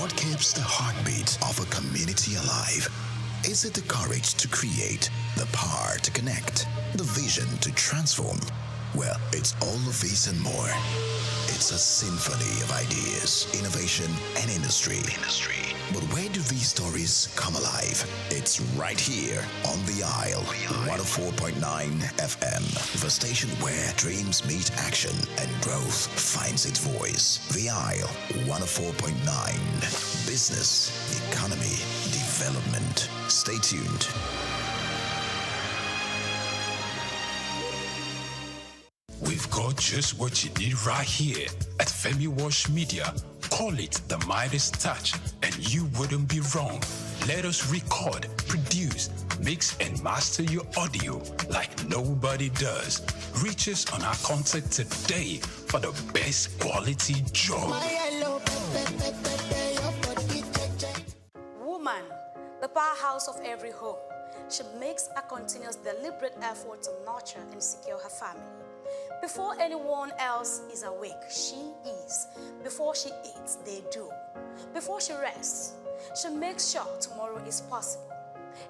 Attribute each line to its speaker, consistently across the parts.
Speaker 1: What keeps the heartbeat of a community alive? Is it the courage to create, the power to connect, the vision to transform? Well, it's all of these and more. It's a symphony of ideas, innovation, and industry. But where do these stories come alive? It's right here on The Isle, 104.9 FM, the station where dreams meet action and growth finds its voice. The Isle, 104.9. Business, economy, development. Stay tuned.
Speaker 2: We've got just what you need right here at Femi Wash Media. Call it the Midas Touch, and you wouldn't be wrong. Let us record, produce, mix, and master your audio like nobody does. Reach us on our contact today for the best quality job.
Speaker 3: Woman, the powerhouse of every home. She makes a continuous, deliberate effort to nurture and secure her family. Before anyone else is awake, she is. Before she eats, they do. Before she rests, she makes sure tomorrow is possible.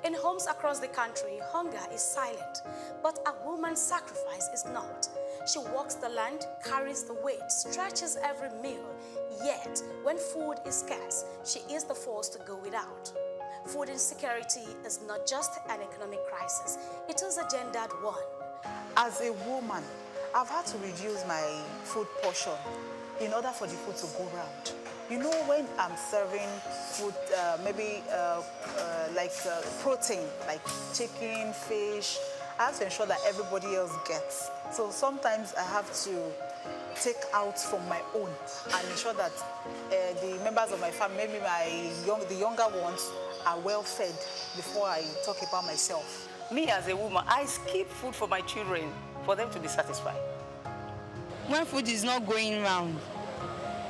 Speaker 3: In homes across the country, hunger is silent, but a woman's sacrifice is not. She walks the land, carries the weight, stretches every meal, yet when food is scarce, she is the force to go without. Food insecurity is not just an economic crisis, it is a gendered one.
Speaker 4: As a woman, I've had to reduce my food portion in order for the food to go round. You know, when I'm serving food, maybe protein, like chicken, fish, I have to ensure that everybody else gets. So sometimes I have to take out from my own and ensure that the members of my family, maybe the younger ones, are well fed before I talk about myself.
Speaker 5: Me as a woman, I skip food for my children for them to be satisfied.
Speaker 6: When food is not going round,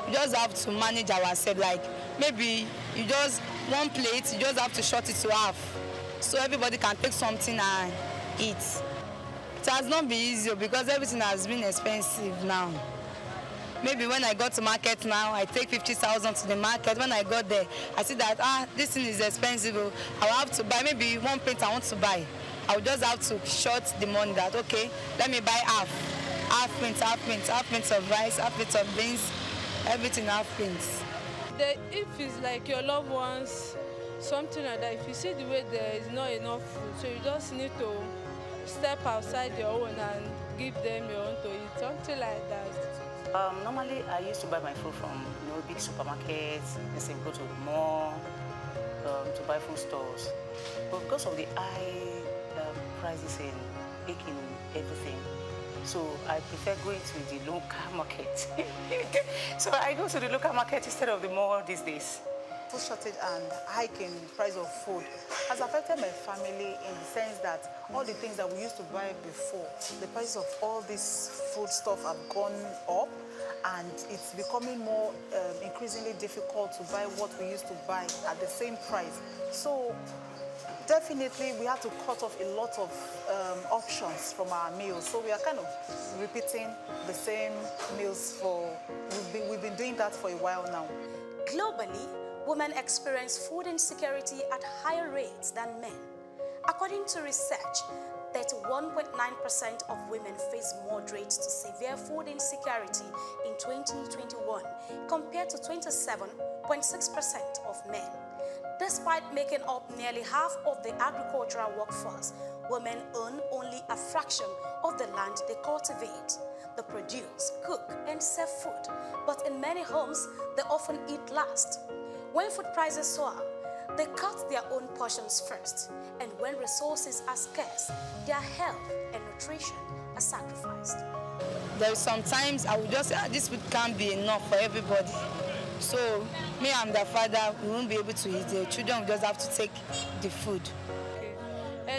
Speaker 6: you just have to manage ourselves. Like maybe you just one plate, you just have to short it to half, so everybody can take something and eat. It has not been easy because everything has been expensive now. Maybe when I go to market now, I take 50,000 to the market. When I got there, I see that this thing is expensive. I will have to buy maybe one plate I want to buy. I will just have to short the money that, okay, let me buy half pints of rice, half pints of beans, everything half pints.
Speaker 7: If it's like your loved ones, something like that, if you see the way there is not enough food, so you just need to step outside your own and give them your own to eat, something like that.
Speaker 5: Normally, I used to buy my food from big supermarkets, let's say go to the mall, to buy food stores. But because of the high prices in everything, so I prefer going to the local market. So I go to the local market instead of the mall these days.
Speaker 4: Food shortage and hiking price of food has affected my family in the sense that all the things that we used to buy before, the prices of all this food stuff have gone up, and it's becoming more increasingly difficult to buy what we used to buy at the same price. So definitely we have to cut off a lot of options from our meals. So we are kind of repeating the same meals we've been doing that for a while now.
Speaker 3: Globally, women experience food insecurity at higher rates than men. According to research, 31.9% of women face moderate to severe food insecurity in 2021 compared to 27.6% of men. Despite making up nearly half of the agricultural workforce, women own only a fraction of the land they cultivate. They produce, cook, and serve food, but in many homes, they often eat last. When food prices soar, they cut their own portions first, and when resources are scarce, their health and nutrition are sacrificed.
Speaker 6: There's sometimes I would just say this food can't be enough for everybody. So me and the father, we won't be able to eat. The children will just have to take the food.
Speaker 7: Okay.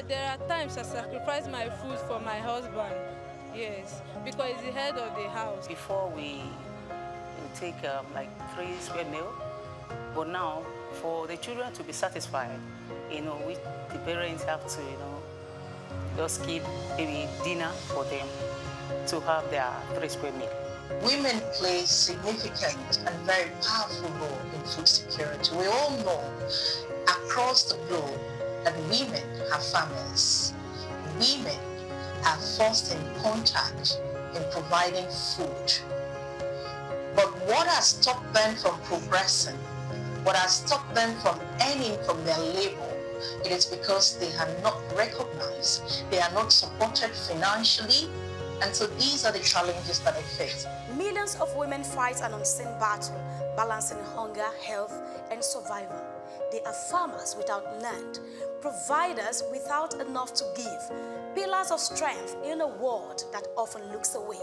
Speaker 7: There are times I sacrifice my food for my husband. Yes, because he's the head of the house.
Speaker 5: Before we take like 3 square meal, but now for the children to be satisfied, we, the parents have to, just keep maybe dinner for them to have their 3 square meal.
Speaker 8: Women play significant and very powerful role in food security. We all know across the globe that women have families. Women are first in contact in providing food. But what has stopped them from progressing, what has stopped them from earning from their labor, it is because they are not recognized, they are not supported financially, and so these are the challenges that they face.
Speaker 3: Millions of women fight an unseen battle, balancing hunger, health, and survival. They are farmers without land, providers without enough to give, pillars of strength in a world that often looks away.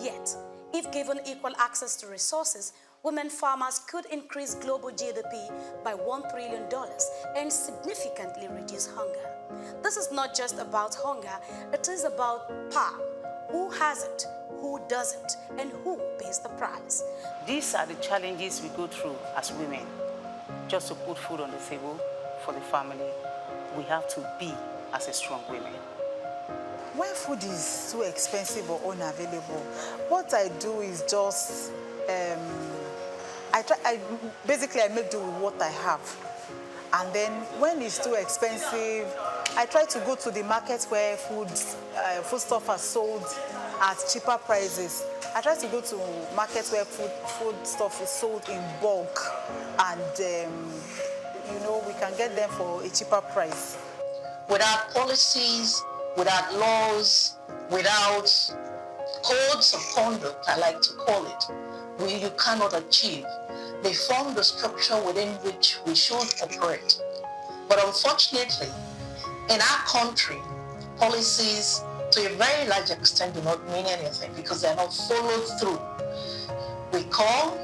Speaker 3: Yet, if given equal access to resources, women farmers could increase global GDP by $1 trillion and significantly reduce hunger. This is not just about hunger, it is about power. Who has it, who doesn't, and who pays the price?
Speaker 5: These are the challenges we go through as women. Just to put food on the table for the family, we have to be as a strong women.
Speaker 4: When food is too expensive or unavailable, what I do is just, I make do with what I have. And then when it's too expensive, I try to go to the market where food stuff are sold at cheaper prices. I try to go to markets where food stuff is sold in bulk, and we can get them for a cheaper price.
Speaker 8: Without policies, without laws, without codes of conduct, I like to call it, you cannot achieve. They form the structure within which we should operate. But unfortunately, in our country, policies to a very large extent do not mean anything because they are not followed through. We call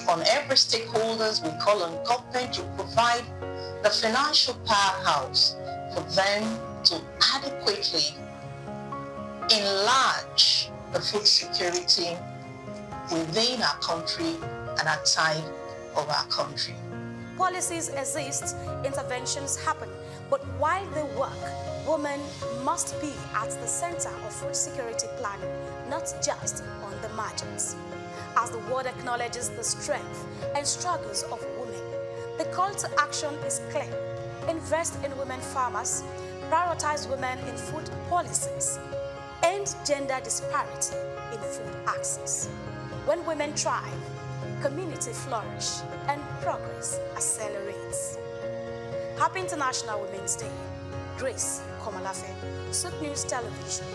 Speaker 8: on every stakeholders, we call on government to provide the financial powerhouse for them to adequately enlarge the food security within our country and outside of our country.
Speaker 3: Policies exist, interventions happen, but while they work, women must be at the center of food security planning, not just on the margins. As the world acknowledges the strength and struggles of women, the call to action is clear. Invest in women farmers, prioritize women in food policies, end gender disparity in food access. When women thrive, community flourish, and progress accelerates. Happy International Women's Day. Grace Komalafe, Souq News Television.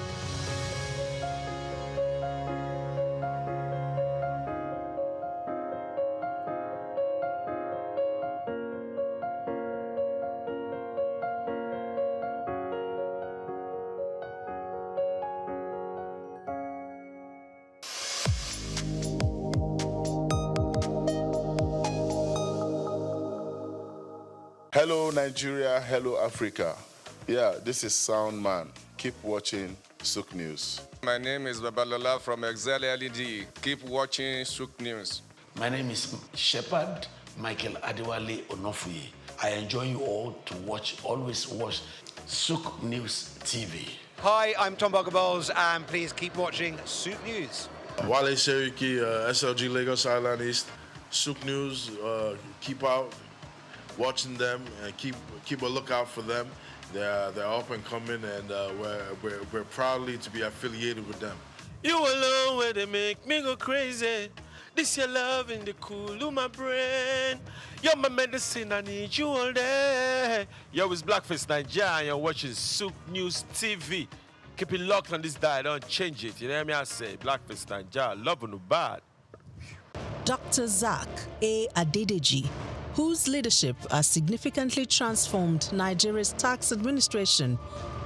Speaker 9: Hello Nigeria, hello Africa. Yeah, this is Sound Man. Keep watching Souq News.
Speaker 10: My name is Babalola from Excel LED. Keep watching Souq News.
Speaker 11: My name is Shepherd Michael Adewale Onofuye. I enjoy you all to always watch Souq News TV.
Speaker 12: Hi, I'm Tom Bogaballs, and please keep watching Souq News.
Speaker 13: Wale Seriki, SLG Lagos Island East. Souq News, keep out watching them and keep a lookout for them. They're up and coming, and we're proudly to be affiliated with them.
Speaker 14: You alone where they make me go crazy. This your love in the cool of my brain. You're my medicine, I need you all day. Yo, it's Blackface Nigeria, and you're watching Souq News TV. Keep it locked on this dial, don't change it. You know what I say? Blackface Nigeria, love no bad.
Speaker 15: Dr. Souq A. Adedeji, whose leadership has significantly transformed Nigeria's tax administration,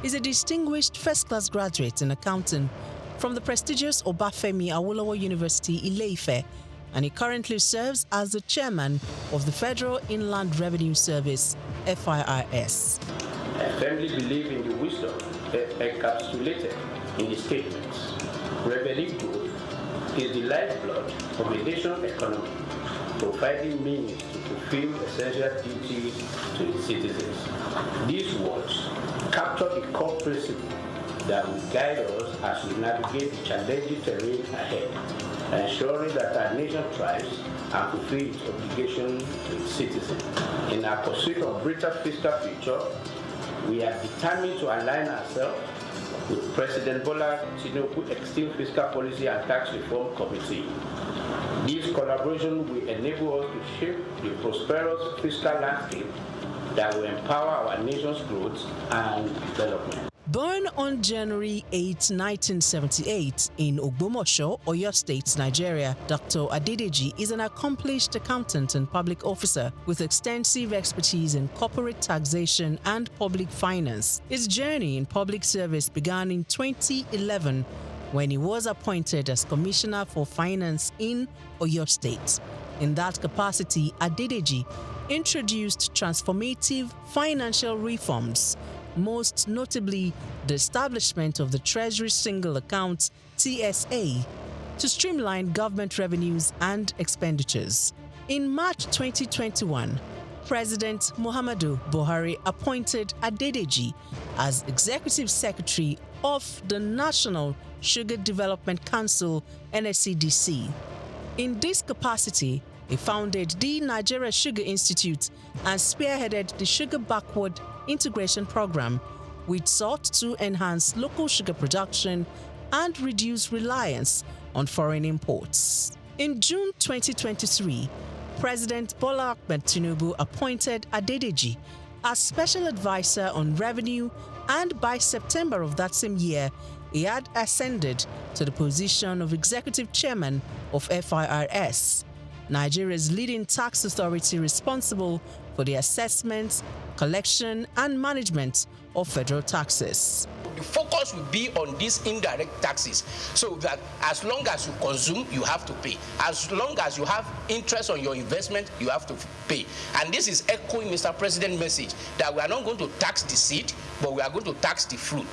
Speaker 15: is a distinguished first-class graduate in accounting from the prestigious Obafemi Awolowo University, Ile-Ife, and he currently serves as the chairman of the Federal Inland Revenue Service, FIRS.
Speaker 16: I firmly believe in the wisdom encapsulated in the statements. Revenue growth is the lifeblood of a nation's economy, providing means to fulfill essential duties to its citizens. These words capture the core principle that will guide us as we navigate the challenging terrain ahead. ensuring that our nation thrives and fulfills its obligation to its citizens. In our pursuit of greater fiscal future, we are determined to align ourselves with President Bola Tinubu's Extreme Fiscal Policy and Tax Reform Committee. This collaboration will enable us to shape the prosperous fiscal landscape that will empower our nation's growth and development.
Speaker 15: Born on January 8, 1978 in Ogbomoso, Oyo State, Nigeria, Dr. Adedeji is an accomplished accountant and public officer with extensive expertise in corporate taxation and public finance. His journey in public service began in 2011 when he was appointed as Commissioner for Finance in Oyo State. In that capacity, Adedeji introduced transformative financial reforms, most notably the establishment of the Treasury Single Account (TSA) to streamline government revenues and expenditures. In March 2021, President Muhammadu Buhari appointed Adedeji as Executive Secretary of the National Sugar Development Council (NSCDC). In this capacity, he founded the Nigeria Sugar Institute and spearheaded the Sugar Backward Integration Program, which sought to enhance local sugar production and reduce reliance on foreign imports. In June 2023, President Bola Ahmed Tinubu appointed Adedeji as Special Advisor on Revenue, and by September of that same year, he had ascended to the position of Executive Chairman of FIRS, Nigeria's leading tax authority responsible for the assessment, collection, and management of federal taxes.
Speaker 17: The focus will be on these indirect taxes, so that as long as you consume, you have to pay. As long as you have interest on your investment, you have to pay. And this is echoing Mr. President's message that we are not going to tax the seed, but we are going to tax the fruit.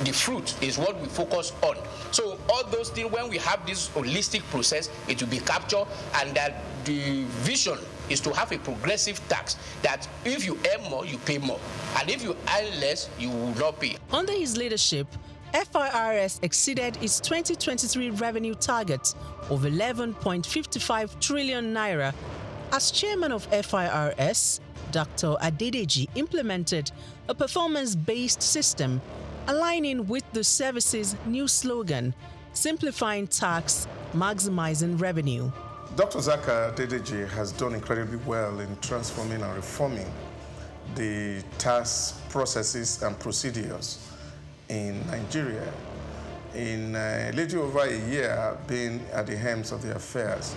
Speaker 17: The fruit is what we focus on. So all those things, when we have this holistic process, it will be captured, and that the vision is to have a progressive tax that if you earn more, you pay more. And if you earn less, you will not pay.
Speaker 15: Under his leadership, FIRS exceeded its 2023 revenue target of 11.55 trillion naira. As chairman of FIRS, Dr. Adedeji implemented a performance-based system aligning with the service's new slogan, simplifying tax, maximizing revenue.
Speaker 18: Dr. Souq Adedeji has done incredibly well in transforming and reforming the tax processes and procedures in Nigeria. In a little over a year being at the helm of the affairs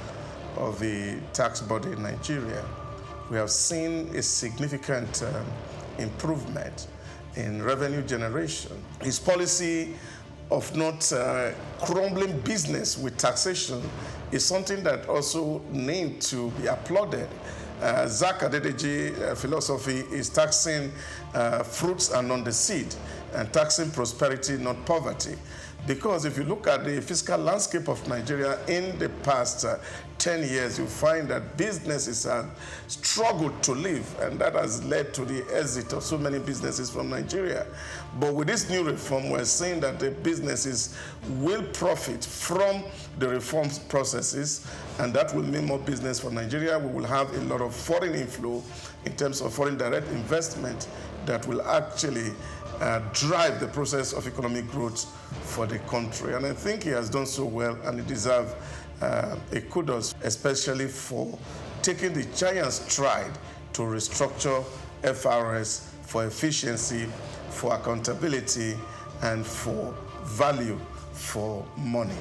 Speaker 18: of the tax body in Nigeria, we have seen a significant improvement in revenue generation. His policy of not crumbling business with taxation is something that also needs to be applauded. Souq Adedeji philosophy is taxing fruits and not the seed, and taxing prosperity, not poverty. Because if you look at the fiscal landscape of Nigeria in the past 10 years, you find that businesses have struggled to live, and that has led to the exit of so many businesses from Nigeria. But with this new reform, we're seeing that the businesses will profit from the reform processes, and that will mean more business for Nigeria. We will have a lot of foreign inflow in terms of foreign direct investment that will actually drive the process of economic growth for the country. And I think he has done so well, and he deserves a kudos, especially for taking the giant stride to restructure FIRS for efficiency, for accountability, and for value for money.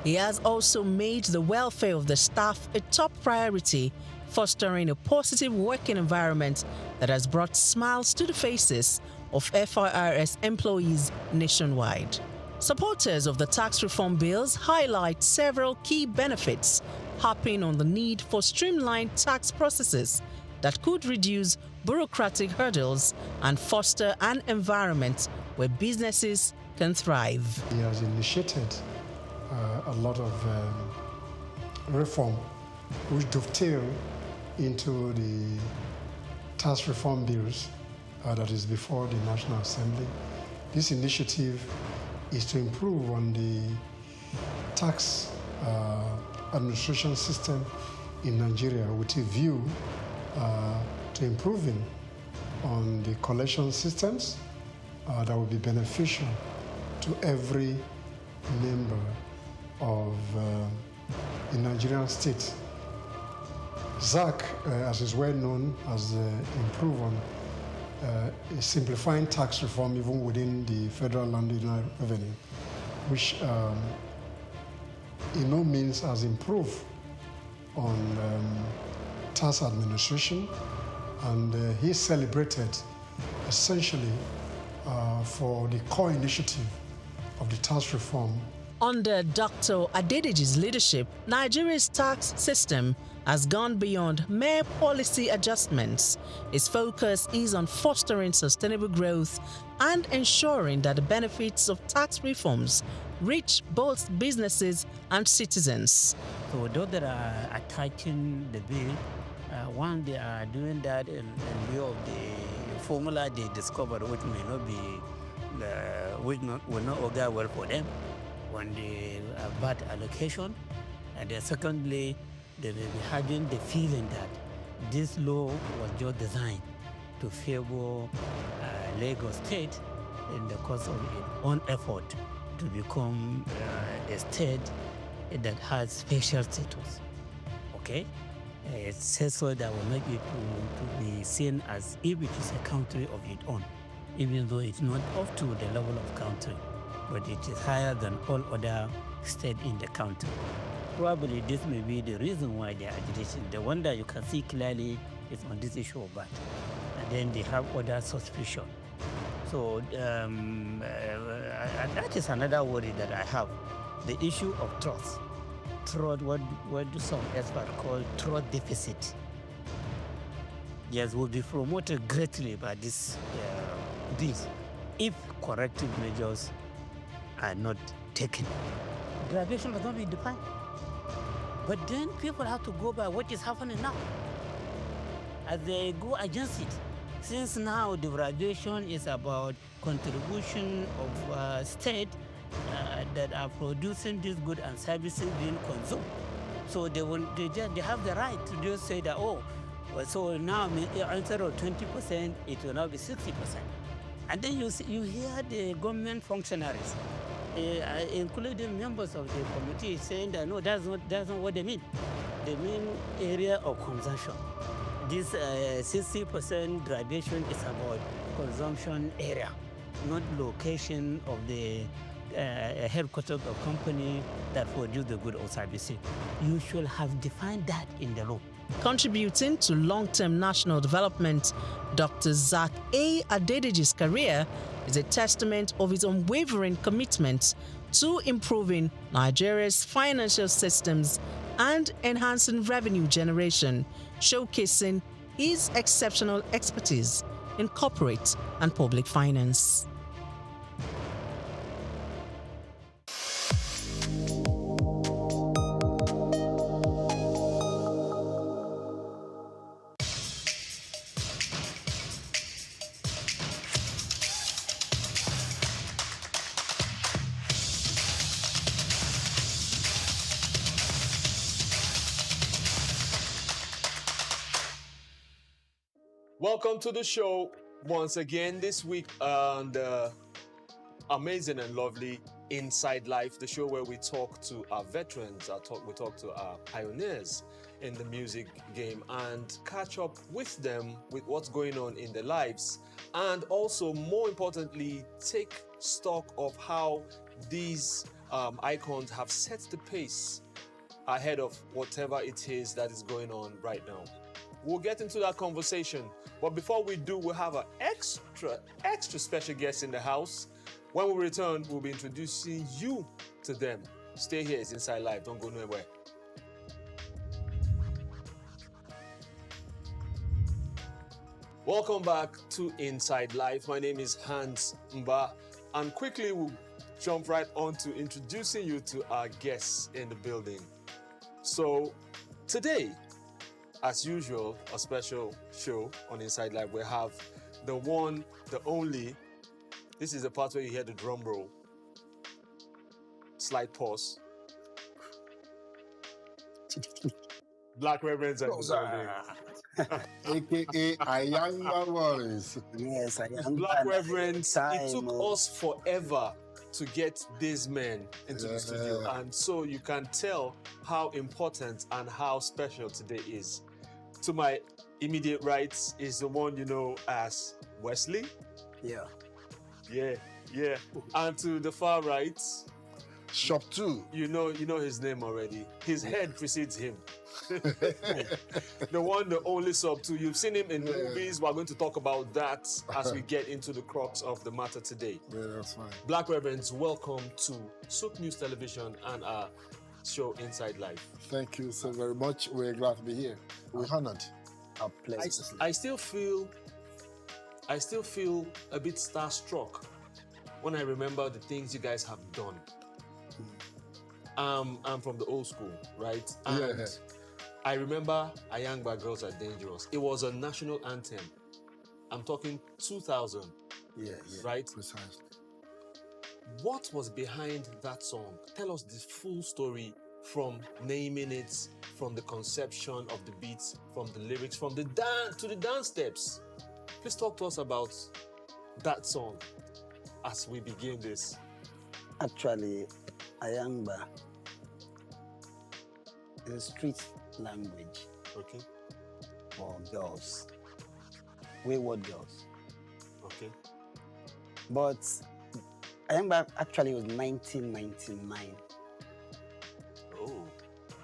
Speaker 15: He has also made the welfare of the staff a top priority, fostering a positive working environment that has brought smiles to the faces of FIRS employees nationwide. Supporters of the tax reform bills highlight several key benefits, harping on the need for streamlined tax processes that could reduce bureaucratic hurdles and foster an environment where businesses can thrive.
Speaker 19: He has initiated a lot of reform which dovetail into the tax reform bills that is before the National Assembly. This initiative is to improve on the tax administration system in Nigeria with a view to improving on the collection systems that will be beneficial to every member of the Nigerian state. Souq, as is well known, has improved on simplifying tax reform even within the federal land revenue, which in no means has improved on tax administration, and he celebrated essentially for the core initiative of the tax reform.
Speaker 15: Under Dr. Adedeji's leadership, Nigeria's tax system has gone beyond mere policy adjustments. Its focus is on fostering sustainable growth and ensuring that the benefits of tax reforms reach both businesses and citizens.
Speaker 20: So those that are attacking the bill, one, they are doing that in view of the formula they discovered, which may not be, will not augur well for them on the VAT allocation. And then secondly, they may be having the feeling that this law was just designed to favor Lagos State in the course of its own effort to become a state that has special status. Okay? It says so that will make it to be seen as if it is a country of its own, even though it's not up to the level of country, but it is higher than all other states in the country. Probably this may be the reason why they are agitating. The one that you can see clearly is on this issue of VAT. And then they have other suspicion. So that is another worry that I have. The issue of trust. Trust, what do some experts call trust deficit. Yes, will be promoted greatly by this if corrective measures are not taken. Graduation has not been defined. But then people have to go by what is happening now. As they go against it. Since now the graduation is about contribution of state that are producing these goods and services being consumed. So they have the right to just say that, oh, so now instead of 20%, it will now be 60%. And then you hear the government functionaries, including members of the committee, saying that no, that's not what they mean. They mean area of consumption. This 60% graduation is about consumption area, not location of the headquarters of company that produce the good or services. You should have defined that in the law.
Speaker 15: Contributing to long-term national development, Dr. Souq A. Adedeji's career is a testament of his unwavering commitment to improving Nigeria's financial systems and enhancing revenue generation, showcasing his exceptional expertise in corporate and public finance.
Speaker 21: Welcome to the show once again this week on the amazing and lovely Inside Life, the show where we talk to our veterans, we talk to our pioneers in the music game and catch up with them with what's going on in their lives, and also more importantly take stock of how these icons have set the pace ahead of whatever it is that is going on right now. We'll get into that conversation, but before we do, we'll have an extra special guest in the house. When we return, we'll be introducing you to them. Stay here, it's Inside Life, don't go nowhere. Welcome back to Inside Life. My name is Hans Mba, and quickly we'll jump right on to introducing you to our guests in the building. So today, as usual, a special show on Inside Life. We have the one, the only. This is the part where you hear the drum roll. Slight pause.
Speaker 1: to the clique.
Speaker 21: Black Reverends and
Speaker 1: AKA Ayanga Boys. Yes, Ayanga.
Speaker 21: Black Reverends, it took us forever to get these men into the studio, and so you can tell how important and how special today is. To my immediate right is the one you know as Wesley.
Speaker 1: Yeah.
Speaker 21: Yeah. And to the far right,
Speaker 1: Shop 2.
Speaker 21: You know his name already. His head precedes him. The one, the only Sub 2. You've seen him in the movies. We're going to talk about that as we get into the crux of the matter today.
Speaker 1: Yeah, that's fine.
Speaker 21: Black Reverends, welcome to Souq News Television and our show Inside Life.
Speaker 1: Thank you so very much. We're glad to be here. We're honored. Our pleasure.
Speaker 21: I still feel a bit starstruck when I remember the things you guys have done. I'm from the old school, right? And I remember Ayangba Girls Are Dangerous. It was a national anthem. I'm talking 2000.
Speaker 1: Yeah.
Speaker 21: Right?
Speaker 1: Precisely.
Speaker 21: What was behind that song? Tell us the full story, from naming it, from the conception of the beats, from the lyrics, from the dance to the dance steps. Please talk to us about that song as we begin this.
Speaker 1: Actually, Ayangba is a street language for girls, wayward girls.
Speaker 21: Okay.
Speaker 1: But Ayangba actually was 1999.
Speaker 21: Oh,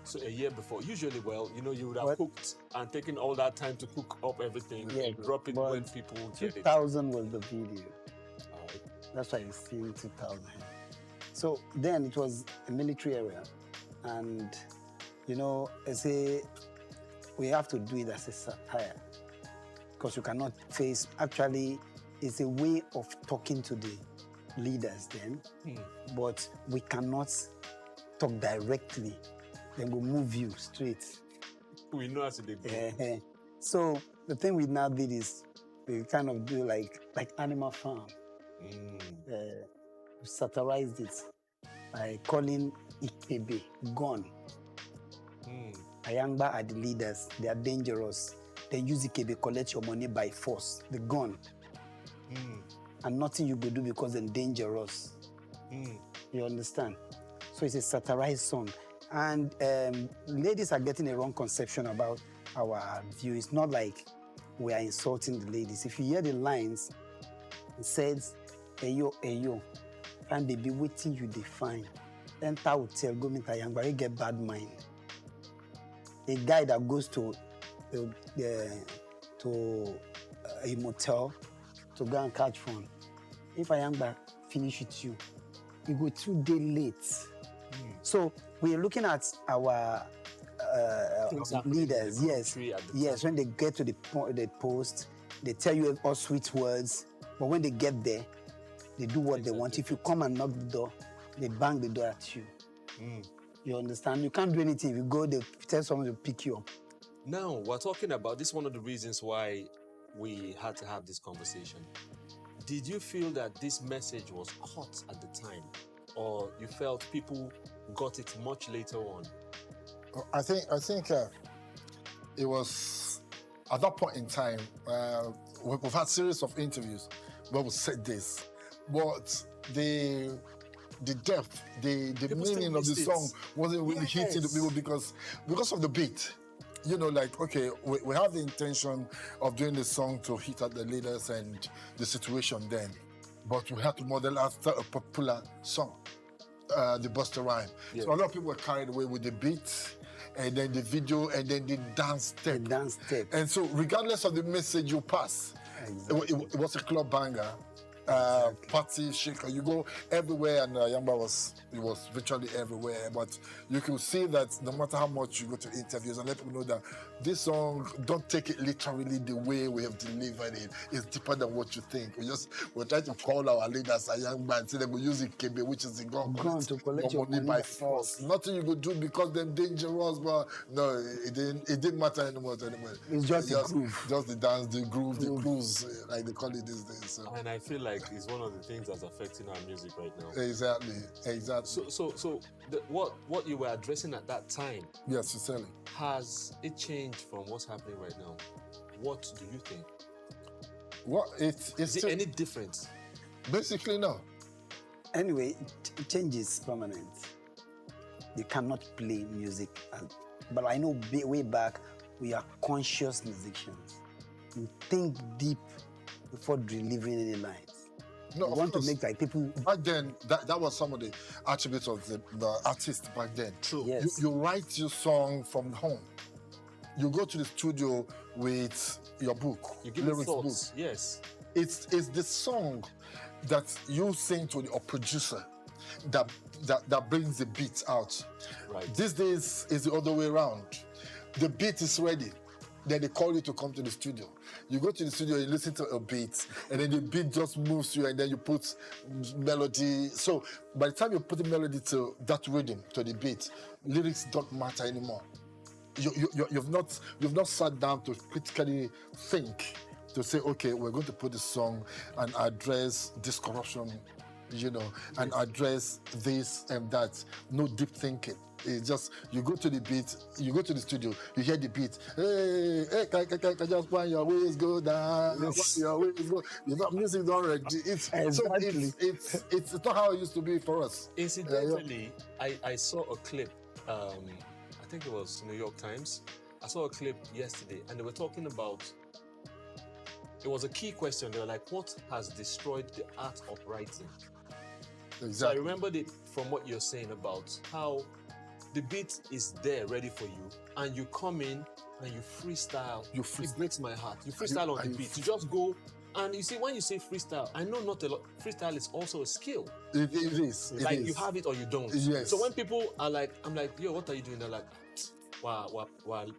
Speaker 21: so a year before. Usually, you would have cooked and taken all that time to cook up everything and drop it when people get it.
Speaker 1: 2000 was the video. That's why you see 2000. So then it was a military area, and I say we have to do it as a satire, because you cannot face. Actually, it's a way of talking to the leaders then, but we cannot talk directly. Then we'll move you straight.
Speaker 21: We know as they do.
Speaker 1: So the thing we now did is we kind of do like Animal Farm. We satirized it by calling Ikebe gone. Ayangba are the leaders. They are dangerous. They use Ikebe, collect your money by force. The gun. And nothing you could do because they're dangerous. You understand? So it's a satirized song. And ladies are getting a wrong conception about our view. It's not like we are insulting the ladies. If you hear the lines, it says, Eyo, and they be waiting you define. Enter hotel, go meet Ayangba, you get bad mind. A guy that goes to a motel to go and catch phone. If Ayangba finish with you, you go 2 days late. So we're looking at our leaders. Yes. When they get to the post, they tell you all sweet words, but when they get there, they do what they want. If you come and knock the door, they bang the door at you. You understand? You can't do anything. If you go, they tell someone to pick you up.
Speaker 21: Now, we're talking about this. One of the reasons why we had to have this conversation. Did you feel that this message was hot at the time, or you felt people got it much later on?
Speaker 1: I think it was at that point in time. We've had a series of interviews where we said this, but the depth, the meaning of the song wasn't really hitting the people because of the beat. Okay, we have the intention of doing the song to hit at the leaders and the situation then, but we had to model after a popular song, the Busta Rhyme. So a lot of people were carried away with the beat, and then the video, and then the dance step. And so regardless of the message you pass, it was a club banger. Party shaker. You go everywhere, and Ayangba was virtually everywhere. But you could see that no matter how much you go to interviews and let people know that this song, don't take it literally the way we have delivered it. It's deeper than what you think. We're trying to call our leaders Ayangba and say they will use Ikebe, which is the gun to collect your money by force. Nothing you could do because they're dangerous, but no, it didn't matter anymore.
Speaker 21: It's just
Speaker 1: the groove. Just the dance, the groove, the grooves, like they call it these days. So.
Speaker 21: And I feel like like it's one of the things that's affecting our music right now.
Speaker 1: Exactly.
Speaker 21: So what you were addressing at that time,
Speaker 1: yes, sincerely,
Speaker 21: has it changed from what's happening right now? What do you think?
Speaker 1: What is
Speaker 21: it any different?
Speaker 1: Basically, no.
Speaker 2: Anyway, change is permanent. You cannot play music, but I know way back we are conscious musicians. We think deep before delivering any lines.
Speaker 1: No,
Speaker 2: we
Speaker 1: of
Speaker 2: want
Speaker 1: course.
Speaker 2: to make like people.
Speaker 1: Back then, that was some of the attributes of the artist back then.
Speaker 21: True.
Speaker 2: Yes.
Speaker 1: You write your song from home. You go to the studio with your book,
Speaker 21: You give
Speaker 1: lyrics
Speaker 21: it thoughts.
Speaker 1: book.
Speaker 21: Yes.
Speaker 1: It's the song that you sing to your producer that brings the beat out.
Speaker 21: Right.
Speaker 1: These days is the other way around. The beat is ready. Then they call you to come to the studio. You go to the studio, you listen to a beat, and then the beat just moves you, and then you put melody. So by the time you put the melody to that rhythm, to the beat, lyrics don't matter anymore. You've not sat down to critically think, to say, okay, we're going to put this song and address this corruption, and address this and that. No deep thinking. It's just, you go to the beat, you go to the studio, you hear the beat. Hey, can just want your ways go down, your ways go. Music don't ready. It's not how it used to be for us.
Speaker 21: Incidentally, I saw a clip. I think it was New York Times. I saw a clip yesterday, and they were talking about. It was a key question. They were like, "What has destroyed the art of writing?"
Speaker 1: Exactly.
Speaker 21: So I remembered it from what you're saying about how the beat is there ready for you, and you come in and you freestyle. It breaks my heart. You freestyle on the beat. You just go, and you see, when you say freestyle, I know not a lot. Freestyle is also a skill.
Speaker 1: It is.
Speaker 21: Like you have it or you don't.
Speaker 1: Yes.
Speaker 21: So when people are like, I'm like, yo, what are you doing? They're like, while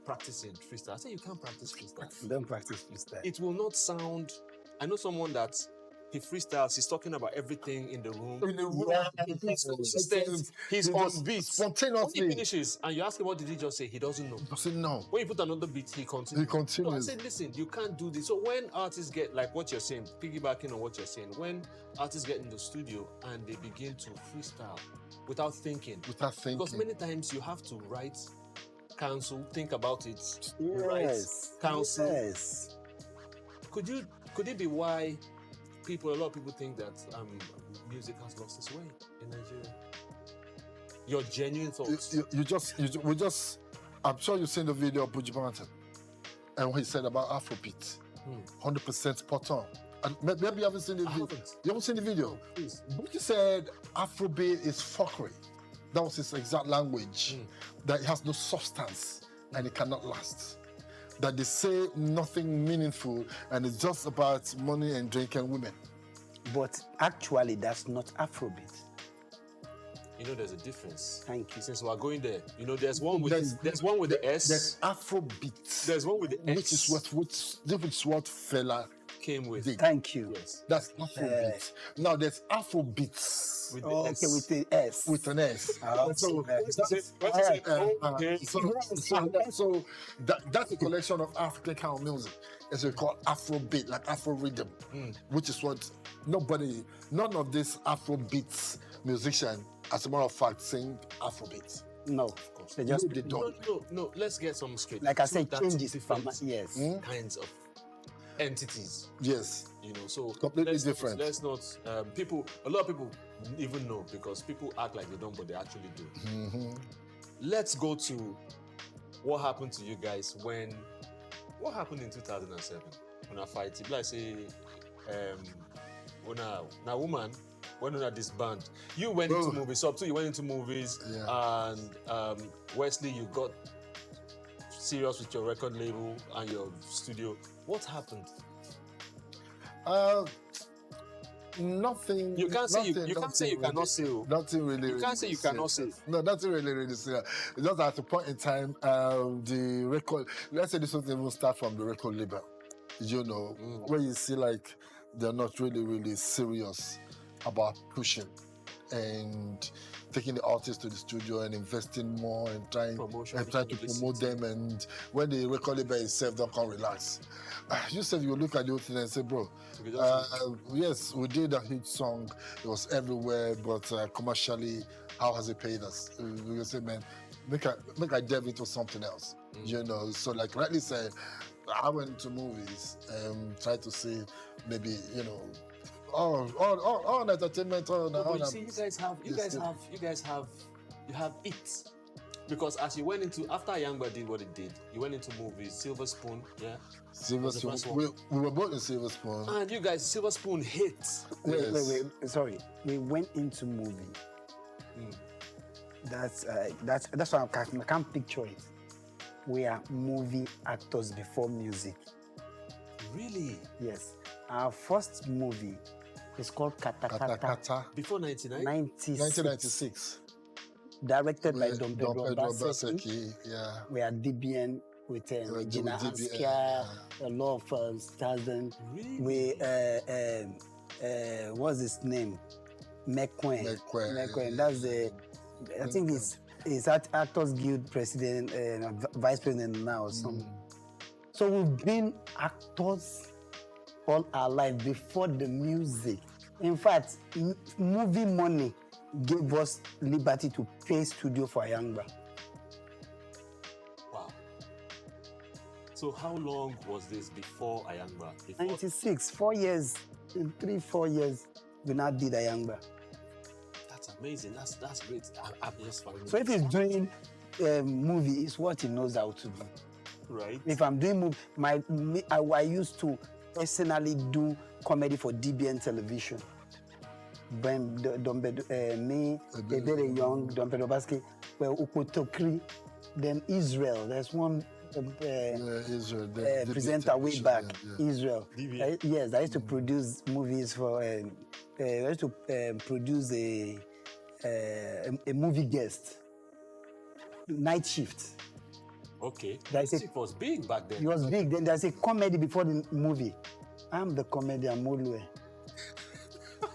Speaker 21: practicing freestyle. I say you can't practice freestyle.
Speaker 2: Don't practice freestyle.
Speaker 21: It will not sound. I know someone that he freestyles. He's talking about everything in the room. He's on beat.
Speaker 1: Spontaneously.
Speaker 21: When he finishes, and you ask him what did he just say, he doesn't know.
Speaker 1: Doesn't know.
Speaker 21: When you put another beat, he continues. So I said, listen, you can't do this. So when artists get, like what you're saying, piggybacking on what you're saying, when artists get in the studio and they begin to freestyle without thinking. Because many times you have to write, cancel, think about it, write, cancel.
Speaker 2: Yes.
Speaker 21: Could it be why a lot of people think that music has lost its way in Nigeria? Your genuine thoughts.
Speaker 1: I'm sure you've seen the video of Buju Banton and what he said about Afrobeat. 100% spot on. And maybe you haven't seen the video. You haven't seen the video?
Speaker 21: No, please.
Speaker 1: Buju said Afrobeat is fuckery. That was his exact language. That it has no substance and it cannot last. That they say nothing meaningful and it's just about money and drink and women.
Speaker 2: But actually, that's not Afrobeat.
Speaker 21: You know, there's a difference.
Speaker 2: Thank you.
Speaker 21: Since we're going there, you know, there's one with the S.
Speaker 1: There's Afrobeat.
Speaker 21: There's one with the S.
Speaker 1: Which is what Fela
Speaker 21: came with.
Speaker 2: Thank you.
Speaker 21: Yes.
Speaker 1: That's Afrobeat. Now there's Afrobeats.
Speaker 21: With the S.
Speaker 2: Okay, with the S.
Speaker 1: With an S. So that's a collection of African kind of music. It's called Afrobeat, like Afro rhythm, which is what none of these Afrobeats musicians, as a matter of fact, sing Afrobeat.
Speaker 2: No, of course. They just
Speaker 21: No. Let's get some straight.
Speaker 2: Like I said, changes from
Speaker 21: yes, kinds of entities.
Speaker 1: Yes,
Speaker 21: you know, so
Speaker 1: completely different.
Speaker 21: Let's not. A lot of people even know because people act like they don't, but they actually do. Let's go to what happened to you guys what happened in 2007 when I fight. People like say, when a woman went on this band, you went into movies. So too, you went into movies, and Wesley, you got serious with your record label and your studio. What happened?
Speaker 1: Nothing.
Speaker 21: You can't say you cannot say.
Speaker 1: Nothing really.
Speaker 21: You can't say you cannot say.
Speaker 1: No, nothing really serious. Just at a point in time, the record. Let's say this was even start from the record label. You know, where you see like they're not really serious about pushing, and taking the artists to the studio and investing more and trying to promote them. And when the record label itself don't come relax, you said you look at the whole thing and say, bro, yes, we did a huge song. It was everywhere, but commercially, how has it paid us? We say, man, make I delve into something else. You know, so like rightly said, I went to movies and tried to see maybe, you know, all entertainment.
Speaker 21: But you see, you guys have it. Because as you went into, after Yangba did what it did, you went into movies, Silver Spoon, yeah?
Speaker 1: Silver Spoon, we were both in Silver Spoon.
Speaker 21: And you guys, Silver Spoon hits.
Speaker 2: Wait, sorry. We went into movie. That's why I can't picture it. We are movie actors before music.
Speaker 21: Really?
Speaker 2: Yes. Our first movie is called Kata Kata.
Speaker 21: Before 99?
Speaker 1: 1996.
Speaker 2: Directed by Don Pedro
Speaker 1: Baseki. Yeah.
Speaker 2: We are DBN with Regina Anskia, a lot of stars.
Speaker 21: Really?
Speaker 2: We, what's his name? Mekwen. That's the, I think it's Actors Guild president and vice president now or something. So we've been actors all our life before the music. In fact, movie money gave us liberty to pay studio for Ayangba.
Speaker 21: Wow. So how long was this before Ayangba?
Speaker 2: 96, 4 years, 3-4 years, we now did Ayangba.
Speaker 21: That's amazing. That's great. I'm just finding.
Speaker 2: So if he's doing movie, it's what he knows how to do.
Speaker 21: Right.
Speaker 2: If I'm doing movie, I used to personally do comedy for DBN television. When me, very young, Don Pedro Basque, well, Ukotokri, then Israel. There's one
Speaker 1: Israel,
Speaker 2: presenter way back, Israel. Yes, I used to produce movies for. I used to produce a movie guest, Night Shift.
Speaker 21: Okay. It was big back then.
Speaker 2: It was big. Then there's a comedy before the movie. I'm the comedian, Molue.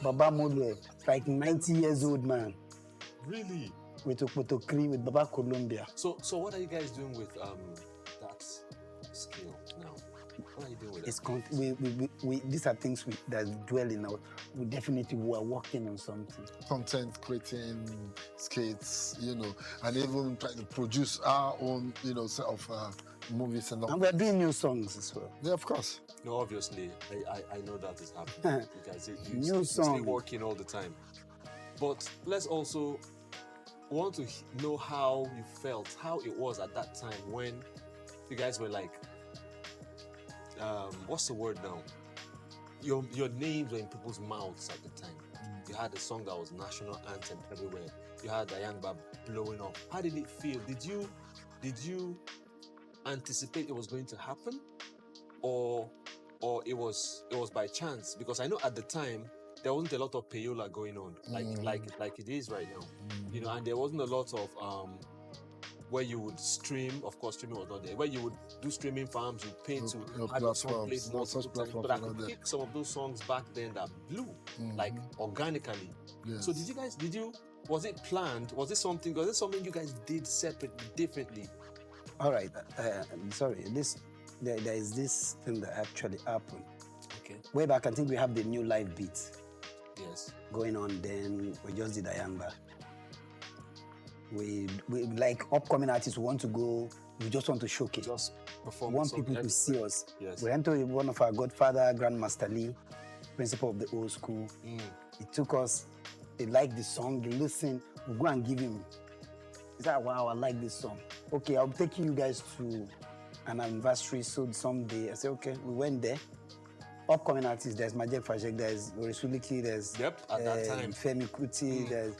Speaker 2: Baba Molue, like 90 years old man.
Speaker 21: Really?
Speaker 2: With Okpotokri, with Baba Columbia.
Speaker 21: So what are you guys doing with that skill now? What are you doing with
Speaker 2: it? These are things that dwell in our. We definitely were working on something.
Speaker 1: Content creating, skits, you know, and even trying to produce our own, you know, set of movies and all.
Speaker 2: And we're doing new songs as well.
Speaker 1: Yeah, of course.
Speaker 21: No, obviously, I know that is happening because
Speaker 2: you're
Speaker 21: still working all the time. But let's also want to know how you felt, how it was at that time when you guys were like, what's the word now? Your names were in people's mouths at the time. You had a song that was national anthem everywhere. You had Ayangba blowing up. How did it feel? Did you anticipate it was going to happen, or it was by chance? Because I know at the time there wasn't a lot of payola going on like it is right now, you know, and there wasn't a lot of where you would stream. Of course, streaming was not there. Where you would do streaming farms, you pay to have your song played multiple times. But I could pick some of those songs back then that blew, like organically.
Speaker 1: Yes.
Speaker 21: So was it planned? Was it something you guys did separately, differently?
Speaker 2: All right. Sorry. There is this thing that actually happened.
Speaker 21: Okay.
Speaker 2: Way back, I think we have the new live beats.
Speaker 21: Yes.
Speaker 2: Going on. Then we just did Ayangba. We like upcoming artists who want to go. We just want to showcase.
Speaker 21: Just perform.
Speaker 2: We want people to see us.
Speaker 21: Yes.
Speaker 2: We went to one of our godfather, Grandmaster Lee, principal of the old school. He took us. He liked the song. He listened. We go and give him. He said, "Wow, I like this song. Okay, I'll take you guys to an anniversary soon someday." I said, "Okay." We went there. Upcoming artists. There's Majek Fajek. There's Orisuliki. There's
Speaker 21: at that time
Speaker 2: Femi Kuti. There's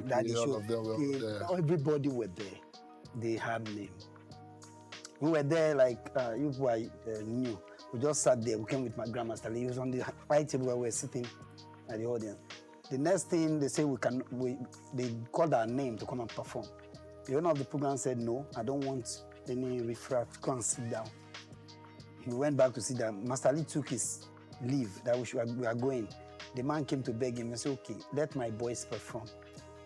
Speaker 1: Daddy all of them were there.
Speaker 2: Everybody were there. They had name. We were there like you were new. We just sat there. We came with my grandmaster. He was on the white table where we were sitting at the audience. The next thing they say they called our name to come and perform. The owner of the program said, "No, I don't want any riffraff. Come and sit down." We went back to sit down. Master Lee took his leave that we are going. The man came to beg him and said, okay, let my boys perform.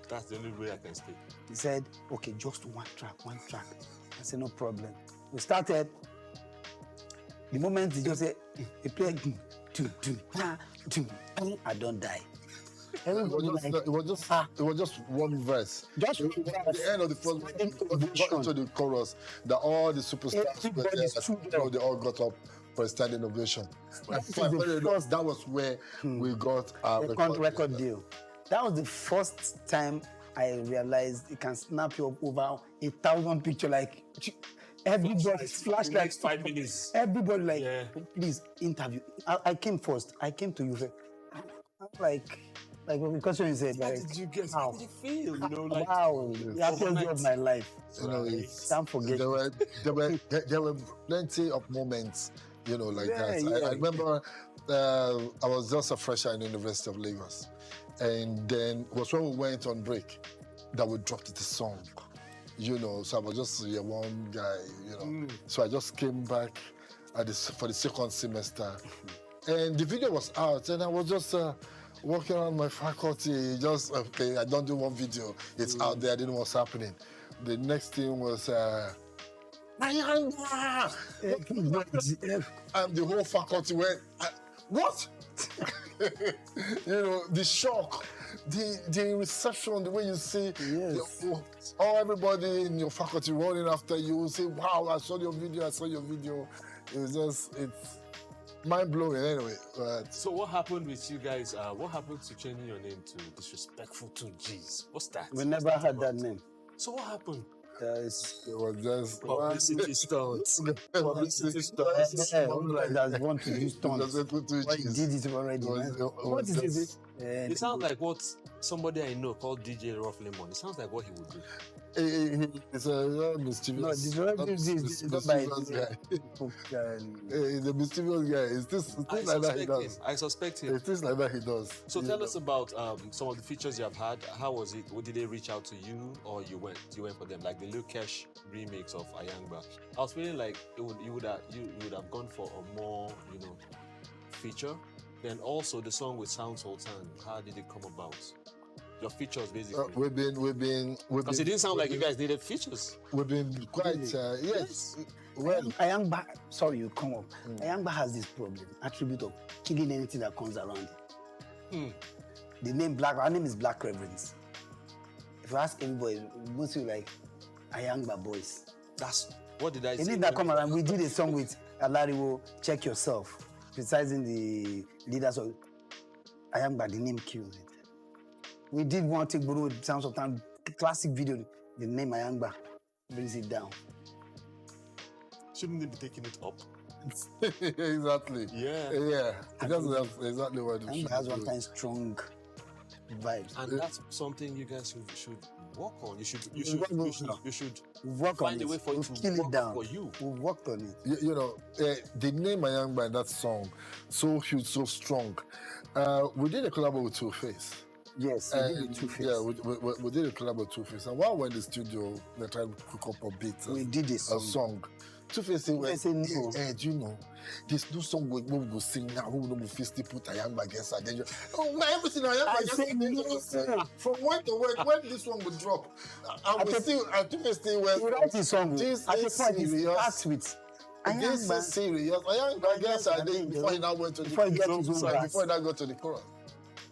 Speaker 21: That's the only way I can stay.
Speaker 2: He said, okay, just one track. I said, no problem. We started. The moment he just said, he played, I don't die.
Speaker 1: It was just one verse.
Speaker 2: Just
Speaker 1: at the end of the first verse, got into the chorus, that all the superstars were there, they all got up for a standing ovation. That was where we got our
Speaker 2: record deal. That was the first time I realized it can snap you up over 1,000 pictures. Like everybody flash like
Speaker 21: 5 minutes.
Speaker 2: Everybody like, please interview. I came first. I came to you. Like because you said,
Speaker 21: how did you get? How did you feel? You know, like
Speaker 2: wow, the happiest day of my life.
Speaker 1: You know,
Speaker 2: can't forget.
Speaker 1: There were plenty of moments, you know, like that. I remember I was just a fresher in the University of Lagos, and then it was when we went on break that we dropped the song. You know, so I was just one guy, you know. So I just came back for the second semester, and the video was out, and I was just walking around my faculty, just, okay, I don't do one video. It's out there, I didn't know what's happening. The next thing was, Ayanga! And the whole faculty went, what? You know, the shock, the reception, the way you see everybody in your faculty running after you, say, wow, I saw your video. It's mind-blowing anyway.
Speaker 21: So what happened with you guys? What happened to changing your name to Disrespectful 2Gs? What's that?
Speaker 2: We never had that name.
Speaker 21: So what happened?
Speaker 1: It was just
Speaker 21: publicity stunts.
Speaker 2: Publicity stunts. That's want to do stunts. Why you did it already? What is it?
Speaker 21: It sounds like what somebody I know called DJ Rough Lemon. It sounds like what he would do.
Speaker 1: It's a mischievous.
Speaker 2: No, this
Speaker 1: mischievous guy. He's a mischievous guy. It's this like that he does.
Speaker 21: I suspect him.
Speaker 1: It's things like that he does.
Speaker 21: So tell us about some of the features you have had. How was it? Did they reach out to you, or you went for them? Like the Lil Kesh remix of Ayangba. I was feeling like you would have gone for a more, you know, feature. Then also the song with Sound Sultan. How did it come about? Your features, basically.
Speaker 1: We've been
Speaker 21: because it didn't sound like you guys needed features.
Speaker 1: We've been quite yes. Well,
Speaker 2: Ayangba, sorry, you come up. Ayangba has this problem, attribute of killing anything that comes around it. The name our name is Black Reverends. If you ask anybody, most people like Ayangba boys.
Speaker 21: That's what did I say?
Speaker 2: Anything that come around, we did a song with Alariwo, Check Yourself, criticizing the leaders of Ayangba. The name kills it. We did one thing, Buru, Sounds of Time, classic video, the name Ayangba brings it down.
Speaker 21: Shouldn't they be taking it up?
Speaker 1: Exactly.
Speaker 21: Yeah.
Speaker 1: That's exactly what it
Speaker 2: Ayangba has one kind of strong vibes.
Speaker 21: And that's something you guys should work on. You should
Speaker 2: work
Speaker 21: find
Speaker 2: on
Speaker 21: a way for it to work
Speaker 2: down
Speaker 21: for you.
Speaker 2: We'll work on it.
Speaker 1: You know, the name Ayangba in that song, so huge, so strong. We did a collab with Two-Face.
Speaker 2: Yes, we did Two-Face.
Speaker 1: Yeah, we did a collab with Two-Face. And while we're in the studio, we tried to cook up a beat.
Speaker 2: We did a song.
Speaker 1: Two-Face said, hey, do you know, this new song we will sing now, we will still put Ayangba against her. Then oh, man, everything Ayangba against from when to when this one will drop. Two-Face still went.
Speaker 2: We write the song.
Speaker 1: This is serious.
Speaker 2: With
Speaker 1: this is serious. Ayangba against her before he now went to
Speaker 2: before he now
Speaker 1: got to the chorus.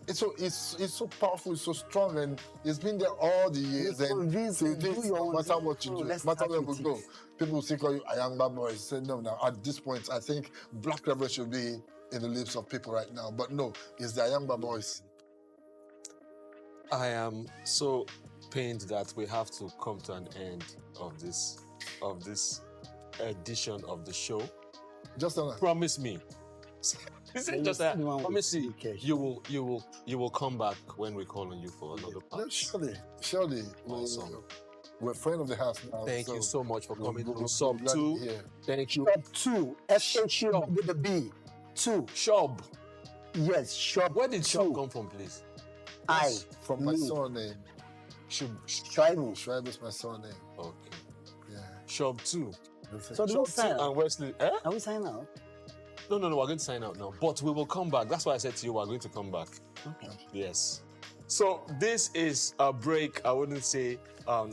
Speaker 1: It's so powerful, it's so strong, and it's been there all the years. And no matter what you do, no matter where we go, people will still call you Ayangba boys. Say no. Now at this point, I think Black Rebel should be in the lips of people right now. But no, it's the Ayangba boys.
Speaker 21: I am so pained that we have to come to an end of this edition of the show.
Speaker 1: Just
Speaker 21: promise me. Just promise me you will come back when we call on you for another part.
Speaker 1: No, surely.
Speaker 21: Awesome.
Speaker 1: We're a friend of the house now.
Speaker 21: Thank you so much for coming to Souq 2. Thank you.
Speaker 2: Souq 2. S-H-U with the B. 2.
Speaker 21: Shop.
Speaker 2: Yes, Shop.
Speaker 21: Where did Shop come from, please?
Speaker 1: From my surname.
Speaker 2: Schreiber
Speaker 1: is my surname.
Speaker 21: Okay.
Speaker 1: Yeah.
Speaker 21: Shop 2.
Speaker 2: So do we sign out?
Speaker 21: And Wesley.
Speaker 2: Are we signing out?
Speaker 21: No, we're going to sign out now. But we will come back. That's why I said to you, we're going to come back. Yes. So this is a break, I wouldn't say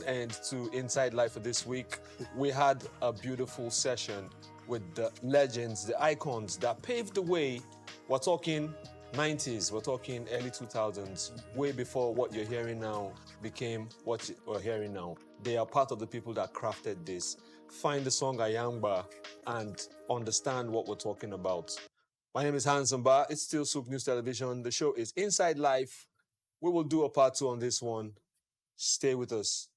Speaker 21: end to Inside Life for this week. We had a beautiful session with the legends, the icons that paved the way. We're talking 90s, we're talking early 2000s, way before what you're hearing now became what you're hearing now. They are part of the people that crafted this. Find the song Ayangba and understand what we're talking about. My name is Hanson Ba. It's still Souq News Television. The show is Inside Life. We will do a part 2 on this one. Stay with us.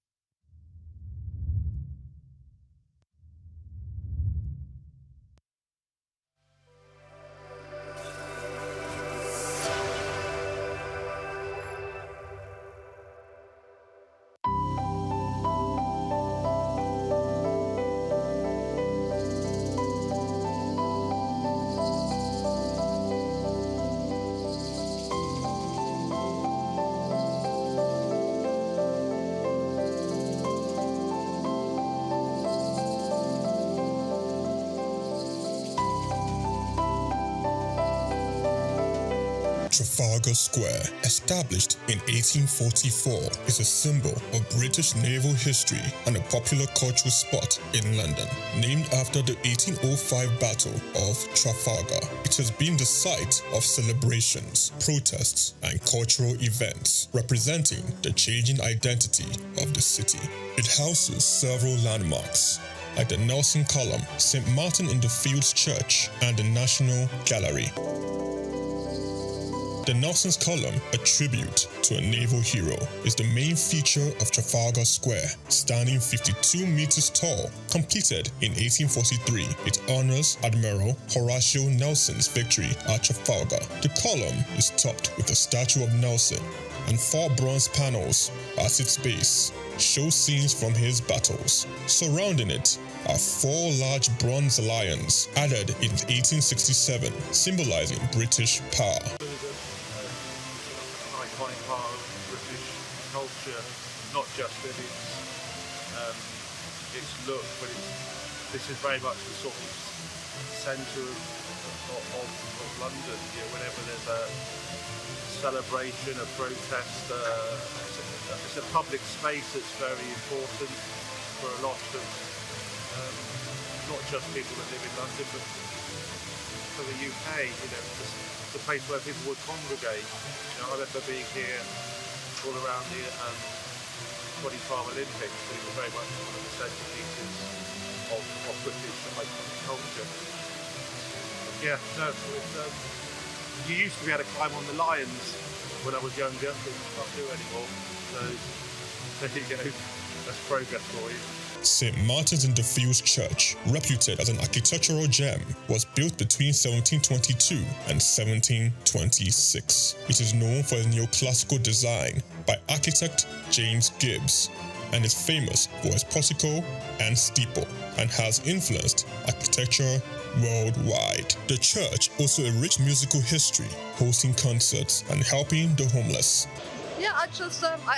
Speaker 6: Trafalgar Square, established in 1844, is a symbol of British naval history and a popular cultural spot in London. Named after the 1805 Battle of Trafalgar, it has been the site of celebrations, protests, and cultural events, representing the changing identity of the city. It houses several landmarks, like the Nelson Column, St. Martin in the Fields Church, and the National Gallery. The Nelson's Column, a tribute to a naval hero, is the main feature of Trafalgar Square. Standing 52 meters tall, completed in 1843, it honors Admiral Horatio Nelson's victory at Trafalgar. The column is topped with a statue of Nelson, and 4 bronze panels at its base show scenes from his battles. Surrounding it are 4 large bronze lions added in 1867, symbolizing British power.
Speaker 22: Iconic part of British culture, not just in its look, but this is very much the sort of centre of London. You know, whenever there's a celebration, a protest, it's a public space that's very important for a lot of not just people that live in London, but for the UK. You know, it's a place where people would congregate. You know, I remember being here all around the 25 Olympics, but it was very much one of the centerpieces of British iconic culture. Yeah, no, you used to be able to climb on the lions when I was younger, but you can't do anymore. So there you go, that's progress for you.
Speaker 6: St. Martin's in the Fields Church, reputed as an architectural gem, was built between 1722 and 1726. It is known for its neoclassical design by architect James Gibbs, and is famous for its portico and steeple, and has influenced architecture worldwide. The church also a rich musical history, hosting concerts and helping the homeless.
Speaker 23: Yeah, I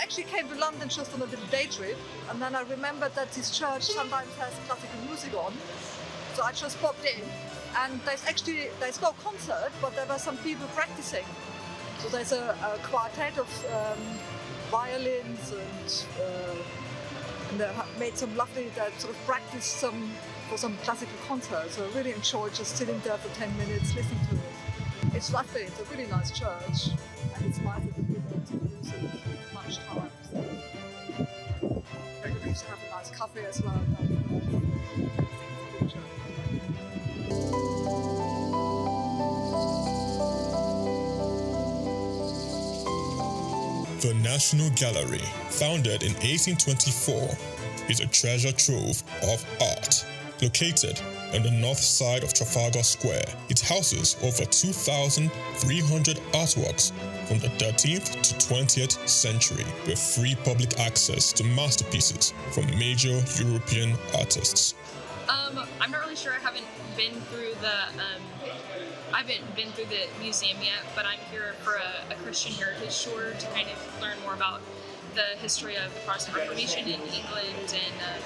Speaker 23: actually came to London just on a little day trip, and then I remembered that this church sometimes has classical music on, so I just popped in, and there's no concert, but there were some people practicing. So there's a quartet of violins, and they made some lovely, sort of practice for some classical concerts. So I really enjoyed just sitting there for 10 minutes listening to it. It's lovely, it's a really nice church, and it's nice that people don't do music much time. So maybe we should have a nice coffee as well.
Speaker 6: The National Gallery, founded in 1824, is a treasure trove of art. Located on the north side of Trafalgar Square, it houses over 2,300 artworks from the 13th to 20th century, with free public access to masterpieces from major European artists.
Speaker 24: I'm not really sure. I haven't been through the museum yet, but I'm here for a Christian heritage tour to kind of learn more about the history of the Protestant Reformation in England and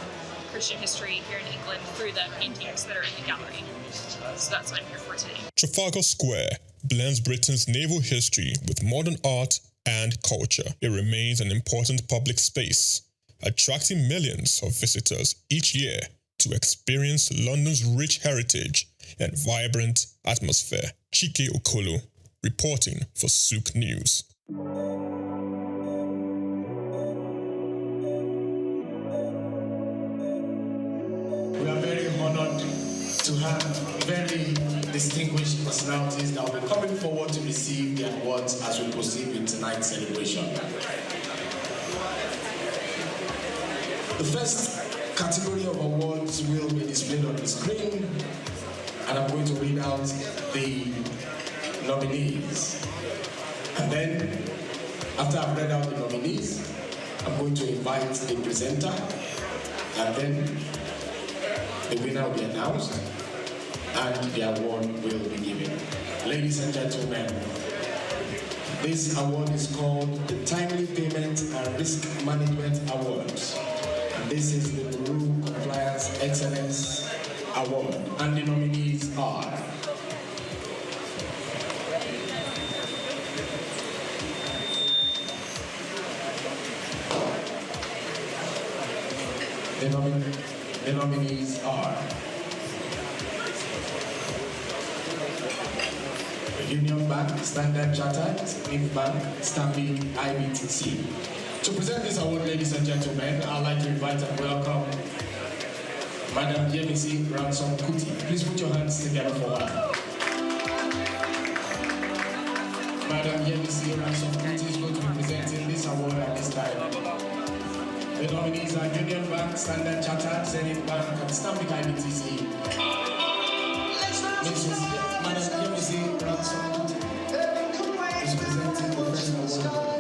Speaker 24: Christian history here in England through the paintings that are in the gallery. So that's what I'm here for today.
Speaker 6: Trafalgar Square blends Britain's naval history with modern art and culture. It remains an important public space, attracting millions of visitors each year to experience London's rich heritage and vibrant atmosphere. Chike Okolo, reporting for Souq News.
Speaker 4: We are very honored to have very distinguished personalities that will be coming forward to receive their awards as we proceed with tonight's celebration. The first category of awards will be displayed on the screen, and I'm going to read out the nominees. And then, after I've read out the nominees, I'm going to invite the presenter, and then the winner will be announced, and the award will be given. Ladies and gentlemen, this award is called the Timely Payment and Risk Management Awards. And this is the Bureau Compliance Excellence Award, and the nominees are the nominees are Union Bank, Standard Chartered, Smith Bank, Stanbic, IBTC. To present this award, ladies and gentlemen, I'd like to invite and welcome Madam Yemisi Ransom Kuti. Please put your hands together for her. Madam Yemisi Ransom Kuti is going to be presenting this award at this time. The nominees are Union Bank, Standard Chartered, Zenith Bank, and Stanbic IBTC. Madam Yemisi Ransom Kuti is presenting the first award.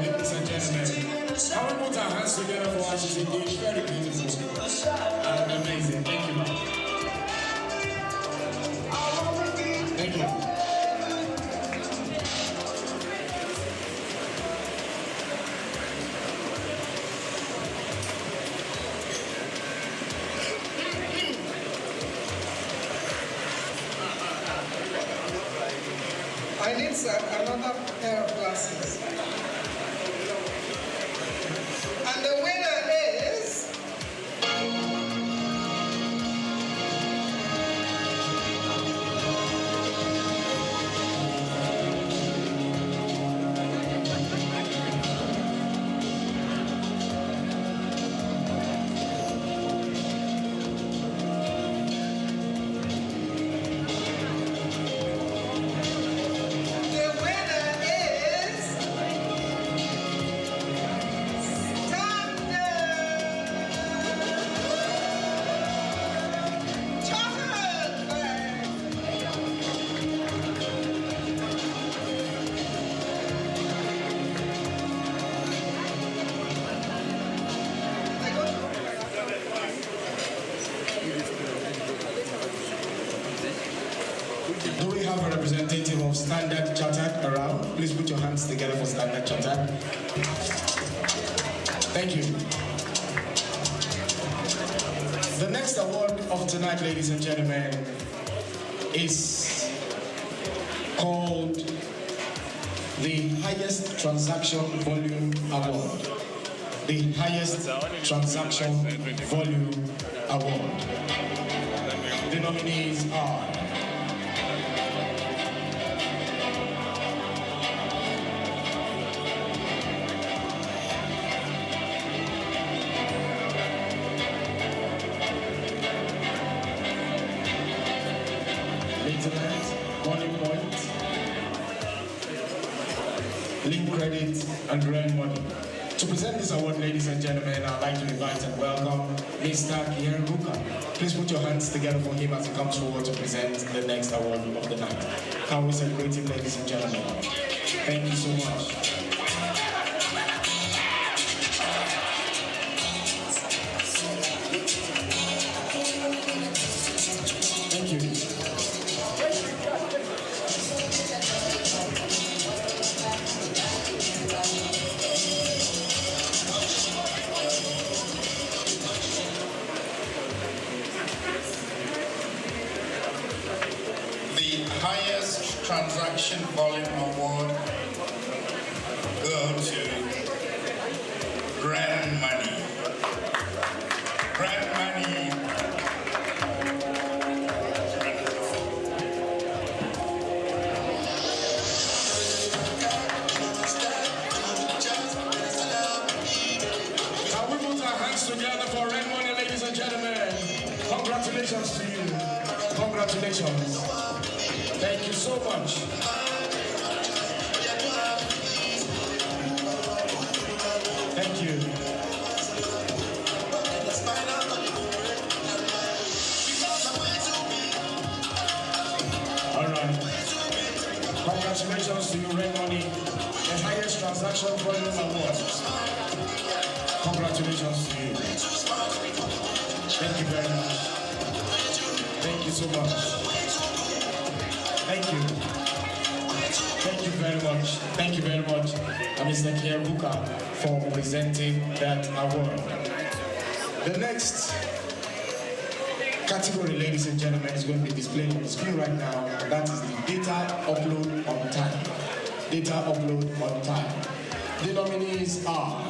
Speaker 4: Ladies and gentlemen, can we put our hands together for her? She's engaged, very beautiful and amazing. Thank you, ma'am. Thank you.
Speaker 5: I need another pair of glasses. And the winner is... Do we have a representative of Standard Chartered around? Please put your hands together for Standard Chartered. Thank you. The next award of tonight, ladies and gentlemen, is called the Highest Transaction Volume Award. The Highest Transaction Volume Award. The nominees are Money Point, Link Credit, and Rent Money. To present this award, ladies and gentlemen, I'd like to invite and welcome Mr. Kier Buka. Please put your hands together for him as he comes forward to present the next award of the night. Can we celebrate him, ladies and gentlemen? Thank you so much. Thank you.
Speaker 3: transaction volume award go to Grand Money. Grand Money.
Speaker 5: Can we put our hands together for Grand Money, ladies and gentlemen? Congratulations to you. Congratulations. Thank you so much. Thank you. All right. Congratulations to you, Red Money, the highest transaction volume award. Congratulations to you. Thank you very much. Thank you so much. Thank you. Thank you very much. Thank you very much, Mr. Kieruka, for presenting that award. The next category, ladies and gentlemen, is going to be displayed on the screen right now. That is the data upload on time. Data upload on time. The nominees are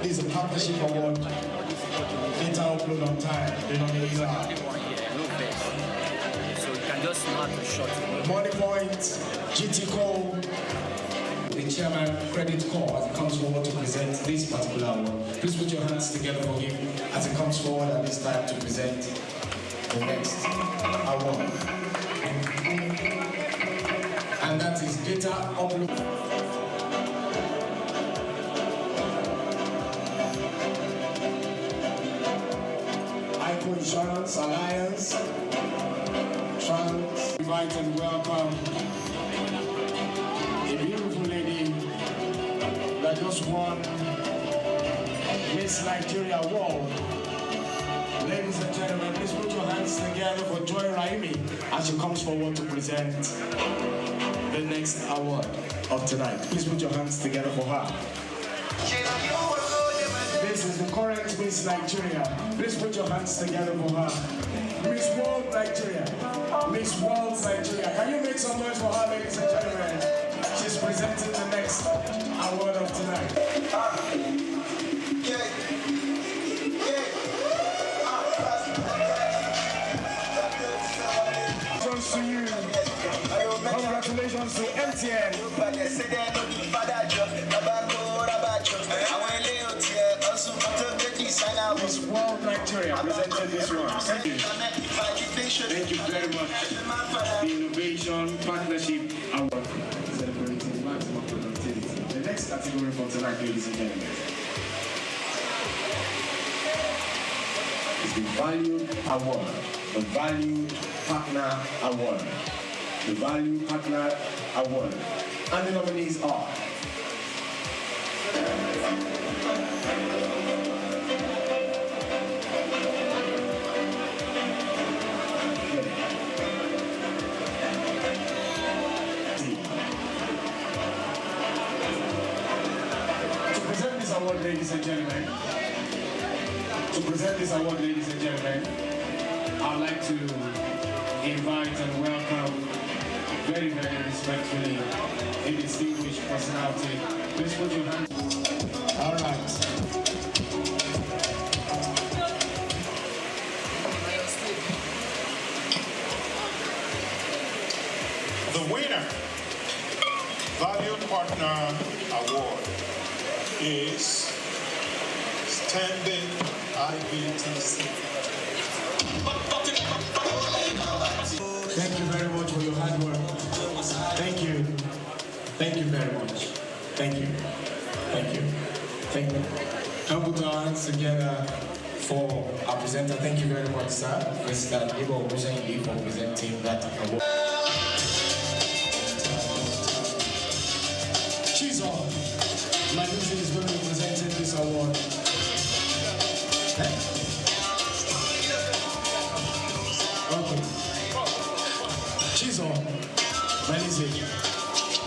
Speaker 5: This is a partnership award. Data upload on time. The nominees are
Speaker 7: So you can just know how to short it.
Speaker 5: Money Point, GT Cole, the chairman, Credit Core, as he comes forward to present this particular award. Please put your hands together for him as he comes forward at this time to present the next award. And that is Data Upload. Insurance Alliance, Trans, invite and welcome a beautiful lady that just won Miss Nigeria Award. Ladies and gentlemen, please put your hands together for Joy Raimi as she comes forward to present the next award of tonight. Please put your hands together for her. This is the current Miss Nigeria. Please put your hands together for her. Miss World Nigeria. Miss World Nigeria. Can you make some noise for her, ladies and gentlemen? She's presenting the next award of tonight. Congratulations to you. Congratulations to MTN. Miss World Nigeria presented this one. Thank you. Thank you very much. The Innovation Partnership Award celebrating maximum productivity. The next category for tonight, ladies and gentlemen, is the Value Award. The Value Partner Award. The Value Partner Award. And the nominees are ladies and gentlemen, to present this award, ladies and gentlemen, I'd like to invite and welcome very, very respectfully a distinguished personality. Please put your hands. All right.
Speaker 3: The winner, Value Partner Award, is Standing IBTC.
Speaker 5: Thank you very much for your hard work. Thank you. Thank you very much. Thank you. Thank you. Thank you. Can we put our hands together for our presenter? Thank you very much, sir. Mr. Ibo Musayi for presenting that award. My music is going to be presenting this award. Okay. Chizo, my music.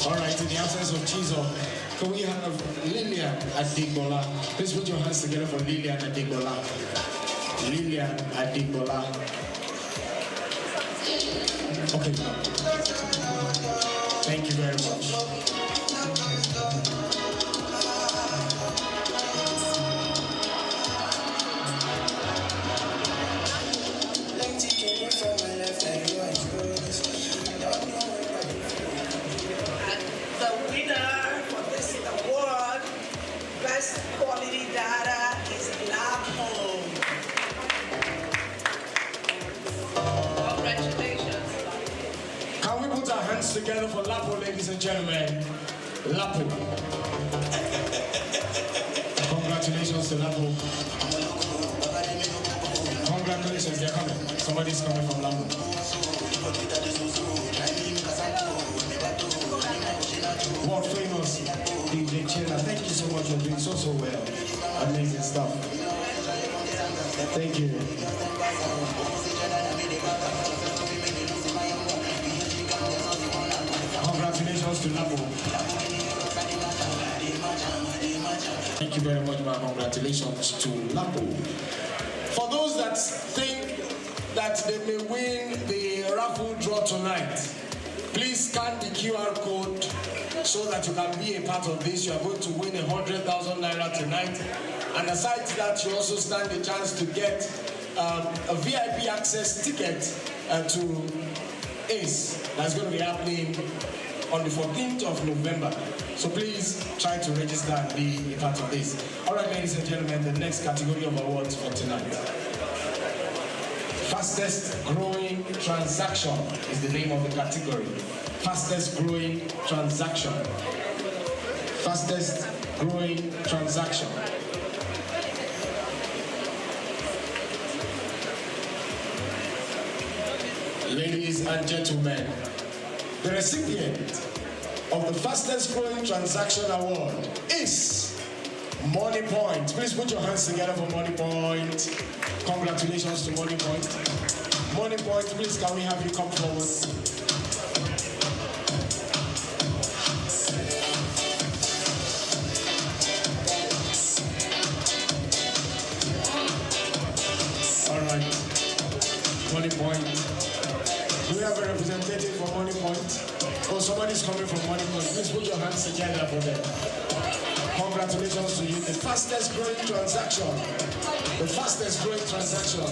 Speaker 5: All right, in the absence of Chizo, can we have Lillian Adigbola? Please put your hands together for Lillian Adigbola. Lillian Adibola. Okay. Thank you very much.
Speaker 8: The winner for this award, Best Quality Data, is Lapo. Congratulations.
Speaker 5: Can we put our hands together for Lapo, ladies and gentlemen? Lapo. Congratulations to Lapo. Congratulations, they're coming. Somebody's coming from Lapo. World famous DJ Chilla, thank you so much for doing so well. Amazing stuff. Thank you. Congratulations to Lapo. Thank you very much, man. Congratulations to Lapo. For those that think that they may win the raffle draw tonight, please scan the QR code so that you can be a part of this. You are going to win 100,000 naira tonight. And aside to that, you also stand the chance to get a VIP access ticket to ACE. That's going to be happening on the 14th of November. So please try to register and be a part of this. All right, ladies and gentlemen, the next category of awards for tonight. Fastest growing transaction is the name of the category. Fastest growing transaction. Fastest growing transaction. Ladies and gentlemen, the recipient of the fastest growing transaction award is Money Point. Please put your hands together for Money Point. Congratulations to Money Point. Money Point, please can we have you come forward? All right, Money Point. Do we have a representative for Money Point? Oh, somebody's coming from Money Point. Please put your hands together for them. Congratulations to you. The fastest growing transaction. The fastest growing transaction.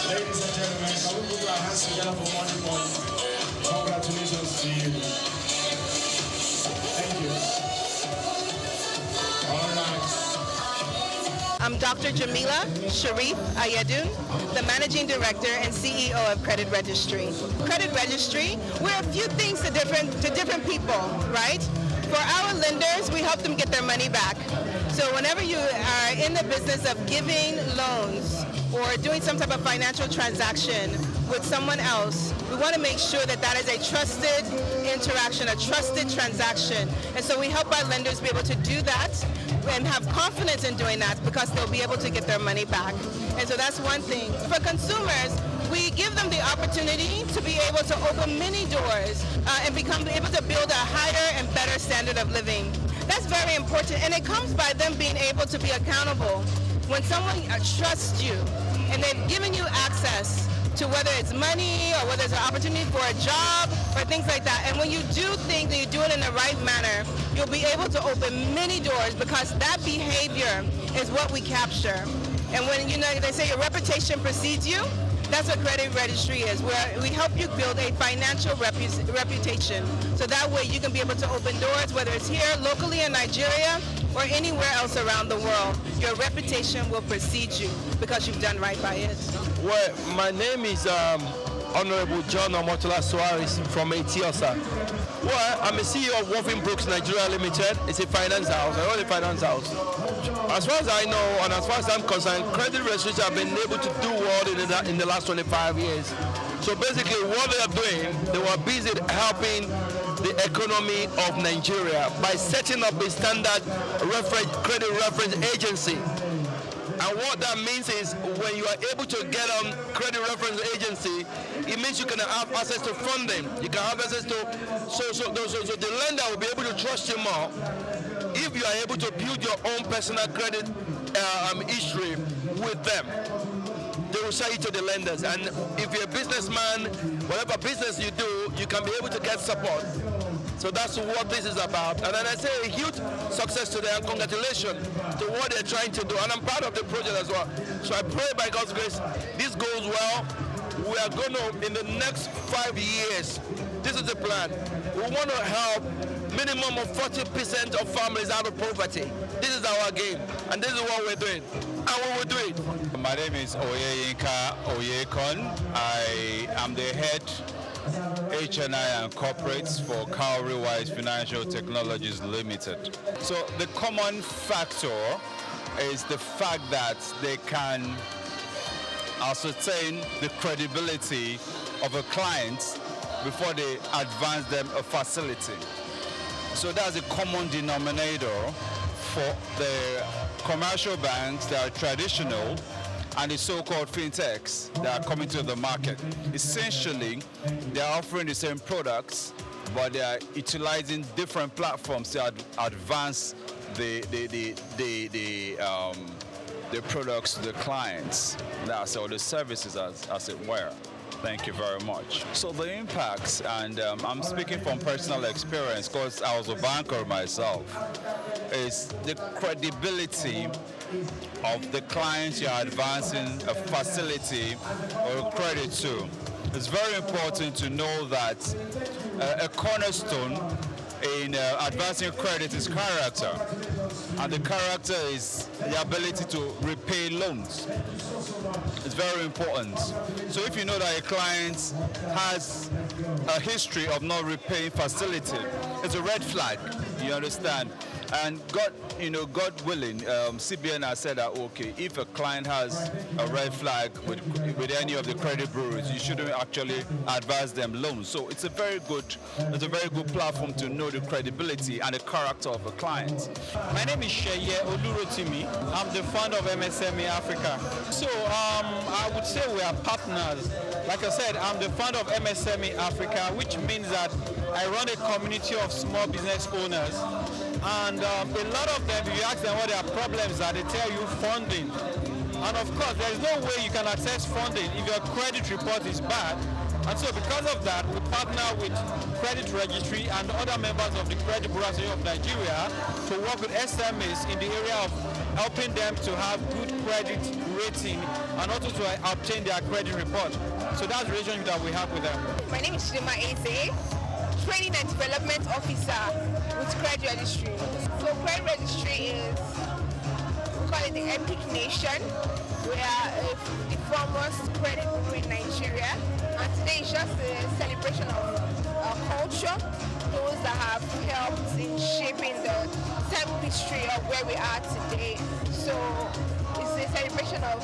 Speaker 5: Ladies and gentlemen, can we put our hands together for Money Point? Congratulations to you. Thank you. All right.
Speaker 9: I'm Dr. Jamila Sharif Ayedun, the Managing Director and CEO of Credit Registry. Credit Registry, we're a few things to different people, right? For our lenders, we help them get their money back. So whenever you are in the business of giving loans or doing some type of financial transaction with someone else, we want to make sure that that is a trusted interaction, a trusted transaction. And so we help our lenders be able to do that and have confidence in doing that because they'll be able to get their money back. And so that's one thing. For consumers, we give them the opportunity to be able to open many doors and become able to build a higher and better standard of living. That's very important, and it comes by them being able to be accountable. When someone trusts you and they've given you access to whether it's money or whether it's an opportunity for a job or things like that, and when you do think that you do it in the right manner, you'll be able to open many doors because that behavior is what we capture. And when they say your reputation precedes you, that's what Credit Registry is, where we help you build a financial reputation. So that way you can be able to open doors, whether it's here, locally in Nigeria, or anywhere else around the world. Your reputation will precede you because you've done right by it.
Speaker 14: Well, my name is Honorable John Omotola Suarez from Etiosa. Well, I'm a CEO of Wolfing Brooks Nigeria Limited. It's a finance house. I own a finance house. As far as I know, and as far as I'm concerned, Credit Registry have been able to do well in the last 25 years. So basically what they are doing, they were busy helping the economy of Nigeria by setting up a standard credit reference agency.
Speaker 10: And what that means is when you are able to get on credit reference agency, it means you can have access to funding. You can have access to, so the lender will be able to trust you more if you are able to build your own personal credit history with them. They will show you to the lenders. And if you're a businessman, whatever business you do, you can be able to get support. So that's what this is about. And then I say a huge success to them. Congratulations to what they're trying to do. And I'm proud of the project as well. So I pray by God's grace, this goes well. We are going to, in the next 5 years, this is the plan. We want to help minimum of 40% of families out of poverty. This is our game. And this is what we're doing. And we will do it.
Speaker 11: My name is Oyeyinka Oyekon. I am the head HNI and corporates for Cowrie Wise Financial Technologies Limited. So the common factor is the fact that they can ascertain the credibility of a client before they advance them a facility. So that's a common denominator for the commercial banks that are traditional and the so-called fintechs that are coming to the market. Essentially, they are offering the same products, but they are utilizing different platforms to advance the products to the clients. That's all the services, as it were. Thank you very much. So the impacts, and I'm speaking from personal experience because I was a banker myself, is the credibility of the clients you're advancing a facility or a credit to. It's very important to know that a cornerstone in advancing credit is character. And the character is the ability to repay loans. It's very important. So if you know that a client has a history of not repaying facility, it's a red flag, you understand? And God willing, CBN has said that, okay, if a client has a red flag with any of the credit bureaus, you shouldn't actually advise them loans. So it's a very good platform to know the credibility and the character of a client.
Speaker 12: My name is Sheye Olurotimi. I'm the founder of MSME Africa. So I would say we are partners. Like I said, I'm the founder of MSME Africa, which means that I run a community of small business owners. And a lot of them, if you ask them what their problems are, they tell you funding. And of course, there is no way you can access funding if your credit report is bad. And so because of that, we partner with Credit Registry and other members of the Credit Bureau of Nigeria to work with SMEs in the area of helping them to have good credit rating and also to obtain their credit report. So that's the relationship that we have with them.
Speaker 13: My name is Shima Eze, Training and Development Officer with Credit Registry. So Credit Registry is, we call it the Epic Nation. We are the foremost credit bureau in Nigeria. And today is just a celebration of our culture, those that have helped in shaping the history of where we are today. So it's a celebration of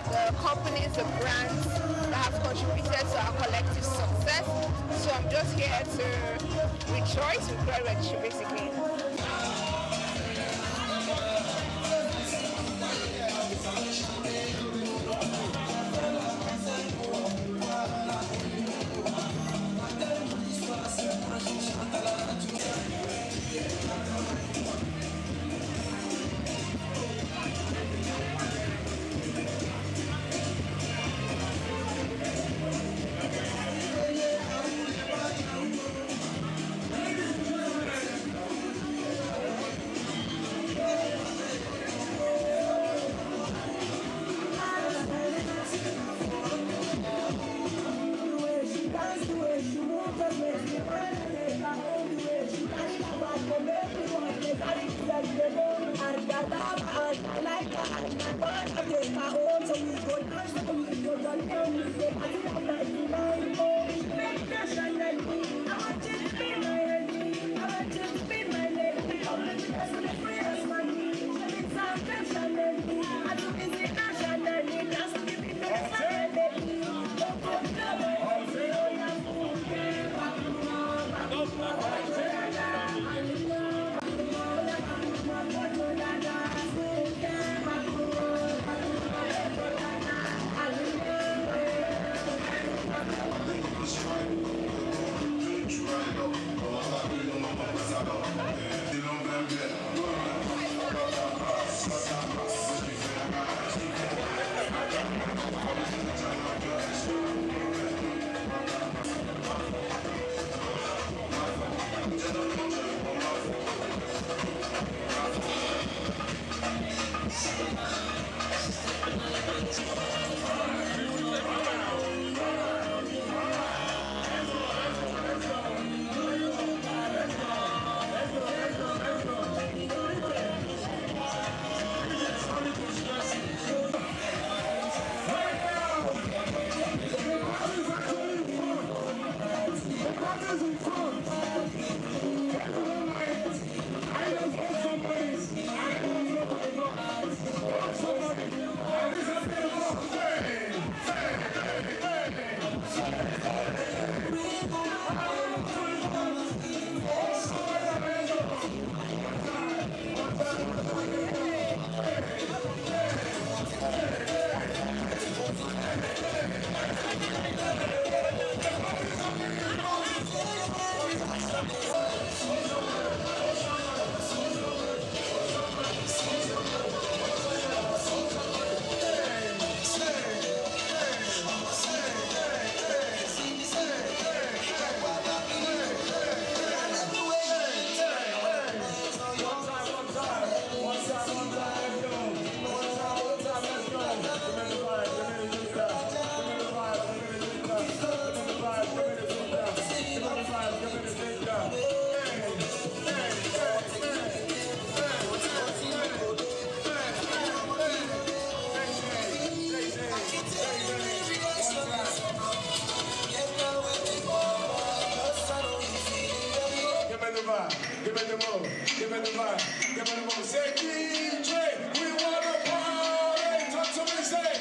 Speaker 13: the companies, the brands that have contributed to our collective success. So I'm just here to rejoice with Credit Registry, basically.
Speaker 4: go. Give me the vibe. Give me the moment. Say DJ, we wanna party. Talk to me, say.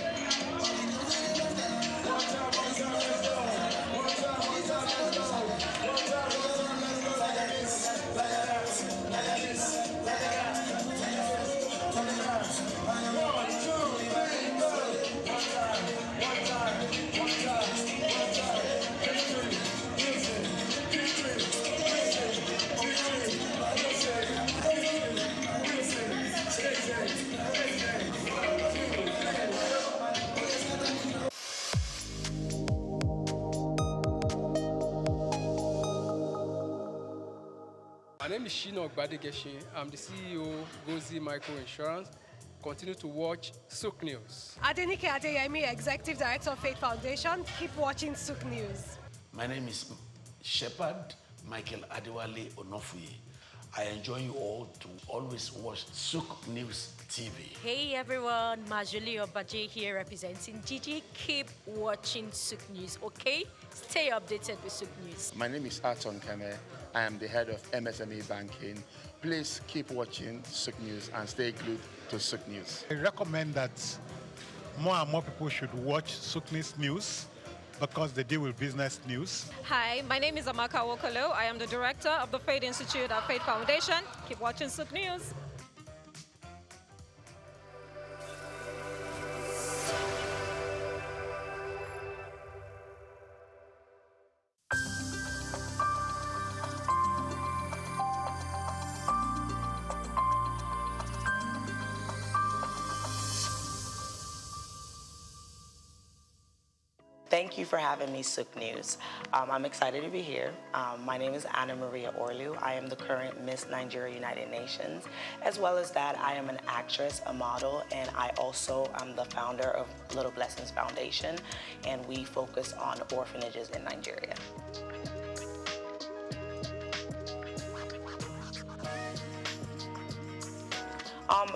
Speaker 4: One time, let's go. One time, let's go. One time, let's go. Like this, like that, like this, like that. One, two, three, go. One time, one time, one time, one time. Victory, listen, victory, listen, victory,
Speaker 16: My name is Shino Ogbadegeshin. I'm the CEO Gozi Micro Insurance. Continue to watch Souq News.
Speaker 17: Adenike Adeyemi, Executive Director of Faith Foundation. Keep watching Souq News.
Speaker 18: My name is Shepherd Michael Adewale Onofuye. I enjoy you all to always watch Souq News TV.
Speaker 19: Hey everyone, Majuli Obaje here representing Gigi. Keep watching Souq News, okay? Stay updated with Souq News.
Speaker 25: My name is Aton Kame. I am the head of MSME Banking. Please keep watching Souq News and stay glued to Souq News.
Speaker 26: I recommend that more and more people should watch Souq News because they deal with business news.
Speaker 27: Hi, my name is Amaka Wokolo. I am the director of the Faith Institute at Faith Foundation. Keep watching Souq News.
Speaker 28: Thank you for having me, Souq News. I'm excited to be here. My name is Anna Maria Orlu. I am the current Miss Nigeria United Nations. As well as that, I am an actress, a model, and I also am the founder of Little Blessings Foundation, and we focus on orphanages in Nigeria.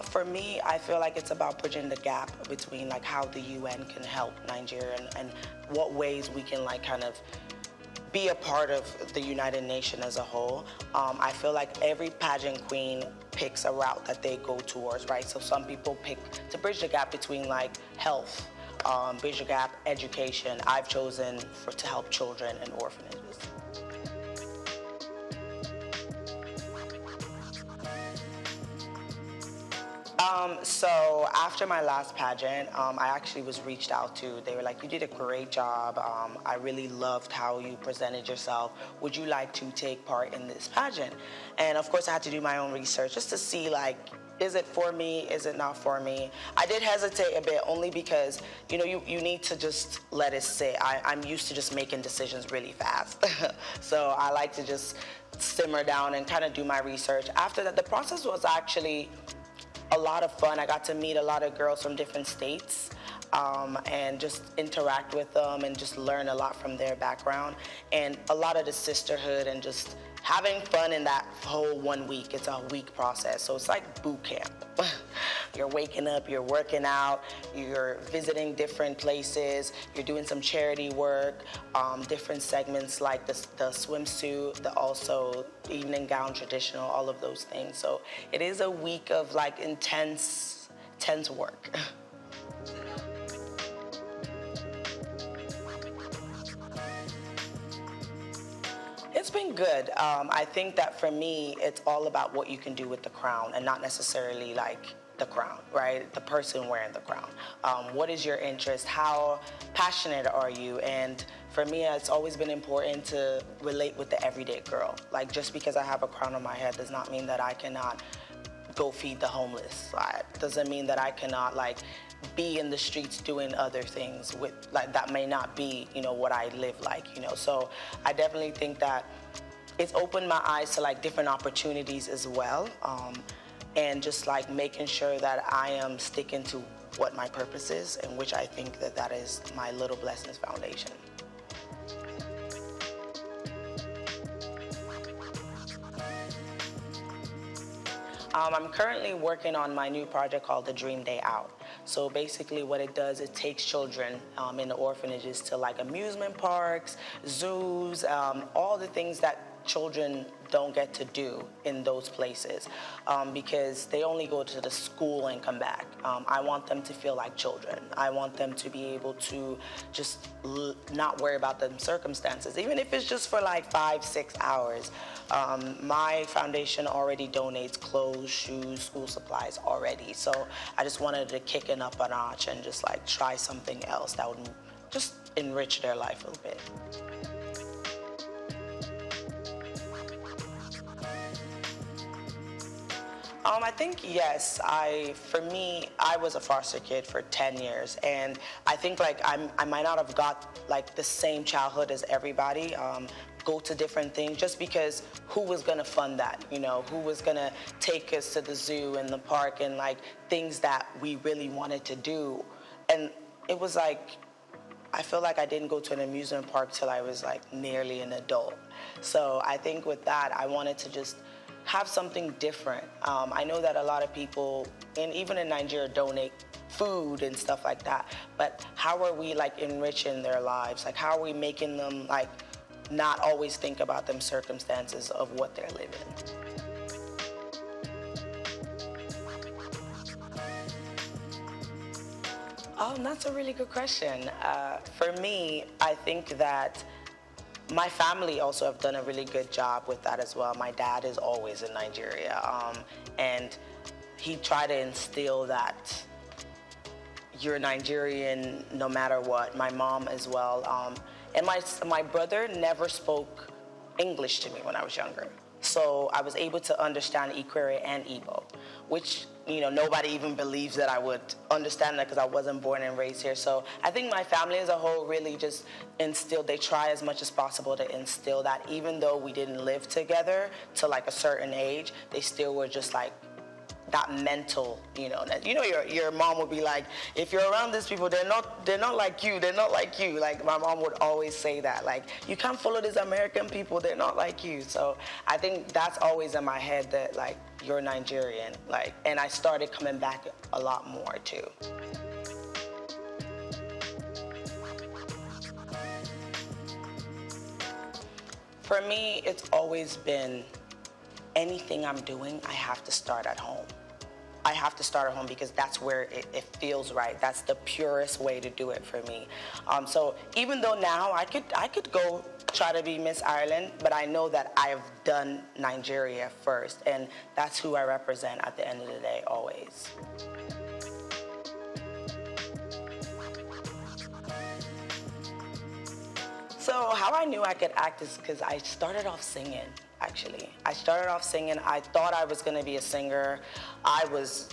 Speaker 28: For me, I feel like it's about bridging the gap between like how the UN can help Nigeria and what ways we can like kind of be a part of the United Nations as a whole. I feel like every pageant queen picks a route that they go towards, right? So some people pick to bridge the gap between like health, bridge the gap, education. I've chosen to help children and orphanages. So after my last pageant, I actually was reached out to. They were like, you did a great job. I really loved how you presented yourself. Would you like to take part in this pageant? And of course I had to do my own research just to see like, is it for me? Is it not for me? I did hesitate a bit only because, you know, you need to just let it sit. I'm used to just making decisions really fast. So I like to just simmer down and kind of do my research. After that, the process was actually a lot of fun. I got to meet a lot of girls from different states and just interact with them and just learn a lot from their background and a lot of the sisterhood and just having fun in that whole 1 week. It's a week process, so it's like boot camp. You're waking up, you're working out, you're visiting different places, you're doing some charity work, different segments like the swimsuit, also evening gown, traditional, all of those things. So it is a week of like intense work. It's been good. I think that for me, it's all about what you can do with the crown and not necessarily like the crown, right? The person wearing the crown. What is your interest? How passionate are you? And for me, it's always been important to relate with the everyday girl. Like just because I have a crown on my head does not mean that I cannot go feed the homeless. Doesn't mean that I cannot like be in the streets doing other things with like that may not be, you know, what I live like, you know. So I definitely think that it's opened my eyes to like different opportunities as well, and just like making sure that I am sticking to what my purpose is, and which I think that is my Little Blessings Foundation. I'm currently working on my new project called The Dream Day Out. So basically what it does, it takes children in the orphanages to like amusement parks, zoos, all the things that children don't get to do in those places because they only go to the school and come back. I want them to feel like children. I want them to be able to just not worry about the circumstances, even if it's just for like 5-6 hours. My foundation already donates clothes, shoes, school supplies already. So I just wanted to kick it up a notch and just like try something else that would just enrich their life a little bit. I think yes. For me, I was a foster kid for 10 years, and I think like I might not have got like the same childhood as everybody. Go to different things just because who was gonna fund that? You know, who was gonna take us to the zoo and the park and like things that we really wanted to do? And it was like, I feel like I didn't go to an amusement park till I was like nearly an adult. So I think with that, I wanted to just have something different. I know that a lot of people, and even in Nigeria, donate food and stuff like that, but how are we like enriching their lives? Like how are we making them like not always think about them circumstances of what they're living? That's a really good question. For me, I think that my family also have done a really good job with that as well. My dad is always in Nigeria, and he tried to instill that you're Nigerian no matter what. My mom as well. And my brother never spoke English to me when I was younger. So I was able to understand Ikwere and Igbo, which, you know, nobody even believes that I would understand that because I wasn't born and raised here. So I think my family as a whole really just instilled, they try as much as possible to instill that even though we didn't live together to like a certain age, they still were just like that mental, your mom would be like, if you're around these people, they're not like you, they're not like you. Like my mom would always say that, like, you can't follow these American people, they're not like you. So I think that's always in my head that like, you're Nigerian, like, and I started coming back a lot more too. For me, it's always been anything I'm doing, I have to start at home. I have to start at home because that's where it feels right. That's the purest way to do it for me. So even though now I could go try to be Miss Ireland, but I know that I've done Nigeria first, and that's who I represent at the end of the day, always. So how I knew I could act is because I started off singing. Actually, I started off singing. I thought I was going to be a singer. I was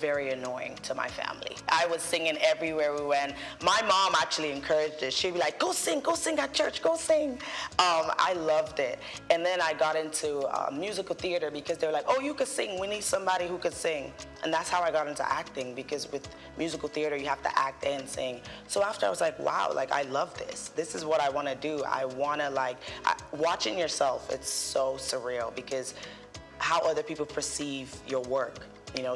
Speaker 28: very annoying to my family. I was singing everywhere we went. My mom actually encouraged it. She'd be like, go sing at church, go sing. I loved it. And then I got into musical theater because they were like, oh, you could sing. We need somebody who could sing. And that's how I got into acting, because with musical theater, you have to act and sing. So after I was like, wow, like I love this. This is what I want to do. I want to watching yourself, it's so surreal because how other people perceive your work,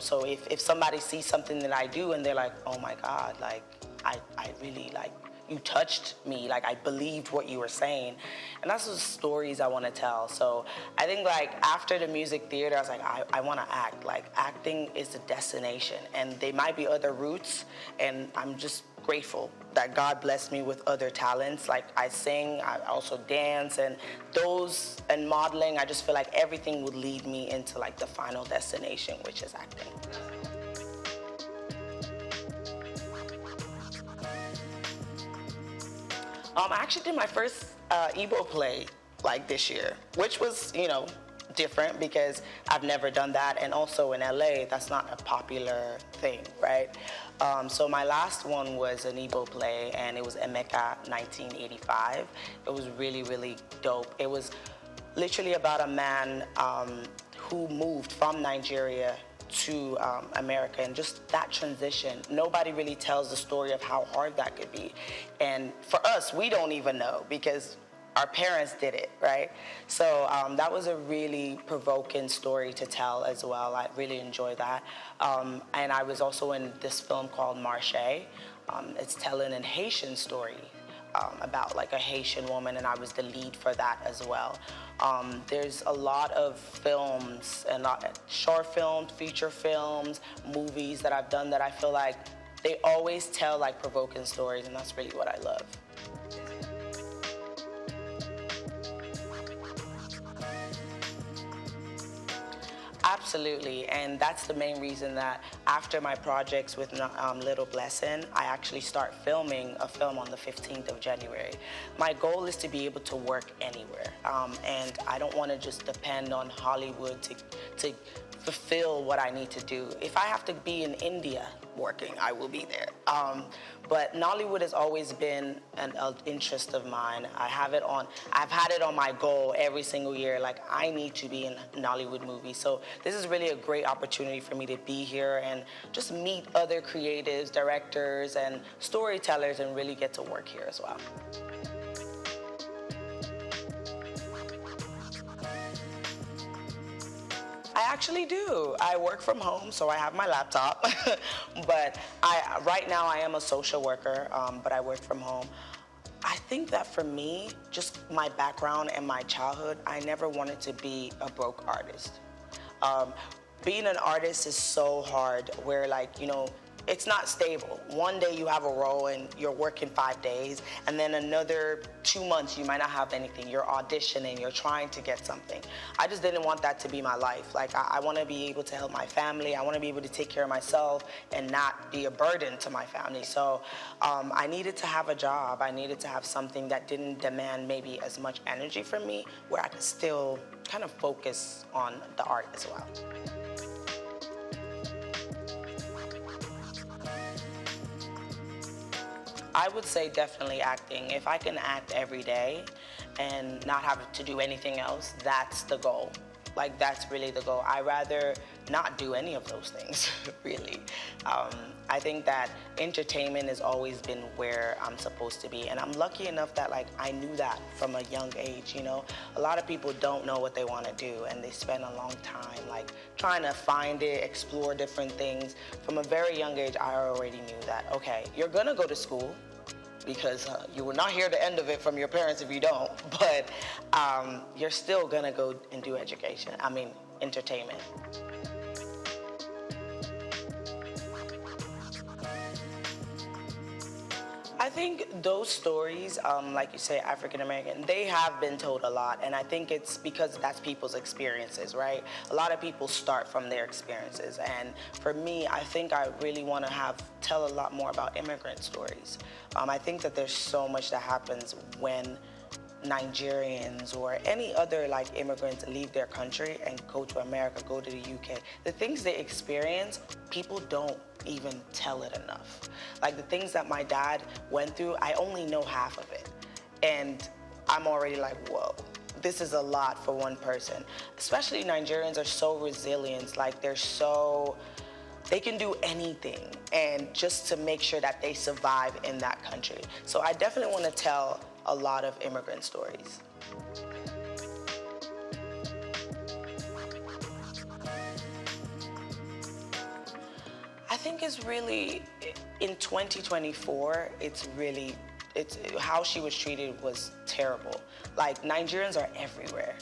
Speaker 28: so if somebody sees something that I do and they're like, oh my God, like I really like, you touched me, like I believed what you were saying. And that's the stories I want to tell. So I think like after the music theater, I was like, I want to act. Like acting is the destination, and there might be other routes, and I'm just grateful that God blessed me with other talents. Like I sing, I also dance, and modeling. I just feel like everything would lead me into like the final destination, which is acting. I actually did my first Igbo play like this year, which was, different because I've never done that. And also in LA, that's not a popular thing, right? So my last one was an Igbo play, and it was Emeka 1985. It was really, really dope. It was literally about a man who moved from Nigeria to America, and just that transition. Nobody really tells the story of how hard that could be. And for us, we don't even know because our parents did it, right? So that was a really provoking story to tell as well. I really enjoyed that. And I was also in this film called Marche. It's telling a Haitian story about like a Haitian woman, and I was the lead for that as well. There's a lot of films, and short films, feature films, movies that I've done that I feel like they always tell like provoking stories, and that's really what I love. Absolutely, and that's the main reason that after my projects with Little Blessing, I actually start filming a film on the 15th of January. My goal is to be able to work anywhere, and I don't want to just depend on Hollywood to fulfill what I need to do. If I have to be in India working, I will be there. But Nollywood has always been an interest of mine. I've had it on my goal every single year. Like, I need to be in a Nollywood movie. So this is really a great opportunity for me to be here and just meet other creatives, directors, and storytellers, and really get to work here as well. I actually do. I work from home, so I have my laptop. But right now I am a social worker, but I work from home. I think that for me, just my background and my childhood, I never wanted to be a broke artist. Being an artist is so hard where, like, you know, it's not stable. One day you have a role and you're working 5 days, and then another 2 months you might not have anything. You're auditioning, you're trying to get something. I just didn't want that to be my life. Like, I want to be able to help my family. I want to be able to take care of myself and not be a burden to my family. So I needed to have a job. I needed to have something that didn't demand maybe as much energy from me, where I could still kind of focus on the art as well. I would say definitely acting. If I can act every day and not have to do anything else, that's the goal. Like, that's really the goal. I'd rather not do any of those things, really. I think that entertainment has always been where I'm supposed to be. And I'm lucky enough that, like, I knew that from a young age, you know? A lot of people don't know what they want to do, and they spend a long time, like, trying to find it, explore different things. From a very young age, I already knew that, okay, you're gonna go to school, because you will not hear the end of it from your parents if you don't, but you're still gonna go and do entertainment. I think those stories, like you say, African American, they have been told a lot, and I think it's because that's people's experiences, right? A lot of people start from their experiences, and for me, I think I really want to tell a lot more about immigrant stories. I think that there's so much that happens when Nigerians or any other like immigrants leave their country and go to America, go to the UK. The things they experience, people don't even tell it enough. Like, the things that my dad went through, I only know half of it. And I'm already like, whoa, this is a lot for one person. Especially Nigerians are so resilient, like they can do anything, and just to make sure that they survive in that country. So I definitely want to tell a lot of immigrant stories. I think it's really, in 2024, it's how she was treated was terrible. Like, Nigerians are everywhere.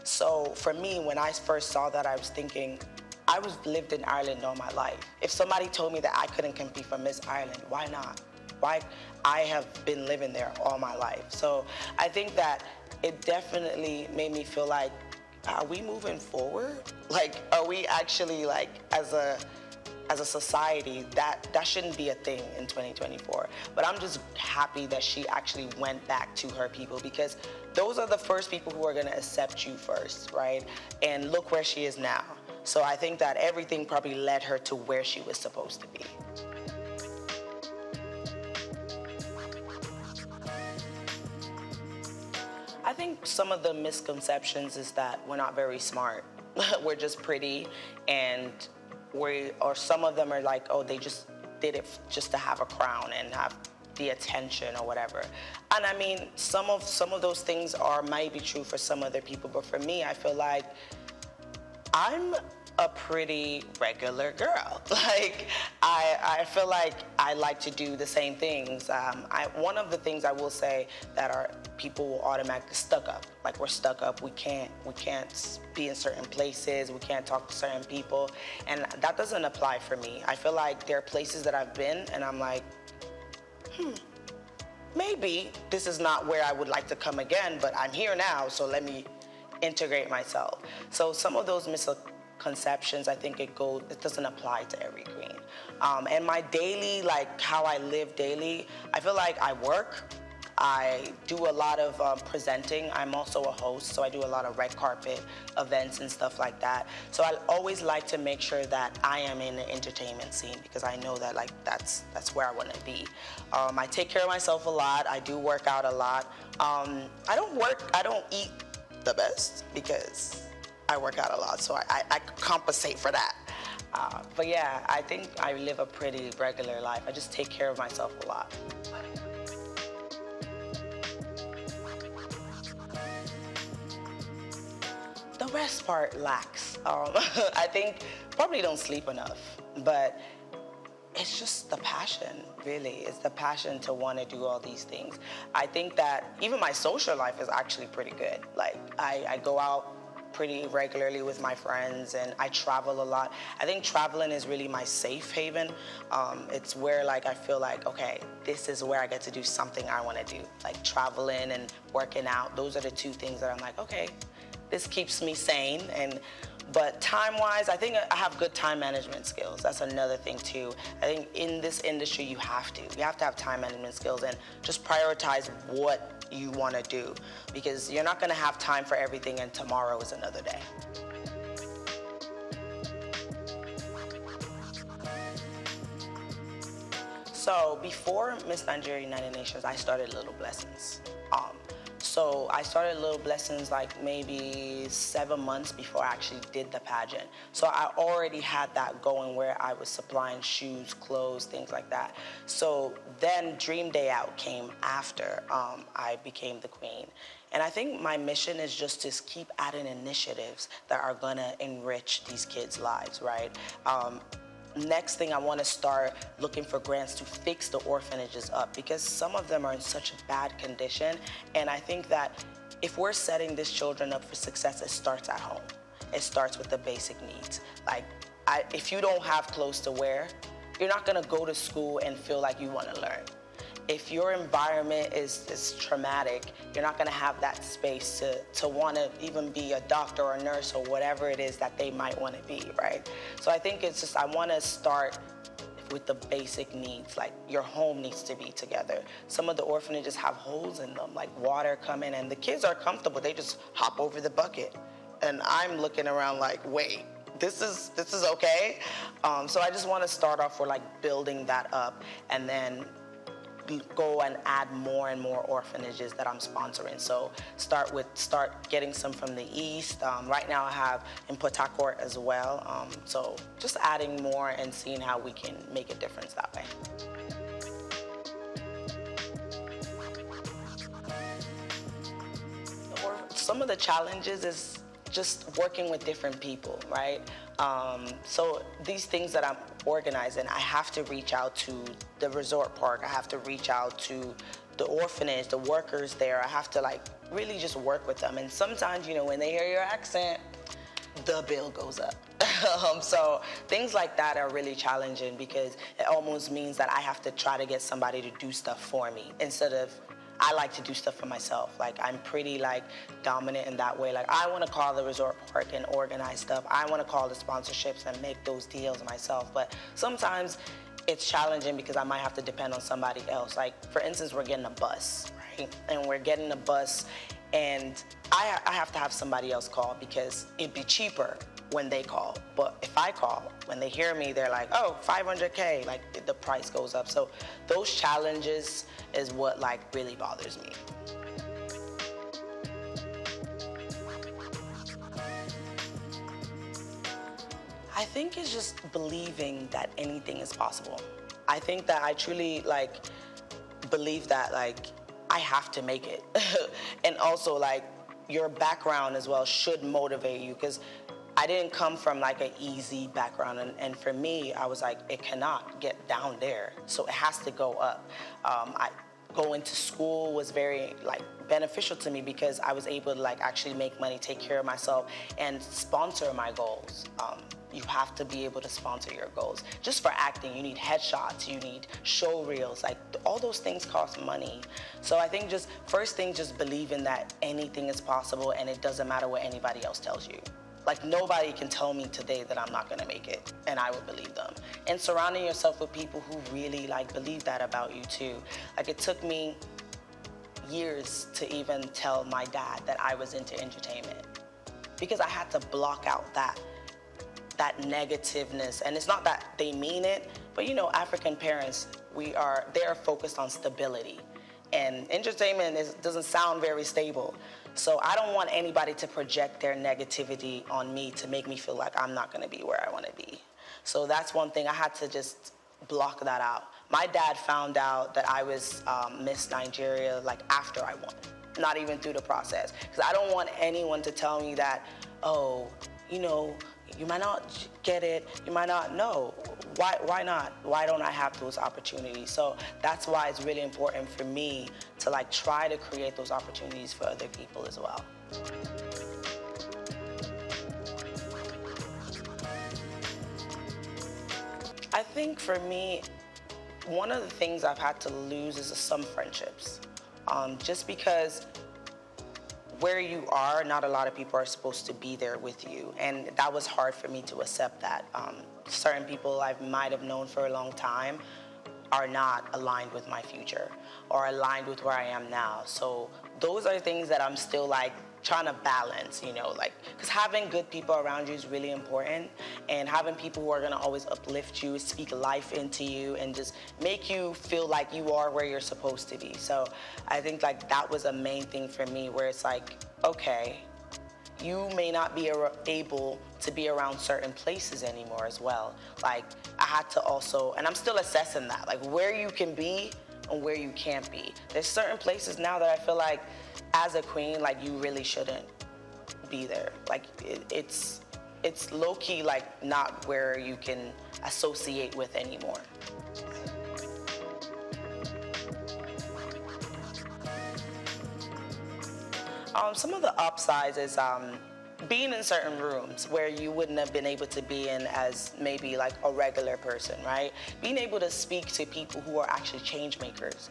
Speaker 28: So for me, when I first saw that, I was thinking, I lived in Ireland all my life. If somebody told me that I couldn't compete for Miss Ireland, why not? Why? I have been living there all my life. So I think that it definitely made me feel like, are we moving forward? Like, are we actually, like, as a society, that shouldn't be a thing in 2024. But I'm just happy that she actually went back to her people, because those are the first people who are gonna accept you first, right? And look where she is now. So I think that everything probably led her to where she was supposed to be. I think some of the misconceptions is that we're not very smart. We're just pretty, and or some of them are like, oh, they just did it just to have a crown and have the attention or whatever. And I mean, some of those things might be true for some other people, but for me, I feel like I'm a pretty regular girl. Like, I feel like I like to do the same things. One of the things I will say that are people will automatically stuck up. Like, we're stuck up. We can't be in certain places. We can't talk to certain people. And that doesn't apply for me. I feel like there are places that I've been and I'm like, maybe this is not where I would like to come again, but I'm here now, so let me integrate myself. So some of those misconceptions, I think it doesn't apply to every queen. And my daily, like how I live daily, I feel like I work. I do a lot of presenting. I'm also a host, so I do a lot of red carpet events and stuff like that. So I always like to make sure that I am in the entertainment scene because I know that like that's where I want to be. I take care of myself a lot. I do work out a lot. I don't eat the best because I work out a lot, so I compensate for that. But yeah, I think I live a pretty regular life. I just take care of myself a lot. The rest part lacks. I think probably don't sleep enough, but it's just the passion, really. It's the passion to want to do all these things. I think that even my social life is actually pretty good. Like, I go out pretty regularly with my friends and I travel a lot. I think traveling is really my safe haven. It's where like I feel like, okay, this is where I get to do something I want to do. Like traveling and working out, those are the two things that I'm like, okay, this keeps me sane. But time-wise, I think I have good time management skills. That's another thing too. I think in this industry, you have to have time management skills and just prioritize what you want to do because you're not going to have time for everything and tomorrow is another day. So before Miss Nigeria United Nations, I started Little Blessings. So I started Little Blessings like maybe 7 months before I actually did the pageant. So I already had that going where I was supplying shoes, clothes, things like that. So then Dream Day Out came after I became the queen. And I think my mission is just to keep adding initiatives that are gonna enrich these kids' lives, right? Next thing, I want to start looking for grants to fix the orphanages up because some of them are in such a bad condition. And I think that if we're setting these children up for success, it starts at home. It starts with the basic needs. Like, if you don't have clothes to wear, you're not going to go to school and feel like you want to learn. If your environment is traumatic, you're not going to have that space to want to even be a doctor or a nurse or whatever it is that they might want to be, right? So I think it's just, I want to start with the basic needs, like your home needs to be together. Some of the orphanages have holes in them, like water coming, and the kids are comfortable. They just hop over the bucket. And I'm looking around like, wait, this is okay? So I just want to start off with like building that up and then go and add more and more orphanages that I'm sponsoring. So start getting some from the east. Right now I have in Port Harcourt as well. So just adding more and seeing how we can make a difference that way. Some of the challenges is just working with different people, right? So these things that I'm organizing, I have to reach out to the resort park. I have to reach out to the orphanage, the workers there. I have to like really just work with them. And sometimes, you know, when they hear your accent, the bill goes up. So things like that are really challenging because it almost means that I have to try to get somebody to do stuff for me instead of I like to do stuff for myself. Like, I'm pretty, like, dominant in that way. Like, I want to call the resort park and organize stuff. I want to call the sponsorships and make those deals myself. But sometimes it's challenging because I might have to depend on somebody else. Like, for instance, we're getting a bus, right? And we're getting a bus, and I have to have somebody else call because it'd be cheaper when they call. But if I call, when they hear me, they're like, oh, $500K, like the price goes up. So those challenges is what like really bothers me. I think it's just believing that anything is possible. I think that I truly like believe that like I have to make it. And also like your background as well should motivate you because I didn't come from like an easy background, and for me, I was like, it cannot get down there, so it has to go up. Going to school was very like beneficial to me because I was able to like actually make money, take care of myself, and sponsor my goals. You have to be able to sponsor your goals. Just for acting, you need headshots, you need show reels, like all those things cost money. So I think just first thing, just believing that anything is possible and it doesn't matter what anybody else tells you. Like nobody can tell me today that I'm not gonna make it, and I would believe them. And surrounding yourself with people who really like believe that about you too. Like it took me years to even tell my dad that I was into entertainment because I had to block out that negativeness. And it's not that they mean it, but you know, African parents, they're focused on stability. And entertainment doesn't sound very stable. So I don't want anybody to project their negativity on me to make me feel like I'm not gonna be where I wanna be. So that's one thing, I had to just block that out. My dad found out that I was Miss Nigeria like after I won, not even through the process. Because I don't want anyone to tell me that, oh, you know, you might not get it, you might not know. Why not? Why don't I have those opportunities? So that's why it's really important for me to like try to create those opportunities for other people as well. I think for me, one of the things I've had to lose is some friendships. Just because where you are, not a lot of people are supposed to be there with you. And that was hard for me to accept that. Certain people I might have known for a long time are not aligned with my future or aligned with where I am now. So those are things that I'm still like trying to balance, you know, like, because having good people around you is really important, and having people who are gonna always uplift you, speak life into you, and just make you feel like you are where you're supposed to be. So I think like that was a main thing for me, where it's like, okay, you may not be able to be around certain places anymore as well. Like I had to also, and I'm still assessing that, like where you can be and where you can't be. There's certain places now that I feel like as a queen, like you really shouldn't be there. Like it's low-key like not where you can associate with anymore. Some of the upsides is being in certain rooms where you wouldn't have been able to be in as maybe like a regular person, right? Being able to speak to people who are actually change makers,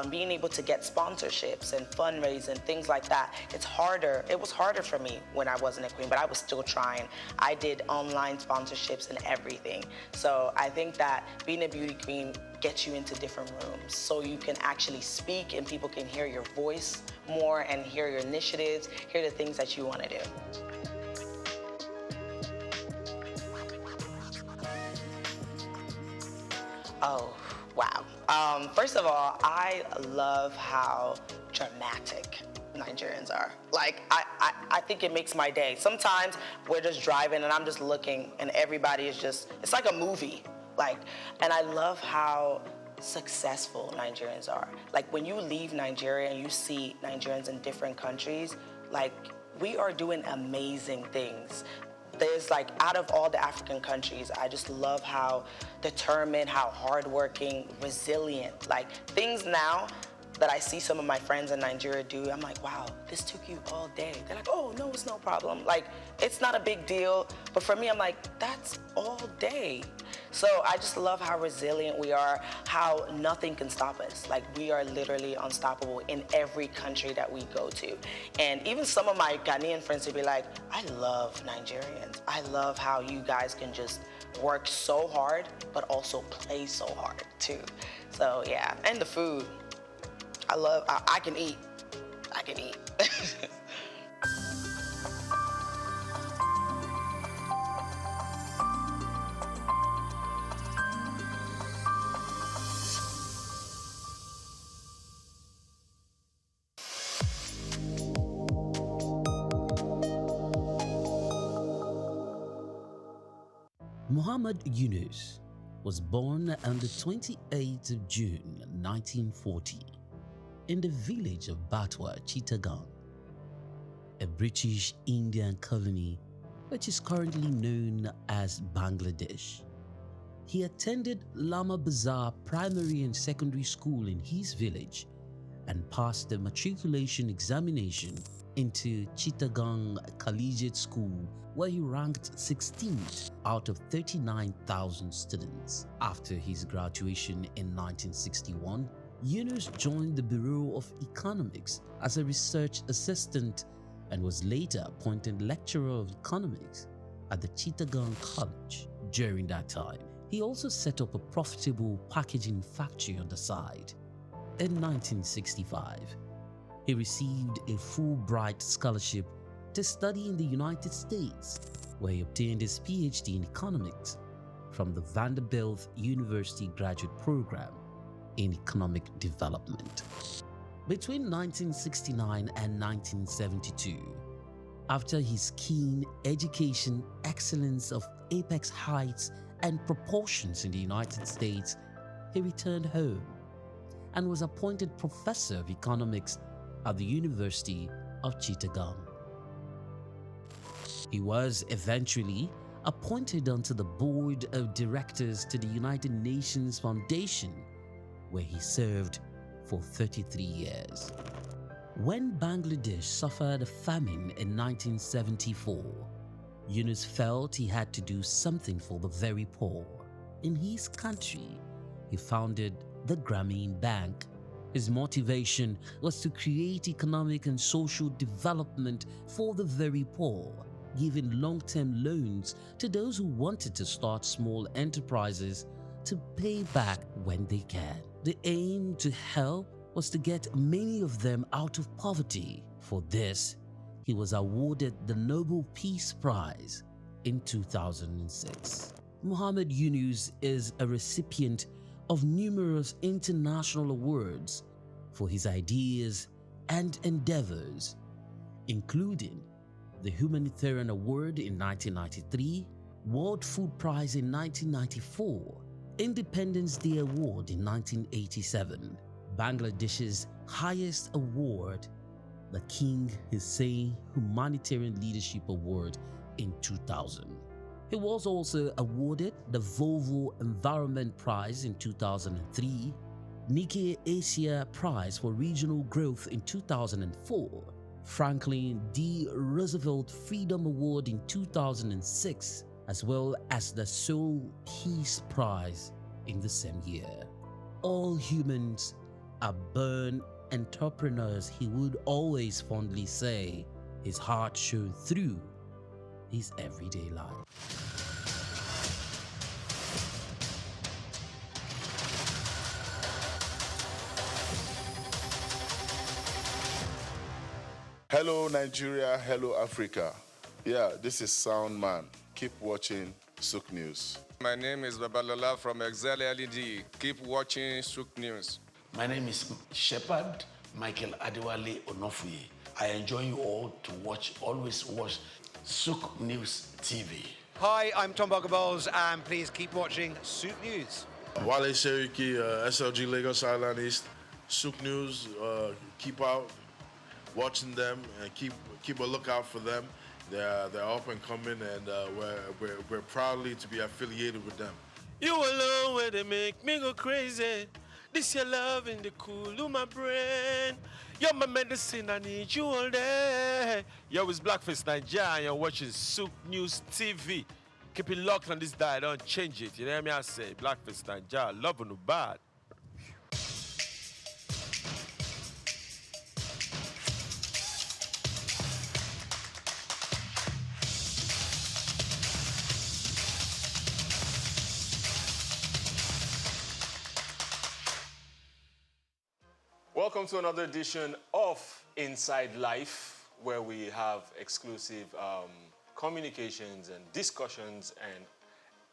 Speaker 28: being able to get sponsorships and fundraising, things like that. It's harder. It was harder for me when I wasn't a queen, but I was still trying. I did online sponsorships and everything. So I think that being a beauty queen gets you into different rooms so you can actually speak and people can hear your voice more and hear your initiatives, hear the things that you want to do. Oh, wow. First of all, I love how dramatic Nigerians are. Like, I think it makes my day. Sometimes we're just driving and I'm just looking and everybody is just, it's like a movie. Like, and I love how successful Nigerians are. Like when you leave Nigeria and you see Nigerians in different countries, like we are doing amazing things. There's like, out of all the African countries, I just love how determined, how hardworking, resilient, like things now that I see some of my friends in Nigeria do, I'm like, wow, this took you all day. They're like, oh, no, it's no problem. Like, it's not a big deal. But for me, I'm like, that's all day. So I just love how resilient we are, how nothing can stop us. Like, we are literally unstoppable in every country that we go to. And even some of my Ghanaian friends would be like, I love Nigerians. I love how you guys can just work so hard, but also play so hard too. So yeah, and the food. I can eat. I can eat.
Speaker 1: Muhammad Yunus was born on the 28th of June 1940 in the village of Batwa, Chittagong, a British Indian colony which is currently known as Bangladesh. He attended Lama Bazar Primary and Secondary School in his village and passed the matriculation examination into Chittagong Collegiate School, where he ranked 16th out of 39,000 students. After his graduation in 1961, Yunus joined the Bureau of Economics as a research assistant and was later appointed lecturer of economics at the Chittagong College. During that time, he also set up a profitable packaging factory on the side. In 1965, he received a Fulbright scholarship to study in the United States, where he obtained his PhD in economics from the Vanderbilt University Graduate Program in Economic Development. Between 1969 and 1972, after his keen education excellence of apex heights and proportions in the United States, he returned home and was appointed professor of economics at the University of Chittagong. He was eventually appointed onto the board of directors to the United Nations Foundation, where he served for 33 years. When Bangladesh suffered a famine in 1974, Yunus felt he had to do something for the very poor. In his country, he founded the Grameen Bank. His motivation was to create economic and social development for the very poor, giving long-term loans to those who wanted to start small enterprises to pay back when they can. The aim to help was to get many of them out of poverty. For this, he was awarded the Nobel Peace Prize in 2006. Muhammad Yunus is a recipient of numerous international awards for his ideas and endeavors, including the Humanitarian Award in 1993, World Food Prize in 1994, Independence Day Award in 1987, Bangladesh's highest award, the King Hussein Humanitarian Leadership Award in 2000. He was also awarded the Volvo Environment Prize in 2003, Nikkei Asia Prize for Regional Growth in 2004, Franklin D. Roosevelt Freedom Award in 2006, as well as the Souq Peace Prize in the same year. All humans are born entrepreneurs, he would always fondly say. His heart shone through his everyday life.
Speaker 2: Hello Nigeria, hello Africa. Yeah, this is Sound Man. Keep watching Souq News.
Speaker 6: My name is Babalola from Excel LED. Keep watching Souq News.
Speaker 18: My name is Shepherd Michael Adewale Onofuye. I enjoy you all to always watch Souq News TV.
Speaker 15: Hi, I'm Tom Boggaballs, and please keep watching Souq News.
Speaker 20: Wale Seriki, SLG Lagos Island East. Souq News, keep out watching them and keep a lookout for them. They're up and coming, and we're proudly to be affiliated with them.
Speaker 14: You alone where they make me go crazy. This your love in the cool of my brain. You're my medicine, I need you all day. Yo, it's Blackface Nigeria, and you're watching Souq News TV. Keep it locked on this dial, don't change it. You know what I say? Blackface Nigeria, love you bad.
Speaker 21: Welcome to another edition of Inside Life, where we have exclusive communications and discussions and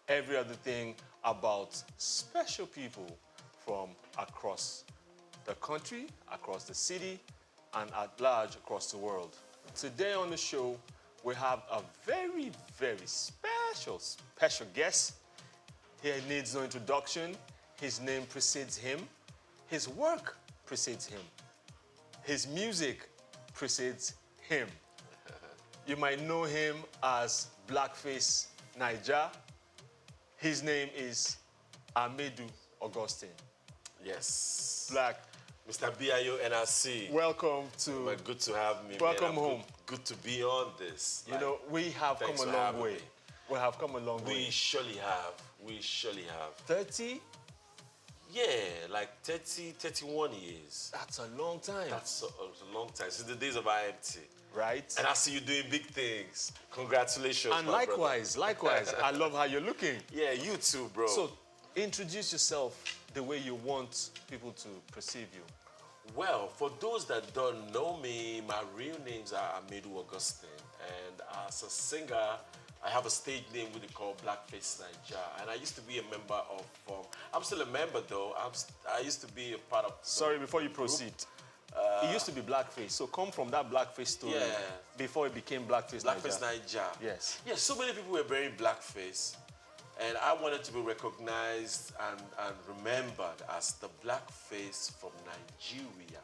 Speaker 21: every other thing about special people from across the country, across the city, and at large across the world. Today on the show, we have a very, very special guest. He needs no introduction. His name precedes him. His work precedes him. His music precedes him. You might know him as Blackface Naija. His name is Amedu Augustine.
Speaker 14: Yes.
Speaker 21: Black.
Speaker 14: Mr. BIO NRC.
Speaker 21: Welcome to...
Speaker 14: Man, good to have me,
Speaker 21: Welcome
Speaker 14: man.
Speaker 21: home.
Speaker 14: Good to be on this.
Speaker 21: You know, we have come a long way. We have come a long way.
Speaker 14: We surely have. We surely have.
Speaker 21: 30?
Speaker 14: Yeah, like 30, 31 years.
Speaker 21: That's a long time.
Speaker 14: That's a long time. Since the days of IMT.
Speaker 21: Right.
Speaker 14: And I see you doing big things. Congratulations,
Speaker 21: and
Speaker 14: my
Speaker 21: likewise,
Speaker 14: brother.
Speaker 21: likewise. I love how you're looking.
Speaker 14: Yeah, you too, bro.
Speaker 21: So, introduce yourself the way you want people to perceive you.
Speaker 14: Well, for those that don't know me, my real names are Amedu Augustine. And as a singer, I have a stage name we call Blackface Naija. And I used to be a member of, I'm still a member though. I used to be a part of...
Speaker 21: Sorry, before you proceed. It used to be Blackface. So come from that Blackface story before it became Blackface Naija.
Speaker 14: Blackface Naija.
Speaker 21: Yes.
Speaker 14: Yeah, so many people were wearing blackface. And I wanted to be recognized and remembered as the blackface from Nigeria.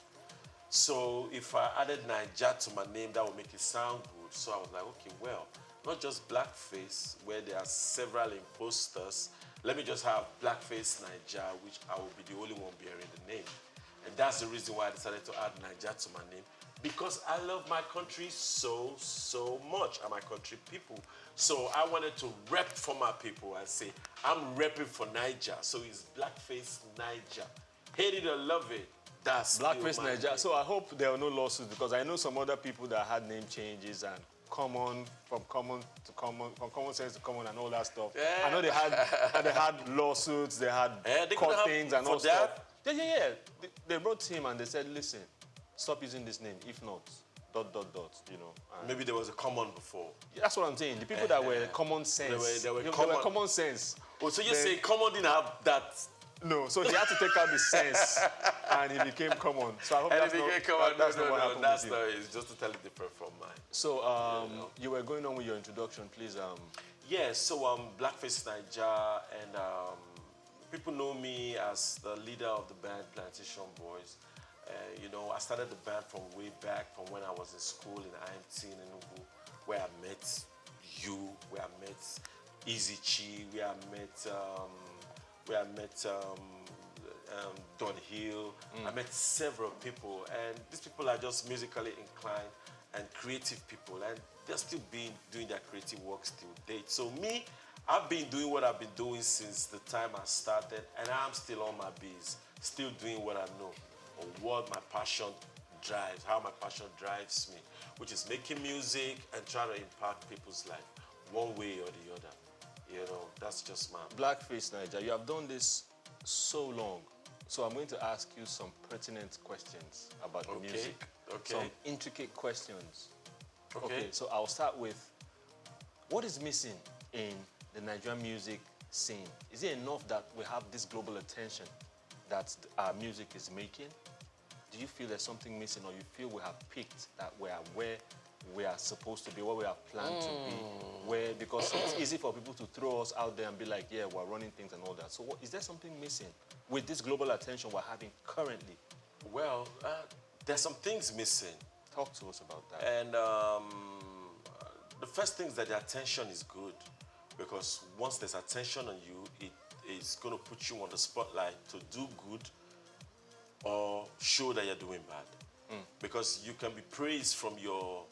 Speaker 14: So if I added Naija to my name, that would make it sound good. So I was like, okay, well, not just blackface, where there are several imposters. Let me just have Blackface Naija, which I will be the only one bearing the name. And that's the reason why I decided to add Naija to my name. Because I love my country so, so much, and my country people. So I wanted to rep for my people and say, I'm repping for Naija. So it's Blackface Naija. Hate it or love it, that's
Speaker 21: Blackface Naija. So I hope there are no lawsuits, because I know some other people that had name changes and from common sense to common and all that stuff.
Speaker 14: Yeah.
Speaker 21: I know they had lawsuits, they had court things and all stuff. Yeah. They wrote him and they said, listen, stop using this name. If not, ... you know.
Speaker 14: Maybe there was a common before.
Speaker 21: Yeah, that's what I'm saying. The people that were common sense. They were common sense.
Speaker 14: Oh, so you're saying common didn't have that?
Speaker 21: No, so he had to take out the sense and he became common. So I hope that's not what happened
Speaker 14: that's
Speaker 21: with you.
Speaker 14: not, it's just totally different from mine.
Speaker 21: So you were going on with your introduction, please.
Speaker 14: Yeah, so Blackface Naija, and people know me as the leader of the band Plantation Boys. You know, I started the band from way back, from when I was in school in IMT in Enugu, where I met you, where I met Easy Chi, where I met Don Hill. I met several people, and these people are just musically inclined and creative people, and they're still doing their creative work till date. So me, I've been doing what I've been doing since the time I started, and I'm still on my biz, still doing what I know, or what my passion drives, how my passion drives me, which is making music and trying to impact people's life one way or the other. You know, that's just my...
Speaker 21: Blackface Naija, you have done this so long, so I'm going to ask you some pertinent questions about the music.
Speaker 14: Okay.
Speaker 21: Some intricate questions.
Speaker 14: Okay.
Speaker 21: So I'll start with, what is missing in the Nigerian music scene? Is it enough that we have this global attention that our music is making? Do you feel there's something missing, or you feel we have peaked, that we are where we are supposed to be, where we are planned to be? Because it's easy for people to throw us out there and be like, yeah, we're running things and all that. So is there something missing with this global attention we're having currently?
Speaker 14: Well, there's some things missing.
Speaker 21: Talk to us about that.
Speaker 14: And the first thing is that the attention is good, because once there's attention on you, it is going to put you on the spotlight to do good or show that you're doing bad. Because you can be praised from your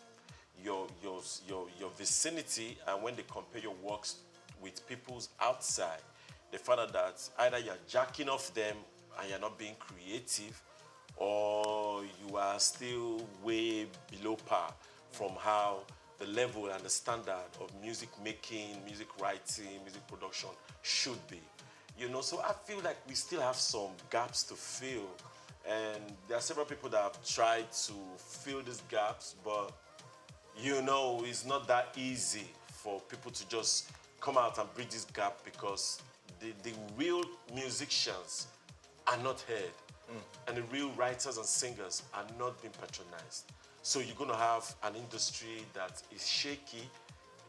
Speaker 14: vicinity, and when they compare your works with people's outside, they find out that either you're jacking off them and you're not being creative, or you are still way below par from how the level and the standard of music making, music writing, music production should be. You know, so I feel like we still have some gaps to fill, and there are several people that have tried to fill these gaps, but you know, it's not that easy for people to just come out and bridge this gap, because the real musicians are not heard, and the real writers and singers are not being patronized. So you're going to have an industry that is shaky.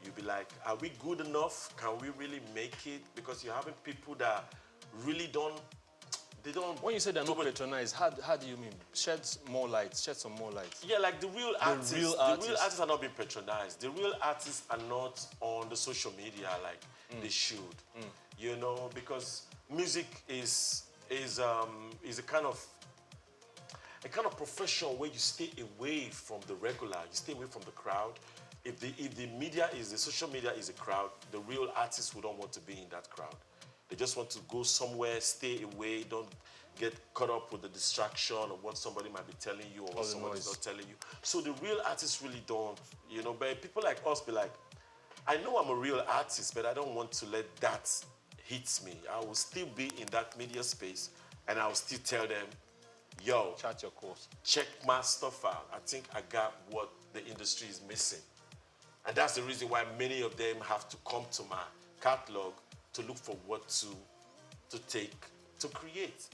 Speaker 14: You'll be like, are we good enough? Can we really make it? Because you're having people that really don't
Speaker 18: They don't.
Speaker 21: When you say they're not patronized, how do you mean? Shed some more light.
Speaker 18: Yeah, like the real artists. The real artists are not being patronized. The real artists are not on the social media like they should. You know, because music is a kind of profession where you stay away from the regular. You stay away from the crowd. If the social media is a crowd, the real artists who don't want to be in that crowd. They just want to go somewhere, stay away, don't get caught up with the distraction of what somebody might be telling you or what somebody's not telling you. So the real artists really don't, you know, but people like us be like, I know I'm a real artist, but I don't want to let that hit me. I will still be in that media space and I will still tell them, yo,
Speaker 21: chart your course.
Speaker 18: Check my stuff out. I think I got what the industry is missing. And that's the reason why many of them have to come to my catalog to look for what to take to create.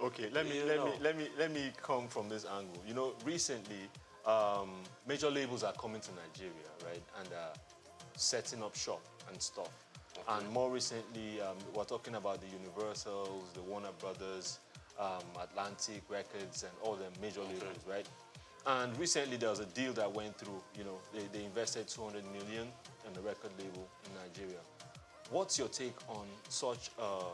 Speaker 21: Okay, let me come from this angle. You know, recently, major labels are coming to Nigeria, right, and setting up shop and stuff. Okay. And more recently, we're talking about the Universals, the Warner Brothers, Atlantic Records, and all the major labels, right? And recently, there was a deal that went through. You know, they invested 200 million in the record label in Nigeria. What's your take on such a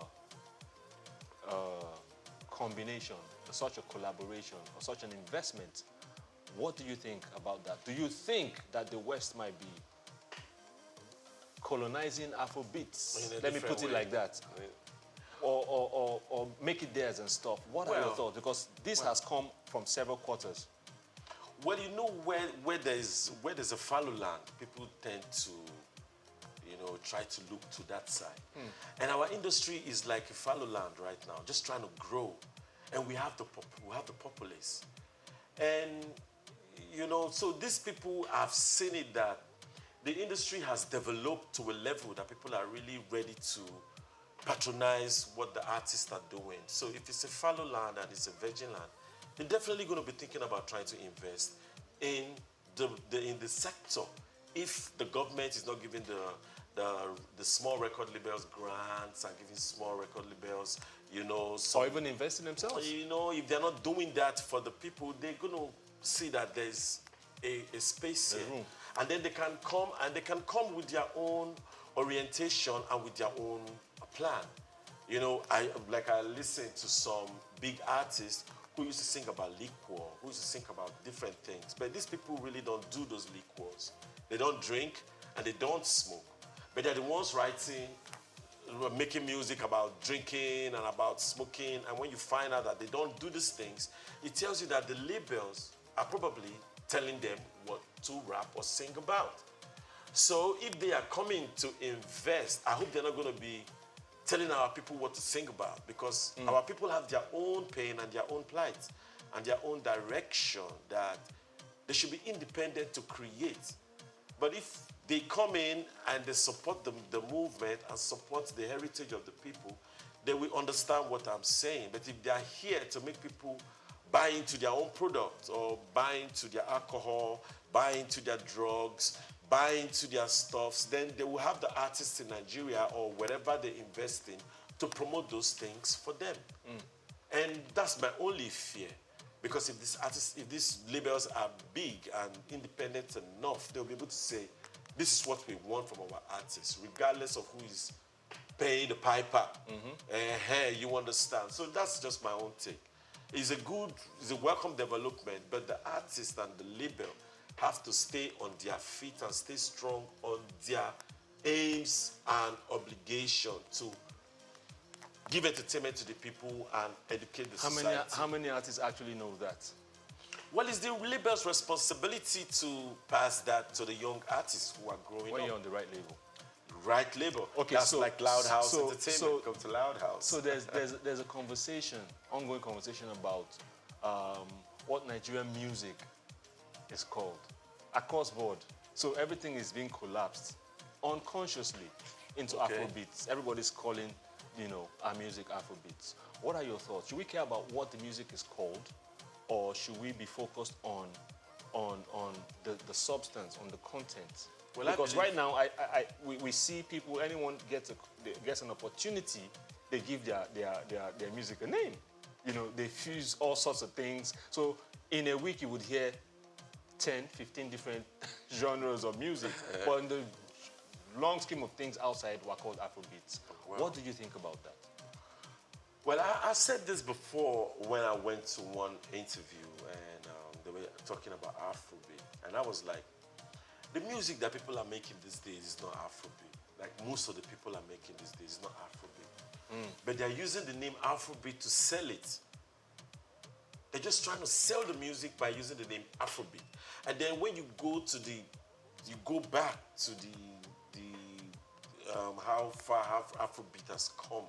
Speaker 21: combination, such a collaboration, or such an investment? What do you think about that? Do you think that the West might be colonizing Afrobeats? Let me put it like that. Or make it theirs and stuff. What are your thoughts? Because this has come from several quarters.
Speaker 18: Well, you know, where there's a fallow land, people tend to, you know, try to look to that side. And our industry is like a fallow land right now, just trying to grow. And we have the populace. And, you know, so these people have seen it that the industry has developed to a level that people are really ready to patronize what the artists are doing. So if it's a fallow land and it's a virgin land, they're definitely going to be thinking about trying to invest in the sector. If the government is not giving the small record labels grants and giving small record labels, you know,
Speaker 21: or even investing themselves.
Speaker 18: You know, if they're not doing that for the people, they're going to see that there's a space here. Room. And then they can come with their own orientation and with their own plan. You know, I listen to some big artists who used to sing about liquor, who used to sing about different things. But these people really don't do those liquors. They don't drink and they don't smoke. But they're the ones making music about drinking and about smoking. And when you find out that they don't do these things, it tells you that the labels are probably telling them what to rap or sing about. So if they are coming to invest, I hope they're not going to be telling our people what to sing about, because our people have their own pain and their own plight and their own direction that they should be independent to create. But if they come in and they support the movement and support the heritage of the people, they will understand what I'm saying. But if they are here to make people buy into their own product or buy into their alcohol, buy into their drugs, buy into their stuffs, then they will have the artists in Nigeria or wherever they invest in to promote those things for them. And that's my only fear. Because if these labels are big and independent enough, they'll be able to say, this is what we want from our artists, regardless of who is paying the piper. You understand? So that's just my own take. It's a welcome development, but the artist and the label have to stay on their feet and stay strong on their aims and obligation to give entertainment to the people and educate the society.
Speaker 21: How many artists actually know that?
Speaker 18: Well, it's the label's responsibility to pass that to the young artists who are growing up.
Speaker 21: When you're on the right label.
Speaker 18: Right label.
Speaker 21: Okay,
Speaker 18: that's like Loud House Entertainment. Come to Loud House.
Speaker 21: So there's a conversation, ongoing conversation about what Nigerian music is called across board. So everything is being collapsed unconsciously into Afrobeats. Everybody's calling, you know, our music Afrobeats. What are your thoughts? Should we care about what the music is called, or should we be focused on the substance, on the content? Well, because right now we see people, anyone gets an opportunity they give their music a name. You know, they fuse all sorts of things. So in a week, you would hear 10, 15 different genres of music. But in the long scheme of things outside were called Afrobeats.
Speaker 18: Wow.
Speaker 21: What do you think about that?
Speaker 18: Well, I said this before when I went to one interview and they were talking about Afrobeat. And I was like, the music that people are making these days is not Afrobeat. Like most of the people are making these days is not Afrobeat. But they're using the name Afrobeat to sell it. They're just trying to sell the music by using the name Afrobeat. And then when you go to you go back to how far Afrobeat has come,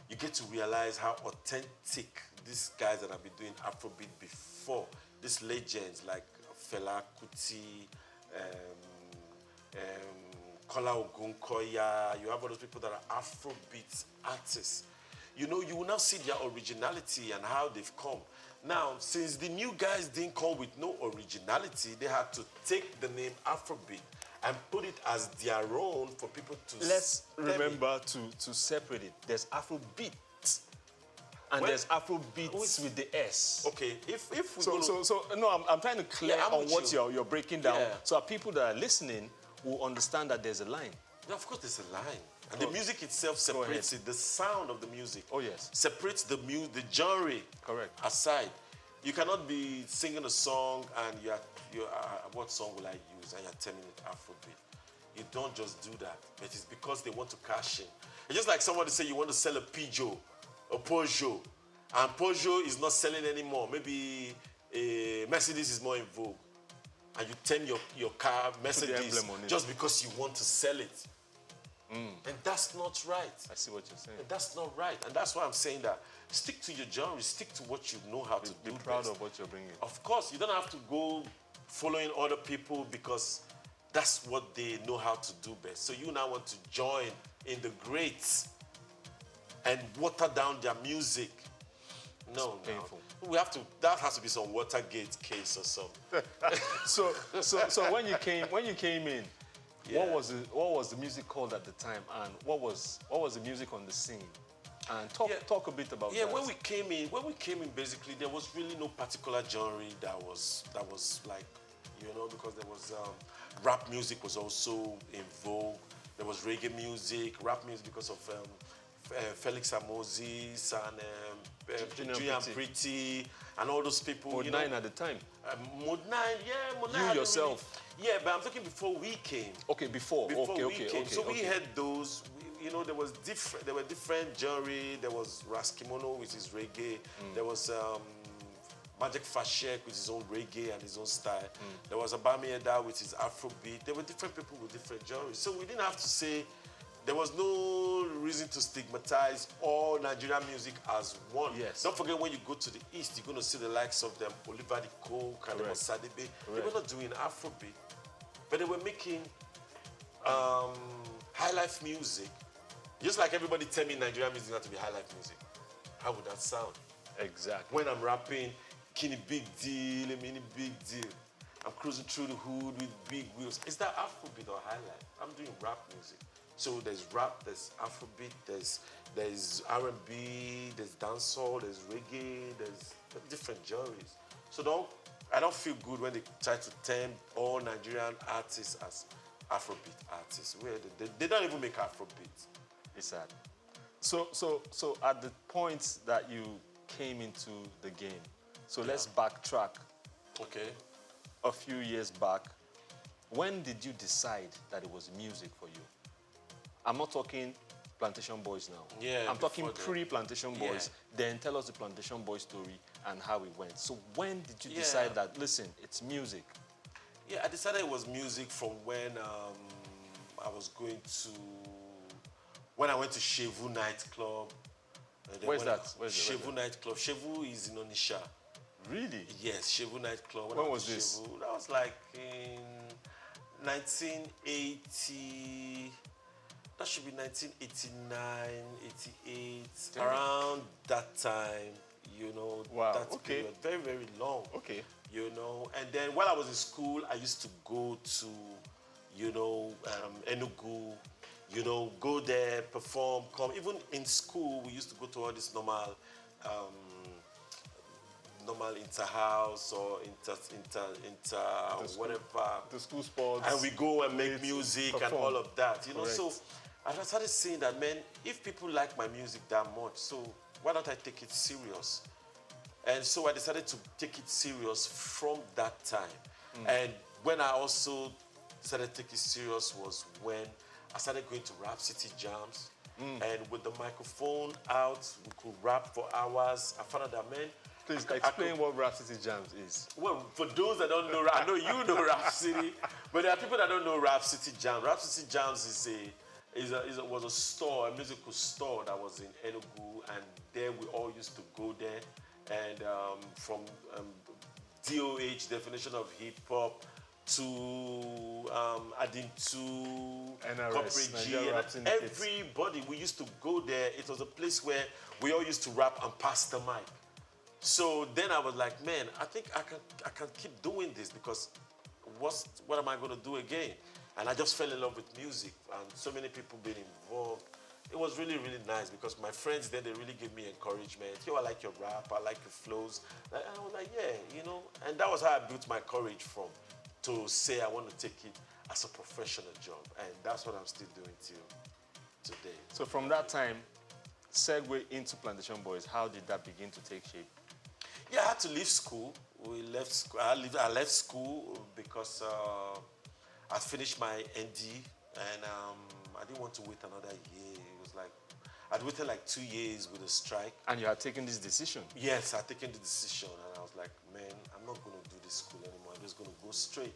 Speaker 18: you get to realize how authentic these guys that have been doing Afrobeat before, these legends like Fela Kuti, Kola Ogunkoya, you have all those people that are Afrobeat artists. You know, you will now see their originality and how they've come. Now, since the new guys didn't come with no originality, they had to take the name Afrobeat and put it as their own for people to
Speaker 21: Let's remember to separate it. There's Afrobeat and there's Afrobeats with the S.
Speaker 18: Okay, if we
Speaker 21: no, I'm trying to clear on what
Speaker 18: you.
Speaker 21: you're breaking down,
Speaker 18: Yeah.
Speaker 21: so that people that are listening will understand that there's a line.
Speaker 18: Yeah, of course, there's a line. And the music itself separates it. The sound of the music separates the genre aside. You cannot be singing a song and you're what song will I use? And you're telling it Afrobeat. You don't just do that. But it's because they want to cash in. It's just like somebody say you want to sell a Peugeot, and Peugeot is not selling anymore. Maybe a Mercedes is more in vogue. And you turn your car Mercedes just because you want to sell it. And that's not right.
Speaker 21: I see what you're saying.
Speaker 18: And that's not right. And that's why I'm saying that stick to your genre, stick to what you know how to do.
Speaker 21: Be proud
Speaker 18: best.
Speaker 21: of what you're bringing.
Speaker 18: Of course, you don't have to go following other people because that's what they know how to do best. So you now want to join in the greats and water down their music. No,
Speaker 21: painful.
Speaker 18: We have to. That has to be some Watergate case or something.
Speaker 21: so when you came in, what was the music called at the time, and what was the music on the scene? And talk a bit about that.
Speaker 18: Yeah, when we came in, basically there was really no particular genre that was like, you know, because there was rap music was also in vogue. There was reggae music, rap music because of Felix Amozis and Julian Pretty and all those people.
Speaker 21: Mode 9 at the time.
Speaker 18: Mode 9, yeah, Mode 9.
Speaker 21: You yourself.
Speaker 18: Really, yeah, but I'm talking before we came.
Speaker 21: Okay, before. Okay.
Speaker 18: So we had those. You know, there were different genre. There was Raskimono, which is reggae. There was Magic Fashek with his own reggae and his own style. There was Abami Eda with his Afrobeat. There were different people with different genres. So we didn't have to say, there was no reason to stigmatize all Nigerian music as one.
Speaker 21: Yes.
Speaker 18: Don't forget, when you go to the East, you're going to see the likes of them, Oliver the Coke, and Sadebe. They were not doing Afrobeat, but they were making high life music. Just like everybody tell me Nigerian music not to be high life music. How would that sound?
Speaker 21: Exactly.
Speaker 18: When I'm rapping, Kenny Big Deal, Mini Big Deal. I'm cruising through the hood with big wheels. Is that Afrobeat or high life? I'm doing rap music. So there's rap, there's Afrobeat, there's R&B, there's dancehall, there's reggae, there's different genres. So I don't feel good when they try to term all Nigerian artists as Afrobeat artists. They don't even make Afrobeat.
Speaker 21: It's sad. So at the point that you came into the game, so let's backtrack.
Speaker 18: Okay.
Speaker 21: A few years back, when did you decide that it was music for you? I'm not talking Plantation Boys now.
Speaker 18: Yeah.
Speaker 21: I'm talking pre-Plantation Boys. Then tell us the Plantation Boys story and how it went. So when did you decide that, listen, it's music?
Speaker 18: Yeah, I decided it was music from when I was going to, when I went to Shevu nightclub.
Speaker 21: Where's that?
Speaker 18: Shevu nightclub. Shevu is in Onisha.
Speaker 21: Really?
Speaker 18: Yes, Shevu nightclub.
Speaker 21: When was this?
Speaker 18: Shevu, that was like in 1980. That should be 1989, 88.
Speaker 21: Damn.
Speaker 18: Around that time, you know.
Speaker 21: Wow.
Speaker 18: That period. Very, very long.
Speaker 21: Okay.
Speaker 18: You know, and then while I was in school, I used to go to, you know, Enugu, You know, go there, perform, come. Even in school, we used to go to all this normal inter-house or whatever.
Speaker 21: The school sports.
Speaker 18: And we go and make music
Speaker 21: perform.
Speaker 18: and all of that, you know.
Speaker 21: Correct.
Speaker 18: So I started saying that, man, if people like my music that much, so why don't I take it serious? And so I decided to take it serious from that time. And when I also started to take it serious was when I started going to Rap City Jams. And with the microphone out, we could rap for hours. I found out that, man,
Speaker 21: please explain what Rap City Jams is.
Speaker 18: Well, for those that don't know, I know you know Rap City, but there are people that don't know Rap City Jams. Rap City Jams was a store, a musical store that was in Enugu, and there we all used to go there. And from DOH, definition of hip hop, to adding to
Speaker 21: NRS,
Speaker 18: Corporate G,
Speaker 21: Nigeria Rap
Speaker 18: and
Speaker 21: Syndicate.
Speaker 18: everybody, we used to go there. It was a place where we all used to rap and pass the mic. So then I was like, man, I think I can keep doing this, because what am I going to do again? And I just fell in love with music, and so many people being involved. It was really, really nice, because my friends then, they really gave me encouragement. Yo, I like your rap, I like your flows. And I was like, yeah, you know. And that was how I built my courage from, to say I want to take it as a professional job. And that's what I'm still doing till today.
Speaker 21: So from that time, segue into Plantation Boys, how did that begin to take shape?
Speaker 18: Yeah, I had to leave school. We left school. I left school because I finished my ND, and I didn't want to wait another year. It was like I'd waited like 2 years with a strike.
Speaker 21: And you had taken this decision?
Speaker 18: Yes, I'd taken the decision, and I was like, man, I'm not going to do this school anymore. I'm just going to go straight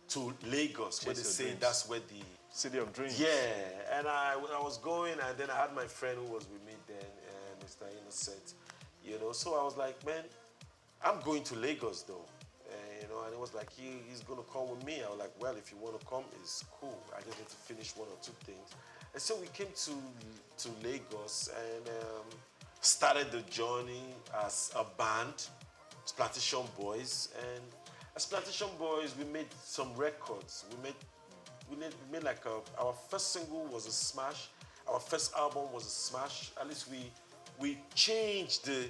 Speaker 18: to Lagos, where they say that's where the
Speaker 21: city of dreams.
Speaker 18: Yeah, and I was going, and then I had my friend who was with me then, Mr. Innocent. You know, so I was like, man, I'm going to Lagos though. You know, and it was like, he's going to come with me. I was like, well, if you want to come, it's cool. I just need to finish one or two things. And so we came to Lagos and started the journey as a band, Plantation Boys. And as Plantation Boys, we made some records. We made like our first single was a smash. Our first album was a smash. At least we changed the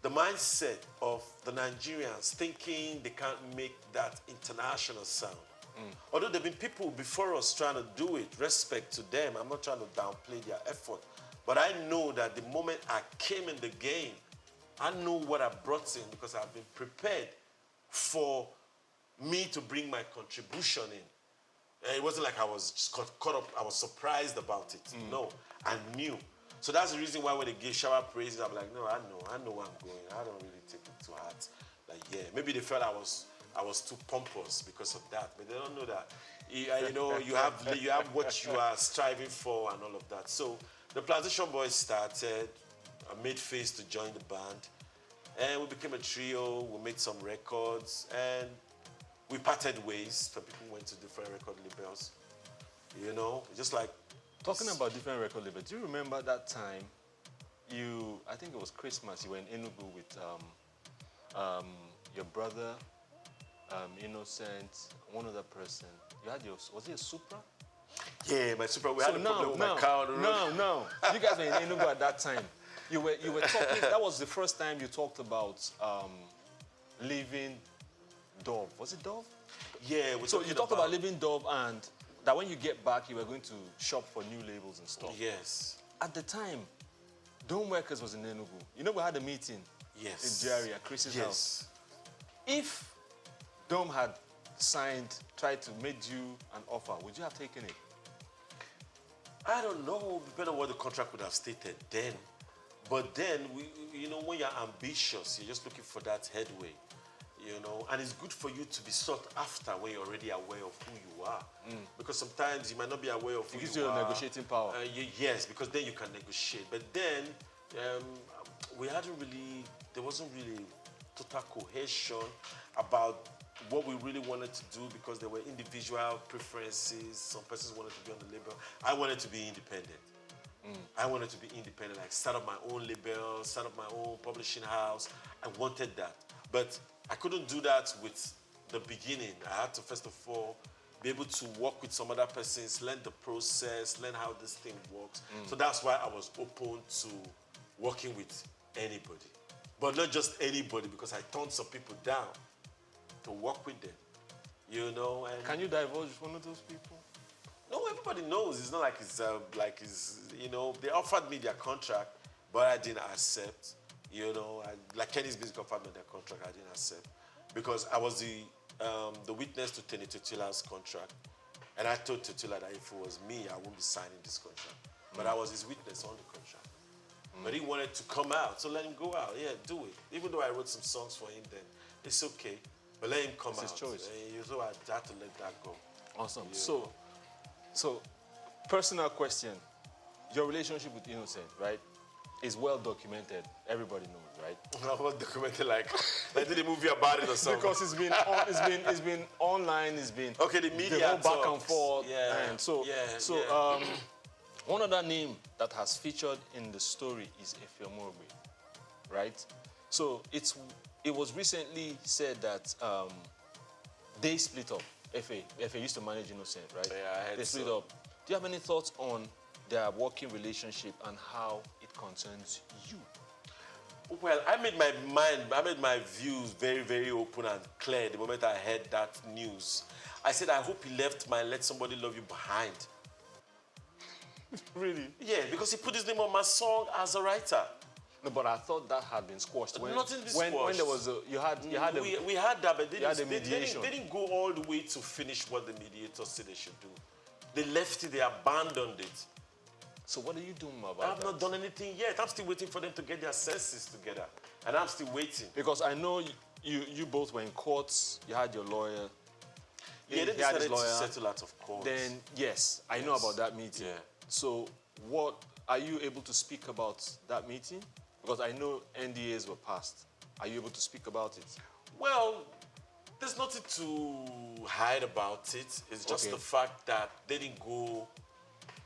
Speaker 18: mindset of the Nigerians, thinking they can't make that international sound. Although there have been people before us trying to do it, respect to them. I'm not trying to downplay their effort. But I know that the moment I came in the game, I know what I brought in, because I've been prepared for me to bring my contribution in. It wasn't like I was just caught up, I was surprised about it. No, I knew. So that's the reason why when they give shower praises, I'm like, no, I know where I'm going. I don't really take it to heart. Like, yeah, maybe they felt I was too pompous because of that, but they don't know that. You know, you have what you are striving for and all of that. So the Plantation Boys started. I made Face to join the band, and we became a trio. We made some records, and we parted ways. Some people went to different record labels. You know, just like.
Speaker 21: Talking about different record labels, do you remember that time I think it was Christmas, you were in Enugu with your brother, Innocent, one other person. You had was it a Supra?
Speaker 18: Yeah, my Supra. We had a problem with my car on the road.
Speaker 21: No. You guys were in Enugu at that time. You were talking, that was the first time you talked about leaving Dove. Was it Dove?
Speaker 18: Yeah.
Speaker 21: So you talked about leaving Dove, and that when you get back, you were going to shop for new labels and stuff.
Speaker 18: Yes.
Speaker 21: At the time, Dome Workers was in Enugu. You know, we had a meeting in Jerry at Chris's house. If Dome had tried to make you an offer, would you have taken it?
Speaker 18: I don't know, depending on what the contract would have stated then. But then, you know, when you're ambitious, you're just looking for that headway. You know, and it's good for you to be sought after when you're already aware of who you are. Because sometimes you might not be aware of who you are.
Speaker 21: It gives you a negotiating power.
Speaker 18: Yes, because then you can negotiate. But then, there wasn't really total cohesion about what we really wanted to do, because there were individual preferences. Some persons wanted to be on the label. I wanted to be independent. I wanted to be independent, like start up my own label, start up my own publishing house. I wanted that. But I couldn't do that with the beginning. I had to, first of all, be able to work with some other persons, learn the process, learn how this thing works. So that's why I was open to working with anybody. But not just anybody, because I turned some people down to work with them. You know, and
Speaker 21: can you divulge one of those people?
Speaker 18: no, everybody knows. It's not like it's you know, they offered me their contract, but I didn't accept. You know, like Kenny's Music offered me their contract, I didn't accept because I was the witness to Tenny Tutila's contract, and I told Tutila that if it was me, I wouldn't be signing this contract. But I was his witness on the contract. But he wanted to come out, so let him go out. Yeah, do it. Even though I wrote some songs for him then, it's okay. But let him come out.
Speaker 21: It's his choice.
Speaker 18: So I had to let that go.
Speaker 21: Awesome.
Speaker 18: Yeah.
Speaker 21: So, personal question. Your relationship with Innocent, right, is well documented. Everybody knows, right?
Speaker 18: Well documented, like did a movie about it or something?
Speaker 21: Because it's been online. It's been
Speaker 18: okay. The media
Speaker 21: the whole back and forth.
Speaker 18: Yeah.
Speaker 21: And so one other name that has featured in the story is Efe Omorogbe, right? So it was recently said that they split up. Efe used to manage Innocent, right?
Speaker 18: Yeah, I heard
Speaker 21: they split
Speaker 18: so.
Speaker 21: up. Do you have any thoughts on their working relationship and how it concerns you?
Speaker 18: Well, I made my views very, very open and clear the moment I heard that news. I said, I hope he left my Let Somebody Love You behind.
Speaker 21: Really?
Speaker 18: Yeah, because he put his name on my song as a writer.
Speaker 21: No, but I thought that had been squashed.
Speaker 18: Nothing been
Speaker 21: squashed. When there was we had that,
Speaker 18: but they didn't go all the way to finish what the mediator said they should do. They left it, they abandoned it.
Speaker 21: So what are you doing about that?
Speaker 18: I've not done anything yet. I'm still waiting for them to get their senses together. And I'm still waiting.
Speaker 21: Because I know you both were in courts, you had your lawyer.
Speaker 18: Yeah, they decided to settle out of court.
Speaker 21: Then, yes, I know about that meeting.
Speaker 18: Yeah.
Speaker 21: So what, are you able to speak about that meeting? Because I know NDAs were passed. Are you able to speak about it?
Speaker 18: Well, there's nothing to hide about it. It's just the fact that they didn't go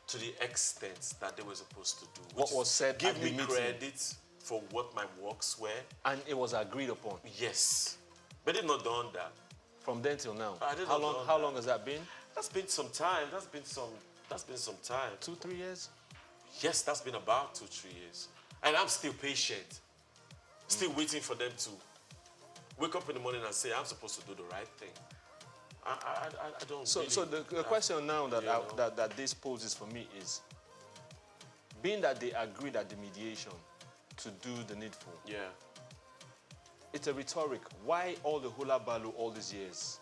Speaker 18: to the extent that they were supposed to do.
Speaker 21: What was said
Speaker 18: give
Speaker 21: at the
Speaker 18: me
Speaker 21: meeting?
Speaker 18: credit for what my works were.
Speaker 21: And it was agreed upon?
Speaker 18: Yes. But they've not done that.
Speaker 21: From then till now?
Speaker 18: How
Speaker 21: long has that been?
Speaker 18: That's been some time. That's been some time.
Speaker 21: 2-3 years?
Speaker 18: Yes, that's been about 2-3 years. And I'm still patient. Still waiting for them to wake up in the morning and say, I'm supposed to do the right thing. I don't
Speaker 21: So the question now that this poses for me is, being that they agreed at the mediation to do the needful.
Speaker 18: Yeah.
Speaker 21: It's a rhetoric. Why all the hula baloo all these years?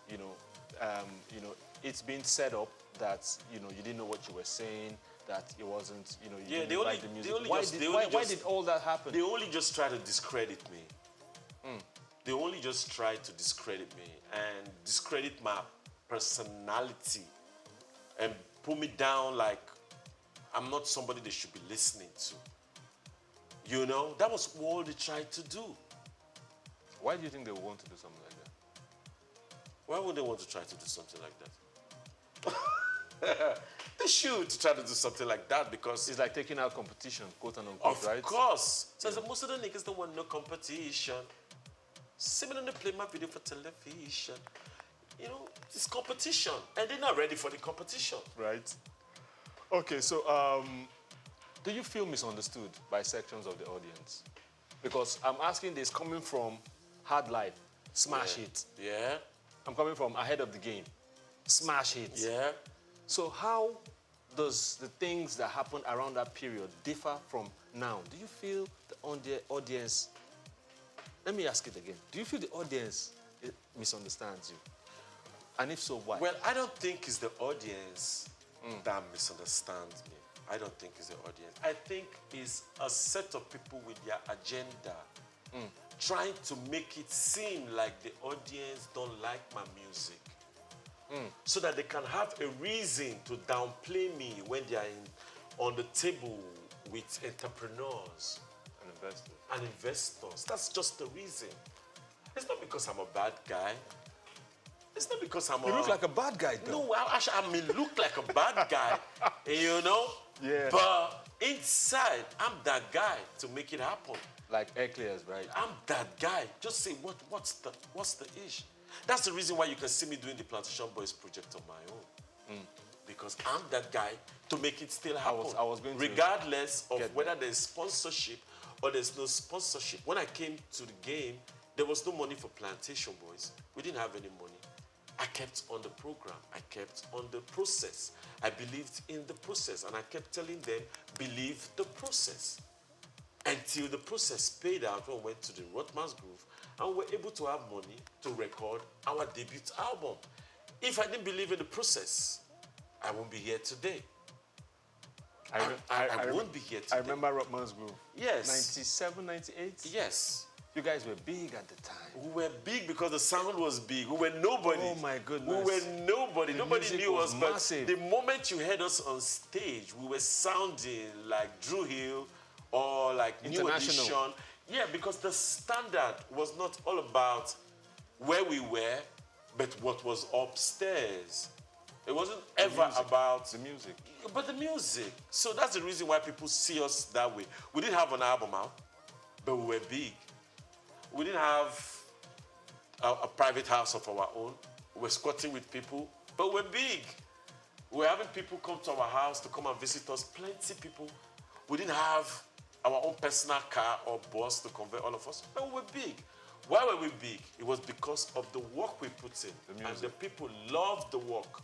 Speaker 21: It's been set up that you didn't know what you were saying, that it wasn't, you didn't like the music. Why did all that happen?
Speaker 18: They only just try to discredit me. They only just try to discredit me and discredit my personality and put me down like I'm not somebody they should be listening to. That was all they tried to do.
Speaker 21: Why do you think they would want to do something like that?
Speaker 18: Why would they want to try to do something like that? They should try to do something like that because
Speaker 21: it's like taking out competition, quote unquote, right?
Speaker 18: Of course. So most of the niggas don't want no competition. Similarly, play my video for television. It's competition, and they're not ready for the competition.
Speaker 21: Right. Okay, so do you feel misunderstood by sections of the audience? Because I'm asking this coming from Hard Life, smash hit.
Speaker 18: Yeah.
Speaker 21: I'm coming from Ahead of the Game, smash hits.
Speaker 18: Yeah.
Speaker 21: So how does the things that happened around that period differ from now? Do you feel the audience, let me ask it again, do you feel the audience misunderstands you? And if so, why?
Speaker 18: Well, I don't think it's the audience that misunderstands me. I don't think it's the audience. I think it's a set of people with their agenda trying to make it seem like the audience don't like my music. So that they can have a reason to downplay me when they are on the table with entrepreneurs and investors. That's just the reason. It's not because I'm a bad guy. It's not because I'm
Speaker 21: You look like a bad guy, though.
Speaker 18: No, I may look like a bad guy,
Speaker 21: Yeah.
Speaker 18: But inside, I'm that guy to make it happen.
Speaker 21: Like Eclairs, right?
Speaker 18: I'm that guy. Just say, what's the ish? That's the reason why you can see me doing the Plantation Boys project on my own. Because I'm that guy to make it still happen.
Speaker 21: I was going to
Speaker 18: regardless of whether there's sponsorship or there's no sponsorship. When I came to the game, there was no money for Plantation Boys. We didn't have any money. I kept on the program. I kept on the process. I believed in the process, and I kept telling them, believe the process. Until the process paid out when we went to the Rothmans Groove, and we were able to have money to record our debut album. If I didn't believe in the process, I won't be here today. I won't be here today.
Speaker 21: I remember Rothmans Groove.
Speaker 18: Yes.
Speaker 21: 97, 98?
Speaker 18: Yes.
Speaker 21: You guys were big at the time.
Speaker 18: We were big because the sound was big. We were nobody.
Speaker 21: Oh my goodness.
Speaker 18: We were nobody. Nobody knew us.
Speaker 21: Massive.
Speaker 18: But the moment you heard us on stage, we were sounding like Drew Hill or like New Edition. Yeah, because the standard was not all about where we were, but what was upstairs. It wasn't ever about
Speaker 21: the music.
Speaker 18: But the music. So that's the reason why people see us that way. We didn't have an album out, but we were big. We didn't have a private house of our own. We were squatting with people, but we're big. We were having people come to our house to come and visit us. Plenty people. We didn't have our own personal car or bus to convey all of us, but we were big. Why were we big? It was because of the work we put in. And the people loved the work.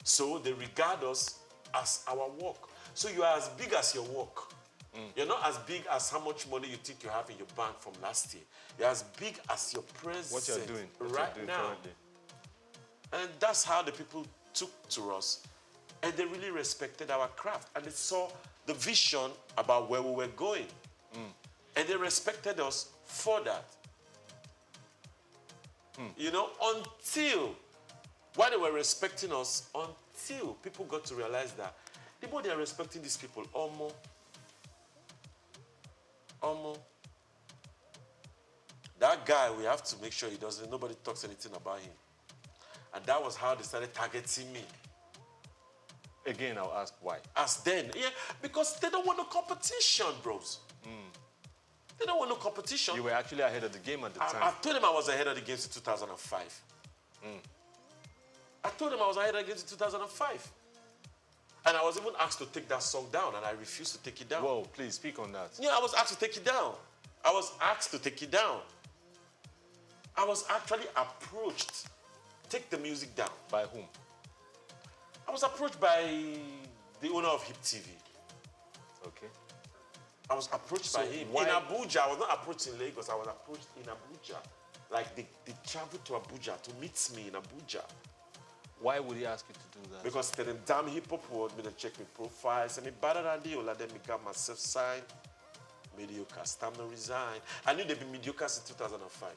Speaker 18: So they regard us as our work. So you are as big as your work. You're not as big as how much money you think you have in your bank from last year. You're as big as your presence
Speaker 21: What you're doing
Speaker 18: now.
Speaker 21: currently.
Speaker 18: And that's how the people took to us. And they really respected our craft. And they saw the vision about where we were going. And they respected us for that. You know, until, while they were respecting us, until people got to realize that the more they are respecting these people, almost, that guy, we have to make sure nobody talks anything about him. And that was how they started targeting me.
Speaker 21: Again, I'll ask why.
Speaker 18: As then, yeah, because they don't want no competition, bros. They don't want no competition.
Speaker 21: You were actually ahead of the game at the time.
Speaker 18: I told them I was ahead of the game in 2005. I told them I was ahead of the game in 2005. And I was even asked to take that song down, and I refused to take it down.
Speaker 21: Whoa, please speak on that.
Speaker 18: Yeah, I was asked to take it down. I was asked to take it down. I was actually approached. Take the music down.
Speaker 21: By whom?
Speaker 18: I was approached by the owner of Hip TV.
Speaker 21: Okay.
Speaker 18: I was approached by him. In Abuja. I was not approached in Lagos. I was approached in Abuja. Like, they traveled to Abuja to meet me in Abuja.
Speaker 21: Why would he ask you to do that?
Speaker 18: Because the damn hip-hop world, me check my profiles, and me better than they, let them got myself signed. Mediocre. Time to resign. I knew they'd be mediocre since 2005.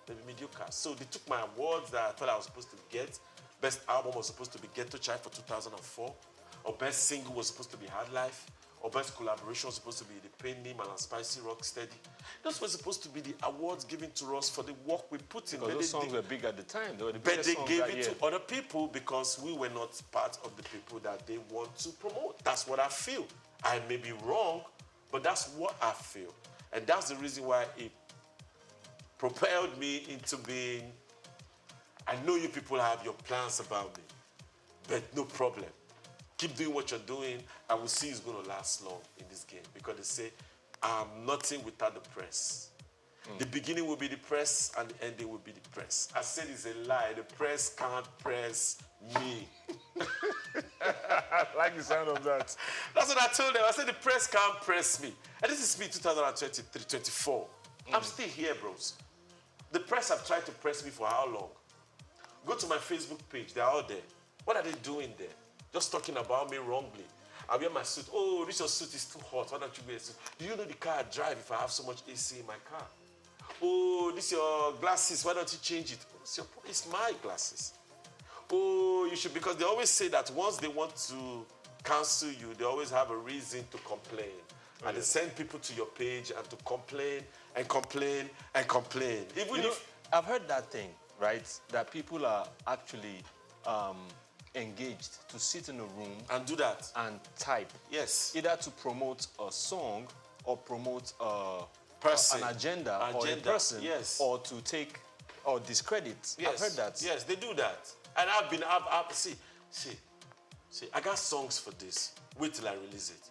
Speaker 18: They'd be mediocre. So they took my awards that I thought I was supposed to get. Best album was supposed to be Ghetto Child for 2004. Or best single was supposed to be Hard Life. Or best collaboration was supposed to be The Pain Name and Spicy Rock Steady. Those were supposed to be the awards given to us for the work we put in.
Speaker 21: Because those songs were big at the time. They were the
Speaker 18: but they
Speaker 21: songs
Speaker 18: gave
Speaker 21: that
Speaker 18: it
Speaker 21: year.
Speaker 18: to other people because we were not part of the people that they want to promote. That's what I feel. I may be wrong, but that's what I feel. And that's the reason why it propelled me into being, I know you people have your plans about me, but no problem. Keep doing what you're doing, and we'll see it's going to last long in this game. Because they say, I'm nothing without the press. The beginning will be the press, and the ending will be the press. I said it's a lie. The press can't press me.
Speaker 21: I like the sound of that.
Speaker 18: That's what I told them. I said the press can't press me. And this is me 2023, 24. I'm still here, bros. The press have tried to press me for how long? Go to my Facebook page. They're out there. What are they doing there? Just talking about me wrongly. I wear my suit. Oh, this your suit is too hot. Why don't you wear a suit? Do you know the car I drive if I have so much AC in my car? Oh, this your glasses. Why don't you change it? It's my glasses. Oh, you should, because they always say that once they want to cancel you, they always have a reason to complain. And they send people to your page and to complain and complain and complain. Even if
Speaker 21: I've heard that thing, right? That people are actually engaged to sit in a room
Speaker 18: and do that
Speaker 21: and type.
Speaker 18: Yes.
Speaker 21: Either to promote a song or promote
Speaker 18: person,
Speaker 21: an agenda or a person,
Speaker 18: yes,
Speaker 21: or to take or discredit.
Speaker 18: Yes.
Speaker 21: I've heard that.
Speaker 18: Yes, they do that. And see, I got songs for this. Wait till I release it.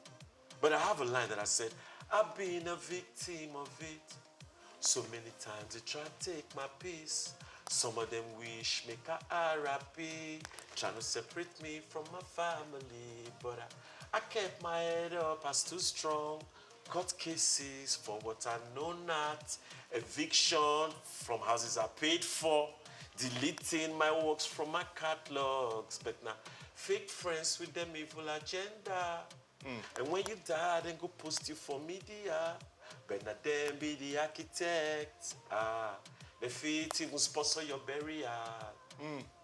Speaker 18: But I have a line that I said, I've been a victim of it. So many times they try to take my peace. Some of them wish make a RIP, trying to separate me from my family. But I kept my head up, I stood strong. Court cases for what I know not. Eviction from houses I paid for. Deleting my works from my catalogs. But now, fake friends with them evil agenda. And when you die, then go post you for media. But now them be the architect. The fit even sponsor your burial.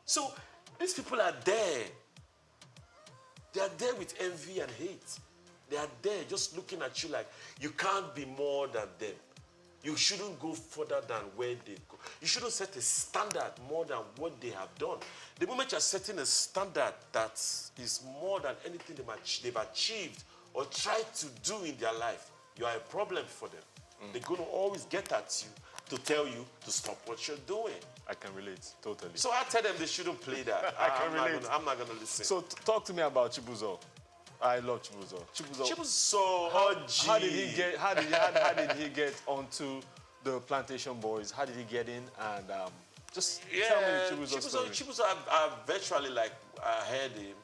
Speaker 18: So these people are there. They are there with envy and hate. They are there just looking at you like you can't be more than them. You shouldn't go further than where they go. You shouldn't set a standard more than what they have done. The moment you're setting a standard that is more than anything they've achieved or tried to do in their life, you are a problem for them. They're going to always get at you to tell you to stop what you're doing.
Speaker 21: I can relate, totally.
Speaker 18: So I tell them they shouldn't play that. I'm not going to listen.
Speaker 21: So talk to me about Chibuzo. I love Chibuzo.
Speaker 18: Chibuzo,
Speaker 21: how did he get onto the Plantation Boys? How did he get in? And just tell me Chibuzo's story.
Speaker 18: Chibuzo, I virtually I heard him.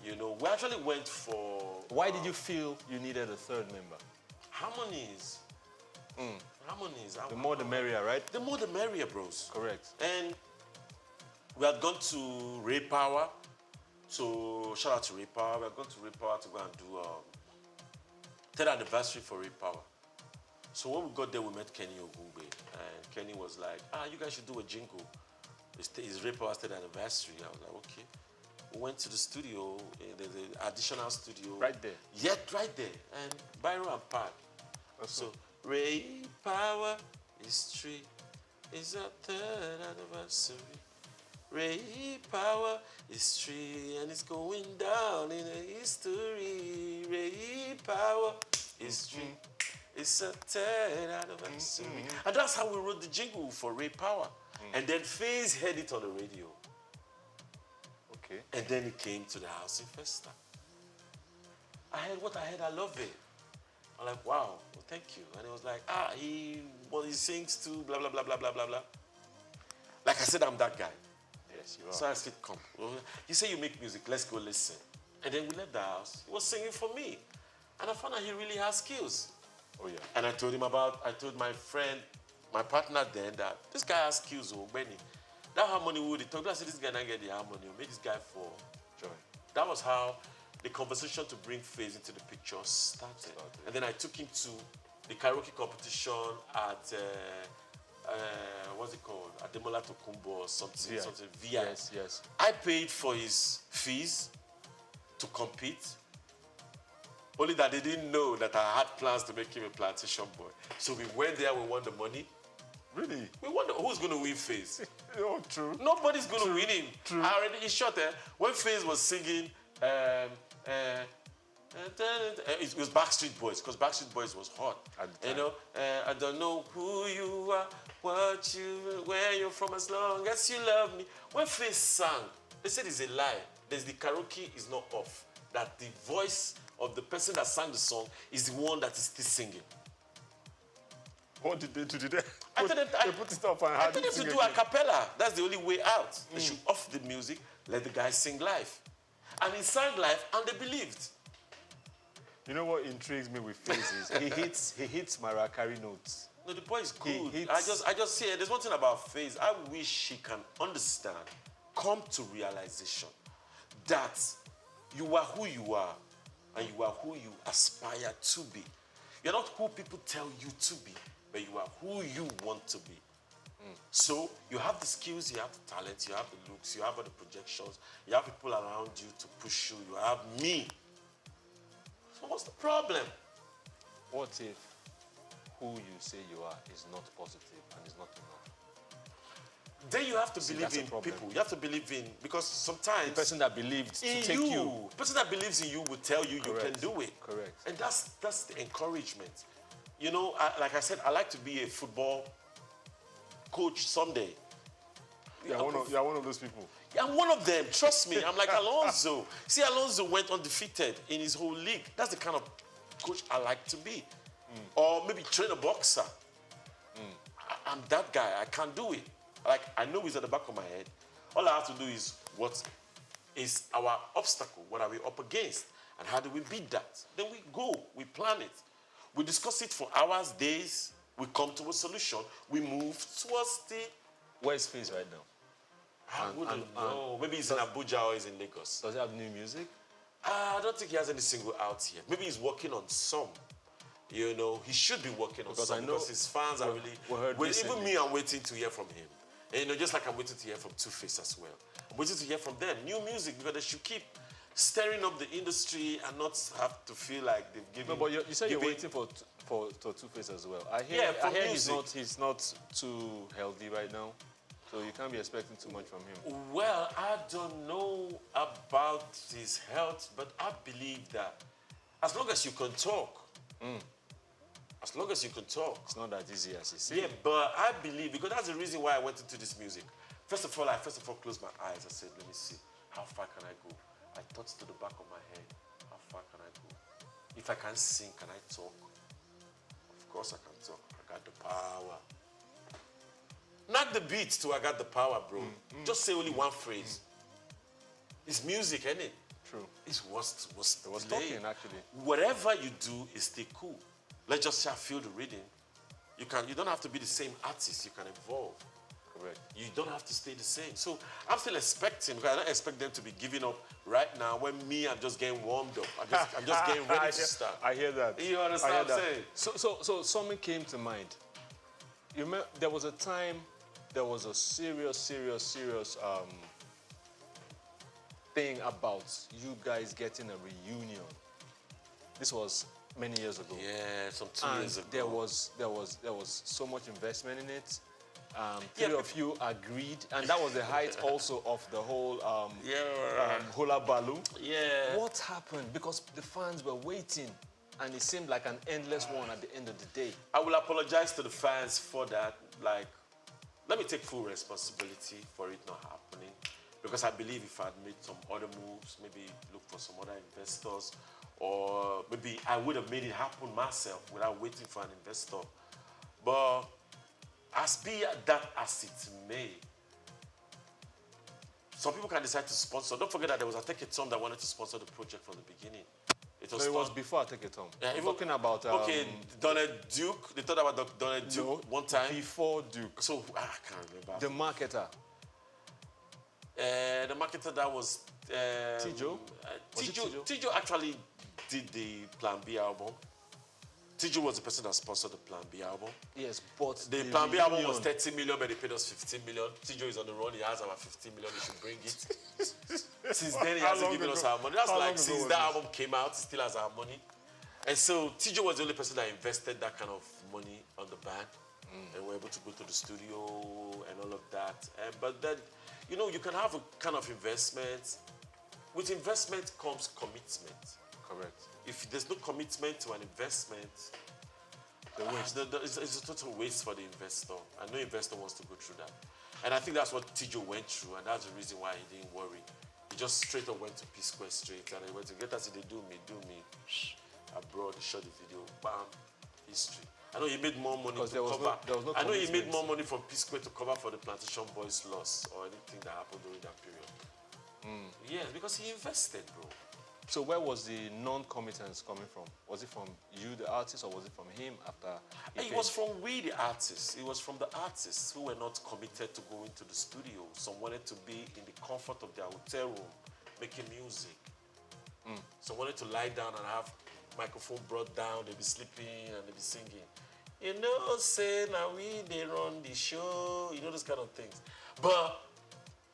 Speaker 18: You know, we actually went for.
Speaker 21: Why did you feel you needed a third member?
Speaker 18: Harmonies. Harmonies.
Speaker 21: The more the merrier, right?
Speaker 18: The more the merrier, bros.
Speaker 21: Correct.
Speaker 18: And we had gone to Ray Power. So shout out to Ray Power. We had gone to Ray Power to go and do 10th anniversary for Ray Power. So when we got there, we met Kenny Ogungbe. And Kenny was like, you guys should do a jingle. It's Ray Power's 10th anniversary. I was like, okay. We went to the studio, the additional studio.
Speaker 21: Right there?
Speaker 18: Yeah, right there. And Byron and Park. So, Ray Power history is our 3rd anniversary. Ray Power history, and it's going down in the history. Ray Power history. It's a 3rd anniversary. And that's how we wrote the jingle for Ray Power. And then FaZe heard it on the radio.
Speaker 21: Okay.
Speaker 18: And then it came to the house in Festa. I heard what I heard, I love it. I'm like, wow, well, thank you. And it was like, he sings too, blah, blah, blah, blah, blah, blah, blah. Like I said, I'm that guy.
Speaker 21: Yes, you are.
Speaker 18: So I said, come. You say you make music, let's go listen. And then we left the house. He was singing for me. And I found out he really has skills.
Speaker 21: Oh, yeah.
Speaker 18: And I told my friend, my partner then, that this guy has skills, Benny. That harmony would he talk. I said, this guy not get the harmony. Make this guy for joy. That was how the conversation to bring FaZe into the picture started. And then I took him to the karaoke competition at, what's it called? At Demola Tokumbo or something. Something VI.
Speaker 21: Yes.
Speaker 18: I paid for his fees to compete. Only that they didn't know that I had plans to make him a plantation boy. So we went there, we won the money.
Speaker 21: Really?
Speaker 18: We wonder who's going to win FaZe.
Speaker 21: Oh, true.
Speaker 18: Nobody's going to win him. True. I already, in short, when FaZe was singing, it was Backstreet Boys, because Backstreet Boys was hot. You know, I don't know who you are, where you're from, as long as you love me. When FaZe sang, they said it's a lie. The karaoke is not off. That the voice of the person that sang the song is the one that is still singing.
Speaker 21: What did they do? They
Speaker 18: put
Speaker 21: it up and
Speaker 18: I told them to do a cappella. That's the only way out. They should off the music, let the guy sing live. And he sang live, and they believed.
Speaker 21: You know what intrigues me with FaZe is he hits Mariah Carey notes.
Speaker 18: No, the boy is good. I just say there's one thing about FaZe. I wish he can understand, come to realization that you are who you are, and you are who you aspire to be. You're not who people tell you to be, but you are who you want to be. So you have the skills, you have the talent, you have the looks, you have all the projections, you have people around you to push you, you have me. So what's the problem?
Speaker 21: What if who you say you are is not positive and is not enough?
Speaker 18: Then you have to believe in people. You have to believe in, because sometimes
Speaker 21: the person that believed to take you.
Speaker 18: The person that believes in you will tell you you can do it.
Speaker 21: Correct.
Speaker 18: And that's the encouragement. You know, like I said, I like to be a football coach someday.
Speaker 21: You're one of those people.
Speaker 18: I'm one of them, trust me. I'm like Alonso. See, Alonso went undefeated in his whole league. That's the kind of coach I like to be. Or maybe train a boxer. I'm that guy. I can't do it. Like, I know it's at the back of my head. All I have to do is what is our obstacle? What are we up against? And how do we beat that? Then we go, we plan it. We discuss it for hours, days. We come to a solution. We move towards the...
Speaker 21: Where's Face right now?
Speaker 18: I wouldn't know. Maybe he's in Abuja or he's in Lagos.
Speaker 21: Does he have new music?
Speaker 18: I don't think he has any single out yet. Maybe he's working on some. You know, he should be working on some because his fans are really... Even me, I'm waiting to hear from him. And, you know, just like I'm waiting to hear from Two-Face as well. I'm waiting to hear from them. New music, because they should keep stirring up the industry and not have to feel like they've given...
Speaker 21: No, but you said you're waiting for Two-Face as well. I hear he's not too healthy right now. So you can't be expecting too much from him.
Speaker 18: Well, I don't know about his health, but I believe that as long as you can talk, as long as you can talk.
Speaker 21: It's not that easy as you say.
Speaker 18: Yeah, but I believe, because that's the reason why I went into this music. First of all, I closed my eyes. I said, let me see, how far can I go? I thought to the back of my head, how far can I go? If I can sing, can I talk? Of course I can talk. I got the power. Not the beat too, I got the power, bro. Just say only one phrase. It's music, ain't it?
Speaker 21: True.
Speaker 18: It's what's
Speaker 21: talking, actually.
Speaker 18: Whatever you do is still cool. Let's just say I feel the rhythm. You don't have to be the same artist, you can evolve.
Speaker 21: Correct.
Speaker 18: You don't have to stay the same. So I'm still expecting, because I don't expect them to be giving up right now when I'm just getting warmed up. I'm just getting ready to start.
Speaker 21: I hear that.
Speaker 18: You understand what I'm saying?
Speaker 21: So something came to mind. You remember, there was a time, there was a serious thing about you guys getting a reunion. This was many years ago.
Speaker 18: Yeah, some 2 years ago.
Speaker 21: There was so much investment in it. Three of you agreed, and that was the height also of the whole hula baloo.
Speaker 18: Yeah.
Speaker 21: What happened? Because the fans were waiting, and it seemed like an endless one at the end of the day.
Speaker 18: I will apologize to the fans for that. Like, let me take full responsibility for it not happening, because I believe if I'd made some other moves, maybe look for some other investors, or maybe I would have made it happen myself without waiting for an investor. But be that as it may, some people can decide to sponsor. Don't forget that there was a Take It Tom that wanted to sponsor the project from the beginning.
Speaker 21: It was before I Take It Tom.
Speaker 18: Yeah,
Speaker 21: I'm talking about...
Speaker 18: okay, Donald Duke. They thought about Donald Duke one time.
Speaker 21: Before Duke.
Speaker 18: So, I can't remember.
Speaker 21: The marketer.
Speaker 18: The marketer that was...
Speaker 21: Tijo?
Speaker 18: Tijo actually did the Plan B album. Tijo was the person that sponsored the Plan B album.
Speaker 21: Yes, but
Speaker 18: the Plan B album was 30 million, but they paid us 15 million. Tijo is on the run. He has about 15 million. He should bring it. Since then, he hasn't given us our money. That's like since that album came out, he still has our money. And so Tijo was the only person that invested that kind of money on the band. And we're able to go to the studio and all of that. But then, you know, you can have a kind of investment. With investment comes commitment.
Speaker 21: Correct.
Speaker 18: If there's no commitment to an investment, it's a total waste for the investor. And no investor wants to go through that. And I think that's what Tijo went through, and that's the reason why he didn't worry. He just straight up went to P-Square straight, and he went to get us, they do me. Abroad, he shot the video, bam, history. I know he made more money to cover. I know he made more money from P-Square to cover for the Plantation Boys' loss or anything that happened during that period. Yes, because he invested, bro.
Speaker 21: So where was the non-committance coming from? Was it from you, the artist, or was it from him after he
Speaker 18: It was from we, the artists. It was from the artists who were not committed to go into the studio. Some wanted to be in the comfort of their hotel room, making music. Some wanted to lie down and have microphone brought down. They'd be sleeping and they'd be singing. You know, say, now they run the show. You know, those kind of things. But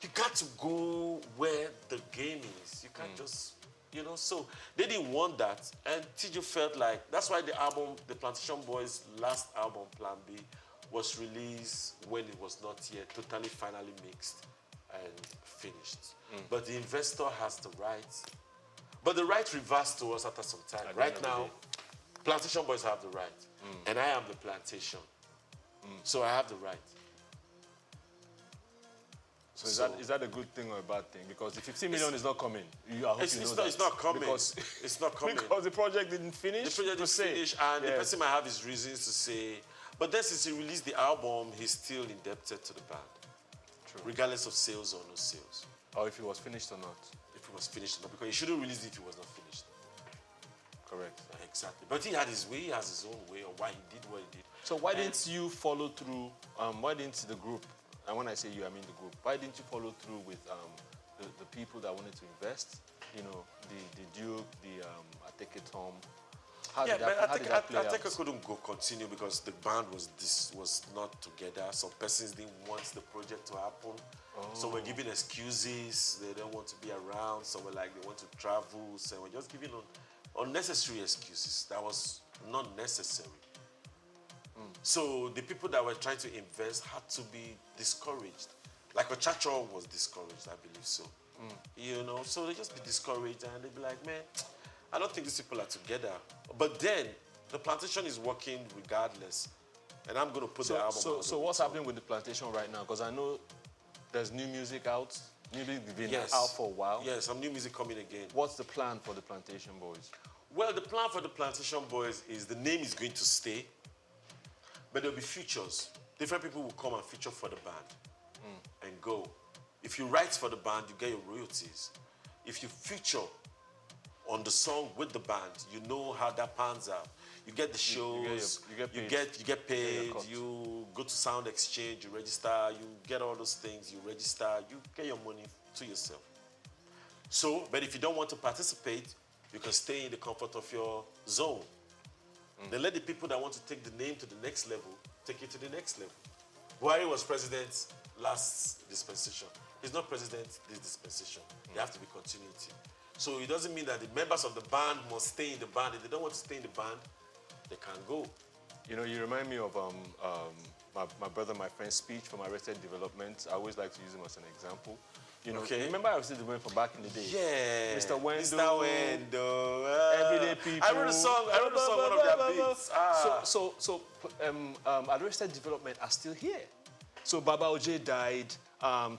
Speaker 18: you got to go where the game is. You can't just... You know, so they didn't want that. And Tijo felt like, that's why the album, the Plantation Boys' last album, Plan B, was released when it was not yet totally finally mixed and finished. But the investor has the right. But the right reversed to us after some time. Right now, Plantation Boys have the right. And I am the plantation. So I have the right.
Speaker 21: So is that a good thing or a bad thing? Because the 15 million is not coming. I hope you know that.
Speaker 18: It's not coming.
Speaker 21: Because
Speaker 18: it's not coming.
Speaker 21: Because the project didn't finish.
Speaker 18: The project didn't finish, and the person might have his reasons to say. But then since he released the album, he's still indebted to the band. True. Regardless of sales or no sales.
Speaker 21: Or if it was finished or not.
Speaker 18: If it was finished or not. Because he shouldn't release it if it was not finished.
Speaker 21: Correct.
Speaker 18: Exactly. But he had his way, he has his own way of why he did what he did.
Speaker 21: So why didn't you follow through, why didn't the group, and when I say you, I mean the group, why didn't you follow through with the people that wanted to invest? You know, the Duke, I Take It Home. How did that play out?
Speaker 18: I think I couldn't continue because the band was not together. Some persons didn't want the project to happen. Oh. So we're giving excuses. They don't want to be around. Some were like they want to travel. So we're just giving unnecessary excuses. That was not necessary. So the people that were trying to invest had to be discouraged. Like Ochacho was discouraged, I believe so. You know, so they just be discouraged and they'd be like, man, I don't think these people are together. But then the plantation is working regardless. And I'm going to put the album out.
Speaker 21: So what's happening with the plantation right now? Because I know there's new music out. Music been out for a while.
Speaker 18: Yes, some new music coming again.
Speaker 21: What's the plan for the Plantation Boys?
Speaker 18: Well, the plan for the Plantation Boys is the name is going to stay, but there'll be features. Different people will come and feature for the band and go. If you write for the band, you get your royalties. If you feature on the song with the band, you know how that pans out. You get the shows, you get paid, you go to Sound Exchange, you register, you get all those things, you register, you get your money to yourself. So, but if you don't want to participate, you can stay in the comfort of your zone. Then let the people that want to take the name to the next level, take it to the next level. Buhari was president last dispensation. He's not president this dispensation. There have to be continuity. So it doesn't mean that the members of the band must stay in the band. If they don't want to stay in the band, they can't go.
Speaker 21: You know, you remind me of my brother, my friend's speech from Arrested Development. I always like to use him as an example. You know, remember Arrested Development from back in the day?
Speaker 18: Yeah.
Speaker 21: Mr. Wendo.
Speaker 18: Mr. Wendo.
Speaker 21: Everyday People.
Speaker 18: I wrote a song one of their beats.
Speaker 21: So Arrested Development are still here. So Baba Oje died,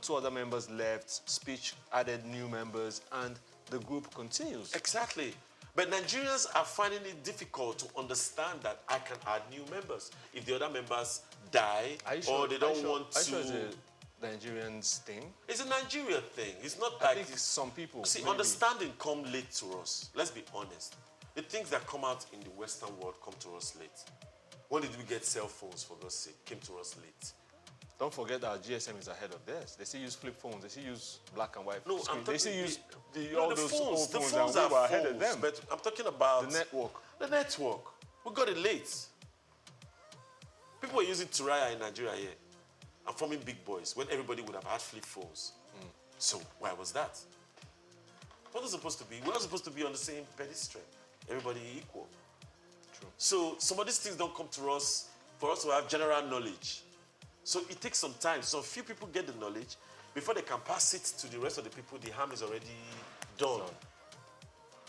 Speaker 21: 2 other members left, Speech added new members, and the group continues.
Speaker 18: Exactly. But Nigerians are finding it difficult to understand that I can add new members. If the other members die or they don't want to...
Speaker 21: Are you sure it's a Nigerians thing?
Speaker 18: It's a Nigeria thing. It's not
Speaker 21: I
Speaker 18: like...
Speaker 21: think some people...
Speaker 18: See, understanding come late to us. Let's be honest. The things that come out in the Western world come to us late. When did we get cell phones, for God's sake? Came to us late.
Speaker 21: Don't forget that GSM is ahead of theirs. They still use flip phones. They still use black and white screen. They still use all those old phones.
Speaker 18: The phones
Speaker 21: and we were
Speaker 18: are
Speaker 21: ahead of them.
Speaker 18: But I'm talking about...
Speaker 21: The network.
Speaker 18: The network. We got it late. People were using Turaya in Nigeria here and forming big boys when everybody would have had flip phones. So why was that? What was supposed to be? We're not supposed to be on the same pedestal. Everybody equal.
Speaker 21: True.
Speaker 18: So some of these things don't come to us for us to have general knowledge. So it takes some time. So few people get the knowledge. Before they can pass it to the rest of the people, the harm is already done.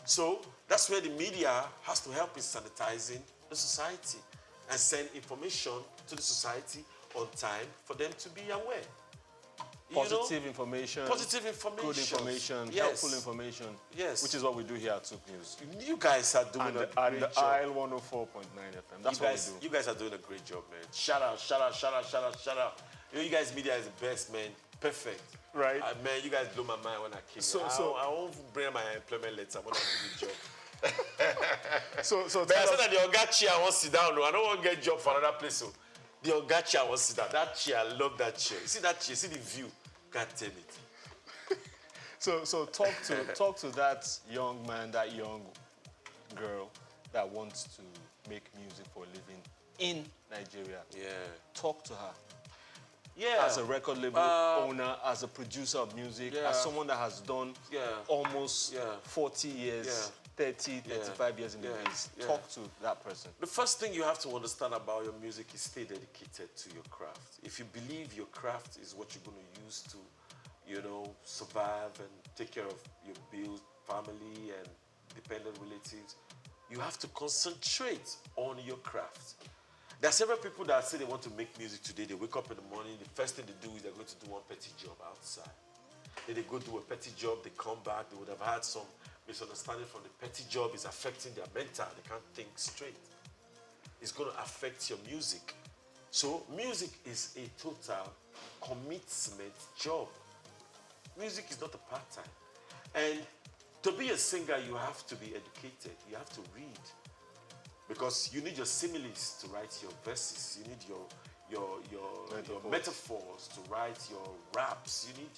Speaker 18: So that's where the media has to help in sanitizing the society and send information to the society on time for them to be aware.
Speaker 21: Positive information.
Speaker 18: Positive information.
Speaker 21: Good information.
Speaker 18: Yes.
Speaker 21: Helpful information.
Speaker 18: Yes.
Speaker 21: Which is what we do here at Souq News.
Speaker 18: You guys are doing a great job.
Speaker 21: Isle 104.9 FM. That's what we do.
Speaker 18: You guys are doing a great job, man. Shout out, shout out, shout out, shout out, shout out. You guys' media is the best, man. Perfect.
Speaker 21: Right.
Speaker 18: Man, you guys blow my mind when I came here. I won't bring my employment letter when I do the job.
Speaker 21: so
Speaker 18: but I said that the Oga chair won't sit down. No, I don't want to get job for another place. So the Oga chair won't sit down. That chair, I love that chair. You see that chair, see the view. God damn it.
Speaker 21: So talk to that young man, that young girl that wants to make music for a living in Nigeria.
Speaker 18: Yeah.
Speaker 21: Talk to her.
Speaker 18: Yeah.
Speaker 21: As a record label owner, as a producer of music, as someone that has done almost 40 years, 30, 35 years in the biz. Talk to that person.
Speaker 18: The first thing you have to understand about your music is stay dedicated to your craft. If you believe your craft is what you're going to use to, survive and take care of your bills, family, and dependent relatives, you have to concentrate on your craft. There are several people that say they want to make music today. They wake up in the morning, the first thing they do is they're going to do one petty job outside. Then they go do a petty job, they come back, they would have had some misunderstanding from the petty job is affecting their mental. They can't think straight. It's going to affect your music. So music is a total commitment job. Music is not a part-time. And to be a singer, you have to be educated. You have to read. Because you need your similes to write your verses. You need your metaphors to write your raps. You need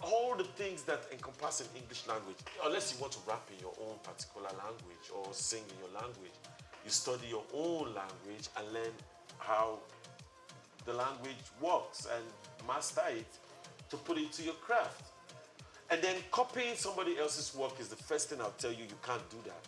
Speaker 18: all the things that encompass an English language. Unless you want to rap in your own particular language or sing in your language. You study your own language and learn how the language works and master it to put it into your craft. And then copying somebody else's work is the first thing I'll tell you, you can't do that.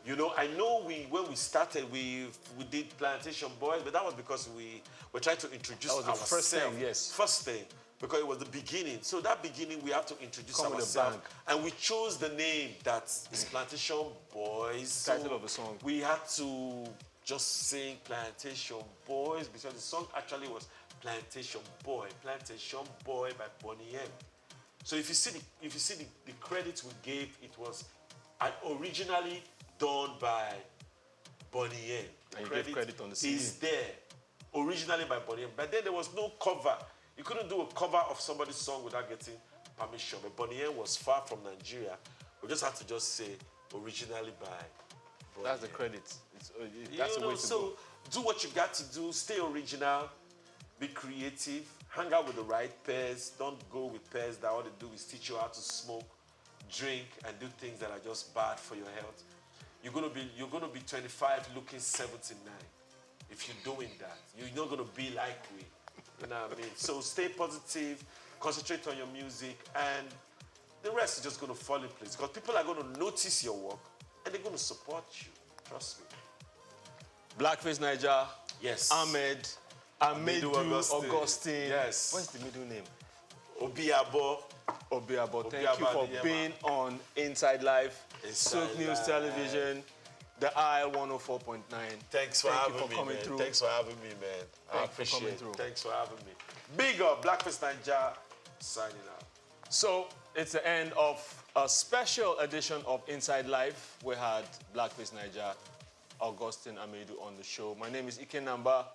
Speaker 18: You know, I know when we started, we did Plantation Boys, but that was because we were trying to introduce ourselves. That was the first thing, yes. First thing, because it was the beginning. So that beginning, we have to introduce ourselves. And we chose the name that is Plantation Boys.
Speaker 21: Title of the song.
Speaker 18: We had to just sing Plantation Boys because the song actually was Plantation Boy by Bonnie M. So if you see the credits we gave, it was originally done by Bonnie M.
Speaker 21: And you gave credit on the CD.
Speaker 18: Is there originally by Bonnie M. But then there was no cover. You couldn't do a cover of somebody's song without getting permission. But Bonnie M was far from Nigeria. We just had to just say originally by Bonnie
Speaker 21: That's the
Speaker 18: M.
Speaker 21: credit. That's the way to go.
Speaker 18: Do what you got to do. Stay original. Be creative. Hang out with the right pairs. Don't go with pairs that all they do is teach you how to smoke, drink, and do things that are just bad for your health. You're gonna be 25 looking 79 if you're doing that. You're not gonna be like we. You know what I mean? So stay positive, concentrate on your music, and the rest is just gonna fall in place. Because people are gonna notice your work and they're gonna support you. Trust me.
Speaker 21: Blackface Niger.
Speaker 18: Yes.
Speaker 21: Ahmed. Amedu Augustine.
Speaker 18: Yes.
Speaker 21: What's the middle name?
Speaker 18: Obiabo.
Speaker 21: Thank you for being on Inside Life, Souq News Television, the IL 104.9.
Speaker 18: Thanks for having me, man. Thanks for having me, man. I appreciate it. Thanks for having me. Big up, Blackface Niger, signing out.
Speaker 21: So, it's the end of a special edition of Inside Life. We had Blackface Niger, Augustine Amedu on the show. My name is Ike Namba.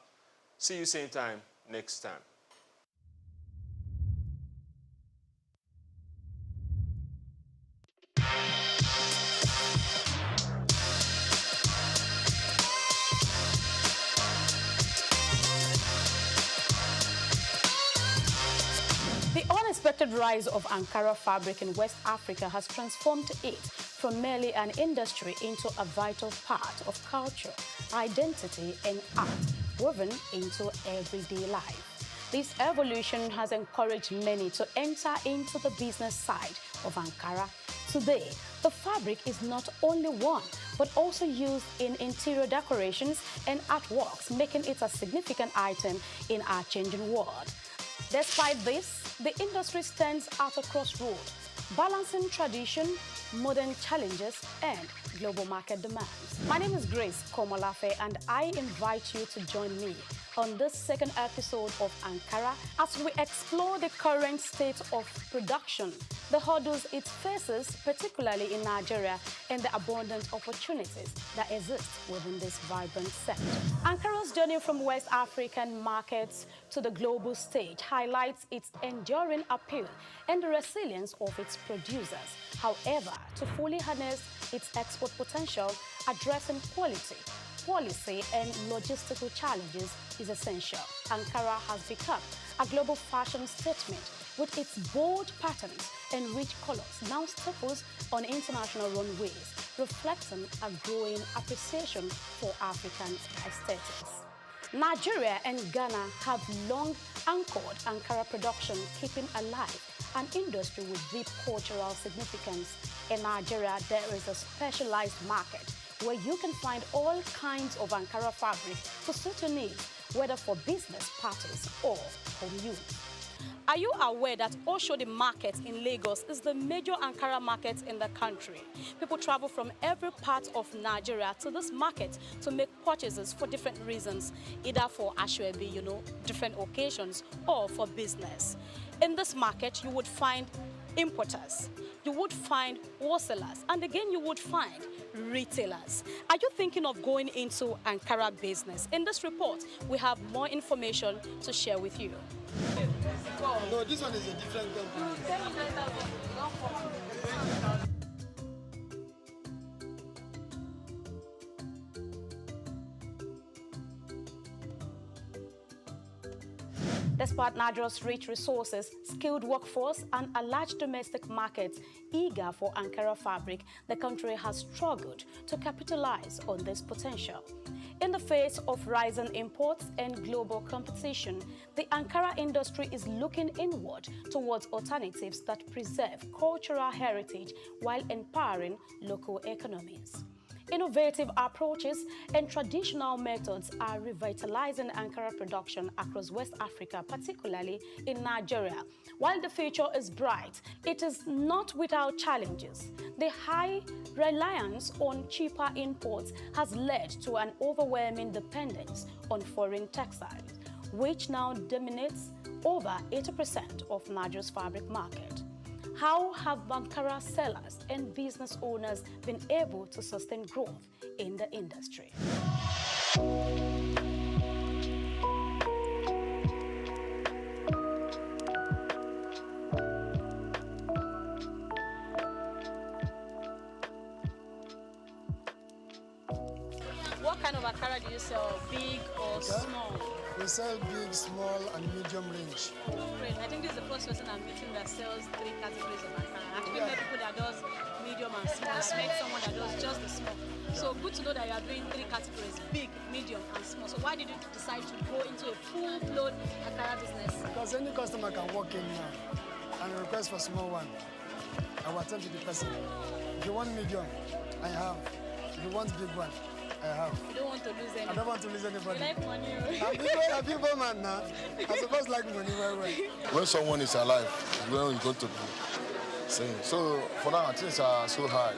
Speaker 21: See you same time next time.
Speaker 3: The unexpected rise of Ankara fabric in West Africa has transformed it from merely an industry into a vital part of culture, identity, and art woven into everyday life. This evolution has encouraged many to enter into the business side of Ankara. Today, the fabric is not only worn, but also used in interior decorations and artworks, making it a significant item in our changing world. Despite this, the industry stands at a crossroads, balancing tradition, modern challenges, and global market demands. My name is Grace Komolafe, and I invite you to join me on this second episode of Ankara as we explore the current state of production, the hurdles it faces, particularly in Nigeria, and the abundant opportunities that exist within this vibrant sector. Ankara's journey from West African markets to the global stage highlights its enduring appeal and the resilience of its producers. However, to fully harness its export potential, addressing quality, policy, and logistical challenges is essential. Ankara has become a global fashion statement with its bold patterns and rich colors now staples on international runways, reflecting a growing appreciation for African aesthetics. Nigeria and Ghana have long anchored Ankara production, keeping alive an industry with deep cultural significance. In Nigeria, there is a specialized market where you can find all kinds of Ankara fabric to suit your needs, whether for business parties or home use. Are you aware that Oshodi Market in Lagos is the major Ankara market in the country? People travel from every part of Nigeria to this market to make purchases for different reasons, either for ashwebi, different occasions, or for business. In this market, you would find importers, you would find wholesalers, and again, you would find retailers. Are you thinking of going into Ankara business? In this report, we have more information to share with you.
Speaker 5: No, this one is a different company.
Speaker 3: Despite Nigeria's rich resources, skilled workforce, and a large domestic market eager for Ankara fabric, the country has struggled to capitalize on this potential. In the face of rising imports and global competition, the Ankara industry is looking inward towards alternatives that preserve cultural heritage while empowering local economies. Innovative approaches and traditional methods are revitalizing Ankara production across West Africa, particularly in Nigeria. While the future is bright, it is not without challenges. The high reliance on cheaper imports has led to an overwhelming dependence on foreign textiles, which now dominates over 80% of Nigeria's fabric market. How have Ankara sellers and business owners been able to sustain growth in the industry? What kind of Ankara do you sell? Big or small?
Speaker 5: We sell big, small, and medium range.
Speaker 3: I think this is the first person I'm meeting that sells 3 categories of Ankara. I've met people that does medium and small. I met someone that does just the small. So good to know that you are doing 3 categories, big, medium, and small. So why did you decide to go into a full-blown Ankara business?
Speaker 5: Because any customer can walk in now and request for small one. I will attend to the person. If you want medium, I have. If you want big one, I have.
Speaker 3: You don't want to lose anybody.
Speaker 5: I don't want to lose anybody.
Speaker 3: You like money.
Speaker 5: I'm people man now. I'm supposed to like money very well.
Speaker 2: When someone is alive, when you're going to be saying. So for now, things are so high.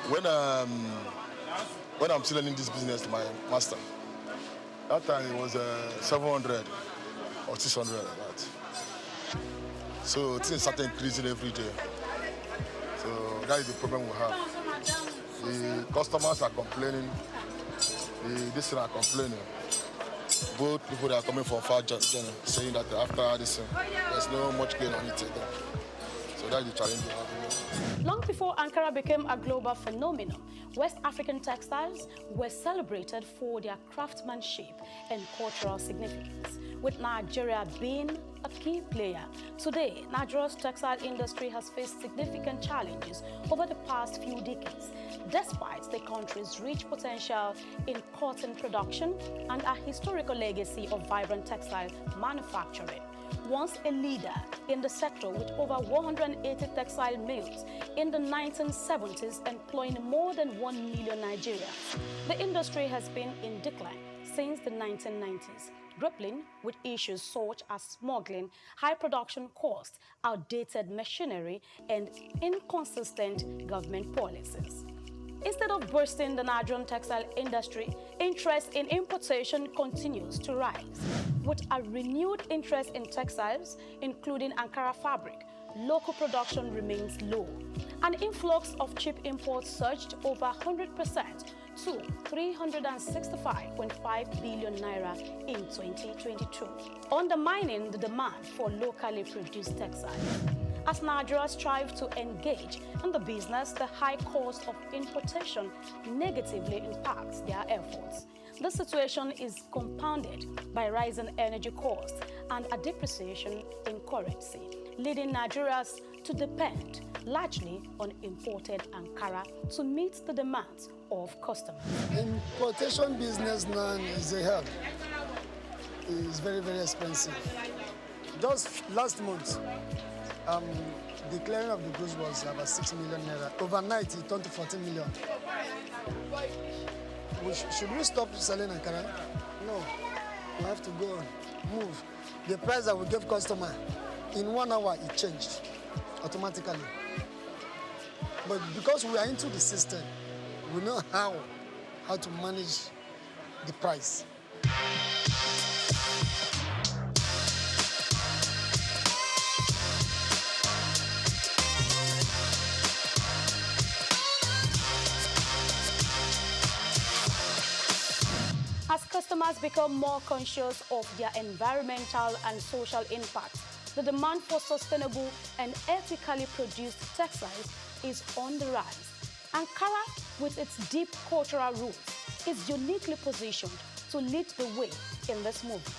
Speaker 2: When I'm still learning this business to my master, that time it was 700 or 600 like that. So things started increasing every day. So that is the problem we have. The customers are complaining, this are complaining. Both people that are coming from far journey saying that after this, there's no much gain on it again. So that's the challenge we have.
Speaker 3: Long before Ankara became a global phenomenon, West African textiles were celebrated for their craftsmanship and cultural significance, with Nigeria being a key player. Today, Nigeria's textile industry has faced significant challenges over the past few decades, despite the country's rich potential in cotton production and a historical legacy of vibrant textile manufacturing. Once a leader in the sector with over 180 textile mills in the 1970s employing more than 1 million Nigerians, the industry has been in decline since the 1990s, grappling with issues such as smuggling, high production costs, outdated machinery, and inconsistent government policies. Instead of boosting the Nigerian textile industry, interest in importation continues to rise. With a renewed interest in textiles, including Ankara fabric, local production remains low. An influx of cheap imports surged over 100% to 365.5 billion naira in 2022, undermining the demand for locally produced textiles. As Nigeria strives to engage in the business, the high cost of importation negatively impacts their efforts. The situation is compounded by rising energy costs and a depreciation in currency, leading Nigerians to depend largely on imported Ankara to meet the demands of customers.
Speaker 5: Importation business now is a hell. It's very, very expensive. Just last month, the clearing of the goods was about 6 million naira. Overnight, it turned to 14 million. Should we stop selling Ankara? No. We have to go and move. The price that we give customer, in 1 hour, it changed automatically. But because we are into the system, we know how to manage the price.
Speaker 3: As customers become more conscious of their environmental and social impact, the demand for sustainable and ethically produced textiles is on the rise. Ankara, with its deep cultural roots, is uniquely positioned to lead the way in this movement.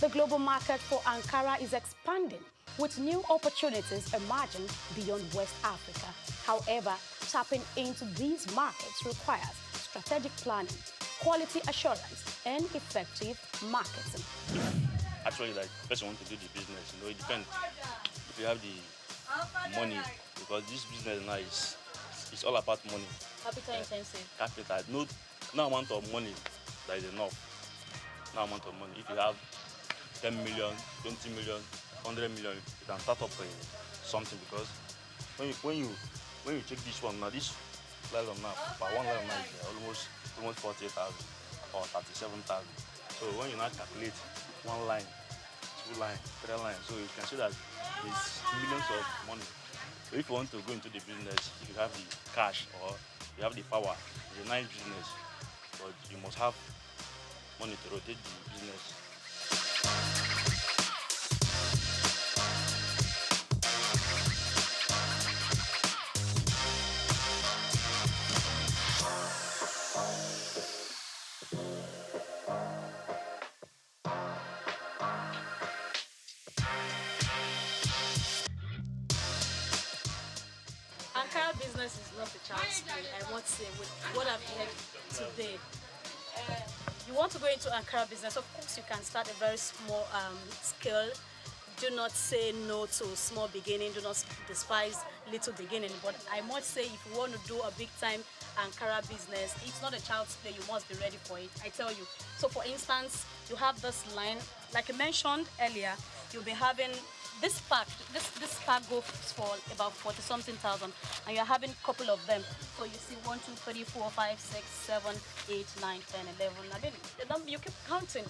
Speaker 3: The global market for Ankara is expanding, with new opportunities emerging beyond West Africa. However, tapping into these markets requires strategic planning, quality assurance, and effective marketing.
Speaker 7: Actually, like, person want to do the business, it depends if you have the money, because this business now is all about money.
Speaker 19: Capital intensive.
Speaker 7: Capital. No amount of money that is enough. No amount of money. If you have 10 million, 20 million, 100 million, you can start up something, because when you check this one now, this nylon now, for one nylon now is almost 48,000 or 37,000. So when you now calculate 1 line, 2 line, 3 lines, so you can see that there's millions of money. So if you want to go into the business, if you have the cash or you have the power, it's a nice business, but you must have money to rotate the business.
Speaker 19: Ankara business is not a child's play, I want to say, with what I've heard today. You want to go into Ankara business, of course you can start a very small scale. Do not say no to small beginning, do not despise little beginning. But I must say, if you want to do a big time Ankara business, it's not a child's play, you must be ready for it, I tell you. So for instance, you have this line, like I mentioned earlier, you'll be having this pack goes for about 40-something thousand, and you're having a couple of them. So you see 1, 2, 3, 4, 5, 6, 7, 8, 9, 10, 11. I mean, the number you keep counting.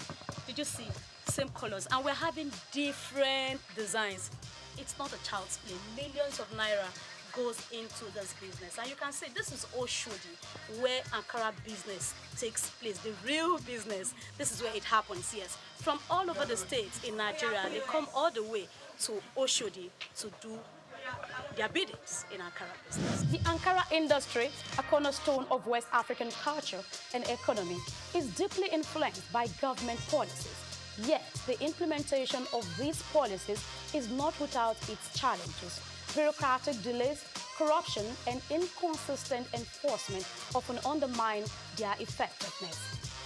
Speaker 19: Did you see? Same colors, and we're having different designs. It's not a child's play. Millions of naira goes into this business, and you can see this is Oshodi, where Ankara business takes place, the real business. This is where it happens. Yes, from all over the states in Nigeria, they come all the way to Oshodi to do their biddings in Ankara business.
Speaker 3: The Ankara industry, a cornerstone of West African culture and economy, is deeply influenced by government policies. Yet, the implementation of these policies is not without its challenges. Bureaucratic delays, corruption, and inconsistent enforcement often undermine their effectiveness.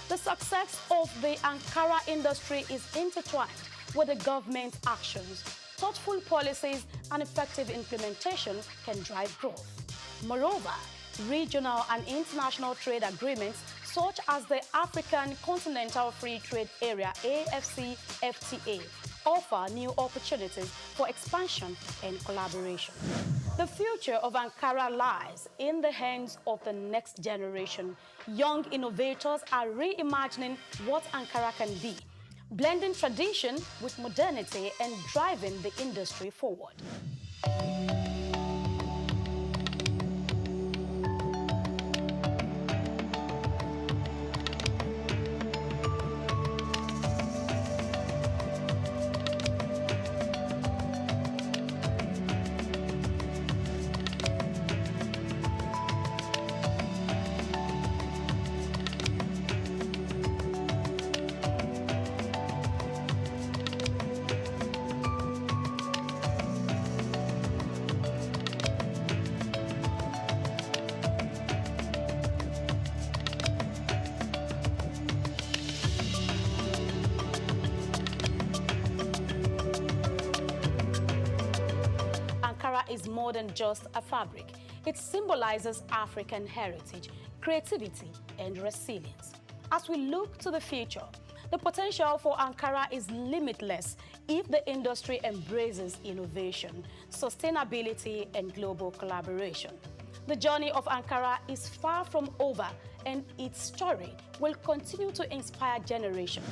Speaker 3: The success of the Ankara industry is intertwined with the government's actions. Thoughtful policies and effective implementation can drive growth. Moreover, regional and international trade agreements such as the African Continental Free Trade Area (AFCFTA) offer new opportunities for expansion and collaboration. The future of Ankara lies in the hands of the next generation. Young innovators are reimagining what Ankara can be, blending tradition with modernity and driving the industry forward. Ankara is more than just a fabric. It symbolizes African heritage, creativity, and resilience. As we look to the future, The potential for Ankara is limitless if the industry embraces innovation, sustainability, and global collaboration. The journey of Ankara is far from over, and its story will continue to inspire generations.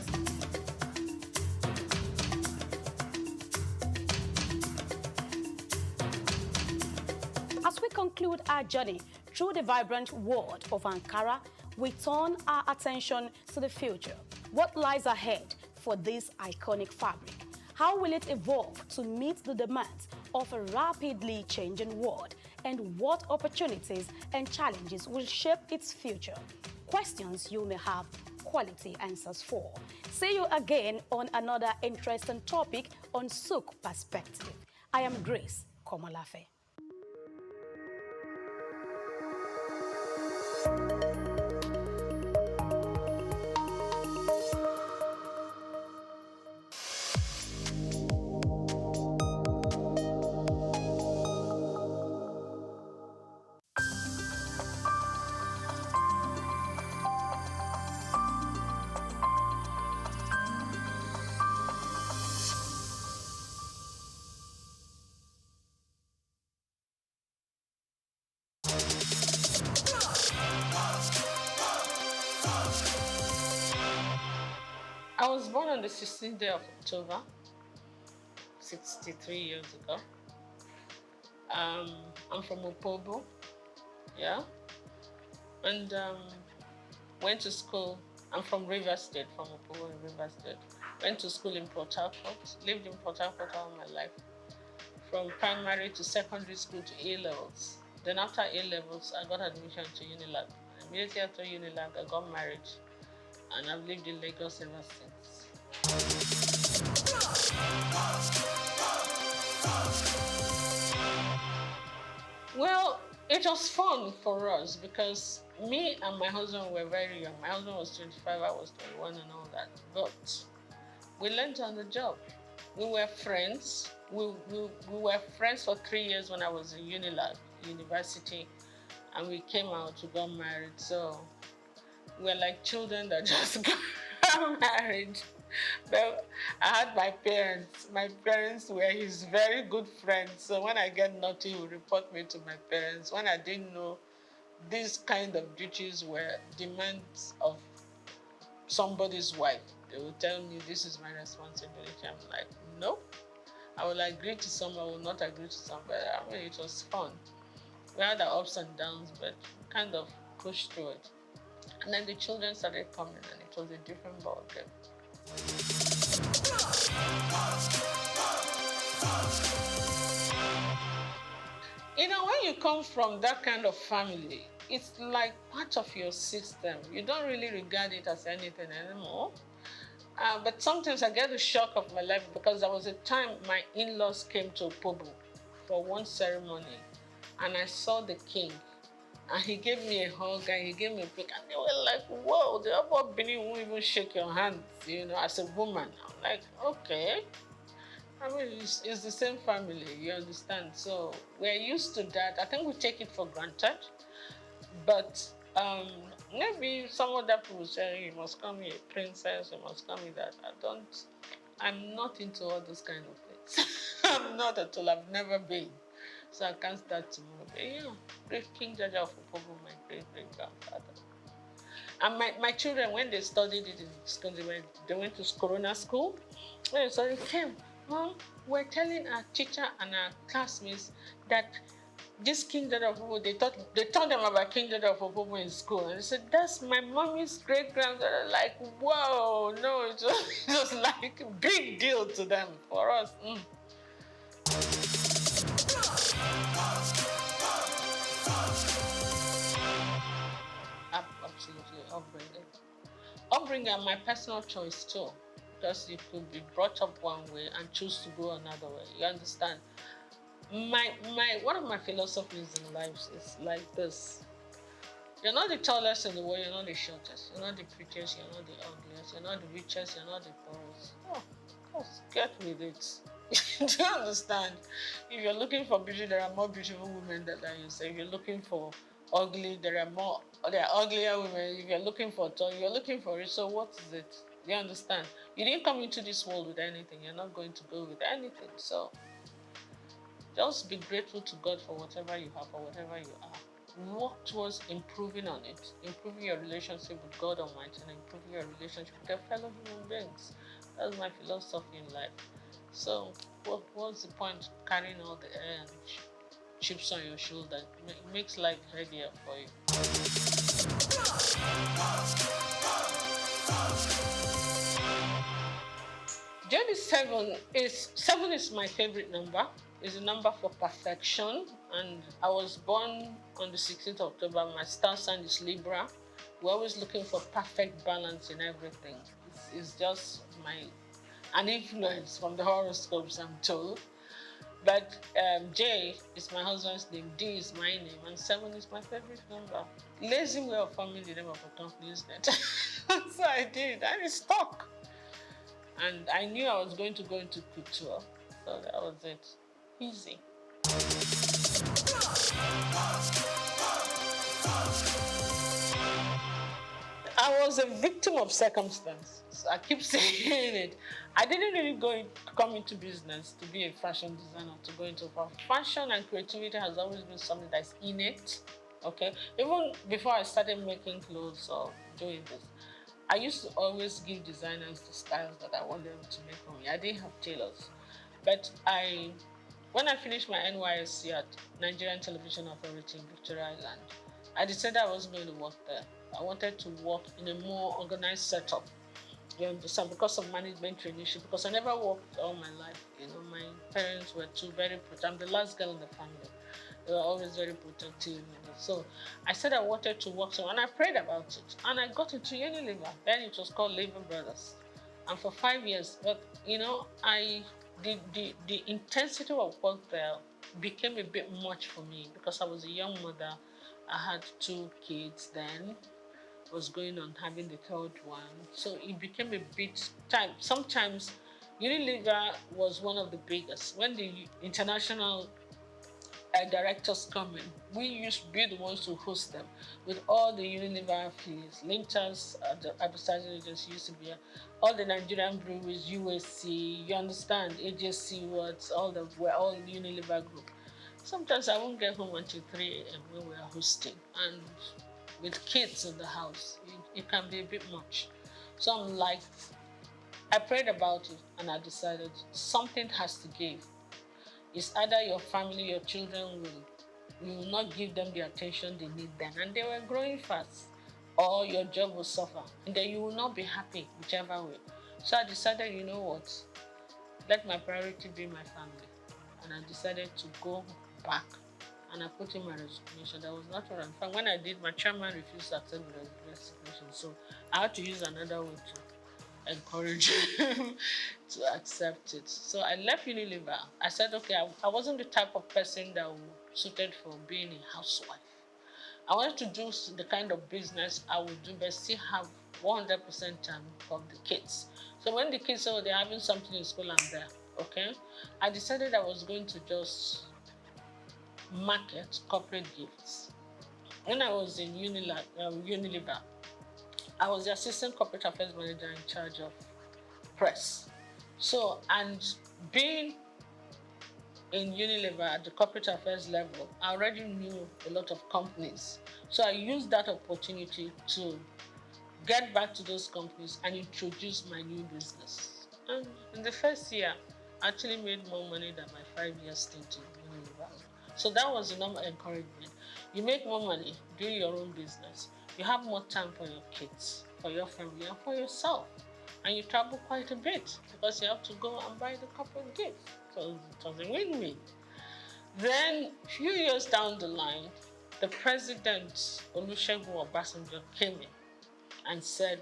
Speaker 3: As we conclude our journey through the vibrant world of Ankara, we turn our attention to the future. What lies ahead for this iconic fabric? How will it evolve to meet the demands of a rapidly changing world? And what opportunities and challenges will shape its future? Questions you may have quality answers for. See you again on another interesting topic on Souq Perspective. I am Grace Komolafe.
Speaker 8: I was born on the 16th day of October, 63 years ago. I'm from Opobo, yeah, and went to school. I'm from Rivers State, from Opobo in Rivers State. Went to school in Port Harcourt, lived in Port Harcourt all my life, from primary to secondary school to A-levels. Then after A-levels, I got admission to Unilag. Immediately after Unilag, I got married, and I've lived in Lagos ever since. Well, it was fun for us because me and my husband were very young. My husband was 25, I was 21 and all that. But we learned on the job. We were friends. We were friends for 3 years when I was in Unilag, university, and we came out, we got married. So we're like children that just got married. But I had my parents. My parents were his very good friends. So when I get naughty, he would report me to my parents. When I didn't know these kind of duties were demands of somebody's wife, they would tell me this is my responsibility. I'm like, no. I will agree to some, I will not agree to some. But I mean, it was fun. We had our ups and downs, but kind of pushed through it. And then the children started coming, and it was a different ballgame. You know, when you come from that kind of family, it's like part of your system. You don't really regard it as anything anymore. But sometimes I get the shock of my life because there was a time my in-laws came to Opobo for one ceremony, and I saw the king. And he gave me a hug and he gave me a pick. And they were like, whoa, the upper Bini won't even shake your hand, you know, as a woman. I'm like, okay. I mean, it's the same family, you understand? So we're used to that. I think we take it for granted. But maybe some other people say, you must call me a princess, you must call me that. I'm not into all those kind of things. I'm not at all, I've never been. So I can't start tomorrow. But yeah, great King Jaja of Opobo, my great-great-grandfather. And my children, when they studied it in school, they went to Corona school. And so they came, Mom, we're telling our teacher and our classmates that this King Jaja of Opobo, they taught them about King Jaja of Opobo in school. And they said, that's my mommy's great-grandfather. Like, whoa, no, it was like a big deal to them, for us. Absolutely, upbringing. Upbringing are my personal choice too, because you could be brought up one way and choose to go another way. You understand? One of my philosophies in life is like this. You're not the tallest in the world, you're not the shortest, you're not the prettiest, you're not the ugliest, you're not the richest, you're not the poorest. Oh, of course, get with it. Do you understand? If you're looking for beauty, there are more beautiful women than you say. If you're looking for ugly, there are uglier women. If you're looking for tall, you're looking for it. So what is it? You understand? You didn't come into this world with anything. You're not going to go with anything. So just be grateful to God for whatever you have or whatever you are. Work towards improving on it, improving your relationship with God Almighty and improving your relationship with your fellow human beings. That's my philosophy in life. So what's the point of carrying all the chips on your shoulder? It makes life heavier for you. 7 is my favorite number. It's a number for perfection, and I was born on the 16th of October. My star sign is Libra. We're always looking for perfect balance in everything. It's just an influence from the horoscopes, I'm told. But J is my husband's name, D is my name, and 7 is my favorite number. Lazy way of forming the name of a company, isn't it? So I did, and it stuck. And I knew I was going to go into couture, so that was it. Easy. I was a victim of circumstance. I keep saying it. I didn't really come into business to be a fashion designer, to go into fashion, and creativity has always been something that's innate. Okay, even before I started making clothes or doing this, I used to always give designers the styles that I wanted them to make for me. I didn't have tailors, but when I finished my NYSC at Nigerian Television Authority in Victoria Island, I decided I wasn't going to work there. I wanted to work in a more organized setup. You understand? Because of management traineeship, because I never worked all my life. My parents were very protective. I'm the last girl in the family. They were always very protective. So I said I wanted to work somewhere, and I prayed about it. And I got into Unilever. Then it was called Lever Brothers. And for 5 years, but the intensity of work there became a bit much for me because I was a young mother. I had 2 kids then. Was going on having the 3rd one. So it became a bit time. Sometimes Unilever was one of the biggest. When the international directors come in, we used to be the ones to host them with all the Unilever affiliates. Lintas, the advertising agency used to be here. All the Nigerian breweries, USC, you understand, AJC words, we're all Unilever group. Sometimes I won't get home until 3 a.m. when we are hosting. And with kids in the house, it can be a bit much. So I'm like, I prayed about it and I decided something has to give. It's either your family, your children will not give them the attention they need then, and they were growing fast, or your job will suffer, and then you will not be happy, whichever way. So I decided, you know what, let my priority be my family. And I decided to go back. And I put in my resignation. That was not what I'm fine. When I did, my chairman refused to accept the resignation. So I had to use another way to encourage him to accept it. So I left Unilever. I said, okay, I wasn't the type of person that was suited for being a housewife. I wanted to do the kind of business I would do, but still have 100% time for the kids. So when the kids said they're having something in school, I'm there, okay? I decided I was going to just market corporate gifts. When I was in Unilever, I was the assistant corporate affairs manager in charge of press. So, and being in Unilever at the corporate affairs level, I already knew a lot of companies. So I used that opportunity to get back to those companies and introduce my new business. And in the first year, I actually made more money than my 5-year stint in Unilever. So that was the normal encouragement. You make more money, do your own business. You have more time for your kids, for your family, and for yourself. And you travel quite a bit because you have to go and buy the corporate gifts. So it was a win-win. Then, a few years down the line, the president, Olusegun Obasanjo, came in and said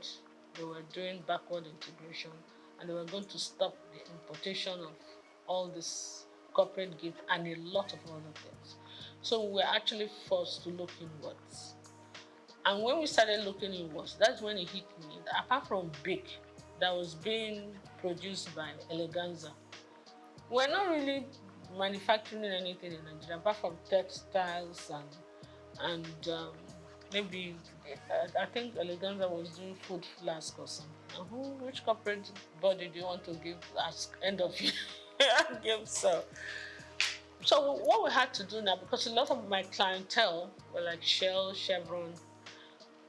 Speaker 8: they were doing backward integration and they were going to stop the importation of all this corporate gift and a lot of other things. So we were actually forced to look inwards. And when we started looking inwards, that's when it hit me that apart from Big, that was being produced by Eleganza, we're not really manufacturing anything in Nigeria apart from textiles and maybe I think Eleganza was doing food flask or something. And which corporate body do you want to give as end of year gift? So what we had to do now, because a lot of my clientele were like Shell, Chevron,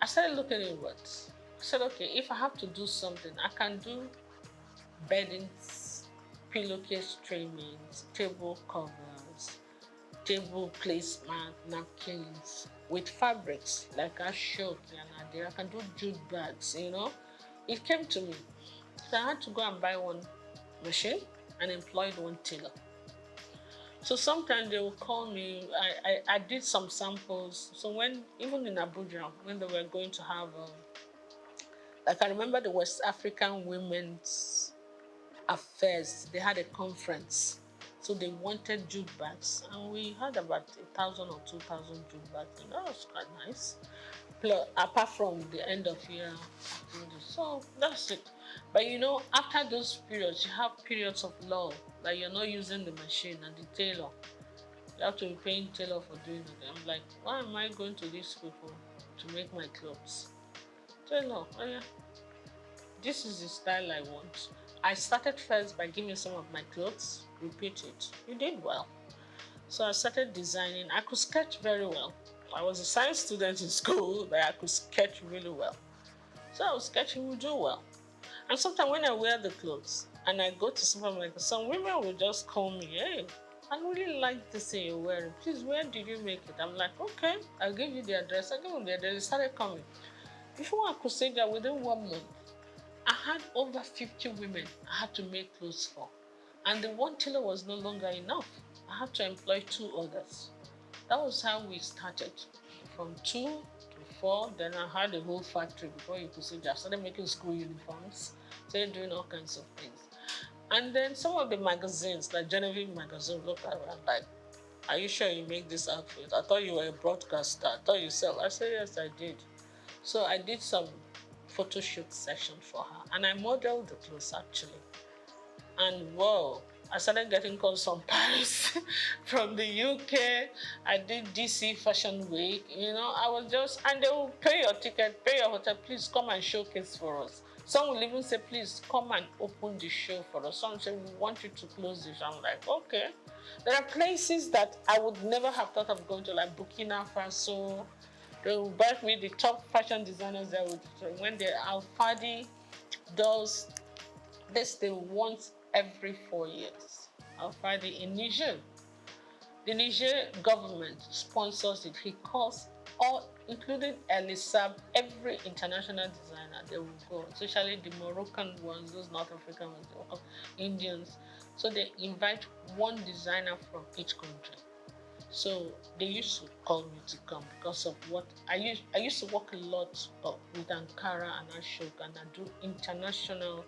Speaker 8: I started looking at what. I said, okay, if I have to do something, I can do beddings, pillowcase trimmings, table covers, table placemat, napkins with fabrics like Ashok and Adira. I can do jute bags, you know. It came to me. So I had to go and buy one machine and employed one tailor. So sometimes they will call me. I did some samples. So when, even in Abuja, when they were going to have, like I remember the West African Women's Affairs, they had a conference. So they wanted jute bags. And we had about 1,000 or 2,000 jute bags. And that was quite nice. Plus, apart from the end of year activities. So that's it. But you know, after those periods, you have periods of lull, that you're not using the machine and the tailor. You have to be paying tailor for doing it. I'm like, why am I going to these people to make my clothes? Tailor, oh yeah, this is the style I want. I started first by giving some of my clothes, repeat it. You did well. So I started designing. I could sketch very well. I was a science student in school, but I could sketch really well. So I was sketching, would do well. And sometimes when I wear the clothes and I go to supermarket, some women will just call me, hey, I really like this thing you're wearing. Please, where did you make it? I'm like, okay, I'll give you the address. I give them the address. They started coming. Before I could say that, within 1 month, I had over 50 women I had to make clothes for. And the one tailor was no longer enough. I had to employ 2 others. That was how we started. From 2 to 4, then I had a whole factory before you could see that. I started making school uniforms, started doing all kinds of things. And then some of the magazines, like Genevieve magazine, looked around like, are you sure you make this outfit? I thought you were a broadcaster. I thought you sell. I said, yes, I did. So I did some photo shoot session for her. And I modeled the clothes, actually. And whoa, I started getting calls from Paris, from the UK. I did DC Fashion Week. You know, I was just, and they will pay your ticket, pay your hotel, please come and showcase for us. Some will even say, please come and open the show for us. Some say, we want you to close this. I'm like, okay. There are places that I would never have thought of going to, like Burkina Faso. They will invite me, the top fashion designers there would, when the Alfadi does this thing once every 4 years. Alfadi in Niger. The Niger government sponsors it. He calls all, including Elisab, every international designer, they will go, especially the Moroccan ones, those North African ones, Indians. So they invite one designer from each country. So they used to call me to come because of what I used to work a lot with Ankara and Ashok, and I do international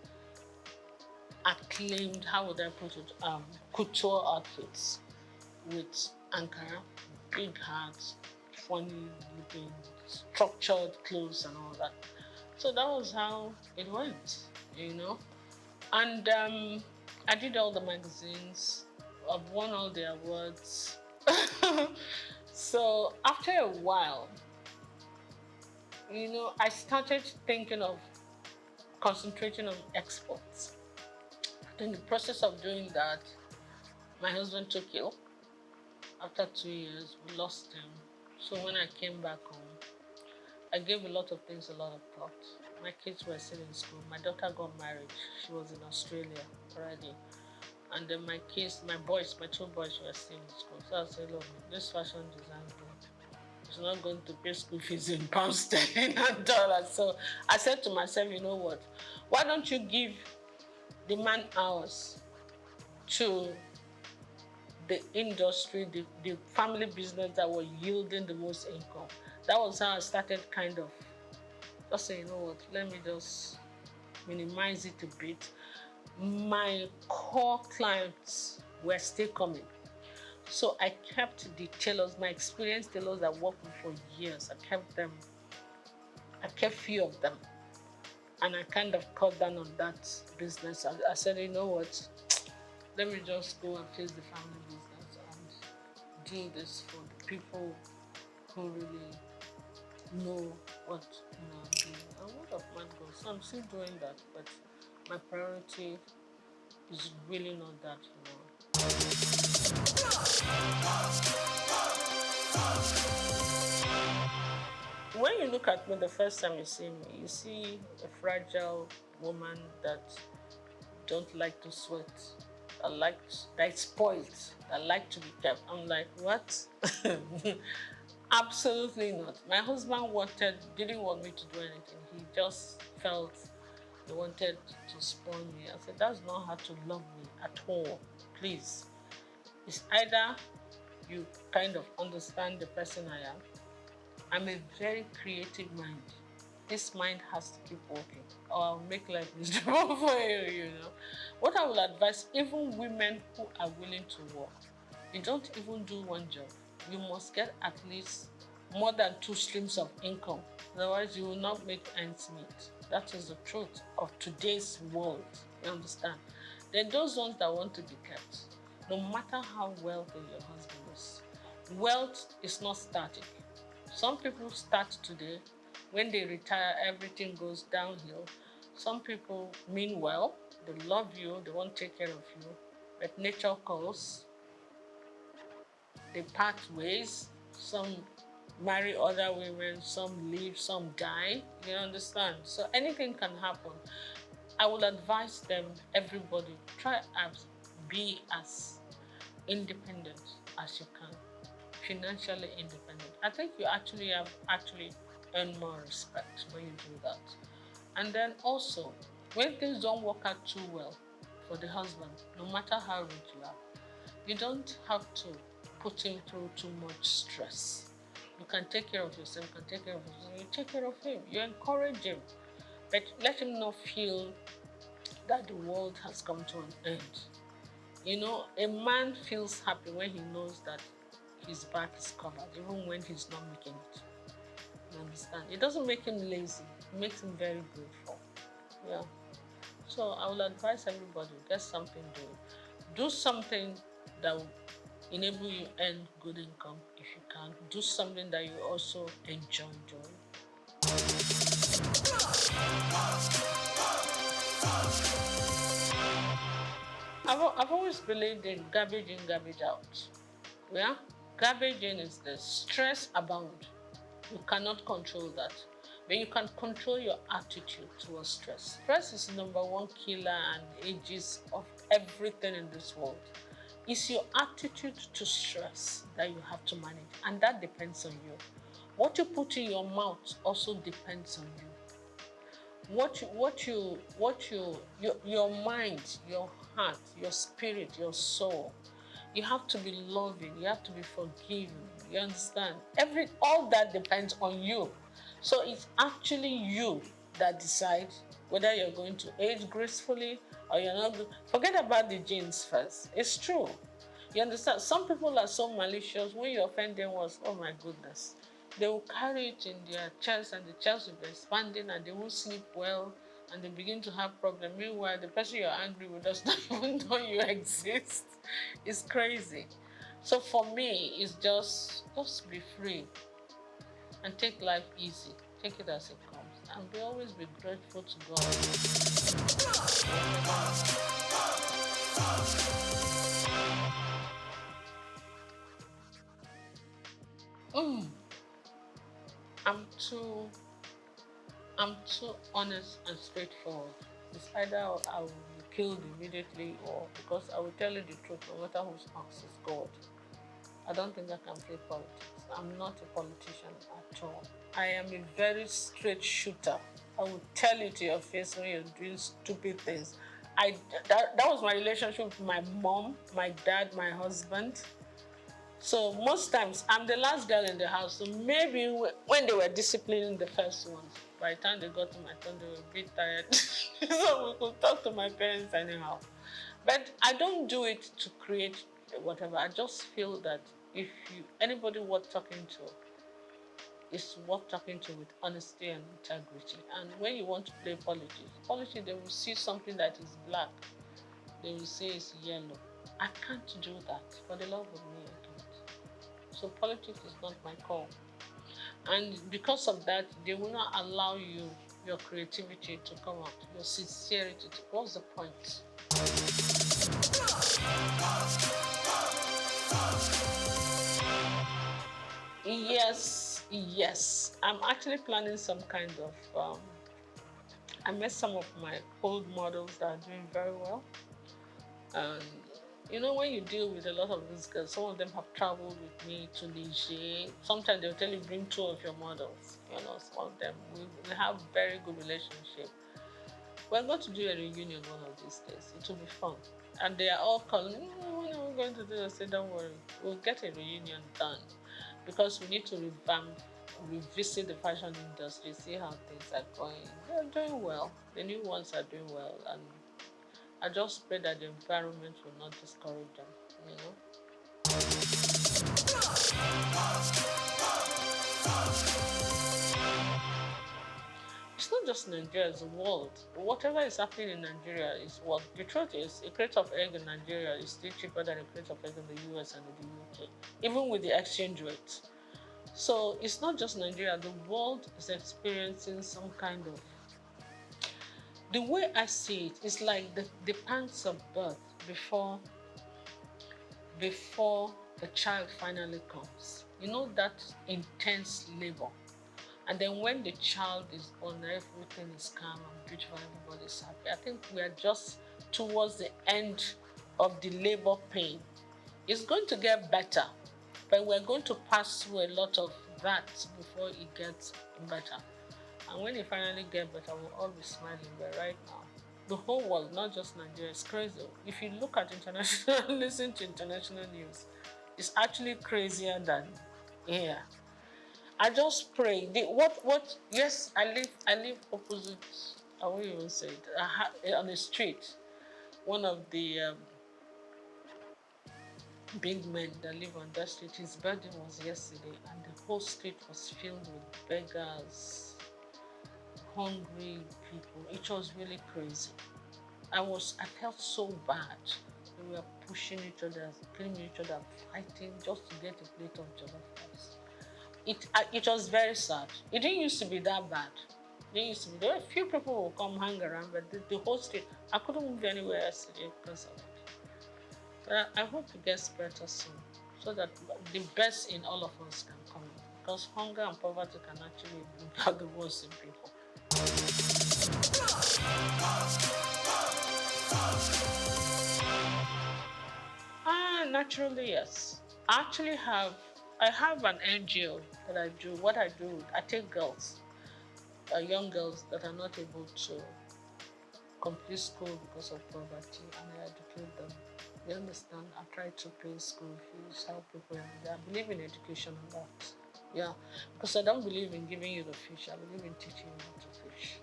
Speaker 8: acclaimed, how would I put it, couture outfits with Ankara, big hats, funny looking, structured clothes and all that. So that was how it went, you know. And I did all the magazines. I've won all the awards. So after a while, you know, I started thinking of concentrating on exports. In the process of doing that, my husband took ill. After 2 years, we lost him. So when I came back home, I gave a lot of things a lot of thought. My kids were still in school. My daughter got married. She was in Australia already. And then my kids, my 2 boys were still in school. So I said, look, this fashion design group is not going to pay school fees in pounds sterling and dollars. So I said to myself, you know what? Why don't you give the man hours to the industry, the family business that were yielding the most income? That was how I started kind of just saying, you know what, let me just minimize it a bit. My core clients were still coming. So I kept the tailors, my experienced tailors that worked with for years, I kept few of them. And I kind of cut down on that business. I said, you know what, let me just go and face the family business and do this for the people who really know what I'm doing and what of man goes. So I'm still doing that, but my priority is really not that When you look at me the first time you see me, you see a fragile woman that don't like to sweat, that's spoiled, that like to be kept. I'm like, what? Absolutely not. My husband didn't want me to do anything. He just felt he wanted to spoil me. I said, that's not how to love me at all. Please. It's either you kind of understand the person I am. I'm a very creative mind. This mind has to keep working, or I'll make life miserable for you, What I will advise, even women who are willing to work, you don't even do one job. You must get at least more than 2 streams of income. Otherwise, you will not make ends meet. That is the truth of today's world. You understand? Then those ones that want to be kept, no matter how wealthy your husband is, wealth is not static. Some people start today. When they retire, everything goes downhill. Some people mean well. They love you. They want to take care of you. But nature calls. They part ways. Some marry other women. Some leave. Some die. You understand? So anything can happen. I will advise them, everybody, try to be as independent as you can. Financially independent. I think you actually earn more respect when you do that. And then also, when things don't work out too well for the husband, no matter how rich you are, you don't have to put him through too much stress. You can take care of yourself, you can take care of yourself, you take care of him, you encourage him, but let him not feel that the world has come to an end. A man feels happy when he knows that his back is covered, even when he's not making it. You understand? It doesn't make him lazy. It makes him very grateful. Yeah. So I will advise everybody, get something doing. Do something that will enable you earn good income if you can. Do something that you also enjoy doing. I've always believed in garbage in, garbage out. Yeah? Garbage in is the stress abound. You cannot control that. But you can control your attitude towards stress. Stress is the #1 killer and ages of everything in this world. It's your attitude to stress that you have to manage, and that depends on you. What you put in your mouth also depends on you. Your mind, your heart, your spirit, your soul. You have to be loving. You have to be forgiving. You understand? All that depends on you. So it's actually you that decides whether you're going to age gracefully or you're not. Forget about the genes first. It's true. You understand? Some people are so malicious. When you offend them once, oh my goodness. They will carry it in their chest and the chest will be expanding and they won't sleep well and they begin to have problems. Meanwhile, the person you're angry with does not even know you exist. It's crazy. So for me, it's just be free and take life easy. Take it as it comes. And always be grateful to God. I'm too honest and straightforward. It's either I will be killed immediately or because I will tell you the truth no matter who's asked is God. I don't think I can play politics. I'm not a politician at all. I am a very straight shooter. I will tell you to your face when you're doing stupid things. That was my relationship with my mom, my dad, my husband. So most times, I'm the last girl in the house. So maybe when they were disciplining the first ones, by the time they got to my turn, they were a bit tired. So we could talk to my parents anyhow. But I don't do it to create whatever. I just feel that if anybody worth talking to, is worth talking to with honesty and integrity. And when you want to play politics, they will see something that is black. They will say it's yellow. I can't do that. For the love of me, I can't. So politics is not my call. And because of that, they will not allow you, your creativity to come out, your sincerity. What's the point? Yes. I'm actually planning some kind of, I met some of my old models that are doing very well. And you know, when you deal with a lot of these girls, some of them have traveled with me to Niger. Sometimes they'll tell you, bring 2 of your models. You know, some of them, we have very good relationship. We're going to do a reunion one of these days. It will be fun. And they are all calling, when are we going to do this? I say, don't worry, we'll get a reunion done. Because we need to revisit the fashion industry, see how things are going. They're doing well. The new ones are doing well. And I just pray that the environment will not discourage them, you know. It's not just Nigeria, it's the world. Whatever is happening in Nigeria is what the truth is. A crate of egg in Nigeria is still cheaper than a crate of egg in the US and in the UK, even with the exchange rate. So it's not just Nigeria, the world is experiencing some kind of. The way I see it is like the pangs of birth before the child finally comes. You know, that intense labor. And then when the child is born, everything is calm and beautiful, everybody's happy. I think we are just towards the end of the labor pain. It's going to get better, but we're going to pass through a lot of that before it gets better. And when it finally gets better, we'll all be smiling. But right now, the whole world, not just Nigeria, is crazy. If you look at international, listen to international news, it's actually crazier than here. I just pray. Yes, I live opposite, I won't even say it, on the street. One of the big men that live on that street, his birthday was yesterday, and the whole street was filled with beggars, hungry people. It was really crazy. I felt so bad. We were pushing each other, killing each other, fighting just to get a plate of jollof rice. It was very sad. It didn't used to be that bad. There were a few people who would come hang around, but the whole street, I couldn't move anywhere yesterday because of it. But I hope it gets better soon, so that the best in all of us can come in. Because hunger and poverty can actually bring out the worst in people. Naturally, yes. I have an NGO that I do. What I do, I take girls, young girls that are not able to complete school because of poverty, and I educate them. You understand? I try to pay school fees, help people, and I believe in education a lot. Yeah, because I don't believe in giving you the fish. I believe in teaching you how to fish.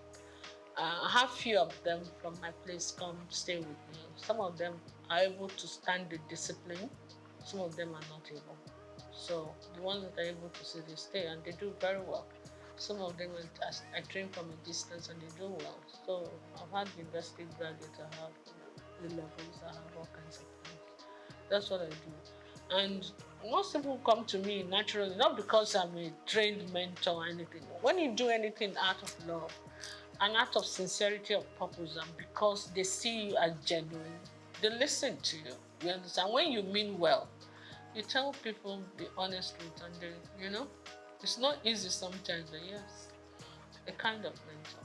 Speaker 8: I have few of them from my place come stay with me. Some of them are able to stand the discipline. Some of them are not able. So the ones that are able to stay, they stay, and they do very well. Some of them, I train from a distance, and they do well. So I've had university graduates, I have the levels, I have all kinds of things. That's what I do. And most people come to me naturally, not because I'm a trained mentor or anything. When you do anything out of love, an act of sincerity of purpose, and because they see you as genuine, they listen to you. You understand? When you mean well, you tell people the honest truth, and they, you know, it's not easy sometimes, but yes, a kind of mentor.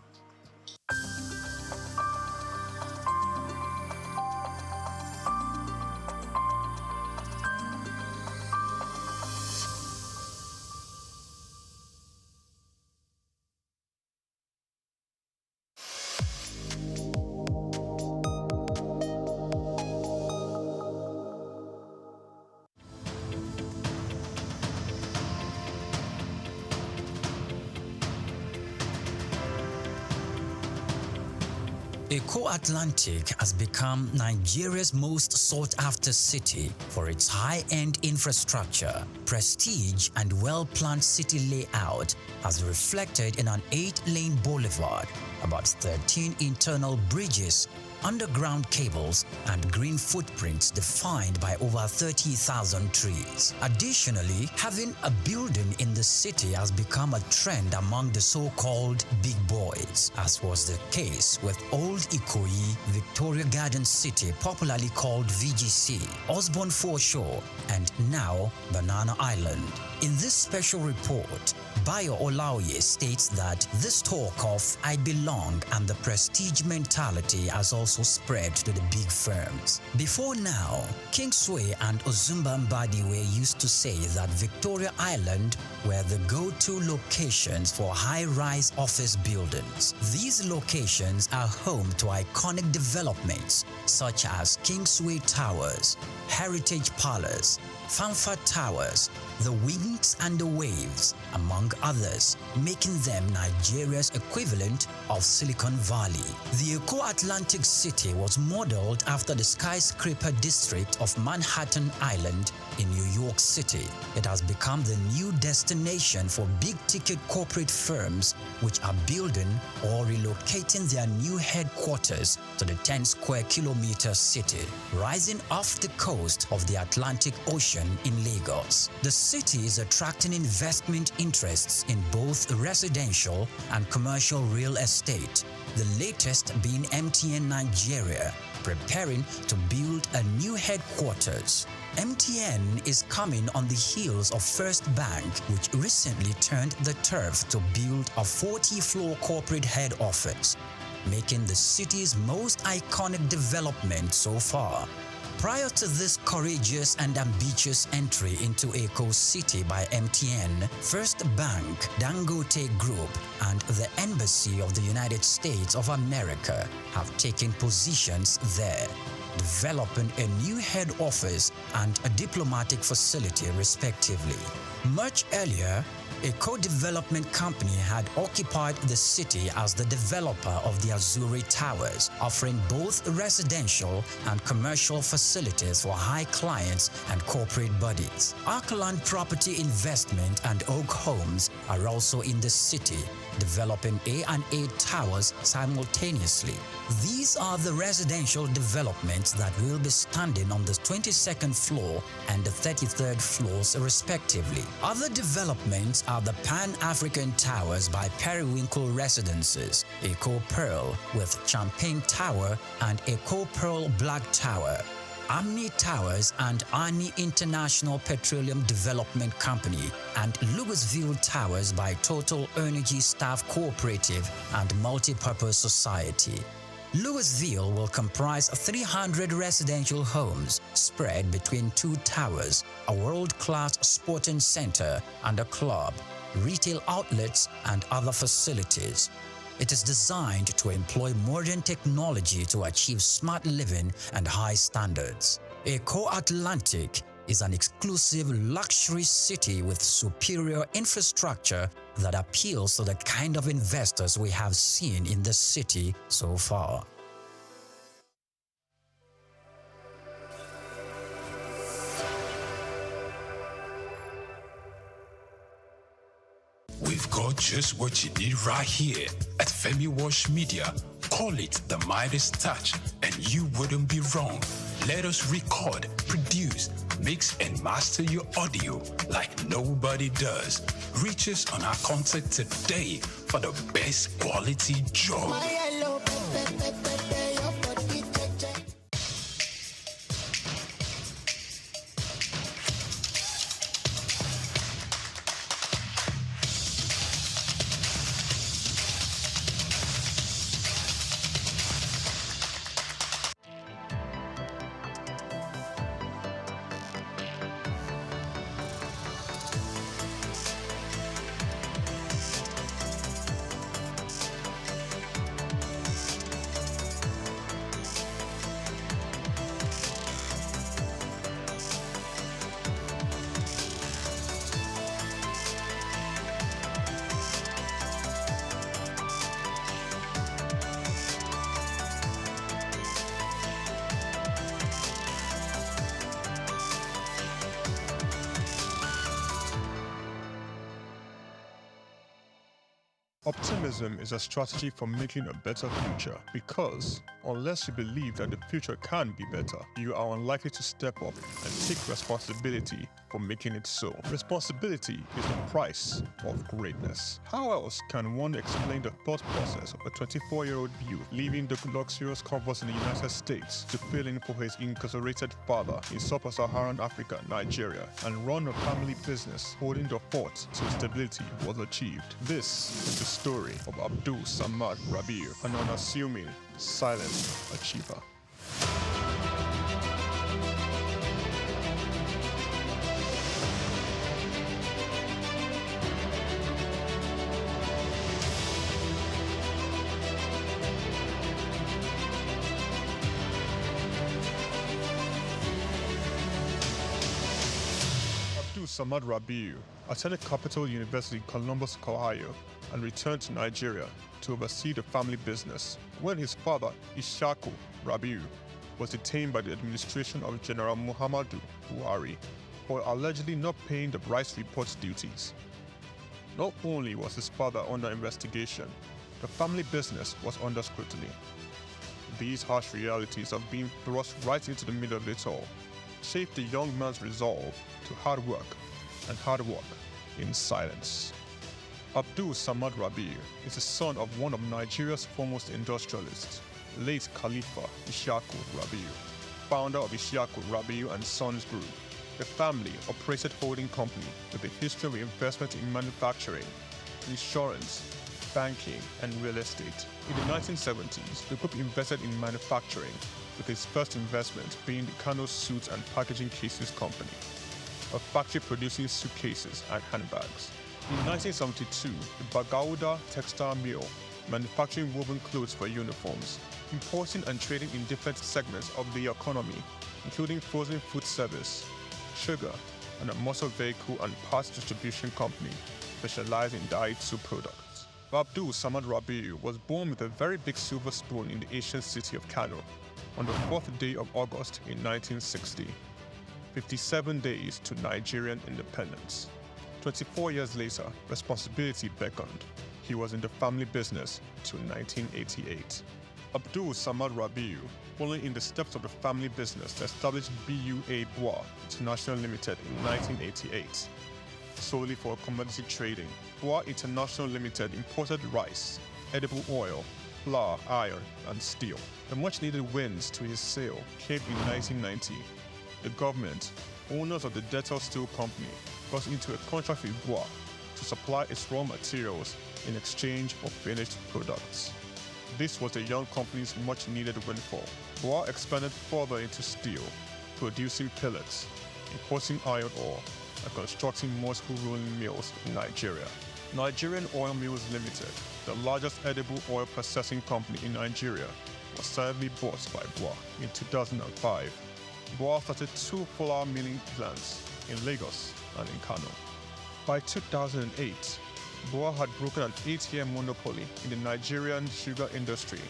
Speaker 9: Eko Atlantic has become Nigeria's most sought-after city for its high-end infrastructure, prestige, and well-planned city layout, as reflected in an 8-lane boulevard, about 13 internal bridges, underground cables and green footprints defined by over 30,000 trees. Additionally, having a building in the city has become a trend among the so-called big boys, as was the case with Old Ikoyi, Victoria Garden City, popularly called VGC, Osborne Foreshore, and now Banana Island. In this special report, Bayo Olaoye states that this talk of "I belong" and the prestige mentality has also spread to the big firms. Before now, Kingsway and Ozumba Mbadiwe used to say that Victoria Island were the go-to locations for high-rise office buildings. These locations are home to iconic developments such as Kingsway Towers, Heritage Palace, Fanfa Towers, the Wings and the Waves, among others, making them Nigeria's equivalent of Silicon Valley. The Eco-Atlantic City was modeled after the skyscraper district of Manhattan Island in New York City. It has become the new destination for big-ticket corporate firms which are building or relocating their new headquarters to the 10-square-kilometer city, rising off the coast of the Atlantic Ocean in Lagos. The city is attracting investment interests in both residential and commercial real estate, the latest being MTN Nigeria, preparing to build a new headquarters. MTN is coming on the heels of First Bank, which recently turned the turf to build a 40-floor corporate head office, making the city's most iconic development so far. Prior to this courageous and ambitious entry into Eco City by MTN, First Bank, Dangote Group, and the Embassy of the United States of America have taken positions there, developing a new head office and a diplomatic facility respectively. Much earlier, a co-development company had occupied the city as the developer of the Azuri Towers, offering both residential and commercial facilities for high clients and corporate bodies. Arkland Property Investment and Oak Homes are also in the city, developing A&A Towers simultaneously. These are the residential developments that will be standing on the 22nd floor and the 33rd floors respectively. Other developments are the Pan-African Towers by Periwinkle Residences, Eco Pearl with Champagne Tower and Eco Pearl Black Tower, Amni Towers and Ani International Petroleum Development Company, and Louisville Towers by Total Energy Staff Cooperative and Multipurpose Society. Louisville will comprise 300 residential homes spread between 2 towers, a world-class sporting center and a club, retail outlets and other facilities. It is designed to employ modern technology to achieve smart living and high standards. Eco-Atlantic is an exclusive luxury city with superior infrastructure that appeals to the kind of investors we have seen in the city so far.
Speaker 4: We've got just what you need right here at Femi Wash Media. Call it the Midas Touch, and you wouldn't be wrong. Let us record, produce, mix, and master your audio like nobody does. Reach us on our contact today for the best quality job.
Speaker 10: Optimism is a strategy for making a better future because unless you believe that the future can be better, you are unlikely to step up and take responsibility for making it so. Responsibility is the price of greatness. How else can one explain the thought process of a 24-year-old youth leaving the luxurious comforts in the United States to fill in for his incarcerated father in sub-Saharan Africa, Nigeria, and run a family business holding the fort till stability was achieved? This is the story of Abdul Samad Rabiu, an unassuming, silent achiever. Abdul Samad Rabiu attended Capital University in Columbus, Ohio, and returned to Nigeria to oversee the family business when his father, Ishaku Rabiu, was detained by the administration of General Muhammadu Buhari for allegedly not paying the rice reports duties. Not only was his father under investigation, the family business was under scrutiny. These harsh realities of being thrust right into the middle of it all shaped the young man's resolve to hard work in silence. Abdul Samad Rabiu is the son of one of Nigeria's foremost industrialists, late Khalifa Ishaku Rabiu, founder of Ishaku Rabiu and Sons Group. The family operated holding company with a history of investment in manufacturing, insurance, banking, and real estate. In the 1970s, the group invested in manufacturing, with its first investment being the Kano Suits and Packaging Cases Company, a factory producing suitcases and handbags. In 1972, the Bagauda Textile Mill, manufacturing woven clothes for uniforms, importing and trading in different segments of the economy, including frozen food service, sugar, and a motor vehicle and parts distribution company specialized in Daihatsu products. Abdul Samad Rabiu was born with a very big silver spoon in the ancient city of Kano on the 4th day of August in 1960, 57 days to Nigerian independence. 24 years later, responsibility beckoned. He was in the family business till 1988. Abdul Samad Rabiu, following in the steps of the family business to establish BUA Bois International Limited in 1988. Solely for commodity trading, Bois International Limited imported rice, edible oil, flour, iron, and steel. The much-needed wins to his sale came in 1990. The government, owners of the Dettol Steel Company, got into a contract with Bois to supply its raw materials in exchange for finished products. This was the young company's much-needed windfall. Bois expanded further into steel, producing pellets, importing iron ore, and constructing multiple rolling mills in Nigeria. Nigerian Oil Mills Limited, the largest edible oil processing company in Nigeria, was sadly bought by Bois in 2005. Bois started 2 flour milling plants in Lagos and in Kano. By 2008, Bois had broken an 8-year monopoly in the Nigerian sugar industry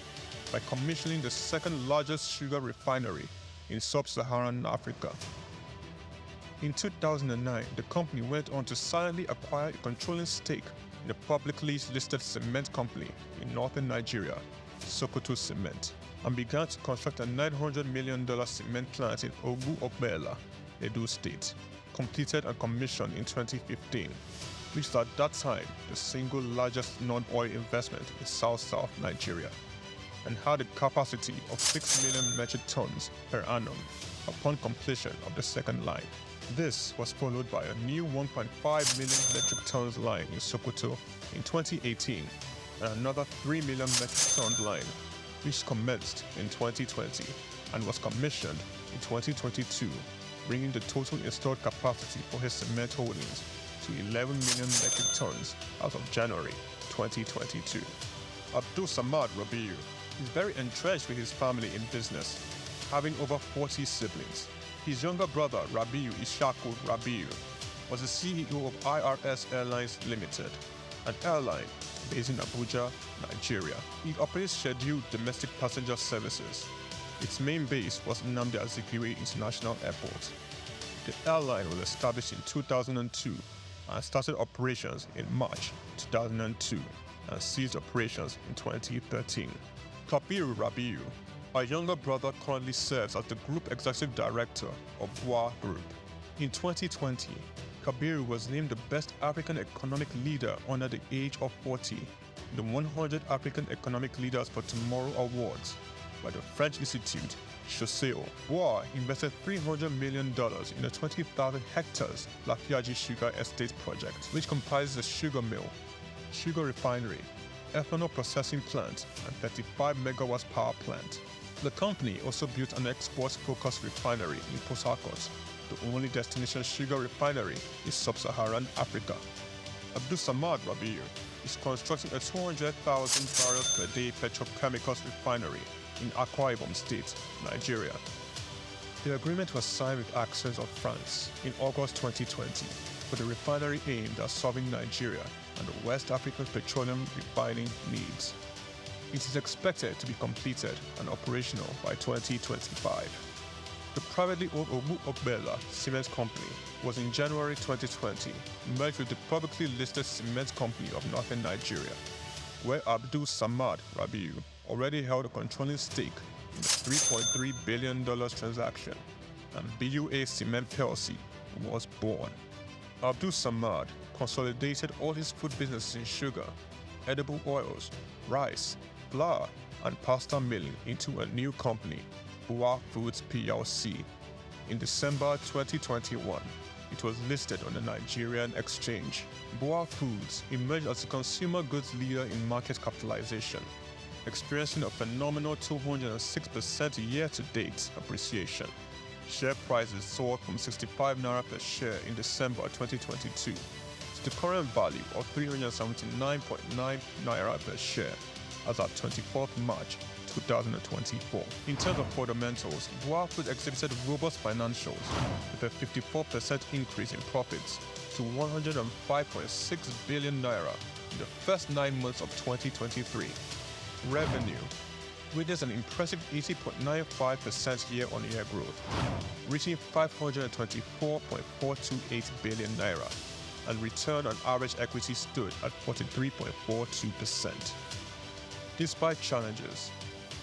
Speaker 10: by commissioning the second largest sugar refinery in sub-Saharan Africa. In 2009, the company went on to silently acquire a controlling stake in the publicly listed cement company in northern Nigeria, Sokoto Cement, and began to construct a $900 million cement plant in Ogu-Obela, Edo State, completed and commissioned in 2015, which is at that time the single largest non-oil investment in South Nigeria, and had a capacity of 6 million metric tons per annum upon completion of the second line. This was followed by a new 1.5 million metric tons line in Sokoto in 2018, and another 3 million metric ton line, which commenced in 2020 and was commissioned in 2022, bringing the total installed capacity for his cement holdings to 11 million metric tons as of January 2022. Abdul Samad Rabiu is very entrenched with his family in business, having over 40 siblings. His younger brother, Rabiu Ishaku Rabiu, was the CEO of IRS Airlines Limited, an airline based in Abuja, Nigeria. It operates scheduled domestic passenger services. Its main base was Nnamdi Azikiwe International Airport. The airline was established in 2002 and started operations in March 2002. and ceased operations in 2013. Kabiru Rabiu, a younger brother, currently serves as the Group Executive Director of BUA Group. In 2020, Kabiru was named the best African economic leader under the age of 40 in the 100 African Economic Leaders for Tomorrow Awards by the French Institute, Souq. BUA invested $300 million in a 20,000 hectares Lafiaji Sugar Estate project, which comprises a sugar mill, sugar refinery, ethanol processing plant, and 35 megawatts power plant. The company also built an export-focused refinery in Port Harcourt, the only destination sugar refinery in sub-Saharan Africa. Abdul Samad Rabiu is constructing a 200,000 barrels per day petrochemicals refinery in Akwa Ibom State, Nigeria. The agreement was signed with Access of France in August 2020 for the refinery aimed at serving Nigeria and the West African petroleum refining needs. It is expected to be completed and operational by 2025. The privately owned Omu Ogbela Cement Company was in January 2020 merged with the publicly listed Cement Company of Northern Nigeria, where Abdul Samad Rabiu already held a controlling stake in the $3.3 billion transaction, and BUA Cement PLC was born. Abdul Samad consolidated all his food businesses in sugar, edible oils, rice, flour, and pasta milling into a new company, BUA Foods PLC. In December 2021, it was listed on the Nigerian exchange. BUA Foods emerged as a consumer goods leader in market capitalization, experiencing a phenomenal 206% year-to-date appreciation. Share prices soared from 65 naira per share in December 2022 to the current value of 379.9 naira per share as at 24th March 2024. In terms of fundamentals, BUA Foods exhibited robust financials with a 54% increase in profits to 105.6 billion naira in the first 9 months of 2023. Revenue witnessed an impressive 80.95% year-on-year growth, reaching 524.428 billion naira, and return on average equity stood at 43.42%. Despite challenges,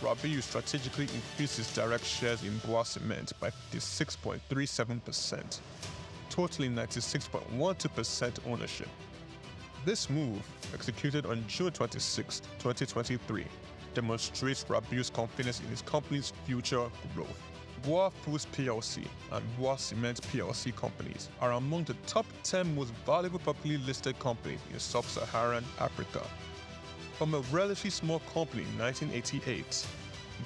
Speaker 10: Rabiu strategically increased his direct shares in BUA Cement by 56.37%, totaling 96.12% ownership. This move, executed on June 26, 2023, demonstrates Rabiu's confidence in his company's future growth. BUA Foods PLC and BUA Cement PLC companies are among the top 10 most valuable publicly listed companies in sub-Saharan Africa. From a relatively small company in 1988,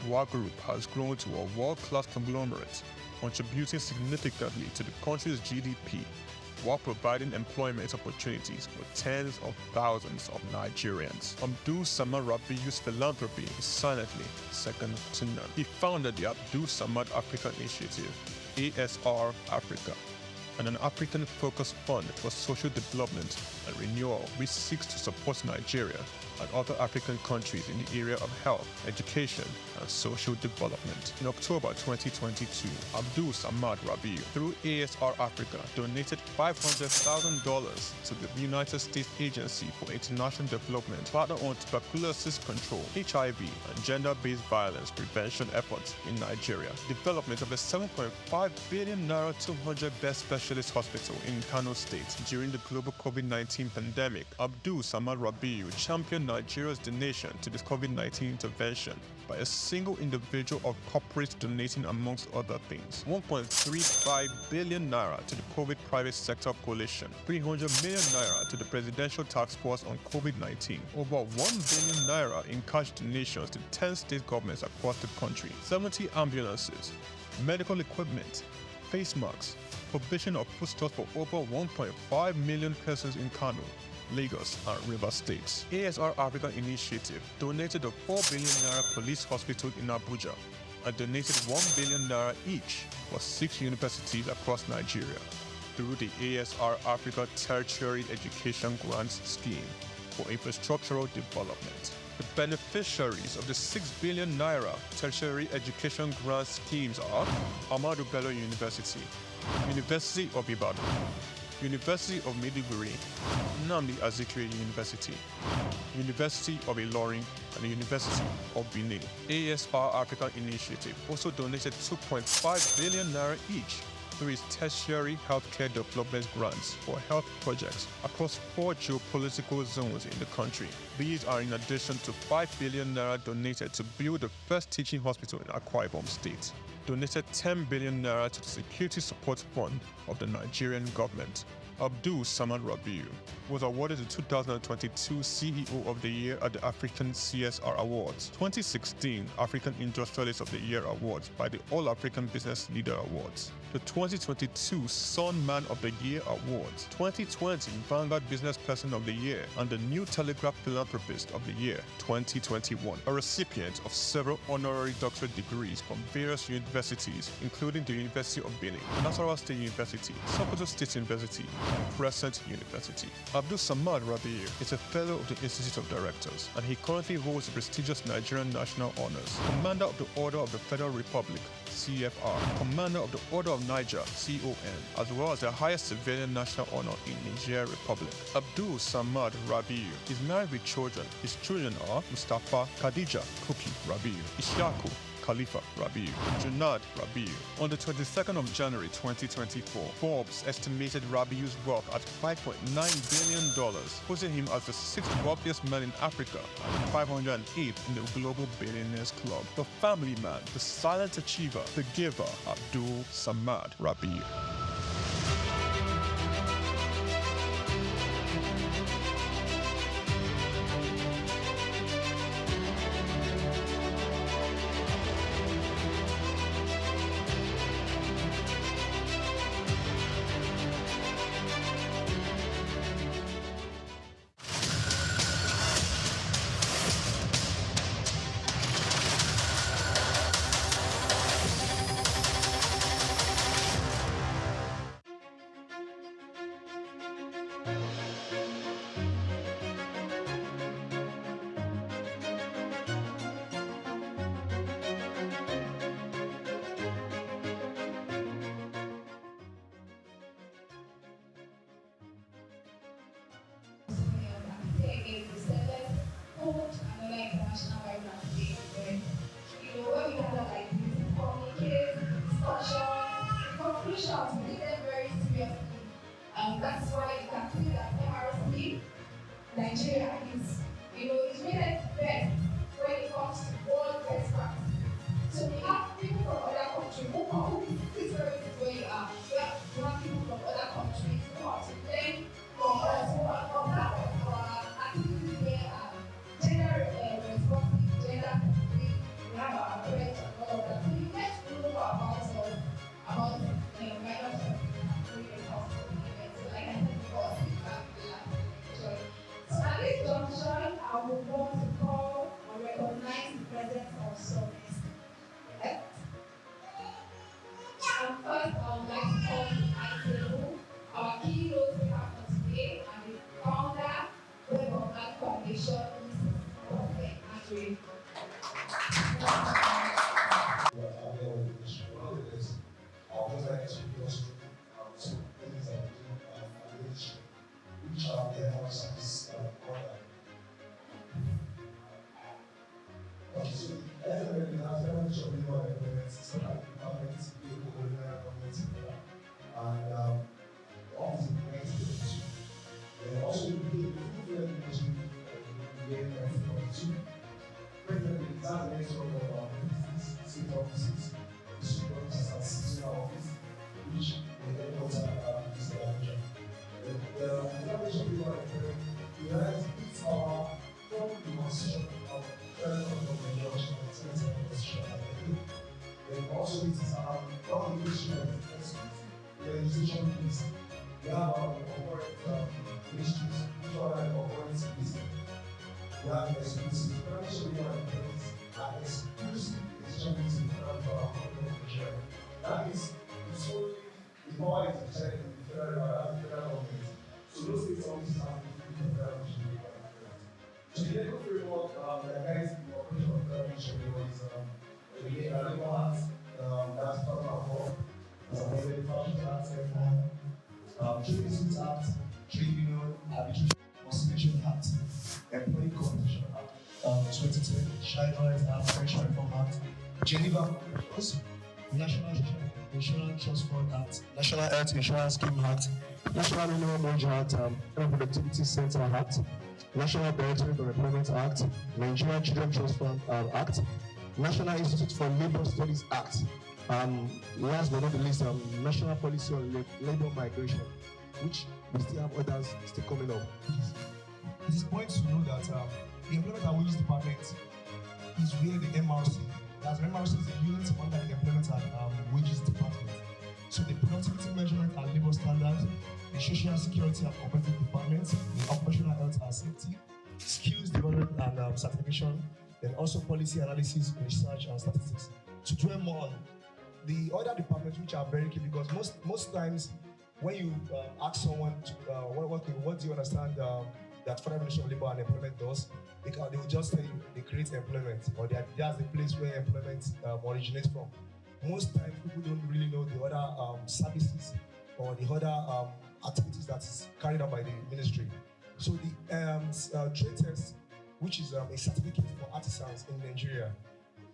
Speaker 10: BUA Group has grown to a world-class conglomerate, contributing significantly to the country's GDP while providing employment opportunities for tens of thousands of Nigerians. Abdul Samad Rabiu's philanthropy is silently second to none. He founded the Abdul Samad Africa Initiative, ASR Africa, and an African-focused fund for social development and renewal which seeks to support Nigeria and other African countries in the area of health, education, and social development. In October 2022, Abdul Samad Rabiu, through ASR Africa, donated $500,000 to the United States Agency for International Development, partner on tuberculosis control, HIV, and gender-based violence prevention efforts in Nigeria. Development of a 7.5 billion naira 200-bed specialist hospital in Kano State during the global COVID-19 pandemic. Abdul Samad Rabiu championed Nigeria's donation to this COVID-19 intervention by a single individual or corporate donating, amongst other things, 1.35 billion naira to the COVID private sector coalition, 300 million naira to the Presidential Task Force on COVID-19, over 1 billion naira in cash donations to 10 state governments across the country, 70 ambulances, medical equipment, face masks, provision of foodstuffs for over 1.5 million persons in Kano, Lagos, and River States. ASR Africa Initiative donated a 4 billion naira police hospital in Abuja and donated 1 billion naira each for 6 universities across Nigeria through the ASR Africa Tertiary Education Grants Scheme for infrastructural development. The beneficiaries of the 6 billion naira tertiary education grant schemes are Ahmadu Bello University, University of Ibadan, University of Maiduguri, Nnamdi Azikiwe University, University of Ilorin, and the University of Benin. ASR Africa Initiative also donated 2.5 billion naira each through its tertiary healthcare development grants for health projects across 4 geopolitical zones in the country. These are in addition to 5 billion naira donated to build the first teaching hospital in Akwa Ibom State, donated 10 billion naira to the Security Support Fund of the Nigerian government. Abdul Samad Rabiu was awarded the 2022 CEO of the Year at the African CSR Awards, 2016 African Industrialist of the Year Awards by the All African Business Leader Awards, the 2022 Sun Man of the Year Awards, 2020 Vanguard Business Person of the Year, and the New Telegraph Philanthropist of the Year 2021, a recipient of several honorary doctorate degrees from various universities, including the University of Benin, Nasarawa State University, Sokoto State University, and Crescent University. Abdul Samad Rabiu is a fellow of the Institute of Directors, and he currently holds the prestigious Nigerian National Honors, Commander of the Order of the Federal Republic, CFR, Commander of the Order of Niger, CON, as well as the highest civilian national honor in Niger Republic. Abdul Samad Rabiu is married with children. His children are Mustafa Khadija Kuki Rabiu, Ishaku Khalifa Rabiu, Junad Rabiu. On the 22nd of January 2024, Forbes estimated Rabiu's wealth at $5.9 billion, putting him as the 6th wealthiest man in Africa and 508th in the Global Billionaires Club. The family man, the silent achiever, the giver, Abdul Samad Rabiu.
Speaker 11: That's why you can see that MRC, Nigeria is, is rated best when it comes to world best practice. So we have people from other countries who come, this is where you are. We have people from other countries who are to learn from us, who are from that our activities here are gender responsive, gender free, we have our friends and all of that. So you get to know about minors and so at this junction, I would want to call or recognize the presence of some experts. And first, I would like to call Isaiah, our keynote speaker for today, and the founder, Web of Life Foundation, Mrs. Prophet Andrew.
Speaker 12: Which are their houses so everybody has very much of the governments, so like governments, people, governments, and office of the next stage. They also became the industry in the year 1942. President examined some of state offices, the super seasonal office, which the headquarters is the Abuja. The information we want to realize it's our from the constitution of federal government election and senate constitution. Then also it is our publication of the legislation list. We have our corporate ministries, which are like corporate list. We have exclusive information we want to are exclusive decision list in front of our government of Nigeria. That is, it's only the power is decided in the federal government. So those things always have to be the federal mission. So the legal framework that guides the operation of federal mission is the Labor Act, that's 2004, as amended, Fashion Act, Trade Disputes Child Rights and Pension Reform Act, Geneva Conventions, National Insurance Trust Fund Act, National Health Insurance Scheme Act, National Minimum Wage Act, Productivity Center Act, National Directorate of Employment Act, Nigerian Children Trust Fund Act, National Institute for Labor Studies Act, last but not the least, National Policy on Labor Migration, which we still have others still coming up. It is important to know that the Employment and Wages Department is where the MRC, as MRC is a unit under the Employment and Wages Department. So the Productivity Measurement and Labor Standards, the Social Security and Cooperative Department, the Occupational Health and Safety, Skills Development and Certification, then also Policy Analysis, Research and Statistics. To dwell more on the other departments which are very key, because most times when you ask someone to, what do you understand that Federal Ministry of Labor and Employment does, they will just tell you they create employment, or that's the place where employment originates from. Most times people don't really know the other services or the other activities that is carried out by the ministry. So the trade test, which is a certificate for artisans in Nigeria,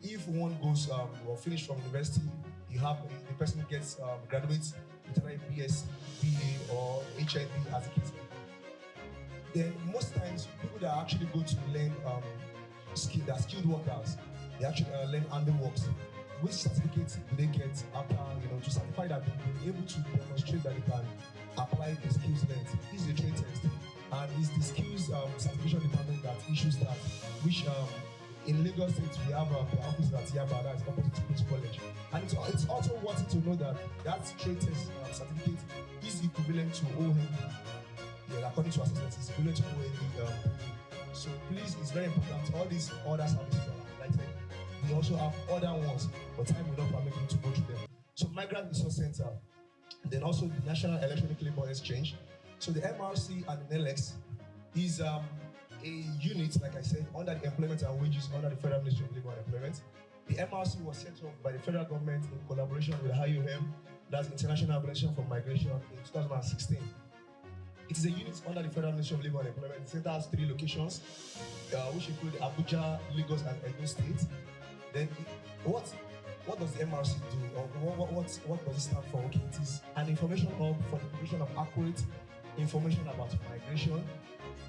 Speaker 12: if one goes or finish from university, the person gets graduates with either a BSc, BA, or HND as a case. Then most times people that actually go to learn they're skilled workers, they actually learn handiworks. Which certificates do they get after, to certify that they've been able to demonstrate that they can apply the skills learned? This is the trade test, and it's the skills certification department that issues that, which in Lagos State we have the office at Yaba, that is opposite to Queen's College. And it's also worth it to know that trade test certificate is equivalent to OND. Yeah, according to assessments, it's equivalent to OND. So please, it's very important. All these other services are highlighted. We also have other ones, but time will not permit me to go through them. So Migrant Resource Center, then also the National Electronic Labor Exchange. So the MRC and the NLX is a unit, like I said, under the Employment and Wages under the Federal Ministry of Labor and Employment. The MRC was set up by the federal government in collaboration with IOM, that's International Organization for Migration, in 2016. It is a unit under the Federal Ministry of Labor and Employment. The center has 3 locations, which include Abuja, Lagos, and Edo State. Then, what does the MRC do? Or what does it stand for? Okay, it is an information hub for the provision of accurate information about migration,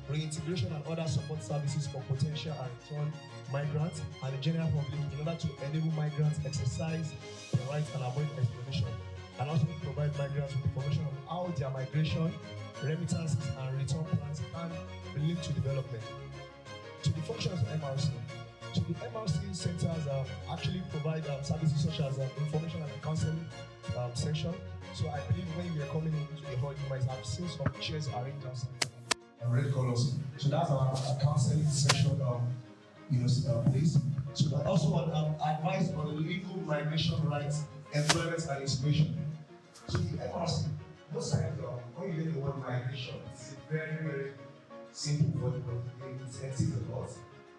Speaker 12: reintegration, and other support services for potential and return migrants and the general public in order to enable migrants exercise their rights and avoid exploitation, and also provide migrants with information on how their migration, remittances, and return plans can be linked to development. So the functions of MRC. So the MRC centers actually provide services such as information and counseling section. So I believe when you are coming into the hall, you might have seen some chairs arranged outside red colors. So that's our counseling section, place. So that also advice on legal migration rights, employment and integration. So the MRC, most times when you get the word migration, it's a very, very simple word, but it entails a lot.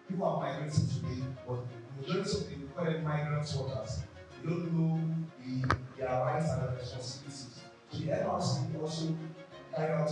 Speaker 12: People are migrating today, but the majority of the current migrant workers, they don't know their rights and their responsibilities. So the MRC also carry out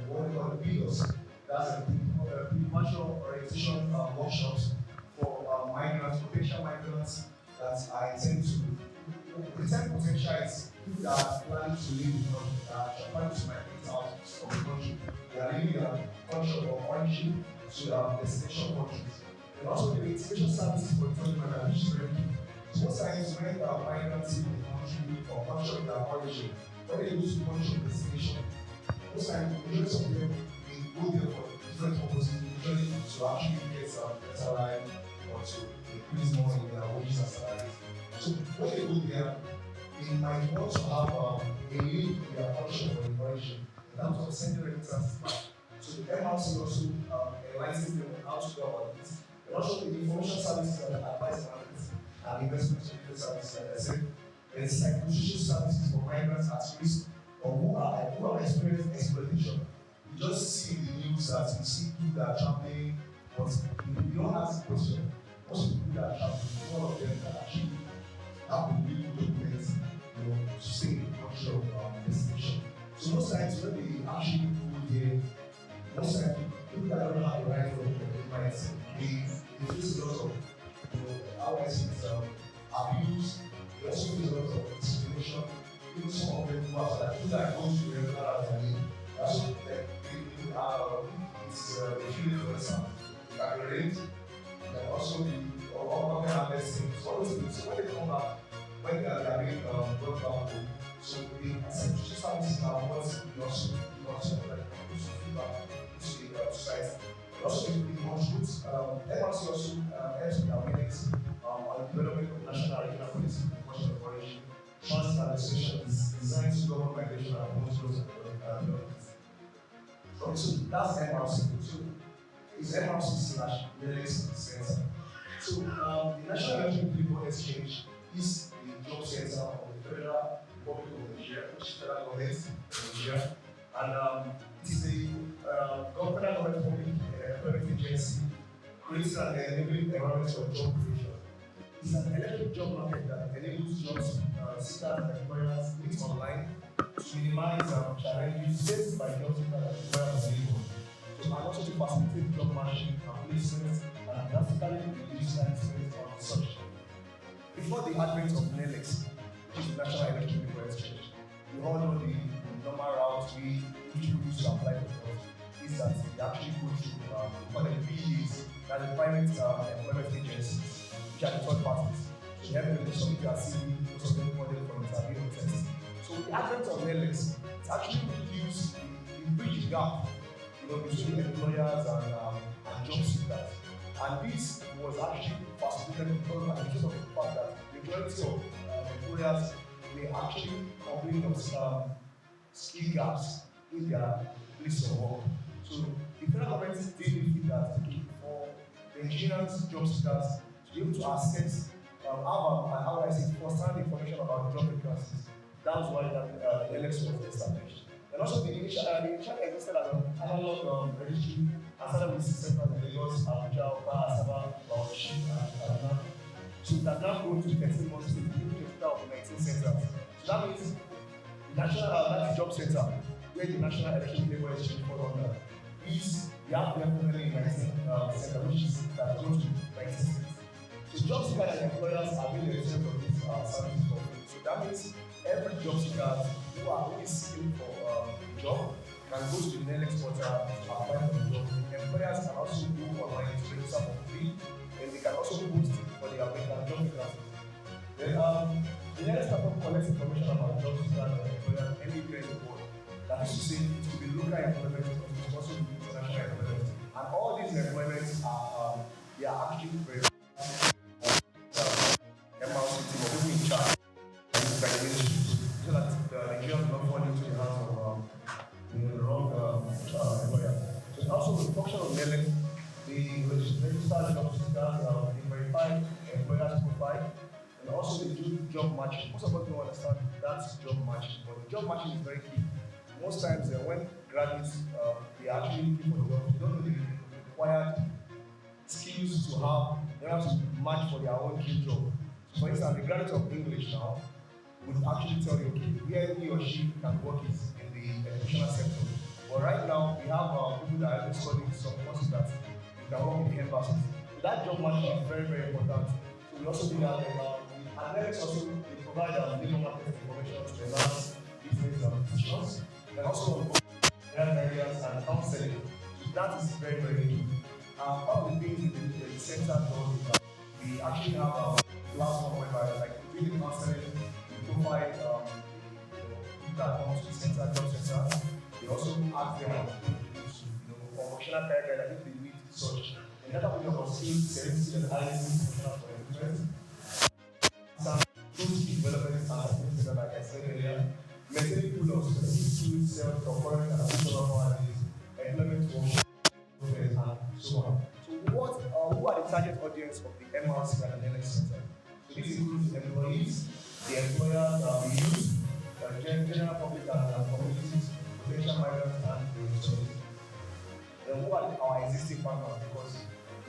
Speaker 12: what we call the PIOS, that's a pre-commercial orientation workshops for migrants, potential migrants that are intended to present potential is people that are planning to leave the country, that are planning to migrate out of the country. They are leaving their country of origin to destination countries. And also the integration services for returning migrants, which is very key. So most times when migrants leave the country or country of their origin, when they go to the country of destination, most times the majority of them they go there for different purposes, usually to actually get better life or to increase more in their wages and salaries. So when they go there, they might want to have a link in their country or in origin in terms of sending remittances back. So the MRC also enlightens them on how to go about this. And also the information services and advice analytics and investment services, like I said, there's psychosocial services for migrants at risk or who are experiencing exploitation. You just see in the news that you see people that are traveling, but if you don't ask the question, most of the people that are traveling, all of them that actually have to be documents, to stay in the country of destination. So most times when they actually go there, most times people that don't have the right for documents, they face a lot of They also face a lot of discrimination. Even some of them who are like people that go to the regular as I mean, they also like it's a few influencers that relate. And also the other harvesting. So all those things. So when they come back, when they are being brought back home, so they essentially start missing out what you also like put some feedback into the society. But also they contribute, MRC also helps with awareness on the development of national and regional policy in promotion of origin. Transit and legislation is designed to govern migration and promote growth and development. Okay, so that's MRC. So it's MRC/NELEX Center. So the National Electric People Exchange is the job center of the Federal Republic of Nigeria, which is federal government of Nigeria. And it is a federal government public employment agency creating an enabling environment for job creation. It's an electric job market that enables jobs seekers and employers meet online to minimize challenges faced by job seekers and employers on labor. So, and also to facilitate job matching and placement and drastically reduce time spent on research. Before the advent of NELEX, which is the National Electric People Exchange, we all know the normal route which people use to apply for jobs is that they actually go through what the PEs, that the private employment agencies, which are the third parties. So they have to submit their CV, most of them call them for interview or test. So with the advent of NELEX, it actually reduces the bridge gap between the employers and job seekers. And this was actually facilitated because of the fact that the majority of employers may actually complain of skill gaps in their place of work. So the federal government did feel that for the Nigerians job seekers to be able to access how I say first-hand information about job vacancies, that was why the election was established. And also the initial existed as an analog registry and started with 6 centers in Lagos, Abuja, Oka, Asaba, Bauchi, and Kaduna. So it has now grown to 13 months to a total of 19 centers. So that means the national job center, where the National Electric Labor Exchange falls under, is we have definitely 19 centers, which is close to 19 states. So job seekers and employers are being exempt from these services for free. So that means every job seeker who is seeking for a job can go to the NELEX portal to apply for the job. Employers can also go online to register for free, and they can also post for their job vacancies. Then the NELEX platform collects information about job seekers and employers anywhere in the world. That is to say, it will be local employment, but it will also be international employment. And all these employments are they are actually very MRC team of people in charge by the ministry, so that the Nigerians do not fall into the hands of the wrong employer. So it's also the function of NELEX, they register job seekers, they verify employers' profile, and also they do job matching. Most of us don't understand that's job matching, but job matching is very key. Most times when graduates they are actually looking for jobs, they don't know the required skills to have, they have to match for their own dream job. For instance, the graduate of English now would actually tell you, okay, where he or she can work is in the educational sector. But right now, we have people that are studying some courses that you can work in the embassies. So that job matching is very, very important. So we also do that. And then also, they provide labor market information to enhance business decisions. And also, areas and counseling. So that is very, very key. Part of the things the center does is that we actually have a platform whereby, like, really counseling, we provide people that come to the center, job center. We also ask them for vocational career, like if they need such. And that we have seen serenity and analysis vocational for employment. Some tools development and like I said earlier, maintaining pool of specific tools, self-concurrent and additional analysis, employment work, and so on. So who are the target audience of the MRC and the NELEX Center? So this includes employees, the employers, the youth, general public and communities, potential migrants, and the resources. Then who are our existing partners? Because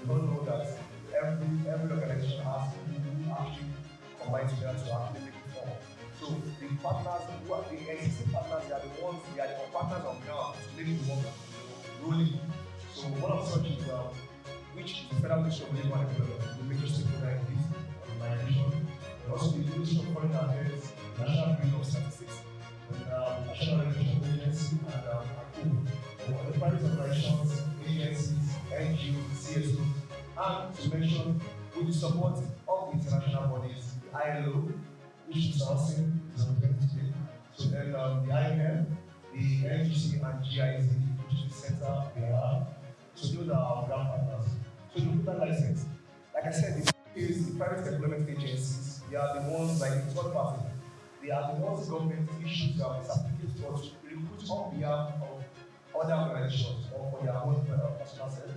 Speaker 12: we all know that every organization has people who actually combine together to actually make it form. So the partners, who are the existing partners, they are the ones, they are the partners on ground to make the work rolling. So one of such is which is the Federal Ministry of Labor and Employment, the major stakeholder in this organization. And also the Ministry of Foreign Affairs, National Bureau of Statistics, and National Regulation Agency, and ACU, the private organizations, agencies, NGOs, CSOs, and to mention with the support of the international bodies, the ILO, which is housing is represented. So then the IMF, the NGC, and GIZ, which is the center we have. So those are our ground partners. So the recruitment license, like I said, the private employment agencies, they are the ones like the third party. They are the ones the government issues certificates for to recruit on behalf of other organizations or for their own personal self.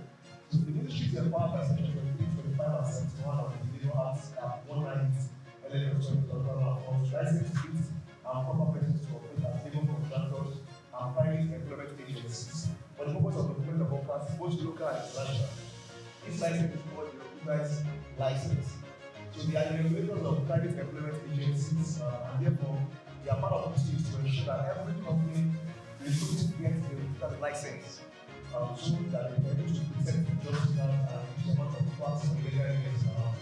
Speaker 12: So the ministry is empowered by section 23, 25, and 71 of the Labor Acts 190 LLF license fees and proper persons to operate as labor contractors and private employment agencies for the purpose of employment of workers, both local and international. This license is called the recognized license. So they are the regulators of private employment agencies, and therefore they are part of this is to ensure that every company recruiting gets the recruiter's license, so that they are able to protect the job seekers and the amount of facts and legal evidence around.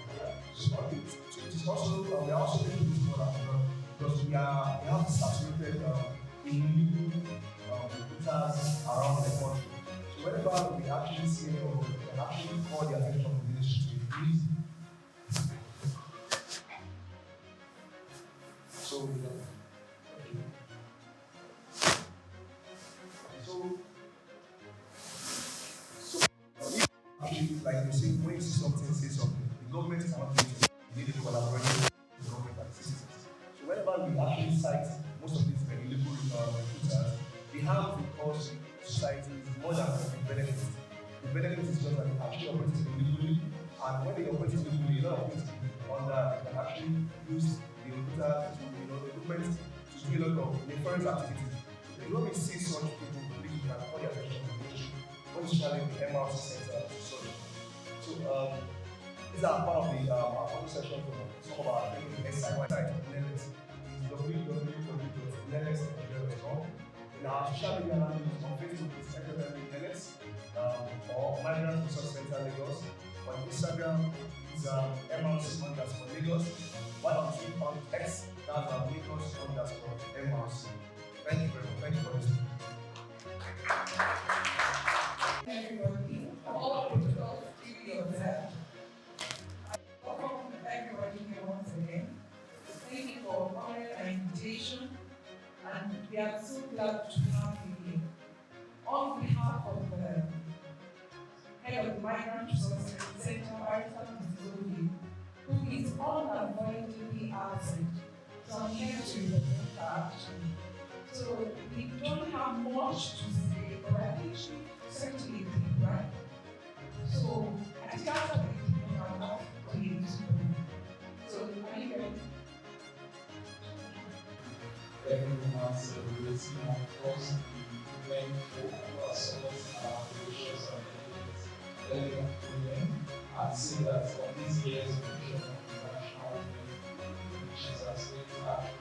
Speaker 12: So it is also we are also going to this model because we have saturated illegal recruiters around the country. So whenever we actually see any of them, we can actually call the attention of the ministry to increase. So actually, like you say, when you see something, say something. The government cannot do it. You need to collaborate with the government and citizens. So whenever we actually cite most of these illegal recruiters, we have because society is more than the benefits. The benefit is just that they actually operate illegally, and when they operate illegally, a lot of things they can actually use the recruiter to, the government to do a lot of nefarious activities. So when we see such people, we can call their attention to the ministry, especially the MRC center to such. So these are part of the our session from some of our SI website of Learners. It's www.learners.com. In our social media handles on Facebook, it's Learners, or Migrant Resource Center Lagos. On Instagram, it's MRC_Lagos. While on Twitter, on X, that's Lagos_MRC. Thank you very much. Thank you for listening.
Speaker 11: Everybody, all protocols duly observed. Welcome everybody here once again. Thank you for honoring our invitation, and we are so glad to have you here. On behalf of the head of the Migrant Resource Center, who is unavoidably absent, so I'm here to represent her action. So we don't have much to say, but I think she certainly did, right? So I think after the meeting, I'm not going to. So are you ready?
Speaker 13: Everyone celebrating, of course, the event for ourselves, our precious and elegant women, and say that on this year's edition of the National Women, which is a state act,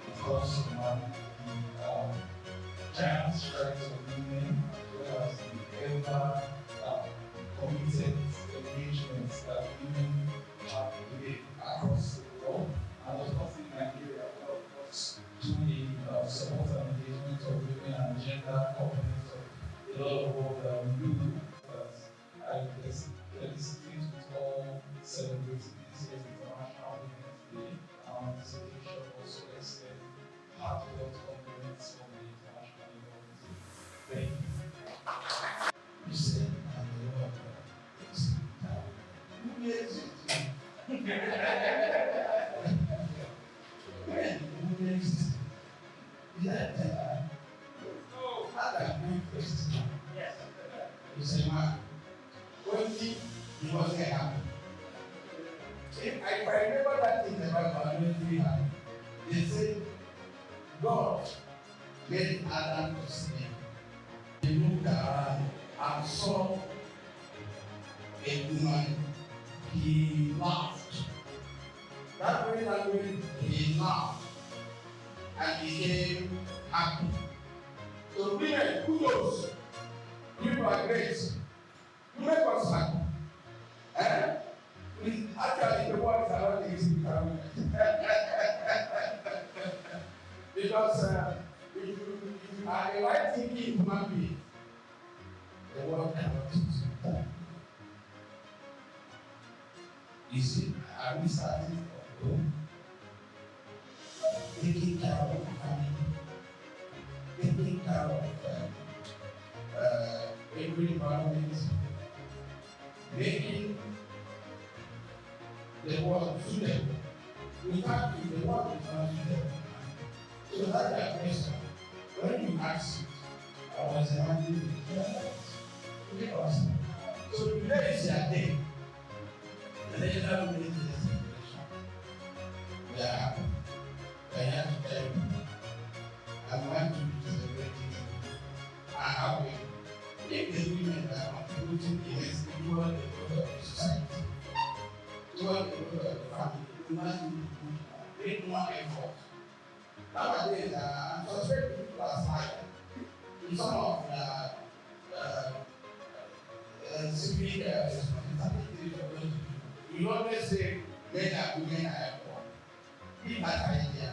Speaker 13: it also marks the giant strides of women, as well as the ever committed engagements that women have made across the world, and of course in Nigeria, of course, to the support and engagement of women and gender components of a lot of work that we do. I felicitate with all celebrating this year's International Women's Day, and this occasion also extend heartfelt compliments from the International Women's Day. Thank you. You said, I'm the Lord. Who gets it? Who gets it? Yeah, I got a good question. Yes. You say, man, when he wasn't happy. If I remember that thing about when he happened, they said, God made Adam to sin. He looked around and saw a woman. He laughed. That very language, he laughed and became happy. So women, kudos, you are great. You make us happy. Actually, the word is around the environment. Because if you are a right thinking human being, the world cannot teach you. You see, are we starting from home? Taking care of the family, taking care of every environment, making the world suitable. We can't do the world is not suitable. So that's the question. When you ask it, I was imagining because so today is your day. The national meeting is celebration. We are happy. I have to tell you, I want you to celebrate it. I have it. If the women are contributing in individual and the society, toward the growth of the family, we must make more effort. Nowadays, I'm suspecting people are smiling. In some of the civic responsibilities of those people, you always say men and women are equal. Leave that idea.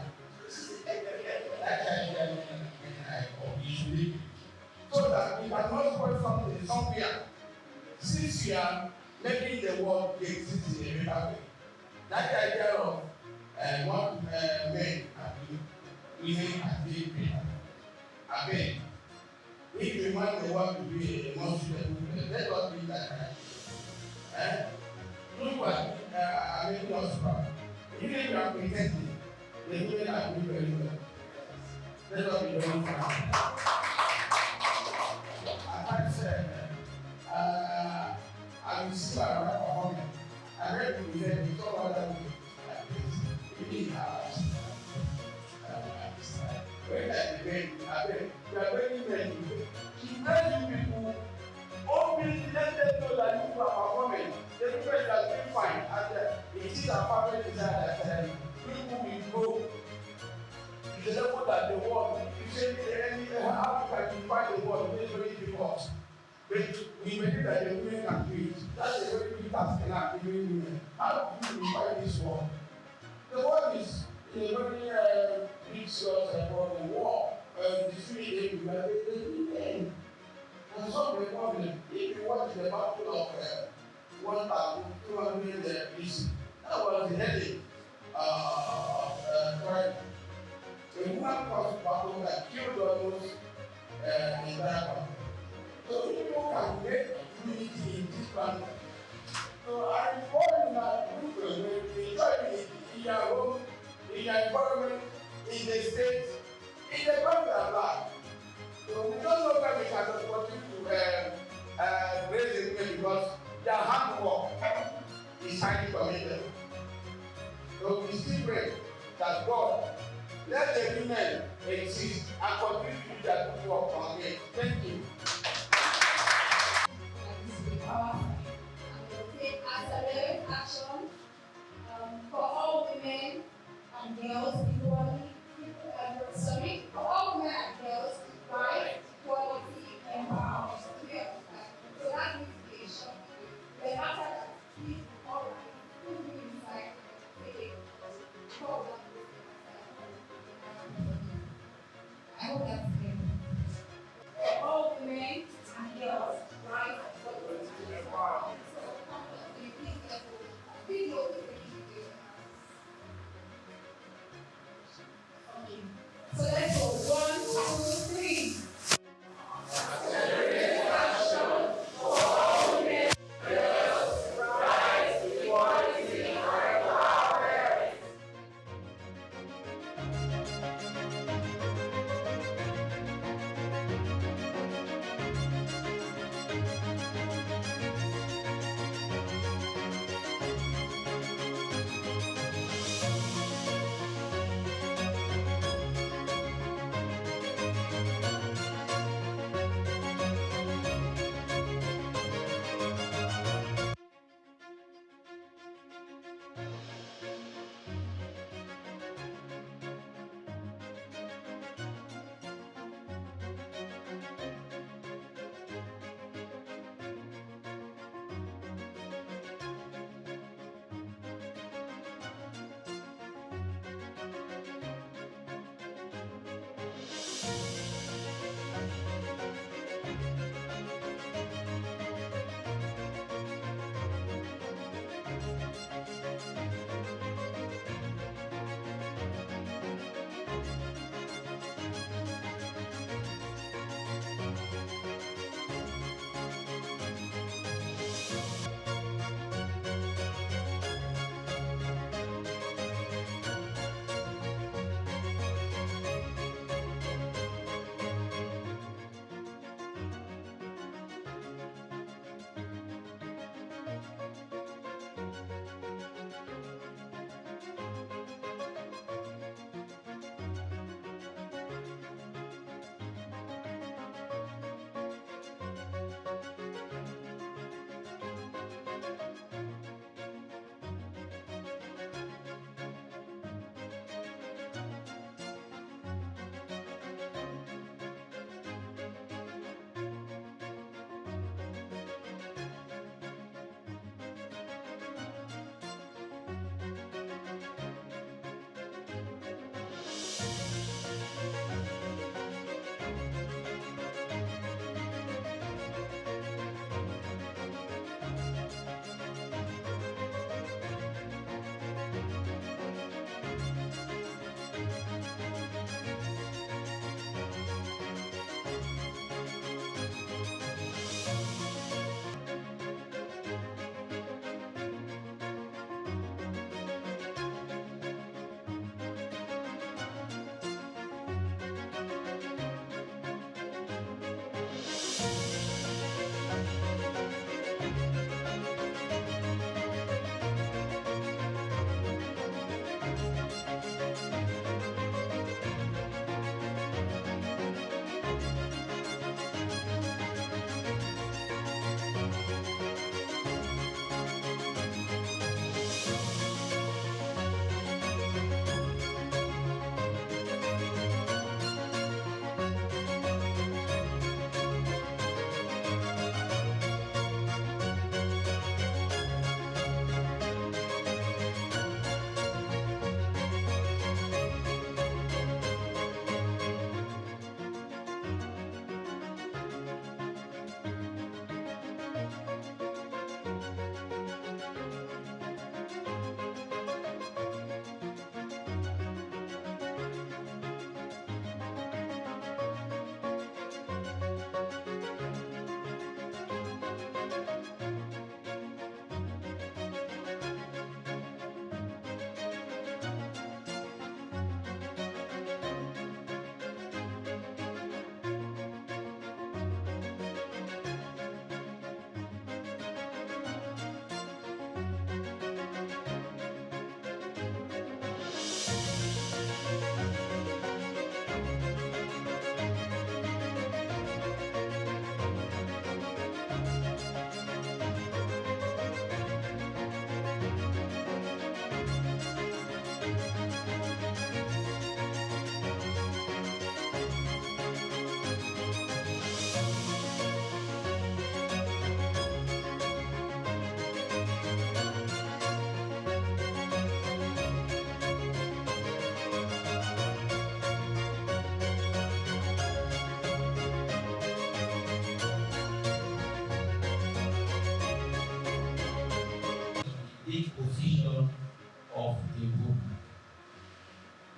Speaker 13: That idea men and women are equal. You should leave it. So that we cannot spoil something somewhere. Since we are making the world exist in a better way, that idea of what men can do, women can do better. I mean, if we want the world to be a more suitable place, let us be that right. Look what I mean, not proud. Even if you are pretending, the women are doing very well. Let us be very proud. As I said, I will see my right performance. I read the event, we saw other women like this. Really hard. When I debate, I bet you are very many. She tells you people, openly let them know that you are performing. The people are doing fine. And it is a family desire that people will grow to the level that the world, you say, how can you find the world? It's very difficult. But we believe that the women can do it. That's a very big task in our women. How do you find this world? The world is in a very big source about the war. The three days we are the and solve the problem. If you watch the battle of 1,200 BC, that was the headache of Christ. A woman caused battle that killed almost the entire country. So people can make unity in this planet. So I report in that group when we enjoy it in your home, in your environment, in the state, in the country at large. So we don't know where we can continue to raise the women because their hard work is highly commendable. So we still pray that God let the women exist and continue to do their good work on it. Thank you.
Speaker 11: Take accelerate action for all women and girls equally. For all women and girls, right, equality, empowerment. So that means the short. Then after that, please, all right, who do you decide to take it? I hope that's clear. For all women and girls, right, equality, empowerment. So let's go. 1, 2, 3. Action for all women, girls, rights, equality, and empowerment.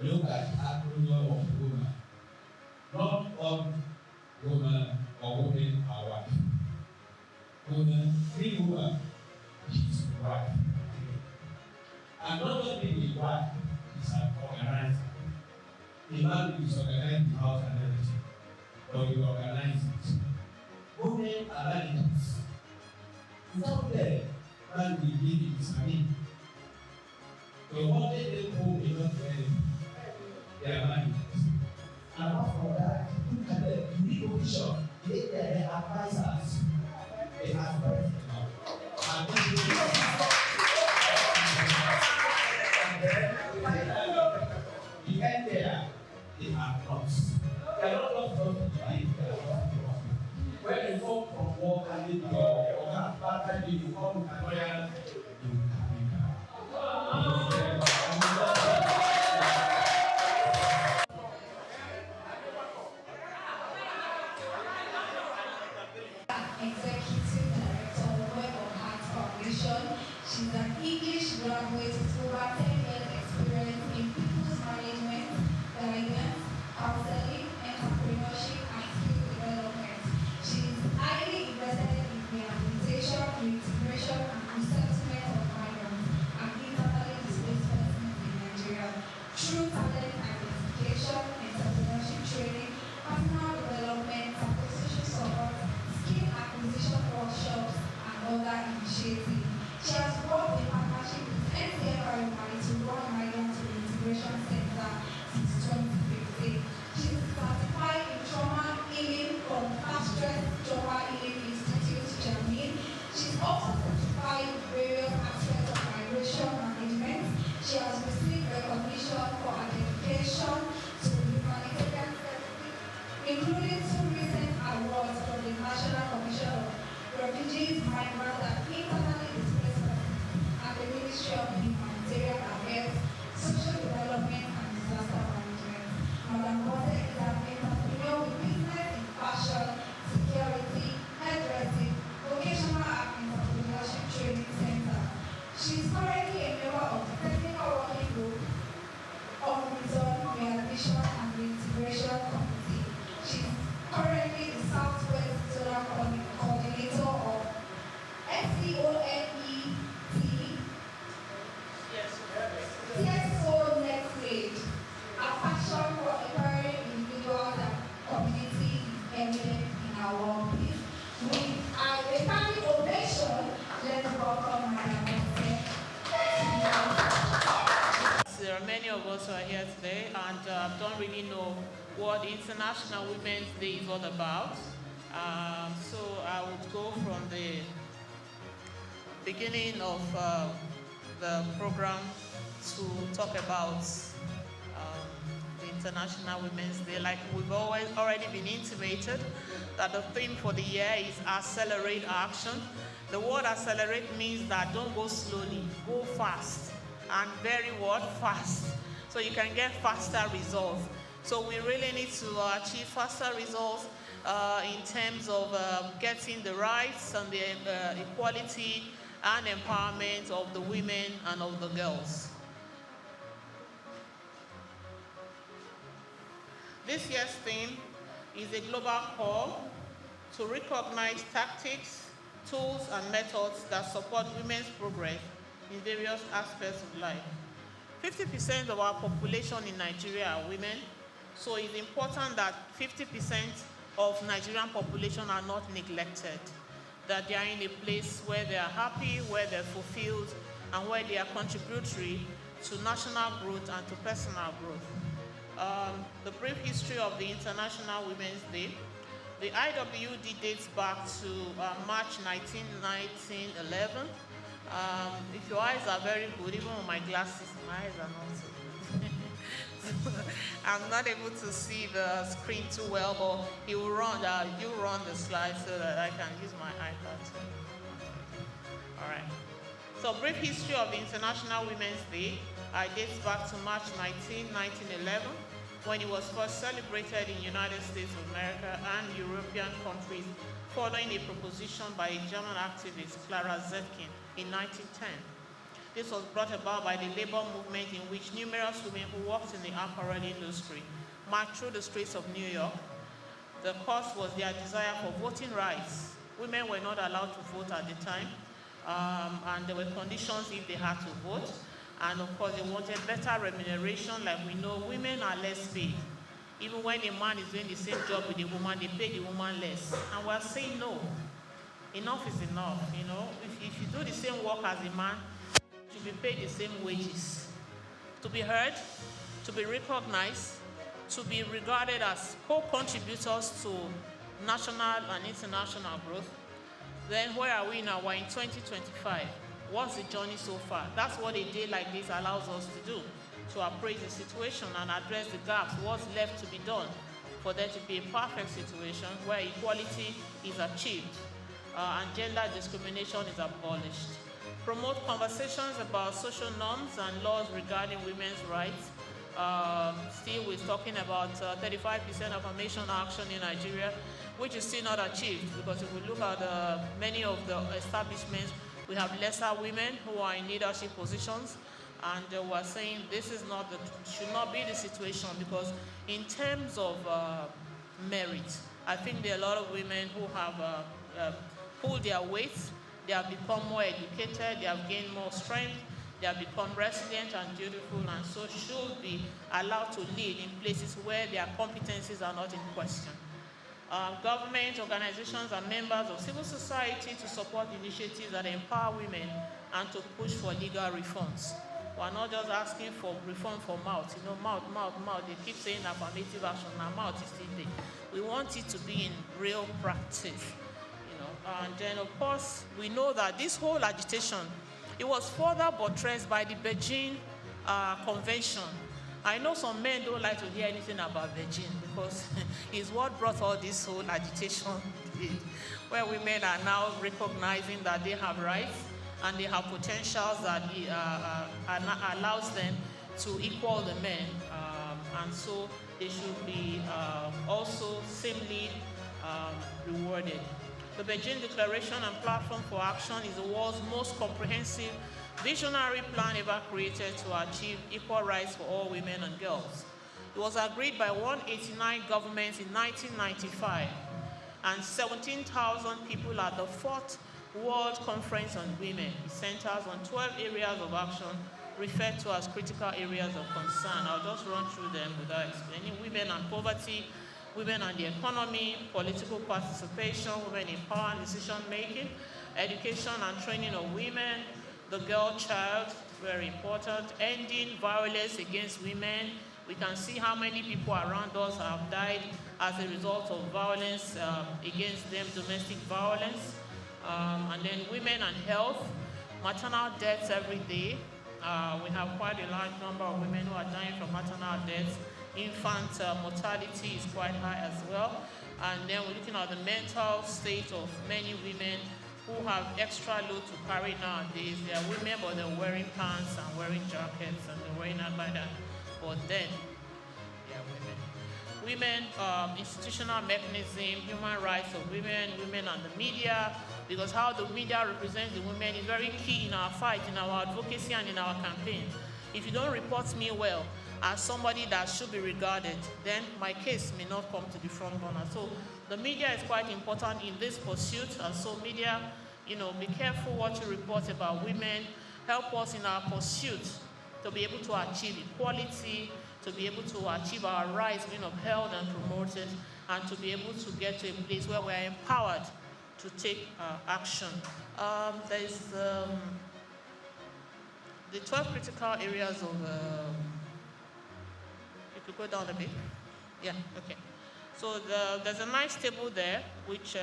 Speaker 13: look at the acronym of woman. Not all women or women are wife. Women, free woman, she's a wife. And not just being a wife, she's an organizer. A man is organizing the house and everything, but you organize it. Women are managers. It's not there, man will give it, I mean. So what they home is not ready. They are managers. And apart from that, look at them, the position, they are advisors. They are president. And then, the end there, they are crops. They are not just crops, they are crops. When you come from work and you go, or have bad time, you come with a lawyer, you
Speaker 11: Executive Director of Web of Heart Foundation. She's an English graduate with over 10 years experience in people's management, guidance, counseling, entrepreneurship, and skill development. She is highly invested in rehabilitation, reintegration, and resettlement of migrants and internally displaced persons in Nigeria through talent identification, entrepreneurship training, personal development, acquisition support, skill acquisition workshops, and other initiatives. She has worked in partnership with NCFRMI to run Migrant Reintegration Center since 2015. She is certified in trauma healing from Fast Stress Trauma Healing Institute, Germany. She is also certified in various aspects of migration management. She has received recognition for her dedication to humanitarian services, including 2 recent awards from the National Commission of Refugees, Migrants, and Internally Displaced Persons, and the Ministry of Humanitarian Affairs, Social Development, and Disaster Management. Madam Bote is an entrepreneur with business in fashion, security, hairdressing, vocational and entrepreneurship training center. She is currently a member of the Technical Working Group on Return, Rehabilitation, and Reintegration Committee. She is currently the Southwest Zonal Coordinator of SCONET, CSO Next Stage. A passion for empowering individuals and communities is evident in our workplace. With a standing ovation, let's welcome Madam Bote.
Speaker 8: There are many of us who are here today and don't really know what International Women's Day is all about. So I would go from the beginning of the program to talk about the International Women's Day. Like we've already been intimated that the theme for the year is accelerate action. The word accelerate means that don't go slowly, go fast. And very word fast, so you can get faster results. So we really need to achieve faster results in terms of getting the rights and the equality and empowerment of the women and of the girls. This year's theme is a global call to recognize tactics, tools, and methods that support women's progress in various aspects of life. 50% of our population in Nigeria are women, so it's important that 50% of Nigerian population are not neglected, that they are in a place where they are happy, where they're fulfilled, and where they are contributory to national growth and to personal growth. The brief history of the International Women's Day. The IWD dates back to March 19, 1911. If your eyes are very good, even with my glasses, my eyes are not so good. I'm not able to see the screen too well, but you run the slides so that I can use my iPad too. All right. So brief history of the International Women's Day. It dates back to March 19, 1911, when it was first celebrated in United States of America and European countries, following a proposition by a German activist, Clara Zetkin, in 1910. This was brought about by the labor movement in which numerous women who worked in the apparel industry marched through the streets of New York. The cause was their desire for voting rights. Women were not allowed to vote at the time, and there were conditions if they had to vote. And of course, they wanted better remuneration. Like we know, women are less paid. Even when a man is doing the same job with a woman, they pay the woman less. And we're saying no. Enough is enough, you know. If you do the same work as a man, you should be paid the same wages. To be heard, to be recognized, to be regarded as co-contributors to national and international growth. Then where are we now? We're in 2025. What's the journey so far? That's what a day like this allows us to do, to appraise the situation and address the gaps, what's left to be done for there to be a perfect situation where equality is achieved and gender discrimination is abolished. Promote conversations about social norms and laws regarding women's rights. Still, we're talking about 35% affirmation action in Nigeria, which is still not achieved, because if we look at many of the establishments, we have lesser women who are in leadership positions, and we're saying this is not should not be the situation, because in terms of merit, I think there are a lot of women who have pulled their weight. They have become more educated, they have gained more strength, they have become resilient and dutiful, and so should be allowed to lead in places where their competencies are not in question. Government, organizations, and members of civil society to support initiatives that empower women and to push for legal reforms. We're not just asking for reform for mouth. You know, mouth. They keep saying affirmative action. Now mouth is still there. We want it to be in real practice. You know, and then of course we know that this whole agitation, it was further buttressed by the Beijing Convention. I know some men don't like to hear anything about Beijing because it's what brought all this whole agitation, where women are now recognizing that they have rights and they have potentials that allows them to equal the men, and so they should be also similarly rewarded. The Beijing Declaration and Platform for Action is the world's most comprehensive visionary plan ever created to achieve equal rights for all women and girls. It was agreed by 189 governments in 1995, and 17,000 people at the 4th World Conference on Women. It centers on 12 areas of action referred to as critical areas of concern. I'll just run through them without explaining. Women and poverty, women and the economy, political participation, women in power and decision making, education and training of women, the girl child, very important, ending violence against women. We can see how many people around us have died as a result of violence against them, domestic violence. And then women and health, maternal deaths every day. We have quite a large number of women who are dying from maternal deaths. Infant mortality is quite high as well. And then we're looking at the mental state of many women who have extra load to carry nowadays. They are women, but they're wearing pants and wearing jackets and they're wearing agbada. But then, they are women. Women, institutional mechanism, human rights of women, women and the media, because how the media represents the women is very key in our fight, in our advocacy and in our campaign. If you don't report me well as somebody that should be regarded, then my case may not come to the front burner. So the media is quite important in this pursuit, and so media, you know, be careful what you report about women, help us in our pursuit to be able to achieve equality, to be able to achieve our rights being upheld and promoted, and to be able to get to a place where we're empowered to take action. There's the 12 critical areas of, you could go down a bit. Yeah, okay. So there's a nice table there, which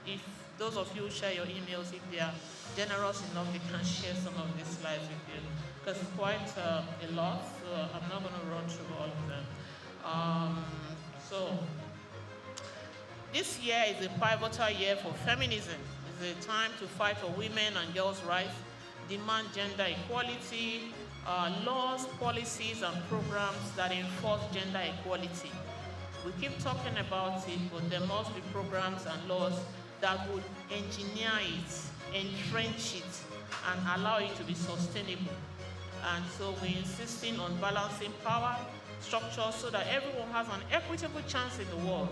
Speaker 8: if those of you share your emails, if they are generous enough, they can share some of these slides with you, because it's quite a lot, so I'm not going to run through all of them. So this year is a pivotal year for feminism. It's a time to fight for women and girls' rights, demand gender equality, laws, policies, and programs that enforce gender equality. We keep talking about it, but there must be programs and laws that would engineer it, entrench it, and allow it to be sustainable. And so we're insisting on balancing power structure so that everyone has an equitable chance in the world.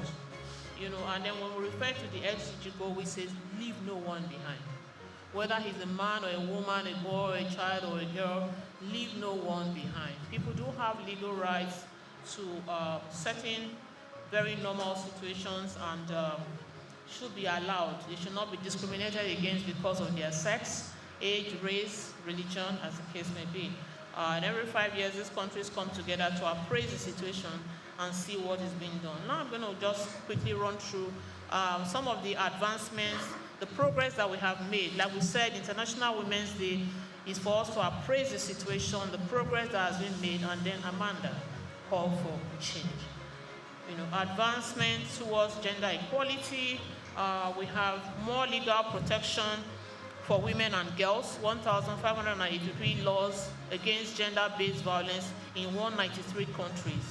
Speaker 8: And then when we refer to the SDG goal, we say leave no one behind. Whether he's a man or a woman, a boy, a child, or a girl, leave no one behind. People do have legal rights to certain very normal situations and should be allowed. They should not be discriminated against because of their sex, age, race, religion, as the case may be. And every 5 years, these countries come together to appraise the situation and see what is being done. Now I'm going to just quickly run through some of the advancements, the progress that we have made. Like we said, International Women's Day is for us to appraise the situation, the progress that has been made, and then Amanda call for change. Advancement towards gender equality. We have more legal protection for women and girls, 1,583 laws against gender-based violence in 193 countries,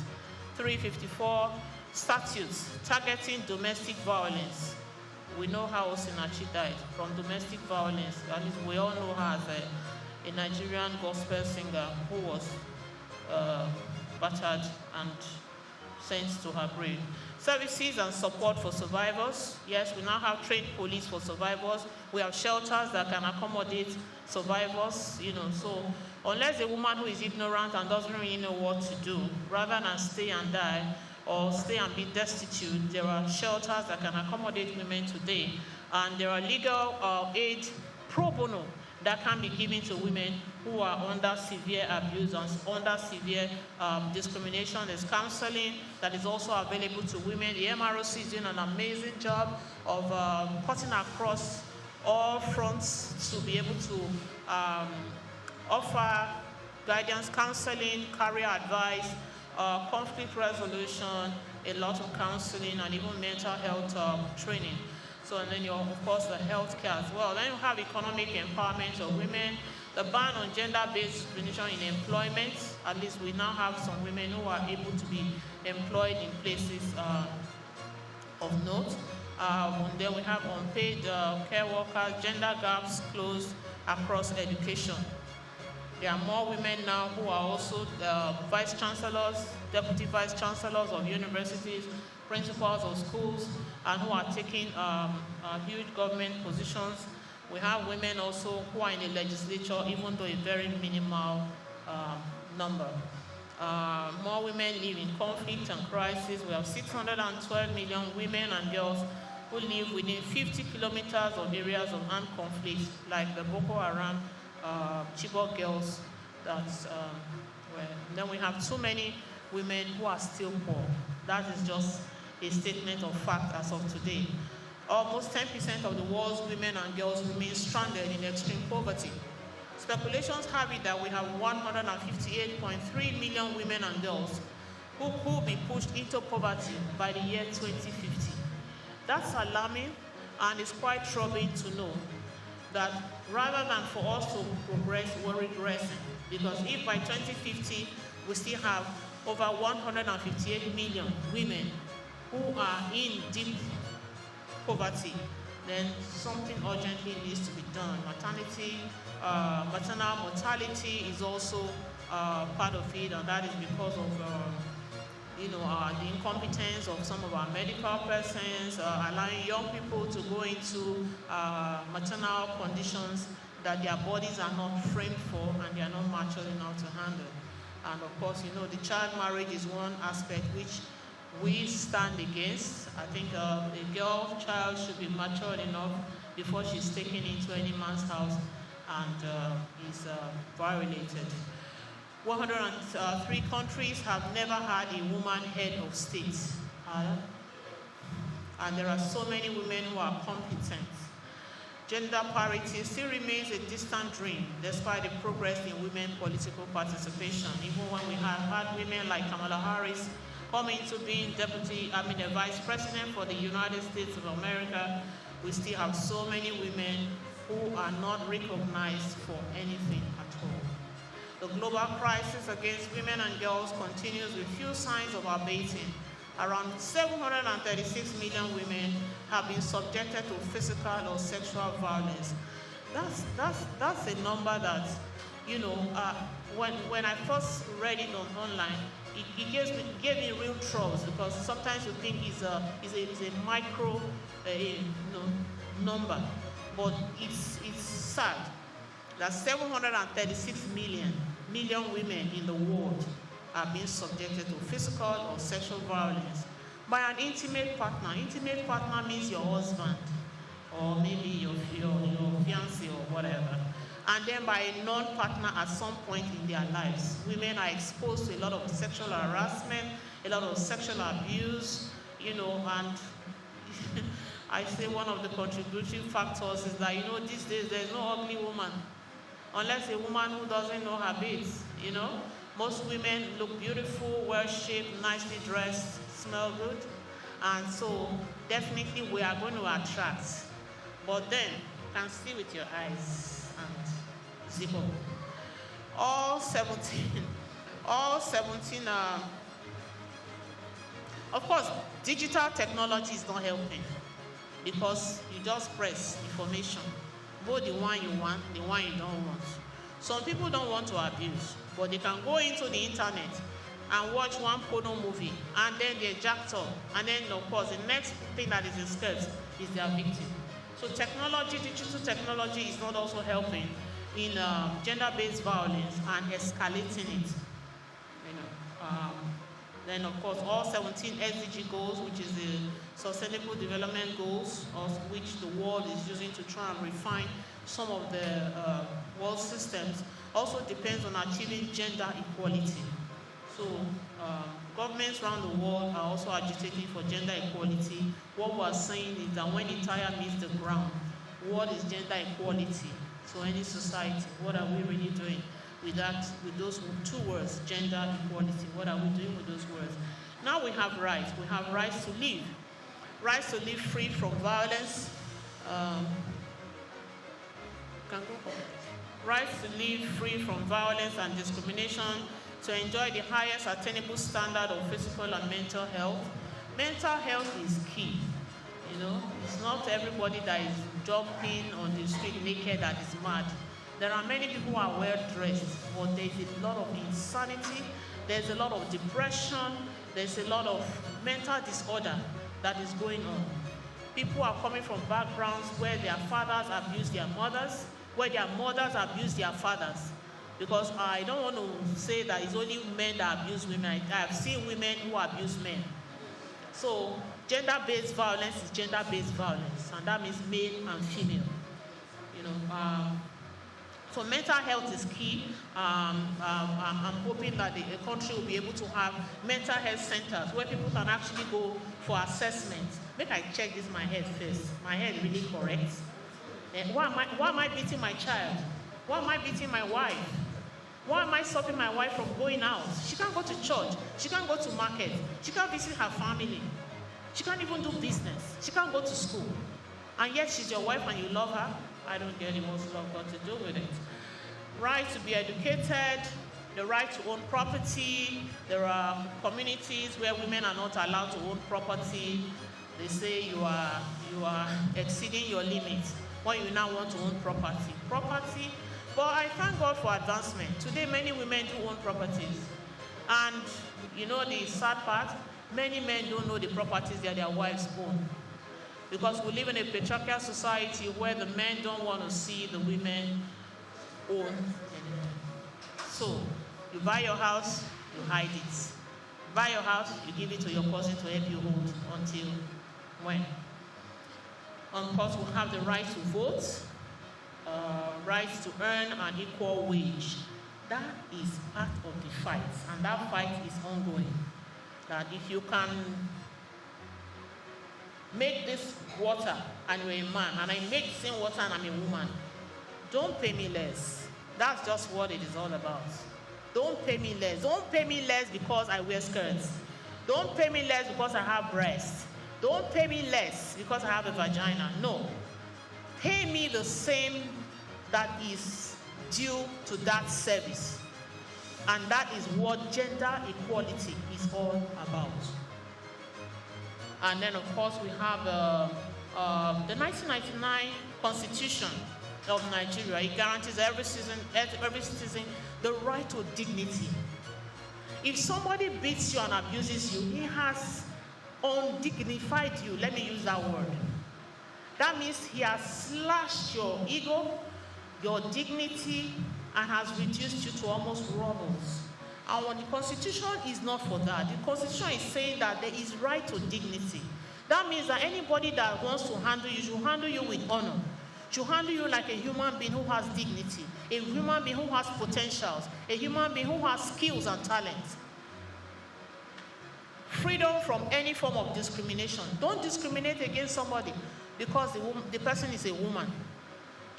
Speaker 8: 354 statutes targeting domestic violence. We know how Osinachi died from domestic violence. At least we all know her as a Nigerian gospel singer who was battered and sent to her grave. Services and support for survivors. Yes, we now have trained police for survivors. We have shelters that can accommodate survivors, so unless a woman who is ignorant and doesn't really know what to do, rather than stay and die or stay and be destitute, there are shelters that can accommodate women today. And there are legal aid pro bono that can be given to women who are under severe abuse and under severe discrimination. There's counseling that is also available to women. The MROC is doing an amazing job of cutting across all fronts to be able to offer guidance, counseling, career advice, conflict resolution, a lot of counseling, and even mental health training. So, and then of course, the healthcare as well. Then you have economic empowerment of women, the ban on gender-based discrimination in employment. At least we now have some women who are able to be employed in places of note. And then we have unpaid care workers, gender gaps closed across education. There are more women now who are also vice chancellors, deputy vice chancellors of universities, principals of schools, and who are taking huge government positions. We have women also who are in the legislature, even though a very minimal number. More women live in conflict and crisis. We have 612 million women and girls who live within 50 kilometers of areas of armed conflict, like the Boko Haram, Chibok girls. Then we have too many women who are still poor. That is just a statement of fact as of today. Almost 10% of the world's women and girls remain stranded in extreme poverty. Speculations have it that we have 158.3 million women and girls who could be pushed into poverty by the year 2050. That's alarming, and it's quite troubling to know that rather than for us to progress, we're regressing. Because if by 2050 we still have over 158 million women who are in deep poverty, then something urgently needs to be done. Maternal mortality is also part of it, and that is because of the incompetence of some of our medical persons, allowing young people to go into maternal conditions that their bodies are not framed for and they are not mature enough to handle. And of course, the child marriage is one aspect which we stand against. I think a girl child should be matured enough before she's taken into any man's house and is violated. 103 countries have never had a woman head of state. And there are so many women who are competent. Gender parity still remains a distant dream despite the progress in women political participation. Even when we have had women like Kamala Harris come into being a vice president for the United States of America, we still have so many women who are not recognized for anything at all. The global crisis against women and girls continues with few signs of abating. Around 736 million women have been subjected to physical or sexual violence. That's a number that, when I first read it online, it gave me real troubles, because sometimes you think it's a micro number, but it's sad that 736 million women in the world are being subjected to physical or sexual violence by an intimate partner. Intimate partner means your husband, or maybe your fiancé or whatever. And then by a non-partner at some point in their lives. Women are exposed to a lot of sexual harassment, a lot of sexual abuse, and I say one of the contributing factors is that, these days there's no ugly woman, unless a woman who doesn't know her bits, Most women look beautiful, well-shaped, nicely dressed, smell good. And so definitely we are going to attract. But then, you can see with your eyes and zip up. All 17, of course, digital technology is not helping, because you just press information, both the one you want, the one you don't want. Some people don't want to abuse, but they can go into the internet and watch one porno movie, and then they're jacked up, and then of course the next thing that is in skirts is their victim. So digital technology is not also helping in gender-based violence and escalating it. Then of course all 17 SDG goals, which is the Sustainable Development Goals, of which the world is using to try and refine some of the world systems, also depends on achieving gender equality. So governments around the world are also agitating for gender equality. What we're saying is that when the tire meets the ground, what is gender equality to any society? What are we really doing with that, with those two words, gender equality? What are we doing with those words? Now we have rights. We have rights to live. Rights to live free from violence. Rights to live free from violence and discrimination, to enjoy the highest attainable standard of physical and mental health. Mental health is key. It's not everybody that is jumping on the street naked that is mad. There are many people who are well dressed, but there's a lot of insanity, there's a lot of depression, there's a lot of mental disorder that is going on. People are coming from backgrounds where their fathers abuse their mothers, where their mothers abuse their fathers. Because I don't want to say that it's only men that abuse women. I have seen women who abuse men. So gender-based violence is gender-based violence, and that means male and female. So mental health is key. I'm hoping that the country will be able to have mental health centers where people can actually go for assessment. Make I check this my head first. My head really correct. Why am I beating my child? Why am I beating my wife? Why am I stopping my wife from going out? She can't go to church. She can't go to market. She can't visit her family. She can't even do business. She can't go to school. And yet she's your wife and you love her. I don't get it. What's love got to do with it? Right to be educated, the right to own property. There are communities where women are not allowed to own property. They say you are exceeding your limits when you now want to own property. But I thank God for advancement. Today, many women do own properties. And the sad part, many men don't know the properties that their wives own. Because we live in a patriarchal society where the men don't want to see the women own anything. So, you buy your house, you hide it. You buy your house, you give it to your cousin to help you hold until when? Of course, we have the right to vote, rights to earn an equal wage. That is part of the fight, and that fight is ongoing. That if you can make this water and you're a man, and I make the same water and I'm a woman, don't pay me less. That's just what it is all about. Don't pay me less. Don't pay me less because I wear skirts. Don't pay me less because I have breasts. Don't pay me less because I have a vagina. No. Pay me the same that is due to that service. And that is what gender equality is all about. And then, of course, we have the 1999 Constitution. of Nigeria. It guarantees every citizen the right to dignity. If somebody beats you and abuses you, he has undignified you. Let me use that word. That means he has slashed your ego, your dignity, and has reduced you to almost rubble. And when the Constitution is not for that, the Constitution is saying that there is right to dignity. That means that anybody that wants to handle you should handle you with honor. Should handle you like a human being who has dignity, a human being who has potentials, a human being who has skills and talents. Freedom from any form of discrimination. Don't discriminate against somebody because the person is a woman.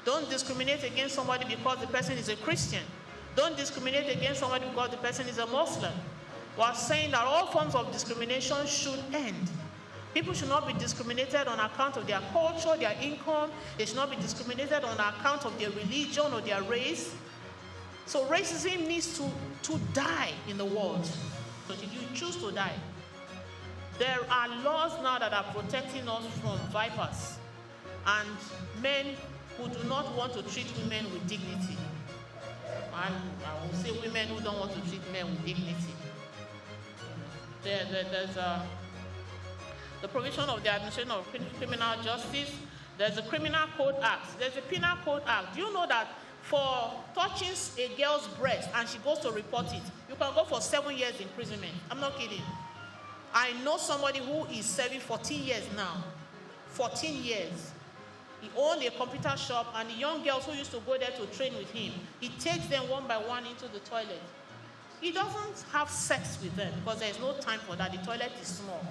Speaker 8: Don't discriminate against somebody because the person is a Christian. Don't discriminate against somebody because the person is a Muslim. We are saying that all forms of discrimination should end. People should not be discriminated on account of their culture, their income. They should not be discriminated on account of their religion or their race. So racism needs to die in the world. So did you choose to die? There are laws now that are protecting us from vipers and men who do not want to treat women with dignity. And I will say women who don't want to treat men with dignity. There's the provision of the administration of criminal justice. There's a Criminal Code Act. There's a Penal Code Act. Do you know that for touching a girl's breast and she goes to report it, you can go for 7 years imprisonment? I'm not kidding. I know somebody who is serving 14 years now. 14 years. He owned a computer shop, and the young girls who used to go there to train with him, he takes them one by one into the toilet. He doesn't have sex with them because there is no time for that. The toilet is small.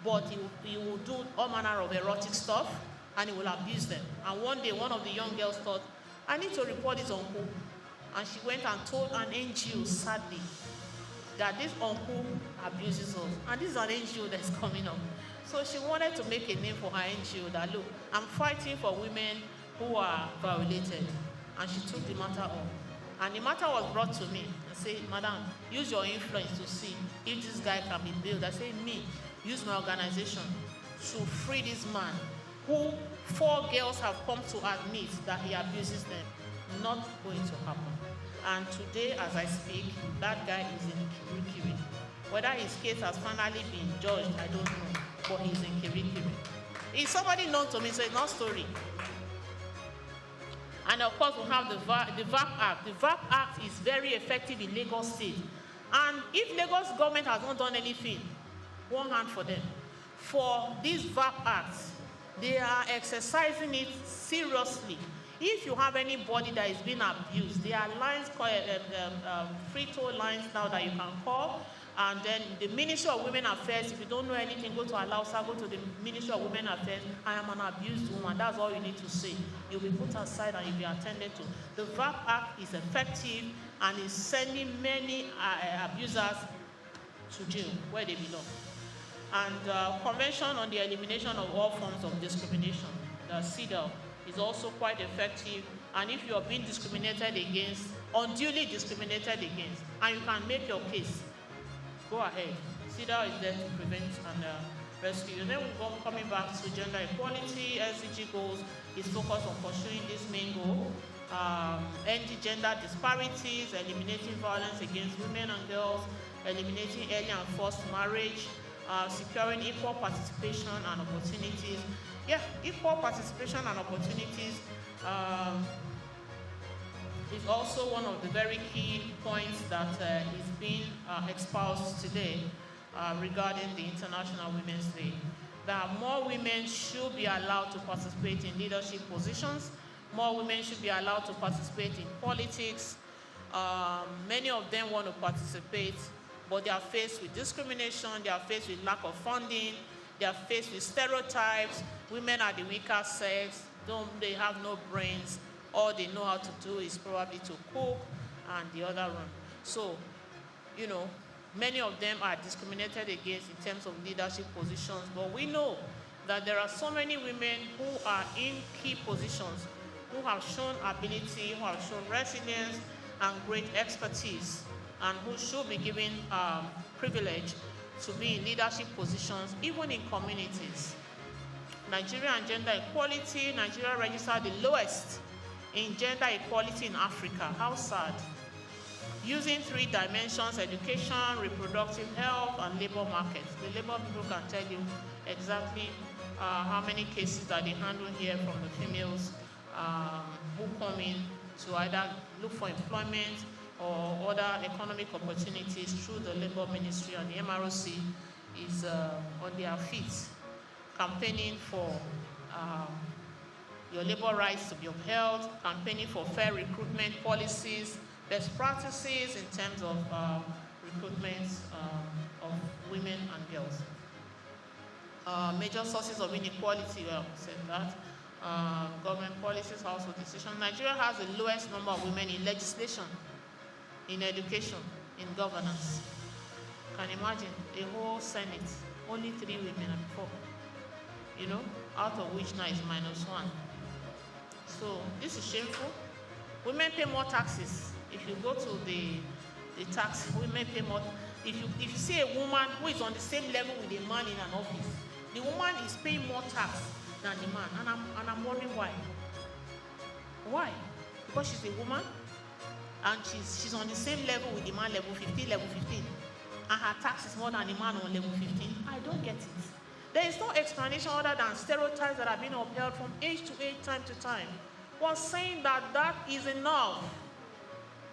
Speaker 8: But he will do all manner of erotic stuff, and he will abuse them. And one day, one of the young girls thought, I need to report this uncle. And she went and told an NGO, sadly, that this uncle abuses us. And this is an NGO that's coming up. So she wanted to make a name for her NGO that, look, I'm fighting for women who are violated. And she took the matter up. And the matter was brought to me and said, Madam, use your influence to see if this guy can be bailed. I said, me, use my organization to free this man who 4 girls have come to admit that he abuses them. Not going to happen. And today, as I speak, that guy is in Kirikiri. Whether his case has finally been judged, I don't know. But he's in Kirikiri. Is somebody known to me? So it's not story. And of course, we have the VAP Act. The VAP Act is very effective in Lagos State. And if Lagos government has not done anything, one hand for them. For this VAP Act, they are exercising it seriously. If you have anybody that is being abused, there are lines called free toll lines now that you can call. And then the Ministry of Women Affairs, if you don't know anything, go to Alausa, go to the Ministry of Women Affairs. I am an abused woman. That's all you need to say. You'll be put aside and you'll be attended to. The VAP Act is effective and is sending many abusers to jail where they belong. And Convention on the Elimination of All Forms of Discrimination, the CEDAW, is also quite effective. And if you are being discriminated against, unduly discriminated against, and you can make your case, go ahead. CEDAW is there to prevent and rescue. And then we're coming back to gender equality. SDG goals is focused on pursuing this main goal. Ending gender disparities, eliminating violence against women and girls, eliminating early and forced marriage, securing equal participation and opportunities. Yeah, equal participation and opportunities is also one of the very key points that is being espoused today regarding the International Women's Day. That more women should be allowed to participate in leadership positions. More women should be allowed to participate in politics. Many of them want to participate, but they are faced with discrimination, they are faced with lack of funding, they are faced with stereotypes. Women are the weaker sex, they have no brains. All they know how to do is probably to cook and the other one. So, you know, many of them are discriminated against in terms of leadership positions, but we know that there are so many women who are in key positions, who have shown ability, who have shown resilience and great expertise, and who should be given privilege to be in leadership positions, even in communities. Nigeria and gender equality, Nigeria registered the lowest in gender equality in Africa. How sad. Using 3 dimensions: education, reproductive health, and labor markets. The labor people can tell you exactly how many cases that they handle here from the females who come in to either look for employment or other economic opportunities through the labor ministry, and the MROC is on their feet campaigning for your labor rights to be upheld, campaigning for fair recruitment policies, best practices in terms of recruitment of women and girls. Major sources of inequality, well, said that. Government policies, household decisions. Nigeria has the lowest number of women in legislation, in education, in governance. Can you imagine a whole Senate, only 3 women and 4, you know, out of which now is -1. So this is shameful. Women pay more taxes. If you go to the tax, women pay more. If you see a woman who is on the same level with a man in an office, the woman is paying more tax than the man, and I'm wondering why. Why? Because she's a woman, and she's on the same level with the man, level 15, and her tax is more than the man on level 15. I don't get it. There is no explanation other than stereotypes that have been upheld from age to age, time to time. We're saying that is enough.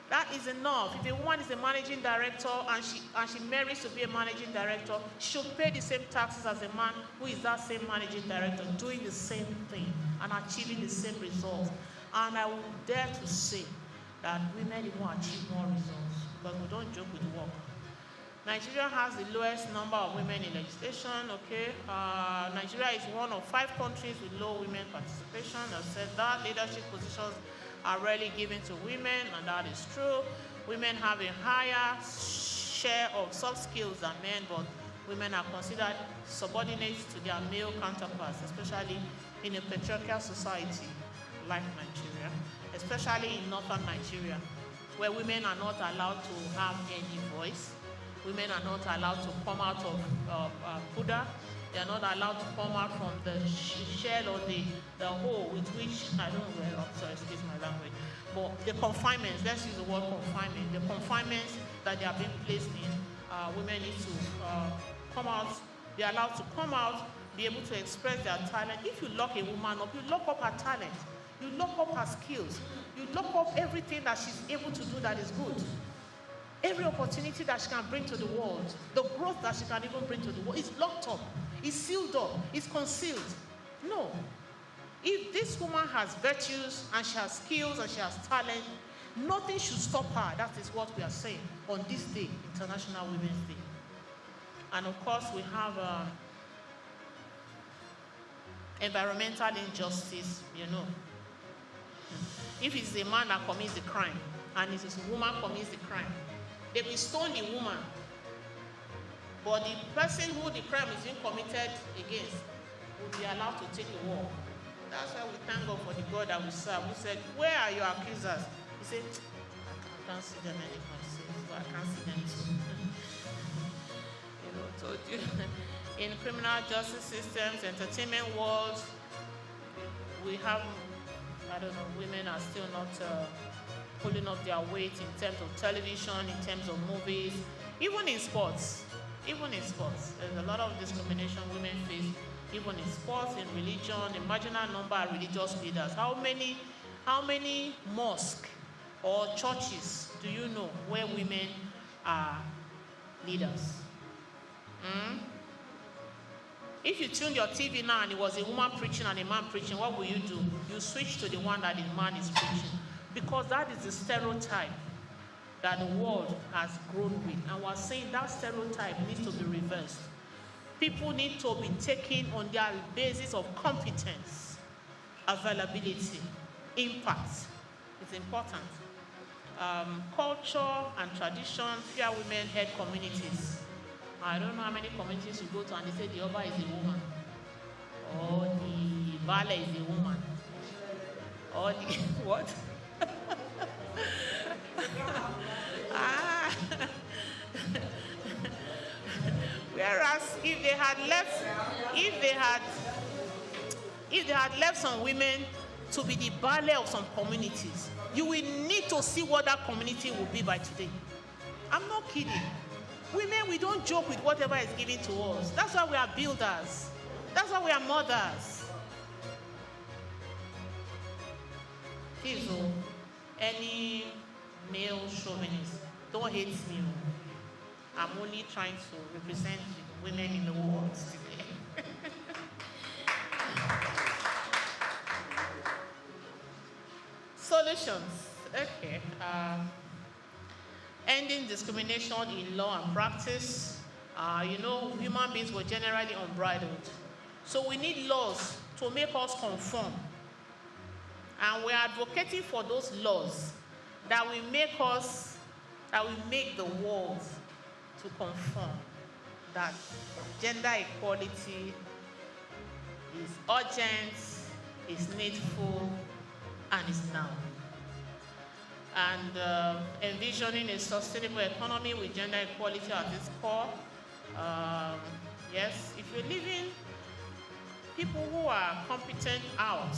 Speaker 8: That is enough. If a woman is a managing director and she marries to be a managing director, she should pay the same taxes as a man who is that same managing director, doing the same thing and achieving the same results. And I would dare to say that women even achieve more results, because we don't joke with work. Nigeria has the lowest number of women in legislation. Okay, Nigeria is one of 5 countries with low women participation. I said that leadership positions are rarely given to women, and that is true. Women have a higher share of soft skills than men, but women are considered subordinate to their male counterparts, especially in a patriarchal society like Nigeria, especially in northern Nigeria, where women are not allowed to have any voice. Women are not allowed to come out of Buddha. They are not allowed to come out from the shell or the hole with which, I don't know, I'm sorry, excuse my language, but the confinements, let's use the word confinement, the confinements that they are being placed in, women need to come out, be allowed to come out, be able to express their talent. If you lock a woman up, you lock up her talent, you lock up her skills, you lock up everything that she's able to do that is good. Every opportunity that she can bring to the world, the growth that she can even bring to the world, is locked up, is sealed up, is concealed. No. If this woman has virtues and she has skills and she has talent, nothing should stop her. That is what we are saying on this day, International Women's Day. And of course, we have environmental injustice, you know. If it's a man that commits the crime and it is a woman commits the crime, they will stone the woman, but the person who the crime is being committed against will be allowed to take a walk. That's why we thank God for the God that we serve. We said, where are your accusers? He said, I can't see them anymore. He said, so I can't see them too. You know, told you. In criminal justice systems, entertainment worlds, we have, I don't know, women are still not pulling up their weight in terms of television, in terms of movies, even in sports. Even in sports, there's a lot of discrimination women face, even in sports, in religion, a marginal number of religious leaders. How many mosques or churches do you know where women are leaders? If you tune your TV now and it was a woman preaching and a man preaching, what will you do? You switch to the one that the man is preaching. Because that is the stereotype that the world has grown with. And we're saying that stereotype needs to be reversed. People need to be taken on their basis of competence, availability, impact. It's important. Culture and tradition, fear women-led communities. I don't know how many communities you go to and they say the Oba is a woman, or the Vale is a woman, or the what? Whereas if they had left some women to be the ballet of some communities, you will need to see what that community will be by today. I'm not kidding. Women, we don't joke with whatever is given to us. That's why we are builders. That's why we are mothers. Please, any male chauvinist, don't hate me. I'm only trying to represent women in the world today. Solutions. Okay. Ending discrimination in law and practice. Human beings were generally unbridled. So we need laws to make us conform. And we're advocating for those laws that will make the world to conform. That gender equality is urgent, is needful, and is now. And envisioning a sustainable economy with gender equality at its core. Yes, if you're leaving people who are competent out,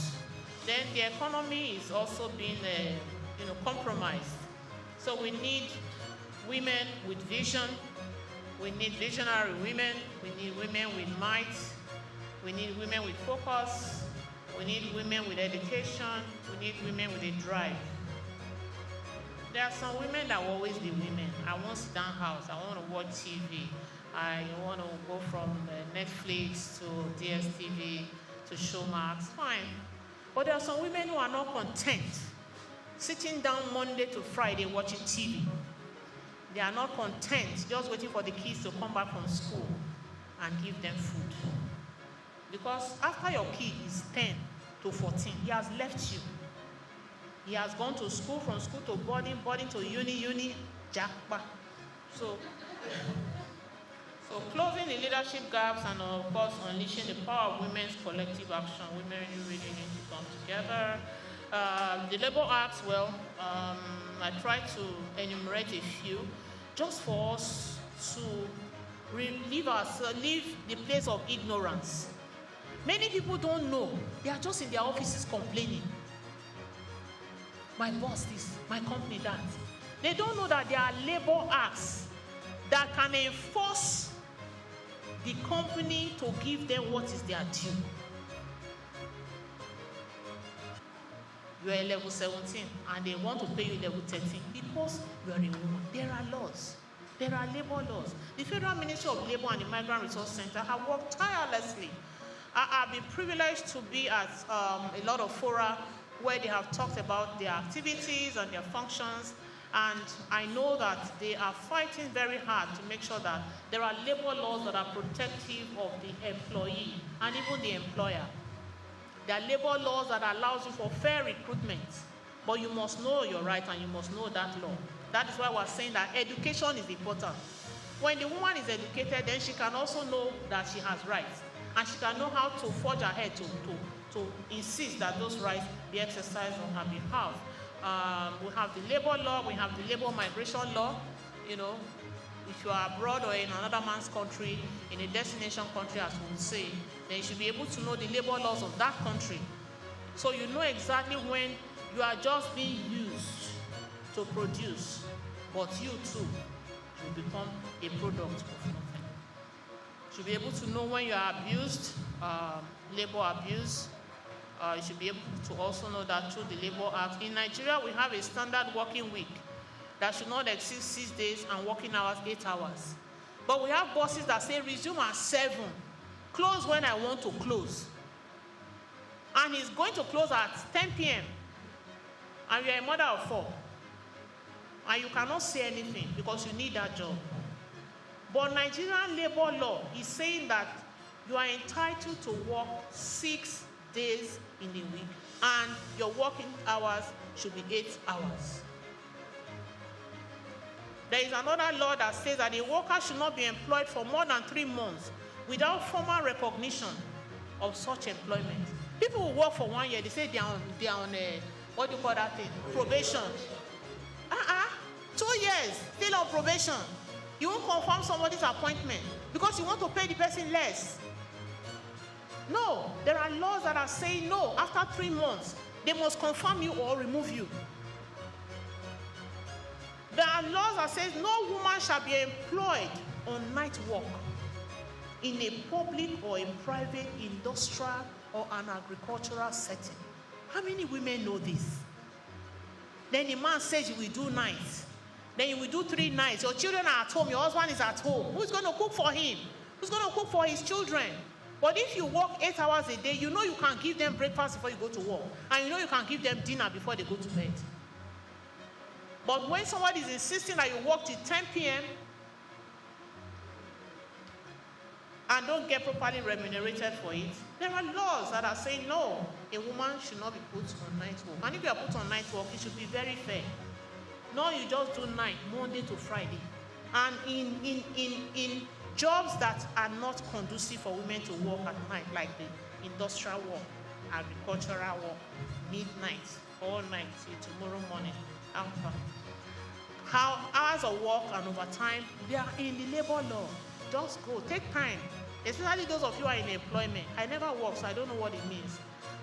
Speaker 8: then the economy is also being compromised. So we need women with vision. We need visionary women. We need women with might. We need women with focus. We need women with education. We need women with a drive. There are some women that will always be women. I want to sit down house. I want to watch TV. I want to go from Netflix to DSTV to Showmax. Fine. But there are some women who are not content sitting down Monday to Friday watching TV. They are not content just waiting for the kids to come back from school and give them food. Because after your kid is 10 to 14, he has left you. He has gone to school, from school to boarding to uni, jackpot. So closing the leadership gaps and, of course, unleashing the power of women's collective action. Women really need to come together. The Labour Acts, I tried to enumerate a few just for us to leave the place of ignorance. Many people don't know. They are just in their offices complaining. My boss this, my company that. They don't know that there are Labour Acts that can enforce the company to give them what is their due. You are a level 17 and they want to pay you level 13 because you are a woman. There are laws. There are labor laws. The Federal Ministry of Labor and the Migrant Resource Center have worked tirelessly. I've been privileged to be at a lot of fora where they have talked about their activities and their functions, and I know that they are fighting very hard to make sure that there are labor laws that are protective of the employee and even the employer. There are labor laws that allows you for fair recruitment, but you must know your right and you must know that law. That is why we're saying that education is important. When the woman is educated, then she can also know that she has rights, and she can know how to forge ahead to insist that those rights be exercised on her behalf. We have the labor law, we have the labor migration law. If you are abroad or in another man's country, in a destination country, as we would say, then you should be able to know the labor laws of that country. So you know exactly when you are just being used to produce, but you too will become a product of nothing. You should be able to know when you are abused, labor abuse. You should be able to also know that through the Labour Act. In Nigeria, we have a standard working week that should not exceed 6 days and working hours 8 hours. But we have bosses that say resume at 7, close when I want to close. And he's going to close at 10 p.m. And you're a mother of 4. And you cannot say anything because you need that job. But Nigerian labor law is saying that you are entitled to work 6 days in the week, and your working hours should be 8 hours. There is another law that says that a worker should not be employed for more than 3 months without formal recognition of such employment. People who work for 1 year, they say they are on what do you call that thing? Probation. 2 years, still on probation. You won't confirm somebody's appointment because you want to pay the person less. No, there are laws that are saying no. After 3 months, They must confirm you or remove you. There are laws that says no woman shall be employed on night work in a public or a private, industrial, or an agricultural setting. How many women know this? Then the man says you will do nights. Then you will do 3 nights. Your children are at home. Your husband is at home. Who's going to cook for him? Who's going to cook for his children? But if you work 8 hours a day, you know you can give them breakfast before you go to work. And you know you can give them dinner before they go to bed. But when somebody is insisting that you work till 10 p.m. and don't get properly remunerated for it, there are laws that are saying no, a woman should not be put on night work. And if you are put on night work, it should be very fair. No, you just do night, Monday to Friday. And in jobs that are not conducive for women to work at night, like the industrial work, agricultural work, midnight, all night till tomorrow morning, after. How hours of work and overtime, they are in the labor law. Just go, take time. Especially those of you who are in employment. I never work, so I don't know what it means.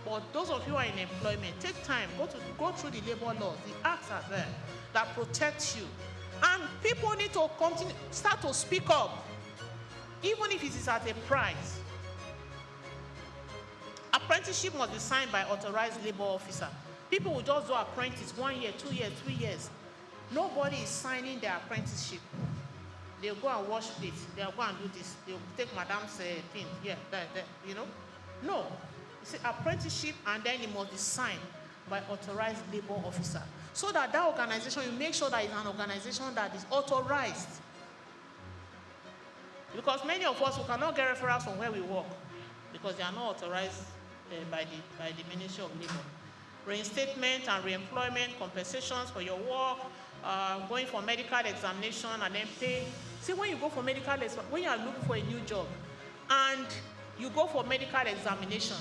Speaker 8: But those of you who are in employment, take time, go through the labor laws. The acts are there that protect you. And people need to start to speak up, even if it is at a price. Apprenticeship must be signed by authorized labor officer. People will just do apprentice 1 year, 2 years, 3 years. Nobody is signing their apprenticeship. They'll go and wash plates. They'll go and do this. They'll take madam's thing here, there, you know. No. It's an apprenticeship, and then it must be signed by authorized labor officer. So that organization, you make sure that it's an organization that is authorized. Because many of us, we cannot get referrals from where we work because they are not authorized by the Ministry of Labor. Reinstatement and reemployment, compensations for your work, going for medical examination and then pay. See, when you go for medical examination, when you are looking for a new job and you go for medical examination,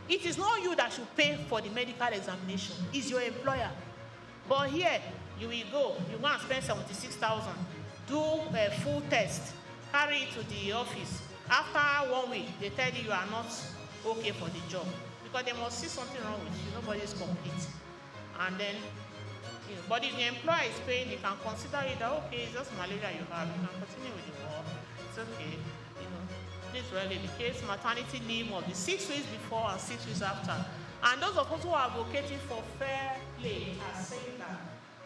Speaker 8: it is not you that should pay for the medical examination. It's your employer. But here, you will go and spend 76,000, do a full test, carry it to the office. After 1 week, they tell you are not okay for the job because they must see something wrong with you. Nobody is complete. And then, but if the employer is paying, they can consider it that, okay, it's just malaria you have. You can continue with the work. It's okay. This is really the case. Maternity leave must be 6 weeks before and 6 weeks after. And those of us who are advocating for fair play are saying that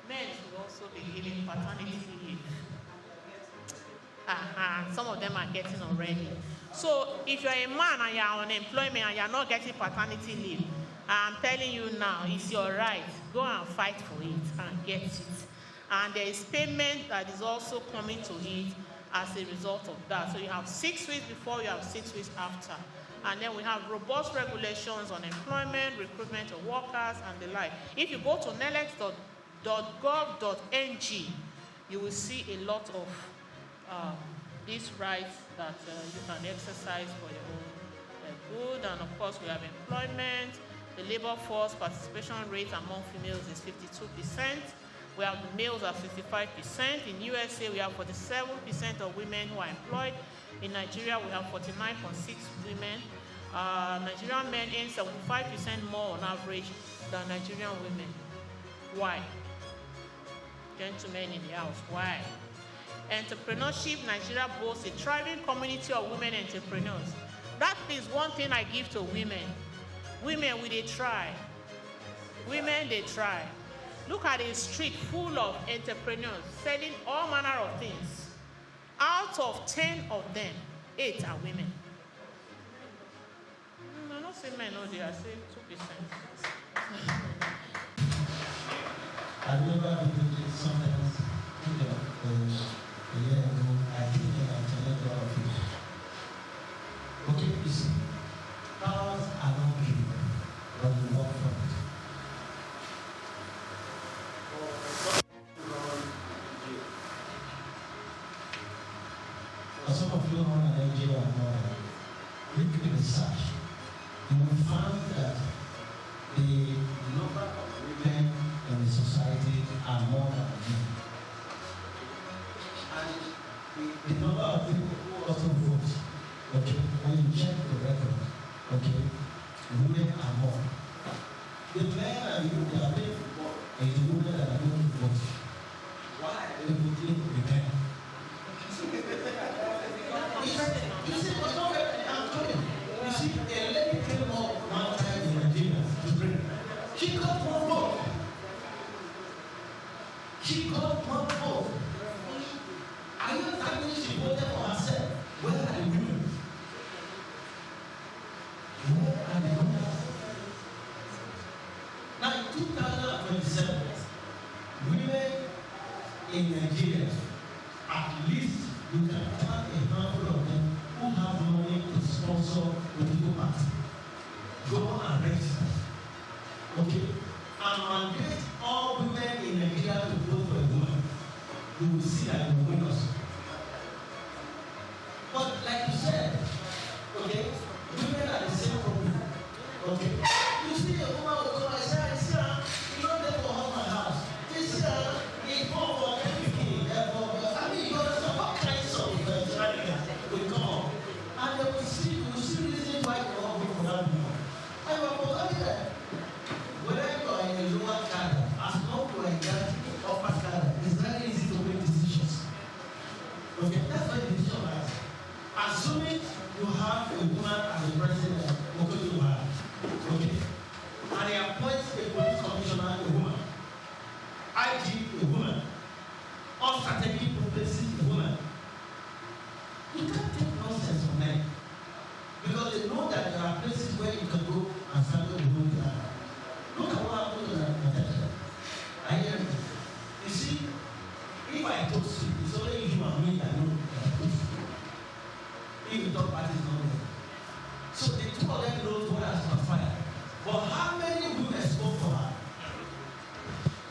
Speaker 8: men should also be giving paternity leave. Some of them are getting already. So if you're a man and you're on unemployment and you're not getting paternity leave, I'm telling you now, it's your right. Go and fight for it and get it. And there is payment that is also coming to it as a result of that. So you have 6 weeks before, you have 6 weeks after. And then we have robust regulations on employment, recruitment of workers, and the like. If you go to nelex.gov.ng, you will see a lot of these rights that you can exercise for your own good. And of course, we have employment. The labor force participation rate among females is 52%. We have males at 55%. In USA, we have 47% of women who are employed. In Nigeria, we have 49.6 women. Nigerian men earn 75% more on average than Nigerian women. Why? Gentlemen in the house, why? Entrepreneurship, Nigeria boasts a thriving community of women entrepreneurs. That is one thing I give to women. Women, they try. Women, they try. Look at a street full of entrepreneurs selling all manner of things. Out of 10 of them, 8 are women. I'm not saying men, no, they are saying 2%.
Speaker 12: I remember visiting sometimes, a year ago, I think I'm telling you of it. Okay, please. Powers are not given, but you work for it. For some of you who are in Nigeria and more, look at the research. You will find that the number of women in the society are more than men. And the number of people who also vote, okay, when you check the record, okay, women are more. The men and the women, they are playing football, and the women that are playing football. Why? They will play for the men. You see, what's not I'm coming. You see, a lady came up one time in Nigeria to pray. She got one vote. She got one vote. Are you telling me she voted for herself? Where are the women? Where are the women? Now in 2027, women in Nigeria, at least you can find a handful of them who have money to sponsor political party. Go and register. Okay? And mandate all women in Nigeria to vote for a woman. You will see that you will win us. But like you said, okay, women are the same problem. Okay? You see a woman will come and say, you know they for my house. This is for everything. I mean, you understand what kinds of training will come up. And they will see reason why you all go for that woman. And we're forgetting that whether you are in a lower cadre, as long as you are in that upper cadre, it's very easy to make decisions. Okay, that's why the decision lies. Assuming you have a woman as a president, okay, and he appoints a police commissioner, a woman, IG, a woman, all strategic places, a woman. You can't take nonsense from them because they know that there are places where you can go and start the whole time. Look at what happened to Natasha. I hear you. You see, if I told you, it's only you and me that know that I told you. If the third party is not there. So the two of them knows what has transpired. But how many women spoke for her?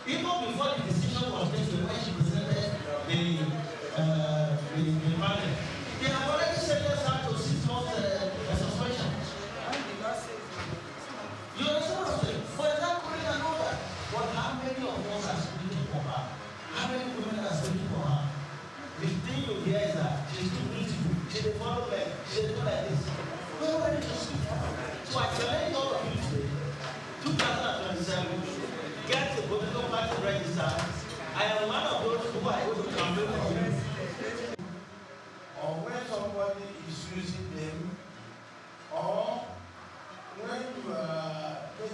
Speaker 12: Even before the decision was taken when she presented the panel, they have already sentenced her to 6 months suspension. You understand what I'm saying? For example, we can know that. But how many of us are speaking for her? How many women are speaking for her? The thing you hear is that she's too beautiful. She didn't follow men. She didn't do like this. Nobody can speak for her. So I challenge all of you today. 2027, get a political party registered. I am one of those who are able to campaign for you.
Speaker 16: Or when somebody is using them, or when you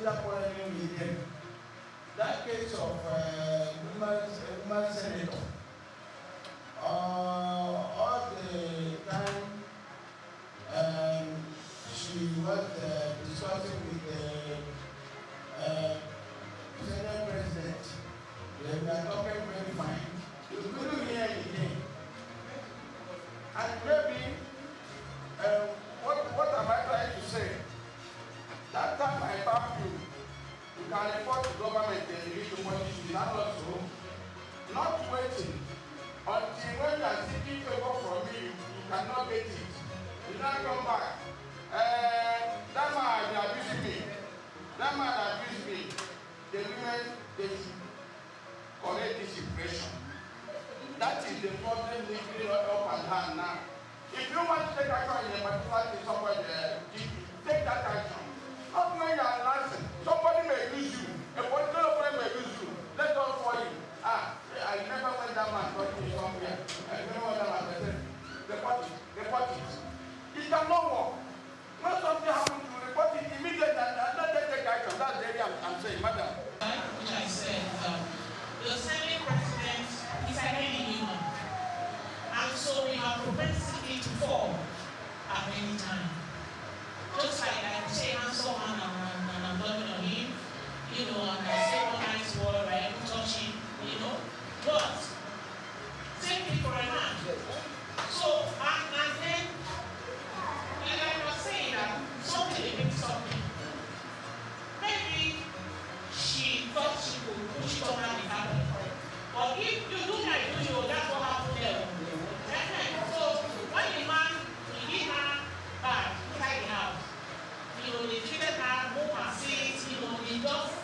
Speaker 16: are quarreling with them. That case of woman senator, all the time she was discussing with the Senate President. They were talking very fine. You couldn't hear anything. And maybe, what am I trying to say? That time I backed you. You can report to government and you need to punish you. That also, not waiting until when you are seeking favor from me, you cannot get it. You now come back. That man abused me. That man abused me. The women, they should correct this impression. That is the problem living up and down now. If you want to take action in a particular thing, somebody take that action. Not when you are laughing. Somebody may use you. A political friend may use you. Let us for you. I never went that man talking to somewhere. I never went that man. I said, report it. It cannot work. When something happens to report it immediately and not take action. That's the area I'm saying, madam.
Speaker 8: Which I said, the Senate President is an any human. And so we have propensity to fall at any time. Just like I say, I'm someone and I'm loving on him, and I say one nice word, I am touching, But, take me for a man. So, and then, like I was saying, that something makes something. Maybe she thought she could push it on and happen. But if you do like you, that's what happened there. So, when the man, he did her bad inside the house, they treated her, move her seats, they just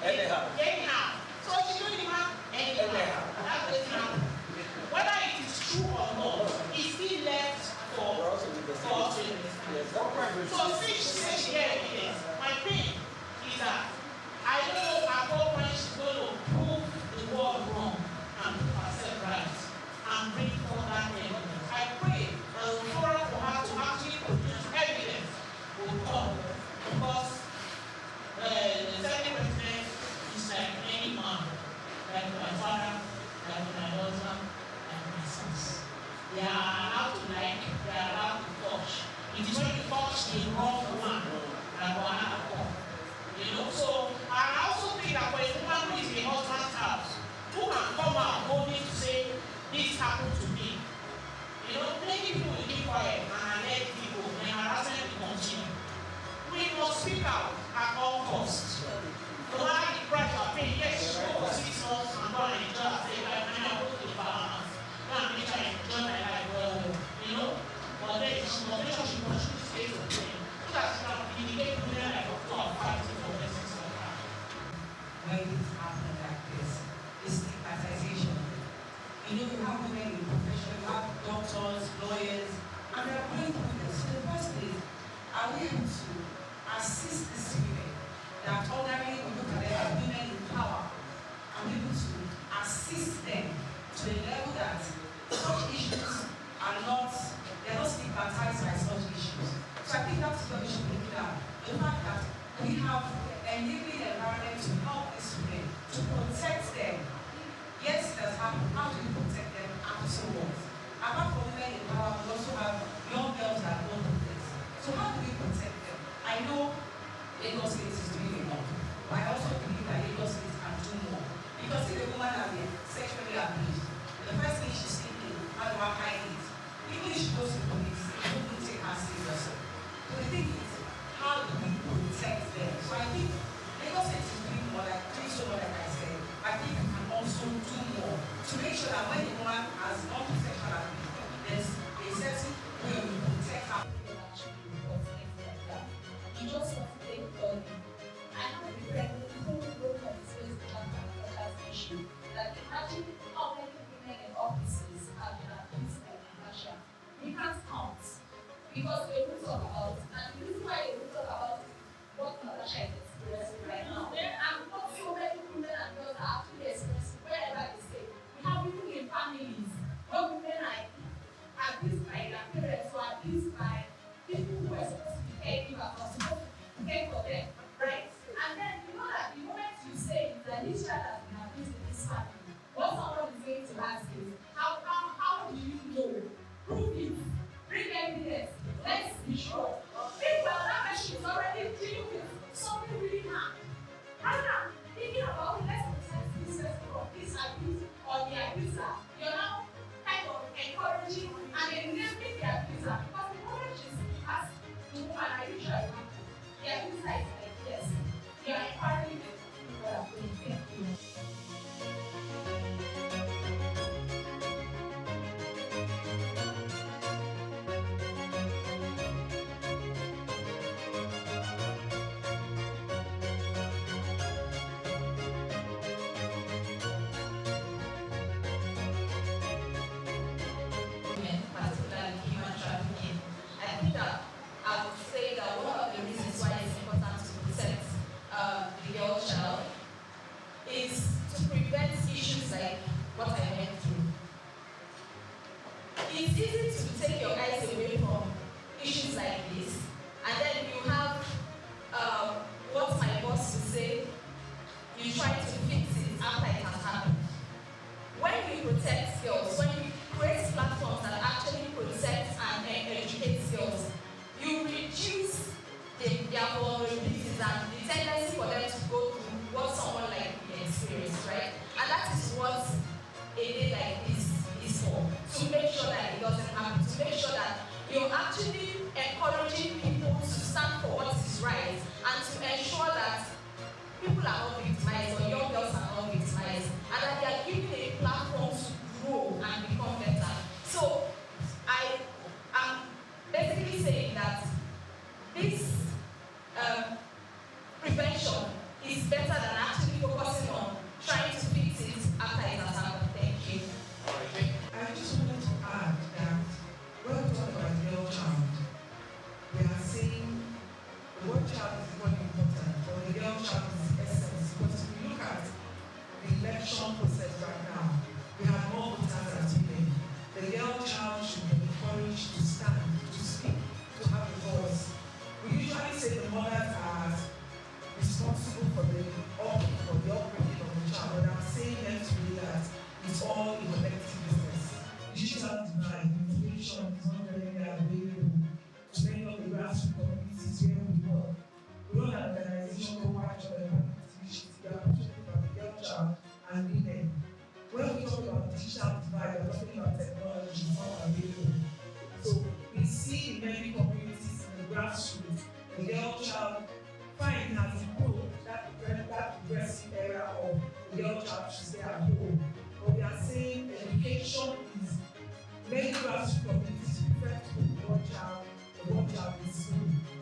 Speaker 8: anyhow. So she told the man anyhow. That's what happened. Whether it is true or not, it's still left for us to understand. So since she said she had evidence, my thing is that I don't know at what point she's going to prove the world wrong and prove herself right and bring forth that evidence. I pray that the forum for her to actually produce evidence will come, because the Senate President is like any man, like my father, like my daughter, like my sons. They are allowed to like, they are allowed to touch. It is when you touch the wrong one that will happen. You know, so I also think that for a woman who is in a husband's house, who can come out boldly to say, this happened to me. You know, many people will keep quiet and let people, and harassment will continue. We must speak out at all costs. No matter the price of paying, yes, you go for 6 months and go and enjoy and say, like, I'm going to the Bahamas. Go and make sure I enjoy my life well, you know. But then she must make sure she pursues the state of things. So that she can indicate to them like, oh, fighting for blessings of her.
Speaker 17: When it happens like this, it's stigmatization. You know, you have women in profession, you have doctors, lawyers, and they are going through this. So the first is, are we able to assist these women that ordinarily we look at them as women in power, and be able to assist them to a level that such issues are not, they're not stigmatized by such issues. So I think that's what we should be looking at. The fact that we have enabling environment to help these women, to protect them. Yes, it has happened. How do we protect them afterwards? Apart from women in power, we also have young girls that go through this. So how do we protect them? I know Lagos State is doing enough, but I also believe that Lagos State can do more. Because if a woman has been sexually abused, the first thing she's thinking, how do I hide it? Even if she goes to the police, they won't take her seriously. So the thing is, how do we protect them? So I think Lagos State is doing more, like doing so more, like I said. I think we can also do more to make sure that when a woman has gone to sexual abuse, there's a certain way we protect her.
Speaker 11: You just want to take the I have a friend who wrote on his Facebook about that issue that imagine how many women in offices have been abused by Natasha. We can't count because they will talk about, and the reason why they will talk about what Natasha is experiencing right now. And not so many women and girls are actually experiencing wherever they stay. We have people in families where women are abused by their parents or abused by people who are supposed to be caregivers or supposed to care for them, right? And then you know that the moment you say that this child has been abused in this family, what someone is going to ask is, how do you know? Prove it. Bring evidence. Let's be sure. Meanwhile, that person is already dealing with something really hard. Rather than thinking about, let's protect this person from this abuse or the abuser, you're now kind of encouraging and enabling the abuser, because the moment she asks the woman, are you sure you have to? The abuser is like, yes. You are encouraging the people that are doing it. Thank you.
Speaker 17: Particularly human trafficking. I think that I would say that one of the reasons why it's important to protect the girl child is to prevent issues like what I went through. It's easy to take your eyes away from issues like this, and then you have what my boss would say, you try to fix it after it has happened. When you protect girls, when you create platforms that actually protect and educate girls, you reduce their vulnerabilities and the tendency for them to go through what someone like me experienced, right? And that is what a day like this is for. To make sure that it doesn't happen, to make sure that you're actually encouraging people to stand for what is right and to ensure that people are not victimized or young girls are not victimized, and that they are given a platform to grow and become better. So I am basically saying that this prevention is better than actually focusing on trying to fix it after it has happened. Thank you. I just wanted to add that when we talk about the girl child, we are saying the word child is not important, but the girl child is the essence grassroots communities where we work. We run an organization called March on the Initiative. We are pushing about the girl child and women. When we talk about digital divide, we're talking about technology, not available. So we see in many communities in the grassroots, the girl child fine has improved that progressive era of the girl child should stay at home. But we are saying education is many grassroots communities prefer to put the one child in school,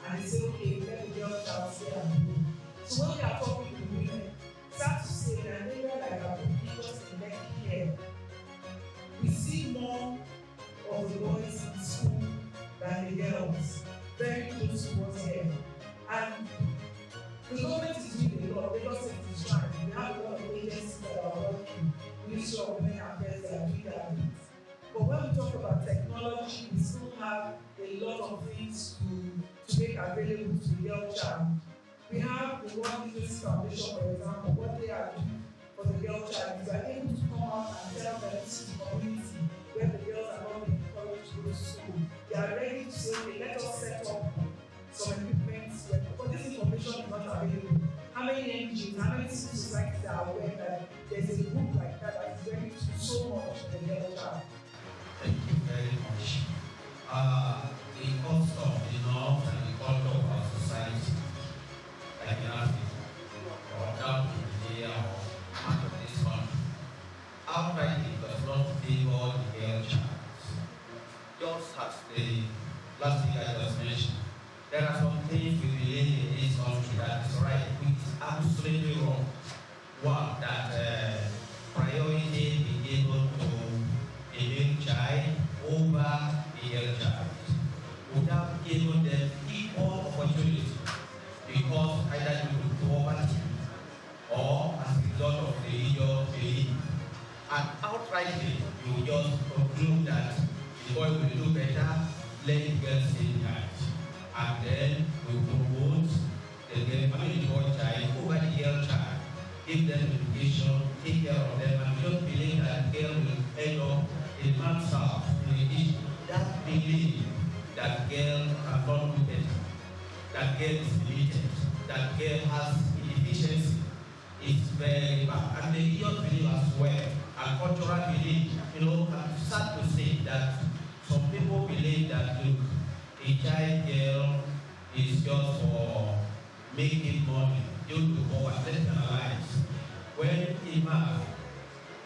Speaker 17: and they say, okay, let the girl child stay at home. So when we are talking to women, sad to say that in area like our just in Lekki here, we see more of the boys in school than the girls, very close to us here. And the government is doing a lot. Lagos State is trying. We have a lot of agencies that are working. Ministry of Women Affairs, they are doing their bit. But when we talk about technology, we still have a lot of things to make available to the girl child. We have the World Literacy Foundation, for example. What they are doing for the girl child is they are able to come out and tell them this is the community where the girls are not being encouraged to go to school. They are ready to say, okay, let us set up some equipment, but this information is not available. How many NGOs, how many civil societies are aware that there's a group like that that is ready to do so much for the girl child?
Speaker 1: Thank you very much. The custom, the norms, and the culture of our society, like in Africa, or down to Nigeria, or out of this country, outrightly does not favor the girl child. Just as the last thing I just mentioned, there are some things we believe in this country that is right, which is absolutely wrong. One, that priority be given to a male child over a girl child, without giving them equal opportunity, because either due to poverty or as a result of religious belief. And outrightly, you just conclude that the boy will do better, let the girl stay behind. And then we promote the boy child over the girl child, give them education, take care of them, and we don't believe that girl will end up in man's house. That belief that girl cannot do better, that girl is limited, that girl has inefficiency, is very bad. And the religious belief as well, and cultural belief, I'm sad to say that some people believe that, look, a child girl is just for making money due to poverty. Let's analyze. When a man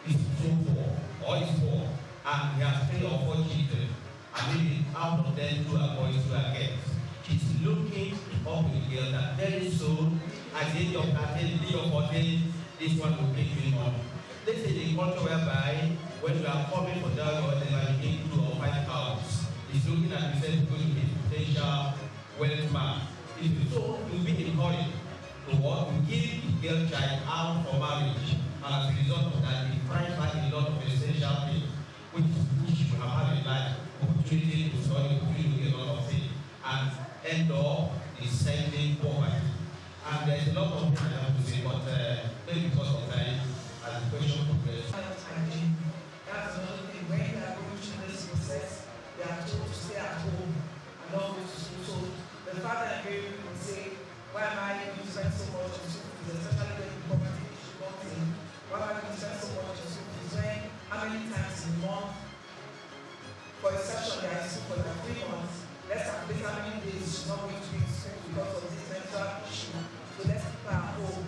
Speaker 1: is so poor or is poor and he has 3 or 4 children, and maybe out of them 2 are boys, 2 are girls, he's looking up with a girl that very soon, at the age of 13, 3 or 14, this one will make me money. Let's say the culture whereby when you are coming for that girl, they are making 2 or 5 hours. He's looking at himself going to be a potential wealth man. So you'll be encouraged to what? To give the girl child out for marriage. And as a result of that, they price back a lot of essential things, which you have had in life, opportunity to study, opportunity to get a lot of things, and end up descending poverty. And there's a lot of things I have to say, but maybe because of time, as the question progresses.
Speaker 17: That's another thing. When they are going through this process, they are told to stay at home and not go to school. So the father and baby will say, why am I going to spend so much on school fees, especially when the poverty issue comes in? Why am I going to spend so much on school fees? When, how many times in a month, for a session they are in school for like 3 months, let's calculate how many days she's not going to be in school because of this mental issue. So let's keep her at home.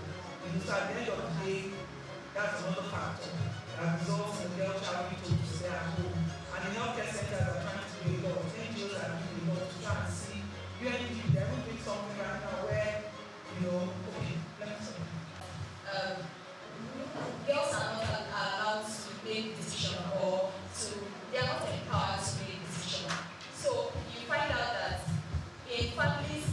Speaker 17: So at the end of the day, that's another factor that results in the girl child being told to stay at home. And the healthcare centers are trying to do a lot, NGOs are doing a lot to try and see. UNDP, they're doing something right now where, okay, let me say.
Speaker 11: Girls are not allowed to make decisions, or they are not empowered to make decisions. So you find out that in families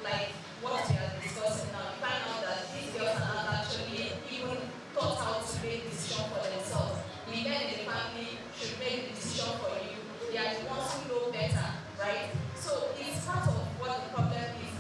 Speaker 11: like what we are discussing now, you find out that these girls are not actually even taught how to make decisions for themselves. The men in the family should make the decision for you. They are the ones who know better, right? So it's part of what the problem is.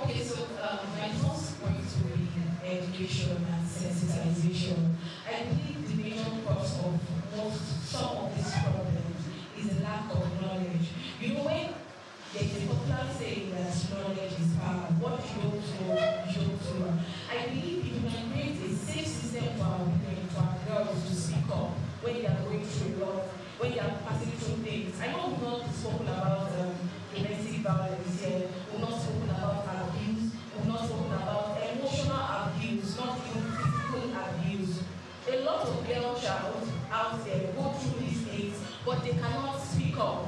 Speaker 17: Okay, so my first point will be education and sensitization. I believe the major cause of some of these problems is a lack of knowledge. You know, when there's a popular saying that knowledge is power, what you don't know, you don't know. I believe if we can create a safe system for our women, for our girls to speak up when they are going through a lot, when they are passing through things. I know we've not spoken about domestic violence here, we've not spoken about abuse, we've not spoken about emotional abuse, not even physical abuse. A lot of girl child out there go through these things, but they cannot speak up.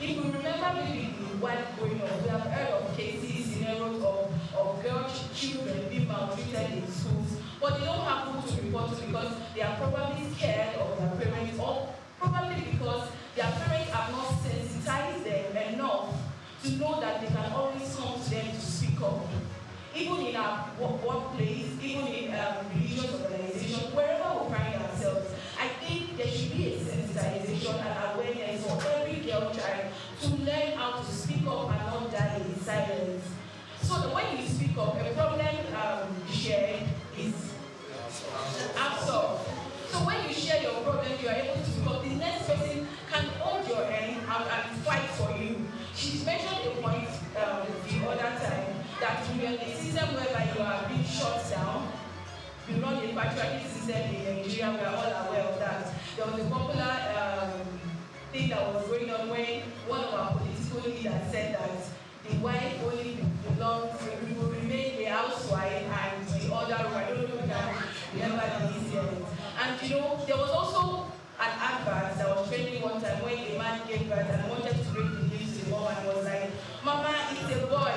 Speaker 17: If you remember maybe while growing up, we have heard of cases, scenarios of girls, children being maltreated in schools, but they don't have who to report to because they are probably scared of their parents, or probably because their parents have not sensitized them enough to know that they can always come to them to speak up. Even in our workplace, even in religious organizations, wherever we find ourselves, I think there should be a sensitization and awareness for every girl child to learn how to speak up and not die in silence. So that when you speak up, a problem shared is absorbed. So when you share your problem, you are able to speak up. The next person can hold your hand and fight for you. She mentioned a point the other time that we are in a system whereby you are being shut down. We run a patriarchal system in Nigeria, we are all aware of that. There was a popular thing that was going on when one of our political leaders said that the wife only belongs, will remain the housewife and the other, I don't know if you can remember the incident. And you know, there was also an advert that was trending one time when a man gave birth and wanted to break the news to the mom and was like, Mama, it's a boy.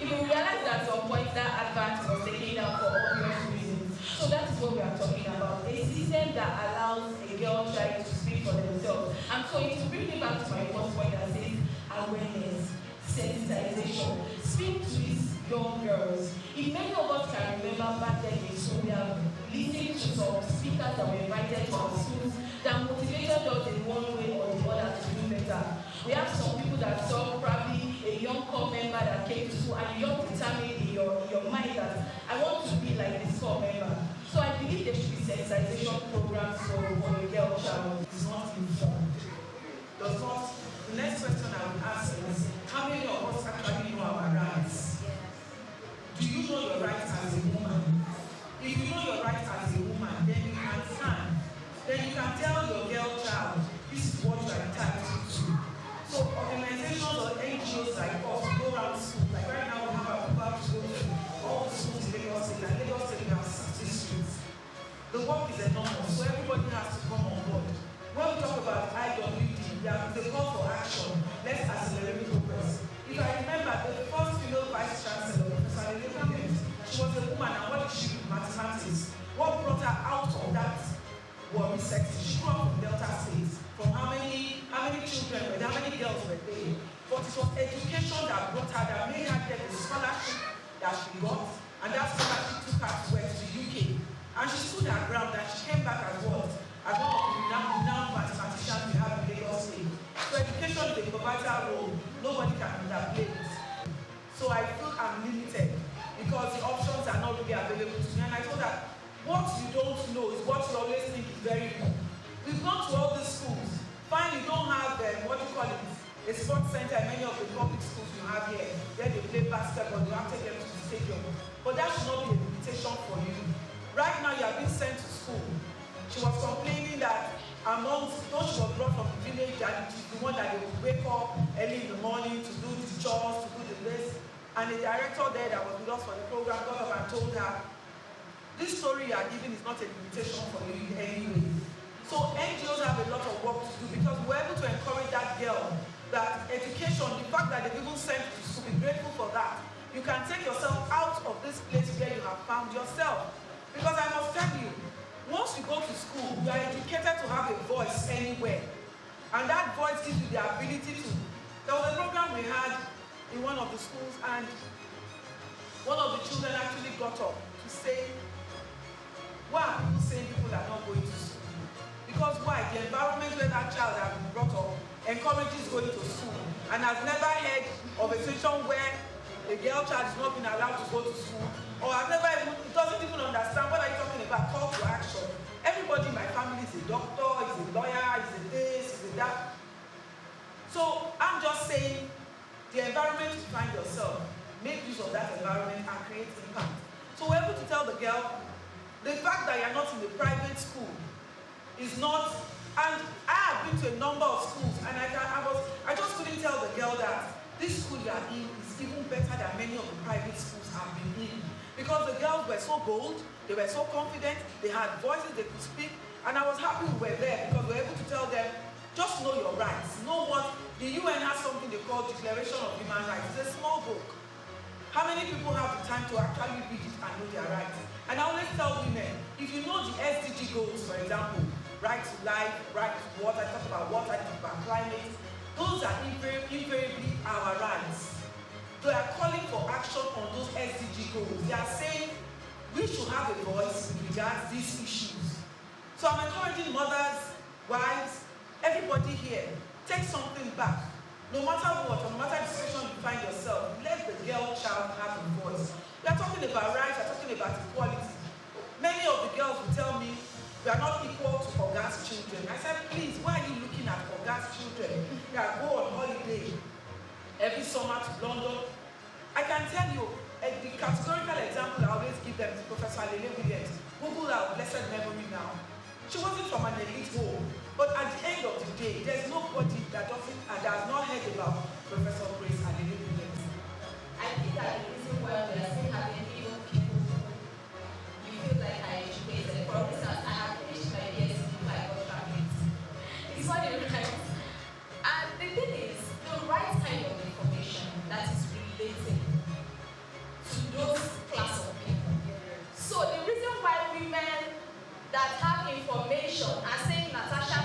Speaker 17: If you realize that at some point that advert was taken down for obvious reasons. So that is what we are talking about. A system that allows a girl child to speak for themselves. And so to bring me back to my first point that says awareness, sensitization. Speak to these young girls. If many of us can remember back then in school, we have listened to some speakers that were invited to our schools that motivated us in one way or the other to do better. We have some people that saw probably a young core member that came to school and you just determined in your mind that I want to be like this core member. So I believe there should be sensitization programs for a girl child.
Speaker 6: Is not informed. Does not. The next question I would ask is, how many of us actually know our rights? Do you know your rights as a woman? If you know your rights as a woman, then you can stand. Then you can tell your girl child, this is what you are entitled to. So organizations or NGOs like us go around schools. Like right now we have a program to go to all the schools in Lagos State. And Lagos State we have 60 streets. The work is enormous, so everybody has to come on board. When we talk about IWD, there is a call for action. Let's accelerate progress. If I remember, the first female vice chancellor, Professor Elizabeth, she was a woman, and what did she do? Mathematics. What brought her out of that worry section? She grew up from Delta State. From how many children were there, how many girls were there? But it was education that brought her, that made her get the scholarship that she got, and that scholarship took her to where? To the UK. And she stood her ground, and she came back as what? As one of the renowned mathematicians we have in Lagos State. So education is a pivotal role. Nobody can underplay it. So I feel I'm limited because the options are not really available to me. And I thought that what you don't know is what you always think is very good. We've gone to all these schools. Fine, you don't have what you call it, a sports center in many of the public schools you have here. Where they play basketball, you have to take them to the stadium. But that should not be a limitation for you. Right now you are being sent to school. She was complaining that amongst those she was brought from the village, and the one that they would wake up early in the morning to do the chores, to do the list. And the director there that was with us for the program got up and told her, this story you are giving is not a limitation for you in any way. So NGOs have a lot of work to do because we're able to encourage that girl, that education, the fact that they've even sent you to school, be grateful for that. You can take yourself out of this place where you have found yourself. Because I must tell you, once you go to school, you are educated to have a voice anywhere. And that voice gives you the ability to. There was a program we had in one of the schools, and one of the children actually got up to say, why are people saying people are not going to school? Because why? The environment where that child has been brought up encourages going to school and has never heard of a situation where a a girl child is not being allowed to go to school, or it doesn't even understand what are you talking about, call to action. Everybody in my family is a doctor, is a lawyer, is a this, is a that. So I'm just saying, the environment you find yourself, make use of that environment and create impact. So we're able to tell the girl, the fact that you're not in a private school is not, and I have been to a number of schools, and I just couldn't tell the girl that this school you are in is even better than many of the private schools I've been in. Because the girls were so bold, they were so confident, they had voices they could speak, and I was happy we were there because we were able to tell them, just know your rights. Know what the UN has something they call Declaration of Human Rights. It's a small book. How many people have the time to actually read it and know their rights? And I always tell women, if you know the SDG goals, for example, right to life, right to water, I talk about water, I talk about climate, those are invariably our rights. They are calling for action on those SDG goals. They are saying we should have a voice with regards to these issues. So I'm encouraging mothers, wives, everybody here, take something back. No matter what, no matter the situation you find yourself, let the girl child have a voice. We are talking about rights, we are talking about equality. Many of the girls will tell me, we are not equal to Oga's children. I said, please, why are you looking at Oga's children? That go on holiday every summer to London. I can tell you, the categorical example I always give them is Professor Lele Williams. Google our blessed memory now. She wasn't from an elite home, but at the end of the day, there's nobody that has not heard about Professor Grace Lele Williams.
Speaker 11: I think that the reason why we are still having young people who you feel like I educated. For instance, I have finished my BSc before I got graduate. It's not the right. And the thing is, the right kind of information that is related to those class of people. So the reason why women that have information are saying Natasha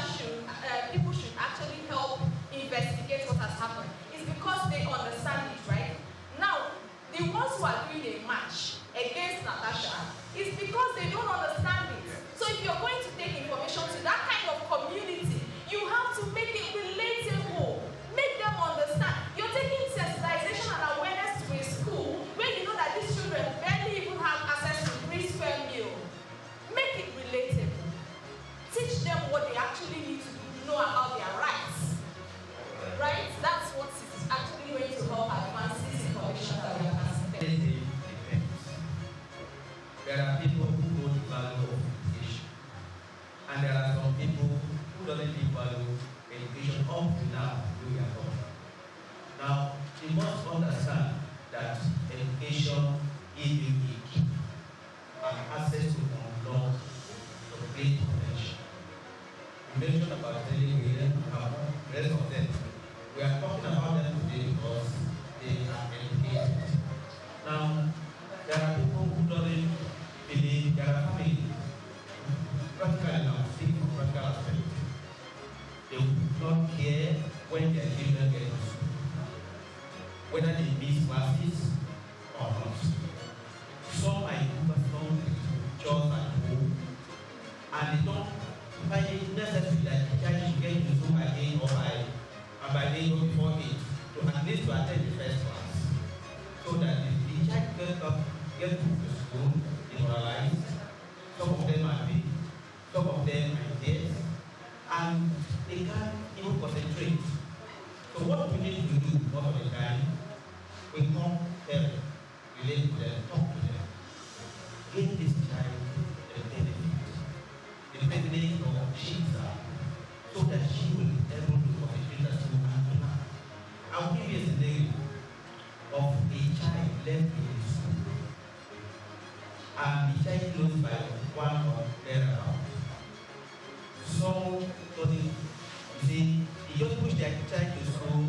Speaker 11: people should actually help investigate what has happened is because they understand it, right? Now, the ones who are doing a match against Natasha is because they don't understand it. So if you're going to take information to that kind of community, you have to make it relatable, make them understand. You're taking sensitization and awareness to a school where you know that these children barely even have access to 3 square meal. Make it relatable. Teach them what they actually need to know about their rights. Right? That's what is actually going to help advance this information that we are passing.
Speaker 1: There are people who don't value education. And there are some people who don't really value education up to now we are talking. Now, you must understand that education is unique and access to unlock the great potential. You mentioned about television, the rest of them. We are talking about them today because they are educated. Now, there are people who don't believe there are families. Practically now, speaking from practical aspect, they will not care when their children get to school, whether they miss classes or not. Some might do some chores at home, and they don't find it necessary that the child should get to school by 8 or by 8 or before 8 to at least to attend the first class, so that the child get to the school demoralized. Some of them are big, some of them are dead, and they can't even concentrate. So what we need to do most of the time, we come there, relate to them, talk to them, give this child the benefit of Shiza, so that she will be able to concentrate at school and learn. I'll give you a scenario of a child left in the school, and the child close by 1 or thereabouts. So, you see, they just push their child to school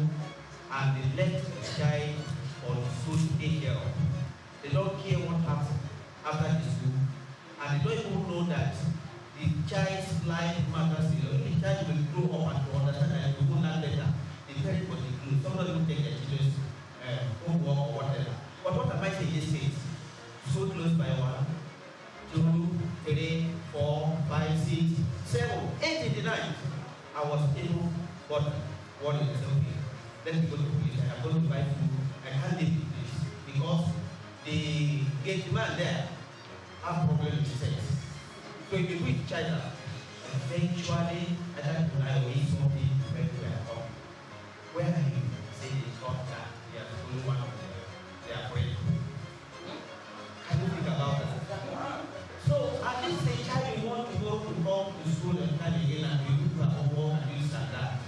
Speaker 1: and they let the child or the school take care of. They don't care what happens after the school, and they don't even know that the child's life matters. The child will grow up and to understand that it will learn better. The parent will include. Somebody will take their children's homework or whatever. But what am I saying these days? So close by 1, 2, 3, 4, 5, 6, 7, 8 in the night. I was able, but what is okay? Let me go to the police. I'm going to buy food. I can't live with this. The the gate man there have problem with sex. So if you reach China, eventually I don't know if something very well. Where are you? Say it's not that they are only one of them. They are afraid. Can you think about that? So at this stage, child you want to go to come to school and come again and you do her homework and this and that.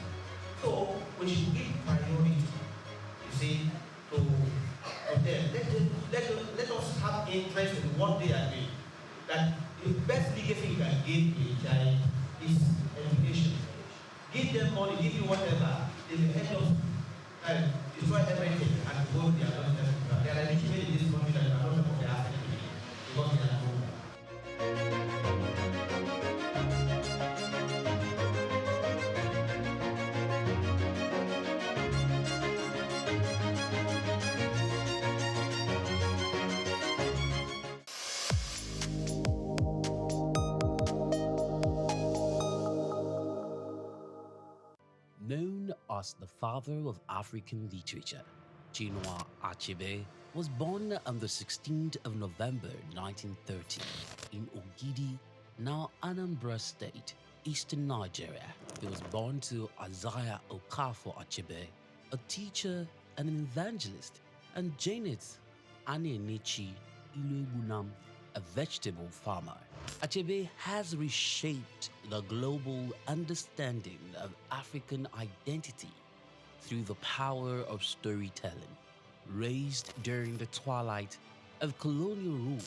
Speaker 1: So we should give priority, you see, to them. Let us have interest in what they are doing. That the best legacy you can give to a child is education. Give them money, give you whatever, they will end up and destroy everything and go their own life. There are rich men in this country that are not of the African because they are poor.
Speaker 15: Known as the father of African literature, Chinua Achebe was born on the 16th of November 1930 in Ogidi, now Anambra State, eastern Nigeria. He was born to Isaiah Okafor Achebe, a teacher and an evangelist, and Janet Anenichi Ilegunam, a vegetable farmer. Achebe has reshaped the global understanding of African identity through the power of storytelling. Raised during the twilight of colonial rule,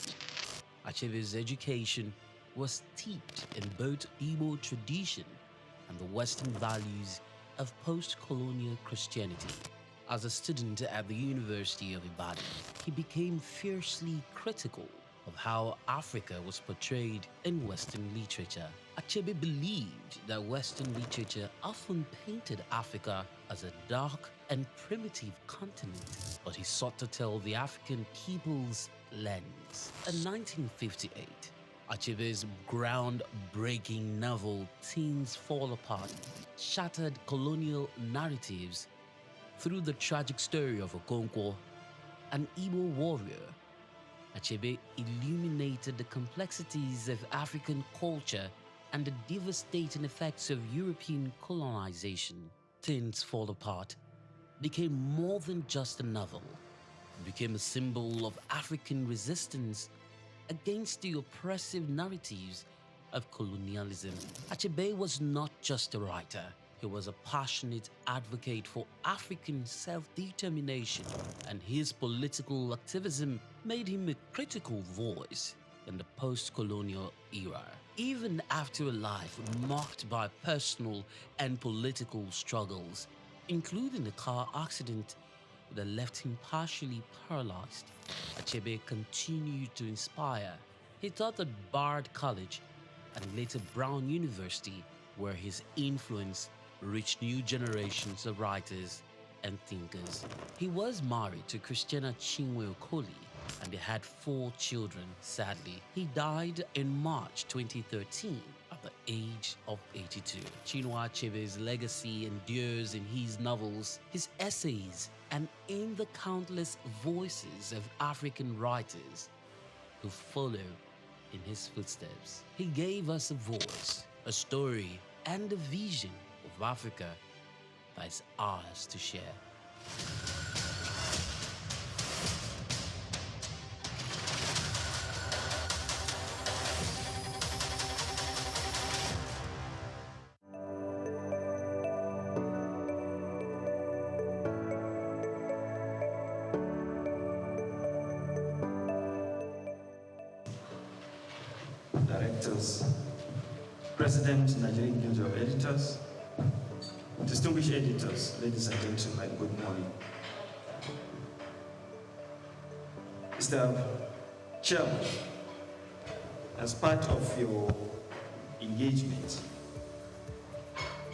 Speaker 15: Achebe's education was steeped in both Igbo tradition and the Western values of post-colonial Christianity. As a student at the University of Ibadan, he became fiercely critical of how Africa was portrayed in Western literature. Achebe believed that Western literature often painted Africa as a dark and primitive continent, but he sought to tell the African people's lens. In 1958, Achebe's groundbreaking novel Things Fall Apart shattered colonial narratives through the tragic story of Okonkwo, an Igbo warrior. Achebe illuminated the complexities of African culture and the devastating effects of European colonization. Things Fall Apart became more than just a novel. It became a symbol of African resistance against the oppressive narratives of colonialism. Achebe was not just a writer. He was a passionate advocate for African self-determination, and his political activism made him a critical voice in the post-colonial era. Even after a life marked by personal and political struggles, including a car accident that left him partially paralyzed, Achebe continued to inspire. He taught at Bard College and later Brown University, where his influence reached new generations of writers and thinkers. He was married to Christiana Chinwe Okoli, and they had 4 children. Sadly, he died in March 2013 at the age of 82. Chinua Achebe's legacy endures in his novels, his essays, and in the countless voices of African writers who follow in his footsteps. He gave us a voice, a story, and a vision of Africa that is ours to share.
Speaker 22: Directors, President, Nigerian Guild of Editors, distinguished editors, ladies and gentlemen, good morning. Mr. Chairman, as part of your engagement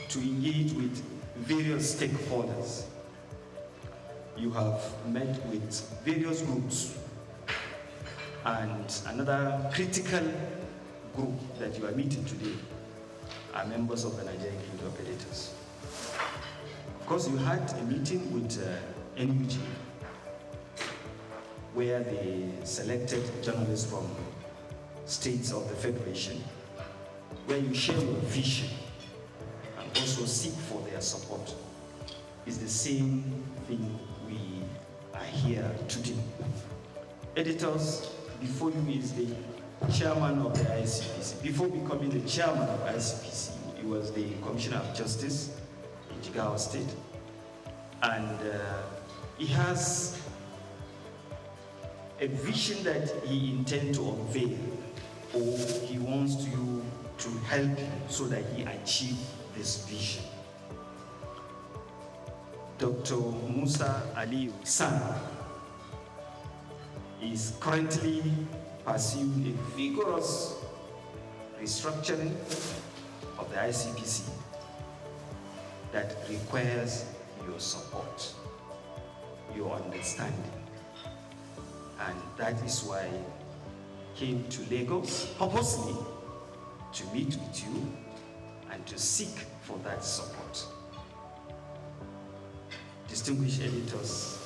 Speaker 22: to engage with various stakeholders, you have met with various groups, and another critical group that you are meeting today are members of the Nigerian Guild of Editors. Of course, you had a meeting with NUG, where they selected journalists from states of the Federation, where you share your vision and also seek for their support, is the same thing we are here to do. Editors, before you is the chairman of the ICPC. Before becoming the chairman of ICPC, he was the Commissioner of Justice in Jigawa State. And he has a vision that he intends to unveil, or he wants you to help him so that he achieve this vision. Dr. Musa Ali San is currently pursuing a vigorous restructuring of the ICPC that requires your support, your understanding. And that is why I came to Lagos purposely to meet with you and to seek for that support. Distinguished editors,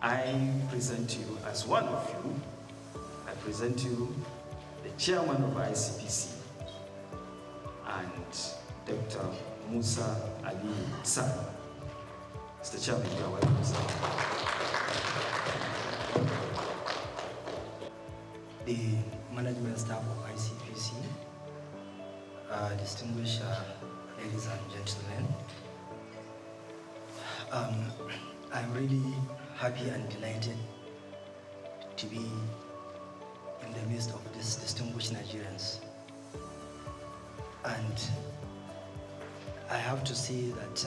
Speaker 22: I present you as one of you. I present you the chairman of ICPC and Dr. Musa Ali San. Mr. Chairman, you are welcome, sir.
Speaker 14: The management staff of ICPC, distinguished ladies and gentlemen, I'm really happy and delighted to be in the midst of these distinguished Nigerians. And I have to say that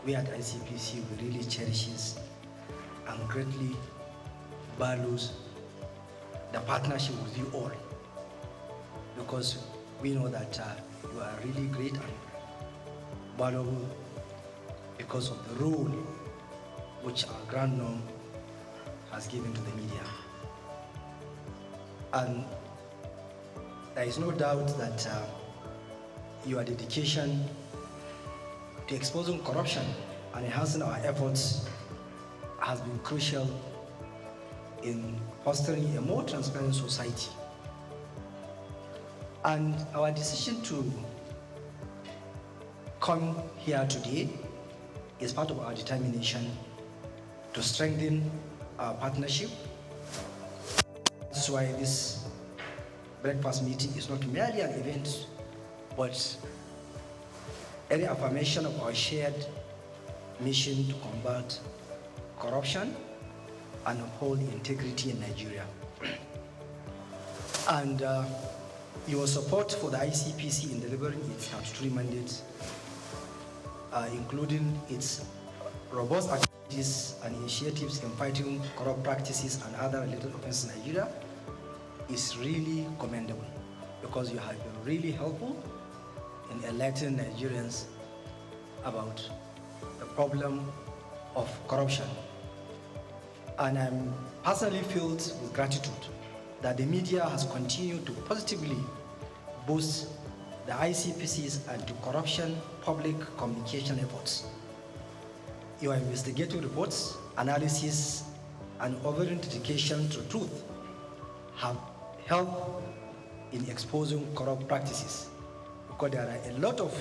Speaker 14: we at ICPC, we really cherishes and greatly values the partnership with you all, because we know that you are really great and valuable because of the role which our Grand Norm has given to the media. And there is no doubt that your dedication to exposing corruption and enhancing our efforts has been crucial in fostering a more transparent society. And our decision to come here today is part of our determination to strengthen our partnership. That's why this breakfast meeting is not merely an event, but a reaffirmation of our shared mission to combat corruption and uphold integrity in Nigeria. And your support for the ICPC in delivering its statutory mandates, including its robust activities and initiatives in fighting corrupt practices and other related offenses in Nigeria, is really commendable, because you have been really helpful in enlightening Nigerians about the problem of corruption. And I'm personally filled with gratitude that the media has continued to positively boost the ICPC's anti-corruption public communication efforts. Your investigative reports, analysis, and overall dedication to truth have helped in exposing corrupt practices, because there are a lot of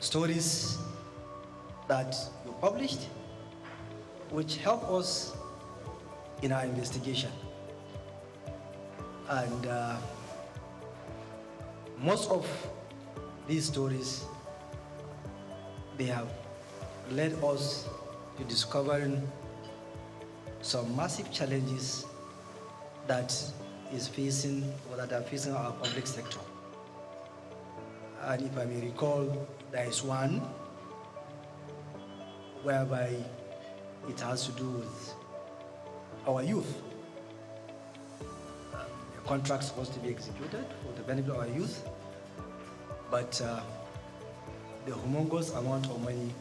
Speaker 14: stories that you published which help us in our investigation. And most of these stories, they have led us to discovering some massive challenges that is facing, or that are facing our public sector. And if I may recall, there is one whereby it has to do with our youth. A contract supposed to be executed for the benefit of our youth, but the humongous amount of money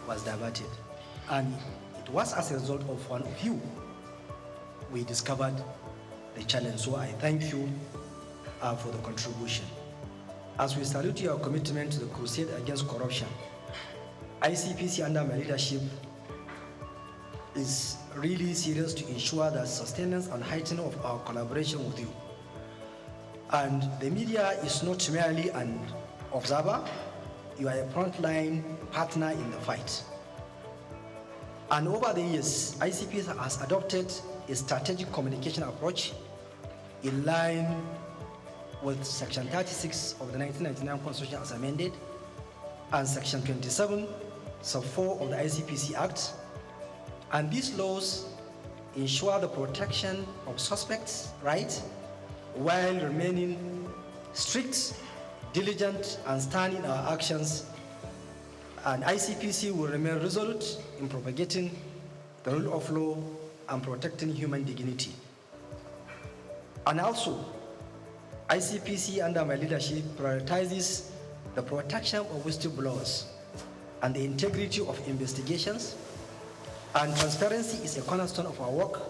Speaker 14: was diverted. And it was as a result of one of you we discovered the challenge. So I thank you for the contribution. As we salute your commitment to the crusade against corruption, ICPC under my leadership is really serious to ensure the sustenance and heightening of our collaboration with you. And the media is not merely an observer, you are a frontline partner in the fight. And over the years, ICP has adopted a strategic communication approach in line with Section 36 of the 1999 Constitution as amended and Section 27, Sub 4 of the ICPC Act. And these laws ensure the protection of suspects' rights while remaining strict, diligent, and stand in our actions. And ICPC will remain resolute in propagating the rule of law and protecting human dignity. And also, ICPC under my leadership prioritizes the protection of whistleblowers and the integrity of investigations. And transparency is a cornerstone of our work,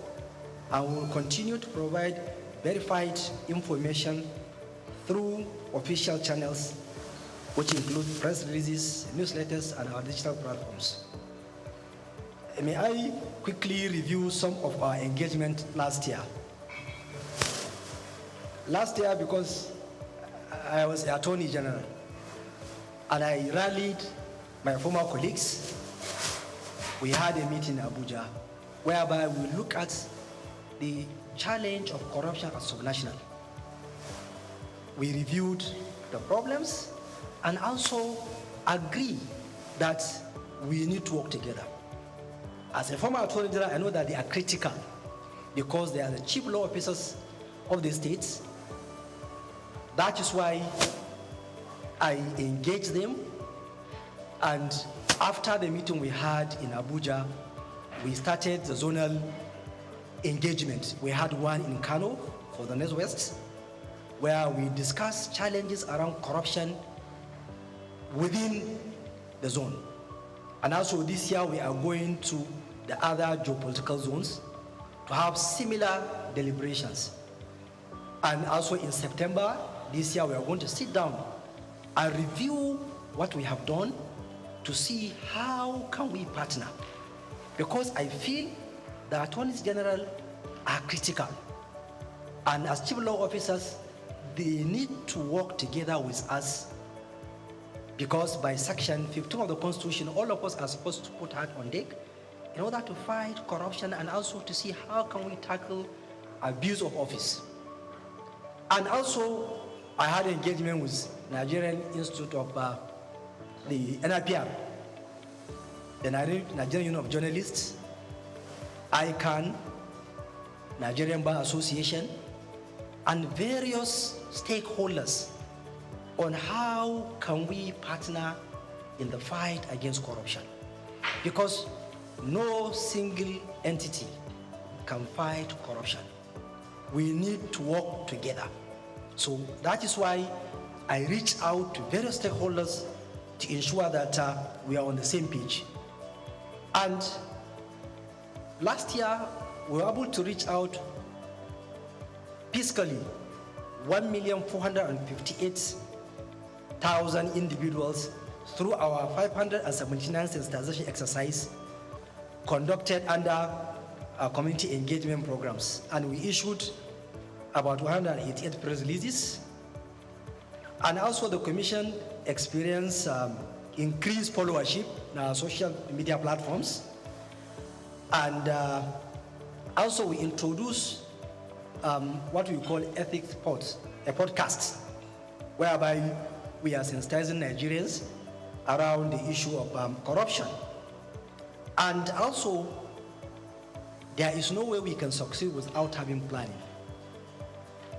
Speaker 14: and we will continue to provide verified information through official channels, which include press releases, newsletters, and our digital platforms. May I quickly review some of our engagement last year? Last year, because I was the Attorney General, and I rallied my former colleagues, we had a meeting in Abuja, whereby we look at the challenge of corruption at subnational. We reviewed the problems and also agree that we need to work together. As a former Attorney General, I know that they are critical because they are the chief law officers of the states. That is why I engaged them, and after the meeting we had in Abuja, we started the zonal engagement. We had one in Kano for the Northwest, where we discussed challenges around corruption within the zone. And also this year we are going to the other geopolitical zones to have similar deliberations. And also in September this year we are going to sit down and review what we have done to see how can we partner. Because I feel the attorneys general are critical. And as chief law officers, they need to work together with us, because by Section 15 of the Constitution, all of us are supposed to put heart on deck in order to fight corruption and also to see how can we tackle abuse of office. And also, I had engagement with Nigerian Institute of the NIPR, the Nigerian Union of Journalists, ICANN, Nigerian Bar Association, and various stakeholders on how can we partner in the fight against corruption. Because no single entity can fight corruption. We need to work together. So that is why I reached out to various stakeholders to ensure that we are on the same page. And last year, we were able to reach out fiscally 1,458,000 individuals through our 579 sensitization exercise conducted under our community engagement programs. And we issued about 188 press releases. And also the Commission experienced increased followership in our social media platforms. And also we introduced what we call ethics pods, a podcast, whereby we are sensitizing Nigerians around the issue of corruption. And also, there is no way we can succeed without having planning.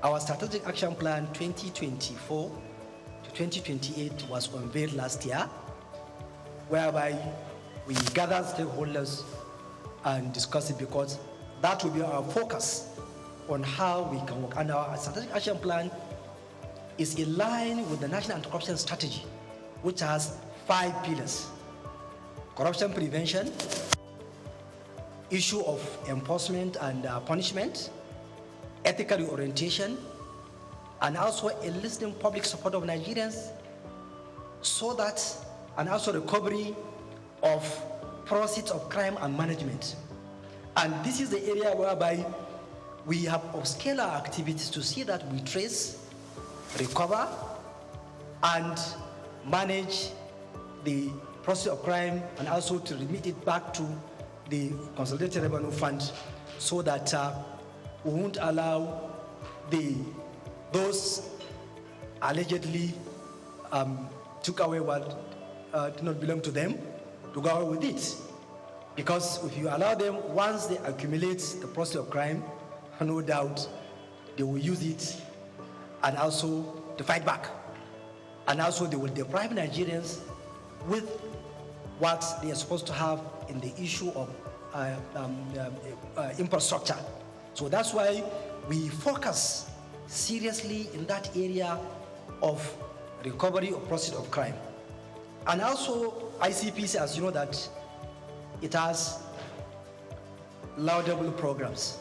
Speaker 14: Our strategic action plan 2024 to 2028 was unveiled last year, whereby we gathered stakeholders and discussed it, because that will be our focus on how we can work. And our strategic action plan is in line with the National Anti-Corruption Strategy, which has 5 pillars: corruption prevention, issue of enforcement and punishment, ethical orientation, and also enlisting public support of Nigerians, so that, and also recovery of proceeds of crime and management, And this is the area whereby we have upscaled our activities to see that we trace, recover, and manage the process of crime, and also to remit it back to the Consolidated Revenue Fund, so that we won't allow those allegedly took away what did not belong to them to go away with it. Because if you allow them, once they accumulate the process of crime, no doubt they will use it and also to fight back. And also they will deprive Nigerians with what they are supposed to have in the issue of infrastructure. So that's why we focus seriously in that area of recovery of process of crime. And also ICPC, as you know, that it has laudable programs.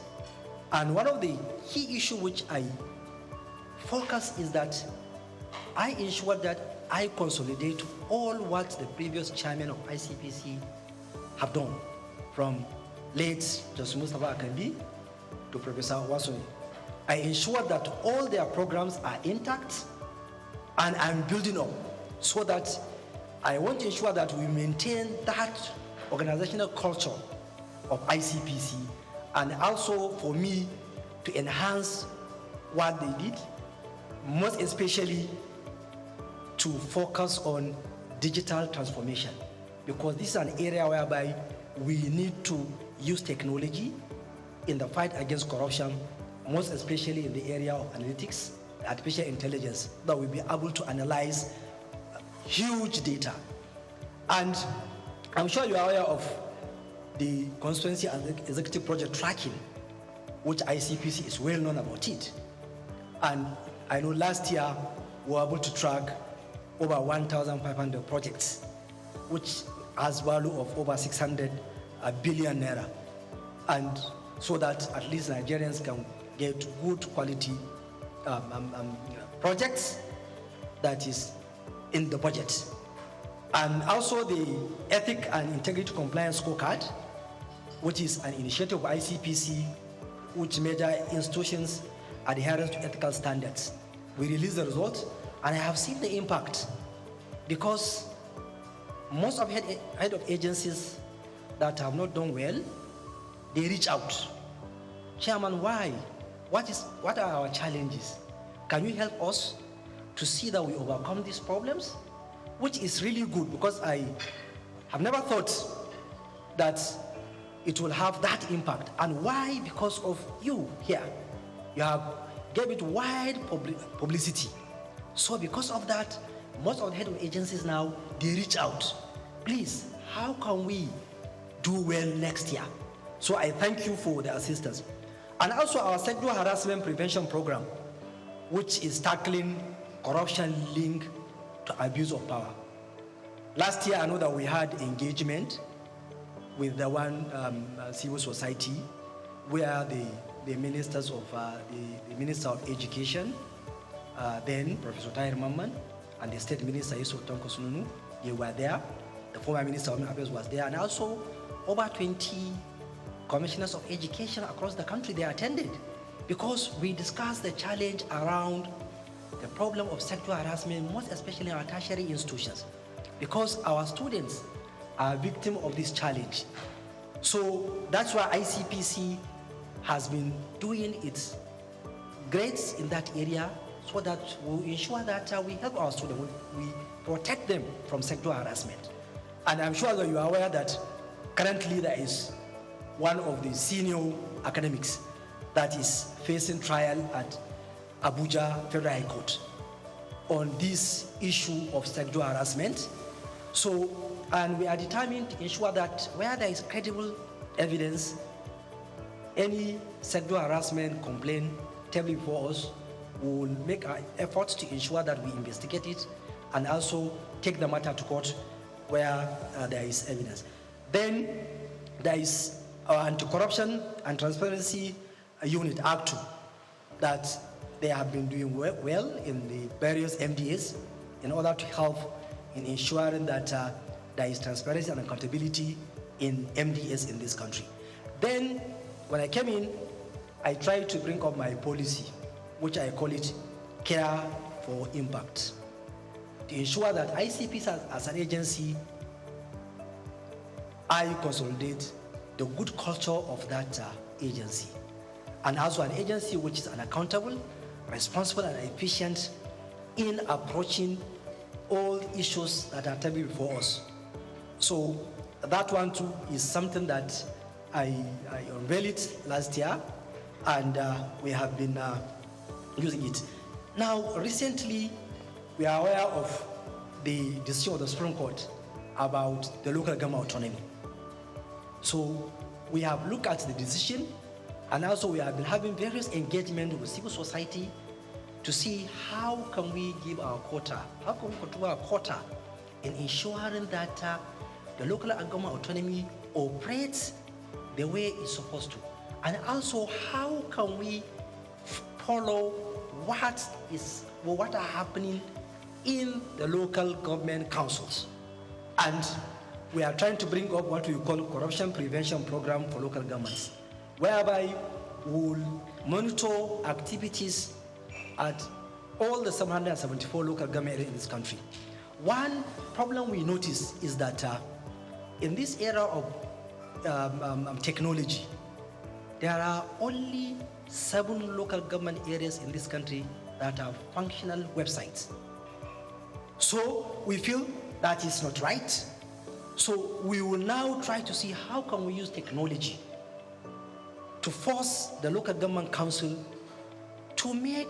Speaker 14: And one of the key issues which I focus is that I ensure that I consolidate all what the previous chairman of ICPC have done, from late Justice Mustafa Akambi to Professor Wasoni. I ensure that all their programs are intact, and I'm building up, so that I want to ensure that we maintain that organizational culture of ICPC, and also for me to enhance what they did, most especially to focus on digital transformation, because this is an area whereby we need to use technology in the fight against corruption, most especially in the area of analytics, artificial intelligence, that we'll be able to analyze huge data. And I'm sure you are aware of the constituency and executive project tracking, which ICPC is well known about it. And I know last year we were able to track over 1,500 projects, which has value of over 600 billion naira. And so that at least Nigerians can get good quality projects that is in the budget. And also the Ethic and Integrity Compliance Scorecard, which is an initiative of ICPC, which measure institutions' adherence to ethical standards. We released the results, and I have seen the impact, because most of head of agencies that have not done well, they reach out. Chairman, why? What are our challenges? Can you help us to see that we overcome these problems? Which is really good, because I have never thought that it will have that impact. And why? Because of you here. You have gave it wide publicity. So because of that, most of the head of agencies now, they reach out. Please, how can we do well next year? So I thank you for the assistance. And also our sexual harassment prevention program, which is tackling corruption linked to abuse of power. Last year, I know that we had engagement with the one civil society, where the ministers of the Minister of Education, then Professor Tahir Mamman, and the State Minister Yusuf Tonko Sununu, they were there. The former Minister of Women Affairs was there, and also over 20 commissioners of education across the country, they attended, because we discussed the challenge around the problem of sexual harassment, most especially in our tertiary institutions, because our students are victims of this challenge. So that's why ICPC has been doing its greats in that area, so that we ensure that we help our students, we protect them from sexual harassment. And I'm sure that you are aware that currently there is one of the senior academics that is facing trial at Abuja Federal High Court on this issue of sexual harassment. So, and we are determined to ensure that where there is credible evidence, any sexual harassment complaint tabled before us, we will make our efforts to ensure that we investigate it and also take the matter to court where there is evidence. Then there is our Anti-Corruption and Transparency Unit, Act 2, that they have been doing well in the various MDAs in order to help in ensuring that there is transparency and accountability in MDAs in this country. Then, when I came in, I tried to bring up my policy, which I call it Care for Impact, to ensure that ICPs as an agency, I consolidate the good culture of that agency. And also an agency which is unaccountable, responsible, and efficient in approaching all issues that are tabled before us. So that one too is something that I unveiled last year, and we have been using it. Now, recently, we are aware of the decision of the Supreme Court about the local government autonomy. So we have looked at the decision, and also we have been having various engagements with civil society to see how can we give our quota, how can we control our quota in ensuring that the local government autonomy operates the way it's supposed to. And also, how can we follow what are happening in the local government councils. And we are trying to bring up what we call corruption prevention program for local governments, whereby we will monitor activities at all the 774 local government areas in this country. One problem we notice is that in this era of technology, there are only 7 local government areas in this country that have functional websites. So we feel that is not right. So we will now try to see how can we use technology to force the local government council to make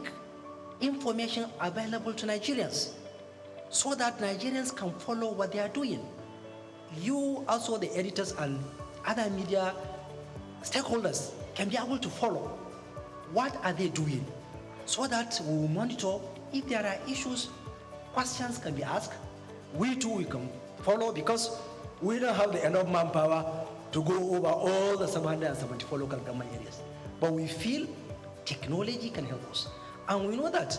Speaker 14: information available to Nigerians so that Nigerians can follow what they are doing. You, also the editors and other media stakeholders, can be able to follow what are they doing so that we will monitor if there are issues, questions can be asked. We too, we can follow because we don't have the enough manpower to go over all the 774 local government areas. But we feel technology can help us. And we know that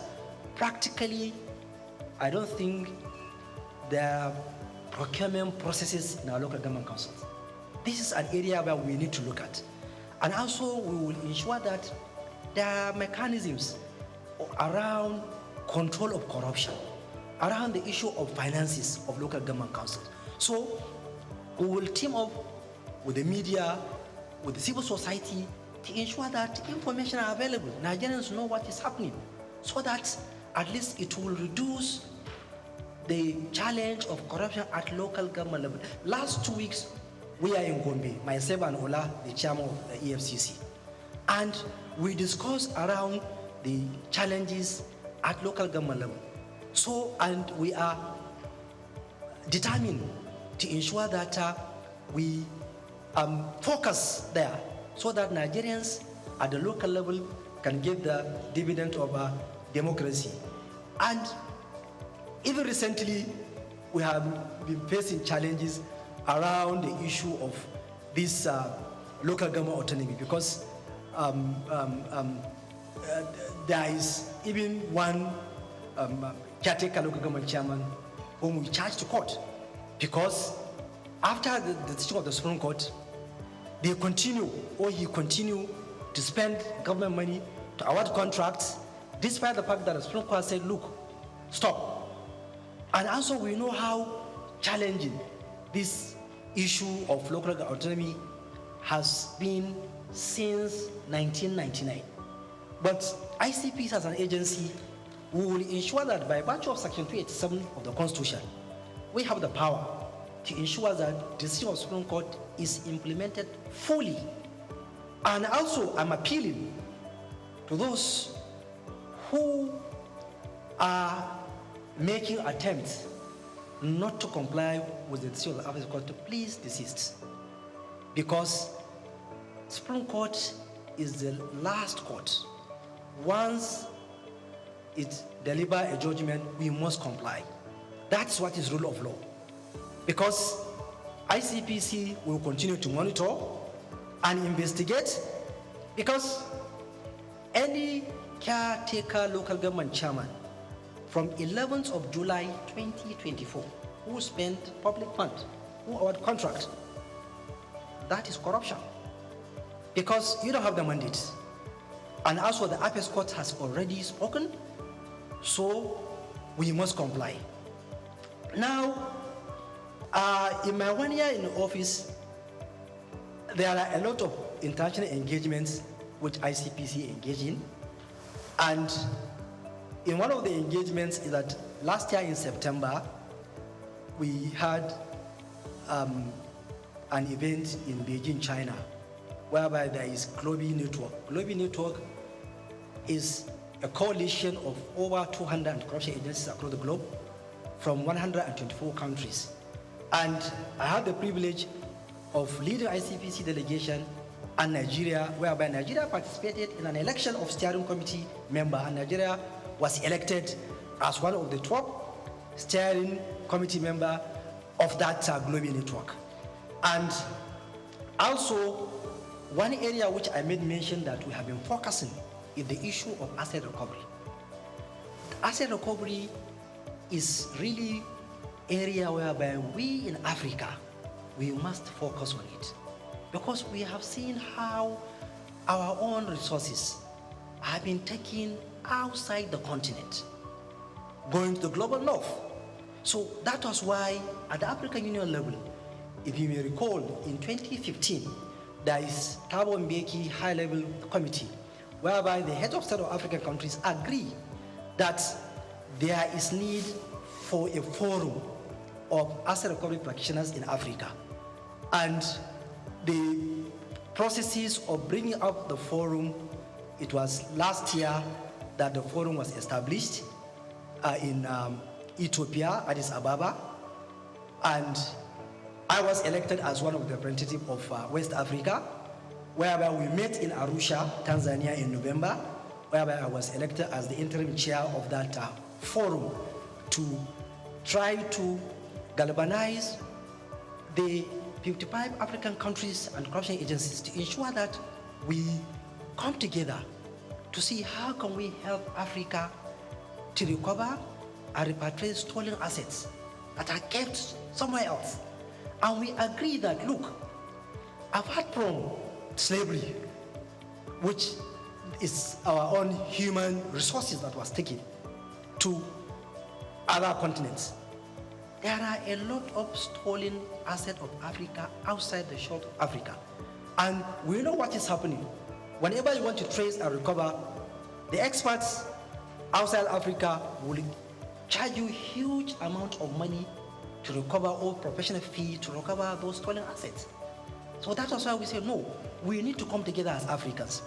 Speaker 14: practically, I don't think there are procurement processes in our local government councils. This is an area where we need to look at. And also, we will ensure that there are mechanisms around control of corruption, around the issue of finances of local government councils. So we will team up with the media, with the civil society to ensure that information are available. Nigerians know what is happening so that at least it will reduce the challenge of corruption at local government level. Last 2 weeks, we are in Gombe, myself and Ola, the chairman of the EFCC. And we discussed around the challenges at local government level. So, and we are determined to ensure that we focus there so that Nigerians at the local level can get the dividend of democracy. And even recently, we have been facing challenges around the issue of this local government autonomy because there is even one caretaker local government chairman whom we charged to court because after the decision of the Supreme Court, he continued to spend government money to award contracts despite the fact that the Supreme Court said, look, stop. And also we know how challenging this issue of local autonomy has been since 1999. But ICPs as an agency, we will ensure that by virtue of Section 287 of the Constitution, we have the power to ensure that the decision of the Supreme Court is implemented fully. And also, I'm appealing to those who are making attempts not to comply with the decision of the Supreme Court to please desist. Because Supreme Court is the last court. Once it delivers a judgment, we must comply. That's what is rule of law. Because ICPC will continue to monitor and investigate because any caretaker local government chairman from 11th of July 2024 who spent public funds, who award contract, that is corruption. because you don't have the mandate. And also the Apex Court has already spoken, so we must comply. Now, in my 1 year in office, there are a lot of international engagements which ICPC engage in. And in one of the engagements is that last year in September, we had an event in Beijing, China, whereby there is Global Network. Global Network is a coalition of over 200 anti-corruption agencies across the globe from 124 countries. And I had the privilege of leading ICPC delegation and Nigeria, whereby Nigeria participated in an election of steering committee member, and Nigeria was elected as one of the top steering committee member of that Global Network. And also, one area which I made mention that we have been focusing is the issue of asset recovery. Asset recovery is really area whereby we in Africa, we must focus on it, because we have seen how our own resources have been taken outside the continent, going to the global north. So that was why at the African Union level, if you may recall, in 2015, there is Thabo Mbeki high-level committee, whereby the heads of state of African countries agree that there is need for a forum of asset recovery practitioners in Africa. And the processes of bringing up the forum, it was last year that the forum was established in Ethiopia, Addis Ababa, and I was elected as one of the representatives of West Africa, whereby we met in Arusha, Tanzania in November, whereby I was elected as the interim chair of that forum to try to galvanize the 55 African countries and corruption agencies to ensure that we come together to see how can we help Africa to recover and repatriate stolen assets that are kept somewhere else. And we agree that, look, apart from slavery, which is our own human resources that was taken to other continents, there are a lot of stolen assets of Africa outside the shore of Africa. And we know what is happening. Whenever you want to trace and recover, the experts outside Africa will charge you huge amount of money to recover all professional fees, to recover those stolen assets. So that was why we say, no, we need to come together as Africans.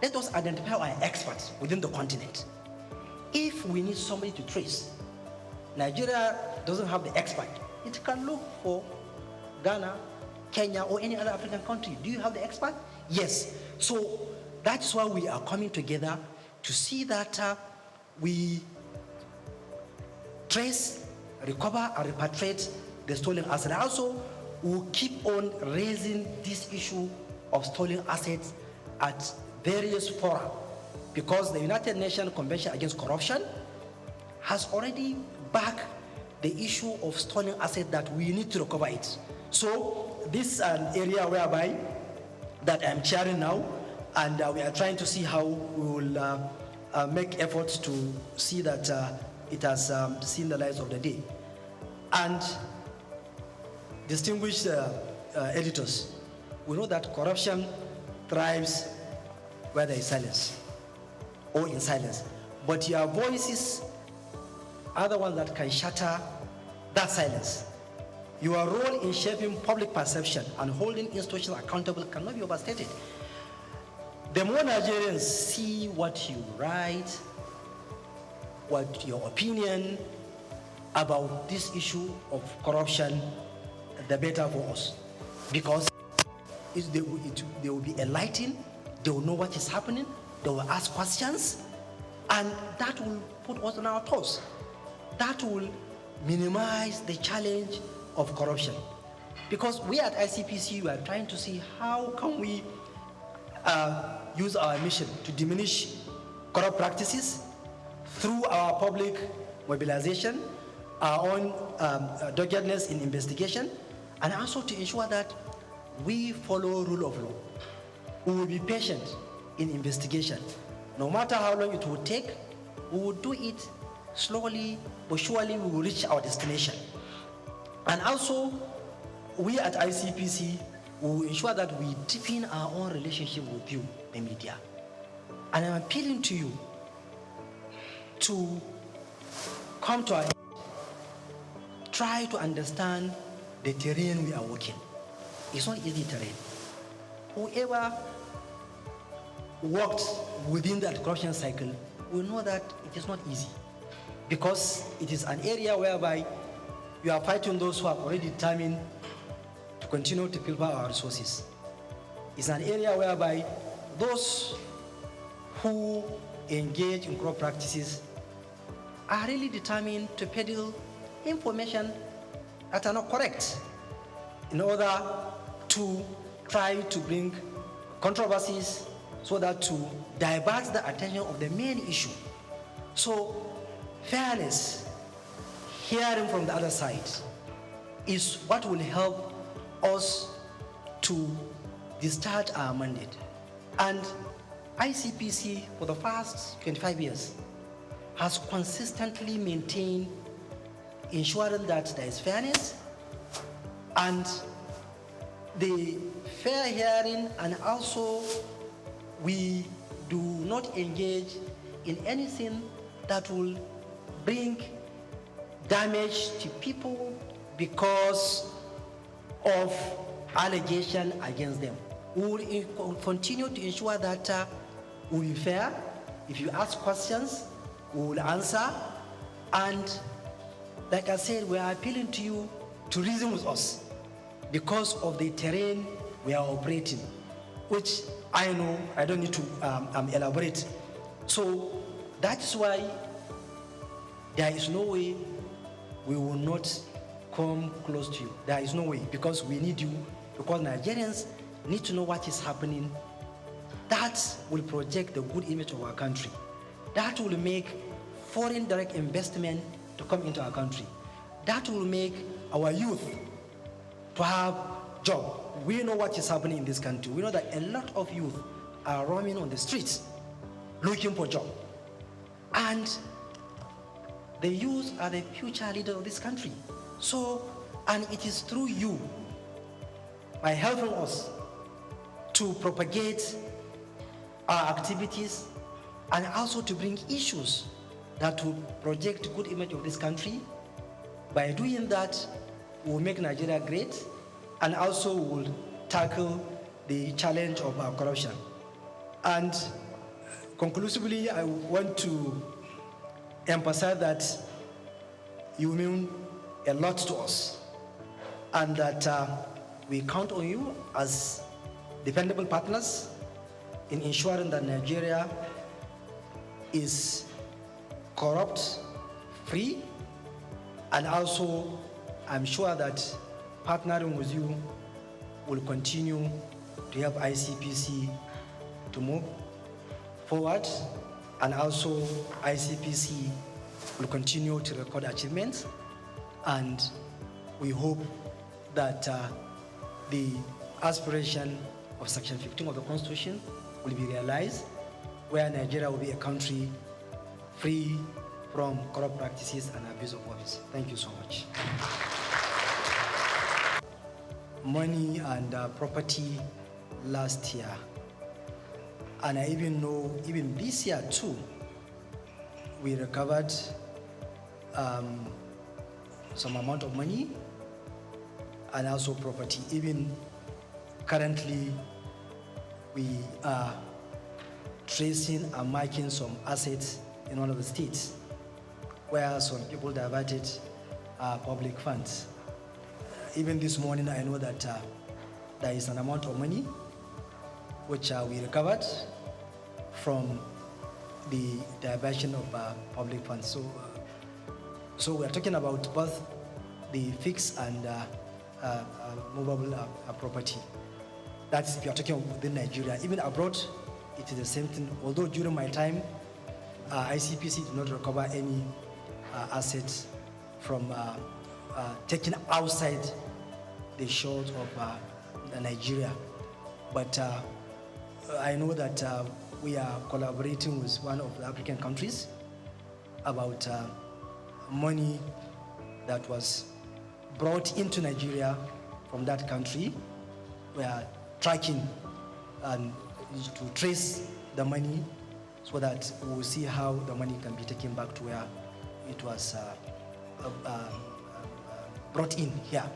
Speaker 14: Let us identify our experts within the continent. If we need somebody to trace, Nigeria doesn't have the expert. It can look for Ghana, Kenya, or any other African country. Do you have the expert? Yes. So that's why we are coming together to see that we trace, recover, and repatriate the stolen assets. Also, we'll keep on raising this issue of stolen assets at various fora, because the United Nations Convention Against Corruption has already backed the issue of stolen assets that we need to recover it. So this is an area whereby that I'm chairing now, and we are trying to see how we will make efforts to see that it has seen the light of the day. And distinguished editors, we know that corruption thrives where there is silence or in silence. But your voices are the ones that can shatter that silence. Your role in shaping public perception and holding institutions accountable cannot be overstated. The more Nigerians see what you write, what your opinion about this issue of corruption, the better for us. Because they will be enlightened, they will know what is happening, they will ask questions, and that will put us on our toes. That will minimize the challenge of corruption. Because we at ICPC, we are trying to see how can we use our mission to diminish corrupt practices through our public mobilization, our own doggedness in investigation, and also to ensure that we follow rule of law. we will be patient in investigation. No matter how long it will take, we will do it slowly but surely. We will reach our destination. And also, we at ICPC will ensure that we deepen our own relationship with you, the media. And I'm appealing to you to come to our aid. Try to understand the terrain we are working. It's not easy terrain. Whoever worked within that corruption cycle will know that it is not easy, because it is an area whereby you are fighting those who are already determined to continue to pilfer our resources. It's an area whereby those who engage in corrupt practices are really determined to peddle information that are not correct in order to try to bring controversies so that to divert the attention of the main issue. So fairness, hearing from the other side, is what will help us to discharge our mandate. And ICPC for the past 25 years has consistently maintained ensuring that there is fairness and the fair hearing, and also we do not engage in anything that will bring damage to people because of allegation against them. We will continue to ensure that we will be fair. If you ask questions, we will answer. And like I said, we are appealing to you to reason with us because of the terrain we are operating, which I know I don't need to elaborate. So that is why there is no way we will not come close to you. There is no way, because we need you, because Nigerians need to know what is happening. That will project the good image of our country. That will make foreign direct investment to come into our country. That will make our youth to have job. We know what is happening in this country. We know that a lot of youth are roaming on the streets looking for job. And the youth are the future leaders of this country. So, and it is through you, by helping us to propagate our activities and also to bring issues that will project good image of this country. By doing that, we will make Nigeria great, and also we will tackle the challenge of corruption. And conclusively, I want to emphasize that you mean a lot to us, and that we count on you as dependable partners in ensuring that Nigeria is corrupt-free, and also I'm sure that partnering with you will continue to help ICPC to move forward, and also ICPC will continue to record achievements, and we hope that the aspiration of Section 15 of the Constitution will be realized, where Nigeria will be a country free from corrupt practices and abuse of office. Thank you so much. Money and property last year, and I even know even this year too, we recovered some amount of money and also property. Even currently, we are tracing and marking some assets in one of the states where some people diverted public funds. Even this morning, I know that there is an amount of money which we recovered from the diversion of public funds. So we are talking about both the fixed and movable property. That's if you are talking within Nigeria. Even abroad, it is the same thing. Although during my time, ICPC did not recover any assets from taken outside the shores of Nigeria. But I know that we are collaborating with one of the African countries about money that was brought into Nigeria from that country. We are tracking and to trace the money so that we'll see how the money can be taken back to where it was brought in here.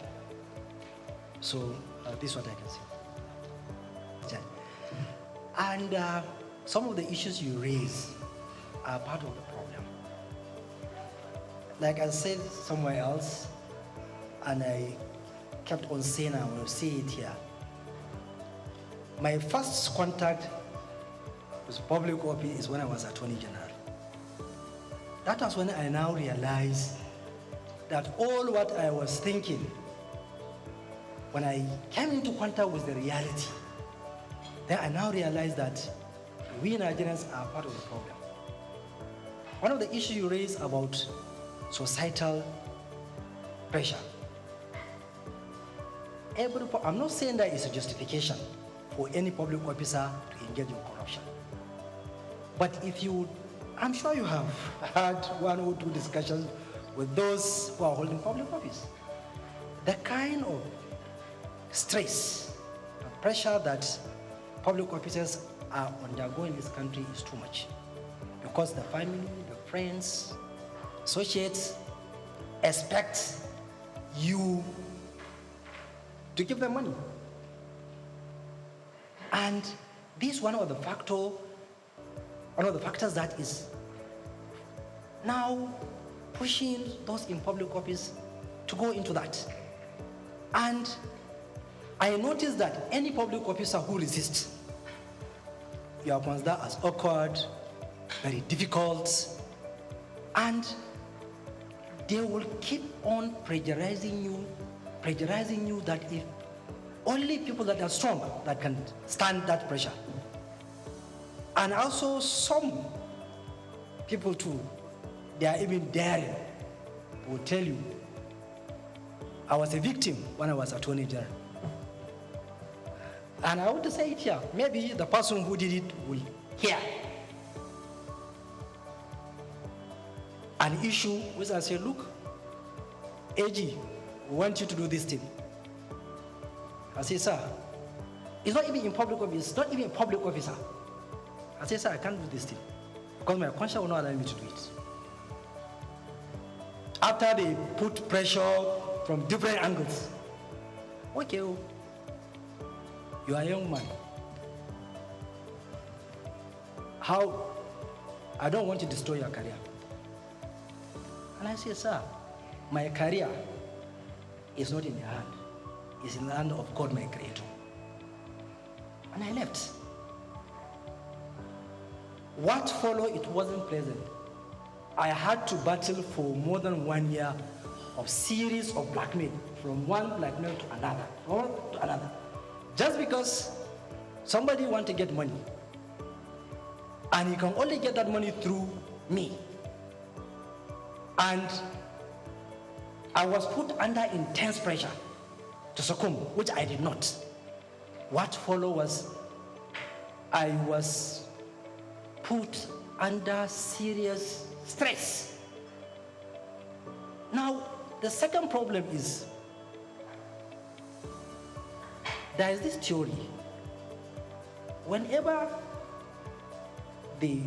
Speaker 14: So this is what I can say. And some of the issues you raise are part of the problem. Like I said somewhere else, and I kept on saying, I will say it here. My first contact with public office is when I was Attorney General. That was when I now realized that all what I was thinking, when I came into contact with the reality, then I now realize that we Nigerians are part of the problem. One of the issues you raised about societal pressure. I'm not saying that it's a justification for any public officer to engage in corruption. But if you, I'm sure you have had one or two discussions with those who are holding public office. The kind of stress and pressure that public officers are undergoing in this country is too much. Because the family, the friends, associates expect you to give them money. And this is one of the factors that is now pushing those in public office to go into that. And I noticed that any public officer who resists, you are considered as awkward, very difficult, and they will keep on pressurizing you that if only people that are strong that can stand that pressure. And also some people too, they are even daring, will tell you, I was a victim when I was Attorney General. And I want to say it here, maybe the person who did it will hear an issue which I say, look, AG, we want you to do this thing. I say, sir, it's not even in public office, it's not even a public officer. I say, sir, I can't do this thing because my conscience will not allow me to do it. After they put pressure from different angles, okay, you are a young man. How? I don't want to destroy your career. And I say, sir, my career is not in your hand. It's in the hand of God, my Creator. And I left. What followed, it wasn't pleasant. I had to battle for more than 1 year of series of blackmail, from one blackmail to another, just because somebody wants to get money. And you can only get that money through me. And I was put under intense pressure to succumb, which I did not. What followed was I was put under serious stress. Now, the second problem is there is this theory. Whenever the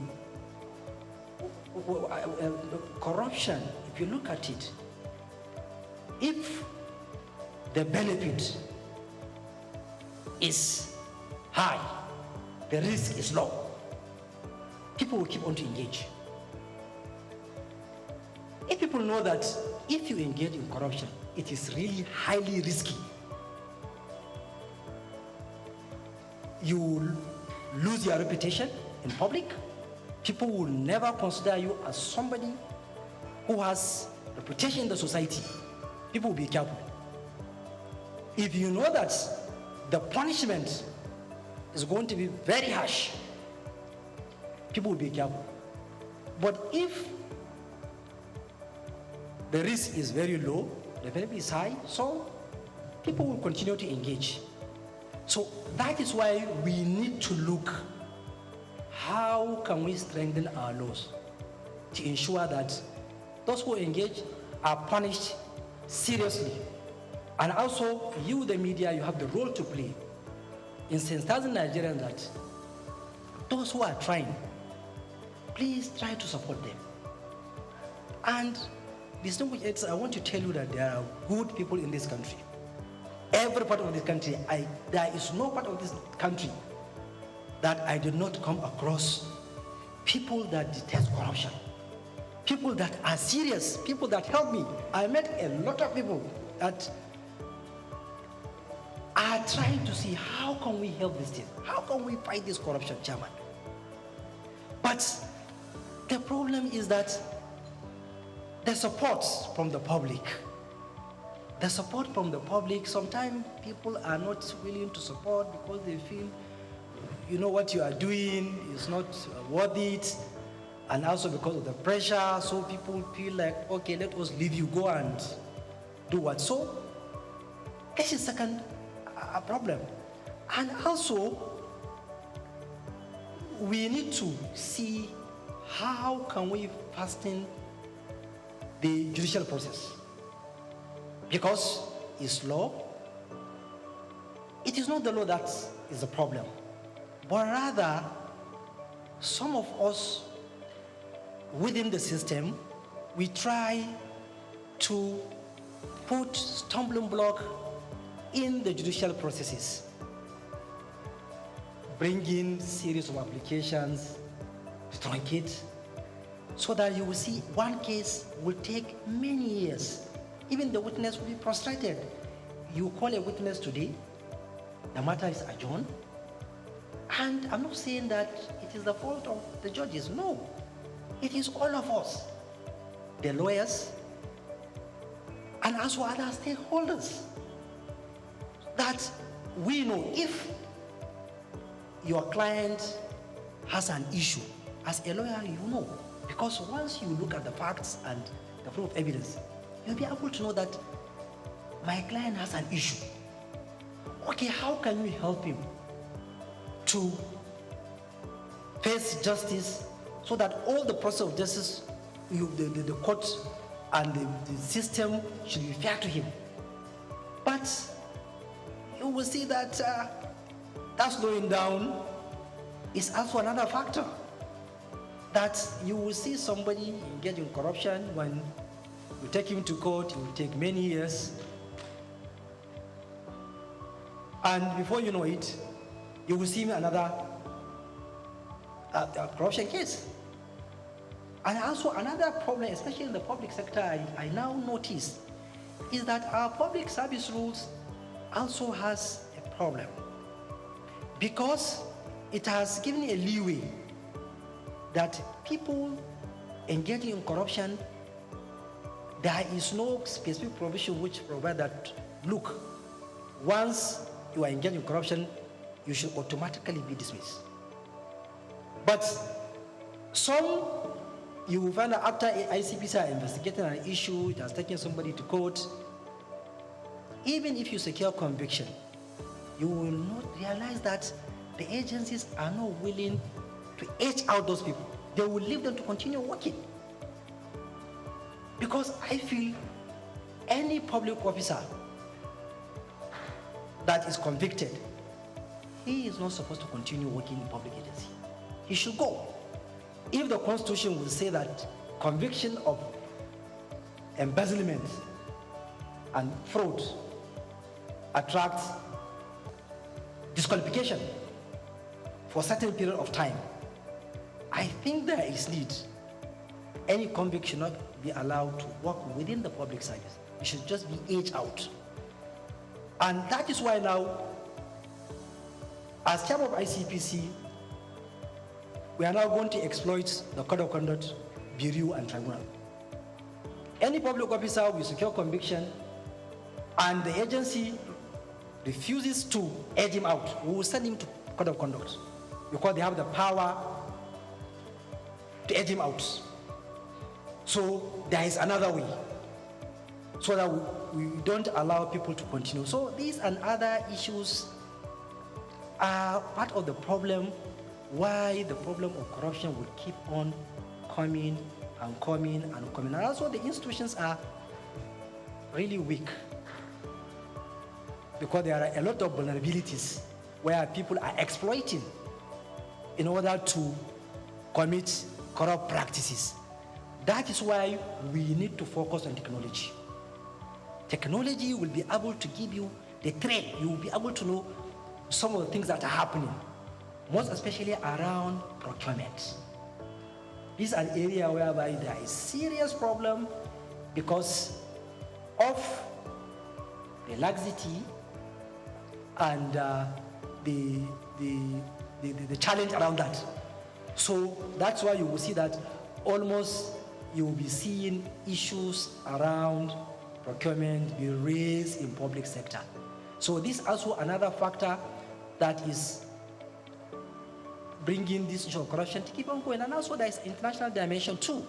Speaker 14: corruption, if you look at it, if the benefit is high, the risk is low, people will keep on to engage. If people know that if you engage in corruption, it is really highly risky, you will lose your reputation in public. People will never consider you as somebody who has reputation in the society. People will be careful. If you know that the punishment is going to be very harsh, people will be careful. But if the risk is very low, the benefit is high, so people will continue to engage. So that is why we need to look how can we strengthen our laws to ensure that those who engage are punished seriously. And also, you, the media, you have the role to play in sensitizing Nigerians that those who are trying, please try to support them. And distinguished editors, I want to tell you that there are good people in this country. Every part of this country, there is no part of this country that I did not come across people that detest corruption, people that are serious, people that help me. I met a lot of people that are trying to see how can we help this thing, how can we fight this corruption, Chairman. But the problem is that the support from the public, sometimes people are not willing to support because they feel, you know, what you are doing is not worth it. And also because of the pressure, so people feel like, okay, let us leave you, go and do what. So this is second problem. And also, we need to see how can we fasten the judicial process. Because it's law. It is not the law that is the problem, but rather some of us within the system, we try to put stumbling block in the judicial processes, bring in series of applications, truncate, so that you will see one case will take many years. Even the witness will be frustrated. You call a witness today, the matter is adjourned, and I'm not saying that it is the fault of the judges, no. It is all of us, the lawyers, and also other stakeholders, that we know if your client has an issue, as a lawyer, you know, because once you look at the facts and the proof of evidence, you'll be able to know that my client has an issue. Okay, how can we help him to face justice so that all the process of justice, the court and the system should be fair to him? But you will see that that slowing down is also another factor. That you will see somebody engage in corruption, when you take him to court, it will take many years. And before you know it, you will see another corruption case. And also another problem, especially in the public sector, I now notice, is that our public service rules also has a problem, because it has given a leeway that people engaging in corruption, there is no specific provision which provides that, look, once you are engaged in corruption, you should automatically be dismissed. But some, you will find that after ICPC are investigating an issue, it has taken somebody to court, even if you secure conviction, you will not realize that the agencies are not willing to edge out those people. They will leave them to continue working. Because I feel any public officer that is convicted, he is not supposed to continue working in public agency. He should go. If the Constitution will say that conviction of embezzlement and fraud attracts disqualification for a certain period of time, I think there is need. Any convict should not be allowed to work within the public service. It should just be aged out. And that is why now, as chairman of ICPC, we are now going to exploit the Code of Conduct, Bureau and Tribunal. Any public officer with secure conviction and the agency refuses to edge him out, we will send him to Code of Conduct, because they have the power to edge him out. So there is another way, so that we don't allow people to continue. So these and other issues are part of the problem why the problem of corruption will keep on coming and coming and coming. And also the institutions are really weak because there are a lot of vulnerabilities where people are exploiting in order to commit corrupt practices. That is why we need to focus on technology. Technology will be able to give you the trend. You will be able to know some of the things that are happening, most especially around procurement. This is an area whereby there is serious problem because of the laxity and the challenge around that. So that's why you will see that almost you will be seeing issues around procurement be raised in public sector. So this is also another factor that is bringing this issue of corruption to keep on going. And also there is international dimension too.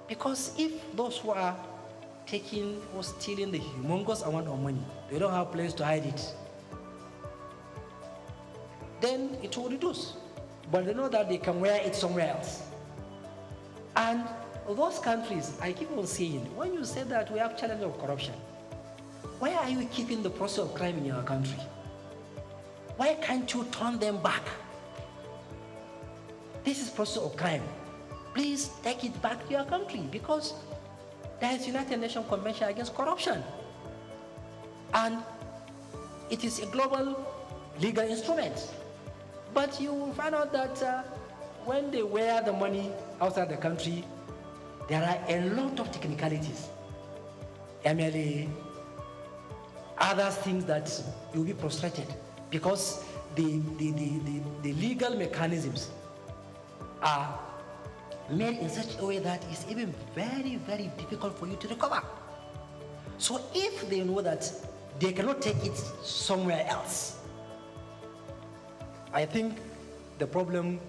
Speaker 14: Because if those who are taking or stealing the humongous amount of money, they don't have a place to hide it, then it will reduce. But they know that they can wear it somewhere else. And those countries, I keep on saying, when you say that we have challenge of corruption, why are you keeping the process of crime in your country? Why can't you turn them back? This is process of crime. Please take it back to your country because there is United Nations Convention Against Corruption. And it is a global legal instrument. But you will find out that when they wear the money outside the country, there are a lot of technicalities. MLA, other things that you'll be frustrated because the legal mechanisms are made in such a way that it's even very, very difficult for you to recover. So if they know that they cannot take it somewhere else, I think the problem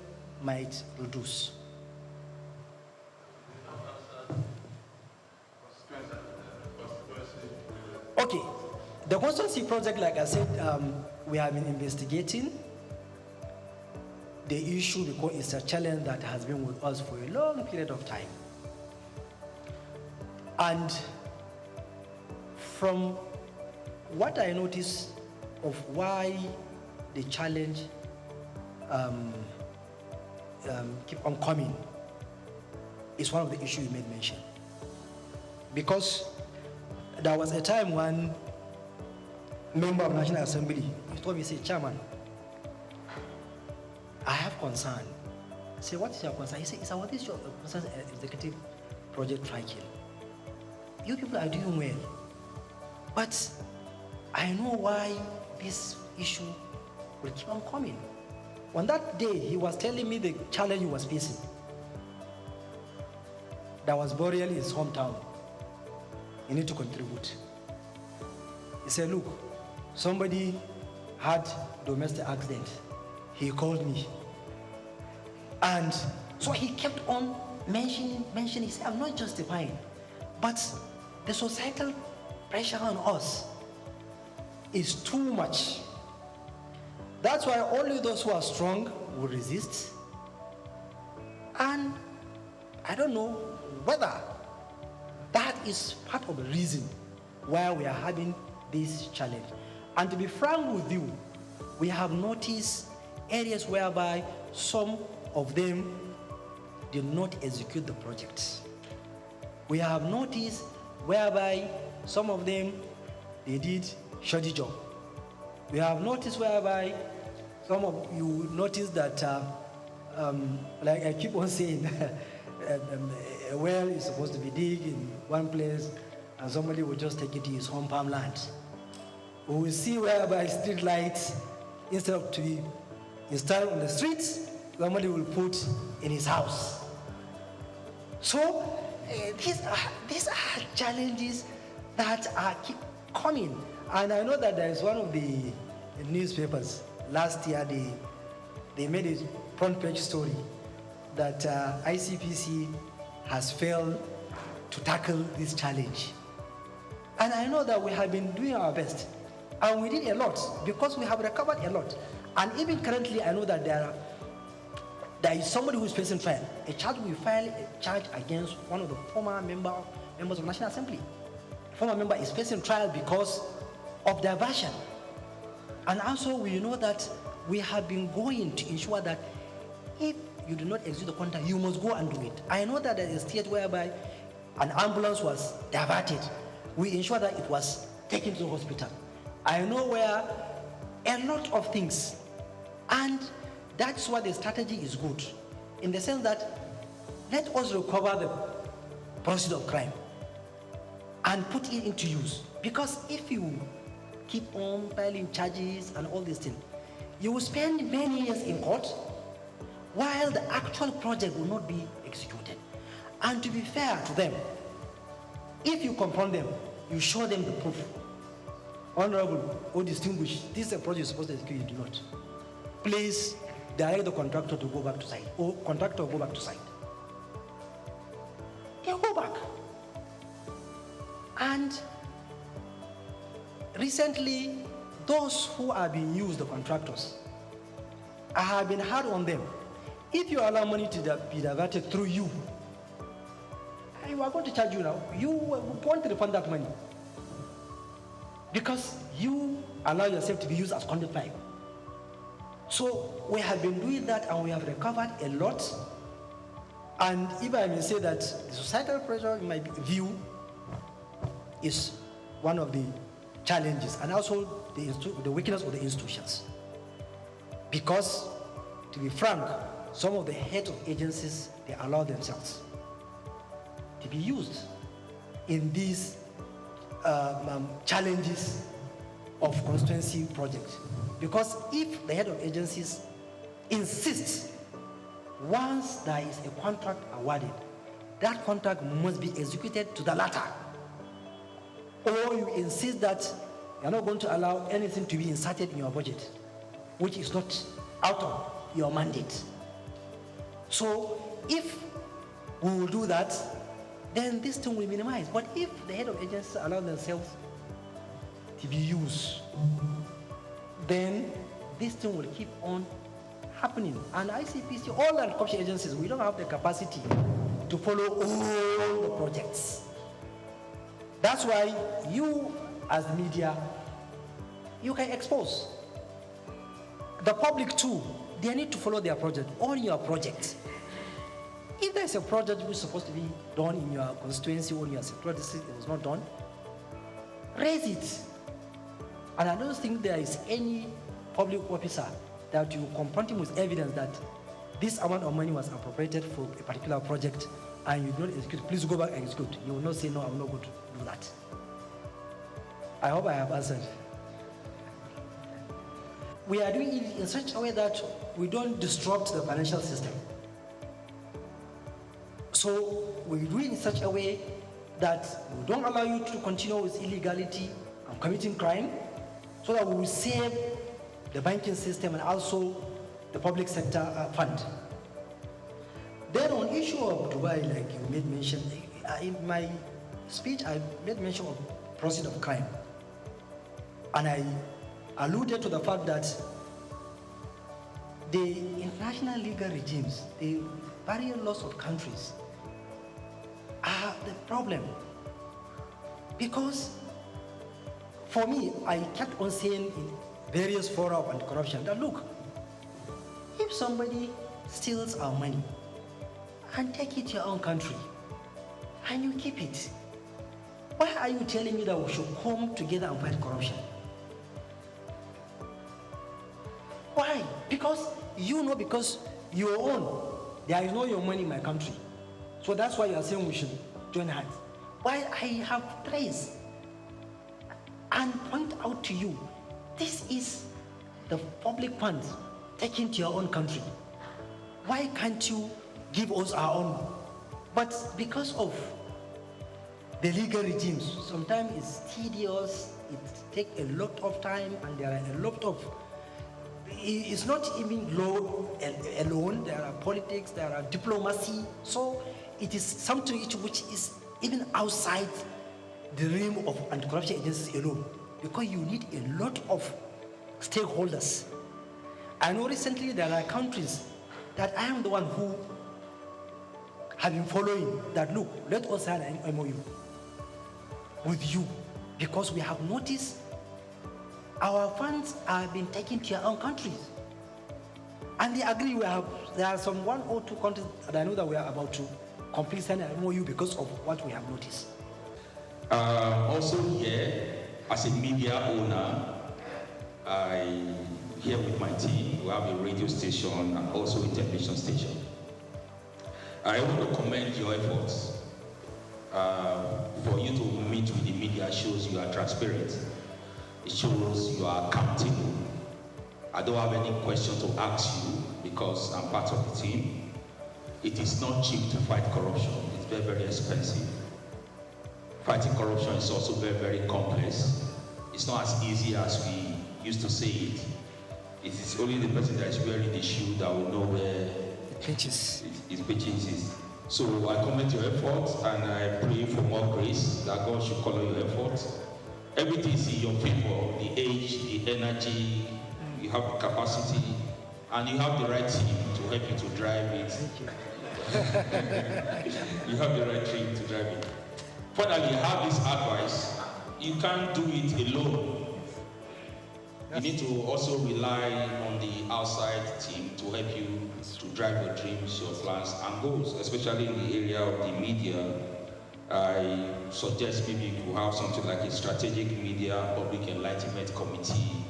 Speaker 14: might reduce. Okay, the constituency project, like I said, we have been investigating the issue because it's a challenge that has been with us for a long period of time. And from what I noticed of why the challenge keep on coming is one of the issues you made mention. Because there was a time when member of National Assembly told me, say, Chairman, I have concern. I say, what is your concern? He said, it's about this concern executive project tracking. You people are doing well, but I know why this issue will keep on coming. On that day, he was telling me the challenge he was facing. There was burial in his hometown. You need to contribute. He said, look, somebody had domestic accident. He called me. And so he kept on mentioning, he said, I'm not justifying, but the societal pressure on us is too much. That's why only those who are strong will resist. And I don't know whether that is part of the reason why we are having this challenge. And to be frank with you, we have noticed areas whereby some of them did not execute the projects. We have noticed whereby some of them, they did shoddy job. We have noticed whereby some of you noticed that, like I keep on saying, a well is supposed to be dig in one place and somebody will just take it to his home farmland. We will see whereby street lights, instead of to be installed on the streets, somebody will put in his house. So these are challenges that are keep coming. And I know that there is one of the newspapers last year, they made a front page story that ICPC has failed to tackle this challenge. And I know that we have been doing our best. And we did a lot because we have recovered a lot. And even currently, I know that there is somebody who is facing trial. A charge will file a charge against one of the former members of National Assembly. A former member is facing trial because of diversion. And also, we know that we have been going to ensure that if you do not execute the contract, you must go and do it. I know that there is a state whereby an ambulance was diverted. We ensure that it was taken to the hospital. I know where a lot of things, and that's why the strategy is good, in the sense that let us recover the proceeds of crime and put it into use. Because if you keep on filing charges and all these things, you will spend many years in court while the actual project will not be executed. And to be fair to them, if you confront them, you show them the proof. Honorable or distinguished, this is a project you're supposed to execute, you do not. Please direct the contractor to go back to site, or contractor go back to site. They go back. And recently, those who are being used, the contractors, I have been hard on them. If you allow money to be diverted through you, you are going to charge you now. You want to refund that money because you allow yourself to be used as conduit pipe. So we have been doing that and we have recovered a lot. And if I may say that the societal pressure, in my view, is one of the challenges, and also the weakness of the institutions. Because, to be frank, some of the heads of agencies, they allow themselves to be used in these challenges of constituency projects. Because if the head of agencies insists, once there is a contract awarded, that contract must be executed to the latter. Or you insist that you're not going to allow anything to be inserted in your budget, which is not out of your mandate. So if we will do that, then this thing will minimize. But if the head of agencies allow themselves to be used, then this thing will keep on happening. And ICPC, all the corruption agencies, we don't have the capacity to follow all the projects. That's why you, as the media, you can expose. The public too, they need to follow their project, on your project. If there's a project which is supposed to be done in your constituency or in your sector district, it was not done, raise it. And I don't think there is any public officer that you confront him with evidence that this amount of money was appropriated for a particular project and you do not execute, please go back and execute. You will not say, no, I'm not going to do that. I hope I have answered. We are doing it in such a way that we don't disrupt the financial system. So we do it in such a way that we don't allow you to continue with illegality and committing crime, so that we will save the banking system and also the public sector fund. Then on issue of Dubai, like you made mention, in my speech I made mention of proceeds of crime. And I alluded to the fact that the international legal regimes, the various laws of countries are the problem. Because for me, I kept on saying in various fora of anti-corruption that look, if somebody steals our money and take it to your own country and you keep it, why are you telling me that we should come together and fight corruption? Why? Because you know, because your own, there is no your money in my country. So that's why you are saying we should join hands. Why I have traced and point out to you, this is the public funds taken to your own country. Why can't you give us our own? But because of the legal regimes, sometimes it's tedious, it takes a lot of time, and there are a lot of, it's not even law alone, there are politics, there are diplomacy, so it is something which is even outside the realm of anti-corruption agencies alone. because you need a lot of stakeholders. I know recently there are countries that I am the one who have been following that, look, let us sign an MOU with you because we have noticed our funds are being taken to your own countries. And they agree. There are some 1 or 2 countries that I know that we are about to complete sign an MOU because of what we have noticed.
Speaker 22: Also here, as a media owner, I here with my team, we have a radio station and also a television station. I want to commend your efforts. For you to meet with the media shows you are transparent. It shows you are accountable. I don't have any question to ask you because I'm part of the team. It is not cheap to fight corruption. It's very, very expensive. Fighting corruption is also very, very complex. It's not as easy as we used to say it. It is only the person that is wearing the shoe that will know where it pitches is. So I commend your efforts and I pray for more grace that God should color your efforts. Everything is in your favor, the age, the energy, you have the capacity, and you have the right team to help you to drive it. You have the right team to drive it. Finally, I have this advice. You can't do it alone. You need to also rely on the outside team to help you to drive your dreams, your plans, and goals, especially in the area of the media. I suggest maybe you could have something like a strategic media public enlightenment committee.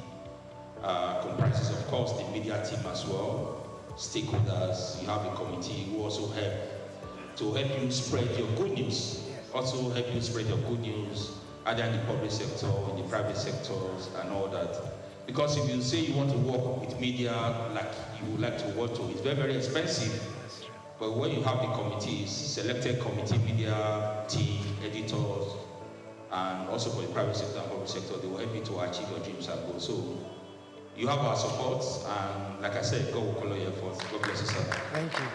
Speaker 22: Comprises, of course, the media team as well, stakeholders. You have a committee who also help you spread your good news. Also help you spread your good news either in the public sector, in the private sectors, and all that. Because if you say you want to work with media like you would like to work to, it's very, very expensive. But when you have the committees, selected committee, media team, editors, and also for the private sector and public sector, they will help you to achieve your dreams and goals. So you have our support, and like I said, God will color your efforts. God bless you, sir.
Speaker 14: Thank you.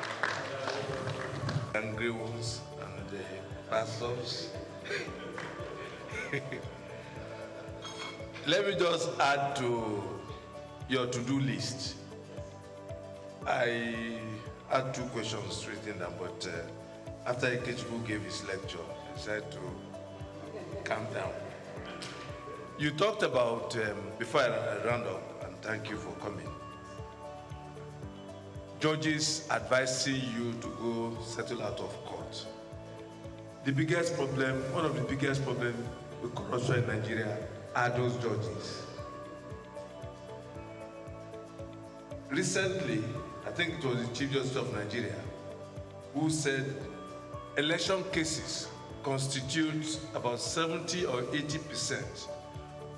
Speaker 18: Angry ones and the pastors. Let me just add to your to-do list. I had 2 questions written down, but after Ikechukwu gave his lecture, I decided to calm down. You talked about, before I round up, and thank you for coming, judges advising you to go settle out of court. The biggest problem, one of the biggest problems with corruption in Nigeria are those judges. Recently, I think it was the Chief Justice of Nigeria who said election cases constitute about 70 or 80%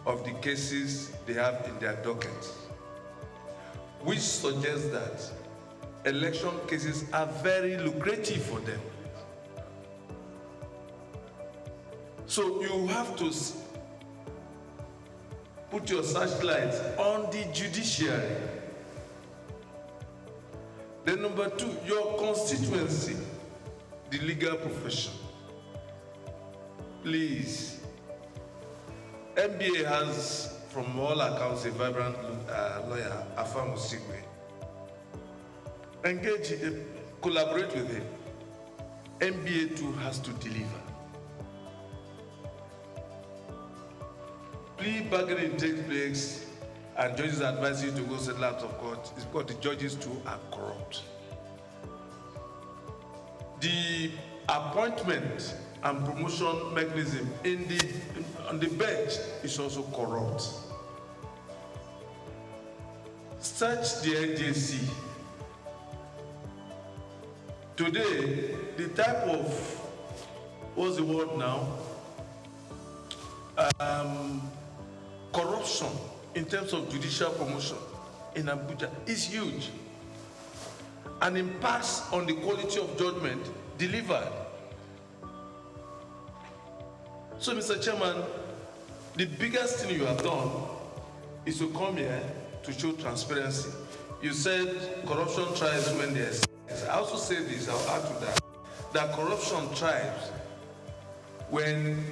Speaker 18: of the cases they have in their docket, which suggests that election cases are very lucrative for them. So you have to put your searchlight on the judiciary. Then number 2, your constituency, the legal profession. Please, MBA has, from all accounts, a vibrant lawyer, Afam Osigwe. Engage, collaborate with him. MBA too has to deliver. Plea bargaining takes place and judges advise you to go settle out of court. It's because the judges too are corrupt. The appointment and promotion mechanism on the bench is also corrupt. Search the NJC. Today, the type of, what's the word now? Corruption in terms of judicial promotion in Abuja is huge and impacts on the quality of judgment delivered. So, Mr. Chairman, the biggest thing you have done is to come here to show transparency. You said corruption thrives when there's. I also say this, I'll add to that corruption thrives when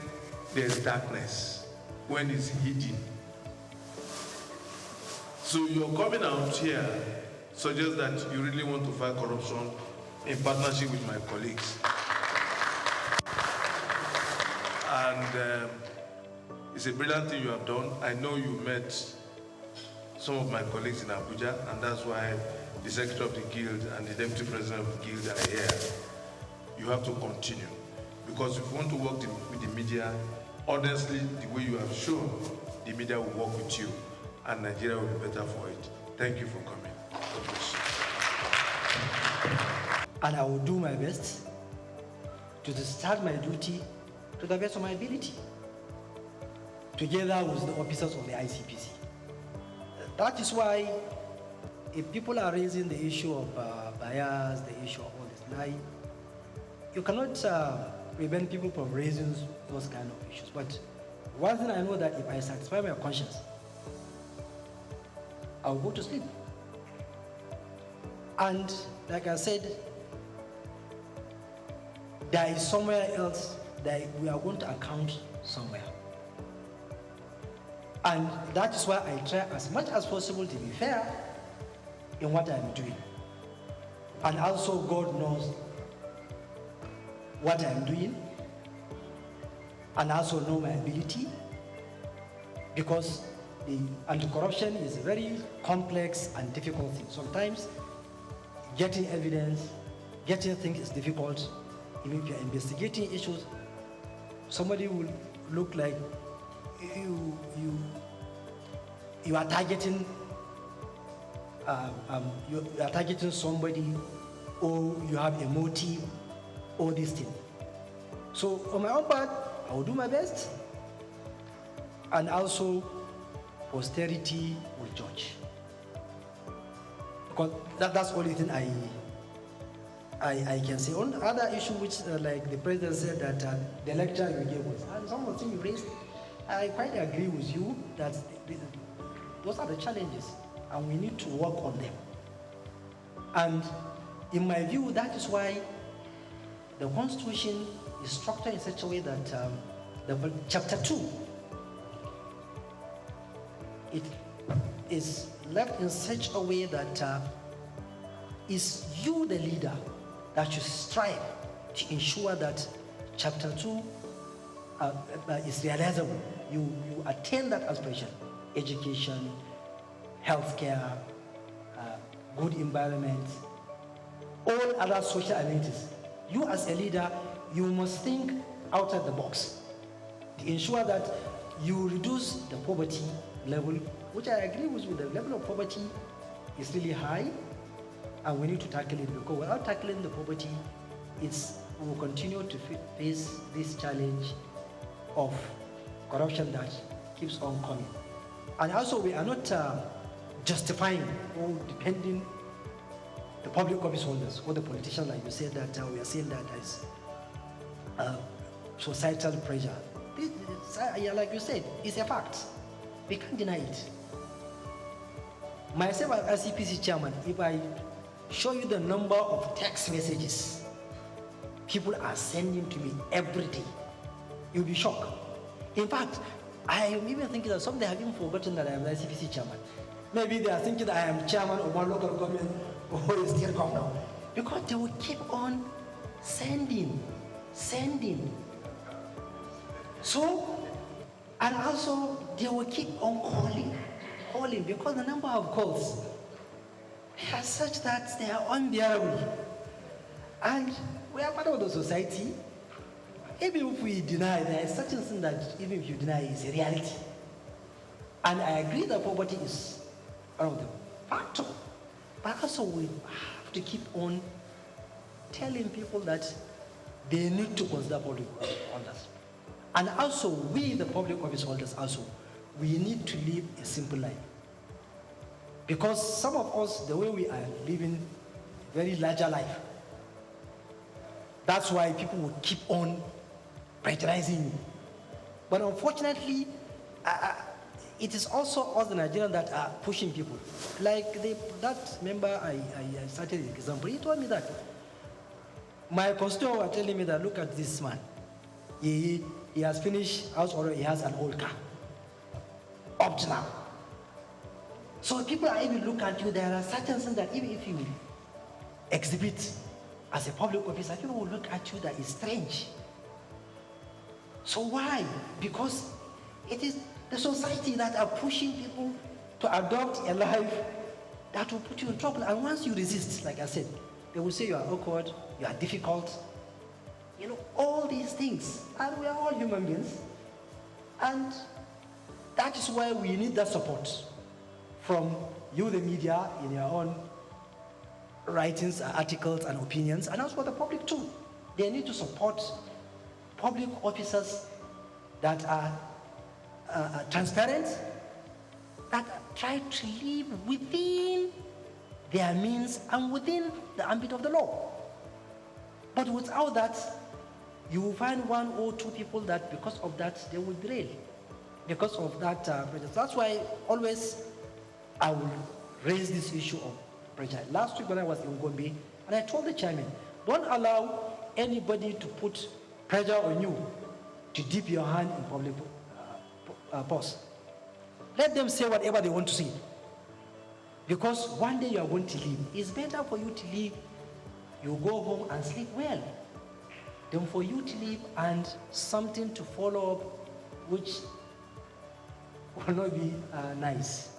Speaker 18: there's darkness. when it's hidden. So you're coming out here suggests that you really want to fight corruption in partnership with my colleagues. And it's a brilliant thing you have done. I know you met some of my colleagues in Abuja, and that's why the secretary of the guild and the deputy president of the guild are here. You have to continue, because if you want to work with the media, honestly, the way you have shown, the media will work with you, and Nigeria will be better for it. Thank you for coming. God bless you.
Speaker 14: And I will do my best to discharge my duty to the best of my ability, together with the officers of the ICPC. That is why, if people are raising the issue of bias, the issue of all this, now, you cannot prevent people from raising those kind of issues. But one thing I know, that if I satisfy my conscience, I will go to sleep. And like I said, there is somewhere else that we are going to account somewhere. And that is why I try as much as possible to be fair in what I'm doing. And also God knows what I'm doing, and also know my ability, because the anti-corruption is a very complex and difficult thing. Sometimes getting evidence, getting things is difficult. Even if you're investigating issues, somebody will look like you are targeting you are targeting somebody, or you have a motive, or this thing. So on my own part, I will do my best, and also posterity will judge. Because that's the only thing I can say. On the other issue, which like the president said, that the lecture you gave us, and some of the things you raised, I quite agree with you that those are the challenges, and we need to work on them. And in my view, that is why the Constitution is structured in such a way that the Chapter 2, it is left in such a way that is you, the leader, that you strive to ensure that Chapter 2 is realizable. You attain that aspiration: education, healthcare, good environment, all other social amenities. You as a leader, you must think outside the box to ensure that you reduce the poverty level, which I agree with you. The level of poverty is really high, and we need to tackle it, because without tackling the poverty, we will continue to face this challenge of corruption that keeps on coming. And also, we are not justifying or depending the public office holders or the politicians, like you said, that we are saying that there's societal pressure. Like you said, it's a fact. We can't deny it. Myself as ICPC chairman, if I show you the number of text messages people are sending to me every day, you'll be shocked. In fact, I am even thinking that some of them have even forgotten that I am the ICPC chairman. Maybe they are thinking that I am chairman of one local government or a state governor, because they will keep on sending. So, and also they will keep on calling, because the number of calls are such that they are unbearable. And we are part of the society. Even if we deny, there is such a thing that even if you deny, is a reality. And I agree that poverty is one of the factors. But also we have to keep on telling people that they need to consider public holders. And also we, the public office holders, also, we need to live a simple life. Because some of us, the way we are living a very larger life, that's why people will keep on pressurizing you. But unfortunately, it is also us, the Nigerians, that are pushing people. Like that member I started the example, he told me that my constituents were telling me that, look at this man. He has finished house order, he has an old car.
Speaker 20: corrupt now. So people are even look at you, there are certain things that even if you exhibit as a public officer, people will look at you that is strange. So why? Because it is the society that are pushing people to adopt a life that will put you in trouble. And once you resist, like I said, they will say you are awkward, you are difficult, you know, all these things. And we are all human beings. And that is why we need that support from you, the media, in your own writings, articles, and opinions, and also the public too. They need to support public officers that are transparent, that try to live within their means and within the ambit of the law. But without that, you will find one or two people that because of that, they will derail. Because of that prejudice. That's why always I will raise this issue of prejudice. Last week when I was in Gombe, and I told the chairman, don't allow anybody to put pressure on you to dip your hand in public purse. Let them say whatever they want to say. Because one day you are going to leave. It's better for you to leave, you go home and sleep well, than for you to leave and something to follow up which will not be nice.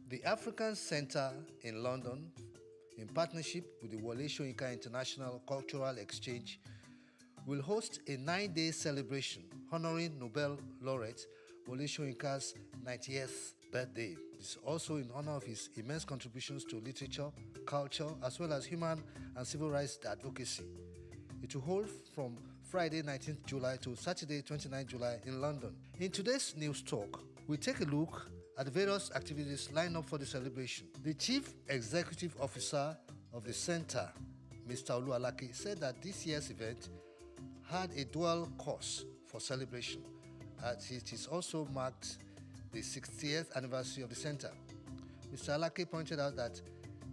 Speaker 21: The African Center in London, in partnership with the Wole Soyinka International Cultural Exchange, will host a 9-day celebration honoring Nobel laureate Wole Soyinka's 90th birthday. It's also in honor of his immense contributions to literature, culture, as well as human and civil rights advocacy. It will hold from Friday 19th July to Saturday 29th July in London. In today's News Talk, we take a look at the various activities lined up for the celebration. The Chief Executive Officer of the Center, Mr. Olu Alake, said that this year's event had a dual course for celebration, as it is also marked the 60th anniversary of the Center. Mr. Alake pointed out that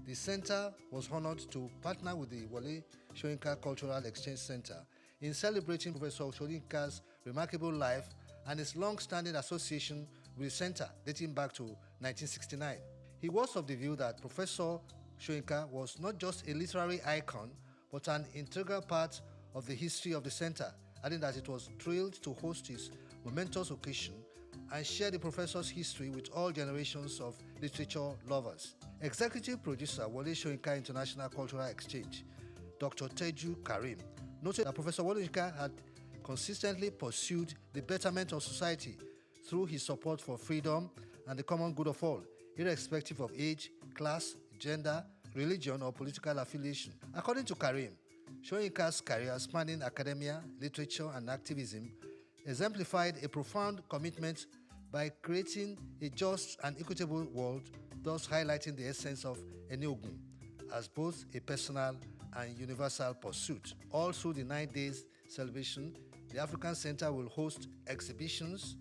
Speaker 21: the Center was honored to partner with the Wole Soyinka Cultural Exchange Center in celebrating Professor Soyinka's remarkable life and his long-standing association with the Center dating back to 1969. He was of the view that Professor Soyinka was not just a literary icon, but an integral part of the history of the Center, adding that it was thrilled to host his momentous occasion and share the professor's history with all generations of literature lovers. Executive producer Wole Soyinka International Cultural Exchange, Dr. Teju Karim, noted that Professor Wole Soyinka had consistently pursued the betterment of society through his support for freedom and the common good of all, irrespective of age, class, gender, religion, or political affiliation. According to Karim, Soyinka's career spanning academia, literature, and activism exemplified a profound commitment by creating a just and equitable world, thus highlighting the essence of Eneogun as both a personal and universal pursuit. All through the 9 days celebration, the African Center will host exhibitions,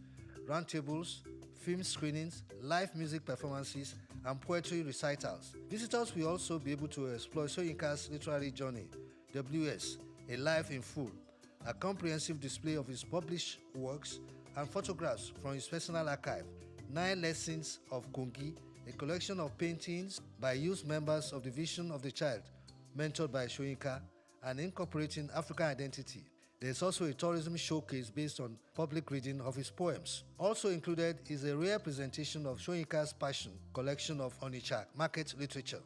Speaker 21: roundtables, film screenings, live music performances, and poetry recitals. Visitors will also be able to explore Soyinka's literary journey, WS, A Life in Full, a comprehensive display of his published works and photographs from his personal archive, 9 Lessons of Kongi, a collection of paintings by youth members of the Vision of the Child, mentored by Soyinka, and incorporating African identity. There's also a tourism showcase based on public reading of his poems. Also included is a rare presentation of Soyinka's Passion collection of Onitsha market literature.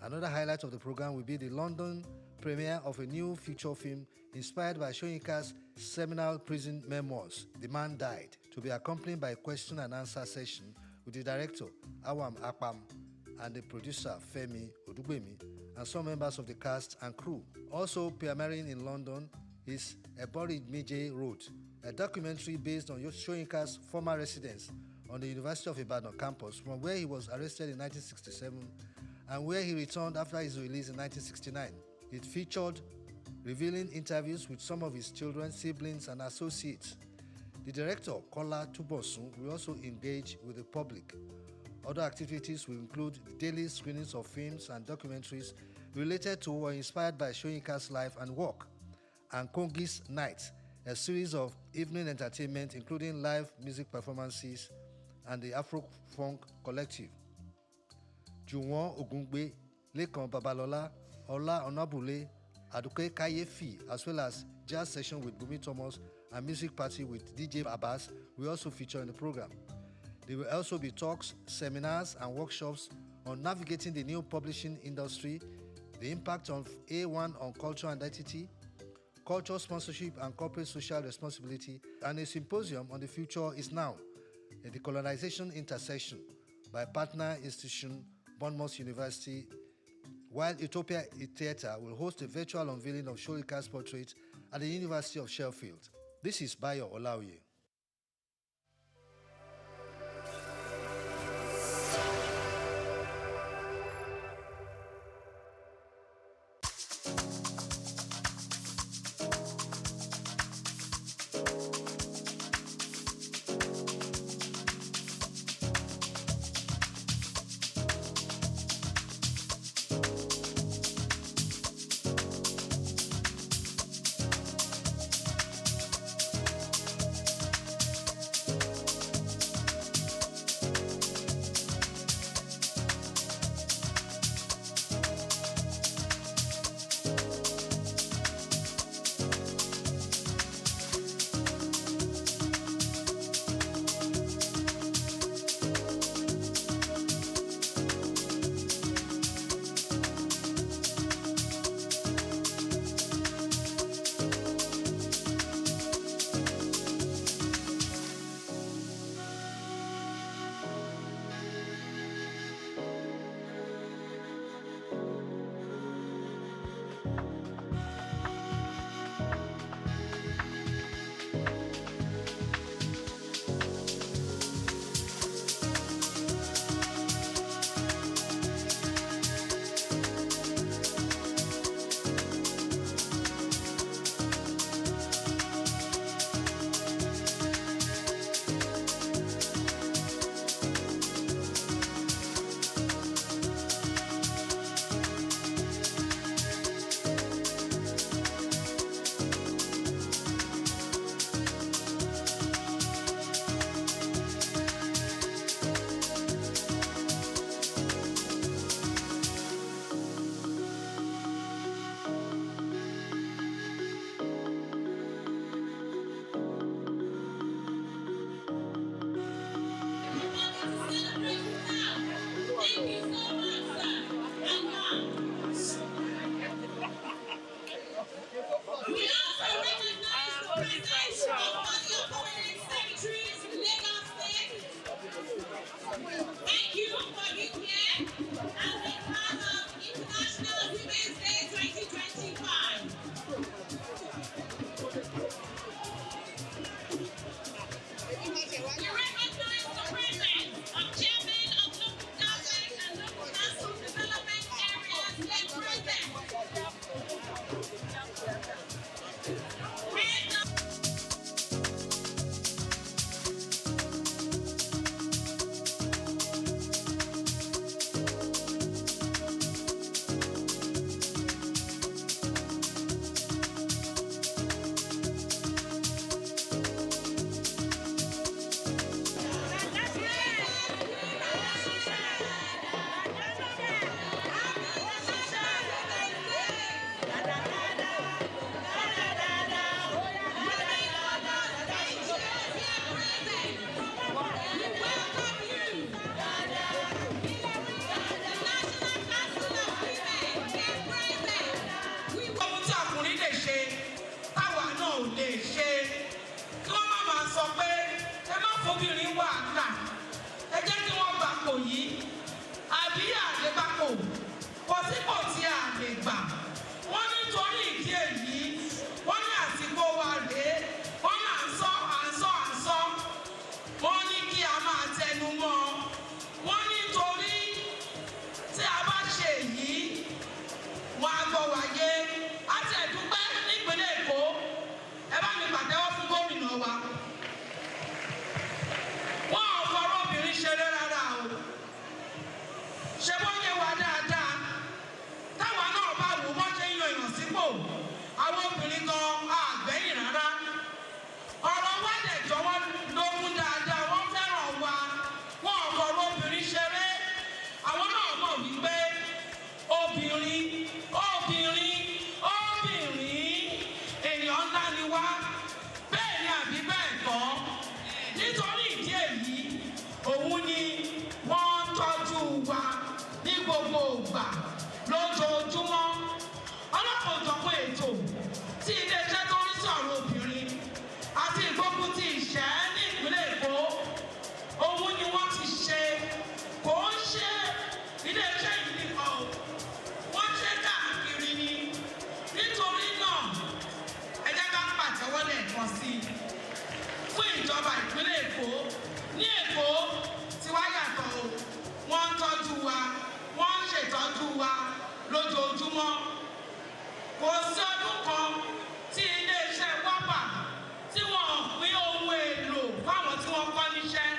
Speaker 21: Another highlight of the program will be the London premiere of a new feature film inspired by Soyinka's seminal prison memoirs, The Man Died, to be accompanied by a question and answer session with the director, Awam Akpam, and the producer, Femi Odugbemi, and some members of the cast and crew. Also premiering in London is Ebori Meje Road, a documentary based on Soyinka's former residence on the University of Ibadan campus, from where he was arrested in 1967 and where he returned after his release in 1969. It featured revealing interviews with some of his children, siblings, and associates. The director, Kola Tubosun, will also engage with the public. Other activities will include daily screenings of films and documentaries related to or inspired by Soyinka's life and work, and Kongi's Night, a series of evening entertainment including live music performances and the Afro-Funk Collective. Juwon Ogungbe, Lekan Babalola, Ola Onabule, Aduke Kayefi, as well as jazz session with Bumi Thomas and music party with DJ Abbas will also feature in the program. There will also be talks, seminars, and workshops on navigating the new publishing industry, the impact of A1 on culture and identity, culture sponsorship and corporate social responsibility, and a symposium on the future is now, a decolonization intersection by partner institution Bournemouth University, while Utopia Theatre will host a virtual unveiling of Soyinka's portrait at the University of Sheffield. This is Bayo Olaoye.
Speaker 6: obìnrin, obìnrin, obìnrin, èèyàn ńlá ni wá, bẹ́ẹ̀ ni àbí bẹ́ẹ̀ kọ́. Nítorí ìdí èyí, òun ni wọ́n ń tọ́jú wa ní gbogbo ìgbà lójoojúmọ́. Ọlọ́pàá òjọ̀pọ̀ ètò tí ilé-iṣẹ́ tó ń rí sí ọ̀rọ̀ obìnrin àti ìgbógun ti ìṣẹ́ ní ìpínlẹ̀ Èkó, òun ni wọ́n ti ṣe. Kò ń ṣe ilé-iṣẹ́ yìí nìkan o, wọ́n ṣe káàkiri ni. Nítorí náà, ẹ jẹ́ ká pàtẹ́wọ́ lẹ́ẹ̀kan sí i fún ìjọba ìpínlẹ̀ Èkó. Ní Èkó tí wá yàtọ̀ o, wọ́n ń tọ́jú wa, wọ́n ń ṣètọ́jú wa lójoojúmọ́. Kò sí ọdún kan tí ilé-iṣẹ́ wápà tí wọ́n pín ohun èlò fáwọn tí wọ́n kọ́ níṣẹ́.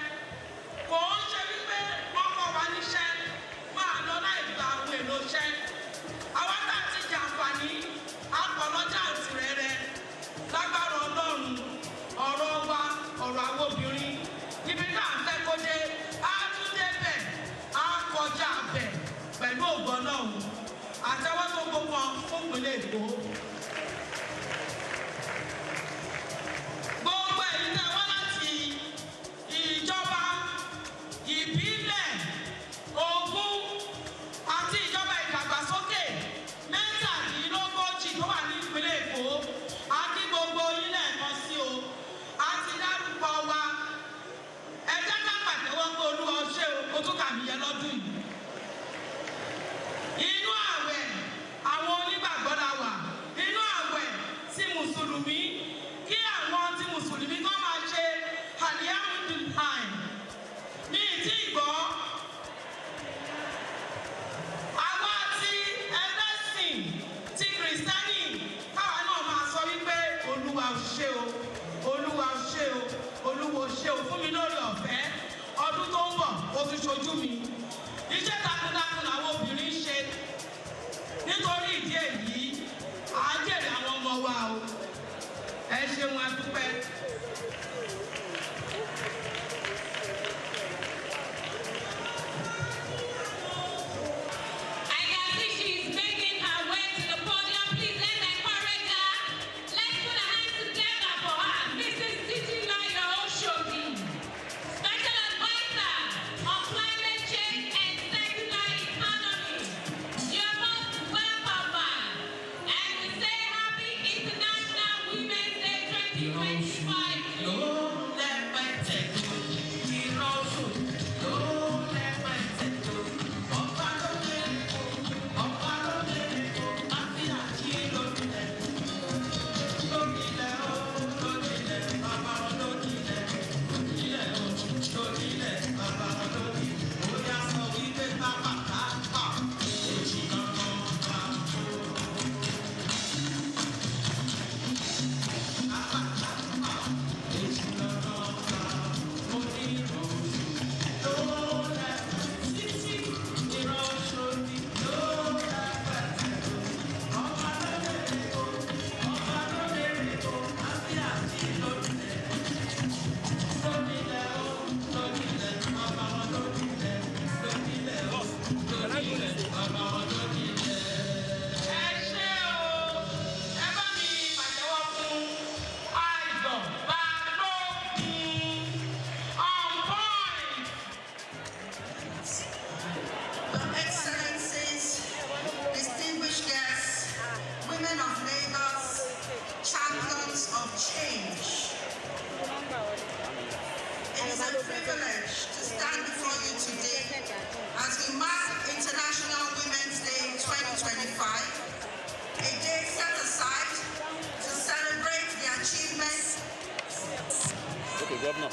Speaker 6: Kò ń ṣe wípé wọ́n kọ́ wa níṣẹ́ máa lọ láì gba ohun èlò iṣẹ́. Àwọn tá a ti jàǹfààní apọ̀lọ́jà àtìrẹ́rẹ́ lágbára Ọlọ́run, ọ̀rọ̀ wa, ọ̀rọ̀ àwọn obìnrin, ibi náà ń fẹ́ kó dé, á tún débẹ̀, á kọjá bẹ̀ pẹ̀lú ògbọ́n náà. Àtẹwọ́ tó gbogbo fún ìpínlẹ̀ Èkó. Gbogbo èyí tẹ́ wá láti ìjọba ìbílẹ̀ Ògùn àti ìjọba ìdàgbàsókè mẹ́tàdínlógójì tó wà ní ìpínlẹ̀ Èkó, a kí gbogbo yín lẹ́ẹ̀kan sí o. A ti dárúkọ wa. Ẹ jẹ́ ká pàtẹ́wọ́ pé Olúwa ó ṣe o, ó tún kà mí yẹ lọ́dún yìí. Inú àwẹ̀ àwọn onígbàgbọ́ la wà. Inú àwẹ̀ tí Mùsùlùmí, kí àwọn tí Mùsùlùmí kọ́ máa ṣe Alhamdulillah. Ní ìdí ìgbọ́, àwa tí ẹlẹ́sìn ti Kìrìsìtẹ́nì, káwa náà máa sọ wípé Olúwa ó ṣe o, Olúwa ó ṣe o, Olúwa ó ṣe o fún mi lórí ọ̀fẹ́. Ọdún tó ń bọ̀, ó tún ṣojú mi. Iṣẹ́ takuntakun làwọn obìnrin ṣe. Nítorí ìdí èyí, à ń jèrè àwọn ọmọ wa o. Ẹ ṣeun, a dúpẹ́.
Speaker 2: I can see she's making her way to the podium. Please let's encourage her. Let's put our hands together for her. Mrs. Titi Lawyer Oshodi, Special Advisor on Climate Change and Circular Economy. You're most welcome, ma'am. And we say Happy International Women's Day 2025 to you.
Speaker 5: Privilege to stand before you today as we mark International Women's Day 2025, a day set aside to celebrate the achievements.
Speaker 7: Okay, Governor.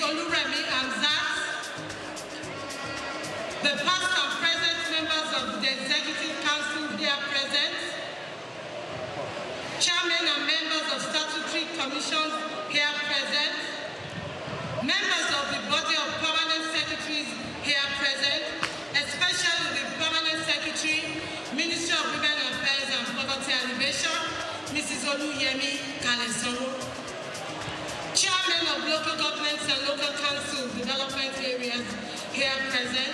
Speaker 8: Oluremi Amzat, the past and present members of the Executive Council here present, chairmen and members of statutory commissions here present, members of the body of permanent secretaries here present, especially the permanent secretary, Ministry of Women Affairs and Poverty Alleviation, Mrs. Oluyemi Kalesoro, chairmen of local governments and local council development areas here present,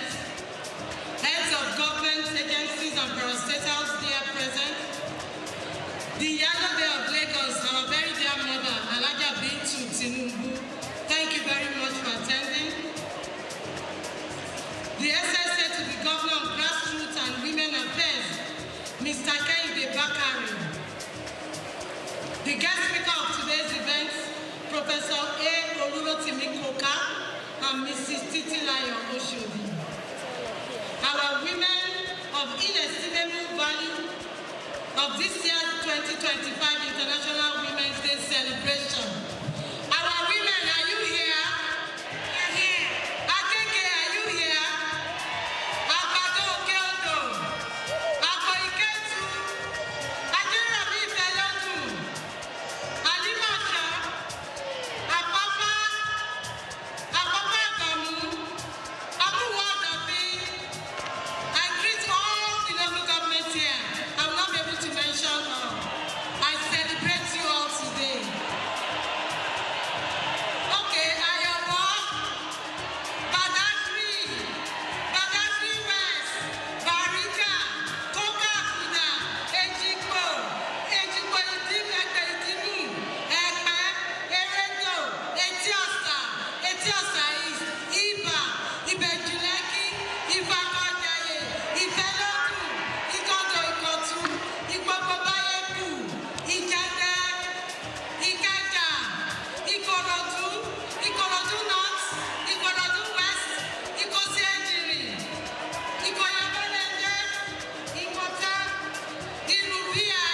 Speaker 8: heads of government agencies and parastatals here present, the Yellow Day of Lagos, our very dear mother, Alaja Bintu Tinubu, thank you very much for attending. The SSA to the Governor of Grassroots and Women Affairs, Mr. Kehinde Bakari. The guest speaker of today's event, Professor A. Olurotimi Koka and Mrs. Titilayo Oshodi. Our women of inestimable value of this year's 2025 International Women's Day celebration. Our women, are you here? Akeke, are you here? Akado Okeodo, Ako Iketu, Ajerabi Ifelodu, Alimasha, Apapa Agamu, Amuwa Dabi. I greet all the local governments here. I will not be able to mention all. I celebrate you all today. Okay, Ayobo, Badagry, Badagry West, Barika, Kokakuda, Ejikpo, Ejikpo Idimu, Epe, Eredo, Etiosa, Etiosa East, Iba, Ibejuleki, Ibakojaye, Ifelodu, Ikodo Ikotu, Ikpopobayeku, Ijade, Ikeja, Ikorodu, Ikorodu North, Ikorodu West, Ikosi Ejiri, Ikoyabonende, Ikota, Irubia,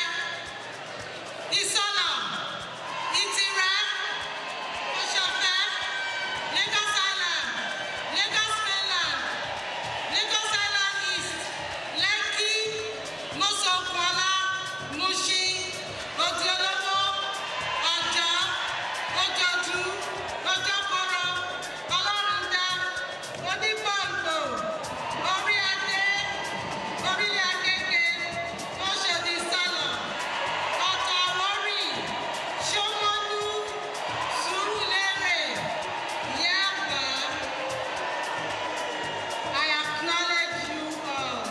Speaker 8: Isola, Itire, Oshofe, Lagos Island, Lagos Mainland, Lagos Island East, Lekki, Mosokwala, Mushi, Odiolowo, Ọ̀jọ́, Ojodu, Ojokoro, Olorunda, Onígbòǹgbò, Oríadé, Orílẹ̀ Agége, Oṣòdì Sálọ̀, Ọ̀tà Àwórì, Ṣómólú, Sùúrùlérè, Yáàbá. I acknowledge you all.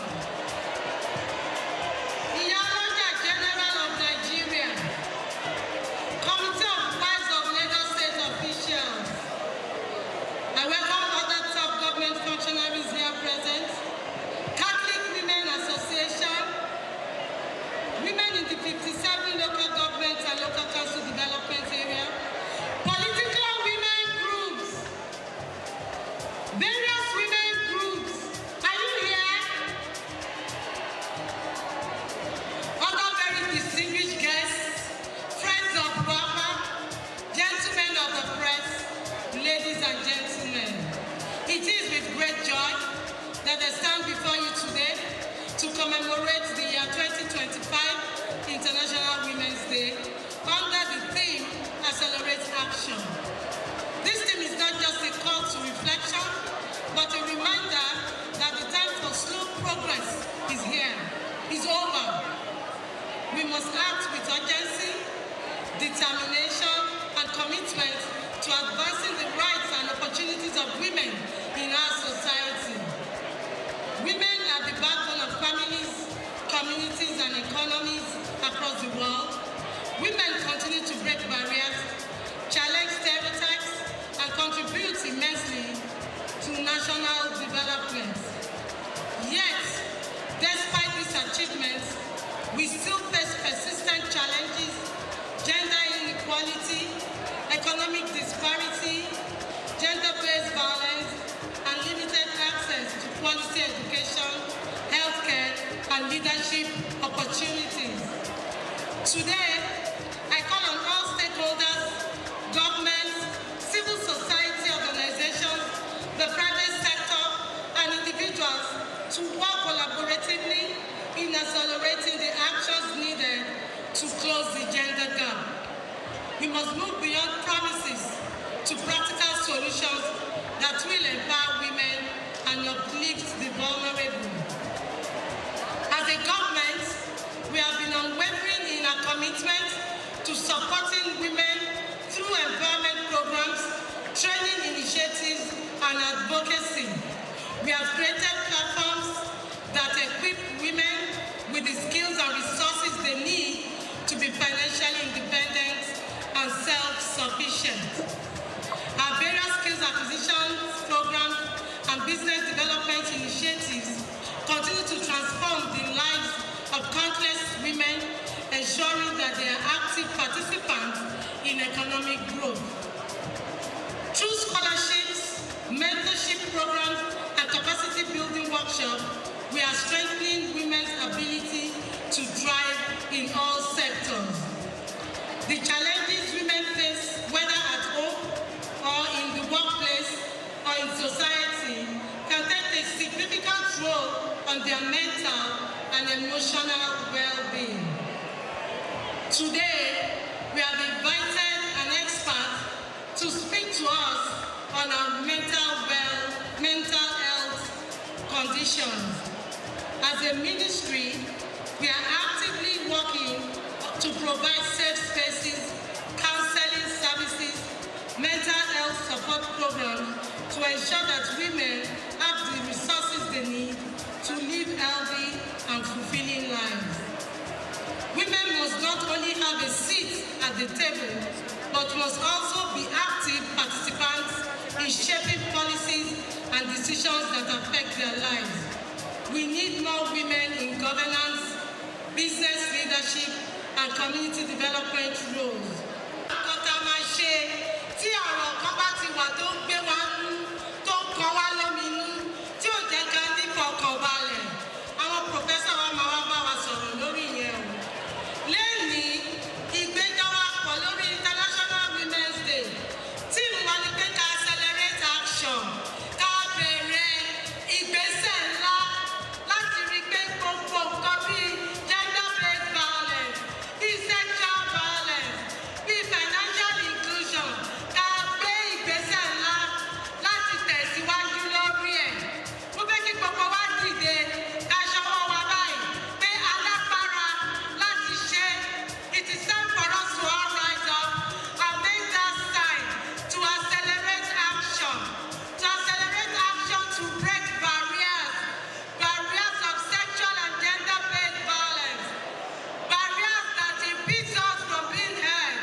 Speaker 8: Iyaloja General of Nigeria, Committee of Wives of Lagos State officials. I welcome other top government functionaries here present. Catholic Women Association, women in the 57 local governments and local council development area, political women groups, various women groups. Are you here? Other very distinguished guests, friends of Baba, gentlemen of the press, ladies and gentlemen. It is with great joy that I stand before you today to commemorate the year 2025 International Women's Day under the theme Accelerate Action. This theme is not just a call to reflection, but a reminder that the time for slow progress is here, is over. We must act with urgency, determination, and commitment to advancing the rights and opportunities of women in our society. Women are the backbone of families, communities, and economies across the world. Women continue to break barriers, challenge stereotypes, and contribute immensely to national development. Yet, despite these achievements, we still face persistent challenges, gender inequality, economic disparity,
Speaker 6: to supporting women through empowerment programs, training initiatives, and advocacy. We have created platforms that equip women with the skills and resources they need to be financially independent and self-sufficient. Our various skills acquisition programs and business development initiatives continue to transform the lives of countless women, ensuring that they are active participants in economic growth. Through scholarships, mentorship programs, and capacity building workshops, we are strengthening women's ability to thrive in all sectors. The challenges women face, whether at home or in the workplace or in society, can take a significant role on their mental and emotional well-being. Today, we have invited an expert to speak to us on our mental health conditions. As a ministry, we are actively working to provide safe spaces, counseling services, mental health support programs to ensure that women have the resources they need to live healthy and fulfilling lives. Women must not only have a seat at the table, but must also be active participants in shaping policies and decisions that affect their lives. We need more women in governance, business leadership, and community development roles. Tí ọ̀rọ̀ kan bá ti wà tó ń gbé wa nú, tó ń kan wá lóminú, tí ò jẹ́ ká ní fọkànbalẹ̀, àwọn pòfẹ́sọ̀ wa máa wá bá wa sọ̀rọ̀ lórí ìyẹn o. Lẹ́yìn ìgbẹ́jọ́ wa pọ̀ lórí International Women's Day, tí mo ní pé ká accelerate action, ká bẹ̀rẹ̀ ìgbésẹ̀ ńlá láti rí pé gbogbo nǹkan bíi gender-based violence, bíi sexual violence, bíi financial inclusion, ká gbé ìgbésẹ̀ ńlá láti tẹ̀síwájú lórí ẹ̀. Mo fẹ́ kí gbogbo wa dìde ká ṣọwọ́ wa báyìí pé alágbára láti ṣe. It is time for us to all rise up and make that sign to accelerate action to break barriers of sexual and gender-based violence, barriers that impede us from being heard,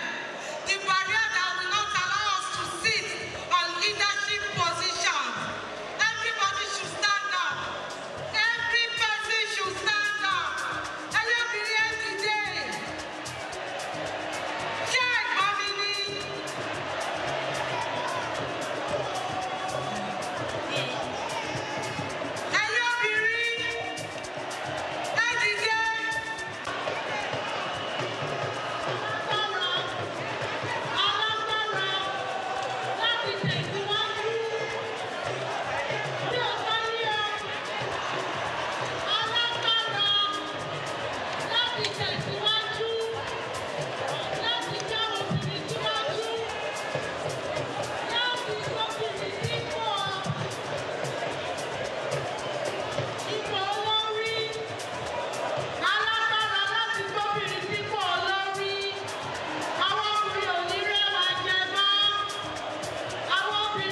Speaker 6: the barrier that will not allow us to sit on leadership positions. Everybody should stand up. Every person should stand up. Ẹlẹ́bìnrin ẹ dìde. Ṣé ẹ̀gbọ́n mi ni? Ẹlẹ́bìnrin ẹ dìde. Alágbára láti tẹ̀síwájú. Bí o bá yẹ alágbára láti tẹ̀síwájú, láti já obìnrin síwájú, láti gbóbìnrin sípò olórí, alágbára láti gbóbìnrin sípò olórí. Àwọn obìnrin ò ní rẹwà jẹ mọ́. Àwọn obìnrin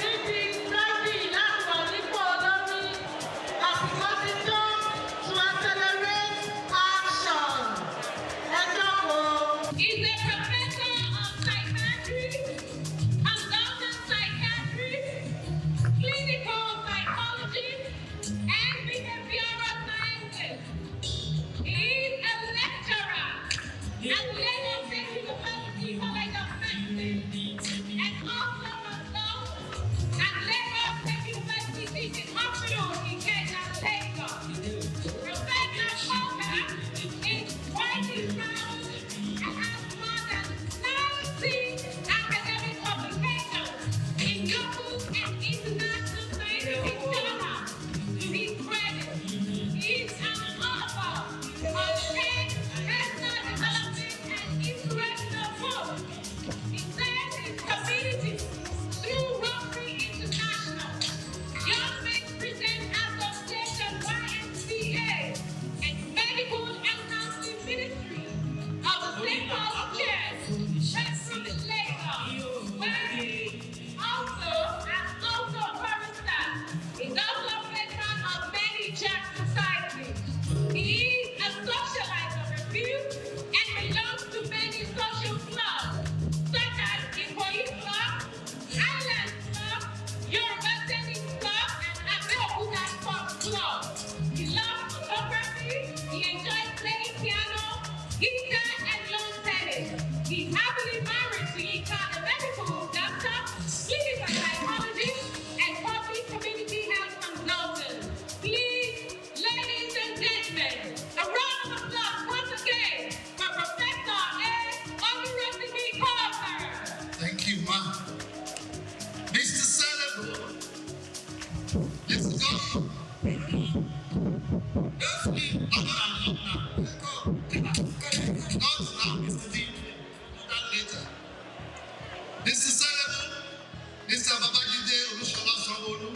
Speaker 3: Mr. Babajide Olusola Sanwo-Olu,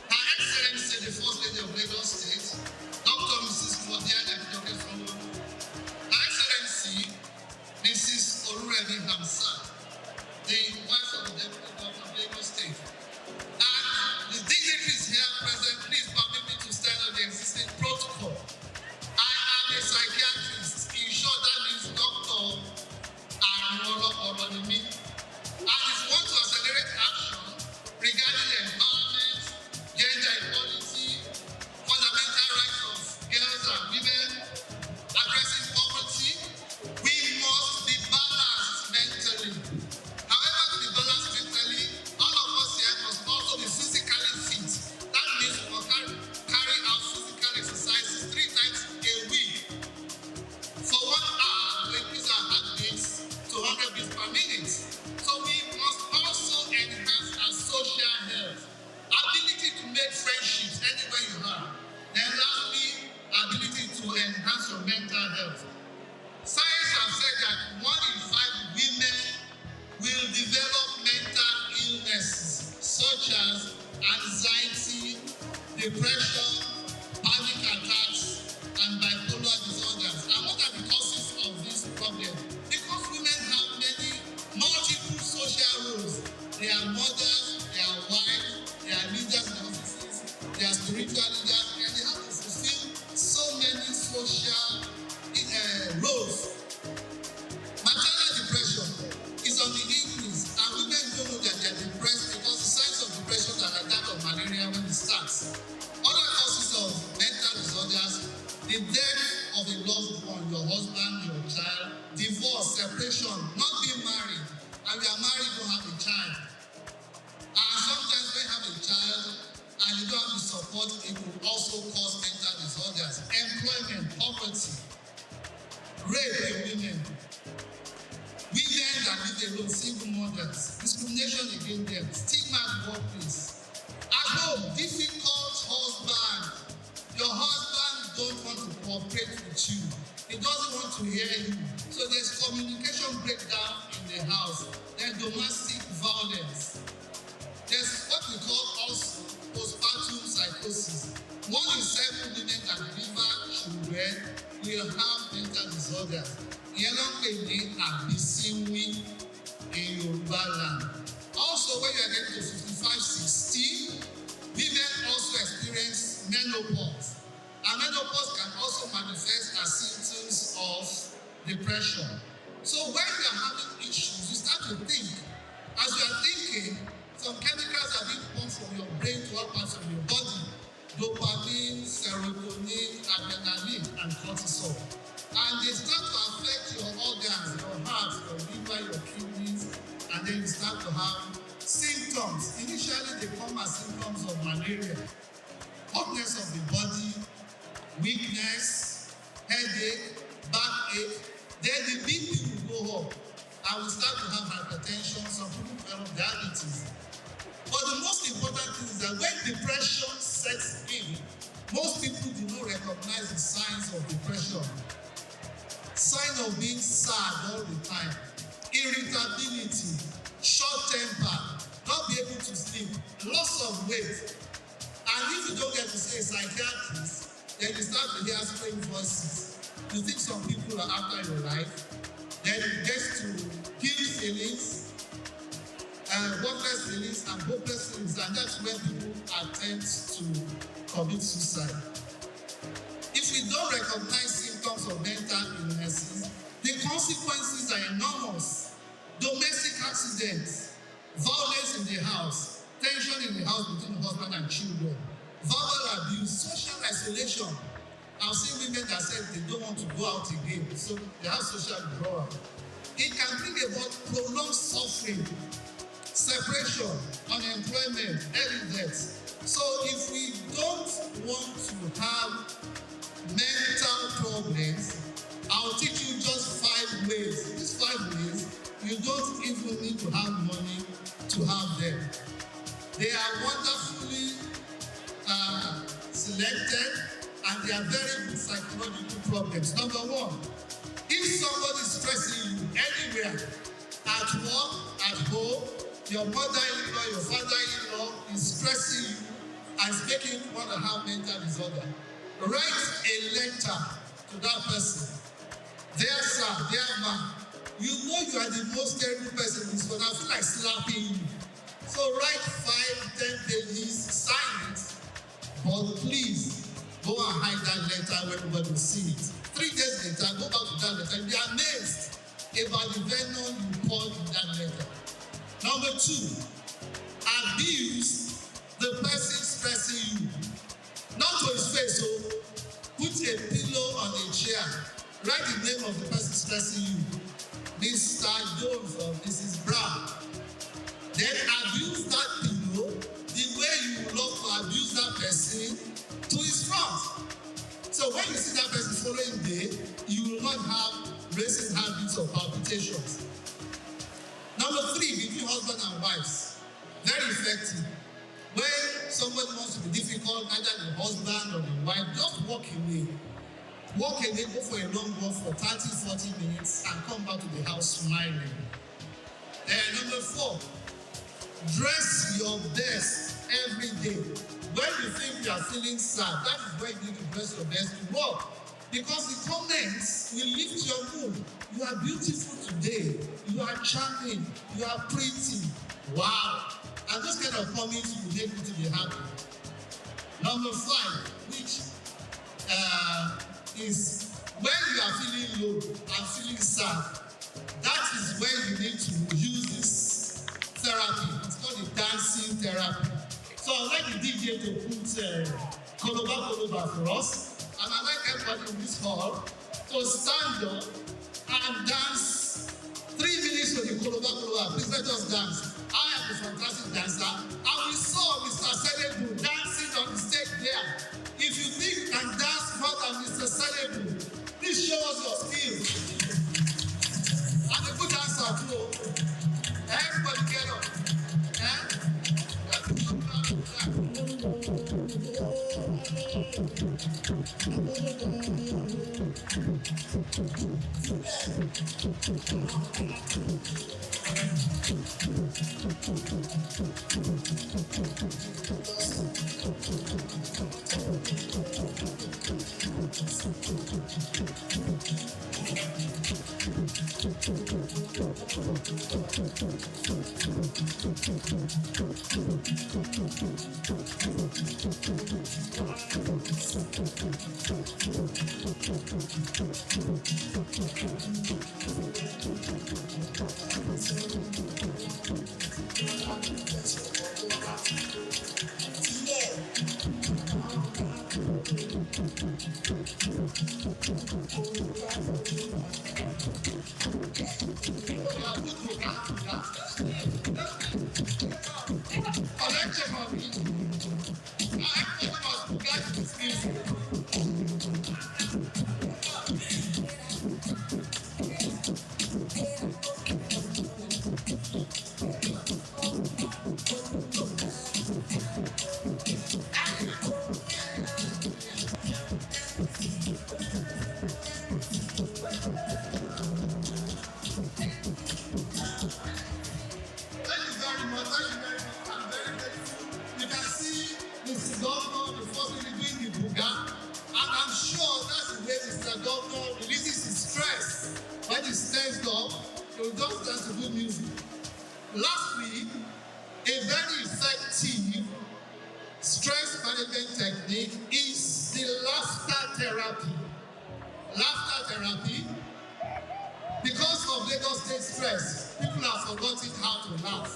Speaker 3: Her Excellency the First Lady of Lagos State, Dr. Mrs. Claudia Ebidoke Sanwo-Olu, Her Excellency Mrs. Oluremi Hamzat, the wife of the Deputy Governor of Lagos State, and the dignitaries here present, please permit me to stand on the existing protocol. I am a psychiatrist. In short, that means Dr. Arinola Olonimi. And if you want to accelerate action regarding empowerment, gender equality, fundamental rights of girls and women, addressing poverty, we must be balanced mentally. However, to be balanced mentally, all of us here must also be physically fit. That means we must carry out physical exercises 3 times a week for 1 hour to increase our heartbeats to 100 beats per minute. So we must also enhance our social health, ability to make friendships anywhere you are. Then lastly, ability to enhance your mental health. Science has said that 1 in 5 women will develop mental illnesses such as anxiety, depression, panic attacks, and bipolar disorders. And what are the causes of this problem? Because women have many multiple social roles. They are mothers, they are wives, they are leaders in offices, they are spiritual leaders, and they have to fulfill so many social roles. Maternal depression is on the increase, and women don't know that they are depressed because the signs of depression are like that of malaria when it starts. Other causes of mental disorders, the death of a loved one, your husband, your child, divorce, separation, not being married, and you are married, don't have a child. And sometimes when you have a child and you don't have the support, it will also cause mental disorders. Employment, poverty, rape in women, women that live alone, single mothers, discrimination against them, stigma at the workplace. At home, difficult husband. Your husband don't want to cooperate with you. He doesn't want to hear you. So there's communication breakdown in the house. There's domestic violence. There's what we call also postpartum psychosis. 1 in 7 women that deliver children will have mental disorders. Ìyẹn ló ń pè ní àbísínwí in Yorùbá land. Also, when you are getting to 55, 60, women also experience menopause. And menopause can also manifest as symptoms of depression. So when you are having issues, you start to think. As you are thinking, some chemicals are being pumped from your brain to all parts of your body. Dopamine, serotonin, adrenaline, and cortisol. And they start to affect your organs, your heart, your liver, your kidneys, and then you start to have symptoms. Initially, they come as symptoms of malaria, hotness of the body, weakness, headache, backache. Then the BP will go up, and we start to have hypertension. Some people develop diabetes. But the most important thing is that when depression sets in, most people do not recognize the signs of depression. Sign of being sad all the time, irritability, short temper, not be able to sleep, loss of weight. And if you don't get to see a psychiatrist, then you start to hear strange voices. You think some people are after your life, then it gets to guilt feelings, worthless feelings, and hopeless feelings, and that's when people attempt to commit suicide. If we don't recognize symptoms of mental illnesses, the consequences are enormous. Domestic accidents, violence in the house, tension in the house between husband and children, verbal abuse, social isolation. I've seen women that said they don't want to go out again, so they have social withdrawal. It can bring about prolonged suffering, separation, unemployment, early death. So if we don't want to have mental problems, I'll teach you just 5 ways. These 5 ways, you don't even need to have money to have them. They are wonderfully selected, and they are very good psychological problems. Number 1, if somebody is stressing you anywhere, at work, at home, your mother-in-law, your father-in-law is stressing you and is making you want to have mental disorder, write a letter to that person. Dear sir, dear man, you know you are the most terrible person in this world. I feel like slapping you. So write 5, 10 pages, sign it, but please go and hide that letter when nobody will see it. 3 days later, go back to that letter and be amazed about the venom you poured in that letter. Number 2, abuse the person stressing you. Not to his face, so put a pillow on a chair. Write the name of the person stressing you. Mr. Jones or Mrs. Brown. Then abuse that pillow the way you would love to abuse that person to his front. So when you see that person following day, you will not have racing habits or palpitations. Number 3, between husband and wives. Very effective. When somebody wants to be difficult, either the husband or the wife, just walk away. Walk away, go for a long walk for 30, 40 minutes and come back to the house smiling. Number 4, dress your best every day. When you think you are feeling sad, that is when you need to dress your best to work. Because the comments will lift your mood. You are beautiful today. You are charming. You are pretty. Wow. And those kind of comments will make you to be happy. Number 5, which is when you are feeling low and feeling sad, that is when you need to use this therapy. It's called the dancing therapy. So I'd like the DJ to put Koloba for us. And I'd like everybody in this hall to stand up and dance 3 minutes to the Koloba. Please let us dance. I am a fantastic dancer. And we saw Mr. Selebu dancing on the stage there. If you think you can dance more than Mr. Selebu, please show us your skills. I'm a good dancer too. Everybody get up. Lastly, a very effective stress management technique is the laughter therapy. Laughter therapy, because of Lagos State stress, people have forgotten how to laugh.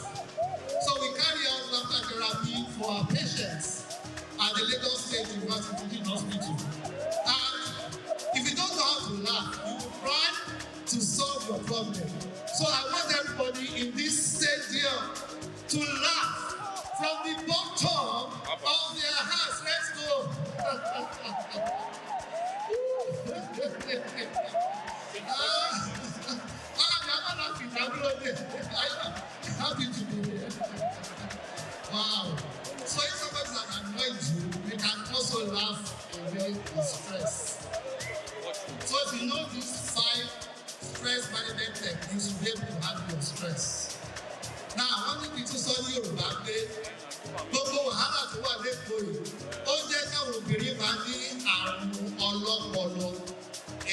Speaker 3: So we carry out laughter therapy for our patients at the Lagos State University Hospital. And if you don't know how to laugh, you will try to solve your problem. So I want everybody in this stadium to laugh from the bottom of their hearts. Let's go. I'm happy to be here. Wow. So if somebody's annoyed you, you can also laugh away the stress. So if you know these 5 stress management techniques, you'll be able to handle your stress. Now, I want you kí tún sọ ní Yorùbá pé gbogbo wàhálà tó wà lẹ́kọ̀ọ́ yìí ó jẹ́ káwọn obìnrin máa ní àrùn ọlọ́pọlọ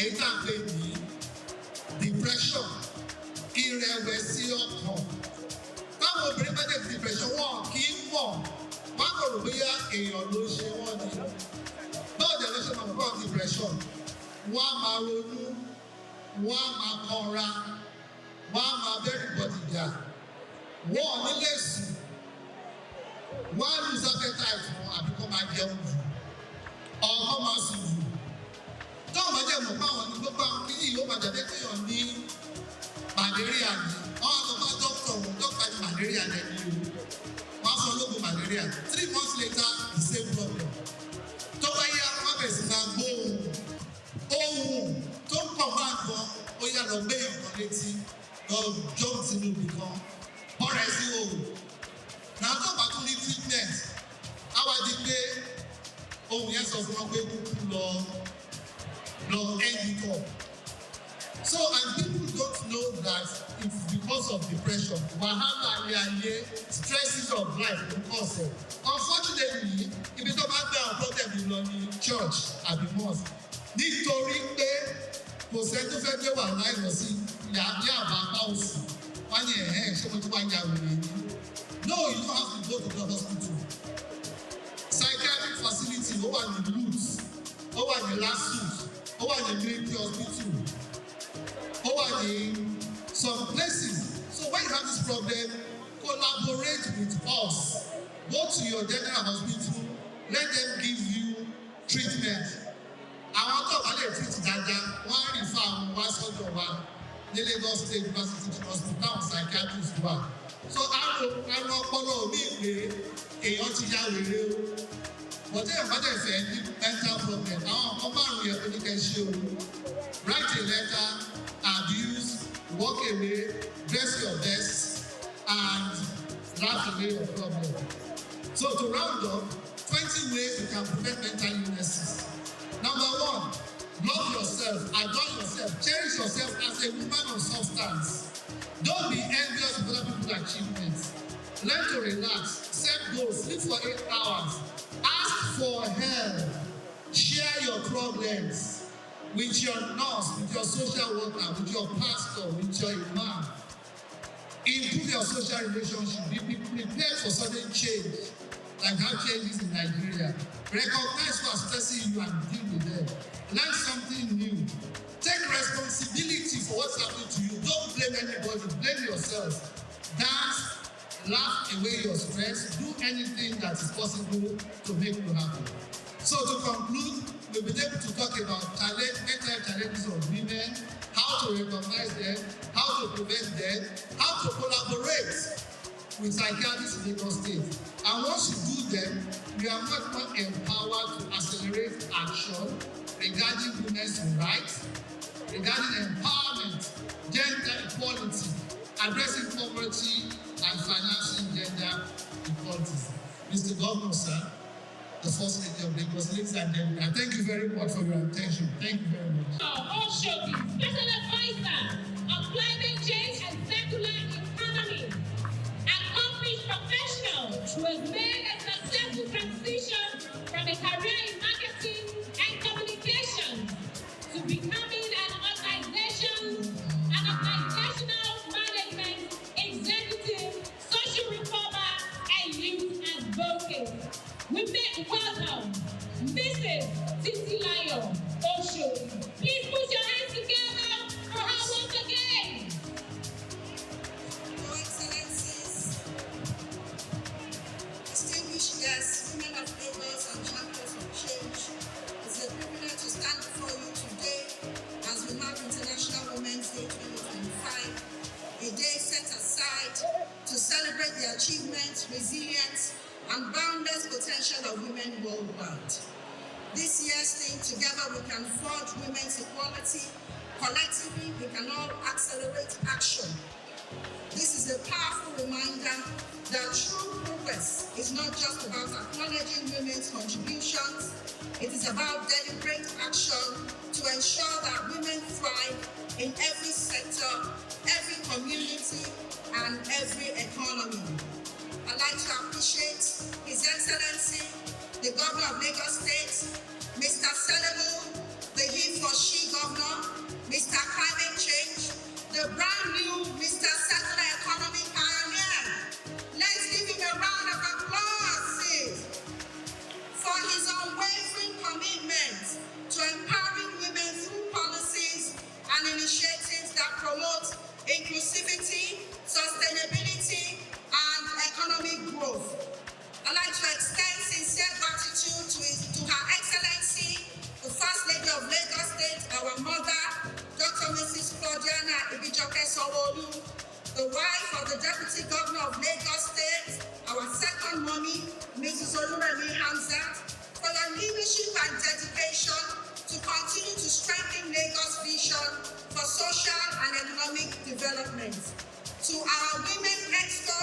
Speaker 3: èyí tá à ń pè ní depression, ìrẹ̀wẹ̀sì ọkàn. Táwọn obìnrin bá jẹ́ depression wọn kì í mọ̀ wọ́n kò rò bóyá èèyàn ló ṣe wọ́n ni. Báwo ni ẹlẹ́ṣẹ̀ máa bọ̀ depression? Wọ́n á máa ronú, wọ́n á máa kanra, wọ́n á máa bẹ́rù bọ̀dìjà, wọ́n ò ní lè sùn, wọ́n á lose appetite fún àbí kó máa jẹun jù, ọ̀kọ́ máa sùn jù. Táwọn bá jẹ́ mọ̀ báwọn ní gbogbo àwọn kí yìí ó máa jáde kéèyàn ní malaria ni. Wọ́n á lọ bá dókítà wọn, dókítà ní malaria lẹ́ni o. Wọ́n á fọ lóògùn malaria. 3 months later, the same problem. Tó bá yá, wọ́n bẹ̀rẹ̀ sí máa gbóhùn. Ohun tó ń pọ̀ máa gan, ó yá lọ gbé ìyàn létí, lọ jump sínú ibì kan, ọ̀rẹ́ sí ohun. Náà tó bá tún ní treatment, á wá di pé ohun yẹn sọ fún wọn pé kúkú lọ end it up. So, and people don't know that it's because of depression, wahala ayé, stresses of life ló cause it. Unfortunately, ibi tó bá gbé àwọn problem lọ ní church àbí mosque, nítorí pé kò sẹ́ni tó fẹ́ gbé wàhálà ìlọ sí yàrá àbá òsì, wọ́n ní ṣé mo ti wá ya wèrè ni? No, you don't have to go to the hospital. Psychiatric facility ó wà ní Lutz, ó wà ní Lasuth, ó wà ní Military Hospital, ó wà ní some places. So when you have this problem, collaborate with us. Go to your general hospital, let them give you treatment. Àwọn tó bá lè treat dáadáa, wọ́n á refer àwọn wá sọ́dọ̀ wa ní Lagos State University Hospital, táwọn psychiatrist wà. So àwọn ọpọlọ mi ìwé èèyàn ti ya wèrè o. Bọ̀dé ìbádẹ́ ìfẹ́ ní mental problem. Àwọn ọmọ márùn-ún yẹn ló ní kẹ́ ṣe o. Write a letter, abuse, walk away, dress your best, and laugh away your problem. So to round up, 20 ways you can prevent mental illnesses. Number 1, love yourself, adore yourself, cherish yourself as a woman of substance. Don't be envious of other people's achievements. Learn to relax, set goals, sleep for 8 hours, ask for help, share your problems with your nurse, with your social worker, with your pastor, with your imam. Improve your social relationship. Be prepared for sudden change, like how changes in Nigeria. Recognize who are stressing you and deal with them. Learn something new. Take responsibility for what's happening to you. Don't blame anybody, blame yourself. Dance, laugh away your stress. Do anything that is possible to make you happy. So to conclude, we'll be able to talk about mental challenges of women, how to recognize them, how to prevent them, how to collaborate with psychiatrists in Lagos State. And once you do them, we are much more empowered to accelerate action regarding women's rights, regarding empowerment, gender equality, addressing poverty, and financing gender equality. Mr. Governor, sir, the First Lady of Lagos, ladies and gentlemen, thank you very much for your attention. Thank you very much.
Speaker 2: Also, the Special Advisor on Climate Change and Circular Economy, accomplished professional who has made a successful transition from a career in marketing and communication to becoming an organizational management executive, social reformer, and youth advocate. We make welcome Mrs. Titilayo Osho. Please put your hands together for her once again.
Speaker 5: Your Excellencies, distinguished guests, women of Lagos and champions of change, it's a privilege to stand before you today as we mark International Women's Day 2025, a day set aside to celebrate the achievements, resilience, and boundless potential of women worldwide. This year's theme, Together We Can Forge Women's Equality, collectively we can all accelerate action. This is a powerful reminder that true progress is not just about acknowledging women's contributions, it is about deliberate action to ensure that women thrive in every sector, every community, and every economy. I'd like to appreciate His Excellency, the Governor of Lagos State, Mr. Sellable, the he for she governor, Mr. Climate Change, the brand new Mr. Circular Economy Pioneer. Let's give him a round of applause for his unwavering commitment to empowering women through policies and initiatives that promote inclusivity, sustainability, and economic growth. I'd like to extend sincere gratitude to Her Excellency, the First Lady of Lagos State, our mother, Dr. Mrs. Claudiana Ibijoke Sanwo-Olu, the wife of the Deputy Governor of Lagos State, our second mommy, Mrs. Oluremi Hamzat, for your leadership and dedication to continue to strengthen Lagos' vision for social and economic development. To our women exco,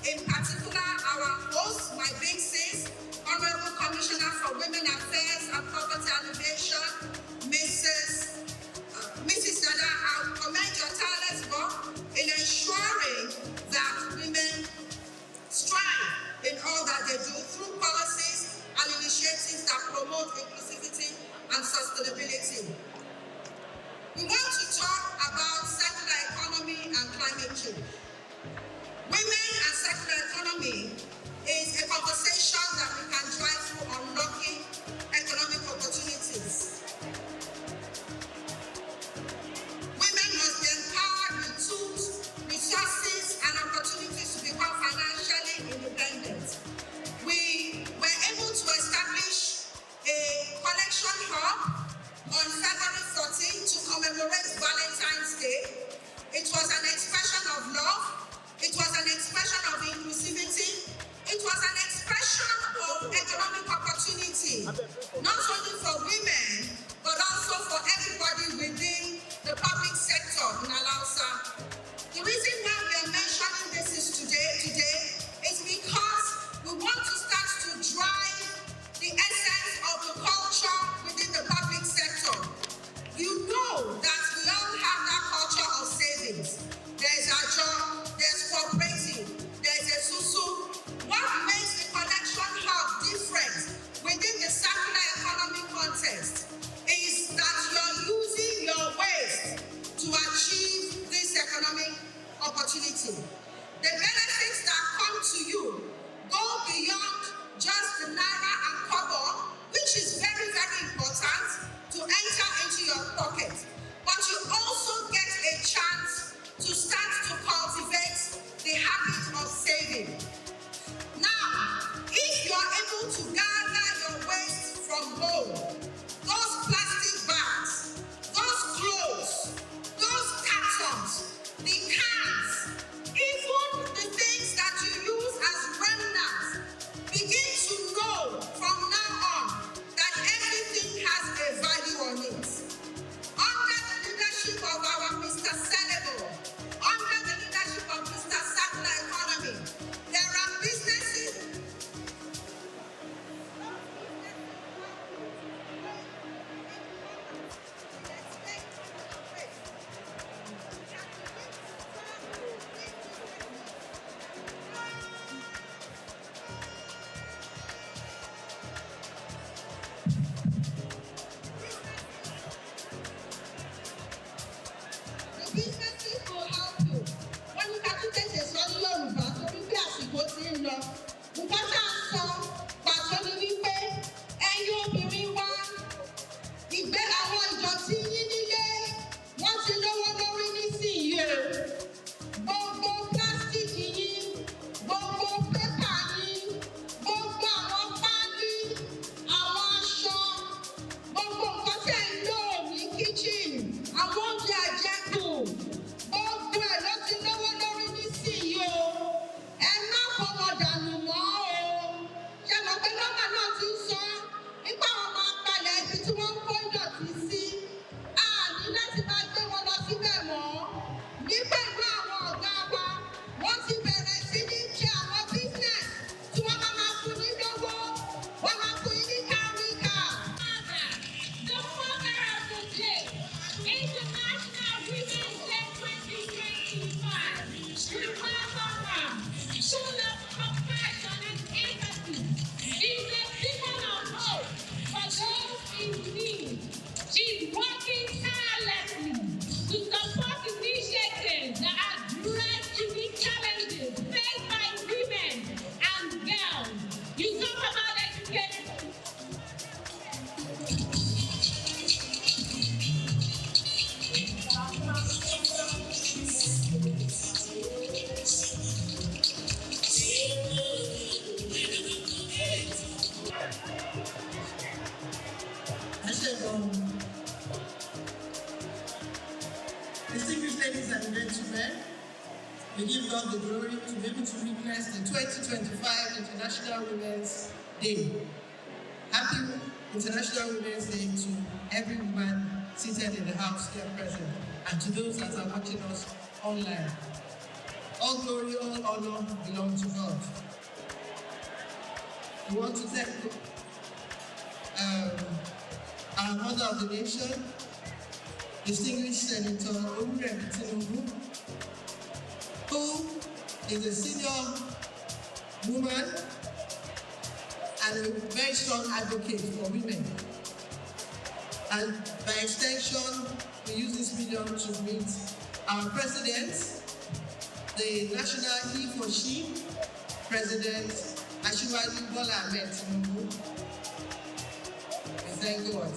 Speaker 5: in particular our host, my big sis, Honorable Commissioner for Women Affairs and Poverty Alleviation, Mrs. Dada, I commend your tireless work in ensuring that women strive in all that they do through policies and initiatives that promote inclusivity and sustainability. We want to talk about circular economy and climate change. Women and circular economy is a conversation that we can drive through unlocking economic opportunities. Women must be empowered with tools, resources, and opportunities to become financially independent. We were able to establish a collection hub on February 14 to commemorate Valentine's Day. It was an expression of love. It was an expression of inclusivity. It was an expression of economic opportunity, not only for women, but also for everybody within the public sector in Alausa. The reason why we are mentioning this is today is because we want to start to drive the essence of the culture within the public sector. You know that we all have that culture of savings. There's a job, there's cooperative, there's a susu. What makes the connection hub different within the circular economy context is that you're using your waste to achieve this economic opportunity. The benefits that come to you go beyond just the naira and kobo, which is very, very important to enter into your pocket. But you also get a chance to start to cultivate the habit of saving. Now, if you are able to gather your waste from home, those plastic bags, those clothes, those cartons, the cans, even the things that you use as remnants, begin to know from now on that everything has a value on it. Under the leadership of our Mr. Sellable, under the leadership of Mr. Circular Economy, there are businesses We give God the glory to be able to witness the 2025 International Women's Day. Happy International Women's Day to every woman seated in the house here present, and to those that are watching us online. All glory, all honor belong to God. We want to thank our mother of the nation, distinguished Senator Oluremi Tinubu, who is a senior woman and a very strong advocate for women. And by extension, we use this medium to meet our president, the national he for she, President Asiwaju Bola Ahmed Tinubu. We thank God.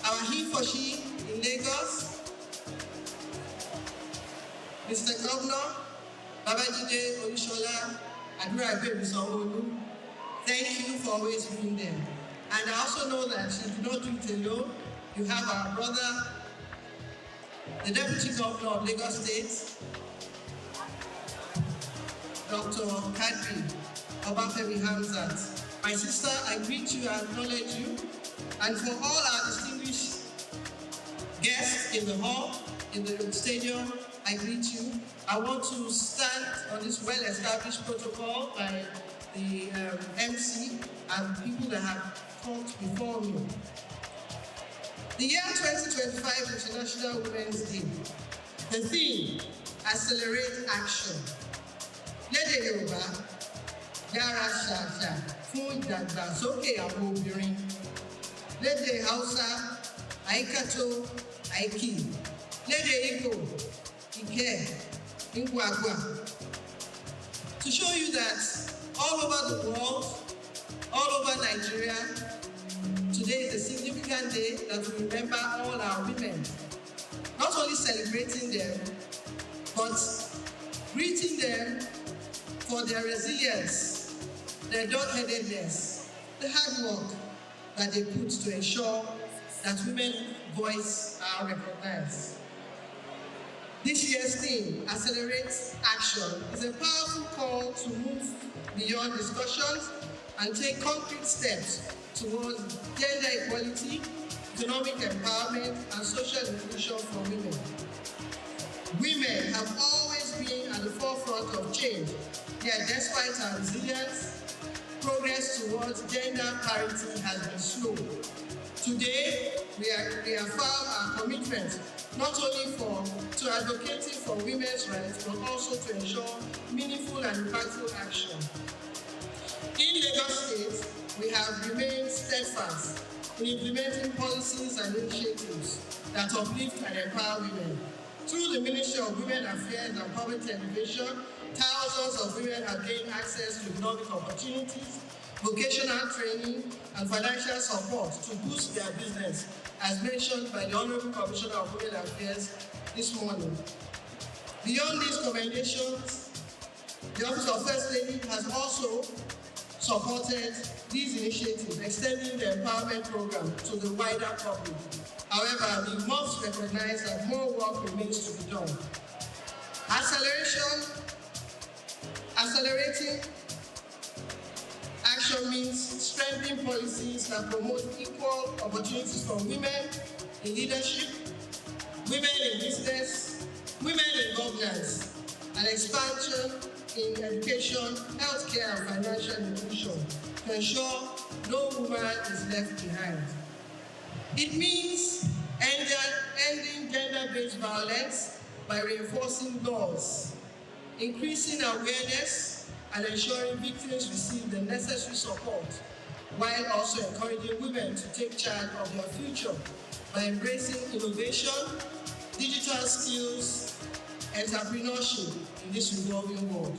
Speaker 5: Our he for she in Lagos, Mr. Governor Babajide Olushola Aduragbemi Sanwo-Olu, thank you for always being there. And I also know that you do not do it alone. You have our brother, the Deputy Governor of Lagos State, Dr. Kadri Obafemi Hamzat. My sister, I greet you and acknowledge you. And for all our distinguished guests in the hall, in the stadium, I greet you. I want to stand on this well-established protocol by the MC and people that have talked before me. The year 2025 International Women's Day. The theme, Accelerate Action. Lédè Yorùbá, yára ṣàṣà fún ìdàgbàsókè àwọn obìnrin. Lédè Hausa, Aikato, Aiki. Lédè Igbo, Ike, Ngwagwa. To show you that all over the world, all over Nigeria, today is a significant day that we remember all our women. Not only celebrating them, but greeting them for their resilience, their dog-headedness, the hard work that they put to ensure that women's voice are recognized. This year's theme, Accelerate Action, is a powerful call to move beyond discussions and take concrete steps towards gender equality, economic empowerment, and social inclusion for women. Women have always been at the forefront of change, yet despite our resilience, progress towards gender parity has been slow. Today, we reaffirm our commitment not only to advocating for women's rights, but also to ensure meaningful and impactful action. In Lagos State, we have remained steadfast in implementing policies and initiatives that uplift and empower women. Through the Ministry of Women Affairs and Poverty Elevation, thousands of women have gained access to economic opportunities, vocational training, and financial support to boost their business, as mentioned by the Honorable Commissioner of Women Affairs this morning. Beyond these commendations, the Office of First Lady has also supported these initiatives, extending the empowerment program to the wider public. However, we must recognize that more work remains to be done. Accelerating action means strengthening policies that promote equal opportunities for women in leadership, women in business, women in governance, and expansion in education, healthcare, and financial inclusion to ensure no woman is left behind. It means ending gender-based violence by reinforcing laws, increasing awareness, and ensuring victims receive the necessary support, while also encouraging women to take charge of their future by embracing innovation, digital skills, entrepreneurship in this evolving world.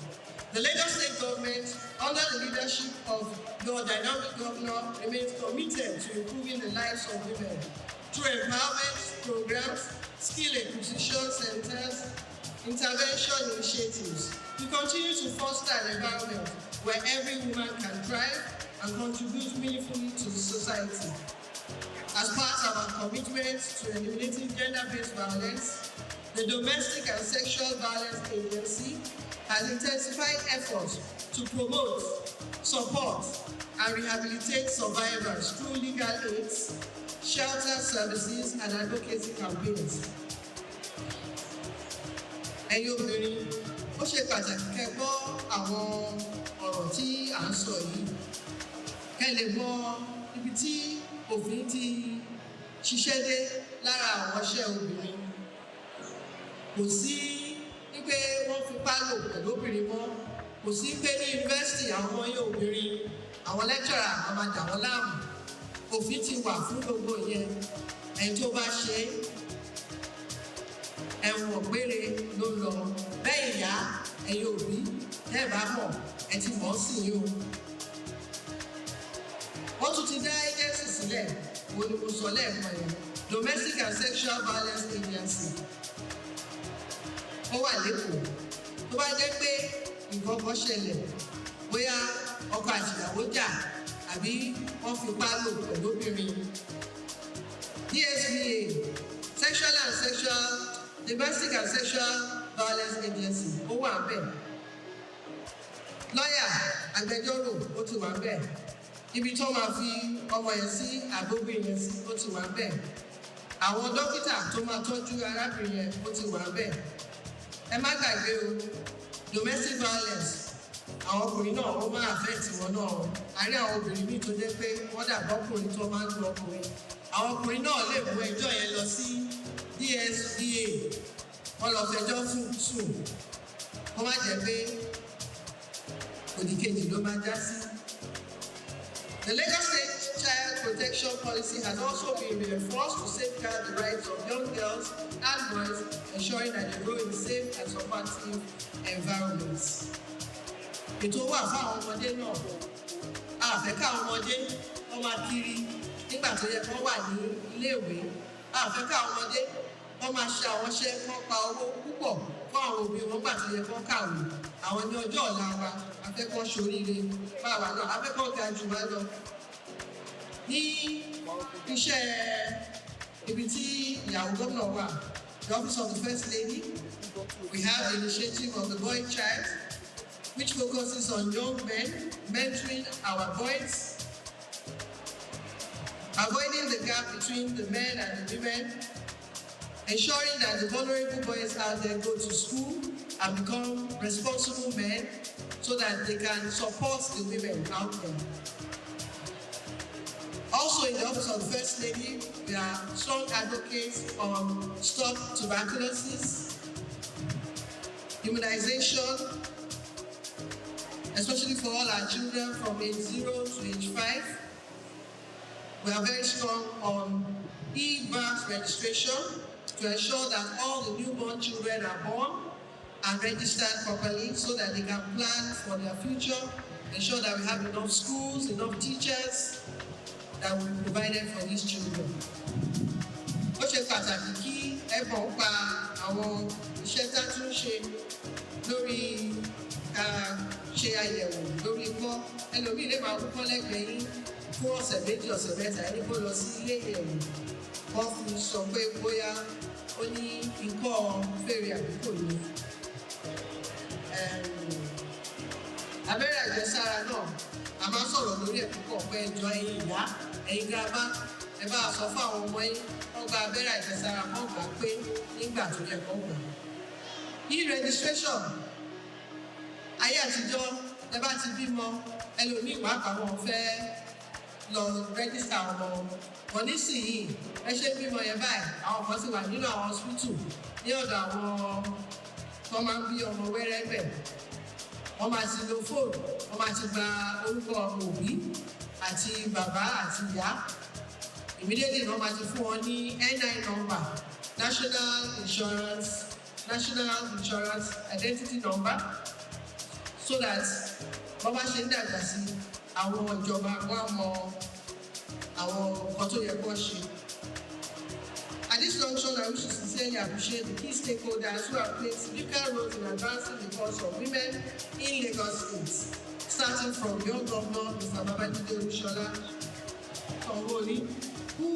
Speaker 5: The Lagos State government, under the leadership of your dynamic governor, remains committed to improving the lives of women through empowerment programs, skill acquisition centers, intervention initiatives. We continue to foster an environment where every woman can thrive and contribute meaningfully to the society.
Speaker 9: As part of our commitment to eliminating gender-based violence, the Domestic and Sexual Violence Agency has intensified efforts to promote, support, and rehabilitate survivors through legal aids, shelter services, and advocacy campaigns. Ẹ̀yin obìnrin, ó ṣe pàtàkì kẹ́ gbọ́ àwọn ọ̀rọ̀ tí à ń sọ yìí. Kẹ́ lè mọ ibi tí òfin ti ṣiṣẹ́ dé lára àwọn iṣẹ́ obìnrin. Kò sí wípé wọ́n fipá lò pẹ̀lú obìnrin mọ́. Kò sí pé ní yunifásitì àwọn ọmọ yẹn obìnrin, àwọn lẹ́kítọ̀rà àwọn máa dà wọ́n láàmú. Òfin ti wà fún gbogbo yẹn. Ẹni tó bá ṣe ẹ̀wọ̀n gbére ló lọ. Bẹ́ẹ̀ ìyá ẹ̀yin òbí tẹ́ ẹ bá mọ̀ ẹ ti mọ̀ sí yín o. Wọ́n tún ti dá agency sílẹ̀, wo ni mo sọ lẹ́ẹ̀kan yẹn, Domestic and Sexual Violence Agency. Ó wà lẹ́kọ̀ọ́. Tó bá jẹ́ pé nǹkan kan ṣẹlẹ̀, bóyá ọkọ àti ìyàwó jà àbí wọ́n fipá lò pẹ̀lú obìnrin. DSVA, Domestic and Sexual Violence Agency, ó wà bẹ́ẹ̀. Lọ́yà, agbẹjọ́rò, ó ti wà bẹ́ẹ̀. Ibi tó máa fi ọmọ yẹn sí àbóbìnrin yẹn sí, ó ti wà bẹ́ẹ̀. Àwọn dókítà tó máa tọ́jú arábìnrin yẹn, ó ti wà bẹ́ẹ̀. Ẹ má gbàgbé o, domestic violence, àwọn ọkùnrin náà ó máa affect wọn náà. Àárín àwọn obìnrin míì tó jẹ́ pé wọ́n dàgbọ́ ọkùnrin tó máa ń lu ọkùnrin. Àwọn ọkùnrin náà lè mú ẹjọ́ yẹn lọ sí DSVA, wọ́n lọ fẹjọ́ sùn, wọ́n má jẹ́ pé òdìkejì ló máa já sí. The Lagos State Child Protection Policy has also been reinforced to safeguard the rights of young girls and boys, ensuring that they grow in safe and supportive environments. Ètò wà fún àwọn ọmọdé náà. Àfẹ́ká àwọn ọmọdé wọ́n máa kiri nígbà tó yẹ kó wà ní iléèwé. Àfẹ́ká àwọn ọmọdé wọ́n máa ṣe àwọn iṣẹ́ kó pa owó púpọ̀ fún àwọn òbí wọn gbà tó yẹ kó kàwé. Àwọn ní ọjọ́ ọ̀la wa, afẹ́kọ́ ṣoríire báwa náà, afẹ́kọ́ ga jù wá lọ. Ní iṣẹ́ ibi tí ìyàwó gómìnà wà, the office of the First Lady, we have the initiative of the Boy Child, which focuses on young men, mentoring our boys, avoiding the gap between the men and the women, ensuring that the vulnerable boys out there go to school and become responsible men so that they can support the women out there. Also in the office of the First Lady, we are strong advocates on stop tuberculosis, immunization, especially for all our children from age 0 to age 5. We are very strong on e-birth registration to ensure that all the newborn children are born and registered properly so that they can plan for their future, ensure that we have enough schools, enough teachers that will be provided for these children. Ó ṣe pàtàkì kí ẹ̀bùn pa àwọn iṣẹ́ tá a tún ṣe lórí ṣe àyẹ̀wò lórí ikọ́. Ẹlòmíì lè máa kúkọ́ lẹ́gbẹ̀ẹ́ yín fún ọ̀sẹ̀ méjì ọ̀sẹ̀ mẹ́ta ẹni kó lọ sí ilé ìyẹ̀wò. Wọ́n fi sọ pé bóyá ó ní ikọ́ fèrè àbí kò ní. Abẹ́rẹ́ àjẹsára náà, a máa sọ̀rọ̀ lórí ẹ̀ púpọ̀ pé ẹjọ́ ẹ̀yin ìyá, ẹ̀yin girama, ẹ bá sọ fún àwọn ọmọ yín, wọ́n gba abẹ́rẹ́ àjẹsára kan gbà pé nígbà tó yẹ kó gbà. E-registration, ayé àtijọ́, ẹ bá ti bímọ, ẹlòmíì pàápàá wọn fẹ́ lọ rẹ́gísítà ọmọ wọn. Wọ́n nísìnyí, ẹ ṣe bímọ yẹn báyìí, àwọn kan sì wà nínú àwọn hospital ní ọ̀dọ̀ àwọn tó máa ń bí ọmọ wẹ́rẹ́ bẹ̀. Wọ́n máa ti lo fóònù, wọ́n máa ti gba orúkọ òbí àti bàbá àti ìyá. Immediately wọ́n máa ti fún wọn ní NI number, National Insurance Identity Number, so that wọ́n bá ṣe ń dàgbà sí àwọn ìjọba wọn mọ àwọn nǹkan tó yẹ kó ṣe. At this junction, I wish to sincerely appreciate the key stakeholders who have played significant roles in advancing the cause of women in Lagos State, starting from young governor Mr. Babajide Olushola Sanwo-Olu, who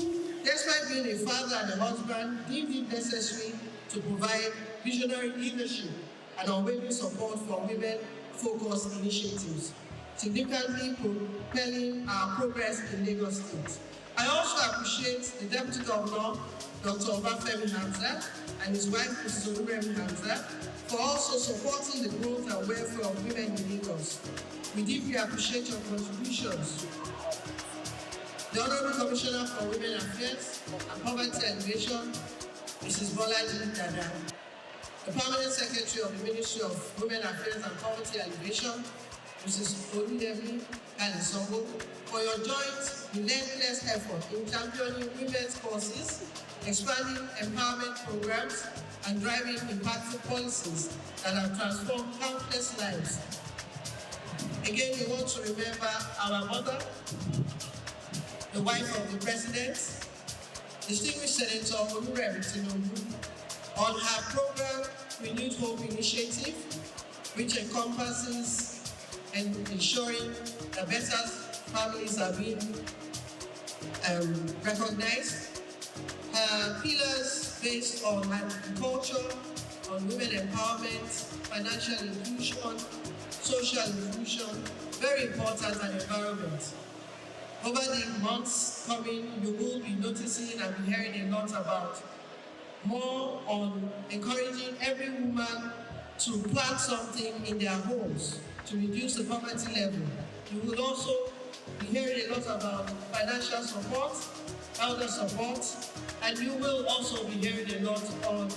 Speaker 9: Despite being a father and a husband, deemed it necessary to provide visionary leadership and unwavering support for women-focused initiatives, significantly propelling our progress in Lagos State. I also appreciate the Deputy Governor, Dr. Obafemi Hamza, and his wife, Mrs. Oluremi Hamza, for also supporting the growth and welfare of women in Lagos. We deeply appreciate your contributions. The Honorable Commissioner for Women Affairs and Poverty Alleviation, Mrs. Bolaji Dada, the Permanent Secretary of the Ministry of Women Affairs and Poverty Alleviation, Mrs. Oludemi Kalisongo, for your joint, relentless effort in championing women's causes, expanding empowerment programs, and driving impactful policies that have transformed countless lives. Again, we want to remember our mother, the wife of the President, distinguished Senator Oluremi Tinubu, on her program Renewed Hope Initiative, which encompasses and ensuring that better families are being recognized. Her pillars based on agriculture, on women empowerment, financial inclusion, social inclusion, very important, and environment. Over the months coming, you will be noticing and be hearing a lot about more on encouraging every woman to plant something in their homes to reduce the poverty level. You will also be hearing a lot about financial support, elder support, and you will also be hearing a lot on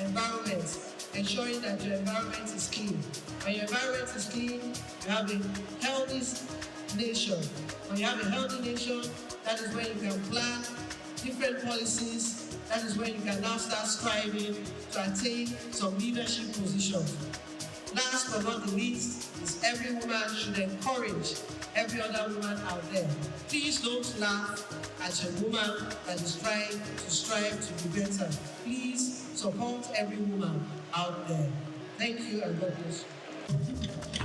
Speaker 9: environment, ensuring that your environment is clean. When your environment is clean, you have a healthy nation. When you have a healthy nation, that is when you can plan different policies. That is when you can now start striving to attain some leadership positions. Last but not the least, is every woman should encourage every other woman out there. Please don't laugh at a woman that is trying to strive to be better. Please support every woman out there. Thank you and God bless you.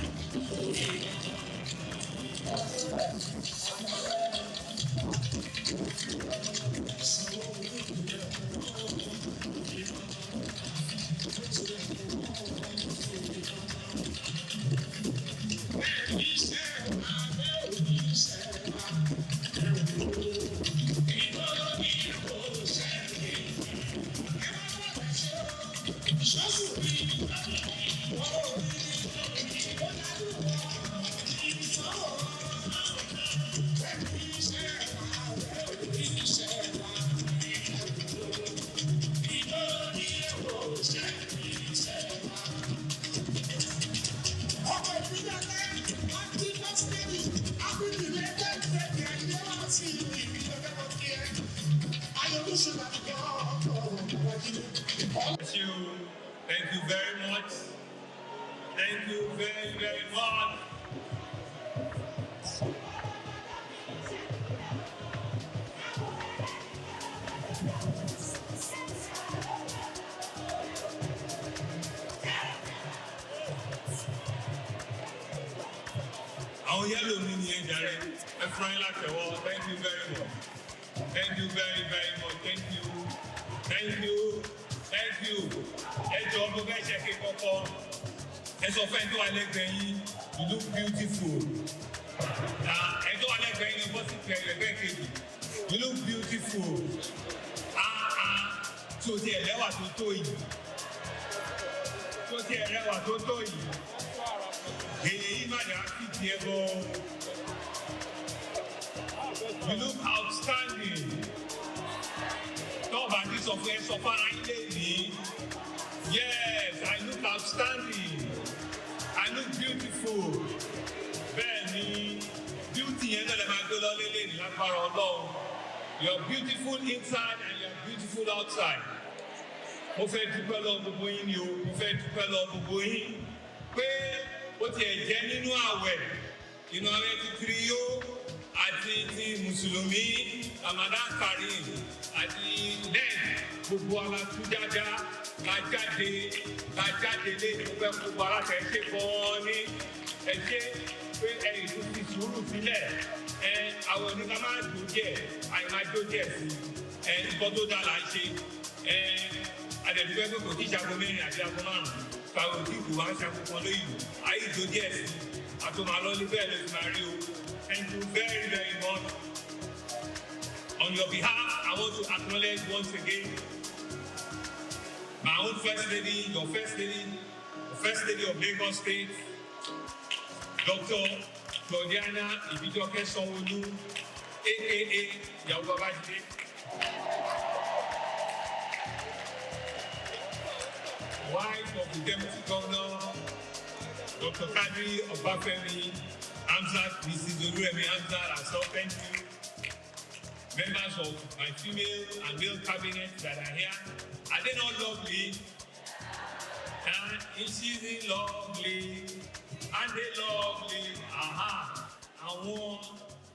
Speaker 4: Thank you very much. Thank you very, very much. Àwọn yẹ́lò mi ni ẹ jàre, ẹ fún ayé látẹ̀wọ́. Thank you very much. Thank you very, very much. Thank you. Thank you. Thank you. Ẹ jọ ọmọ bẹ́ẹ̀ ṣe ké kọ́kọ́. Ẹ sọ fún ẹ tó wà lẹ́gbẹ̀ẹ́ yín, you look beautiful. Ẹ tó wà lẹ́gbẹ̀ẹ́ yín, bọ́sì pẹ̀ ẹgbẹ́ kejì, you look beautiful. Tó ti ẹ̀rẹ́wà tó tó yìí. Tó ti ẹ̀rẹ́wà tó tó yìí. Èyí má dà sí ti ẹ bọ́. You look outstanding. Tọ́ọ̀bù àti sọ̀fún ẹ sọ fara ilé ní. Yes, I look outstanding. I look beautiful. Bẹ́ẹ̀ni, beauty yẹn náà lè máa gbé lọ lélẹ̀ ní lágbára Ọlọ́run. You're beautiful inside and you're beautiful outside. Mo fẹ́ dúpẹ́ lọ gbogbo yín ni o. Mo fẹ́ dúpẹ́ lọ gbogbo yín. Pé ó tiẹ̀ jẹ́ nínú àwẹ̀. Inú àwẹ̀ ti kiri yó. Àti ti Mùsùlùmí, Ramadan Kareem, àti lẹ́yìn gbogbo ara tú dáadáa, ká jáde lé gbogbo gbogbo ara tẹ̀ ṣe gan-an ní ẹ̀ṣẹ́ pé ẹ̀yìn tó ti sùúrù sílẹ̀ àwọn oníkà máa dùn díẹ̀, àyè máa jó díẹ̀ sí i. nǹkan tó dáa là ń ṣe àdẹ̀dúgbẹ́ pé kò tí ì ṣàkó mẹ́rin àti àkó márùn-ún fáwọn òtí ìlú wa ń ṣàkó kan lóyìnbó ayé ìjó díẹ̀ sí àtòmálọ́lé bẹ́ẹ̀ ló ti máa rí o. Thank you very, very much. On your behalf, I want to acknowledge once again my own First Lady, your First Lady, the First Lady of Lagos State, Dr. Claudiana Ibijoke Sanwo-Olu, aka Ìyàwó Babájídé. Wife of the Deputy Governor, Dr. Kadri Obafemi Hamzat, Mrs. Olúrẹ̀mí Hamzat, herself, thank you. Members of my female and male cabinet that are here, are they not lovely? And she's lovely, and they lovely. Aha, àwọn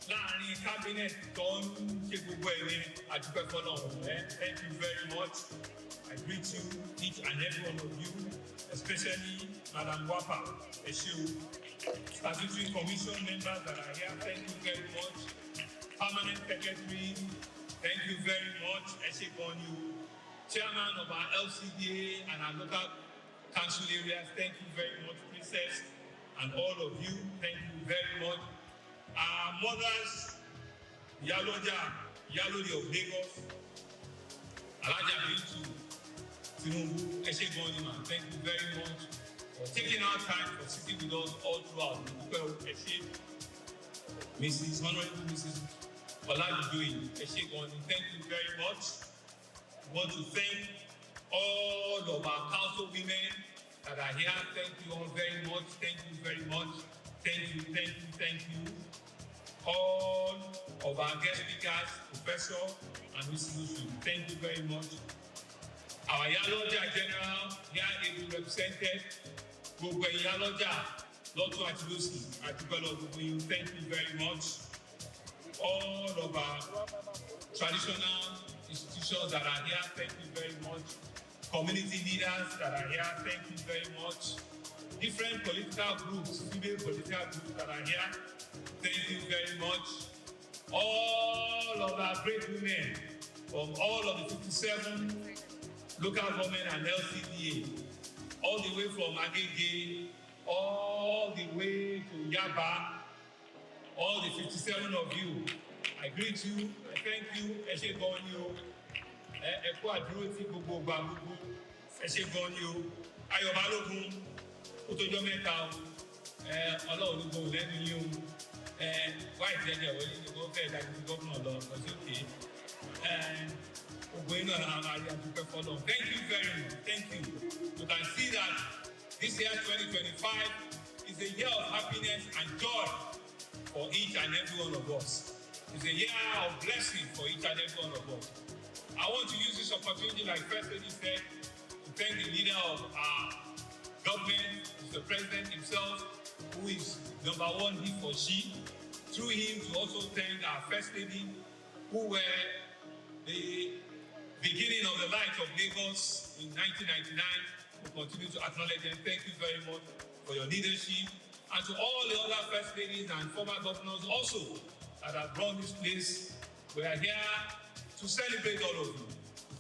Speaker 4: láàrin cabinet tó ń ṣe gbogbo ẹ̀mí àdúpẹ́ fọlọ́run. Thank you very much. I greet you, each and every one of you, especially Madam Wapa, Eshiu, Statutory Commission members that are here, thank you very much. Permanent Secretary, thank you very much. Eshikonyu, Chairman of our LCDA and our local council areas, thank you very much, Princess, and all of you, thank you very much. Our mothers, Yalodi of Lagos, Alaja Bintu, Tinubu, Eshikonyu, thank you very much for taking our time for sitting with us all throughout. Mrs. Honorable Mrs. Olajudoyin, thank you very much. I want to thank all of our council women that are here. Thank you all very much. Thank you very much. Thank you, thank you, thank you. All of our guest speakers, Professor and Mrs. Lusu, thank you very much. Our Yaloja General, here is represented. Gbogbo Yaloja, Lotto Atilusi, Atibelo Gubuyu, thank you very much. All of our traditional institutions that are here, thank you very much. Community leaders that are here, thank you very much. Different political groups, female political groups that are here, thank you very much. All of our great women from all of the 57 local government and LCDA, all the way from Agege, all the way to Yaba, all the 57 of you, I greet you, I thank you, Eshikonyu, Eku Aduroti Gbogbo Gbagbogbo, Eshikonyu, Ayọ̀ Balógun, Otojo Mẹ́ta, Ọlọ́run ló gbóhùn lẹ́nu yín o, white jẹjẹ wọlé ní wọ́n fẹ́ẹ́ dájú sí gómìnà lọ sí òkè, gbogbo iná àmàlí àdúpẹ́ fọlọ́. Thank you very much, thank you. You can see that this year 2025 is a year of happiness and joy for each and every one of us. It's a year of blessing for each and every one of us. I want to use this opportunity, like First Lady said, to thank the leader of our government, Mr. President himself, who is number one, he for she. Through him, to also thank our First Lady, who were the beginning of the light of Lagos in 1999. We continue to acknowledge them. Thank you very much for your leadership. And to all the other First Ladies and former governors also that have run this place, we are here to celebrate all of you.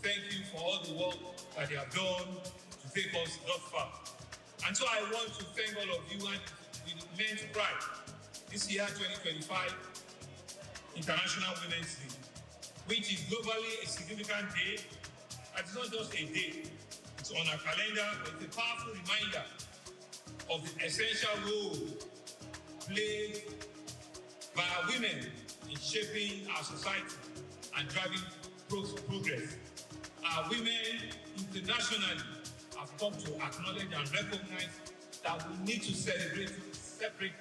Speaker 4: Thank you for all the work that you have done to take us thus far. And so I want to thank all of you and with immense pride. This year, 2025, International Women's Day, which is globally a significant day. It's not just a day, it's on our calendar, but it's a powerful reminder of the essential role played by our women in shaping our society and driving progress. Our women internationally have come to acknowledge and recognize that we need to celebrate separately,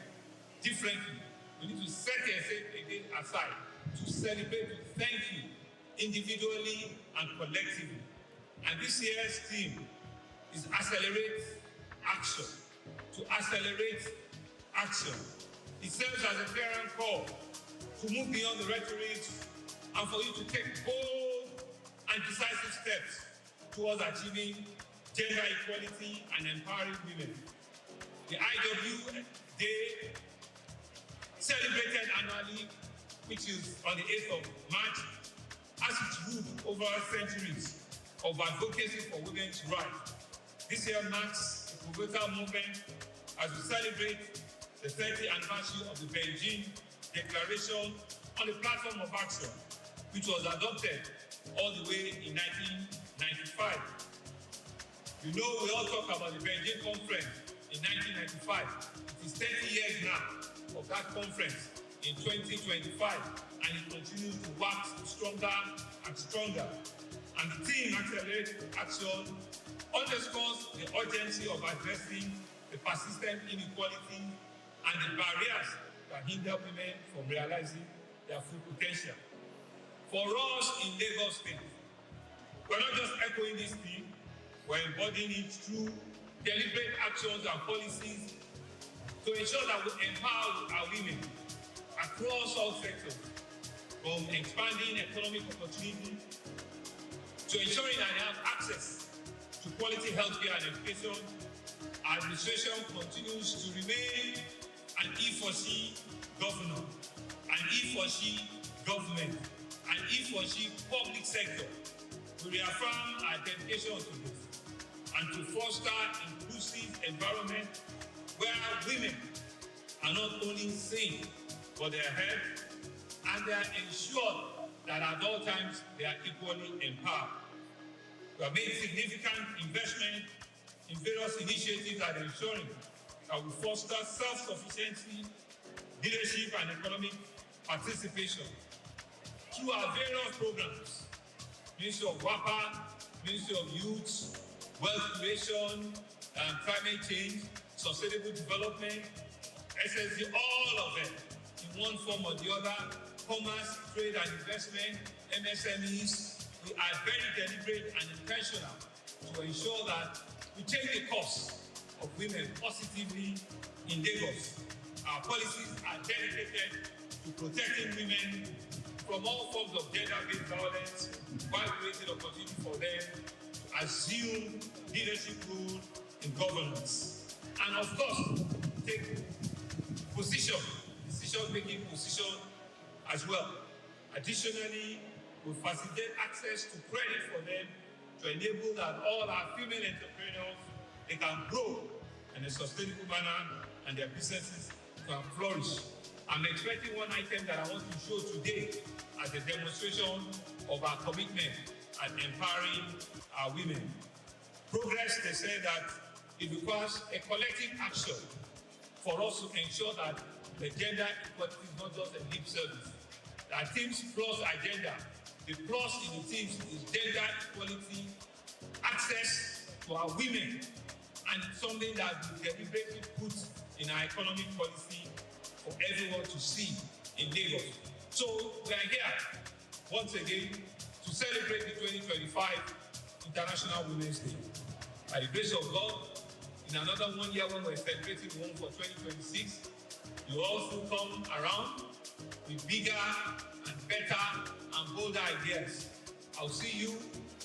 Speaker 4: differently. We need to set a day aside to celebrate, to thank you individually and collectively. And this year's theme is accelerate action. To accelerate action. It serves as a clear call to move beyond the rhetoric and for you to take bold and decisive steps towards achieving gender equality and empowering women. The IW Day, celebrated annually, which is on the 8th of March, as it would over centuries of advocacy for women's rights. This year marks a pivotal moment as we celebrate the 30th anniversary of the Beijing Declaration on the Platform of Action, which was adopted all the way in 1995. You know, we all talk about the Beijing Conference in 1995. It is 30 years now of that conference in 2025, and it continues to wax stronger and stronger. And the theme, Accelerate Action, underscores the urgency of addressing the persistent inequality and the barriers that hinder women from realizing their full potential. For us in Lagos State, we're not just echoing this theme, we're embodying it through deliberate actions and policies to ensure that we empower our women across all sectors, from expanding economic opportunity to ensuring that they have access to quality healthcare and education. Our administration continues to remain an E4C governor, an E4C government, an E4C public sector. We reaffirm our dedication to this and to foster inclusive environment where women are not only seen, but they are heard, and they are ensured that at all times they are equally empowered. We have made significant investment in various initiatives that are ensuring that we foster self-sufficiency, leadership, and economic participation. Through our various programs, Ministry of WAPA, Ministry of Youth, Wealth Creation, Climate Change, Sustainable Development, SSD, all of them, in one form or the other, commerce, trade and investment, MSMEs, we are very deliberate and intentional to ensure that we change the course of women positively in Lagos. Our policies are dedicated to protecting women from all forms of gender-based violence while creating opportunity for them to assume leadership role in governance. And of course, take decision-making position as well. Additionally, we facilitate access to credit for them to enable that all our female entrepreneurs, they can grow in a sustainable manner and their businesses can flourish. I'm expecting one item that I want to show today as a demonstration of our commitment at empowering our women. Progress, they say that it requires a collective action for us to ensure that the gender equality is not just a lip service. Our Teams Plus agenda, the plus in the teams is gender equality, access to our women, and it's something that we deliberately put in our economic policy for everyone to see in Lagos. So we are here once again to celebrate the 2025 International Women's Day. By the grace of God, in another 1 year when we're celebrating one for 2026, you also come around with bigger and better and bolder ideas. I'll see you,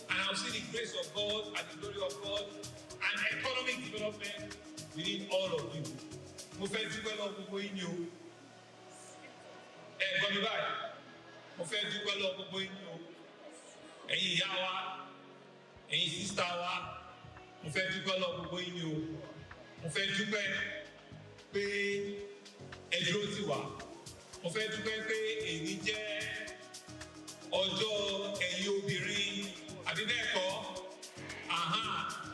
Speaker 4: and I'll see the grace of God and the glory of God and economic development within all of you. Mo fẹ́ dúpẹ́ lọ gbogbo yín ni o. Gbọ́ mi báyìí. Mo fẹ́ dúpẹ́ lọ gbogbo yín ni o. Ẹ̀yin ìyá wa, ẹ̀yin sísá wa, mo fẹ́ dúpẹ́ lọ gbogbo yín ni o. Mo fẹ́ dúpẹ́ pé ẹ dúró tì wá. Mo fẹ́ dúpẹ́ pé èyí jẹ́ ọjọ́ ẹ̀yin obìnrin àbí bẹ́ẹ̀ kọ́?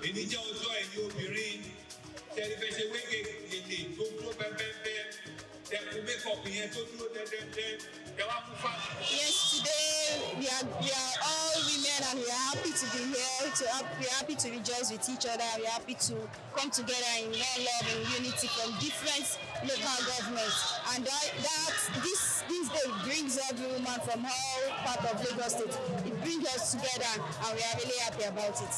Speaker 4: Èyí jẹ́ ọjọ́ ẹ̀yin obìnrin tẹ́lẹ̀ fẹ́ ṣe wége gèlè tó dúró bẹ́ẹ̀bẹ́ẹ̀ tẹ̀kù mékọ̀pù yẹn tó dúró dẹ́dẹ́dẹ́ tẹ̀wá fún fà.
Speaker 10: Yes, today we are all women and we are happy to be here. We are happy to rejoice with each other. We are happy to come together in one love and unity from different local governments. And this day brings every woman from all parts of Lagos State. It brings us together and we are really happy about it.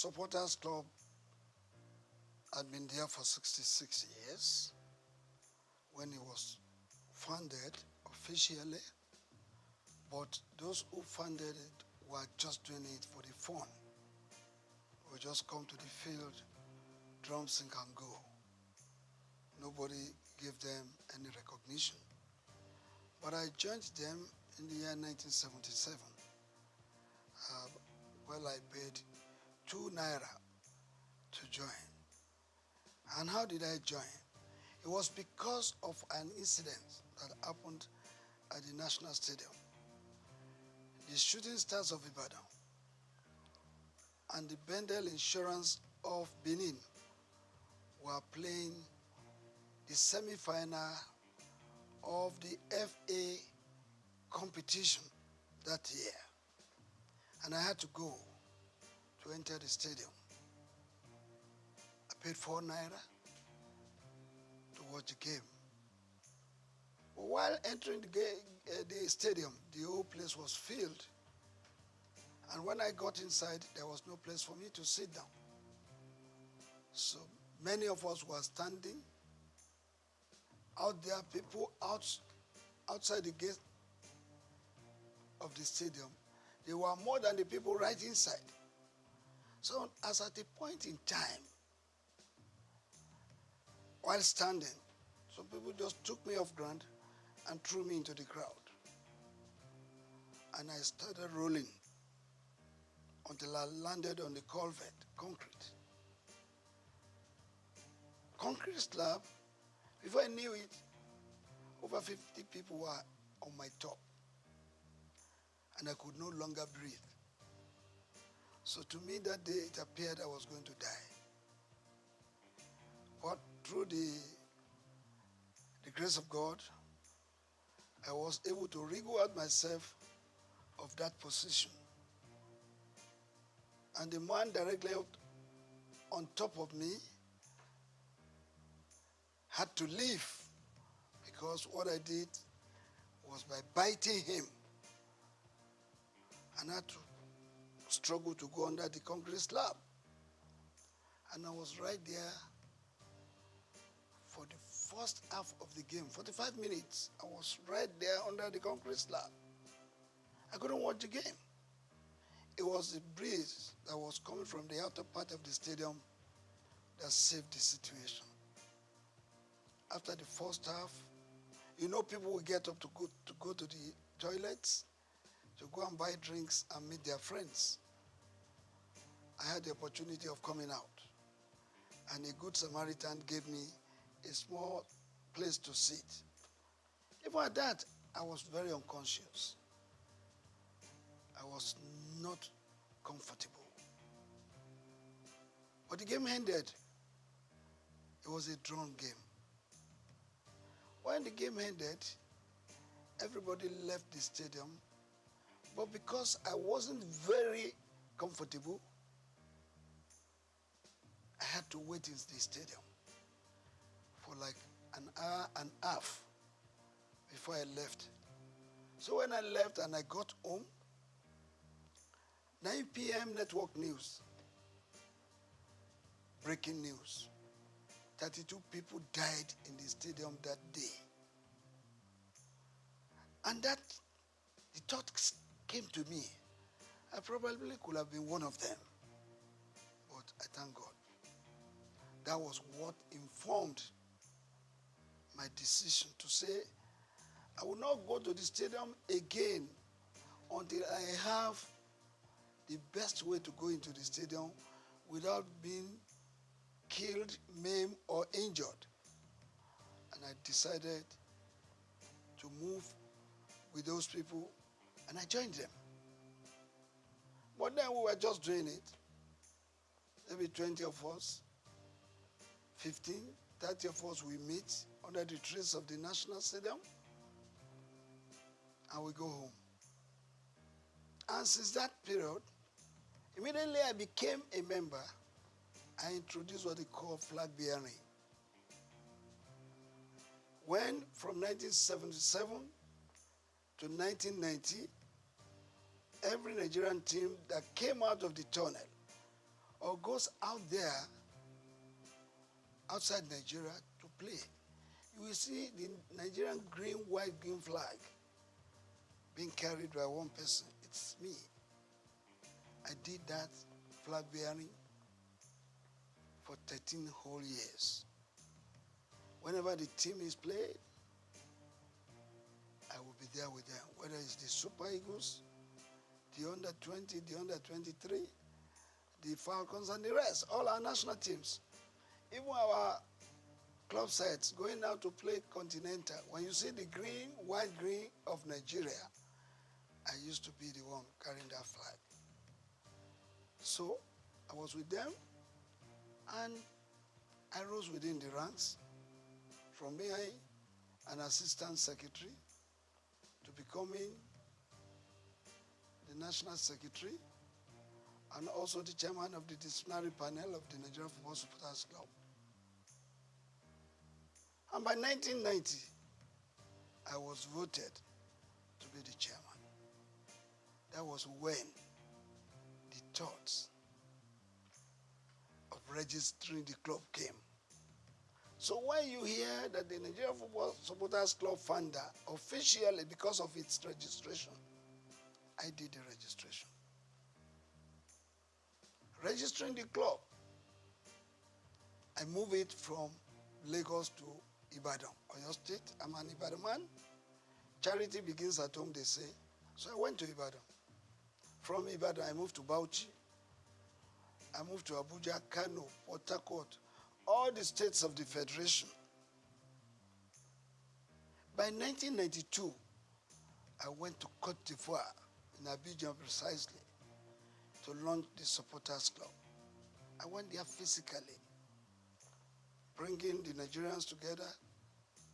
Speaker 13: Supporters Club had been there for 66 years when it was founded officially, but those who funded it were just doing it for the fun. We just come to the field, drum, sing, and go. Nobody gave them any recognition. But I joined them in the year 1977. Well, I paid 2 naira to join. And how did I join? It was because of an incident that happened at the National Stadium. The Shooting Stars of Ibadan and the Bendel Insurance of Benin were playing the semi-final of the FA competition that year. And I had to go to enter the stadium. I paid 4 naira to watch the game. But while entering the stadium, the whole place was filled. And when I got inside, there was no place for me to sit down. So many of us were standing out there, people outside the gate of the stadium. There were more than the people right inside. So as at a point in time, while standing, some people just took me off ground and threw me into the crowd. And I started rolling until I landed on the culvert, concrete. Concrete slab. Before I knew it, over 50 people were on my top. And I could no longer breathe. So to me that day, it appeared I was going to die. But through the grace of God, I was able to wriggle out myself of that position. And the man directly on top of me had to leave, because what I did was by biting him. And I had to struggle to go under the concrete slab. And I was right there for the first half of the game, 45 minutes. I was right there under the concrete slab. I couldn't watch the game. It was the breeze that was coming from the outer part of the stadium that saved the situation. After the first half, you know, people will get up to go to the toilets, to go and buy drinks and meet their friends. I had the opportunity of coming out, and a good Samaritan gave me a small place to sit. Even at that, I was very unconscious. I was not comfortable. But the game ended. It was a drawn game. When the game ended, everybody left the stadium. But because I wasn't very comfortable, I had to wait in the stadium for like an hour and a half before I left. So when I left and I got home, 9 p.m. network news, breaking news. 32 people died in the stadium that day. And that, the thought came to me. I probably could have been one of them. But I thank God. That was what informed my decision to say, I will not go to the stadium again until I have the best way to go into the stadium without being killed, maimed, or injured. And I decided to move with those people, and I joined them. But then we were just doing it. Maybe 20 of us, 15, 30 of us, we meet under the trees of the National Stadium, and we go home. And since that period, immediately I became a member, I introduced what they call flag bearing. When from 1977 to 1990, every Nigerian team that came out of the tunnel or goes out there, outside Nigeria, to play, you will see the Nigerian green, white, green flag being carried by one person. It's me. I did that flag bearing for 13 whole years. Whenever the team is played, I will be there with them, whether it's the Super Eagles, the under 20, the under 23, the Falcons, and the rest, all our national teams. Even our club sides going out to play Continental, when you see the green, white, green of Nigeria, I used to be the one carrying that flag. So I was with them, and I rose within the ranks from being an assistant secretary to becoming the national secretary and also the chairman of the disciplinary panel of the Nigerian Football Supporters Club. And by 1990, I was voted to be the chairman. That was when the thoughts of registering the club came. So when you hear that the Nigerian Football Supporters Club founder, officially because of its registration, I did the registration. Registering the club, I moved it from Lagos to Ibadan, Oyo State. I'm an Ibadan man. Charity begins at home, they say. So I went to Ibadan. From Ibadan, I moved to Bauchi. I moved to Abuja, Kano, Port Harcourt, all the states of the Federation. By 1992, I went to Cote d'Ivoire, in Abidjan precisely, to launch the Supporters Club. I went there physically, bringing the Nigerians together,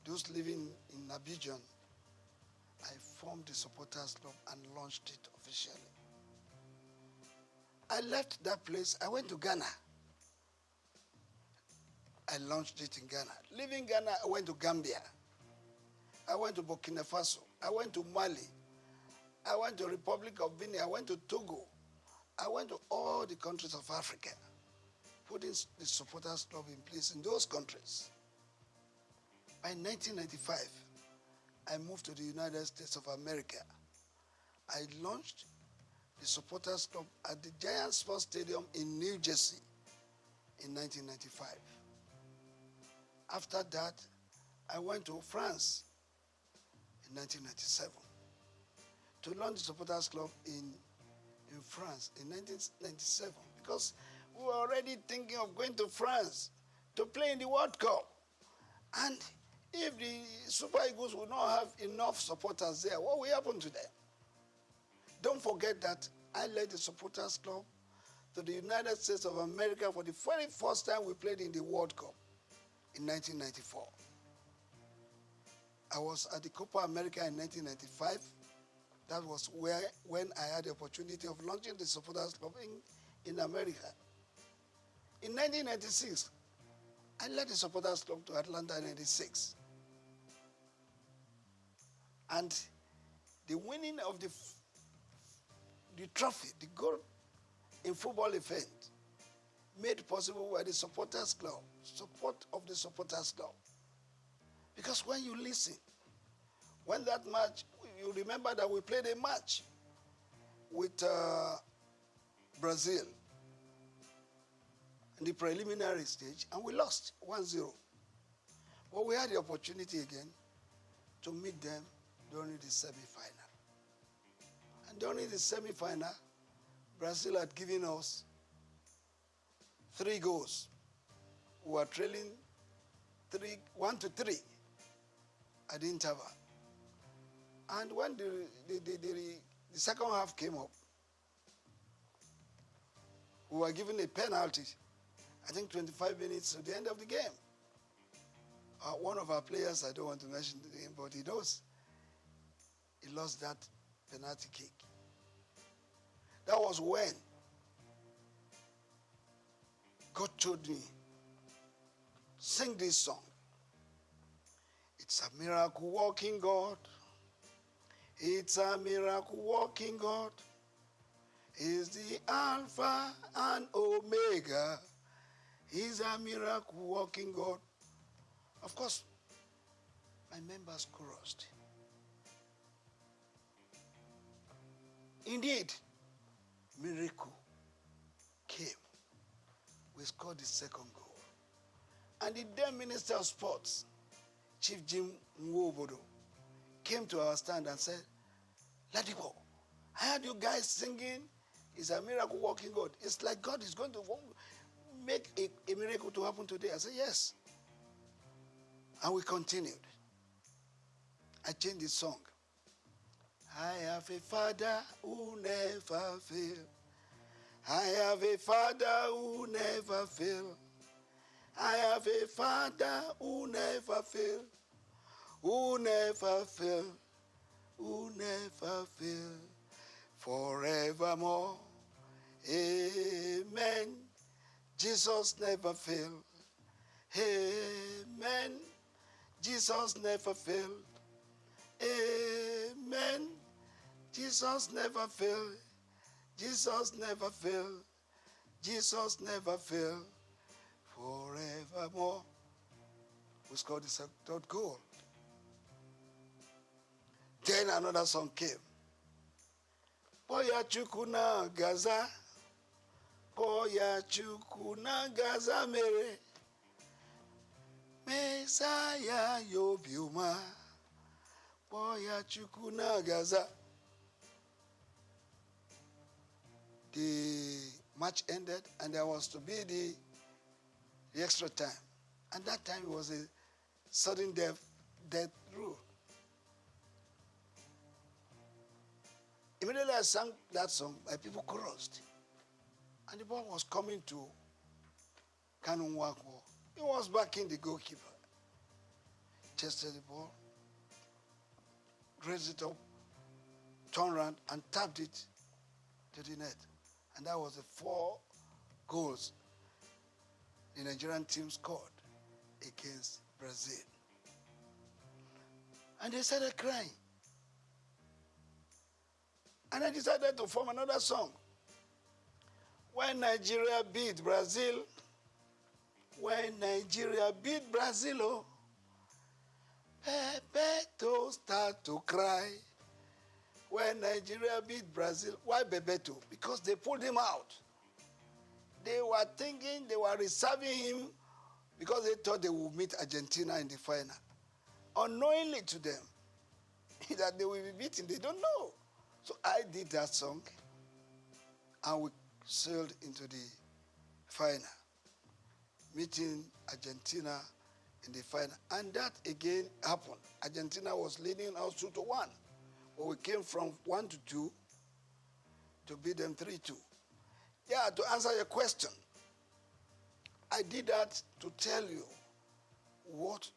Speaker 13: those living in Abidjan. I formed the Supporters Club and launched it officially. I left that place, I went to Ghana. I launched it in Ghana. Leaving Ghana, I went to Gambia. I went to Burkina Faso. I went to Mali. I went to Republic of Benin. I went to Togo. I went to all the countries of Africa, putting the Supporters Club in place in those countries. By 1995, I moved to the United States of America. I launched the Supporters Club at the Giant Sports Stadium in New Jersey in 1995. After that, I went to France in 1997 to launch the Supporters Club in France in 1997, because we were already thinking of going to France to play in the World Cup. And if the Super Eagles will not have enough supporters there, what will happen to them? Don't forget that I led the Supporters Club to the United States of America for the very first time we played in the World Cup in 1994. I was at the Copa America in 1995. That was when I had the opportunity of launching the Supporters Club in America. In 1996, I led the Supporters Club to Atlanta in 96. And the winning of the trophy, the gold in football event, made possible by the Supporters Club, support of the Supporters Club. Because when you listen, when that match, you remember that we played a match with Brazil in the preliminary stage, and we lost 1-0. But we had the opportunity again to meet them during the semi-final. And during the semi-final, Brazil had given us 3 goals. We were trailing 1-3 at the interval. And when the second half came up, we were given a penalty, I think 25 minutes to the end of the game. One of our players, I don't want to mention the name, but he knows, he lost that penalty kick. That was when God told me, sing this song. It's a miracle working God. It's a miracle working God. He's the Alpha and Omega. He's a miracle working God. Of course, my members chorused. Indeed, miracle came. We scored the second goal. And the then Minister of Sports, Chief Jim Nwobodo, came to our stand and said, Ladipo, I heard you guys singing, it's a miracle working God. It's like God is going to make a miracle to happen today. I said, yes. And we continued. I changed the song. I have a Father who never fails. I have a Father who never fails. I have a Father who never fails. Who never fails. Who never fails. Forevermore. Amen. Jesus never failed. Amen. Jesus never failed. Amen. Jesus never failed. Jesus never failed. Jesus never failed. Forevermore. We scored the third goal. Then another song came. Boya chukuna gaza. Boya chukuna gaza mere. Messiah yobiuma. Boya chukuna gaza. The match ended and there was to be the extra time. And that time was a sudden death rule. Immediately I sang that song, my people chorused. And the ball was coming to Kanu Nwakwo. He was backing the goalkeeper. Chested the ball, raised it up, turned around and tapped it to the net. And that was the 4 goals the Nigerian team scored against Brazil. And they started crying. And I decided to form another song. When Nigeria beat Brazil, when Nigeria beat Brazil, oh, Bebeto start to cry. When Nigeria beat Brazil, why Bebeto? Because they pulled him out. They were thinking they were reserving him because they thought they would meet Argentina in the final. Unknowingly to them, that they will be beaten, they don't know. So I did that song, and we sailed into the final, meeting Argentina in the final. And that again happened. Argentina was leading us 2-1. But we came from 1-2 to beat them 3-2. Yeah, to answer your question, I did that to tell you what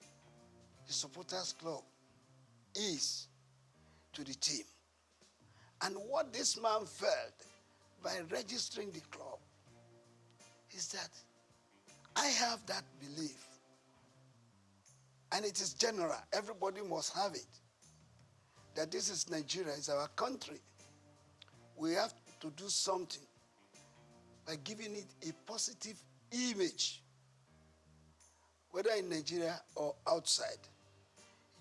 Speaker 13: the supporters club is to the team. And what this man felt by registering the club is that I have that belief. And it is general. Everybody must have it. That this is Nigeria, it's our country. We have to do something by giving it a positive image, whether in Nigeria or outside.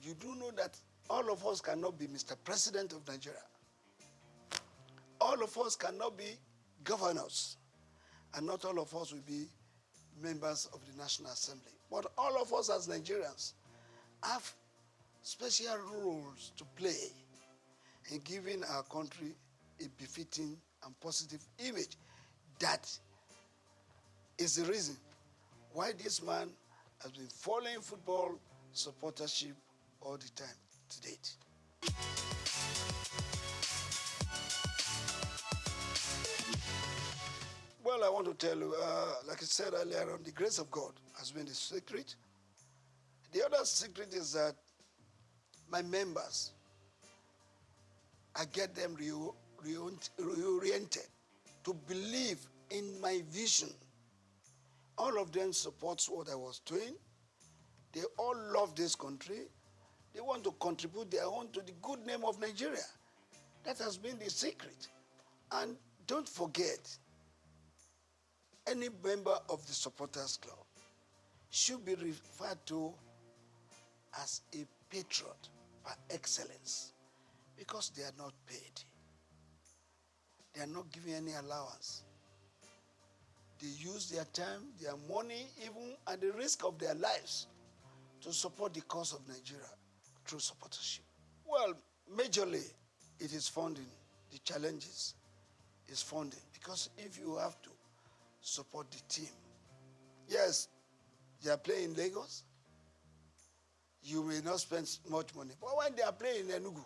Speaker 13: You do know that all of us cannot be Mr. President of Nigeria. All of us cannot be governors. And not all of us will be members of the National Assembly. But all of us as Nigerians have special roles to play in giving our country a befitting and positive image. That is the reason why this man has been following football supportership all the time to date. Well, I want to tell you, like I said earlier on, the grace of God has been the secret. The other secret is that my members, I get them reoriented to believe in my vision. All of them supports what I was doing. They all love this country. They want to contribute their own to the good name of Nigeria. That has been the secret. And don't forget, any member of the supporters club should be referred to as a patron par excellence because they are not paid. They are not given any allowance. They use their time, their money, even at the risk of their lives to support the cause of Nigeria through supportership. Well, majorly, it is funding. The challenges is funding because if you have to support the team, yes, they are playing in Lagos, you may not spend much money. But when they are playing in Enugu,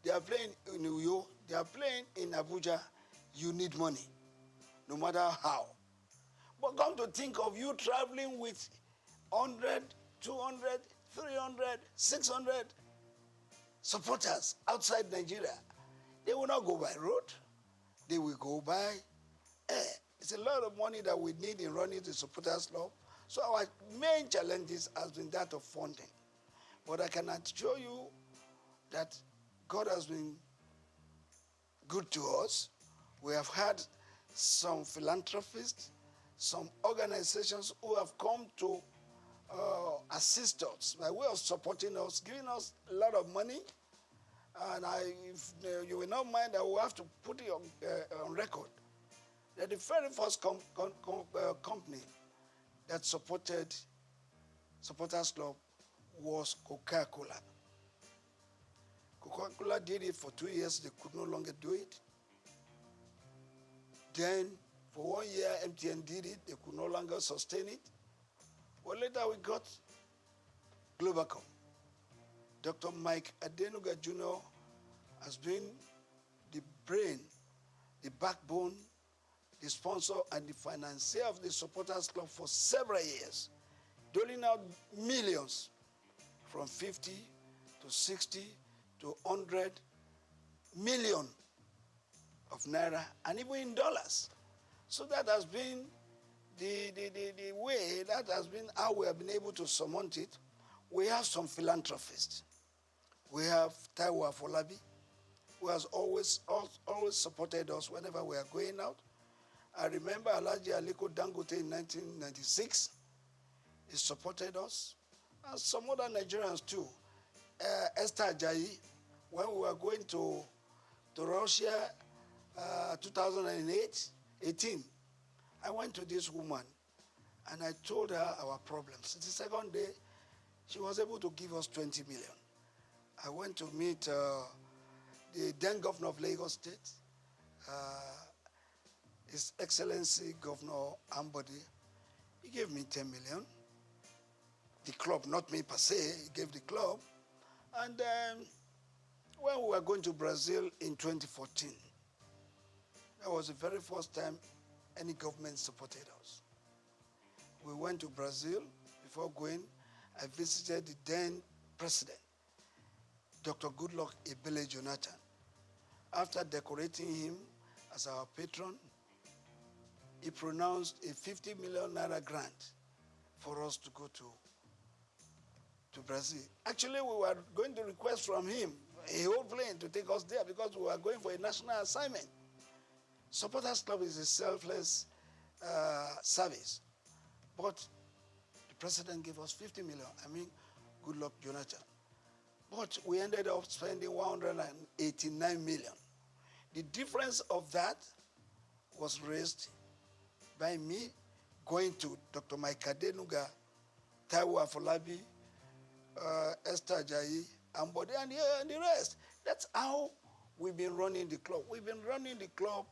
Speaker 13: they are playing in Uyo, they are playing in Abuja, you need money, no matter how. But come to think of you traveling with 100, 200, 300, 600 supporters outside Nigeria. They will not go by road. They will go by air. It's a lot of money that we need in running the supporters club. So our main challenges has been that of funding. But I can assure you that God has been good to us. We have had some philanthropists, some organizations who have come to assist us by way of supporting us, giving us a lot of money. And if you will not mind, I will have to put it on record that the very first company that supported Supporters Club was Coca-Cola. Coca-Cola did it for 2 years. They could no longer do it. Then, for 1 year, MTN did it. They could no longer sustain it. Well, later we got Globacom. Dr. Mike Adenuga Jr. has been the brain, the backbone, the sponsor, and the financier of the Supporters Club for several years, doling out millions from 50 to 60 to 100 million of naira, and even in dollars. So that has been the way, that has been how we have been able to surmount it. We have some philanthropists. We have Taiwo Afolabi, who has always supported us whenever we are going out. I remember Alhaji Aliko Dangote in 1996. He supported us, and some other Nigerians too. Esther Ajayi, when we were going to Russia, 2018, I went to this woman, and I told her our problems. The second day, she was able to give us 20 million. I went to meet the then governor of Lagos State, His Excellency Governor Ambody. He gave me 10 million. The club, not me per se, he gave the club. And when we were going to Brazil in 2014, that was the very first time any government supported us. We went to Brazil. Before going, I visited the then president, Dr. Goodluck Ebele Jonathan. After decorating him as our patron, he pronounced a 50 million naira grant for us to go to Brazil. Actually, we were going to request from him a whole plane to take us there because we were going for a national assignment. Supporters Club is a selfless service. But the president gave us 50 million. I mean, Goodluck Jonathan. But we ended up spending 189 million. The difference of that was raised by me going to Dr. Mike Adenuga, Taiwo Afolabi, Esther Ajayi, Ambode, and the rest. That's how we've been running the club. We've been running the club,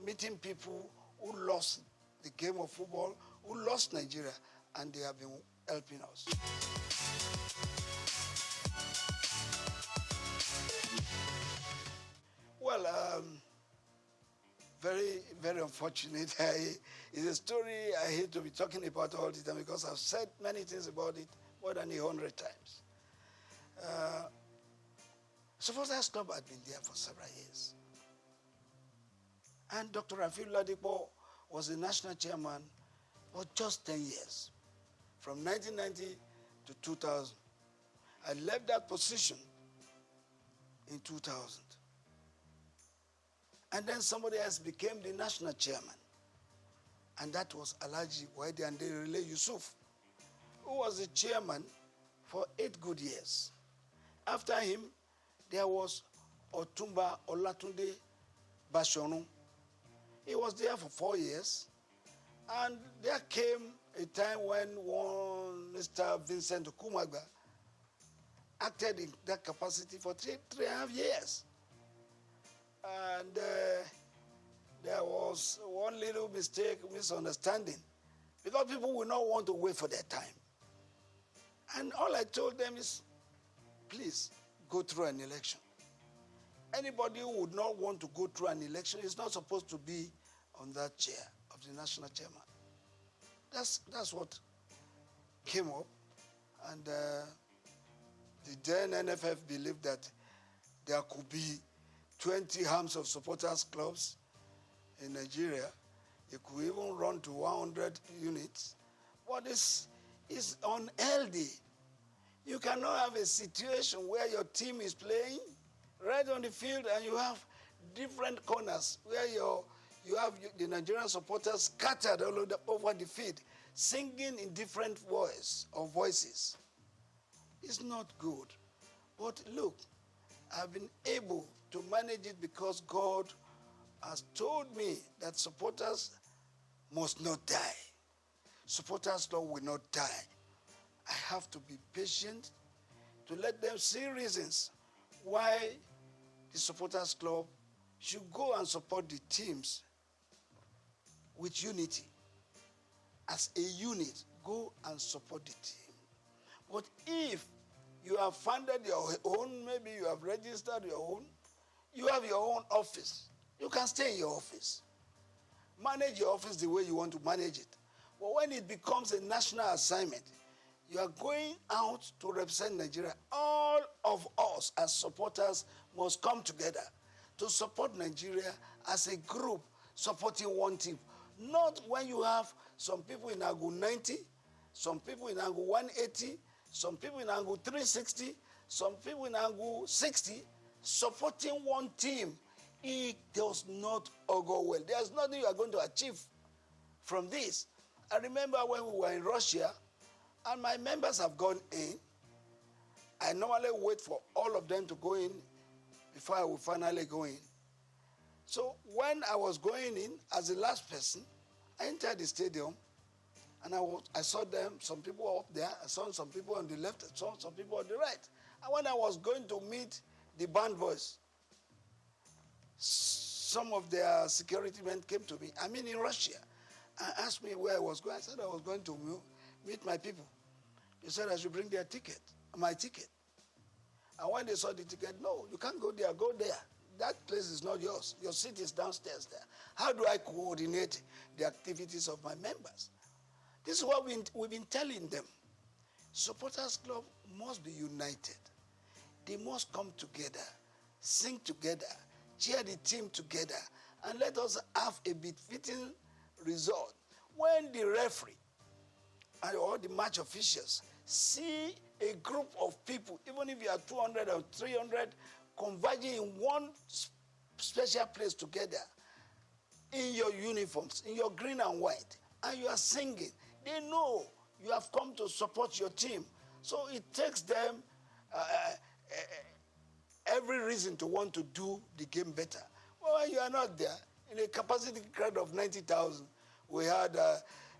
Speaker 13: meeting people who lost the game of football, who lost Nigeria, and they have been helping us. Well, very, very unfortunate. It's a story I hate to be talking about all the time because I've said many things about it more than 100 times. Supporters Club had been there for several years. And Dr. Rafiu Ladipo was the national chairman for just 10 years, from 1990 to 2000. I left that position in 2000. And then somebody else became the national chairman. And that was Alhaji Waidi and Relay Yusuf, who was the chairman for 8 good years. After him, there was Otumba Olatunde Bashorun. He was there for 4 years. And there came a time when one Mr. Vincent Okumagba acted in that capacity for 3.5 years. And there was one little mistake, misunderstanding, because people will not want to wait for their time. And all I told them is, please, go through an election. Anybody who would not want to go through an election is not supposed to be on that chair of the national chairman. That's what came up. And the then NFF believed that there could be 20 arms of supporters clubs in Nigeria. It could even run to 100 units. But this is unhealthy. You cannot have a situation where your team is playing right on the field and you have different corners where you have the Nigerian supporters scattered all over the field, singing in different voices. It's not good. But look, I've been able to manage it because God has told me that supporters must not die. Supporters club will not die. I have to be patient to let them see reasons why the supporters club should go and support the teams with unity. As a unit, go and support the team. But if you have funded your own, maybe you have registered your own, you have your own office, you can stay in your office. Manage your office the way you want to manage it. But when it becomes a national assignment, you are going out to represent Nigeria. All of us as supporters must come together to support Nigeria as a group supporting one team. Not when you have some people in angle 90, some people in angle 180, some people in angle 360, some people in angle 60, supporting one team. It does not go well. There's nothing you are going to achieve from this. I remember when we were in Russia, and my members have gone in. I normally wait for all of them to go in before I will finally go in. So when I was going in as the last person, I entered the stadium, and I saw them, some people up there, I saw some people on the left, I saw some people on the right. And when I was going to meet the band boys, some of their security men came to me, in Russia, and asked me where I was going. I said I was going to meet my people. They said I should bring my ticket. And when they saw the ticket, no, you can't go there, go there. That place is not yours. Your seat is downstairs there. How do I coordinate the activities of my members? This is what we've been telling them. Supporters club must be united. They must come together, sing together, cheer the team together, and let us have a befitting result. When the referee or the match officials see a group of people, even if you are 200 or 300, converging in one special place together, in your uniforms, in your green and white, and you are singing, they know you have come to support your team. So it takes them every reason to want to do the game better. Well, when you are not there, in a capacity crowd of 90,000, we had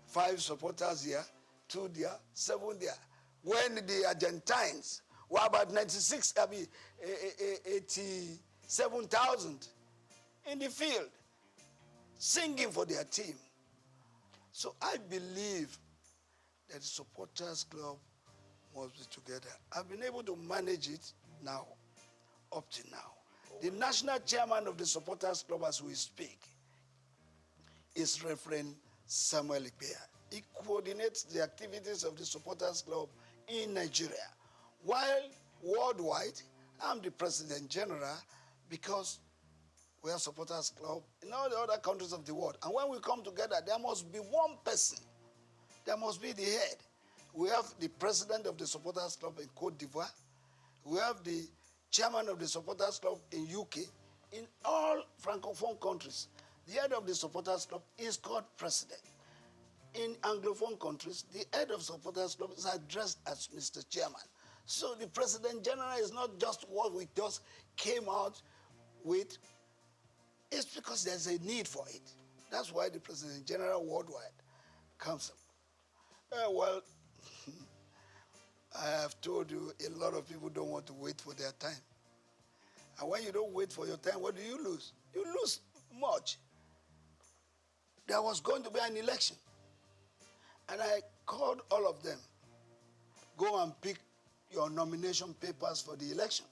Speaker 13: 5 supporters here, 2 there, 7 there. When the Argentines were about 87,000 in the field, singing for their team. So I believe that the supporters club must be together. I've been able to manage it now, up to now. The national chairman of the supporters club as we speak is Reverend Samuel Ikpea. He coordinates the activities of the supporters club in Nigeria. While worldwide, I'm the president general because we are supporters club in all the other countries of the world. And when we come together, there must be one person. There must be the head. We have the president of the supporters club in Cote d'Ivoire. We have the chairman of the supporters club in UK, In all Francophone countries, the head of the supporters club is called president. In Anglophone countries, the head of supporters club is addressed as Mr. Chairman. So the President General is not just what we just came out with. It's because there's a need for it. That's why the President General worldwide comes up. Well, I have told you a lot of people don't want to wait for their time. And when you don't wait for your time, what do you lose? You lose much. There was going to be an election. And I called all of them, go and pick your nomination papers for the election.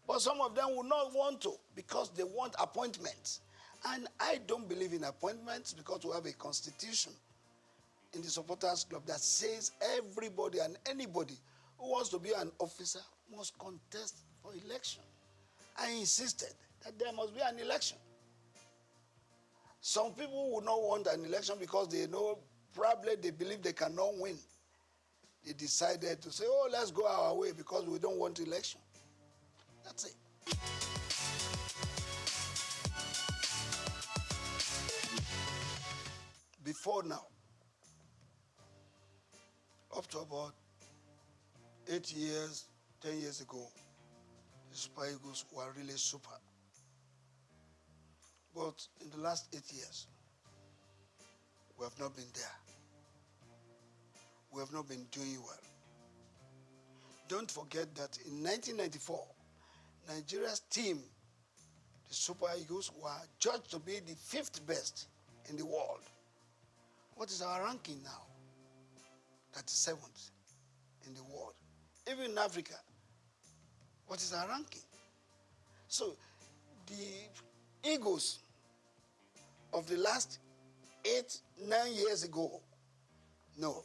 Speaker 13: But some of them would not want to because they want appointments. And I don't believe in appointments because we have a constitution in the supporters club that says everybody and anybody who wants to be an officer must contest for election. I insisted that there must be an election. Some people would not want an election because they know probably they believe they cannot win. They decided to say, oh, let's go our way because we don't want election. That's it. Before now, up to about 8 years, 10 years ago, the Super Eagles were really super. But in the last 8 years, we have not been there. We have not been doing well. Don't forget that in 1994, Nigeria's team, the Super Eagles, were judged to be the 5th best in the world. What is our ranking now? 37th in the world. Even in Africa, what is our ranking? So the Eagles of the last 8, 9 years ago, no,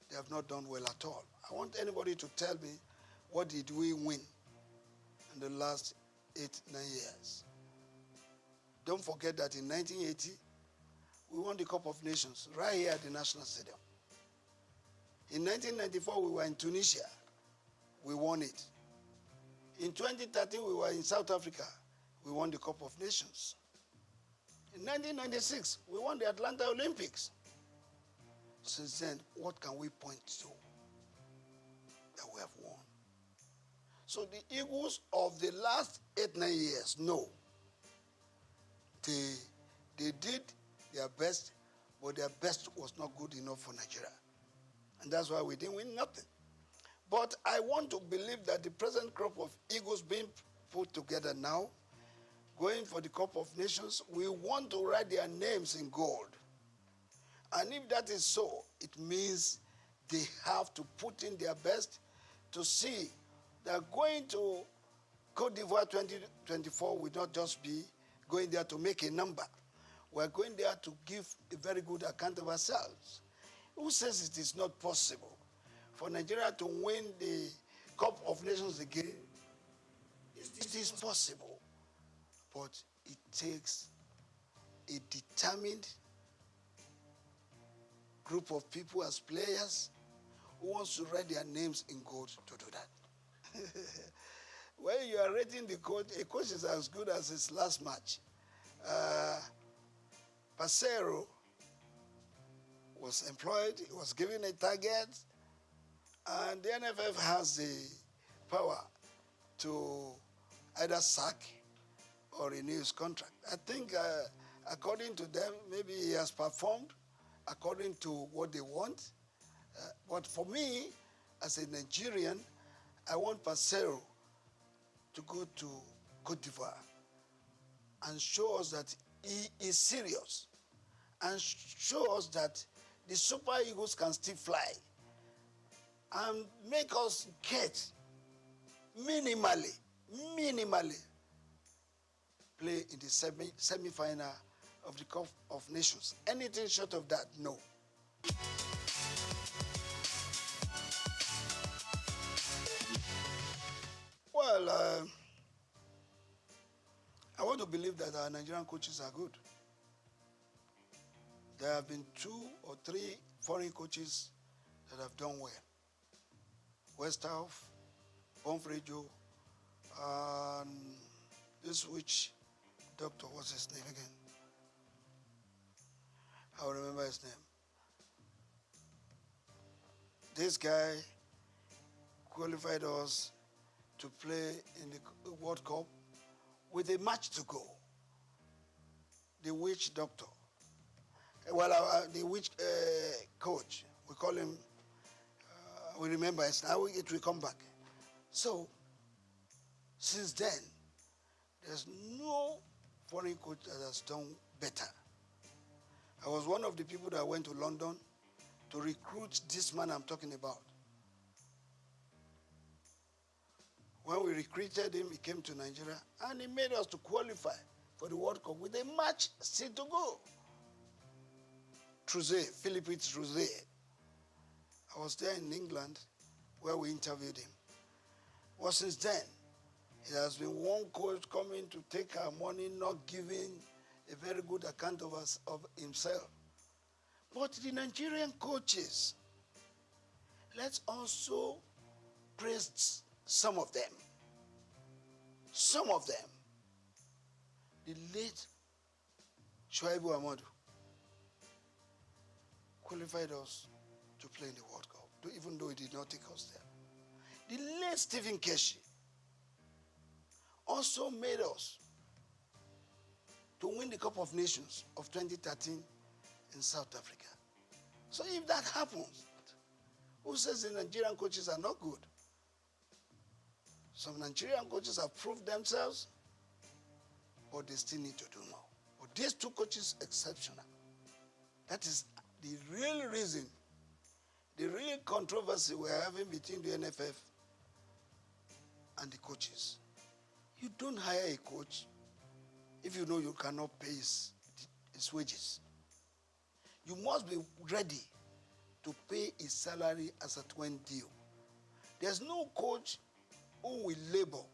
Speaker 13: they have not done well at all. I want anybody to tell me what did we win in the last 8, 9 years. Don't forget that in 1980, we won the Cup of Nations right here at the National Stadium. In 1994, we were in Tunisia. We won it. In 2013, we were in South Africa. We won the Cup of Nations. In 1996, we won the Atlanta Olympics. Since then, what can we point to that we have won? So the Eagles of the last 8, 9 years, no. They did their best, but their best was not good enough for Nigeria. And that's why we didn't win nothing. But I want to believe that the present crop of Eagles being put together now, going for the Cup of Nations, we want to write their names in gold. And if that is so, it means they have to put in their best to see that going to Côte d'Ivoire 2024 will not just be going there to make a number. We're going there to give a very good account of ourselves. Who says it is not possible for Nigeria to win the Cup of Nations again? It is possible, but it takes a determined group of people as players who wants to write their names in gold to do that. When you are rating the coach, a coach is as good as his last match. Pasero was employed, he was given a target, and the NFF has the power to either sack or renew his contract. I think according to them, maybe he has performed according to what they want. But for me, as a Nigerian, I want Pasero to go to Côte d'Ivoire and show us that he is serious and show us that the Super Eagles can still fly and make us get minimally play in the semi-final of the Cup of Nations. Anything short of that, no. Well, I want to believe that our Nigerian coaches are good. There have been 2 or 3 foreign coaches that have done well. Westhoff, Bonfrejo, This witch doctor, what's his name again? I'll remember his name. This guy qualified us to play in the World Cup with a match to go. The witch doctor. Well, the witch coach, we call him, we remember it now, it will come back. So, since then, there's no foreign coach that has done better. I was one of the people that went to London to recruit this man I'm talking about. When we recruited him, he came to Nigeria, and he made us to qualify for the World Cup with a match still to go. Philippe Trouzet. I was there in England where we interviewed him. Well, since then, it has been one coach coming to take our money, not giving a very good account of us, of himself. But the Nigerian coaches, let's also praise some of them. Some of them. The late Shuaibu Ahmadu qualified us to play in the World Cup, even though he did not take us there. The late Stephen Keshi also made us to win the Cup of Nations of 2013 in South Africa. So if that happens, who says the Nigerian coaches are not good? Some Nigerian coaches have proved themselves, but they still need to do more. But these two coaches, exceptional. That is the real reason, the real controversy we're having between the NFF and the coaches. You don't hire a coach if you know you cannot pay his wages. You must be ready to pay his salary as a twin deal. There's no coach who will labor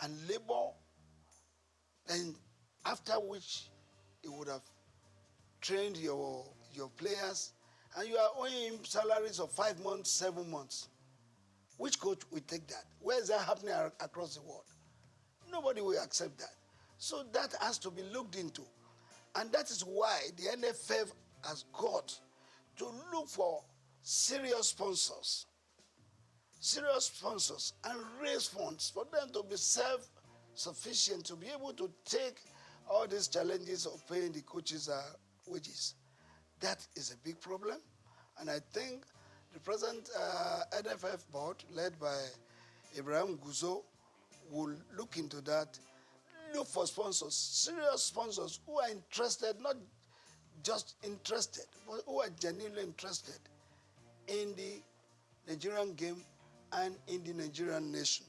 Speaker 13: and labor, and after which he would have trained your players, and you are owing him salaries of 5 months, 7 months. Which coach will take that? Where is that happening across the world? Nobody will accept that. So that has to be looked into. And that is why the NFF has got to look for serious sponsors and raise funds for them to be self-sufficient, to be able to take all these challenges of paying the coaches wages. That is a big problem. And I think the present NFF board, led by Ibrahim Guzo, will look into that, look for sponsors, serious sponsors who are interested, not just interested, but who are genuinely interested in the Nigerian game and in the Nigerian nation.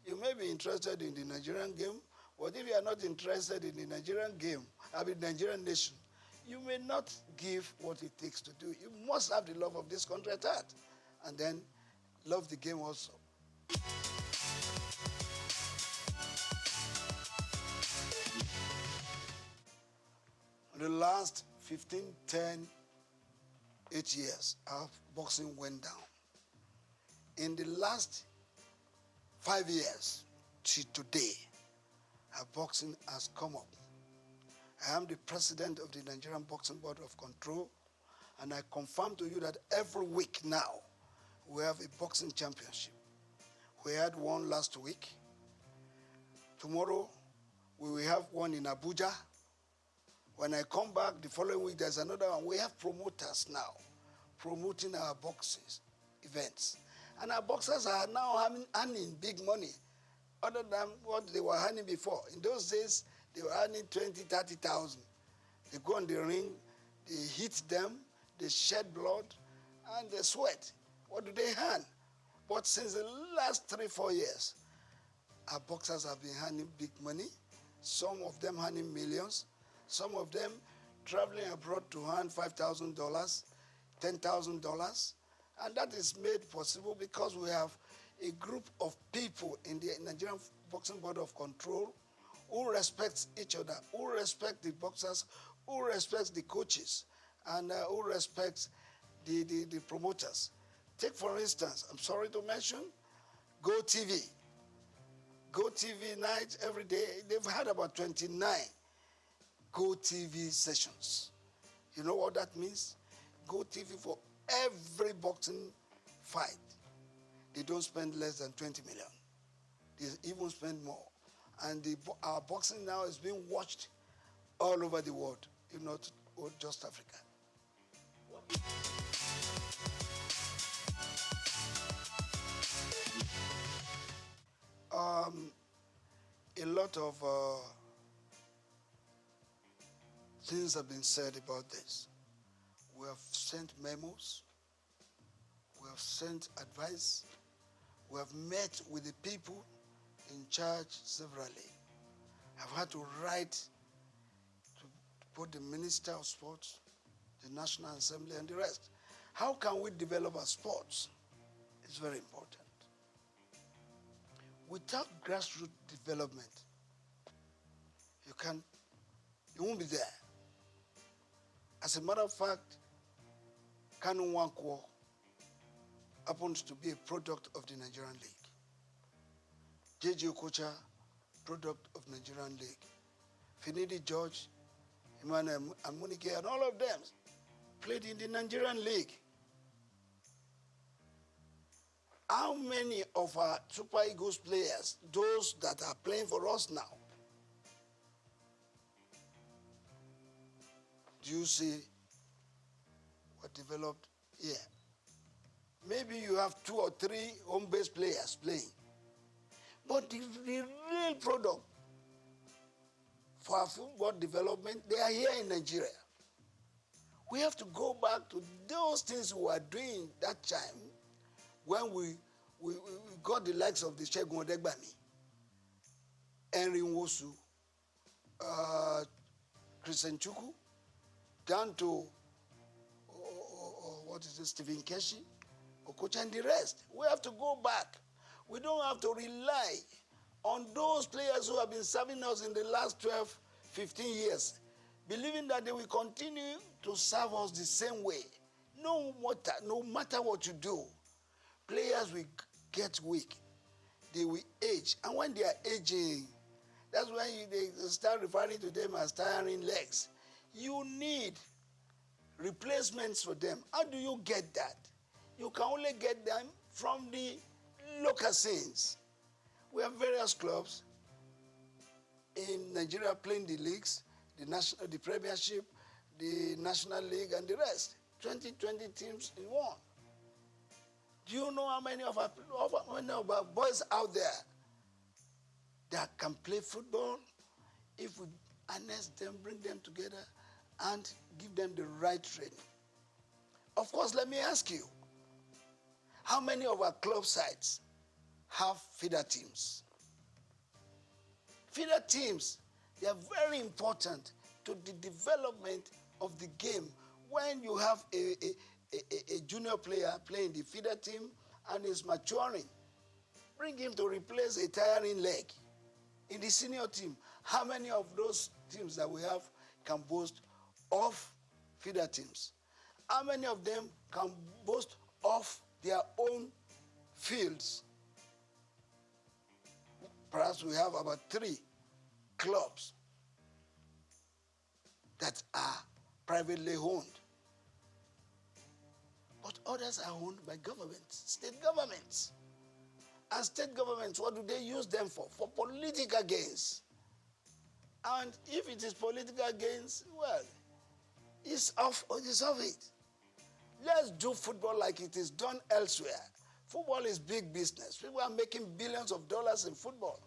Speaker 13: You may be interested in the Nigerian game, but if you are not interested in the Nigerian game, Nigerian nation, you may not give what it takes to do. You must have the love of this country at heart, and then love the game also. In the last 15, 10, 8 years, our boxing went down. In the last 5 years to today, our boxing has come up. I am the president of the Nigerian Boxing Board of Control, and I confirm to you that every week now, we have a boxing championship. We had one last week. Tomorrow, we will have one in Abuja. When I come back the following week, there's another one. We have promoters now promoting our boxing events. And our boxers are now earning big money, other than what they were earning before. In those days, they were earning 20,000, 30,000. They go on the ring, they hit them, they shed blood, and they sweat. What do they earn? But since the last 3, 4 years, our boxers have been earning big money. Some of them earning millions. Some of them traveling abroad to earn $5,000, $10,000. And that is made possible because we have a group of people in the Nigerian Boxing Board of Control who respects each other, who respect the boxers, who respects the coaches, and who respects the promoters. Take, for instance, I'm sorry to mention, Go TV. Go TV night every day. They've had about 29 Go TV sessions. You know what that means? Go TV for every boxing fight. They don't spend less than 20 million. They even spend more. And our boxing now is being watched all over the world, if not just Africa. A lot of things have been said about this. We have sent memos. We have sent advice. We have met with the people in charge severally. I've had to write to put the Minister of Sports, the National Assembly, and the rest. How can we develop our sports? It's very important. Without grassroots development, you won't be there. As a matter of fact, Kanu Nwankwo happens to be a product of the Nigerian League. J.J. Okocha, product of Nigerian League. Finidi George, Emmanuel Amunike, and all of them played in the Nigerian League. How many of our Super Eagles players, those that are playing for us now, do you see what developed here? Maybe you have 2 or 3 home-based players playing. But the real product for our football development, they are here in Nigeria. We have to go back to those things we were doing that time when we got the likes of the Segun Odegbami, Henry Nwosu, Christian Chukwu, down to Stephen Keshi, Okocha, and the rest. We have to go back. We don't have to rely on those players who have been serving us in the last 12, 15 years, believing that they will continue to serve us the same way. No matter what you do, players will get weak. They will age. And when they are aging, that's when they start referring to them as tiring legs. You need replacements for them. How do you get that? You can only get them from the local scenes. We have various clubs in Nigeria playing the leagues, the Premiership, the National League, and the rest. 20 teams in one. Do you know how many of our boys out there that can play football? If we harness them, bring them together, and give them the right training. Of course, let me ask you, how many of our club sides have feeder teams? Feeder teams, they are very important to the development of the game. When you have a junior player playing the feeder team and is maturing, bring him to replace a tiring leg. In the senior team, how many of those teams that we have can boast of feeder teams? How many of them can boast of their own fields? Perhaps we have about 3 clubs that are privately owned. But others are owned by governments, state governments. And state governments, what do they use them for? For political gains. And if it is political gains, well, it's off it. Let's do football like it is done elsewhere. Football is big business. People are making billions of dollars in football.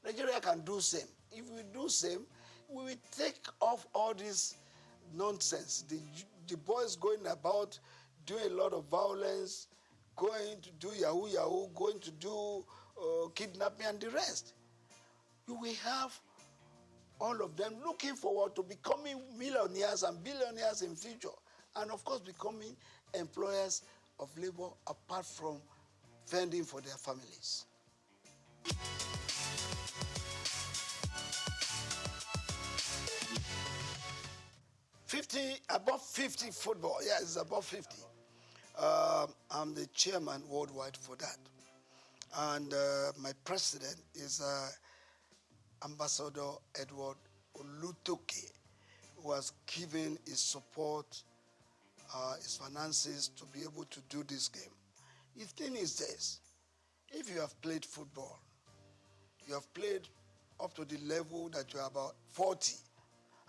Speaker 13: Nigeria can do same. If we do same, we will take off all this nonsense. The boys going about doing a lot of violence, going to do yahoo, going to do kidnapping and the rest. You will have all of them looking forward to becoming millionaires and billionaires in future. And of course, becoming employers of labor apart from fending for their families. Above 50 football. Yeah, it's above 50. I'm the chairman worldwide for that. And my president is Ambassador Edward Olutoke, who has given his support, his finances to be able to do this game. The thing is this, if you have played football, you have played up to the level that you are about 40,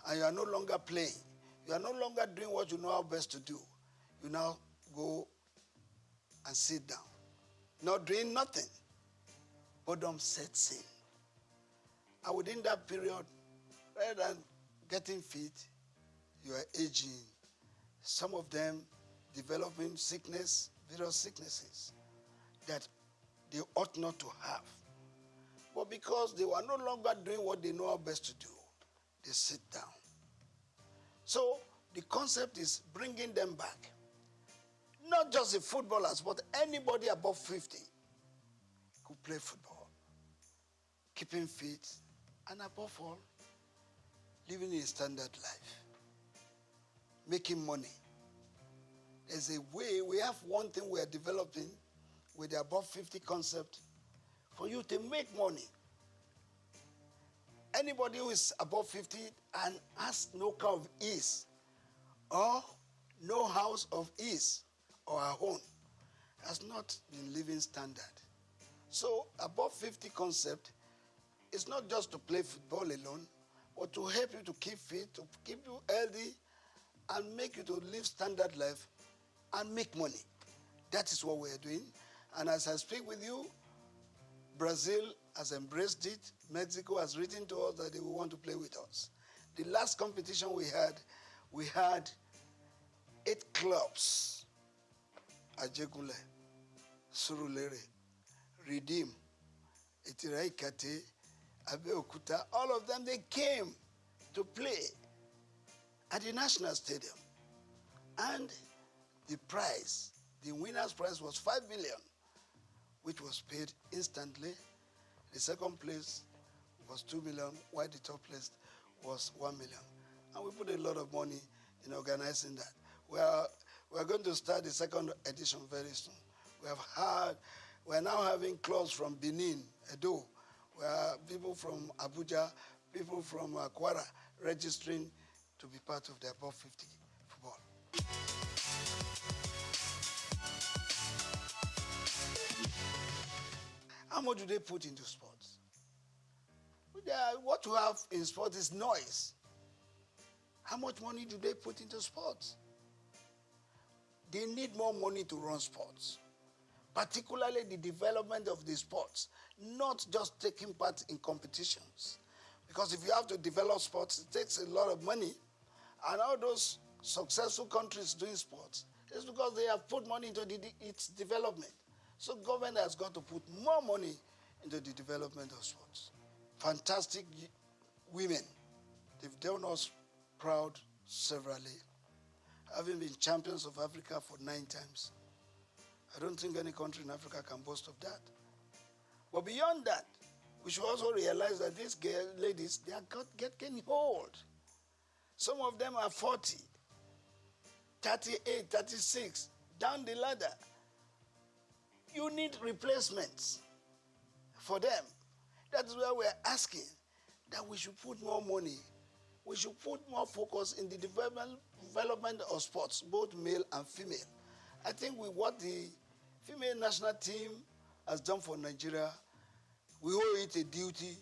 Speaker 13: and you are no longer playing, you are no longer doing what you know how best to do, you now go and sit down, not doing nothing. Boredom sets in. And within that period, rather than getting fit, you are aging. Some of them developing sickness, various sicknesses that they ought not to have. But because they were no longer doing what they know how best to do, they sit down. So the concept is bringing them back. Not just the footballers, but anybody above 50 could play football, keeping fit, and above all, living a standard life, making money. There's a way, we have one thing we are developing with the above 50 concept for you to make money. Anybody who is above 50 and has no car of ease or no house of ease or a home has not been living standard. So above 50 concept is not just to play football alone, but to help you to keep fit, to keep you healthy, and make you to live standard life and make money. That is what we are doing. And as I speak with you, Brazil has embraced it. Mexico has written to us that they will want to play with us. The last competition we had 8 clubs. Ajegule, Surulere, Redeem, Itiraikate, Abeokuta, all of them, they came to play at the National Stadium. And the prize, the winner's prize was 5 million, which was paid instantly. The second place was 2 million, while the third place was 1 million. And we put a lot of money in organizing that. We are going to start the second edition very soon. We are now having clubs from Benin, Edo, where people from Abuja, people from Kwara registering to be part of the above 50 football. How much do they put into sports? What you have in sports is noise. How much money do they put into sports? They need more money to run sports, particularly the development of the sports, not just taking part in competitions. Because if you have to develop sports, it takes a lot of money. And all those successful countries doing sports, it's because they have put money into its development. So government has got to put more money into the development of sports. Fantastic women. They've done us proud severally, having been champions of Africa for 9 times. I don't think any country in Africa can boast of that. But beyond that, we should also realize that these ladies, they are getting old. Some of them are 40, 38, 36, down the ladder. You need replacements for them. That is why we're asking that we should put more money. We should put more focus in the development of sports, both male and female. I think with what the female national team has done for Nigeria, we owe it a duty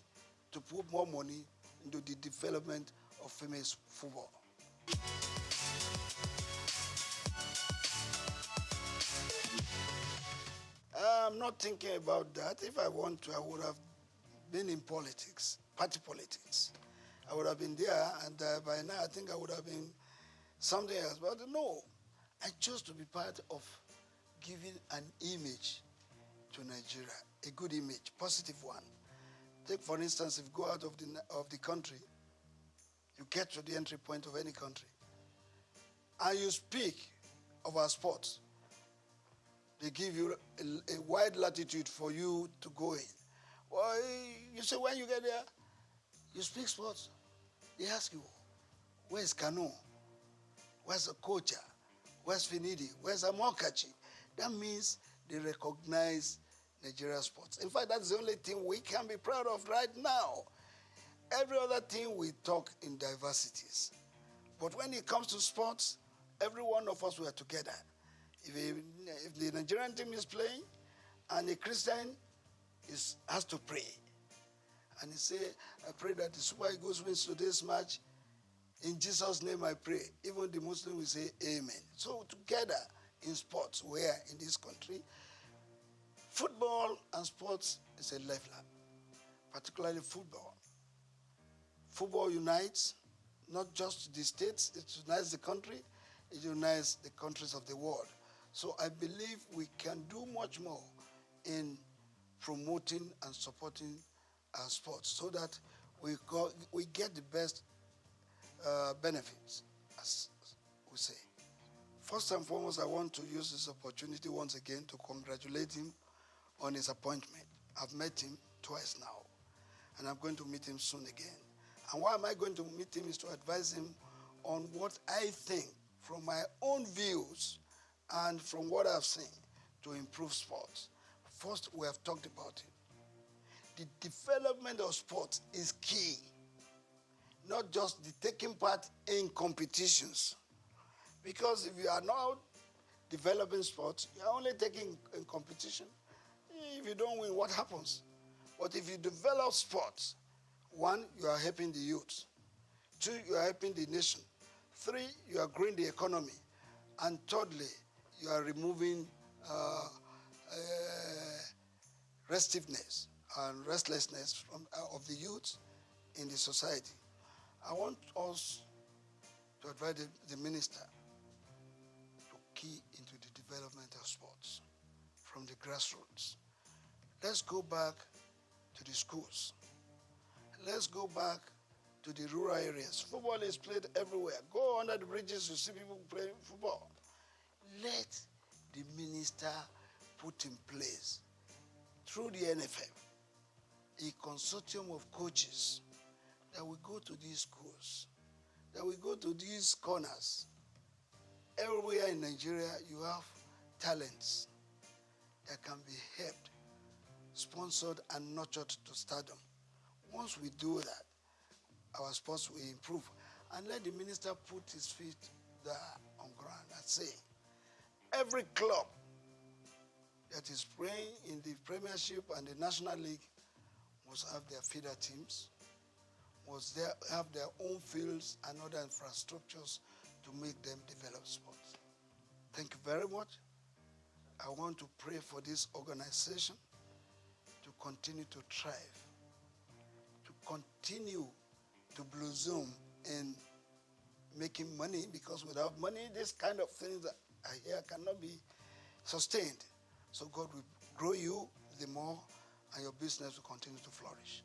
Speaker 13: to put more money into the development of female football. I'm not thinking about that. If I want to, I would have been in politics, party politics. I would have been there, and by now I think I would have been something else. But no, I chose to be part of giving an image to Nigeria, a good image, positive one. Take, for instance, if you go out of the country, you get to the entry point of any country, and you speak of our sports, they give you a wide latitude for you to go in. Well, you say when you get there, you speak sports. They ask you, where's Kano? Where's Okocha? Where's Finidi? Where's Amokachi? That means they recognize Nigeria sports. In fact, that's the only thing we can be proud of right now. Every other thing we talk in diversities. But when it comes to sports, every one of us were together. If the Nigerian team is playing and a Christian has to pray, and he say, I pray that the Super Eagles wins today's match. In Jesus' name I pray. Even the Muslim will say amen. So together in sports, where in this country, football and sports is a lifeline, particularly football. Football unites not just the states, it unites the country, it unites the countries of the world. So I believe we can do much more in promoting and supporting our sports so that we get the best benefits, as we say. First and foremost, I want to use this opportunity once again to congratulate him on his appointment. I've met him twice now, and I'm going to meet him soon again. And why am I going to meet him is to advise him on what I think from my own views and from what I've seen to improve sports. First, we have talked about it. The development of sports is key, not just the taking part in competitions. Because if you are not developing sports, you are only taking in competition. If you don't win, what happens? But if you develop sports, one, you are helping the youth. Two, you are helping the nation. Three, you are growing the economy. And thirdly, you are removing restiveness and restlessness of the youth in the society. I want us to advise the minister to key into the development of sports from the grassroots. Let's go back to the schools. Let's go back to the rural areas. Football is played everywhere. Go under the bridges, you see people playing football. Let the minister put in place, through the NFF, a consortium of coaches that will go to these schools, that will go to these corners. Everywhere in Nigeria, you have talents that can be helped, sponsored, and nurtured to stardom. Once we do that, our sports will improve. And let the minister put his feet there on ground and say, every club that is playing in the Premiership and the National League must have their feeder teams, must have their own fields and other infrastructures to make them develop sports. Thank you very much. I want to pray for this organization to continue to thrive, to continue to blossom in making money, because without money, this kind of things that I hear cannot be sustained. So God will grow you the more, and your business will continue to flourish.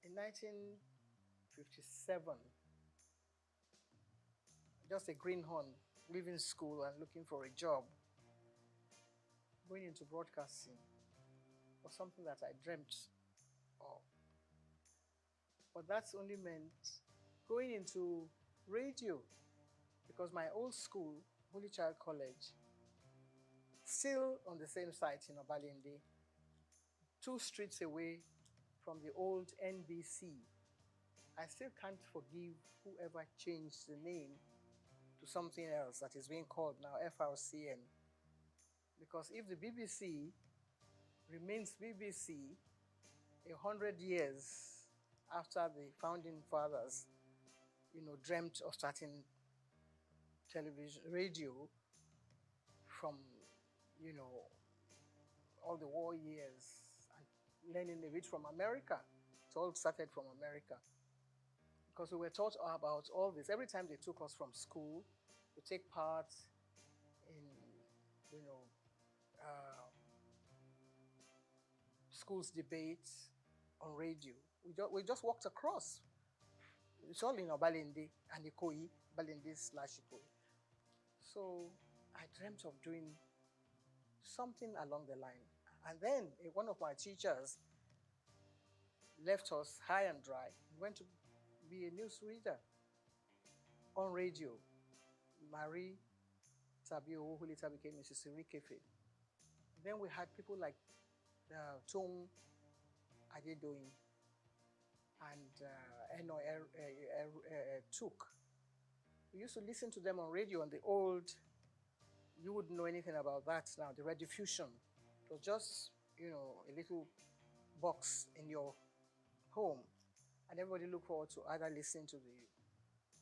Speaker 9: In 1957, just a greenhorn leaving school and looking for a job, going into broadcasting was something that I dreamt of. But that's only meant going into radio, because my old school, Holy Child College, still on the same site in Obalende, 2 streets away from the old NBC. I still can't forgive whoever changed the name to something else that is being called now FRCN. Because if the BBC remains BBC 100 years after the founding fathers, dreamt of starting television, radio from, all the war years and learning a bit from America. It all started from America. Because we were taught about all this. Every time they took us from school to take part in, schools debates on radio, we just walked across It's all in Obalende and Ikoyi, Balende/Ikoyi. So I dreamt of doing something along the line. And then one of my teachers left us high and dry and went to be a newsreader on radio. Marie Tabio, who later became Mrs. Irikefe. Then we had people like Tung Adedoyin and Souq. We used to listen to them on radio on the old, you wouldn't know anything about that now, the rediffusion. It was just, a little box in your home, and everybody looked forward to either listening to the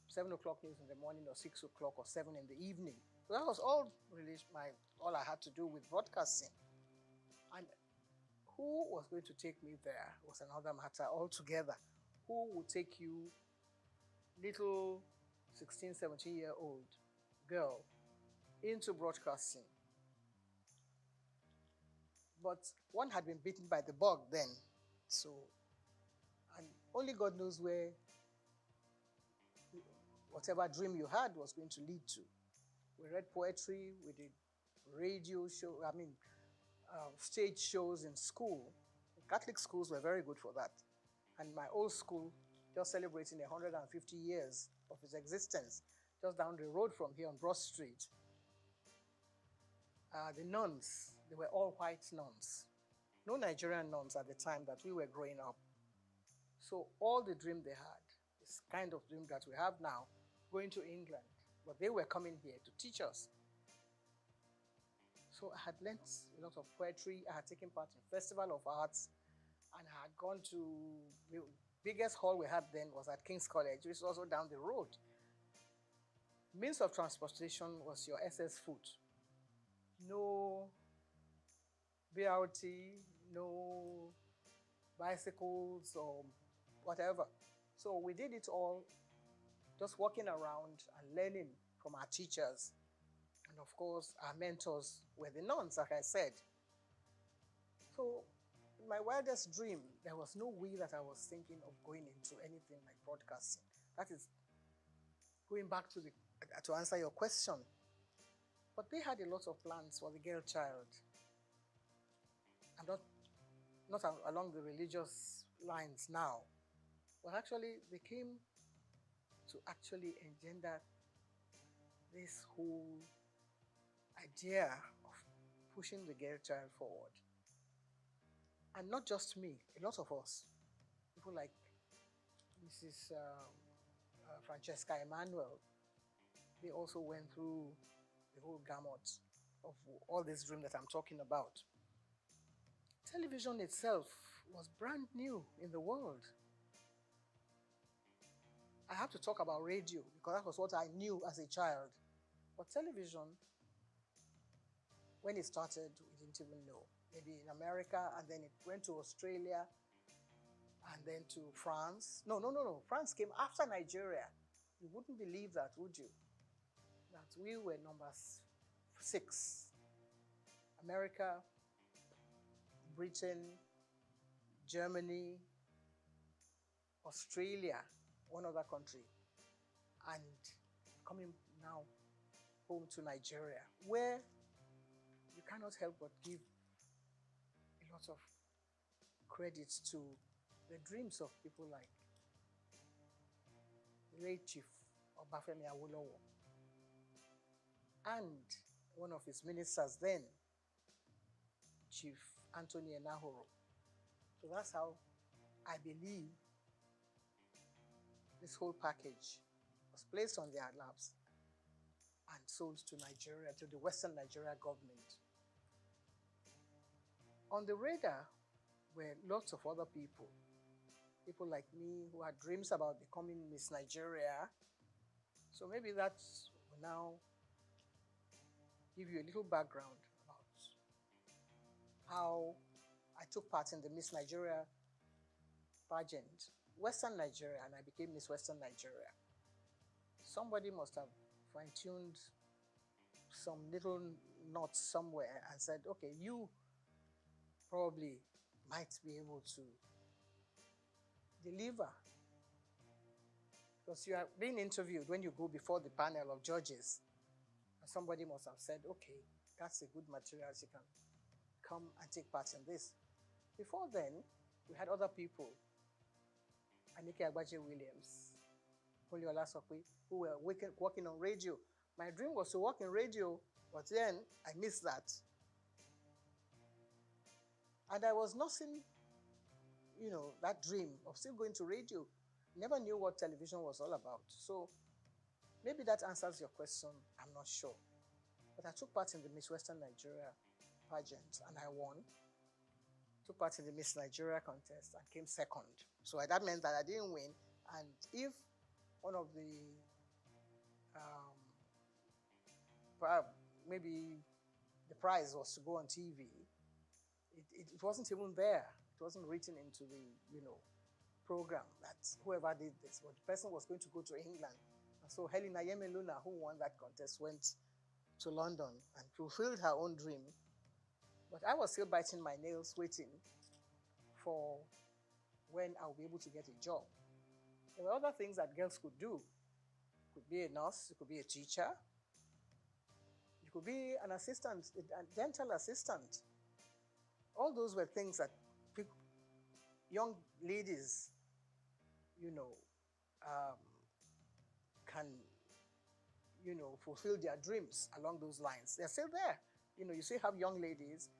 Speaker 9: 7 o'clock news in the morning or 6 o'clock or 7 in the evening. So that was all really all I had to do with broadcasting. And who was going to take me there was another matter altogether. Who would take you, little 16, 17-year-old girl, into broadcasting? But one had been bitten by the bug then. So, and only God knows where whatever dream you had was going to lead to. We read poetry, we did radio show, stage shows in school. Catholic schools were very good for that. And my old school, just celebrating 150 years of its existence, just down the road from here on Broad Street. The nuns, they were all white nuns. No Nigerian nuns at the time that we were growing up. So all the dream they had, this kind of dream that we have now, going to England. But they were coming here to teach us. So I had learnt a lot of poetry. I had taken part in Festival of Arts, and I had gone to the biggest hall we had then was at King's College, which was also down the road. Means of transportation was your SS foot. No BRT, no bicycles or whatever. So we did it all just walking around and learning from our teachers. And of course, our mentors were the nuns, like I said. So in my wildest dream, there was no way that I was thinking of going into anything like broadcasting. That is going back to answer your question. But they had a lot of plans for the girl child. And not along the religious lines now. But actually, they came to actually engender this whole idea of pushing the girl child forward. And not just me, a lot of us. People like Mrs. Francesca Emmanuel, they also went through the whole gamut of all this dream that I'm talking about. Television itself was brand new in the world. I have to talk about radio because that was what I knew as a child. But television, when it started, we didn't even know. Maybe in America, and then it went to Australia, and then to France. No. France came after Nigeria. You wouldn't believe that, would you? That we were number 6. America, Britain, Germany, Australia, one other country, and coming now home to Nigeria, where you cannot help but give a lot of credit to the dreams of people like late Chief Obafemi Awolowo and one of his ministers then, Chief Anthony Enahoro. So that's how I believe this whole package was placed on their laps and sold to Nigeria, to the Western Nigeria government. On the radar were lots of other people like me who had dreams about becoming Miss Nigeria. So maybe that will now give you a little background about how I took part in the Miss Nigeria pageant, Western Nigeria, and I became Miss Western Nigeria. Somebody must have fine-tuned some little knots somewhere and said, okay, you probably might be able to deliver
Speaker 12: Because you are being interviewed when you go before the panel of judges. And somebody must have said, okay, that's a good material. She can come and take part in this. Before then, we had other people, Anike Agbaje Williams, Oliola Sokwe, who were working on radio. My dream was to work in radio, but then I missed that. And I was nursing, that dream of still going to radio. Never knew what television was all about. So maybe that answers your question. I'm not sure. But I took part in the Miss Western Nigeria pageant and I won. Took part in the Miss Nigeria contest and came second. So that meant that I didn't win. And if one of the, maybe the prize was to go on TV, it wasn't even there. It wasn't written into the, program that whoever did this, but the person was going to go to England. And so Helena Yemeluna, who won that contest, went to London and fulfilled her own dream. But I was still biting my nails, waiting for when I'll be able to get a job. There were other things that girls could do. You could be a nurse, you could be a teacher, you could be an assistant, a dental assistant. All those were things that young ladies, can, fulfill their dreams along those lines. They're still there. You still have young ladies.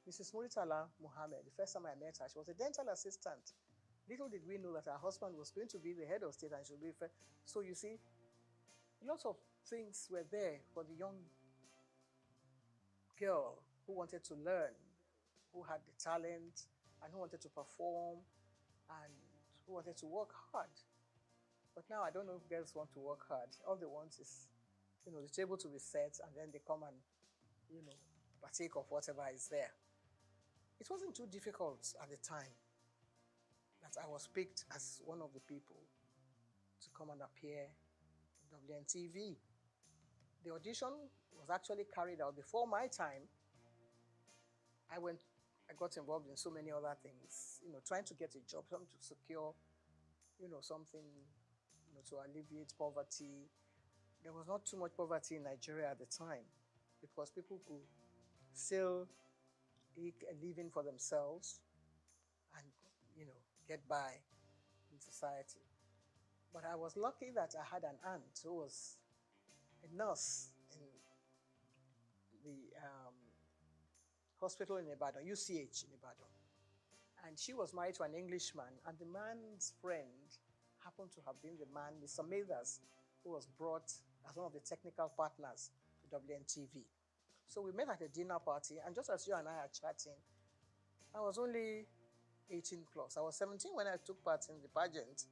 Speaker 12: Mrs. Muritala Muhammad, the first time I met her, she was a dental assistant. Little did we know that her husband was going to be the head of state and she would be first. So you see, lots of things were there for the young girl who wanted to learn, who had the talent, and who wanted to perform, and who wanted to work hard. But now I don't know if girls want to work hard. All they want is, the table to be set, and then they come and, partake of whatever is there. It wasn't too difficult at the time that I was picked as one of the people to come and appear in WNTV. The audition was actually carried out before my time. I got involved in so many other things, trying to get a job, something to secure, something, to alleviate poverty. There was not too much poverty in Nigeria at the time because people could still eke a living for themselves and, get by in society. But I was lucky that I had an aunt who was a nurse in the hospital in Ibadan, UCH in Ibadan. And she was married to an Englishman, and the man's friend happened to have been the man, Mr. Mathers, who was brought as one of the technical partners to WNTV. So we met at a dinner party, and just as you and I are chatting, I was only 18 plus. I was 17 when I took part in the pageant.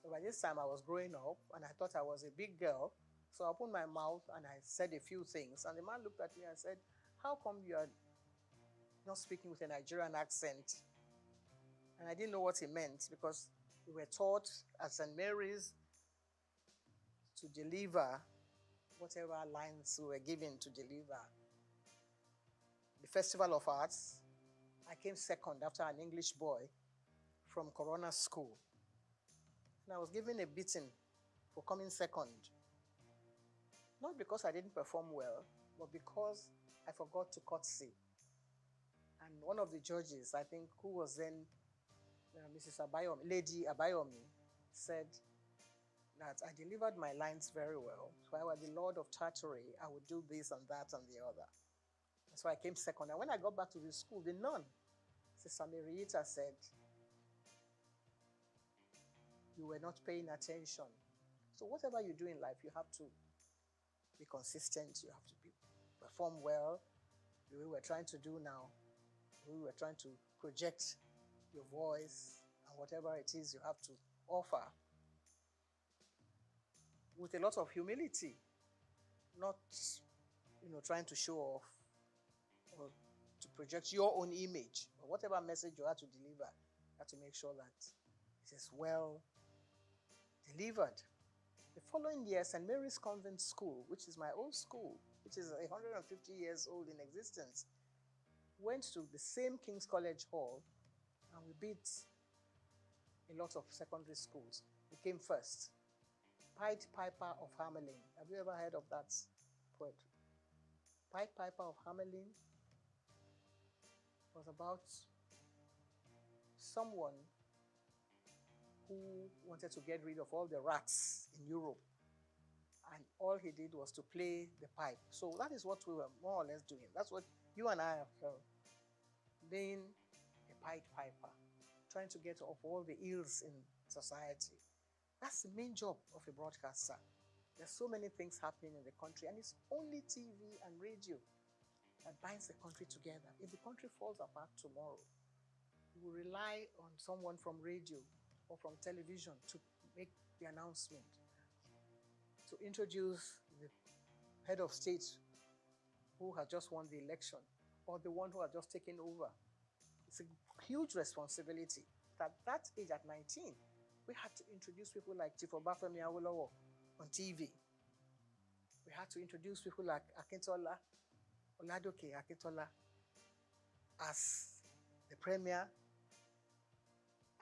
Speaker 12: But by this time, I was growing up, and I thought I was a big girl. So I opened my mouth, and I said a few things. And the man looked at me and said, how come you are not speaking with a Nigerian accent? And I didn't know what he meant because we were taught at St. Mary's to deliver whatever lines we were given to deliver. The Festival of Arts, I came second after an English boy from Corona School. And I was given a beating for coming second. Not because I didn't perform well, but because I forgot to curtsy. And one of the judges, I think, who was then Mrs. Abayomi, Lady Abayomi, said that I delivered my lines very well. If I were the Lord of Tartary, I would do this and that and the other. So I came second. And when I got back to the school, the nun, Sister Marieta, said, you were not paying attention. So whatever you do in life, you have to be consistent. You have to perform well. The way we're trying to do now, the way we're trying to project your voice and whatever it is you have to offer with a lot of humility, not, trying to show off or to project your own image, or whatever message you have to deliver, you have to make sure that it is well delivered. The following year, St. Mary's Convent School, which is my old school, which is 150 years old in existence, went to the same King's College Hall, and we beat a lot of secondary schools. We came first. Pied Piper of Hamelin. Have you ever heard of that poetry? Pied Piper of Hamelin was about someone who wanted to get rid of all the rats in Europe. And all he did was to play the pipe. So that is what we were more or less doing. That's what you and I have being a Pied Piper, trying to get off all the ills in society. That's the main job of a broadcaster. There's so many things happening in the country, and it's only TV and radio that binds the country together. If the country falls apart tomorrow, we will rely on someone from radio or from television to make the announcement, to introduce the head of state who has just won the election or the one who has just taken over. It's a huge responsibility. At that age, at 19, we had to introduce people like Chief Obafemi Awolowo on TV. We had to introduce people like Akintola, Oladoke Akintola, as the premier.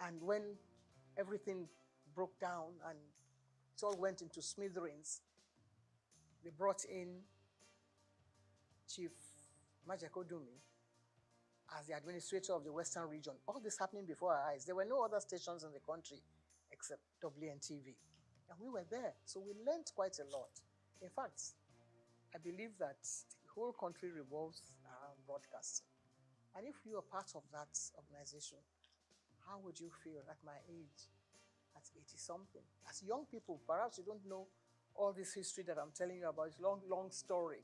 Speaker 12: And when everything broke down and it all went into smithereens, they brought in Chief Majekodunmi as the administrator of the Western region. All this happening before our eyes. There were no other stations in the country except WNTV. And we were there, so we learned quite a lot. In fact, I believe that the whole country revolves around broadcasting. And if you are part of that organization, how would you feel at my age, at 80-something? As young people, perhaps you don't know all this history that I'm telling you about. It's a long, long story.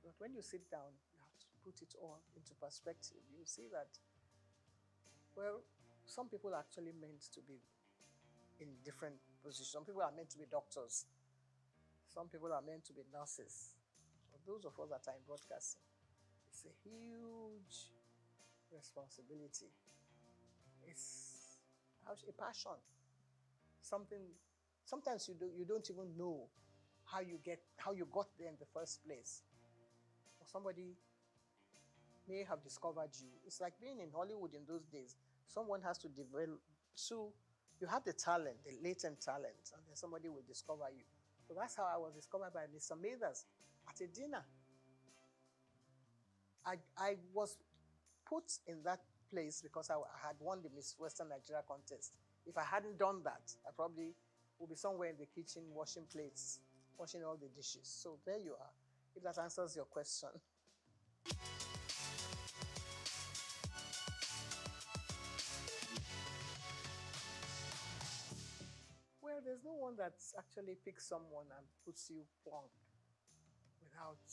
Speaker 12: But when you sit down, you have to put it all into perspective. You see that, well, some people are actually meant to be in different positions. Some people are meant to be doctors. Some people are meant to be nurses. But those of us that are in broadcasting, it's a huge responsibility. It's a passion. Something. Sometimes you don't even know how you got there in the first place. Or somebody may have discovered you. It's like being in Hollywood in those days. Someone has to develop. So you have the talent, the latent talent, and then somebody will discover you. So that's how I was discovered by Mr. Mathers at a dinner. I was put in that place because I had won the Miss Western Nigeria contest. If I hadn't done that, I probably would be somewhere in the kitchen washing plates, washing all the dishes. So there you are, if that answers your question. Well, there's no one that actually picks someone and puts you plonk without...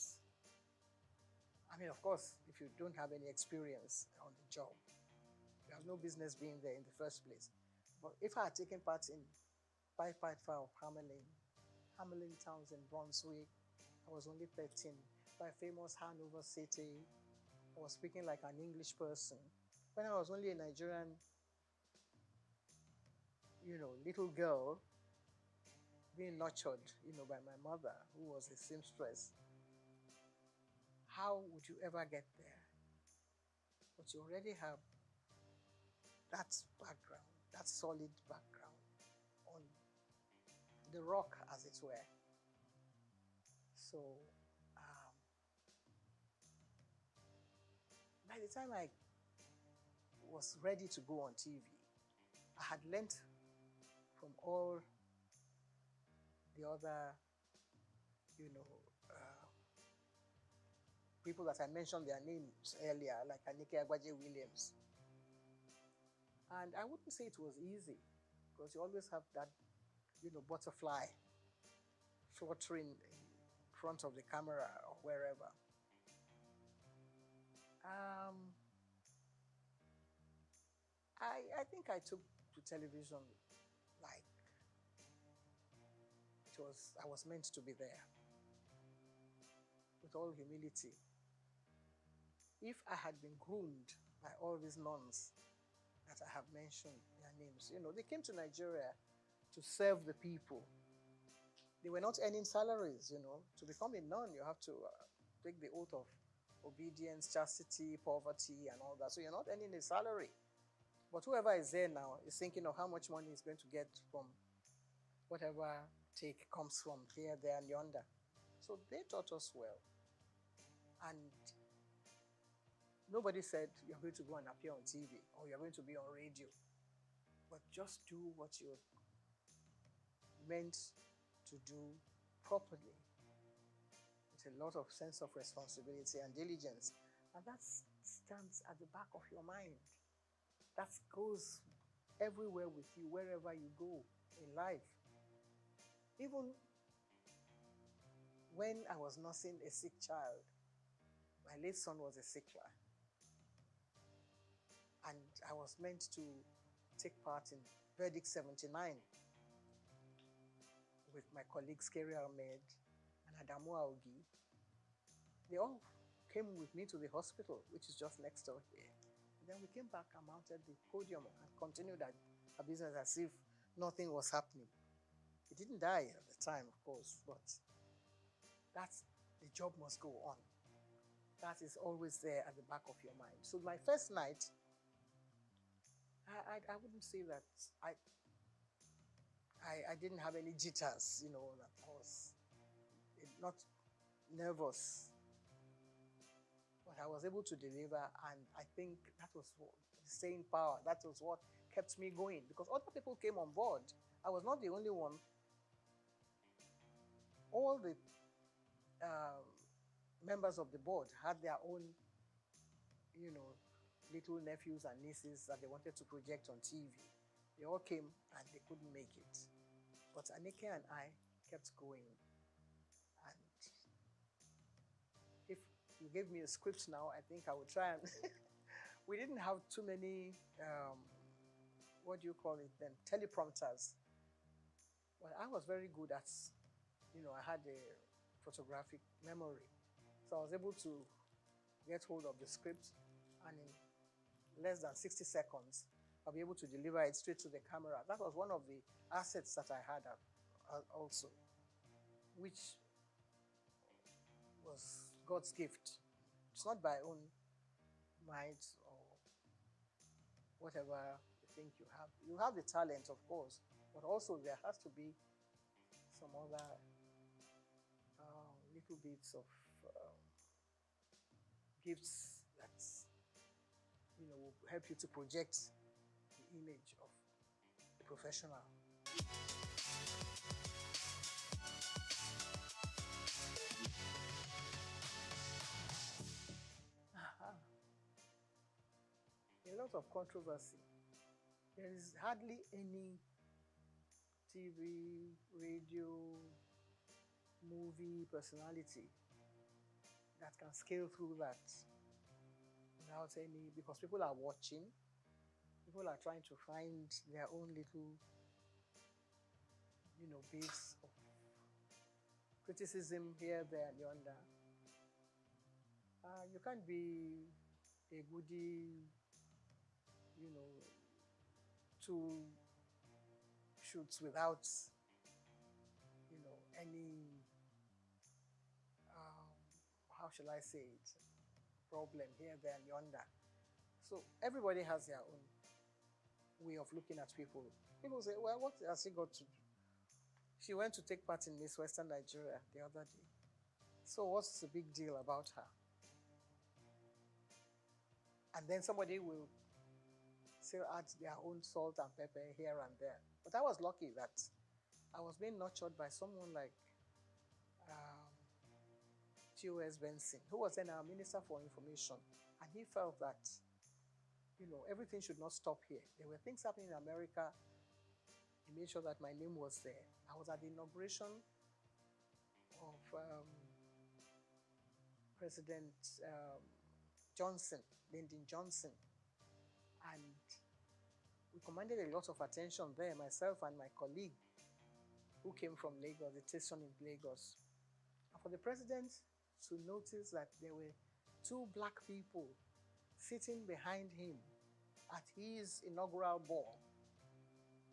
Speaker 12: I mean, of course, if you don't have any experience on the job, you have no business being there in the first place. But if I had taken part in Pied Piper of Hamelin towns in Brunswick, I was only 13. By famous Hanover City, I was speaking like an English person. When I was only a Nigerian, little girl, being nurtured, by my mother, who was a seamstress, how would you ever get there? But you already have that background, that solid background on the rock, as it were. So, by the time I was ready to go on TV, I had learnt from all the other, people that I mentioned their names earlier, like Anike Agbaje Williams. And I wouldn't say it was easy, because you always have that, butterfly fluttering in front of the camera or wherever. I think I took to television like I was meant to be there, with all humility. If I had been groomed by all these nuns that I have mentioned their names, they came to Nigeria to serve the people. They were not earning salaries, To become a nun, you have to take the oath of obedience, chastity, poverty, and all that. So you're not earning a salary. But whoever is there now is thinking of how much money he's going to get from whatever take comes from here, there, and yonder. So they taught us well. And nobody said you're going to go and appear on TV or you're going to be on radio. But just do what you're meant to do properly, with a lot of sense of responsibility and diligence. And that stands at the back of your mind. That goes everywhere with you, wherever you go in life. Even when I was nursing a sick child, my late son was a sick child. And I was meant to take part in Verdict 79 with my colleagues Kerry Ahmed and Adamu Aogi. They all came with me to the hospital, which is just next door here. And then we came back and mounted the podium and continued our business as if nothing was happening. He didn't die at the time, of course, but the job must go on. That is always there at the back of your mind. So my first night, I wouldn't say that I didn't have any jitters, that I was not nervous. But I was able to deliver, and I think that was the staying power. That was what kept me going, because other people came on board. I was not the only one. All the members of the board had their own, little nephews and nieces that they wanted to project on TV. They all came and they couldn't make it. But Anike and I kept going. And if you gave me a script now, I think I would try and... We didn't have too many, what do you call it then, teleprompters. Well, I was very good at, I had a photographic memory. So I was able to get hold of the script, and in less than 60 seconds, I'll be able to deliver it straight to the camera. That was one of the assets that I had also, which was God's gift. It's not by own might or whatever you think you have. You have the talent, of course, but also there has to be some other little bits of gifts that will help you to project the image of the professional. A lot of controversy. There is hardly any TV, radio, movie personality that can scale through that without any, because people are watching, people are trying to find their own little, bits of criticism here, there, and yonder. You can't be a goodie, 2 shoots without, any, how shall I say it, problem here, there, and yonder. So everybody has their own way of looking at people. People say, well, what has she got to do? She went to take part in Miss Western Nigeria the other day. So what's the big deal about her? And then somebody will still add their own salt and pepper here and there. But I was lucky that I was being nurtured by someone like T.O.S. Benson, who was then our Minister for Information. And he felt that, everything should not stop here. There were things happening in America. He made sure that my name was there. I was at the inauguration of President Lyndon Johnson. And we commanded a lot of attention there, myself and my colleague who came from Lagos, the station in Lagos. And for the president to notice that there were 2 black people sitting behind him at his inaugural ball,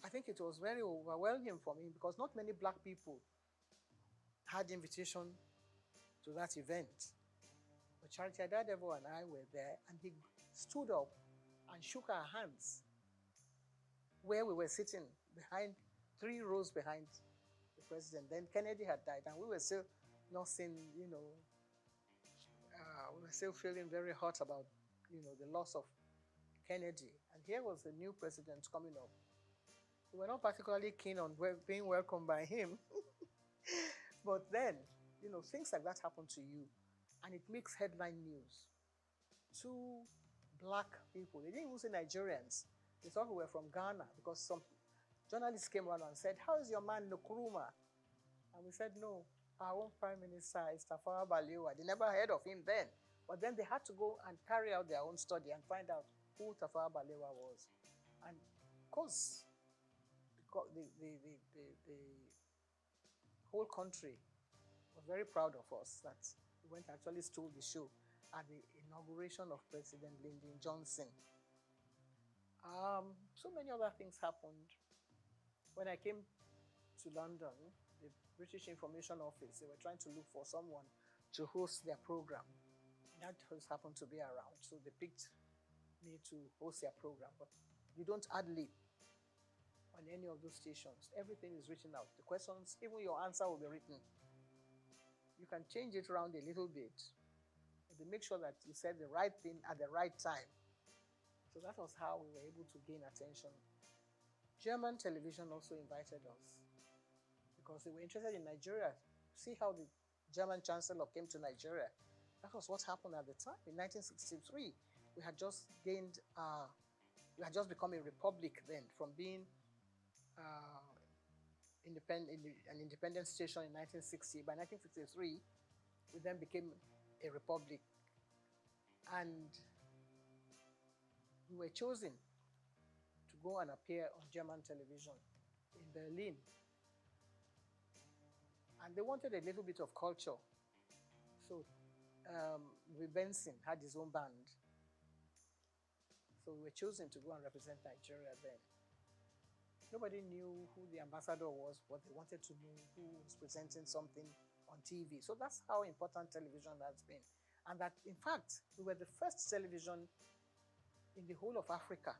Speaker 12: I think it was very overwhelming for me, because not many black people had invitation to that event. But Charity Adadevo and I were there, and he stood up and shook our hands where we were sitting, behind 3 rows behind president. Then Kennedy had died, and we were still not seeing, we were still feeling very hot about, the loss of Kennedy. And here was the new president coming up. We were not particularly keen on being welcomed by him. But then, things like that happen to you, and it makes headline news. Two black people, they didn't even say Nigerians. They thought we were from Ghana because some journalists came around and said, "How is your man Nkrumah?" And we said, "No, our own prime minister is Tafawa Balewa." They never heard of him then. But then they had to go and carry out their own study and find out who Tafawa Balewa was. And of course, the whole country was very proud of us that we went and actually stole the show at the inauguration of President Lyndon Johnson. So many other things happened. When I came to London, the British Information Office, they were trying to look for someone to host their program. That just happened to be around, so they picked me to host their program. But you don't ad-lib on any of those stations. Everything is written out. The questions, even your answer will be written. You can change it around a little bit, but they make sure that you said the right thing at the right time. So that was how we were able to gain attention. German television also invited us because they were interested in Nigeria. See how the German chancellor came to Nigeria. That was what happened at the time. In 1963, we had just gained, we had just become a republic then, from being an independent station in 1960. By 1963, we then became a republic. And we were chosen to go and appear on German television in Berlin. And they wanted a little bit of culture. So Benson had his own band. So we were chosen to go and represent Nigeria then. Nobody knew who the ambassador was, but they wanted to know who was presenting something on TV. So that's how important television has been. And that, in fact, we were the first television in the whole of Africa.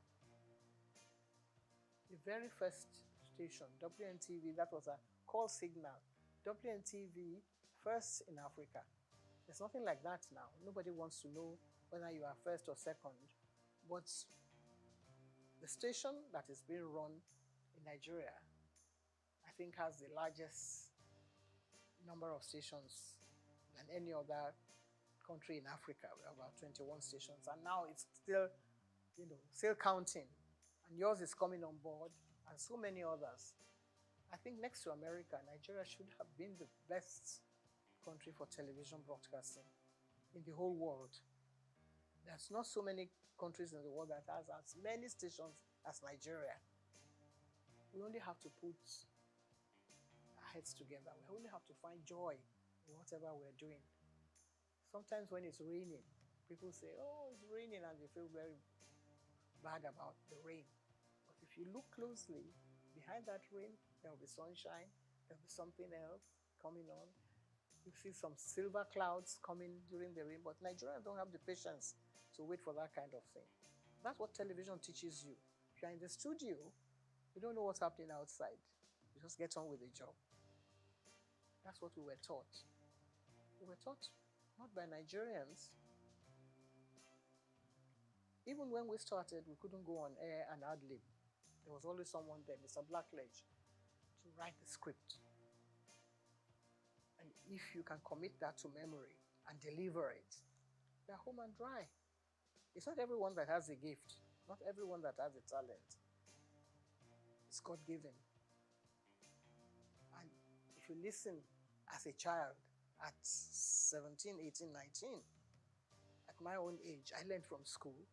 Speaker 12: The very first station, WNTV, that was a call signal. WNTV, first in Africa. There's nothing like that now. Nobody wants to know whether you are first or second. But the station that is being run in Nigeria, I think, has the largest number of stations than any other country in Africa. We have about 21 stations, and now it's still, still counting. And yours is coming on board, and so many others. I think next to America, Nigeria should have been the best country for television broadcasting in the whole world. There's not so many countries in the world that has as many stations as Nigeria. We only have to put our heads together. We only have to find joy in whatever we're doing. Sometimes when it's raining, people say, "Oh, it's raining," and they feel very bad about the rain. But if you look closely, behind that rain, there will be sunshine, there will be something else coming on. You see some silver clouds coming during the rain, but Nigerians don't have the patience to wait for that kind of thing. That's what television teaches you. If you're in the studio, you don't know what's happening outside. You just get on with the job. That's what we were taught. We were taught not by Nigerians. Even when we started, we couldn't go on air and ad-lib. There was always someone there, Mr. Blackledge, to write the script. And if you can commit that to memory and deliver it, you're home and dry. It's not everyone that has a gift, not everyone that has a talent. It's God-given. And if you listen as a child at 17, 18, 19, at my own age, I learned from school,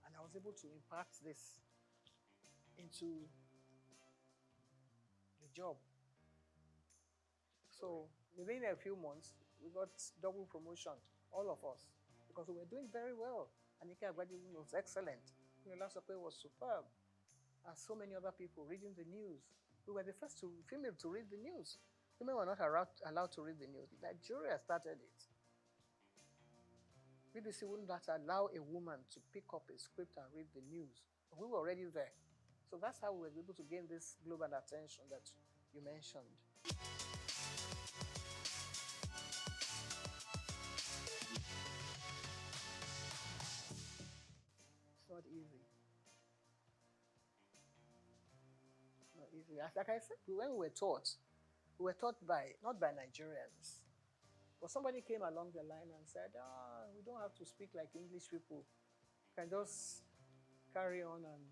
Speaker 12: and I was able to impart this into the job. So within a few months, we got double promotion, all of us, because we were doing very well. Anike Agbadun was excellent. Olasope was superb. And so many other people reading the news. We were the first female to read the news. Women were not allowed to read the news. Nigeria started it. BBC wouldn't allow a woman to pick up a script and read the news. We were already there. So that's how we were able to gain this global attention that you mentioned. It's not easy. Not easy. Like I said, when we were taught by, not by Nigerians, but somebody came along the line and said, we don't have to speak like English people. You can just carry on and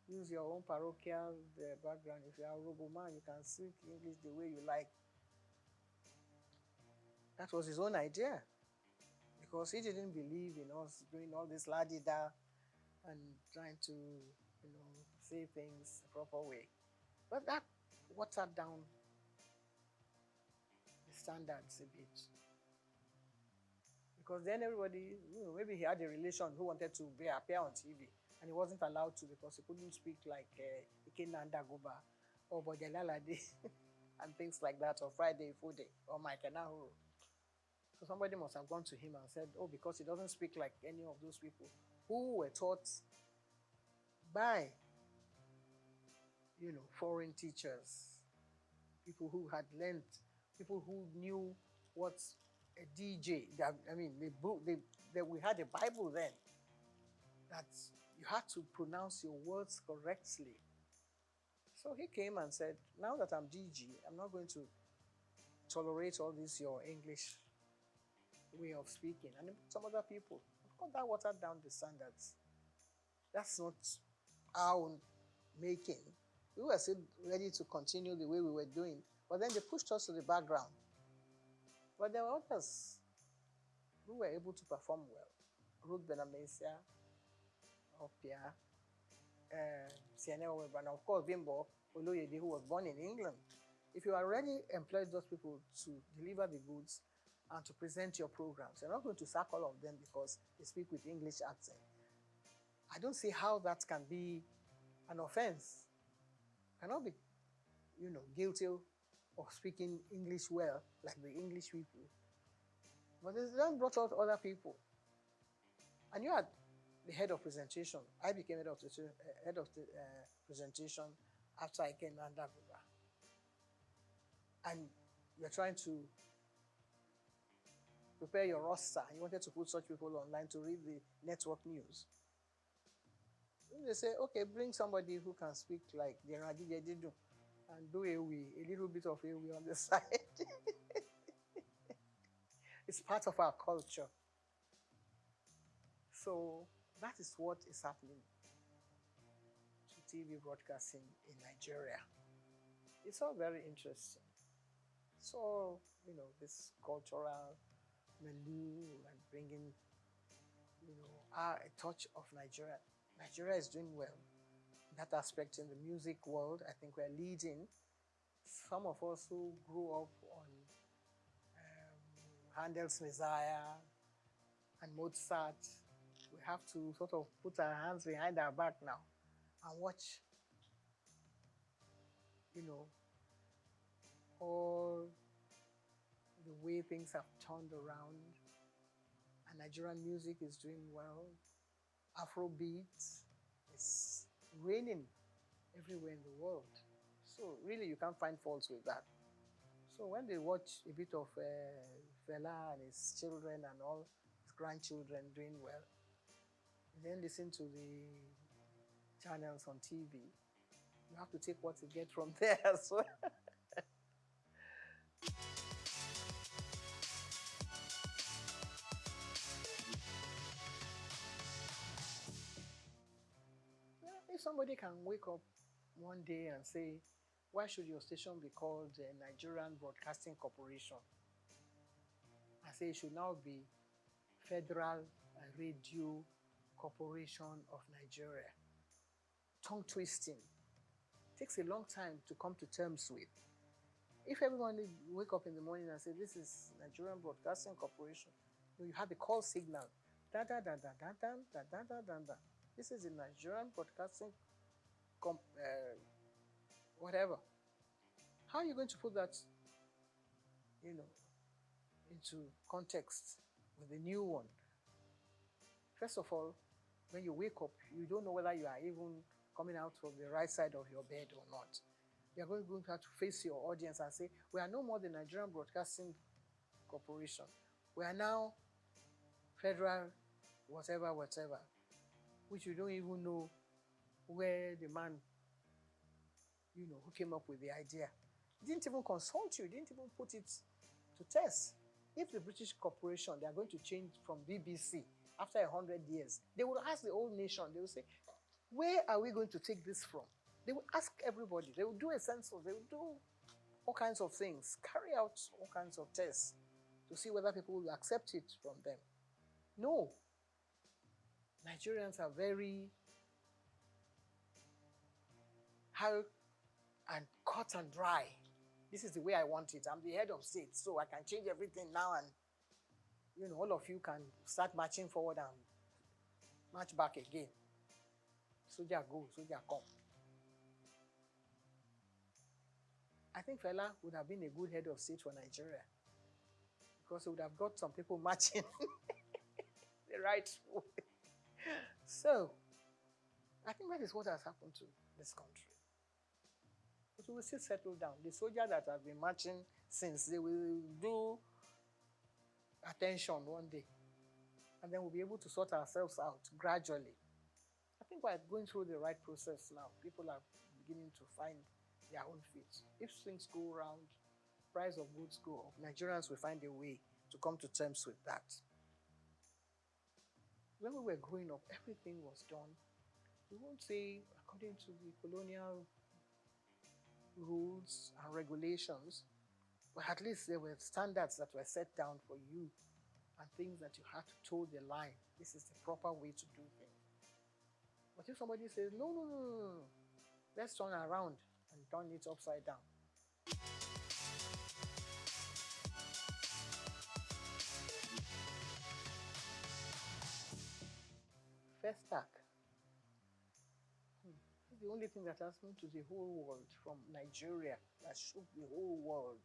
Speaker 12: use your own parochial background. If you are a Robo man, you can speak English the way you like. That was his own idea, because he didn't believe in us doing all this la-di-da and trying to, say things the proper way. But that watered down the standards a bit. Because then everybody, maybe he had a relation who wanted to appear on TV, and he wasn't allowed to because he couldn't speak like Ikenanda Goba or Bodelalade and things like that, or Friday Fude or Mike Nahuru. So somebody must have gone to him and said, because he doesn't speak like any of those people who were taught by, foreign teachers, people who had learned, people who knew what a DJ, we had a Bible then, that you had to pronounce your words correctly. So he came and said, now that I'm DG, I'm not going to tolerate all this, your English way of speaking. And some other people, of course, that watered down the standards. That's not our making. We were still ready to continue the way we were doing, but then they pushed us to the background. But there were others who were able to perform well. Ruth Benamesia, Opia, Siene Owebrand, and of course Bimbo Oloyede, who was born in England. If you already employed those people to deliver the goods and to present your programs, you're not going to sack all of them because they speak with English accent. I don't see how that can be an offense. Cannot be, guilty of speaking English well, like the English people. But they then brought out other people. And you had the head of presentation. I became head of the presentation after I came under Buba. And you're trying to prepare your roster. You wanted to put such people online to read the network news. They say, okay, bring somebody who can speak like the Radije Didu and do a little bit of Ewe on the side. It's part of our culture. So that is what is happening to TV broadcasting in Nigeria. It's all very interesting. So, this cultural milieu and bringing, a touch of Nigeria. Nigeria is doing well. That aspect in the music world, I think we're leading. Some of us who grew up on Handel's Messiah and Mozart, we have to sort of put our hands behind our back now and watch, all the way things have turned around. And Nigerian music is doing well. Afrobeat is reigning everywhere in the world. So really, you can't find faults with that. So when they watch a bit of Fela and his children and all his grandchildren doing well, then listen to the channels on TV, you have to take what you get from there as well. If somebody can wake up one day and say, why should your station be called the Nigerian Broadcasting Corporation? I say it should now be Federal Radio Corporation of Nigeria. Tongue twisting. Takes a long time to come to terms with. If everyone wake up in the morning and say, this is Nigerian Broadcasting Corporation, you have the call signal. Da da da da da da da da da da da. This is the Nigerian Broadcasting whatever. How are you going to put that, into context with the new one? First of all, when you wake up, you don't know whether you are even coming out from the right side of your bed or not. You're going to have to face your audience and say, we are no more the Nigerian Broadcasting Corporation. We are now federal, whatever, which you don't even know where the man, who came up with the idea. He didn't even consult you, didn't even put it to test. If the British corporation, they are going to change from BBC after 100 years, they will ask the whole nation, they will say, where are we going to take this from? They will ask everybody, they will do a census, they will do all kinds of things, carry out all kinds of tests to see whether people will accept it from them. No. Nigerians are very hard and cut and dry. This is the way I want it. I'm the head of state, so I can change everything now, and all of you can start marching forward and march back again. Soldier go, soldier come. I think Fela would have been a good head of state for Nigeria, because he would have got some people marching the right way. So, I think that is what has happened to this country. But we will still settle down. The soldiers that have been marching since, they will do attention one day. And then we'll be able to sort ourselves out gradually. I think we're going through the right process now. People are beginning to find their own feet. If things go around, price of goods go up, Nigerians will find a way to come to terms with that. When we were growing up, everything was done. We won't say according to the colonial rules and regulations, but at least there were standards that were set down for you and things that you had to toe the line. This is the proper way to do things. But if somebody says, no, let's turn around and turn it upside down. First stack. It's the only thing that has happened to the whole world from Nigeria that shook the whole world.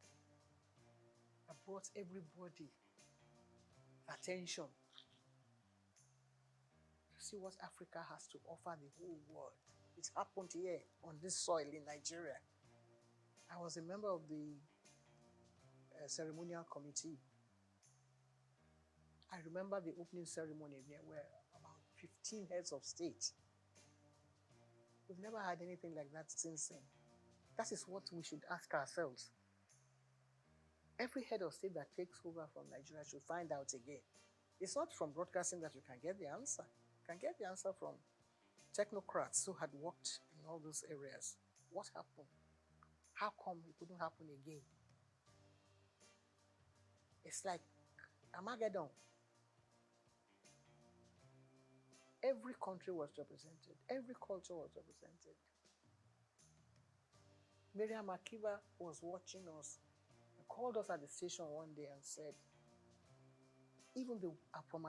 Speaker 12: That brought everybody attention to see what Africa has to offer the whole world. It happened here on this soil in Nigeria. I was a member of the ceremonial committee. I remember the opening ceremony. There were about 15 heads of state. We've never had anything like that since then. That is what we should ask ourselves. Every head of state that takes over from Nigeria should find out again. It's not from broadcasting that you can get the answer. You can get the answer from technocrats who had worked in all those areas. What happened? How come it couldn't happen again? It's like Armageddon. Every country was represented. Every culture was represented. Miriam Akiva was watching us and called us at the station one day and said, even from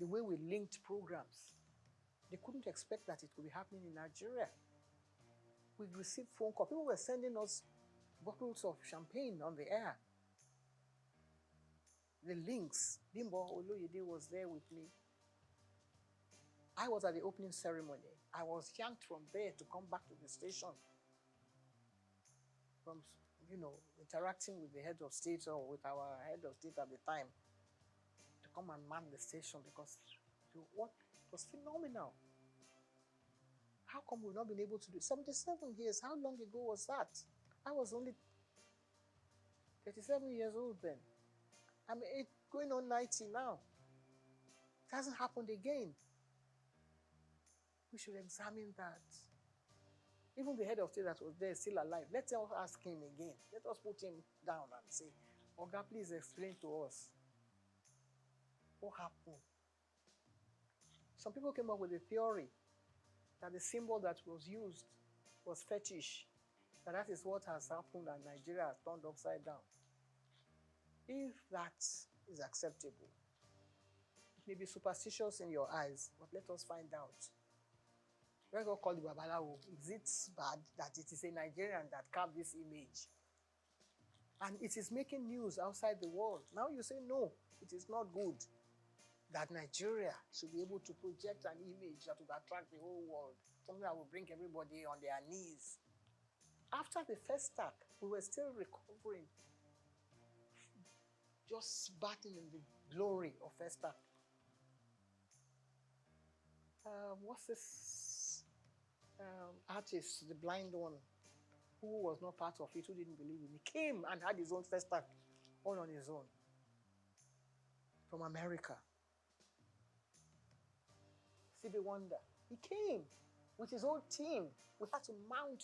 Speaker 12: the way we linked programs, they couldn't expect that it could be happening in Nigeria. We received phone calls. People were sending us bottles of champagne on the air. The links. Bimbo Oloyede was there with me. I was at the opening ceremony. I was yanked from there to come back to the station. From, interacting with the head of state or with our head of state at the time to come and man the station, because it was phenomenal. How come we've not been able to do it? 77 years, how long ago was that? I was only 37 years old then. I'm going on 90 now. It hasn't happened again. We should examine that. Even the head of state that was there is still alive. Let's ask him again. Let us put him down and say, Oga, please explain to us what happened. Some people came up with a theory that the symbol that was used was fetish. That is what has happened and Nigeria has turned upside down. If that is acceptable, it may be superstitious in your eyes, but let us find out. Let's go call the Babalawo. Is it bad that it is a Nigerian that carved this image? And it is making news outside the world. Now you say, no, it is not good that Nigeria should be able to project an image that would attract the whole world. Something that will bring everybody on their knees After the first attack, we were still recovering, just bathing in the glory of first attack. What's this artist, the blind one, who was not part of it, who didn't believe in it? He came and had his own first attack, all on his own, from America. Stevie Wonder, he came with his whole team. We had to mount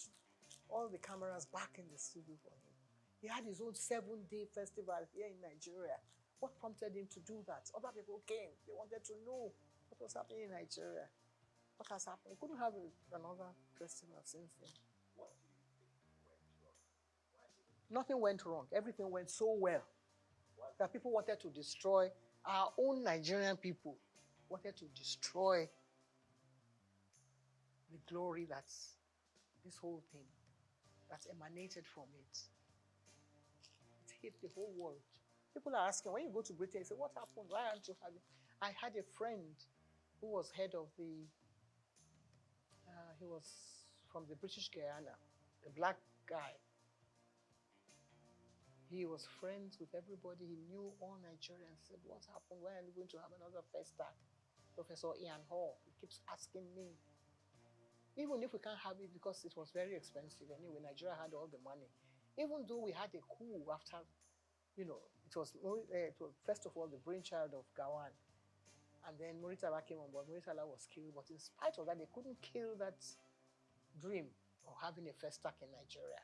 Speaker 12: all the cameras back in the studio for him. He had his own 7-day festival here in Nigeria. What prompted him to do that? Other people came. They wanted to know what was happening in Nigeria. What has happened? We couldn't have another festival since then.
Speaker 16: What do you think went wrong?
Speaker 12: Nothing went wrong. Everything went so well that people wanted to destroy, our own Nigerian people wanted to destroy the glory that's this whole thing that's emanated from it. It hit the whole world. People are asking, when you go to Britain, you say, what happened? Why aren't you having? I had a friend who was head of the, he was from the British Guyana, a black guy. He was friends with everybody. He knew all Nigerians. Said, what happened? Why are we going to have another festa? Professor Ian Hall, he keeps asking me. Even if we can't have it because it was very expensive anyway, Nigeria had all the money. Even though we had a coup after, you know, it was first of all the brainchild of Gawan. And then Muritala came on board. Muritala was killed. But in spite of that, they couldn't kill that dream of having a festac in Nigeria.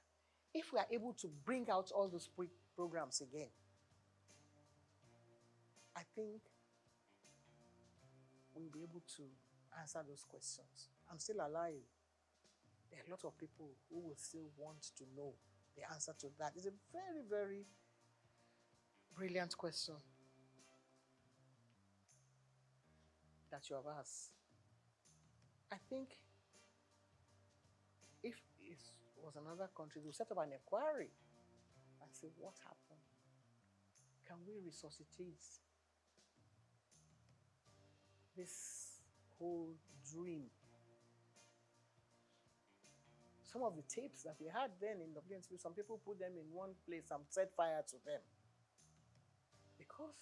Speaker 12: If we are able to bring out all those programs again, I think we'll be able to answer those questions. I'm still alive. There are a lot of people who will still want to know the answer to that. It's a very, very brilliant question that you have asked. I think if it was another country, we'll set up an inquiry and say, what happened? Can we resuscitate this whole dream? Some of the tapes that we had then in WNTV, some people put them in one place and set fire to them. Because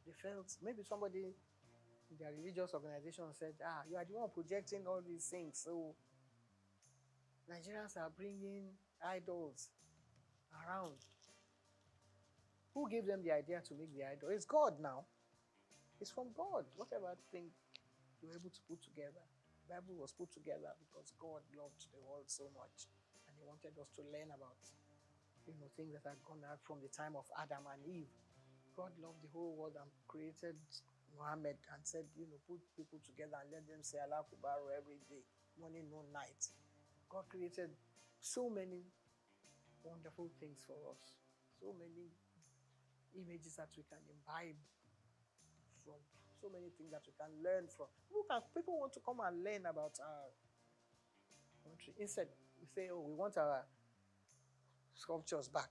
Speaker 12: they felt, maybe somebody in their religious organization said, you are the one projecting all these things, so Nigerians are bringing idols around. Who gave them the idea to make the idol? It's God now. It's from God. Whatever thing you were able to put together. The Bible was put together because God loved the world so much, and He wanted us to learn about, things that had gone out from the time of Adam and Eve. God loved the whole world and created Muhammad and said, put people together and let them say Allah Akbar every day, morning, noon, night. God created so many wonderful things for us, so many images that we can imbibe from, so many things that we can learn from. People want to come and learn about our country. Instead, we say, we want our sculptures back.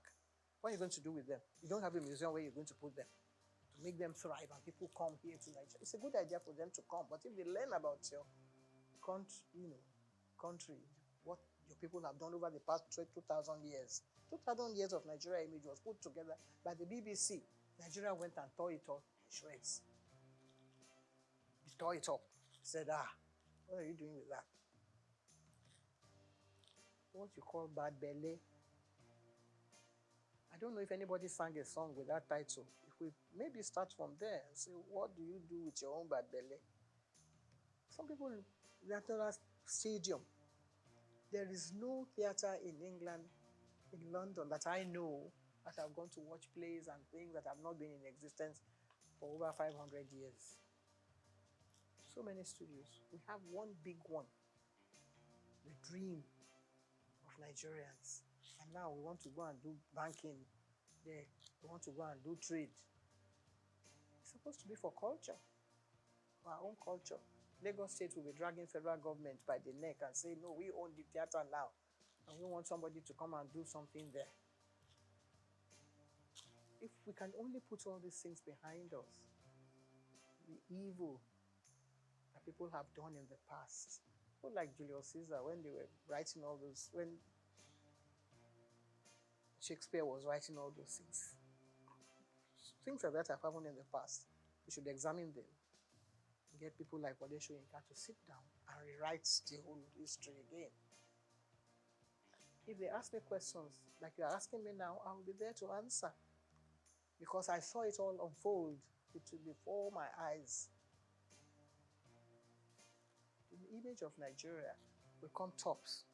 Speaker 12: What are you going to do with them? You don't have a museum where you're going to put them to make them thrive and people come here to Nigeria. It's a good idea for them to come, but if they learn about your country, what your people have done over the past 2,000 years. 2,000 years of Nigeria image was put together by the BBC. Nigeria went and tore it up in shreds. He tore it up. He said, what are you doing with that? What you call bad belly. I don't know if anybody sang a song with that title. If we maybe start from there and say, what do you do with your own bad belly? Some people, National Stadium. There is no theatre in England, in London, that I know that I've gone to watch plays and things that have not been in existence for over 500 years. So many studios. We have one big one, the dream of Nigerians. And now we want to go and do banking there. We want to go and do trade. It's supposed to be for culture, for our own culture. Lagos State will be dragging federal government by the neck and say, no, we own the theatre now. And we want somebody to come and do something there. If we can only put all these things behind us, the evil that people have done in the past, people like Julius Caesar, when they were writing all those, when Shakespeare was writing all those things. Things like that have happened in the past. We should examine them. Get people like Wole Soyinka to sit down and rewrite the whole history again. If they ask me questions like you're asking me now, I will be there to answer. Because I saw it all unfold before my eyes. The image of Nigeria will come tops.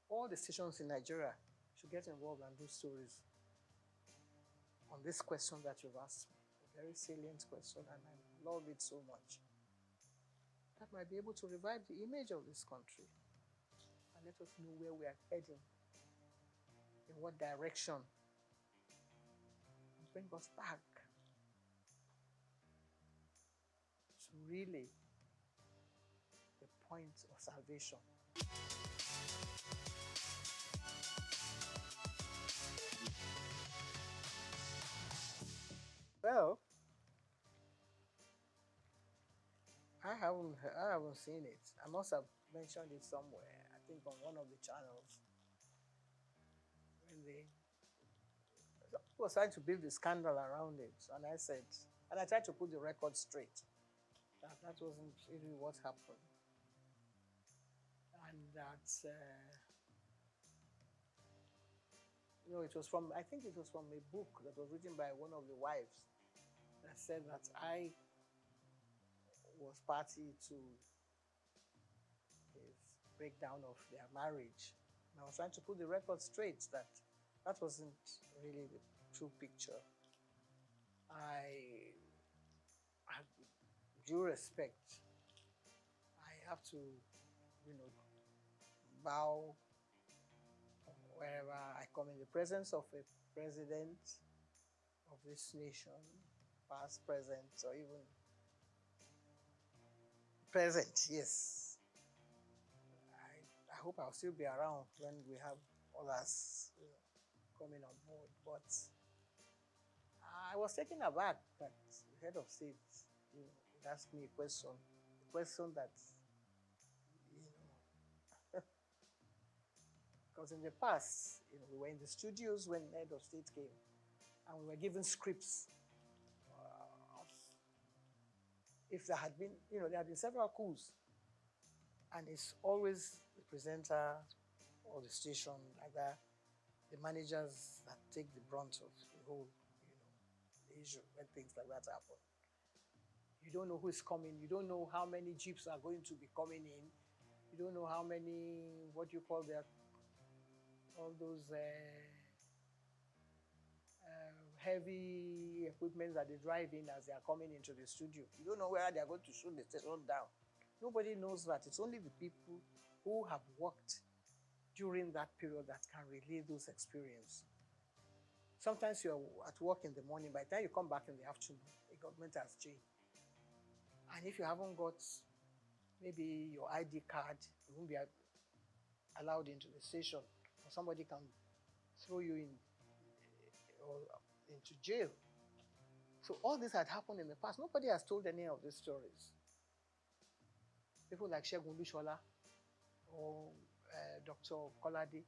Speaker 12: All the stations in Nigeria should get involved and do stories on this question that you've asked me. A very salient question, and I love it so much. That might be able to revive the image of this country and let us know where we are heading, in what direction, and bring us back to really the point of salvation. Well, I haven't seen it. I must have mentioned it somewhere. I think on one of the channels. When they was trying to build the scandal around it, and I said, and I tried to put the record straight. That wasn't really what happened, and that it was from, I think it was from a book that was written by one of the wives that said that I was party to his breakdown of their marriage. And I was trying to put the record straight that that wasn't really the true picture. I have due respect. I have to, bow wherever I come in the presence of a president of this nation, past, present, or even present, yes. I hope I'll still be around when we have others coming on board. But I was taken aback that the head of state asked me a question that, because in the past, we were in the studios when the head of state came, and we were given scripts. If there had been, there had been several coups, and it's always the presenter or the station like that, the managers that take the brunt of the whole, issue when things like that happen. You don't know who is coming. You don't know how many jeeps are going to be coming in. You don't know how many, what you call their, all those heavy equipment that they drive in as they are coming into the studio. You don't know where they are going to shoot the station down. Nobody knows that. It's only the people who have worked during that period that can relay those experiences. Sometimes you're at work in the morning, by the time you come back in the afternoon, the government has changed. And if you haven't got maybe your ID card, you won't be allowed into the station, or somebody can throw you in or into jail. So all this had happened in the past. Nobody has told any of these stories. People like Segun Lushola or Dr. Kolade.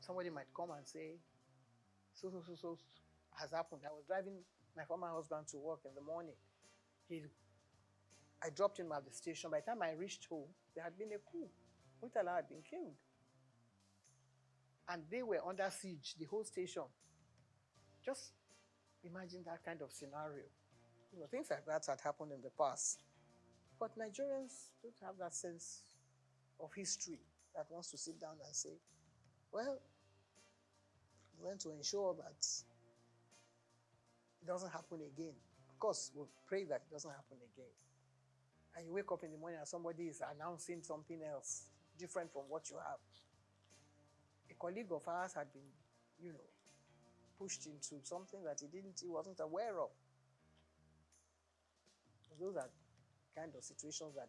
Speaker 12: Somebody might come and say, so has happened. I was driving my former husband to work in the morning. I dropped him at the station. By the time I reached home, there had been a coup. Murtala had been killed. And they were under siege, the whole station. Just imagine that kind of scenario. Things like that had happened in the past. But Nigerians don't have that sense of history that wants to sit down and say, well, we want to ensure that it doesn't happen again. Of course, we'll pray that it doesn't happen again. And you wake up in the morning and somebody is announcing something else, different from what you have. A colleague of ours had been, pushed into something that he wasn't aware of. Those are kind of situations that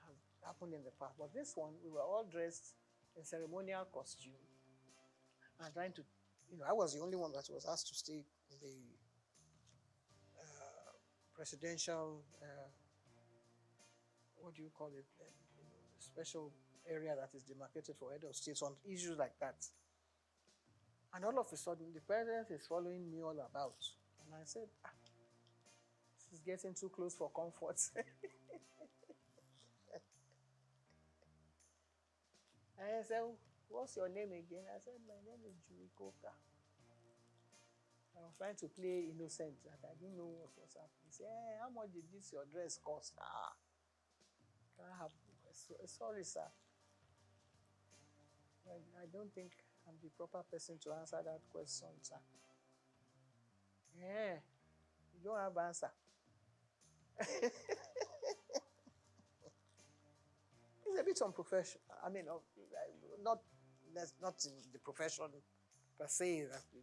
Speaker 12: have happened in the past. But this one, we were all dressed in ceremonial costume and trying to, I was the only one that was asked to stay in the presidential, what do you call it, special area that is demarcated for head of state on issues like that. And all of a sudden, the president is following me all about. And I said, this is getting too close for comfort. And I said, what's your name again? I said, my name is Julie Coker. I was trying to play innocent, that I didn't know what was happening. He said, hey, how much did this your dress cost? Can I have, sorry, sir. I don't think I'm the proper person to answer that question, sir. Yeah, you don't have answer. It's a bit unprofessional. I mean, not in the profession per se that we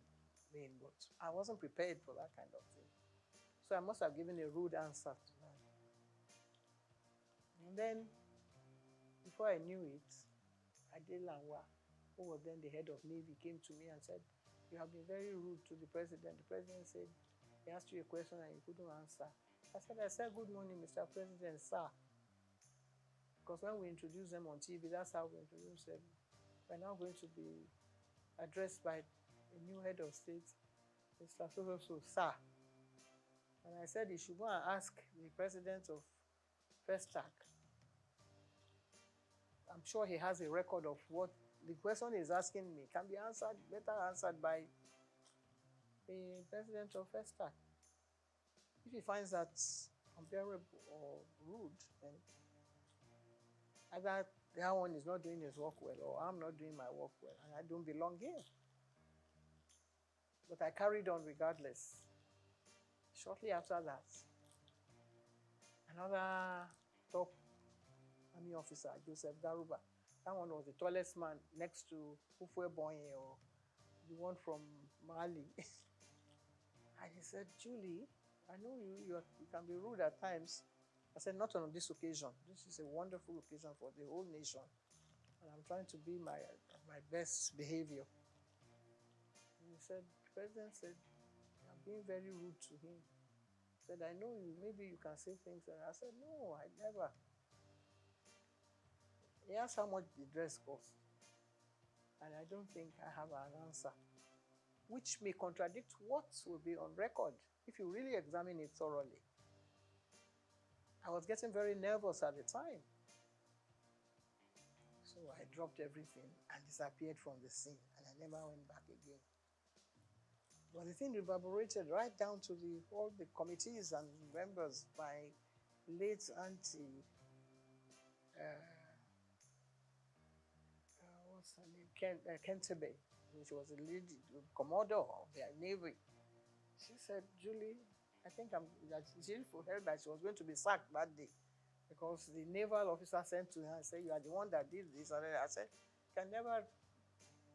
Speaker 12: mean, but I wasn't prepared for that kind of thing. So I must have given a rude answer to that. And then, before I knew it, Adelanwa, who was then the head of Navy, came to me and said, you have been very rude to the president. The president said, he asked you a question and you couldn't answer. I said, good morning, Mr. President, sir. Because when we introduce them on TV, that's how we introduce them. We're now going to be addressed by a new head of state, Mr. So, sir. And I said he should go and ask the president of Souq. I'm sure he has a record of what the question is asking me can be answered, better answered by the president of Souq. If he finds that unbearable or rude, then either that one is not doing his work well or I'm not doing my work well and I don't belong here. But I carried on regardless. Shortly after that, another top army officer, Joseph Garuba, that one was the tallest man next to Hufwe Bonye, or the one from Mali. And he said, Julie, I know you can be rude at times. I said, not on this occasion. This is a wonderful occasion for the whole nation. And I'm trying to be my best behavior. And he said, the president said, I'm being very rude to him. He said, I know you, maybe you can say things. And I said, no, I never. He asked how much the dress cost. And I don't think I have an answer, which may contradict what will be on record if you really examine it thoroughly. I was getting very nervous at the time. So I dropped everything and disappeared from the scene, and I never went back again. But the thing reverberated right down to all the committees and members. My late auntie, what's her name? Kentebe, which was the lead commodore of their navy. She said, Julie, I think she heard that she was going to be sacked that day because the naval officer sent to her and said, you are the one that did this. And I said, can never,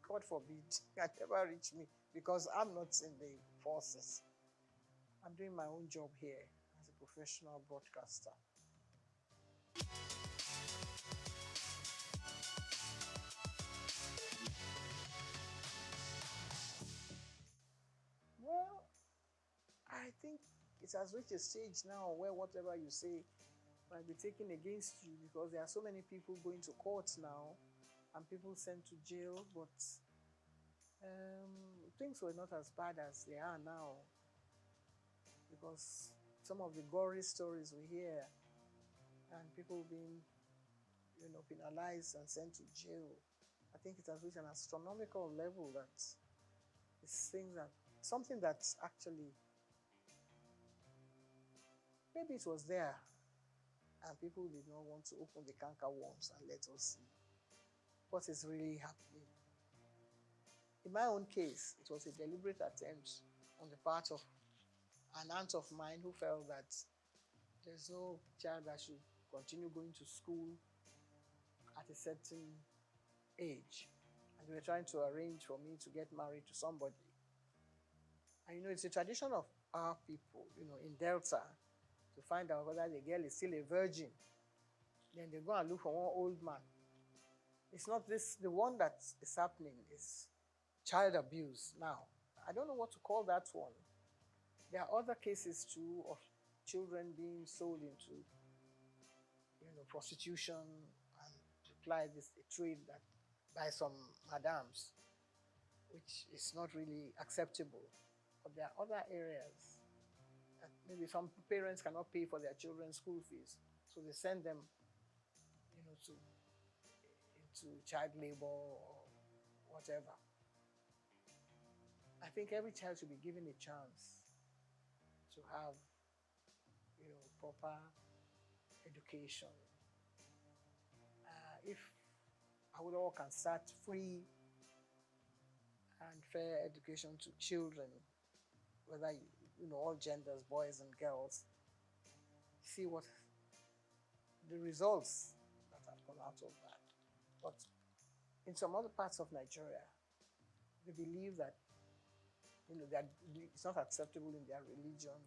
Speaker 12: God forbid, can never reach me because I'm not in the forces. I'm doing my own job here as a professional broadcaster. Well, I think it has reached a stage now where whatever you say might be taken against you because there are so many people going to court now and people sent to jail, but things were not as bad as they are now because some of the gory stories we hear and people being, penalized and sent to jail, I think it has reached an astronomical level that it's something that's actually, maybe it was there and people did not want to open the canker worms and let us see what is really happening. In my own case, it was a deliberate attempt on the part of an aunt of mine who felt that there's no child that should continue going to school at a certain age. And they were trying to arrange for me to get married to somebody. And it's a tradition of our people, in Delta, to find out whether the girl is still a virgin. Then they go and look for one old man. It's not this, the one that is happening is child abuse now. I don't know what to call that one. There are other cases too of children being sold into, prostitution and multiply this trade that by some madams, which is not really acceptable. But there are other areas that maybe some parents cannot pay for their children's school fees, so they send them, into child labor or whatever. I think every child should be given a chance to have, proper education. If all can start free and fair education to children, whether all genders, boys and girls, see what the results that have come out of that. But in some other parts of Nigeria, they believe that that it's not acceptable in their religion,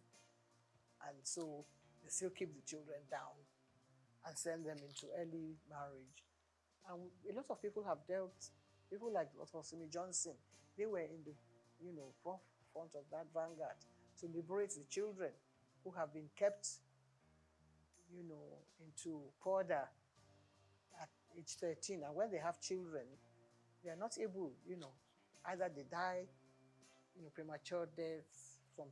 Speaker 12: and so they still keep the children down and send them into early marriage. And a lot of people have dealt, people like Dr. Simi Johnson, they were in the forefront of that vanguard to liberate the children who have been kept into Porda at age 13. And when they have children, they are not able, either they die, premature deaths from,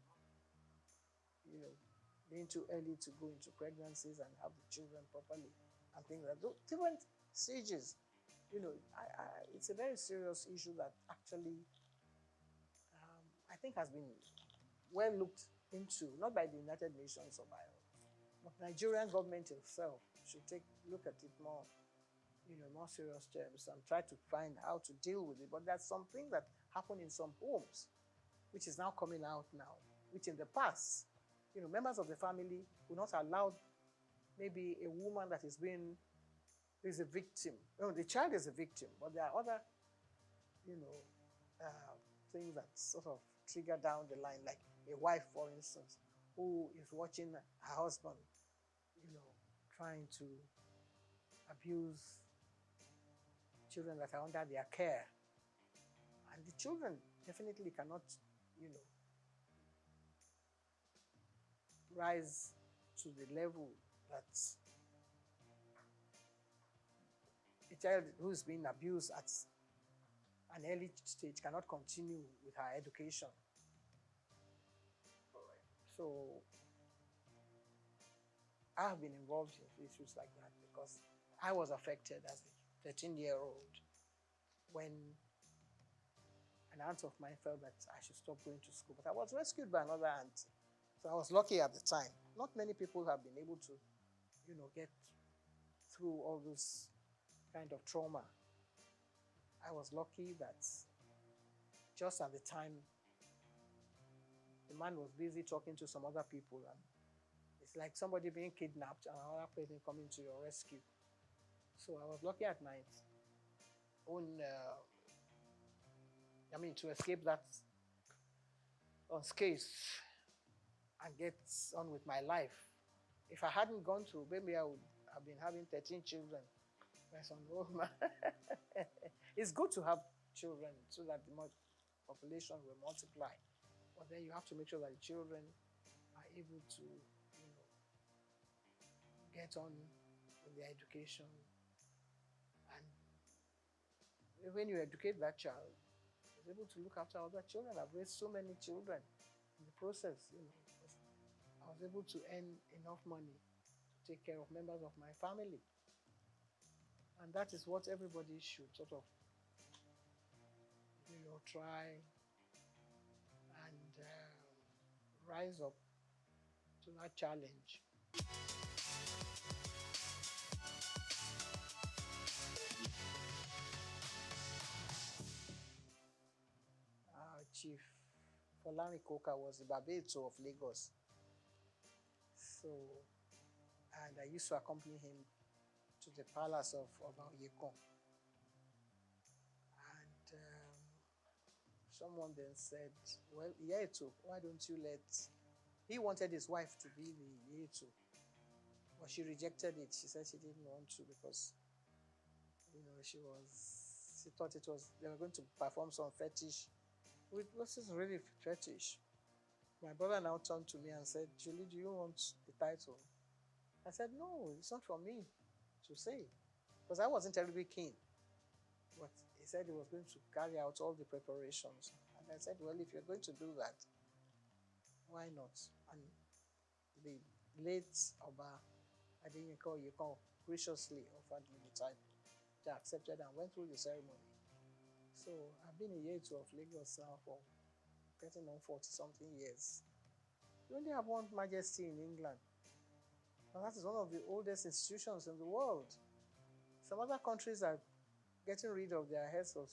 Speaker 12: being too early to go into pregnancies and have the children properly and things like that. Different stages, it's a very serious issue that actually I think has been well looked into, not by the United Nations or by, but Nigerian government itself should look at it more, more serious terms and try to find how to deal with it. But there's something that happened in some homes, which is now coming out now, which in the past, members of the family will not allow maybe a woman that is a victim. The child is a victim, but there are other, things that sort of trigger down the line, like a wife, for instance, who is watching her husband, trying to abuse children that are under their care. And the children definitely cannot, rise to the level that a child who is being abused at an early stage cannot continue with her education. So I have been involved in issues like that because I was affected as a 13-year-old when an aunt of mine felt that I should stop going to school. But I was rescued by another aunt. So I was lucky at the time. Not many people have been able to, get through all this kind of trauma. I was lucky that just at the time, the man was busy talking to some other people, and it's like somebody being kidnapped and another person coming to your rescue. So I was lucky at my own, to escape that unscathed and get on with my life. If I hadn't gone through, maybe I would have been having 13 children. My son, oh man. It's good to have children so that the population will multiply. But then you have to make sure that the children are able to, get on with their education. And when you educate that child, he's able to look after other children. I've raised so many children in the process, I was able to earn enough money to take care of members of my family. And that is what everybody should sort of, try and rise up to that challenge. Chief Folami Koka was the Babeto of Lagos. So, and I used to accompany him to the palace of Yekon. And someone then said, well, Yeto, why don't you let... He wanted his wife to be the Yeto, but she rejected it. She said she didn't want to because, she thought they were going to perform some fetish. This is really fetish. My brother now turned to me and said, Julie, do you want the title? I said, no, it's not for me to say. Because I wasn't terribly keen. But he said he was going to carry out all the preparations. And I said, well, if you're going to do that, why not? And the late Oba Adeyinka Oyeko graciously offered me the title, which I accepted and went through the ceremony. So I've been a year two of Lagos now for getting on 40-something years. We only have one majesty in England. And that is one of the oldest institutions in the world. Some other countries are getting rid of their heads of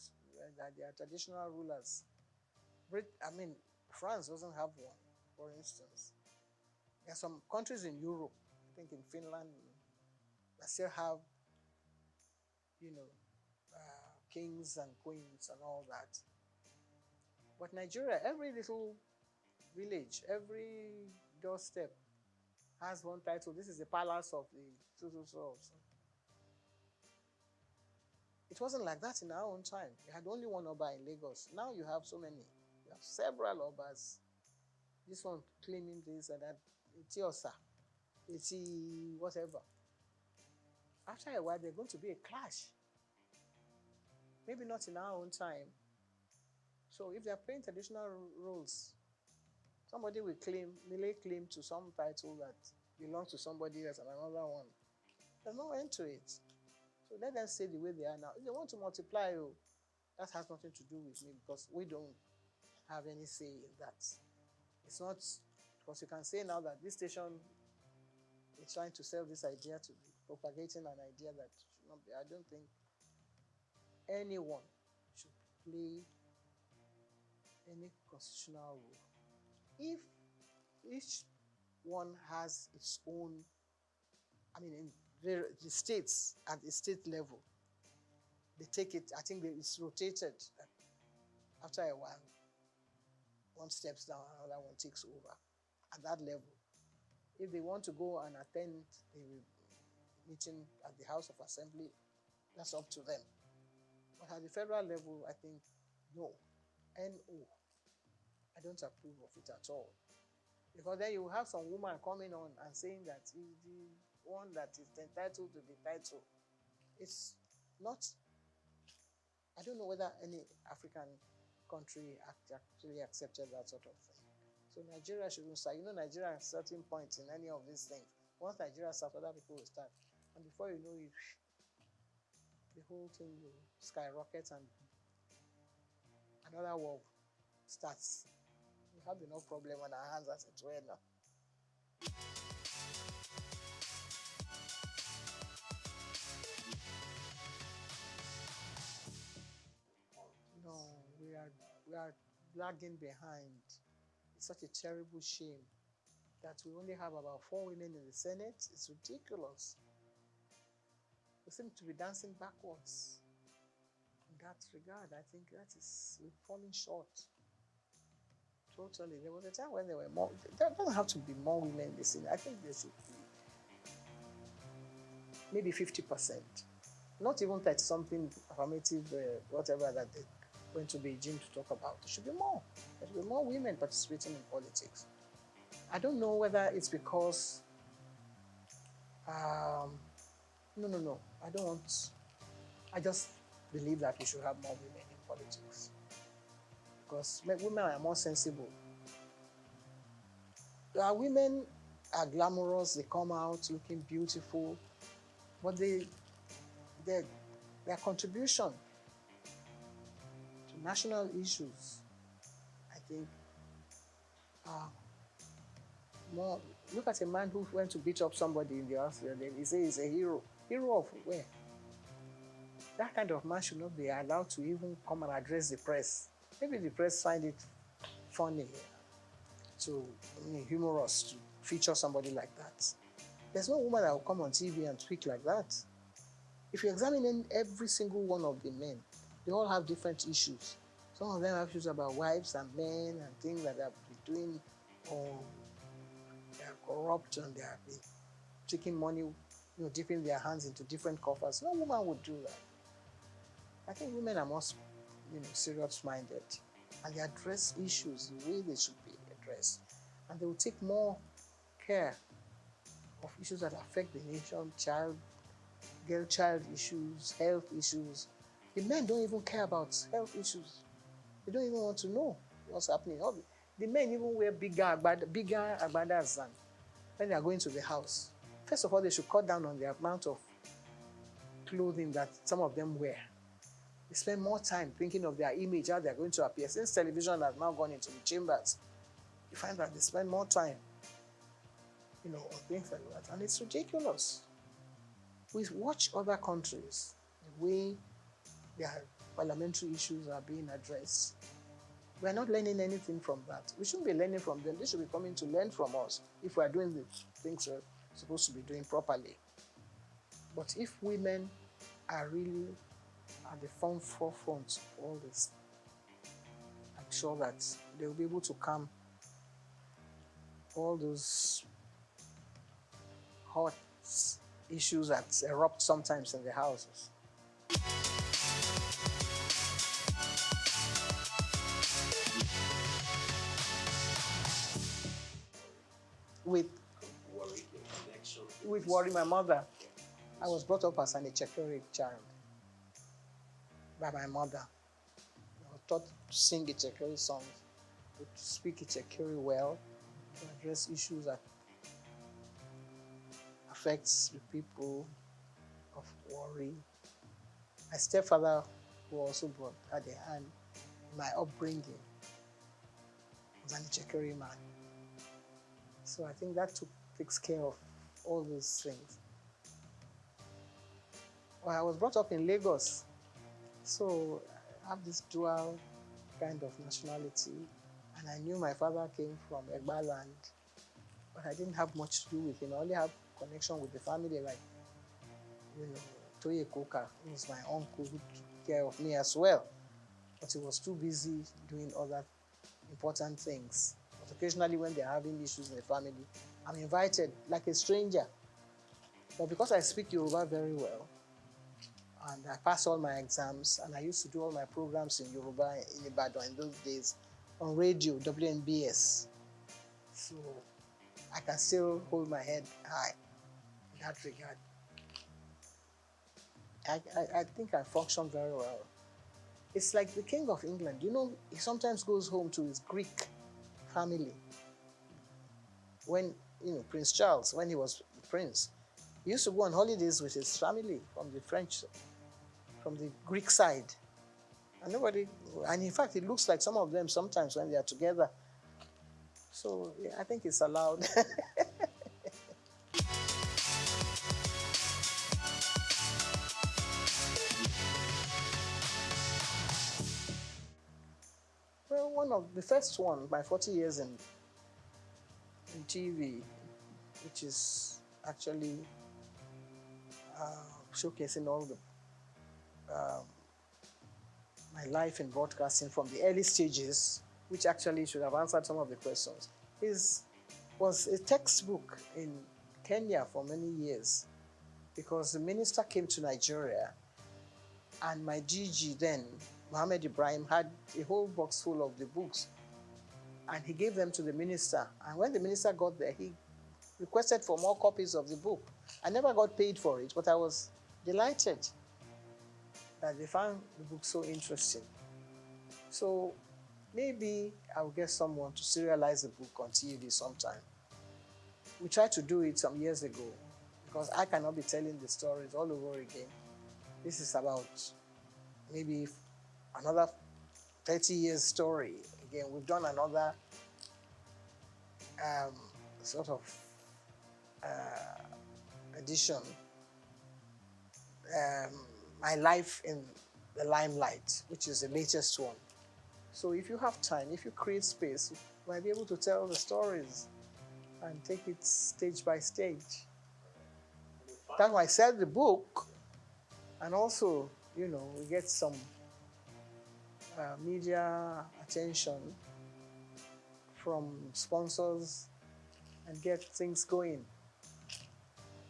Speaker 12: their traditional rulers. France doesn't have one, for instance. There are some countries in Europe, I think in Finland, that still have, kings and queens and all that. But Nigeria, every little village, every doorstep has one title. This is the palace of the so. It wasn't like that in our own time. We had only one Oba in Lagos. Now you have so many. You have several Obas. This one claiming this and that. It's Osa. It's whatever. After a while, there's going to be a clash. Maybe not in our own time. So if they're playing traditional roles, somebody will lay claim to some title that belongs to somebody else and another one. There's no end to it. So let them stay the way they are now. If they want to multiply, that has nothing to do with me because we don't have any say in that. It's not, because you can say now that this station is trying to sell this idea to be propagating an idea that should not be. I don't think anyone should play any constitutional role. If each one has its own, in the states, at the state level, they take it, I think it's rotated. After a while, one steps down, another one takes over at that level. If they want to go and attend the meeting at the House of Assembly, that's up to them. But at the federal level, I think, no. No. I don't approve of it at all. Because then you have some woman coming on and saying that he's the one that is entitled to the title. It's not, I don't know whether any African country actually accepted that sort of thing. So Nigeria shouldn't start. Nigeria at certain points in any of these things. Once Nigeria starts, other people will start. And before you know it, the whole thing will skyrocket and another war starts. We have enough problem on our hands as it were now. No, we are lagging behind. It's such a terrible shame that we only have about 4 women in the Senate. It's ridiculous. We seem to be dancing backwards. In that regard, I think that is falling short. Totally. There was a time when there were more. There doesn't have to be more women in the Senate. I think there should be maybe 50%. Not even 30-something affirmative, whatever that they went to Beijing to talk about. There should be more. There should be more women participating in politics. I don't know whether it's because, no. I don't want, I just believe that we should have more women in politics. Because women are more sensible. Women are glamorous, they come out looking beautiful, but their contribution to national issues, I think, more. Look at a man who went to beat up somebody in the house the other day. He says he's a hero. Hero of where? That kind of man should not be allowed to even come and address the press. Maybe the press find it funny, humorous to feature somebody like that. There's no woman that will come on TV and speak like that. If you examine every single one of the men, they all have different issues. Some of them have issues about wives and men and things that they have been doing, or they are corrupt and they have been taking money, dipping their hands into different coffers. No woman would do that. I think women are more, serious-minded, and they address issues the way they should be addressed, and they will take more care of issues that affect the nation, child girl child issues, health issues. The men don't even care about health issues. They don't even want to know what's happening. The men even wear bigger agbadas than when they are going to the house. First of all, they should cut down on the amount of clothing that some of them wear. They spend more time thinking of their image, how they're going to appear. Since television has now gone into the chambers, you find that they spend more time, on things like that. And it's ridiculous. We watch other countries, the way their parliamentary issues are being addressed. We are not learning anything from that. We shouldn't be learning from them. They should be coming to learn from us if we are doing the things we're supposed to be doing properly. But if women are really at the forefront of all this, I'm sure that they'll be able to calm all those hot issues that erupt sometimes in the houses. With worry, my mother. I was brought up as an Echekere child by my mother. I was taught to sing Echekere songs, to speak Echekere well, to address issues that affects the people of worry. My stepfather, who also brought had a hand in my upbringing, was an Echekere man. So I think that takes care of all those things. Well, I was brought up in Lagos, so I have this dual kind of nationality, and I knew my father came from Egba land, but I didn't have much to do with him. I only have connection with the family, like, Toye Koka, who was my uncle who took care of me as well, but he was too busy doing other important things. But occasionally when they're having issues in the family, I'm invited like a stranger. But because I speak Yoruba very well, and I passed all my exams, and I used to do all my programs in Yoruba in Ibadan in those days on radio, WNBS. So I can still hold my head high in that regard. I think I function very well. It's like the King of England. He sometimes goes home to his Greek family. When, Prince Charles, when he was the prince, he used to go on holidays with his family from the Greek side. And in fact, it looks like some of them sometimes when they are together. So yeah, I think it's allowed. Well, one of the first one, my 40 years in TV, which is actually showcasing all the my life in broadcasting from the early stages, which actually should have answered some of the questions, was a textbook in Kenya for many years, because the minister came to Nigeria, and my DG then, Mohammed Ibrahim, had a whole box full of the books, and he gave them to the minister. And when the minister got there, he requested for more copies of the book. I never got paid for it, but I was delighted that they found the book so interesting. So maybe I'll get someone to serialize the book on TV sometime. We tried to do it some years ago, because I cannot be telling the stories all over again. This is about maybe another 30 years story. Again, we've done another sort of edition, My Life in the Limelight, which is the latest one. So if you have time, if you create space, you might be able to tell the stories and take it stage by stage. That's why I sell the book, and also, we get some media attention from sponsors and get things going.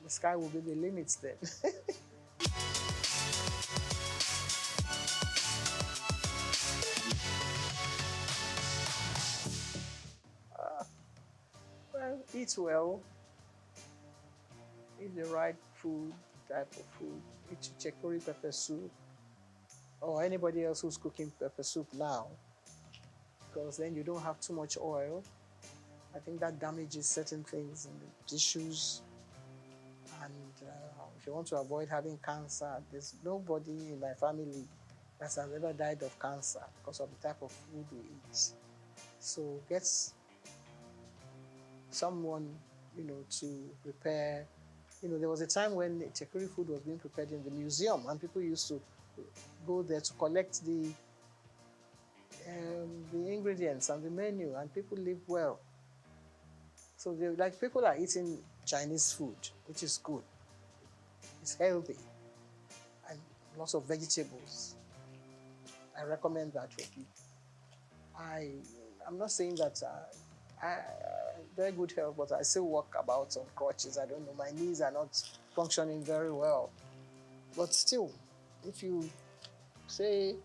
Speaker 12: The sky will be the limit then. Well, eat well, eat the right food, type of food. Eat chekori pepper soup, or anybody else who's cooking pepper soup now, because then you don't have too much oil. I think that damages certain things in the tissues. And if you want to avoid having cancer, there's nobody in my family that has ever died of cancer because of the type of food we eat. So get someone, to prepare. There was a time when chekuri food was being prepared in the museum, and people used to go there to collect the ingredients and the menu, and people live well. So people are eating Chinese food, which is good. It's healthy and lots of vegetables. I recommend that for people. I'm not saying that I very good health, but I still walk about on crutches. I don't know, my knees are not functioning very well. But still, if you say you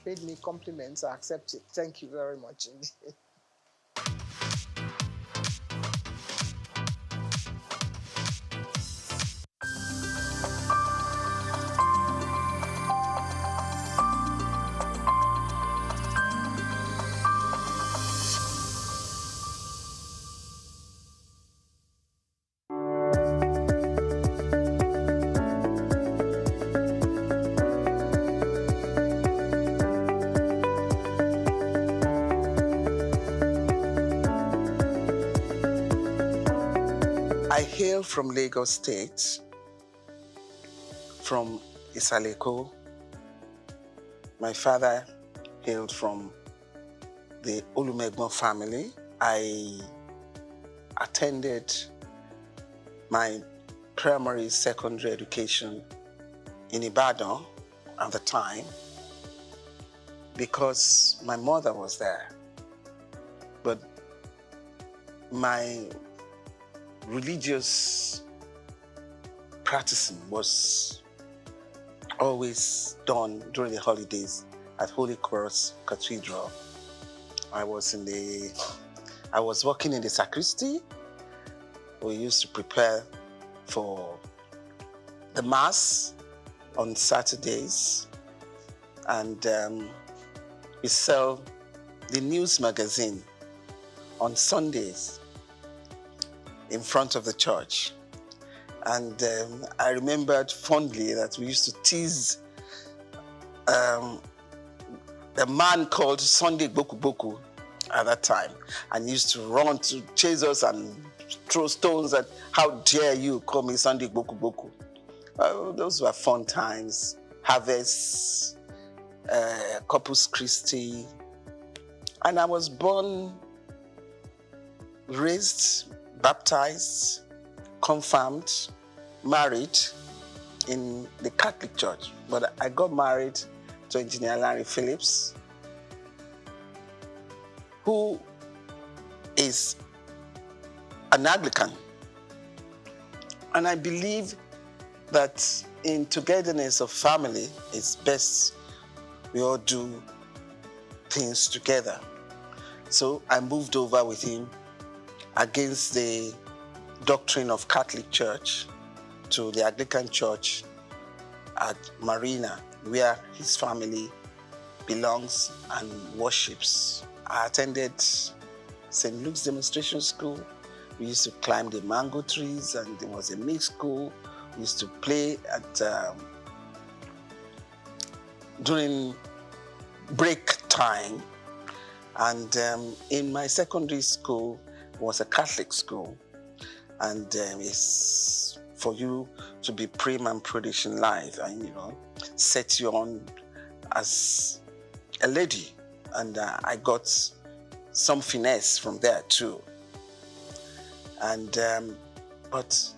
Speaker 12: paid me compliments, I accept it. Thank you very much indeed. I hail from Lagos State, from Isaleko. My father hailed from the Olumegbo family. I attended my primary, secondary education in Ibadan at the time because my mother was there. But my religious practicing was always done during the holidays at Holy Cross Cathedral. I was working in the sacristy. We used to prepare for the Mass on Saturdays, and we sell the news magazine on Sundays in front of the church. And I remembered fondly that we used to tease a man called Sunday Boku Boku at that time, and he used to run to chase us and throw stones at, how dare you call me Sunday Boku Boku. Those were fun times. Harvest, Corpus Christi. And I was born, raised, baptized, confirmed, married in the Catholic Church. But I got married to Engineer Larry Phillips, who is an Anglican. And I believe that in togetherness of family, it's best we all do things together. So I moved over with him against the doctrine of Catholic Church to the Anglican Church at Marina, where his family belongs and worships. I attended St. Luke's Demonstration School. We used to climb the mango trees, and there was a mixed school. We used to play at during break time. And in my secondary school was a Catholic school. And it's for you to be prim and prudish in life and, set you on as a lady. And I got some finesse from there too. And, but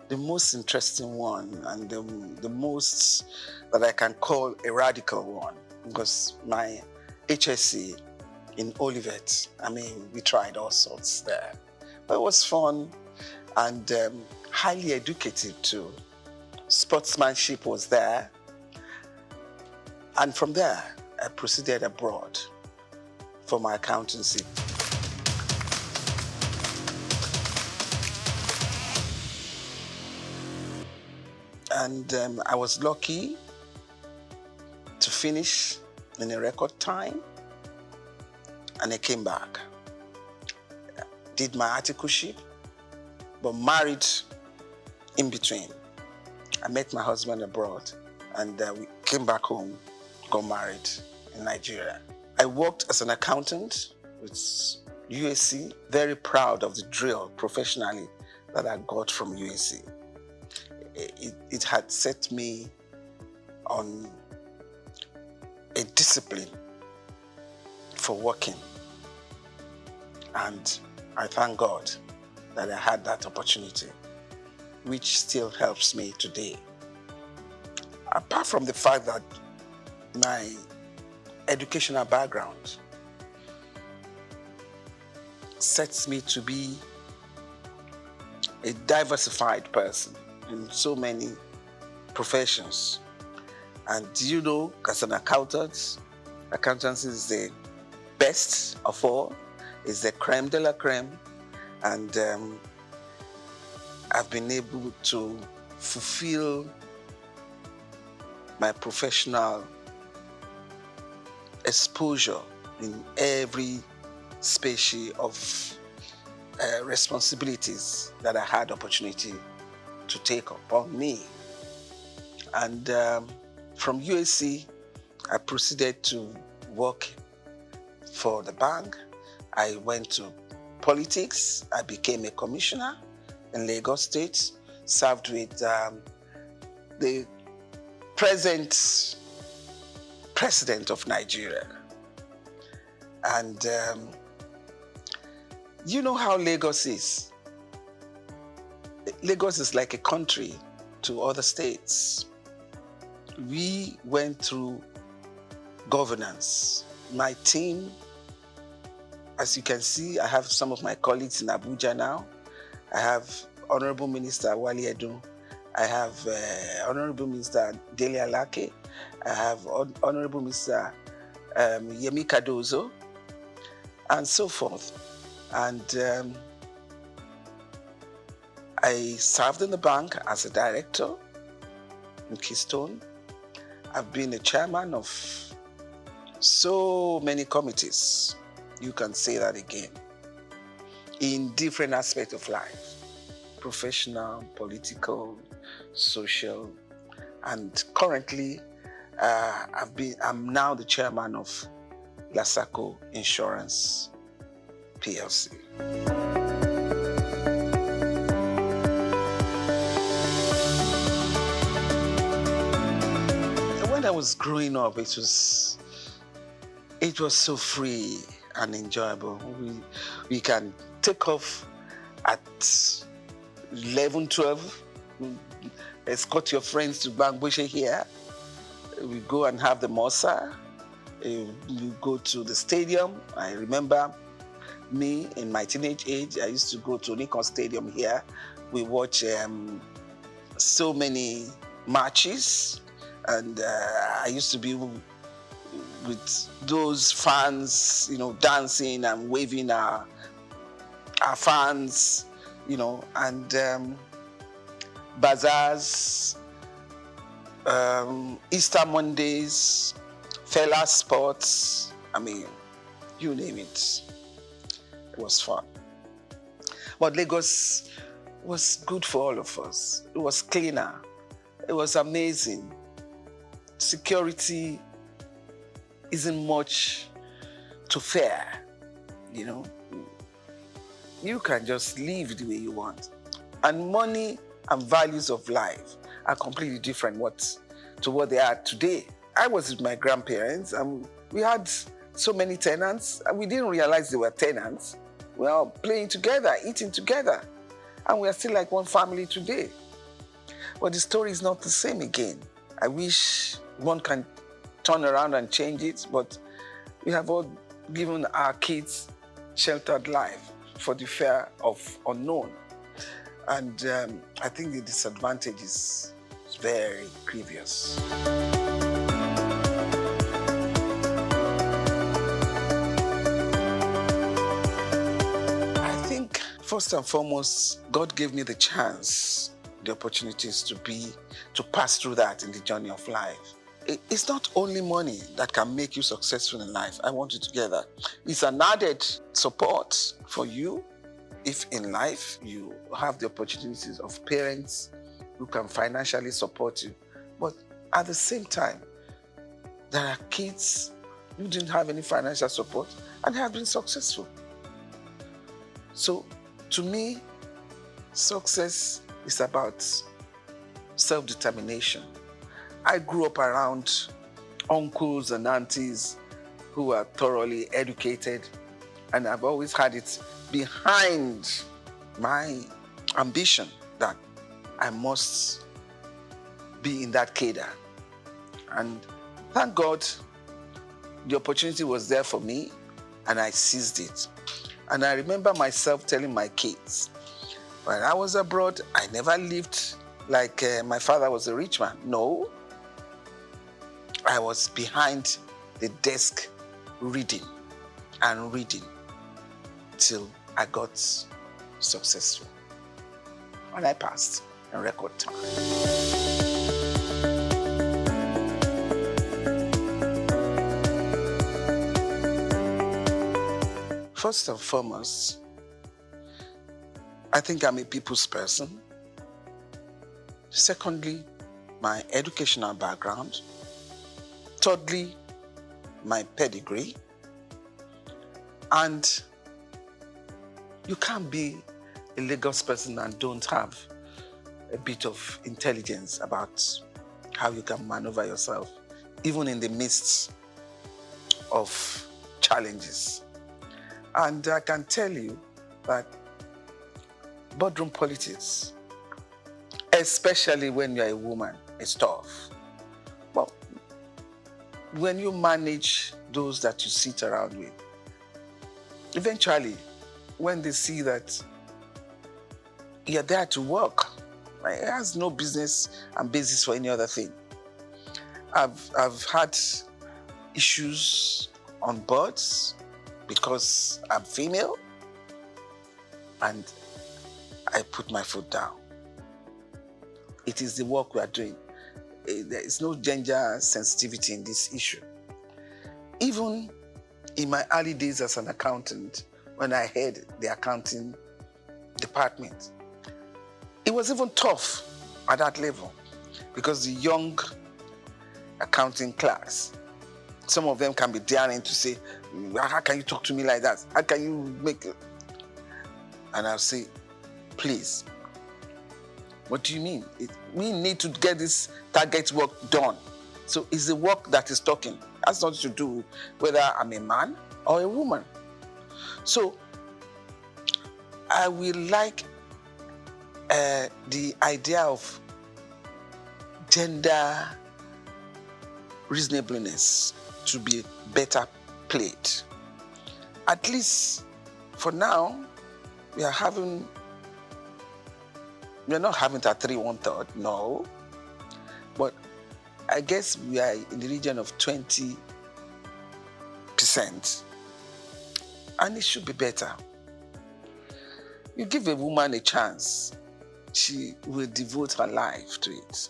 Speaker 12: the most interesting one, and the most that I can call a radical one, was my HSC in Olivet. We tried all sorts there. But it was fun and highly educative too. Sportsmanship was there. And from there, I proceeded abroad for my accountancy.
Speaker 17: And I was lucky to finish in a record time, and I came back. Did my articleship, but married in between. I met my husband abroad, and we came back home, got married in Nigeria. I worked as an accountant with USC, very proud of the drill professionally that I got from USC. It had set me on a discipline for working, and I thank God that I had that opportunity, which still helps me today. Apart from the fact that my educational background sets me to be a diversified person in so many professions. And you know, as an accountant, accountancy is the best of all, is the creme de la creme. And I've been able to fulfill my professional exposure in every species of responsibilities that I had opportunity to take upon me. And from USC, I proceeded to work for the bank. I went to politics. I became a commissioner in Lagos State, served with the present president of Nigeria. And you know how Lagos is. Lagos is like a country to other states. We went through governance. My team, as you can see, I have some of my colleagues in Abuja now. I have Honorable Minister Wali Edu. I have Honorable Minister Dele Alake. I have Honorable Mr. Yemi Cardozo, and so forth. And I served in the bank as a director in Keystone. I've been a chairman of so many committees. You can say that again. In different aspects of life, professional, political, social, and currently I'm now the chairman of Souq Insurance PLC. When I was growing up, it was so free and enjoyable. We can take off at 11, 12, escort your friends to Bangboshe here. We go and have the Mosa. We go to the stadium. I remember me in my teenage age, I used to go to Nikon Stadium here. We watch so many matches, and I used to be with those fans, you know, dancing and waving our fans, you know, and bazaars, Easter Mondays, Fela Sports, I mean, you name it. It was fun. But Lagos was good for all of us. It was cleaner. It was amazing. Security isn't much to fear, you know. You can just live the way you want. And money and values of life are completely different to what they are today. I was with my grandparents, and we had so many tenants, and we didn't realize they were tenants. We were all playing together, eating together, and we are still like one family today. But the story is not the same again. I wish one can turn around and change it, but we have all given our kids sheltered life for the fear of unknown. And I think the disadvantage is very grievous. I think first and foremost, God gave me the chance the opportunities to pass through that in the journey of life. It's not only money that can make you successful in life. I want you to get that. It's an added support for you if in life you have the opportunities of parents who can financially support you. But at the same time, there are kids who didn't have any financial support and have been successful. So to me, success is about self-determination. I grew up around uncles and aunties who are thoroughly educated, and I've always had it behind my ambition that I must be in that cadre. And thank God the opportunity was there for me and I seized it. And I remember myself telling my kids, when I was abroad, I never lived like my father was a rich man. No. I was behind the desk reading and reading till I got successful. And I passed in record time. First and foremost, I think I'm a people's person. Secondly, my educational background. Thirdly, my pedigree. And you can't be a Lagos person and don't have a bit of intelligence about how you can maneuver yourself, even in the midst of challenges. And I can tell you that boardroom politics, especially when you're a woman, is tough. But when you manage those that you sit around with, eventually, when they see that you're there to work, it has no business and basis for any other thing. I've had issues on boards because I'm female, and I put my foot down. It is the work we are doing. There is no gender sensitivity in this issue. Even in my early days as an accountant, when I head the accounting department, it was even tough at that level because the young accounting class, some of them can be daring to say, how can you talk to me like that? How can you make it? And I'll say, please, what do you mean? We need to get this target work done. So it's the work that is talking. That's nothing to do whether I'm a man or a woman. So I will like the idea of gender reasonableness to be better played. At least for now, we are not having it at 3 1/3, no. But I guess we are in the region of 20%. And it should be better. You give a woman a chance, she will devote her life to it.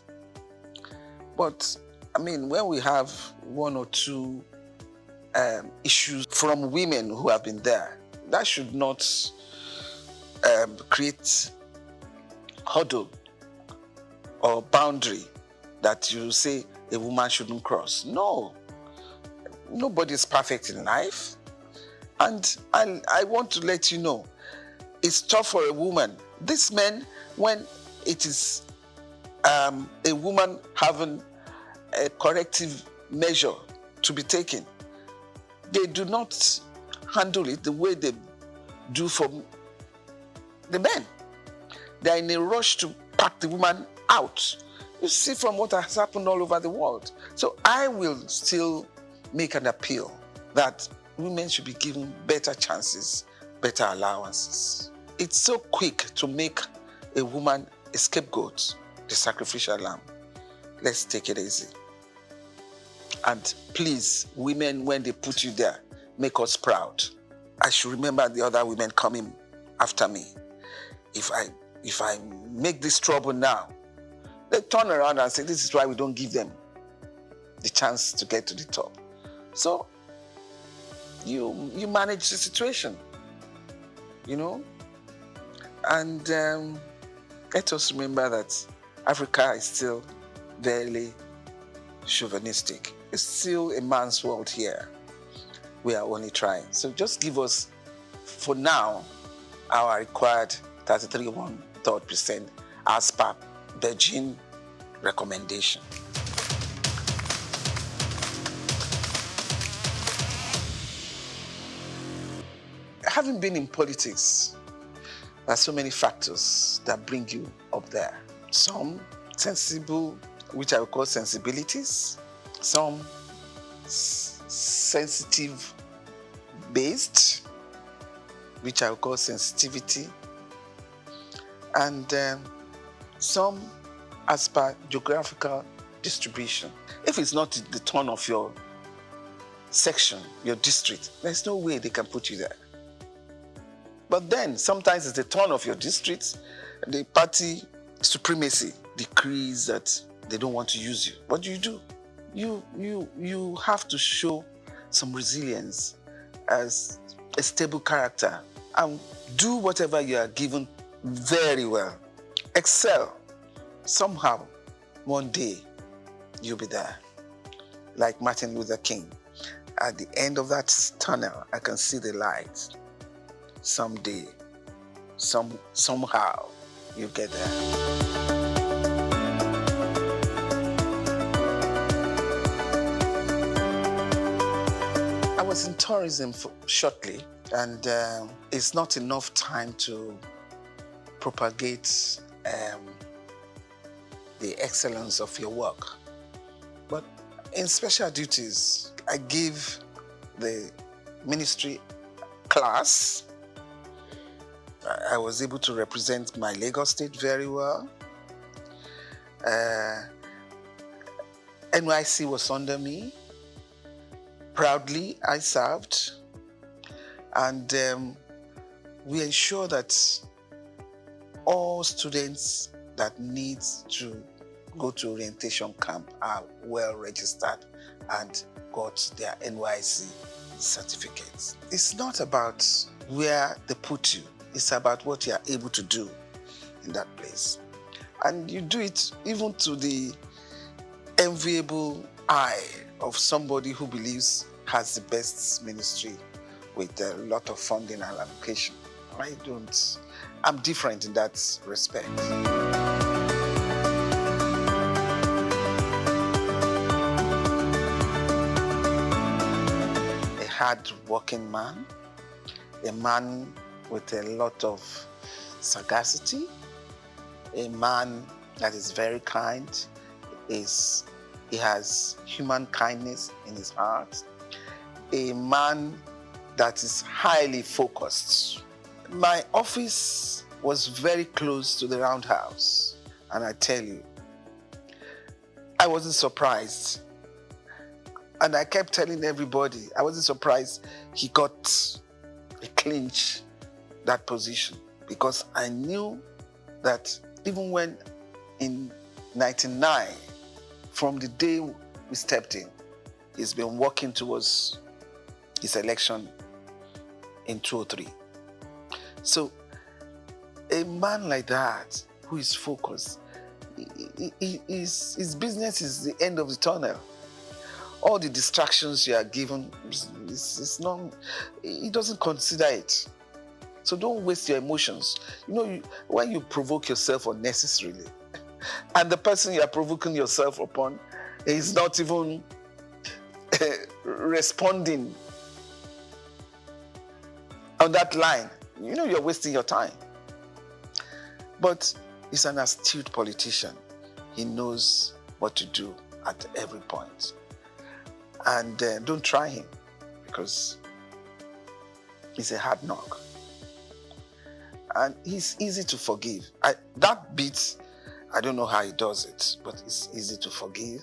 Speaker 17: But, I mean, when we have 1 or 2 issues from women who have been there, that should not create hurdle or boundary that you say a woman shouldn't cross. No. Nobody is perfect in life. And I want to let you know, it's tough for a woman. These men, when it is a woman having a corrective measure to be taken, they do not handle it the way they do for the men. They are in a rush to pack the woman out. You see from what has happened all over the world. So I will still make an appeal that women should be given better chances, better allowances. It's so quick to make a woman a scapegoat, the sacrificial lamb. Let's take it easy. And please, women, when they put you there, make us proud. I should remember the other women coming after me. If I if I make this trouble now, they turn around and say, this is why we don't give them the chance to get to the top. So you manage the situation, you know? And let us remember that Africa is still very chauvinistic. It's still a man's world here. We are only trying. So just give us, for now, our required 33.1% as per Beijing recommendation. Having been in politics, there are so many factors that bring you up there. Some sensible, which I would call sensibilities, some sensitive based, which I would call sensitivity, and some as per geographical distribution. If it's not the turn of your section, your district, there's no way they can put you there. But then sometimes it's the turn of your district, the party supremacy decrees that they don't want to use you. What do? You have to show some resilience as a stable character and do whatever you are given very well. Excel. Somehow, one day, you'll be there. Like Martin Luther King. At the end of that tunnel, I can see the light. Someday, somehow, you get there. I was in tourism shortly, and it's not enough time to propagate the excellence of your work. But in special duties, I give the ministry class. I was able to represent my Lagos State very well. NYC was under me. Proudly, I served. And we ensure that all students that need to go to orientation camp are well registered and got their NYC certificates. It's not about where they put you. It's about what you are able to do in that place. And you do it even to the enviable eye of somebody who believes has the best ministry with a lot of funding and allocation. I'm different in that respect. A hard-working man, a man with a lot of sagacity, a man that is very kind, he has human kindness in his heart, a man that is highly focused. My office was very close to the Roundhouse, and I tell you, I wasn't surprised. And I kept telling everybody, I wasn't surprised he got a clinch that position, because I knew that even when in 99, from the day we stepped in, he's been working towards his election in 2003. So a man like that who is focused, his business is the end of the tunnel. All the distractions you are given, he doesn't consider it. So don't waste your emotions. When you provoke yourself unnecessarily, and the person you are provoking yourself upon is not even responding on that line, you're wasting your time. But he's an astute politician. He knows what to do at every point. And don't try him, because he's a hard knock. And he's easy to forgive. That bit, I don't know how he does it, but it's easy to forgive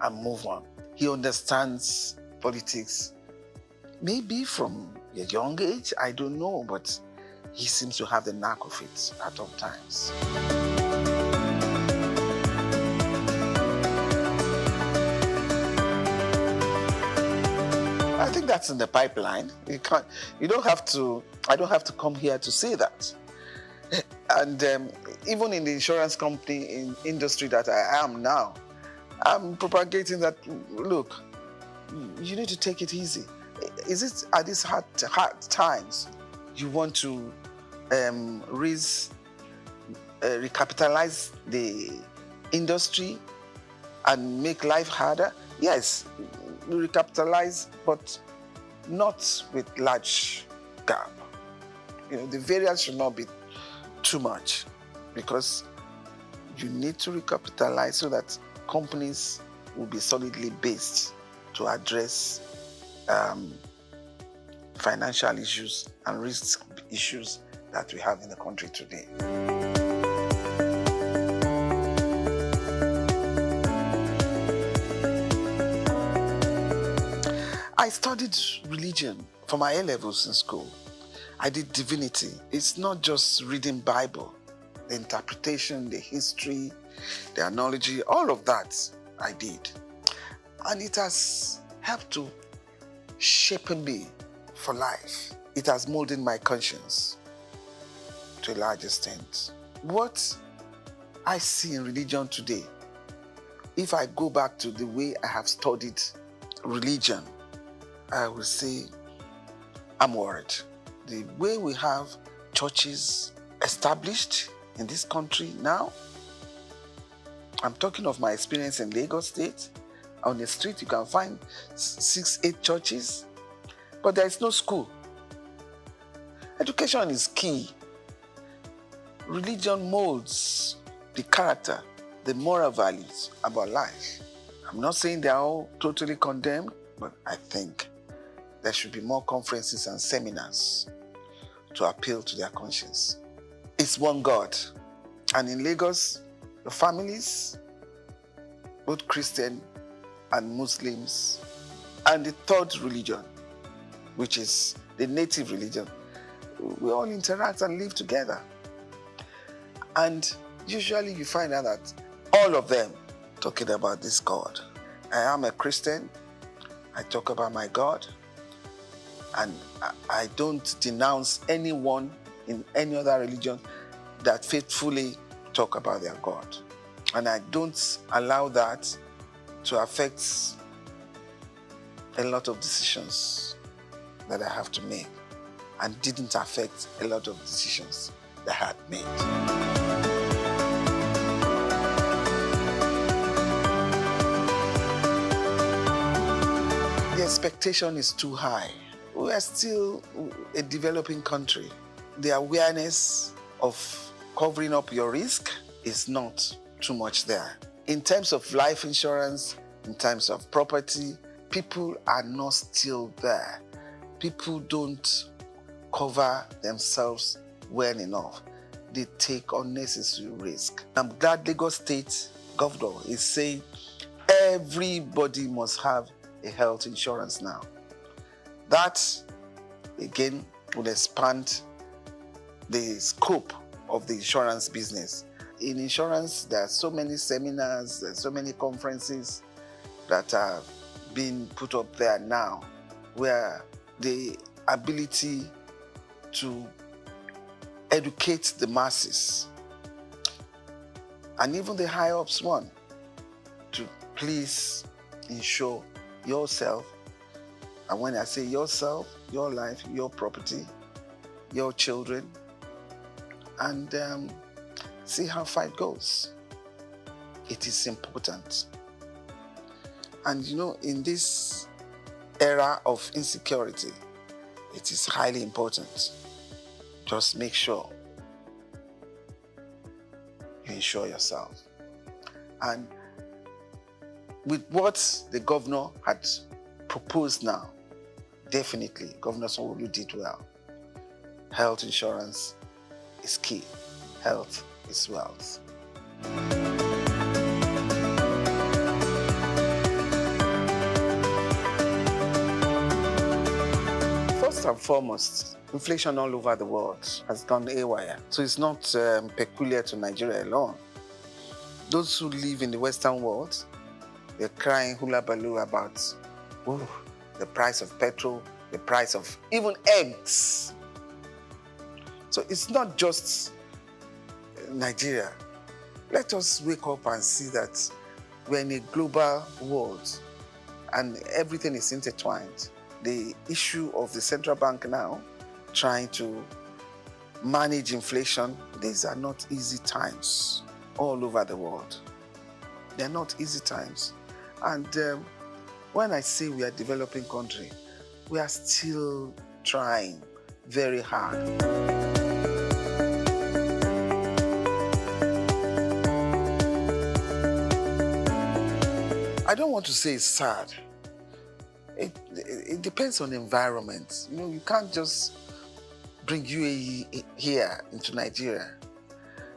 Speaker 17: and move on. He understands politics, maybe from a young age, I don't know, but he seems to have the knack of it at all times. I think that's in the pipeline. I don't have to come here to say that. And even in the insurance company in industry that I am now, I'm propagating that, look, you need to take it easy. Is it at these hard times you want to recapitalize the industry and make life harder? Yes, recapitalize, but not with large gap. The variance should not be too much, because you need to recapitalize so that companies will be solidly based to address financial issues and risk issues that we have in the country today. I studied religion for my A-levels in school. I did divinity. It's not just reading Bible. The interpretation, the history, the analogy, all of that I did. And it has helped to shape me for life. It has molded my conscience to a large extent. What I see in religion today, if I go back to the way I have studied religion, I will say I'm worried. The way we have churches established in this country now, I'm talking of my experience in Lagos State. On the street, you can find 6, 8 churches, but there is no school. Education is key. Religion molds the character, the moral values about life. I'm not saying they're all totally condemned, but I think there should be more conferences and seminars to appeal to their conscience. It's one God. And in Lagos, the families, both Christian and Muslims, and the third religion, which is the native religion, we all interact and live together. And usually you find out that all of them talking about this God. I am a Christian. I talk about my God. And I don't denounce anyone in any other religion that faithfully talk about their God. And I don't allow that to affect a lot of decisions that I have to make, and didn't affect a lot of decisions that I had made. The expectation is too high. We are still a developing country. The awareness of covering up your risk is not too much there. In terms of life insurance, in terms of property, people are not still there. People don't cover themselves well enough. They take unnecessary risk. I'm glad Lagos State Governor is saying everybody must have a health insurance now. That, again, will expand the scope of the insurance business. In insurance, there are so many seminars, there are so many conferences that are being put up there now, where the ability to educate the masses, and even the high-ups want to please insure yourself. And when I say yourself, your life, your property, your children, and see how far it goes. It is important. And in this era of insecurity, it is highly important. Just make sure you insure yourself. And with what the governor had proposed now, definitely Governor Sanwo-Olu did well. Health insurance is key. Health is wealth. First and foremost, Inflation all over the world has gone haywire. So it's not peculiar to Nigeria alone. Those who live in the Western world, they're crying hula baloo about the price of petrol, the price of even eggs. So it's not just Nigeria. Let us wake up and see that we're in a global world and everything is intertwined. The issue of the central bank now trying to manage inflation, these are not easy times all over the world. They're not easy times. And when I say we are a developing country, we are still trying very hard. I don't want to say it's sad. It depends on the environment. You know, you can't just bring UAE here into Nigeria.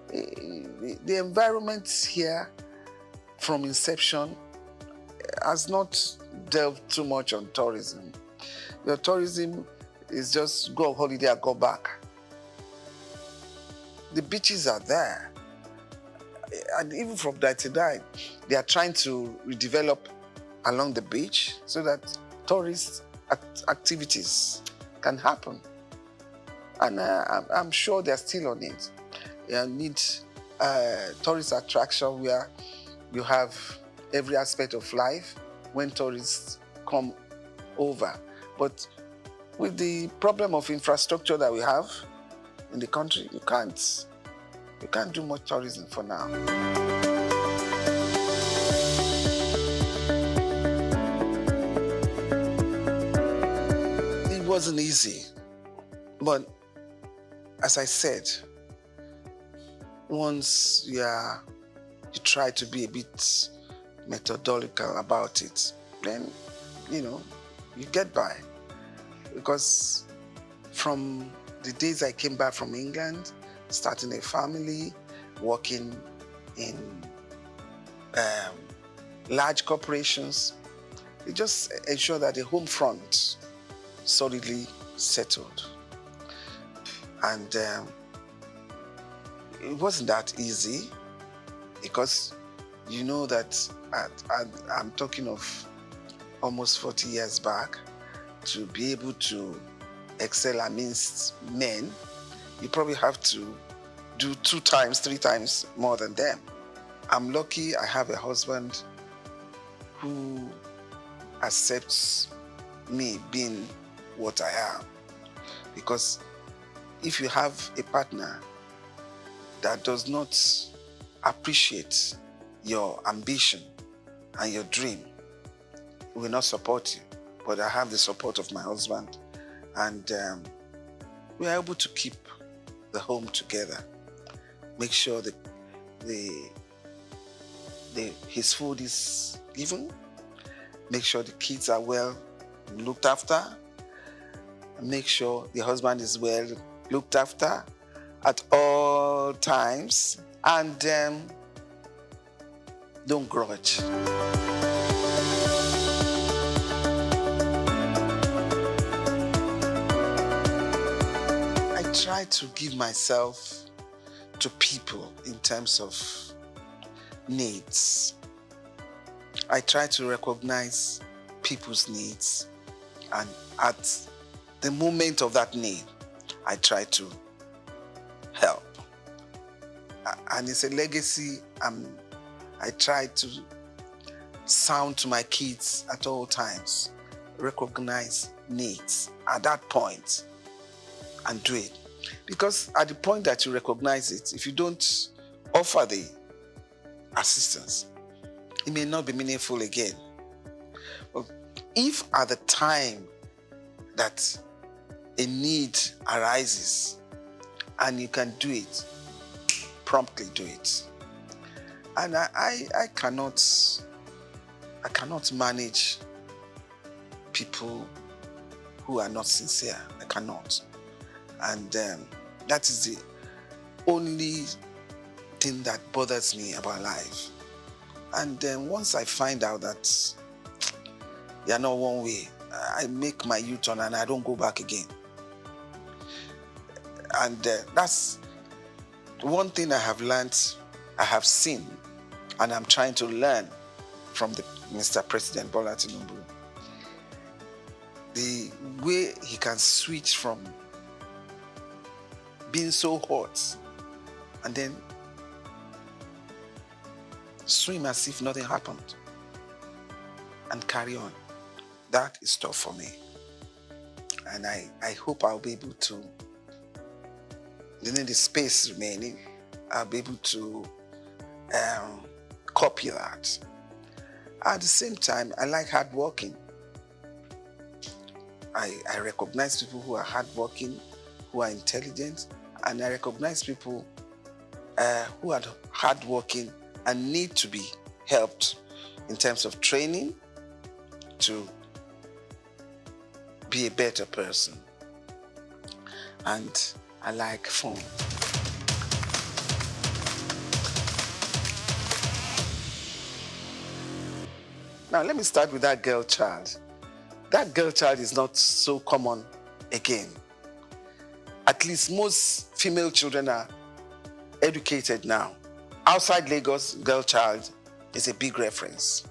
Speaker 17: The environment here from inception has not delved too much on tourism. Your tourism is just go on holiday and go back. The beaches are there. And even from 1999, they are trying to redevelop along the beach so that tourist activities can happen. And I'm sure they're still on it. You need tourist attraction where you have every aspect of life when tourists come over. But with the problem of infrastructure that we have in the country, you can't do much tourism for now. It wasn't easy, but as I said, once you try to be a bit methodological about it, then, you get by. Because from the days I came back from England, starting a family, working in large corporations, it just ensure that the home front solidly settled. And it wasn't that easy, because you know that I'm talking of almost 40 years back. To be able to excel amidst men, you probably have to do 2 times, 3 times more than them. I'm lucky I have a husband who accepts me being what I am. Because if you have a partner that does not appreciate your ambition and your dream, he will not support you. But I have the support of my husband, and we are able to keep the home together. Make sure that his food is given. Make sure the kids are well looked after. Make sure the husband is well looked after at all times, and don't grudge. I try to give myself to people in terms of needs. I try to recognize people's needs, and at the moment of that need, I try to help. And it's a legacy I try to sound to my kids at all times. Recognize needs at that point and do it. Because at the point that you recognize it, if you don't offer the assistance, it may not be meaningful again. But if at the time that a need arises and you can do it, promptly do it. And I cannot manage people who are not sincere. I cannot. And that is the only thing that bothers me about life. And then once I find out that they are not one way, I make my U-turn and I don't go back again.
Speaker 11: And that's one thing I have learned, I have seen, and I'm trying to learn from Mr. President Bola Tinubu. The way he can switch from being so hot and then swim as if nothing happened and carry on. That is tough for me. And I hope I'll be able to, within the space remaining, I'll be able to copy that. At the same time, I like hardworking. I recognize people who are hardworking, who are intelligent, and I recognize people who are hardworking and need to be helped in terms of training to be a better person. And I like fun. Now let me start with that girl child. That girl child is not so common again. At least most female children are educated now. Outside Lagos, girl child is a big reference.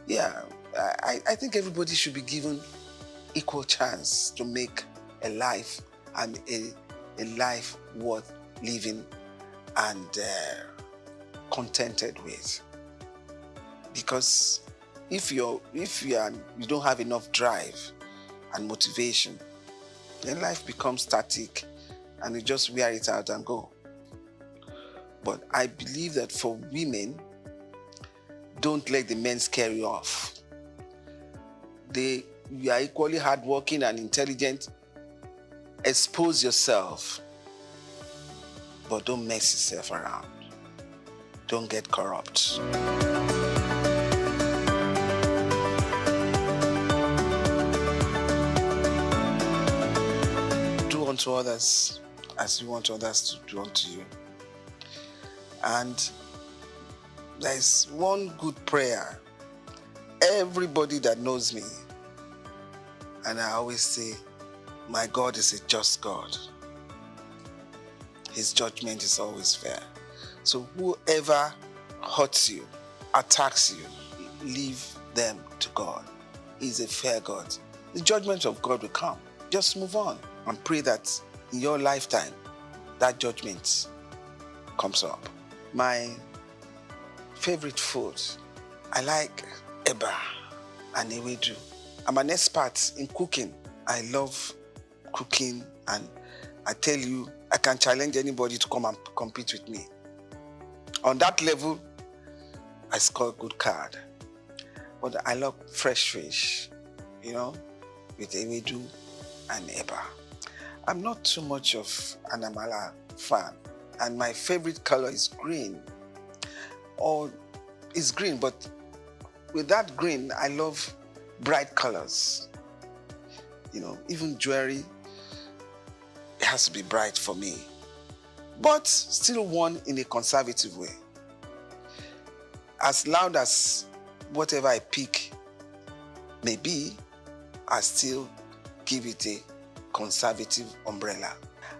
Speaker 11: Yeah, I think everybody should be given equal chance to make a life, and a life worth living and contented with. Because if you don't have enough drive and motivation, then life becomes static and you just wear it out and go. But I believe that for women, don't let the men scare you off. You are equally hardworking and intelligent. Expose yourself, but don't mess yourself around. Don't get corrupt. Do unto others as you want others to do unto you. And there's one good prayer. Everybody that knows me, and I always say, my God is a just God. His judgment is always fair. So whoever hurts you, attacks you, leave them to God. He's a fair God. The judgment of God will come. Just move on and pray that in your lifetime, that judgment comes up. My favorite food, I like eba and ewedu. I'm an expert in cooking. I love cooking, and I tell you, I can challenge anybody to come and compete with me. On that level, I score a good card. But I love fresh fish, with ewedu and eba. I'm not too much of an amala fan, and my favorite color is green. Or it's green, but with that green, I love bright colors. Even jewelry, it has to be bright for me, but still worn in a conservative way. As loud as whatever I pick may be, I still give it a conservative umbrella.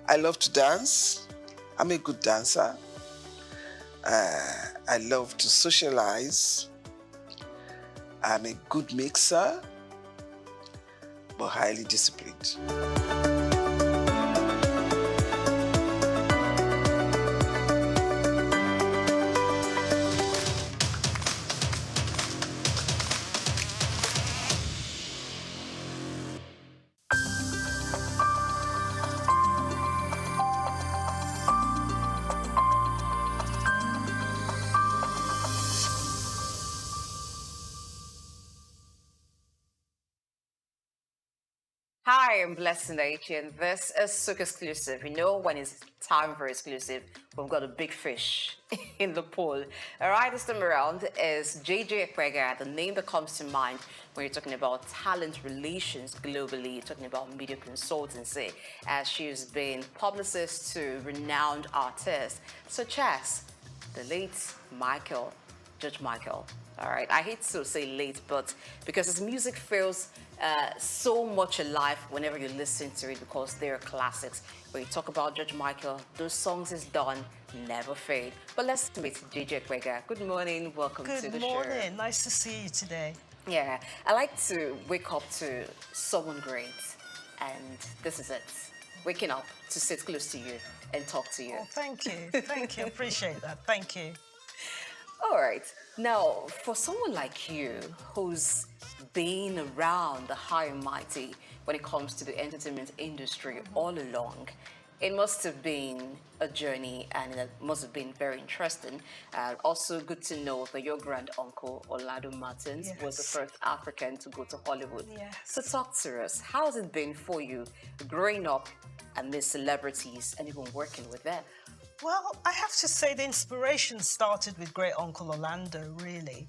Speaker 11: I love to dance. I'm a good dancer. I love to socialize. I'm a good mixer, but highly disciplined.
Speaker 19: Hi, I'm Blessed Nation. This is Souq exclusive. When it's time for exclusive, we've got a big fish in the pool. All right, this time around is JJ Ekwega, the name that comes to mind when you're talking about talent relations globally, talking about media consultancy, as she's been publicist to renowned artists such as the late Judge Michael. All right, I hate to say late, but because his music feels so much alive whenever you listen to it because they're classics. When you talk about George Michael, those songs is done, never fade. But let's meet DJ Kwega. Good morning, welcome to the
Speaker 1: Good
Speaker 19: show.
Speaker 1: morning, nice to see you today.
Speaker 19: Yeah, I like to wake up to someone great, and this is it. Waking up to sit close to you and talk to you.
Speaker 1: Oh, thank you, appreciate that, thank you.
Speaker 19: All right. Now, for someone like you who's been around the high and mighty when it comes to the entertainment industry all along, it must have been a journey and it must have been very interesting. Also good to know that your grand uncle, Orlando Martins, was the first African to go to Hollywood.
Speaker 1: Yes.
Speaker 19: So talk to us. How has it been for you growing up amid celebrities and even working with them?
Speaker 1: Well, I have to say the inspiration started with great uncle Orlando, really,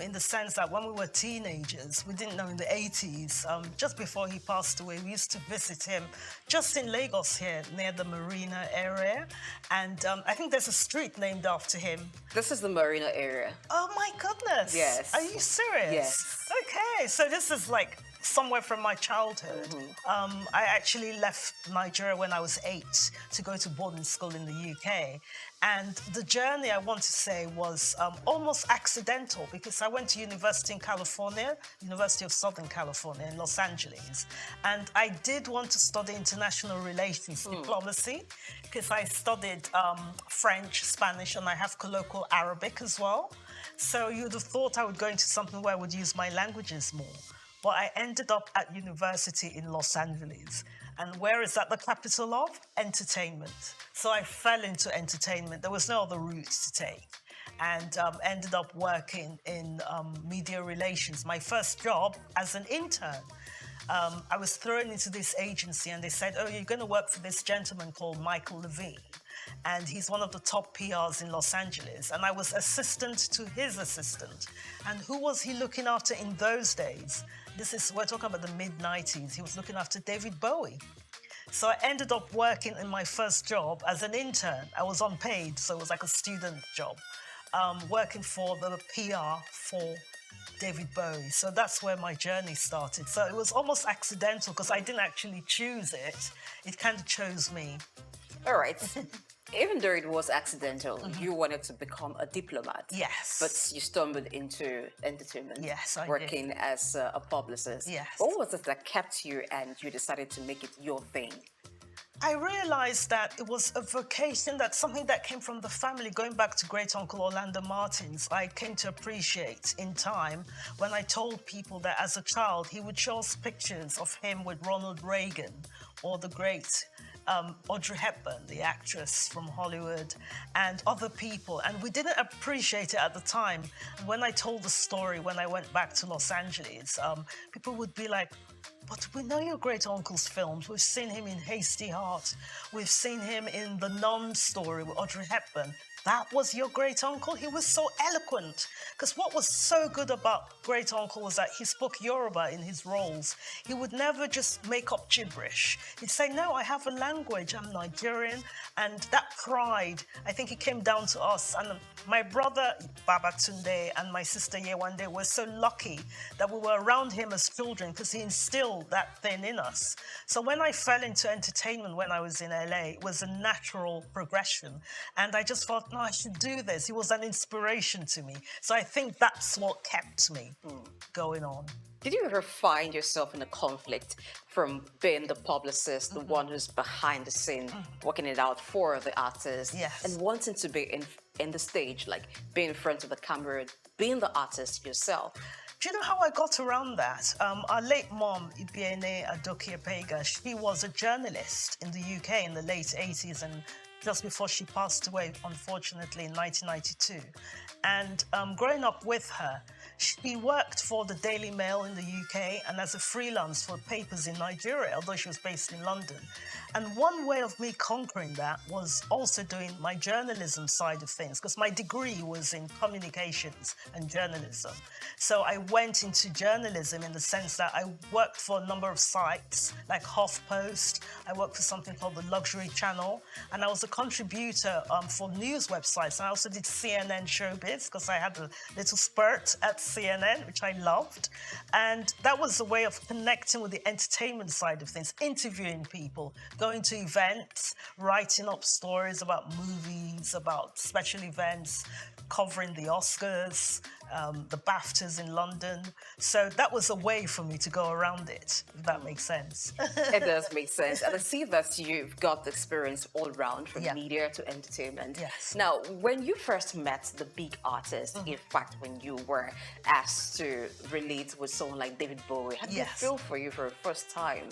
Speaker 1: in the sense that when we were teenagers, we didn't know in the 80s, just before he passed away, we used to visit him just in Lagos here, near the Marina area, and I think there's a street named after him.
Speaker 19: This is the Marina area.
Speaker 1: Oh my goodness!
Speaker 19: Yes.
Speaker 1: Are you serious?
Speaker 19: Yes.
Speaker 1: Okay, so this is like somewhere from my childhood. I actually left Nigeria when I was 8 to go to boarding school in the UK. And the journey, I want to say, was almost accidental because I went to university in California, University of Southern California in Los Angeles. And I did want to study international relations, diplomacy, because I studied French, Spanish, and I have colloquial Arabic as well. So you'd have thought I would go into something where I would use my languages more. But I ended up at university in Los Angeles. And where is that the capital of? Entertainment. So I fell into entertainment. There was no other route to take. And ended up working in media relations. My first job as an intern. I was thrown into this agency and they said, oh, you're going to work for this gentleman called Michael Levine. And he's one of the top PRs in Los Angeles. And I was assistant to his assistant. And who was he looking after in those days? We're talking about the mid-90s. He was looking after David Bowie. So I ended up working in my first job as an intern. I was unpaid, so it was like a student job, working for the PR for David Bowie. So that's where my journey started. So it was almost accidental because I didn't actually choose it. It kind of chose me.
Speaker 19: All right. Even though it was accidental, you wanted to become a diplomat.
Speaker 1: Yes.
Speaker 19: But you stumbled into entertainment.
Speaker 1: Yes, I
Speaker 19: working
Speaker 1: did.
Speaker 19: as a publicist.
Speaker 1: Yes.
Speaker 19: What was it that kept you and you decided to make it your thing?
Speaker 1: I realized that it was a vocation, that's something that came from the family. Going back to great uncle Orlando Martins, I came to appreciate in time when I told people that as a child, he would show us pictures of him with Ronald Reagan or the great Audrey Hepburn, the actress from Hollywood, and other people. And we didn't appreciate it at the time. And when I told the story, when I went back to Los Angeles, people would be like, but we know your great uncle's films. We've seen him in Hasty Heart. We've seen him in The Nun story with Audrey Hepburn. That was your great uncle? He was so eloquent. Because what was so good about great uncle was that he spoke Yoruba in his roles. He would never just make up gibberish. He'd say, no, I have a language, I'm Nigerian. And that pride, I think it came down to us. And my brother, Babatunde, and my sister Yewande were so lucky that we were around him as children because he instilled that thing in us. So when I fell into entertainment when I was in LA, it was a natural progression. And I just thought, no, I should do this. He was an inspiration to me. So I think that's what kept me going on.
Speaker 19: Did you ever find yourself in a conflict from being the publicist, the one who's behind the scene, working it out for the artist, and wanting to be in the stage, like being in front of the camera, being the artist yourself?
Speaker 1: Do you know how I got around that? Our late mom, Ibiene Adokie-Apega, she was a journalist in the UK in the late 80s and just before she passed away, unfortunately, in 1992. And growing up with her, She worked for the Daily Mail in the UK and as a freelance for papers in Nigeria, although she was based in London. And one way of me conquering that was also doing my journalism side of things, because my degree was in communications and journalism. So I went into journalism in the sense that I worked for a number of sites like HuffPost. I worked for something called the Luxury Channel, and I was a contributor for news websites. I also did CNN Showbiz because I had a little spurt at CNN, which I loved. And that was a way of connecting with the entertainment side of things, interviewing people, going to events, writing up stories about movies, about special events, covering the Oscars, the BAFTAs in London. So that was a way for me to go around it, if that makes sense.
Speaker 19: It does make sense. And I see that you've got experience all around from media to entertainment.
Speaker 1: Yes.
Speaker 19: Now, when you first met the big artists, in fact, when you were asked to relate with someone like David Bowie, how did it feel for you for the first time?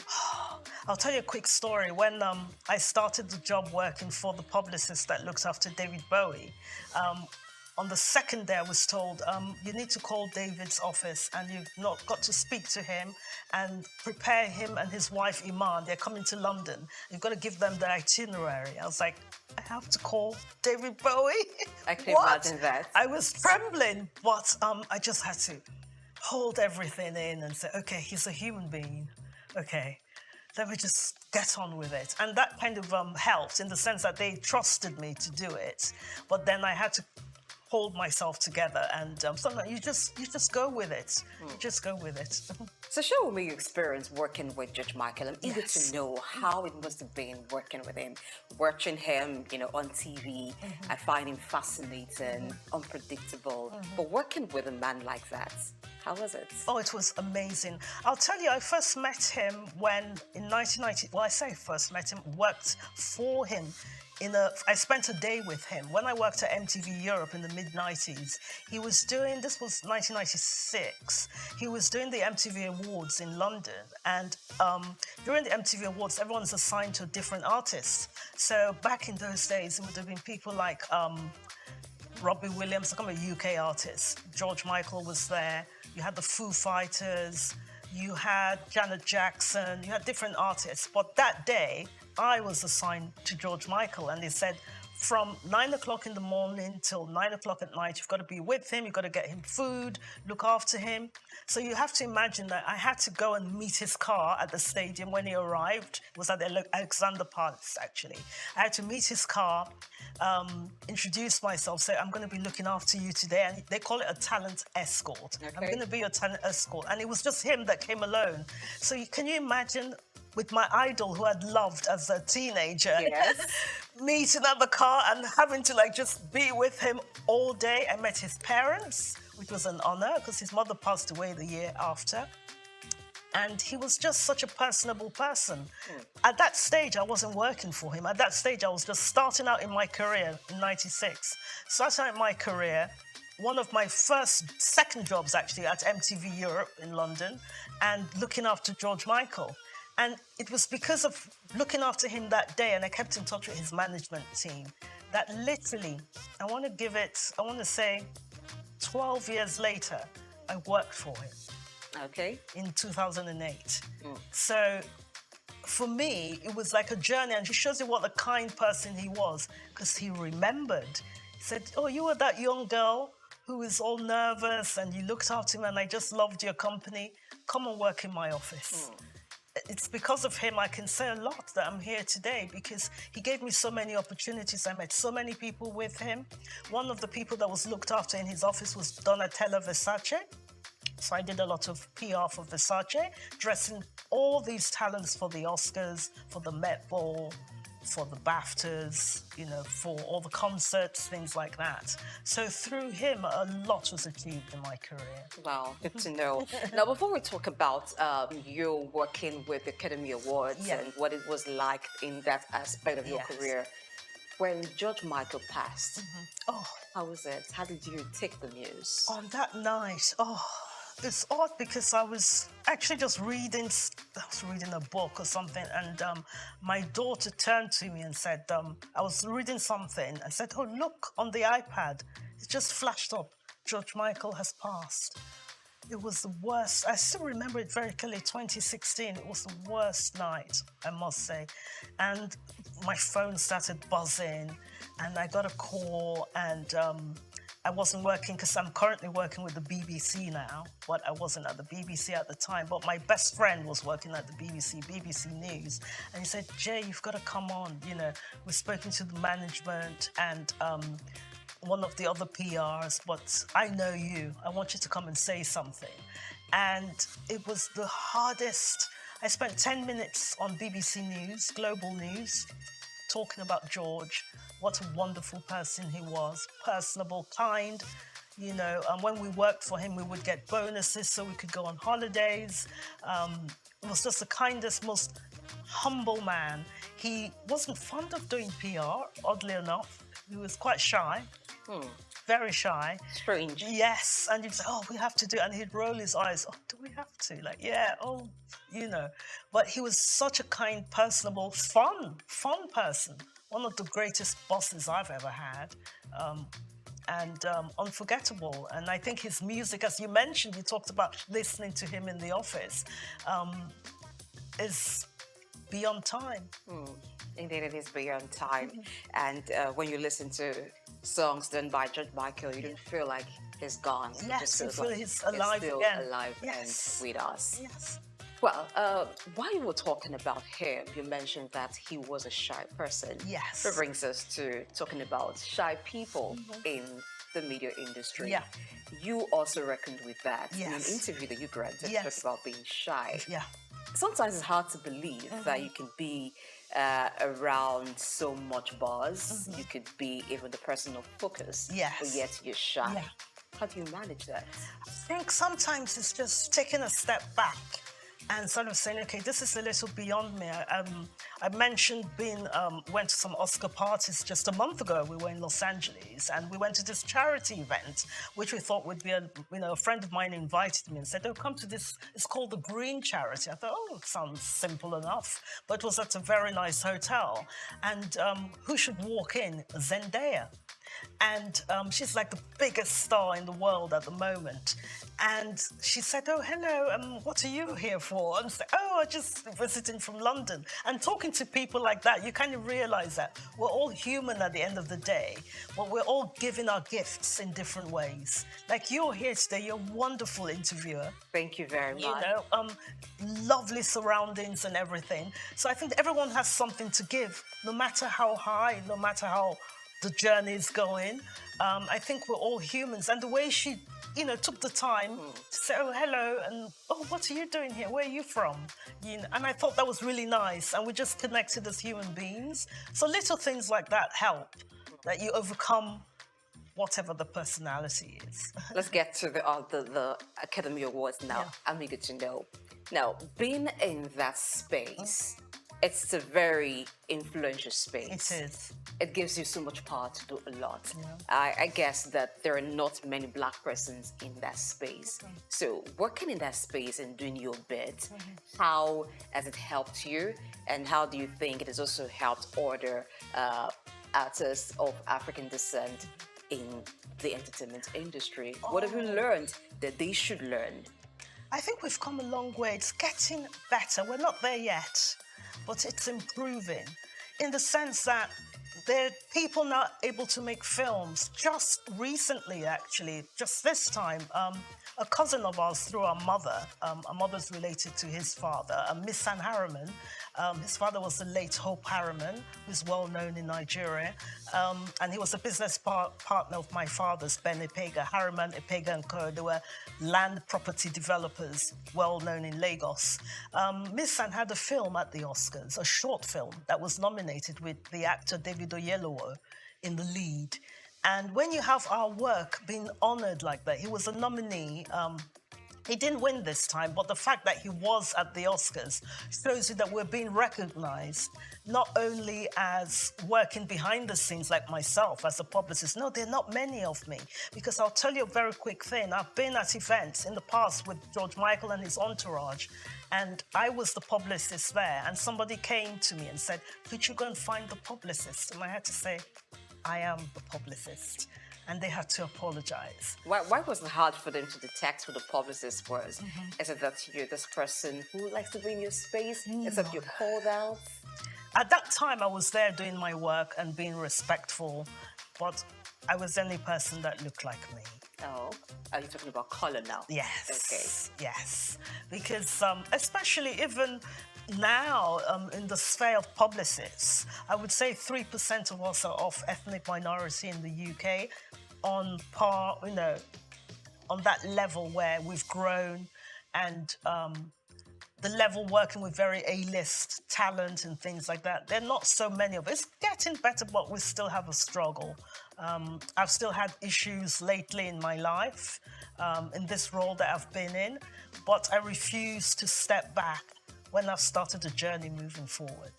Speaker 1: I'll tell you a quick story. When I started the job working for the publicist that looks after David Bowie, on the second day I was told, you need to call David's office and you've not got to speak to him and prepare him and his wife Iman. They're coming to London. You've got to give them the itinerary. I was like, I have to call David Bowie?
Speaker 19: I can imagine that.
Speaker 1: I was trembling, but I just had to hold everything in and say, okay, he's a human being. Okay, let me just get on with it. And that kind of helped in the sense that they trusted me to do it. But then I had to hold myself together, and sometimes you just go with it. You just go with it.
Speaker 19: So share with me your experience working with Judge Michael. I'm eager to know how it must have been working with him, watching him, on TV. I find him fascinating, unpredictable. But working with a man like that, how was it?
Speaker 1: Oh, it was amazing. I'll tell you, I first met him when in 1990. Well, I say first met him, worked for him. I spent a day with him. When I worked at MTV Europe in the mid-90s, he was doing, this was 1996, he was doing the MTV Awards in London. And during the MTV Awards, everyone's assigned to a different artist. So back in those days, it would have been people like Robbie Williams, I'm a UK artist. George Michael was there. You had the Foo Fighters. You had Janet Jackson. You had different artists. But that day, I was assigned to George Michael, and they said from 9 o'clock in the morning till 9 o'clock at night, you've got to be with him, you've got to get him food, look after him. So you have to imagine that I had to go and meet his car at the stadium when he arrived. It was at the Alexander Palace, actually. I had to meet his car, introduce myself, say, I'm going to be looking after you today. And they call it a talent escort. Okay. I'm going to be your talent escort. And it was just him that came alone. So can you imagine with my idol who I'd loved as a teenager, meeting at the car and having to just be with him all day. I met his parents, which was an honor because his mother passed away the year after. And he was just such a personable person. At that stage, I wasn't working for him. At that stage, I was just starting out in my career in 96. Starting out in my career, one of my second jobs actually at MTV Europe in London and looking after George Michael. And it was because of looking after him that day, and I kept in touch with his management team, that literally, I want to say 12 years later, I worked for him.
Speaker 19: Okay.
Speaker 1: In 2008. So for me, it was like a journey, and it shows you what a kind person he was, because he remembered. He said, oh, you were that young girl who was all nervous, and you looked after him, and I just loved your company. Come and work in my office. It's because of him I can say a lot that I'm here today, because he gave me so many opportunities. I met so many people with him. One of the people that was looked after in his office was Donatella Versace. So I did a lot of PR for Versace, dressing all these talents for the Oscars, for the Met Ball, for the BAFTAs, for all the concerts, things like that. So through him, a lot was achieved in my career.
Speaker 19: Wow, good to know. Now, before we talk about you working with the Academy Awards and what it was like in that aspect of your career, when George Michael passed, how was it? How did you take the news?
Speaker 1: On that night, it's odd because I was actually just reading a book or something, and my daughter turned to me and said, I was reading something and said, oh, look, on the iPad, it just flashed up, George Michael has passed. It was the worst. I still remember it very clearly, 2016. It was the worst night, I must say. And my phone started buzzing, and I got a call, and I wasn't working because I'm currently working with the BBC now, but I wasn't at the BBC at the time. But my best friend was working at the BBC News, and he said, "Jay, you've got to come on. You know, we've spoken to the management and one of the other PRs, but I know you. I want you to come and say something." And it was the hardest. I spent 10 minutes on BBC News, Global News, talking about George. What a wonderful person he was, personable, kind. You know, when we worked for him, we would get bonuses so we could go on holidays. He was just the kindest, most humble man. He wasn't fond of doing PR, oddly enough. He was quite shy. Very shy.
Speaker 19: Strange.
Speaker 1: Yes, and you'd say, "Oh, we have to do it," and he'd roll his eyes. "Oh, do we have to?" Like, yeah, oh, you know. But he was such a kind, personable, fun person. One of the greatest bosses I've ever had, and unforgettable. And I think his music, as you mentioned, you talked about listening to him in the office, is beyond time.
Speaker 19: Indeed, it is beyond time. And when you listen to songs done by George Michael, you don't feel like he's gone.
Speaker 1: Yes,
Speaker 19: it just
Speaker 1: you
Speaker 19: feels
Speaker 1: feel
Speaker 19: like
Speaker 1: he's alive
Speaker 19: still
Speaker 1: again.
Speaker 19: alive
Speaker 1: Yes.
Speaker 19: and with us.
Speaker 1: Yes.
Speaker 19: Well, while you were talking about him, you mentioned that he was a shy person.
Speaker 1: Yes.
Speaker 19: That brings us to talking about shy people in the media industry.
Speaker 1: Yeah.
Speaker 19: You also reckoned with that in an
Speaker 1: Yes.
Speaker 19: interview that you granted,
Speaker 1: Yes.
Speaker 19: talked about being shy.
Speaker 1: Yeah.
Speaker 19: Sometimes it's hard to believe that you can be around so much buzz. You could be even the person of focus,
Speaker 1: Yes.
Speaker 19: but yet you're shy.
Speaker 1: Yeah.
Speaker 19: How do you manage that?
Speaker 1: I think sometimes it's just taking a step back and sort of saying, okay, this is a little beyond me. I mentioned went to some Oscar parties just a month ago. We were in Los Angeles, and we went to this charity event, which we thought would be a friend of mine invited me and said, "Oh, come to this. It's called the Green Charity." I thought, oh, it sounds simple enough, but it was at a very nice hotel. And who should walk in? Zendaya. And she's like the biggest star in the world at the moment. And she said, "Oh, hello, what are you here for?" And I said, "Oh, I'm just visiting from London." And talking to people like that, you kind of realize that we're all human at the end of the day, but we're all giving our gifts in different ways. Like you're here today, you're a wonderful interviewer.
Speaker 19: Thank you very much.
Speaker 1: You know, lovely surroundings and everything. So I think everyone has something to give, no matter how high, no matter how the journey is going. I think we're all humans. And the way she, took the time to say, "Oh, hello," and, "Oh, what are you doing here? Where are you from?" And I thought that was really nice. And we just connected as human beings. So little things like that help, that you overcome whatever the personality is.
Speaker 19: Let's get to the Academy Awards now.
Speaker 1: Yeah.
Speaker 19: I'm eager to know. Now, being in that space, it's a very influential space.
Speaker 1: It is.
Speaker 19: It gives you so much power to do a lot. I guess that there are not many Black persons in that space. So working in that space and doing your bit, how has it helped you? And how do you think it has also helped other artists of African descent in the entertainment industry? What have you learned that they should learn?
Speaker 1: I think we've come a long way. It's getting better. We're not there yet, but it's improving in the sense that there are people not able to make films. Just recently, actually, just this time, a cousin of ours through our mother's related to his father, Miss San Harriman. His father was the late Hope Harriman, who's well known in Nigeria. And he was a business partner of my father's, Ben Ipega, Harriman, Ipega & Co. They were land property developers, well known in Lagos. Miss San had a film at the Oscars, a short film that was nominated with the actor David Oyelowo in the lead. And when you have our work being honored like that, he was a nominee. He didn't win this time, but the fact that he was at the Oscars shows you that we're being recognized, not only as working behind the scenes like myself as a publicist. No, there are not many of me, because I'll tell you a very quick thing. I've been at events in the past with George Michael and his entourage, and I was the publicist there, and somebody came to me and said, "Could you go and find the publicist?" And I had to say, "I am the publicist." and they had to apologize.
Speaker 19: Why was it hard for them to detect who the publicist was? Is it that you're this person who likes to be in your space, except you're called out?
Speaker 1: At that time, I was there doing my work and being respectful, but I was the only person that looked like me.
Speaker 19: Oh, are you talking about color now?
Speaker 1: Yes.
Speaker 19: Okay.
Speaker 1: Yes. Because especially even now in the sphere of publicists, I would say 3% of us are of ethnic minority in the UK on par, on that level where we've grown and the level working with very A-list talent and things like that. There are not so many of us. It's getting better, but we still have a struggle. I've still had issues lately in my life, in this role that I've been in, but I refuse to step back when I've started a journey moving forward.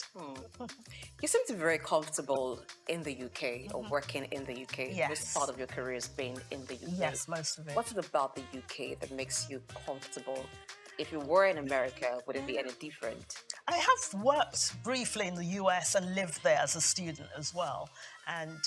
Speaker 19: You seem to be very comfortable in the UK or working in the UK.
Speaker 1: Yes.
Speaker 19: Most part of your career has been in the UK.
Speaker 1: Yes, most of it.
Speaker 19: What's it about the UK that makes you comfortable? If you were in America, would it be any different?
Speaker 1: I have worked briefly in the US and lived there as a student as well. And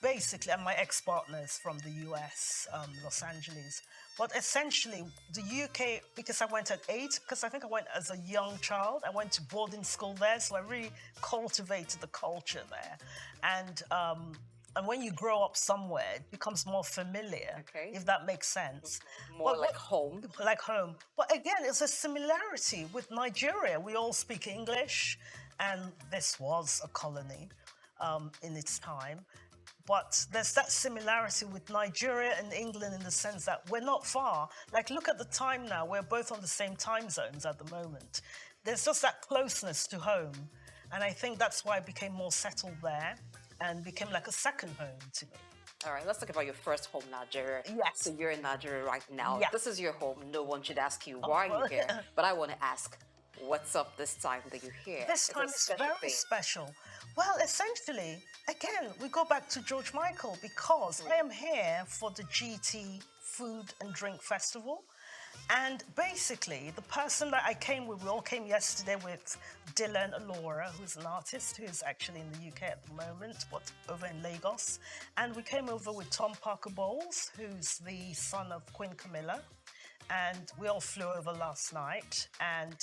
Speaker 1: basically, and my ex-partner is from the US, Los Angeles. But essentially, the UK, because I went at 8, because I think I went as a young child, I went to boarding school there, so I really cultivated the culture there. And when you grow up somewhere, it becomes more familiar, if that makes sense.
Speaker 19: More like home.
Speaker 1: Like home. But again, it's a similarity with Nigeria. We all speak English, and this was a colony in its time. But there's that similarity with Nigeria and England in the sense that we're not far. Like, look at the time now. We're both on the same time zones at the moment. There's just that closeness to home. And I think that's why I became more settled there and became like a second home to me.
Speaker 19: All right, let's talk about your first home, Nigeria.
Speaker 1: Yes.
Speaker 19: So you're in Nigeria right now.
Speaker 1: Yeah.
Speaker 19: This is your home. No one should ask you, why are you here? But I want to ask, what's up this time that you're here?
Speaker 1: This time is very special. Well, essentially, again, we go back to George Michael because I am here for the GT Food and Drink Festival. And basically, the person that I came with, we all came yesterday with Dylan Alora, who's an artist who's actually in the UK at the moment, but over in Lagos. And we came over with Tom Parker Bowles, who's the son of Queen Camilla. And we all flew over last night. And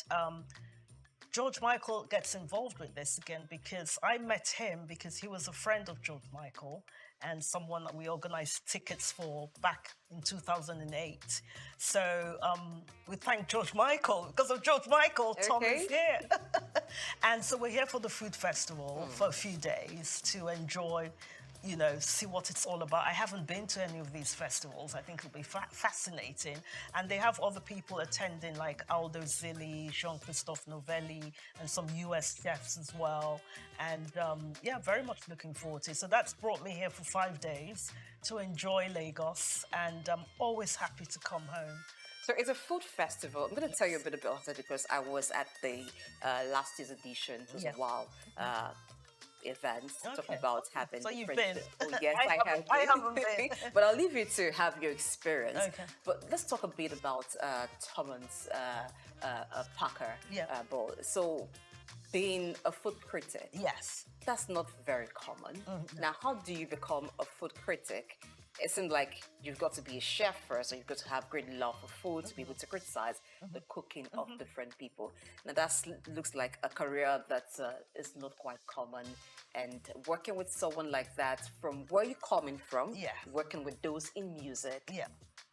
Speaker 1: George Michael gets involved with this again because I met him because he was a friend of George Michael and someone that we organized tickets for back in 2008. So we thank George Michael. Because of George Michael, Tom is here. And so we're here for the food festival for a few days to enjoy, see what it's all about. I haven't been to any of these festivals. I think it'll be fascinating. And they have other people attending like Aldo Zilli, Jean-Christophe Novelli, and some US chefs as well. And yeah, very much looking forward to it. So that's brought me here for 5 days to enjoy Lagos. And I'm always happy to come home.
Speaker 19: So it's a food festival. I'm going to tell you a bit about it because I was at the last year's edition. It was a wow events talking about having.
Speaker 1: So you've been?
Speaker 19: Oh, yes, I have.
Speaker 1: I haven't been.
Speaker 19: But I'll leave you to have your experience.
Speaker 1: Okay.
Speaker 19: But let's talk a bit about Thomas Parker Bowles. So, being a food critic.
Speaker 1: Yes.
Speaker 19: That's not very common. Now, how do you become a food critic? It seems like you've got to be a chef first, or you've got to have great love for food to be able to criticize the cooking of different people. Now that looks like a career that is not quite common. And working with someone like that, from where you're coming from, working with those in music,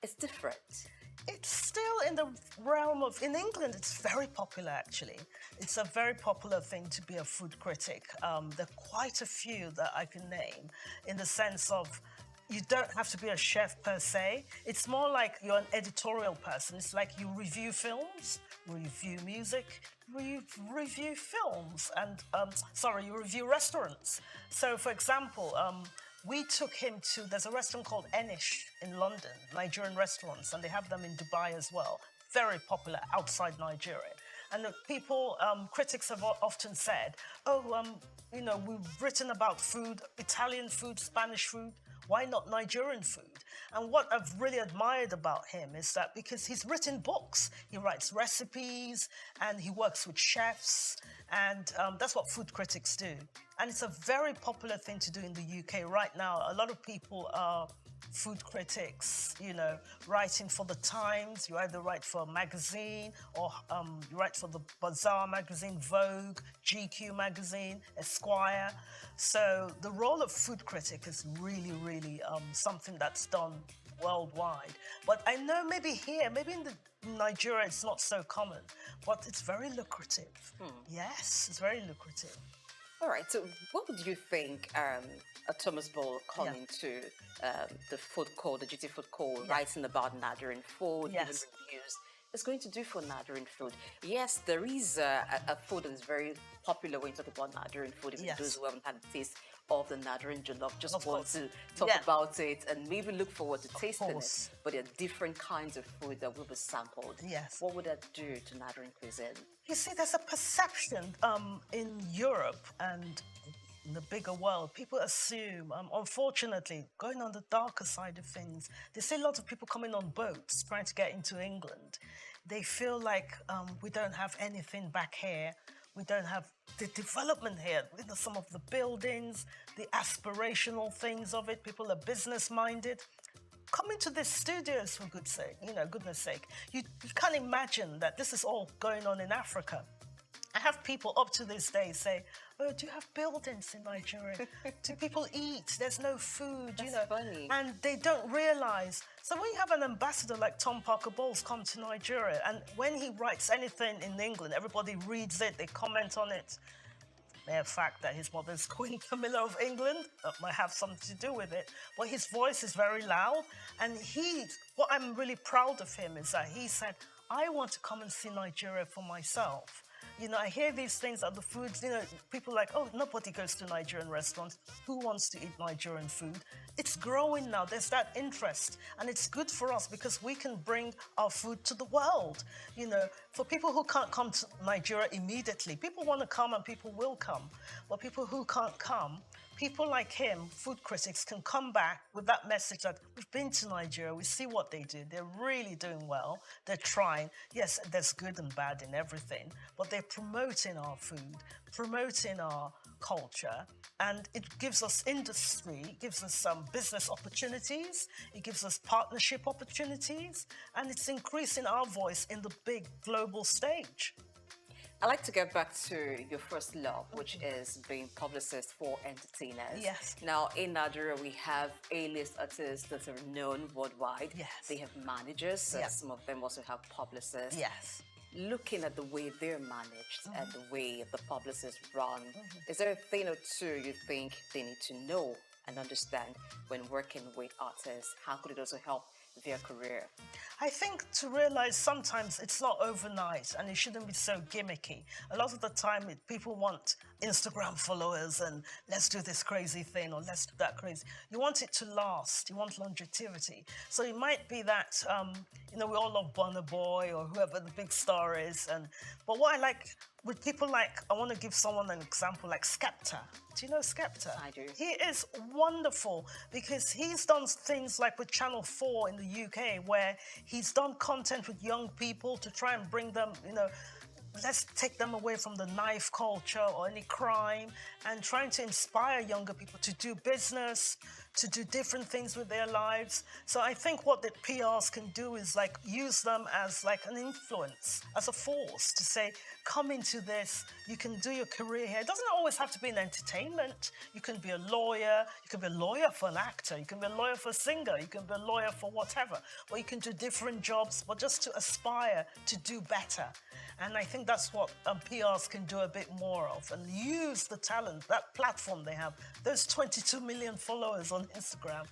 Speaker 19: it's different.
Speaker 1: It's still in the realm of, in England, it's very popular actually. It's a very popular thing to be a food critic. There are quite a few that I can name in the sense of, you don't have to be a chef per se. It's more like you're an editorial person. It's like you review films, review music, review films, and you review restaurants. So, for example, we took him to, there's a restaurant called Enish in London, Nigerian restaurants, and they have them in Dubai as well. Very popular outside Nigeria. And the people, critics have often said, we've written about food, Italian food, Spanish food. Why not Nigerian food? And what I've really admired about him is that because he's written books, he writes recipes, and he works with chefs, and that's what food critics do. And it's a very popular thing to do in the UK right now. A lot of people are food critics, you know, writing for the Times. You either write for a magazine or you write for the Bazaar magazine, Vogue, GQ magazine, Esquire. So the role of food critic is really, really something that's done worldwide. But I know maybe here, maybe in Nigeria, it's not so common, but it's very lucrative. Yes, it's very lucrative.
Speaker 19: All right, so what would you think a Thomas Ball coming to the food court, the GT food court, writing about Nigerian food, giving reviews, is going to do for Nigerian food? Yes, there is a food that is very popular when you talk about Nigerian food. Even those who haven't had a taste of the Nigerian jollof just want to talk about it and maybe look forward to tasting it. But there are different kinds of food that will be sampled.
Speaker 1: Yes.
Speaker 19: What would that do to Nigerian cuisine?
Speaker 1: You see, there's a perception in Europe and in the bigger world. People assume, unfortunately, going on the darker side of things, they see a lot of people coming on boats trying to get into England. They feel like we don't have anything back here. We don't have the development here. You know, some of the buildings, the aspirational things of it. People are business-minded. Come into the studios for goodness sake. You can't imagine that this is all going on in Africa. I have people up to this day say, oh, do you have buildings in Nigeria? Do people eat? There's no food,
Speaker 19: That's
Speaker 1: you know.
Speaker 19: funny.
Speaker 1: And they don't realize. So when you have an ambassador like Tom Parker Bowles come to Nigeria, and when he writes anything in England, everybody reads it, they comment on it. Mere fact that his mother's Queen Camilla of England, that might have something to do with it. But his voice is very loud. And what I'm really proud of him is that he said, I want to come and see Nigeria for myself. You know, I hear these things at the foods, you know, people like, oh, nobody goes to Nigerian restaurants. Who wants to eat Nigerian food? It's growing now. There's that interest. And it's good for us because we can bring our food to the world. You know, for people who can't come to Nigeria immediately, people want to come and people will come. But people who can't come, people like him, food critics, can come back with that message that we've been to Nigeria, we see what they do. They're really doing well. They're trying. Yes, there's good and bad in everything, but they're promoting our food, promoting our culture, and it gives us industry, it gives us some business opportunities, it gives us partnership opportunities, and it's increasing our voice in the big global stage.
Speaker 19: I'd like to get back to your first love, which is being publicist for entertainers.
Speaker 1: Yes.
Speaker 19: Now, in Nigeria, we have A-list artists that are known worldwide.
Speaker 1: Yes.
Speaker 19: They have managers.
Speaker 1: Yes.
Speaker 19: Some of them also have publicists.
Speaker 1: Yes.
Speaker 19: Looking at the way they're managed and the way the publicists run, is there a thing or two you think they need to know and understand when working with artists? How could it also help their career?
Speaker 1: I think to realize sometimes it's not overnight and it shouldn't be so gimmicky. A lot of the time people want Instagram followers and let's do this crazy thing or let's do that crazy. You want it to last. You want longevity. So it might be that, you know, we all love Burna Boy or whoever the big star is. But what I like with people like, I want to give someone an example like Skepta. Do you know Skepta?
Speaker 19: I do.
Speaker 1: He is wonderful because he's done things like with Channel 4 in the UK where he's done content with young people to try and bring them, you know, let's take them away from the knife culture or any crime and trying to inspire younger people to do business, to do different things with their lives. So I think what the PRs can do is like use them as like an influence, as a force to say, come into this, you can do your career here. It doesn't always have to be in entertainment. You can be a lawyer, you can be a lawyer for an actor, you can be a lawyer for a singer, you can be a lawyer for whatever. Or you can do different jobs, but just to aspire to do better. And I think that's what PRs can do a bit more of and use the talent, that platform they have, those 22 million followers on Instagram,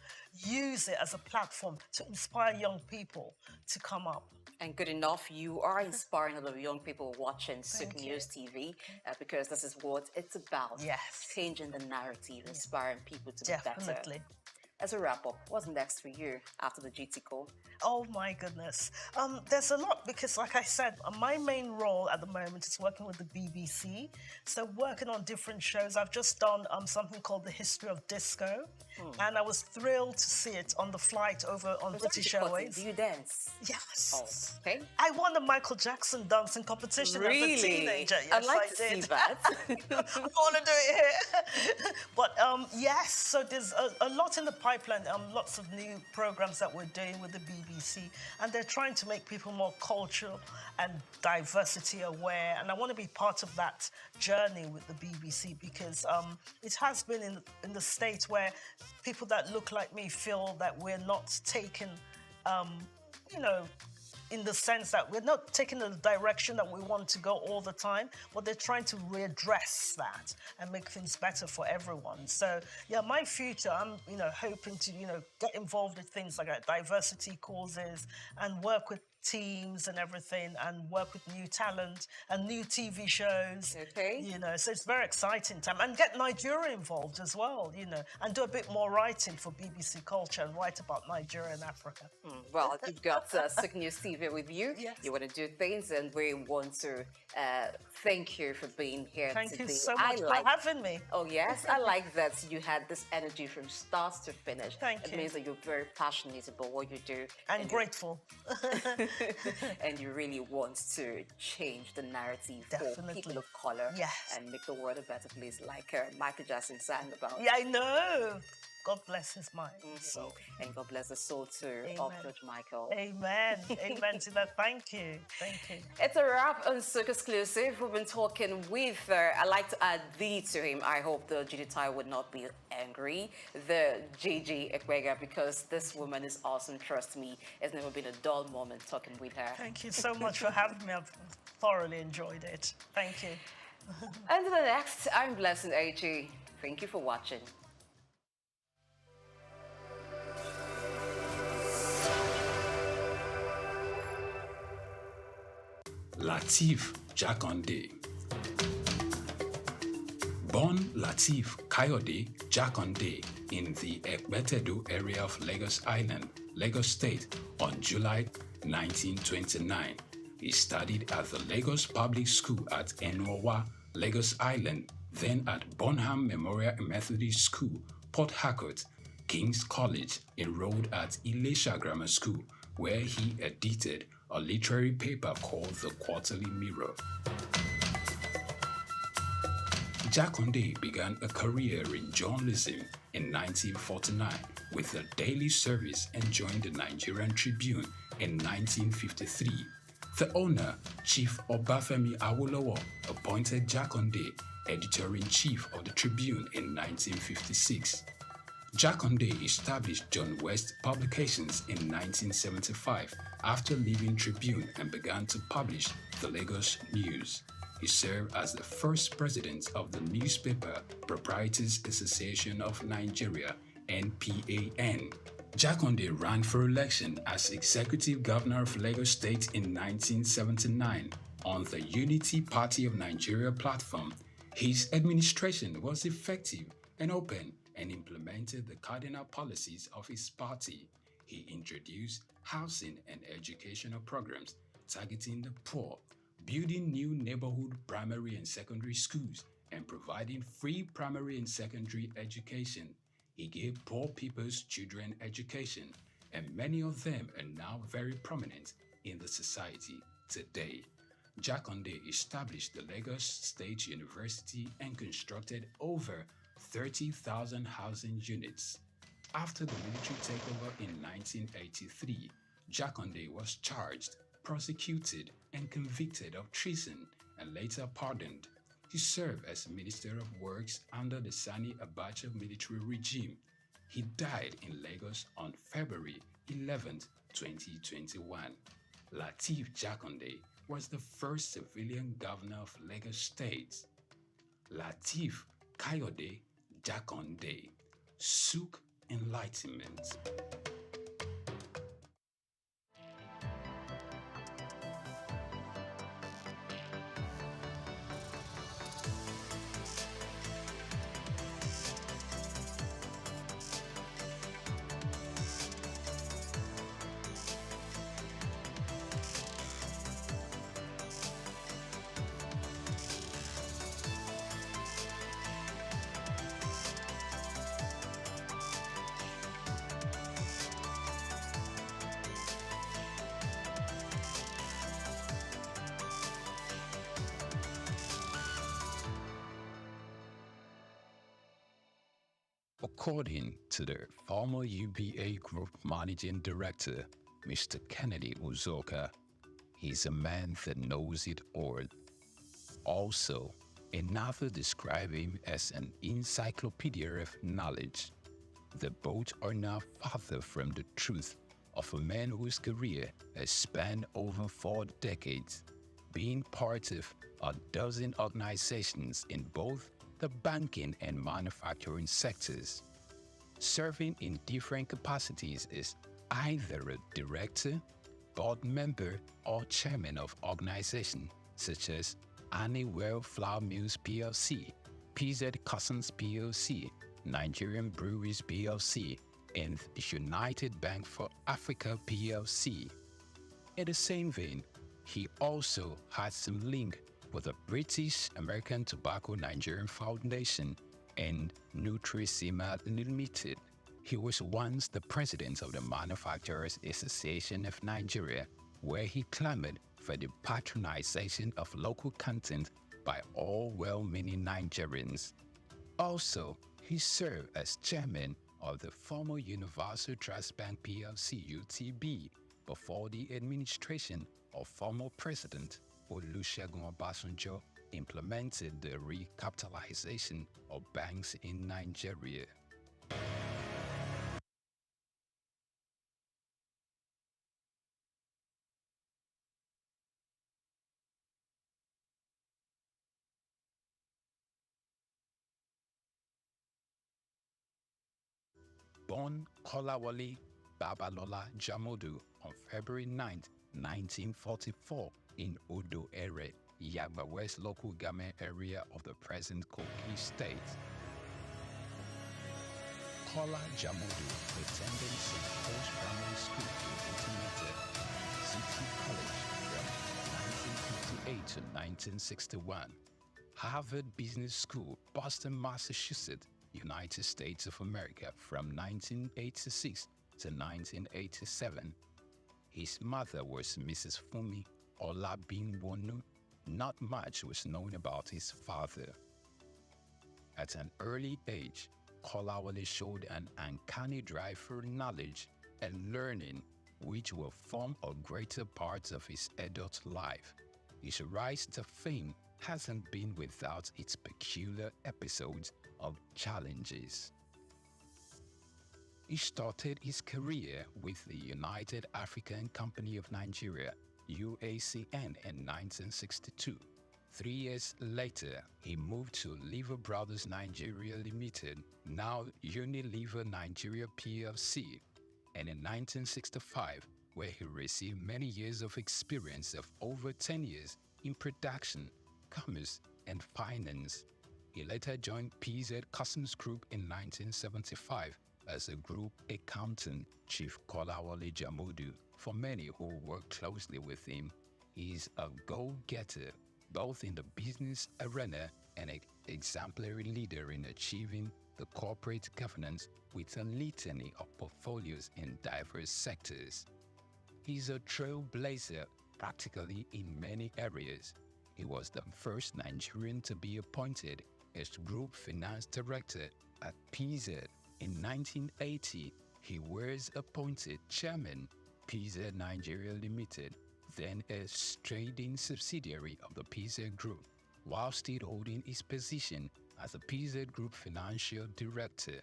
Speaker 1: use it as a platform to inspire young people to come up.
Speaker 19: And good enough, you are inspiring a lot of young people watching Souq News TV because this is what it's about.
Speaker 1: Yes.
Speaker 19: Changing the narrative, inspiring people to be better.
Speaker 1: Definitely.
Speaker 19: as a wrap-up, what's next for you after the GT call?
Speaker 1: Oh my goodness. There's a lot because, like I said, my main role at the moment is working with the BBC. So working on different shows. I've just done something called The History of Disco. And I was thrilled to see it on the flight over on British Airways.
Speaker 19: Do you dance?
Speaker 1: Yes.
Speaker 19: Oh, okay.
Speaker 1: I won the Michael Jackson dancing competition as a teenager. Yes,
Speaker 19: I'd like
Speaker 1: I
Speaker 19: to
Speaker 1: did.
Speaker 19: see that.
Speaker 1: I want to do it here. But yes, so there's a lot in the pipeline. Lots of new programs that we're doing with the BBC, and they're trying to make people more cultural and diversity aware. And I want to be part of that journey with the BBC because it has been in the States where people that look like me feel that we're not taken, in the sense that we're not taking the direction that we want to go all the time, but they're trying to readdress that and make things better for everyone. So, yeah, my future, I'm, hoping to, get involved with things like diversity causes and work with teams and everything and work with new talent and new TV shows.
Speaker 19: Okay.
Speaker 1: So it's very exciting time. And get Nigeria involved as well, and do a bit more writing for BBC Culture and write about Nigeria and Africa.
Speaker 19: Well, you've got Souq News TV with you.
Speaker 1: Yes.
Speaker 19: You want to do things, and we want to thank you for being here
Speaker 1: Thank
Speaker 19: today.
Speaker 1: you so much for having me.
Speaker 19: Oh, yes. I like that you had this energy from start to finish.
Speaker 1: Thank
Speaker 19: it
Speaker 1: you.
Speaker 19: means that you're very passionate about what you do.
Speaker 1: And grateful.
Speaker 19: And you really want to change the narrative for people of color and make the world a better place, like Michael Jackson sang about.
Speaker 1: Yeah, I know. God bless his mind.
Speaker 19: So, and God bless the soul too of George Michael.
Speaker 1: Amen. Amen to that. Thank you. Thank you.
Speaker 19: It's a wrap on Souq Exclusive. We've been talking with, I like to add the to him. I hope the GDTI would not be angry. The JJ Ekwega, because this woman is awesome. Trust me, it's never been a dull moment talking with her.
Speaker 1: Thank you so much for having me. I've thoroughly enjoyed it. Thank you.
Speaker 19: Until the next, I'm Blessing AG. Thank you for watching.
Speaker 15: Lateef Jakande. Born Lateef Kayode Jakande in the Ekpetedo area of Lagos Island, Lagos State on July 1929. He studied at the Lagos Public School at Enowa, Lagos Island, then at Bonham Memorial Methodist School, Port Harcourt, King's College, enrolled at Ilesha Grammar School, where he edited a literary paper called The Quarterly Mirror. Jakande began a career in journalism in 1949 with a daily service and joined the Nigerian Tribune in 1953. The owner, Chief Obafemi Awolowo, appointed Jakande editor-in-chief of the Tribune in 1956. Jakande established John West Publications in 1975 after leaving Tribune and began to publish the Lagos News. He served as the first president of the Newspaper Proprietors Association of Nigeria, NPAN. Jakande ran for election as executive governor of Lagos State in 1979 on the Unity Party of Nigeria platform. His administration was effective and open and implemented the cardinal policies of his party. He introduced housing and educational programs targeting the poor, building new neighborhood primary and secondary schools, and providing free primary and secondary education. He gave poor people's children education, and many of them are now very prominent in the society today. Jakande established the Lagos State University and constructed over 30,000 housing units. After the military takeover in 1983, Jakande was charged, prosecuted, and convicted of treason and later pardoned. He served as Minister of Works under the Sani Abacha military regime. He died in Lagos on February 11, 2021. Lateef Jakande was the first civilian governor of Lagos State. Lateef Kayode Jakande, Souq Enlightenment. According to the former UBA Group Managing Director, Mr. Kennedy Uzoka, he's a man that knows it all. Also, another described him as an encyclopedia of knowledge. The both are now farther from the truth of a man whose career has spanned over 4 decades, being part of a dozen organizations in both the banking and manufacturing sectors, serving in different capacities as either a director, board member, or chairman of organizations such as Anywell Flour Mills PLC, PZ Cousins PLC, Nigerian Breweries PLC, and United Bank for Africa PLC. In the same vein, he also had some link with the British American Tobacco Nigerian Foundation and Nutrisima Limited. He was once the president of the Manufacturers Association of Nigeria, where he clamored for the patronization of local content by all well-meaning Nigerians. Also, he served as chairman of the former Universal Trust Bank PLC (UTB) before the administration of former President Olusegun Obasanjo implemented the recapitalization of banks in Nigeria. Born Kolawole Babalola Jamodu on February 9, 1944 in Odo Ere, Yagba West local government area of the present Kogi State. Kola Jamodu attended St. Paul's Primary School in Otimete City College from 1958 to 1961. Harvard Business School, Boston, Massachusetts, United States of America from 1986 to 1987. His mother was Mrs. Fumi Olabinwonu. Not much was known about his father. At an early age, Kolawole showed an uncanny drive for knowledge and learning, which will form a greater part of his adult life. His rise to fame hasn't been without its peculiar episodes of challenges. He started his career with the United African Company of Nigeria, UACN, in 1962. 3 years later, he moved to Lever Brothers Nigeria Limited, now Unilever Nigeria PLC, and in 1965, where he received many years of experience of over 10 years in production, commerce, and finance. He later joined PZ Customs Group in 1975 as a group accountant. Chief Kolawole Jamodu, for many who work closely with him, he is a go-getter, both in the business arena and an exemplary leader in achieving the corporate governance with a litany of portfolios in diverse sectors. He's a trailblazer practically in many areas. He was the first Nigerian to be appointed as Group Finance Director at PZ. In 1980, he was appointed Chairman, PZ Nigeria Limited, then a trading subsidiary of the PZ Group, while still holding his position as a PZ Group Financial Director.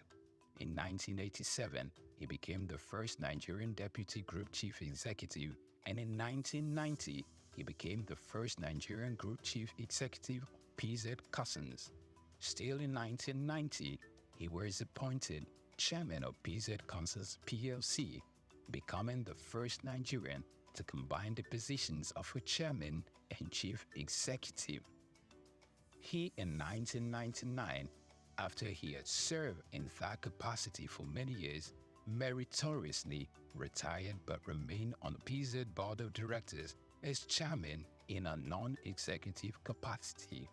Speaker 15: In 1987, he became the first Nigerian Deputy Group Chief Executive, and in 1990, he became the first Nigerian Group Chief Executive of PZ Cousins. Still in 1990, he was appointed Chairman of PZ Cousins PLC, becoming the first Nigerian to combine the positions of a Chairman and Chief Executive. He, in 1999, after he had served in that capacity for many years, meritoriously retired but remained on the PZ Board of Directors as Chairman in a non-executive capacity.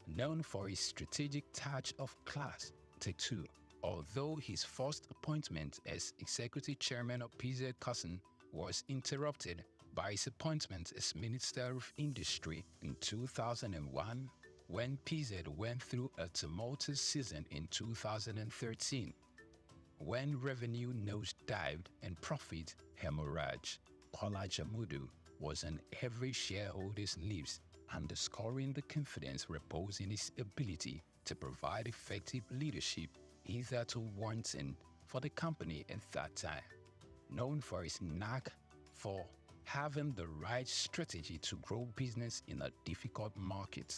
Speaker 15: Known for his strategic touch of class, T2, although his first appointment as Executive Chairman of PZ Cousin was interrupted by his appointment as Minister of Industry in 2001, when PZ went through a tumultuous season in 2013, when revenue nosedived and profit hemorrhaged. Kola Jamodu was on every shareholder's lips, underscoring the confidence reposed in his ability to provide effective leadership hitherto wanting for the company at that time. Known for his knack for having the right strategy to grow business in a difficult market.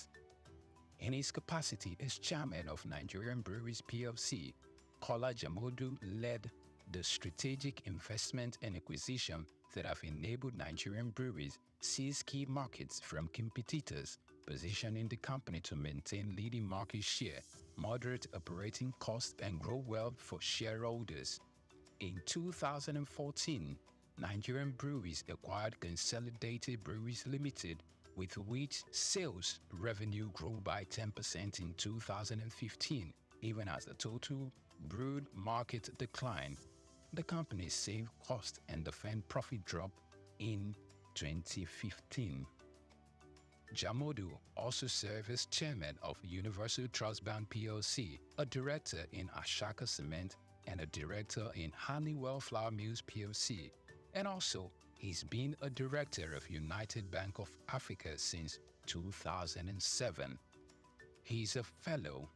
Speaker 15: In his capacity as chairman of Nigerian Breweries PLC, Kola Jamodu led the strategic investment and acquisition that have enabled Nigerian breweries seize key markets from competitors, positioning the company to maintain leading market share, moderate operating costs, and grow wealth for shareholders. In 2014, Nigerian Breweries acquired Consolidated Breweries Limited, with which sales revenue grew by 10% in 2015, even as the total brewed market declined. The company saved cost and defend profit drop in 2015. Jamodu also served as chairman of Universal Trust Bank PLC, a director in Ashaka Cement, and a director in Honeywell Flour Mills PLC. And also, he's been a director of United Bank of Africa since 2007. He's a fellow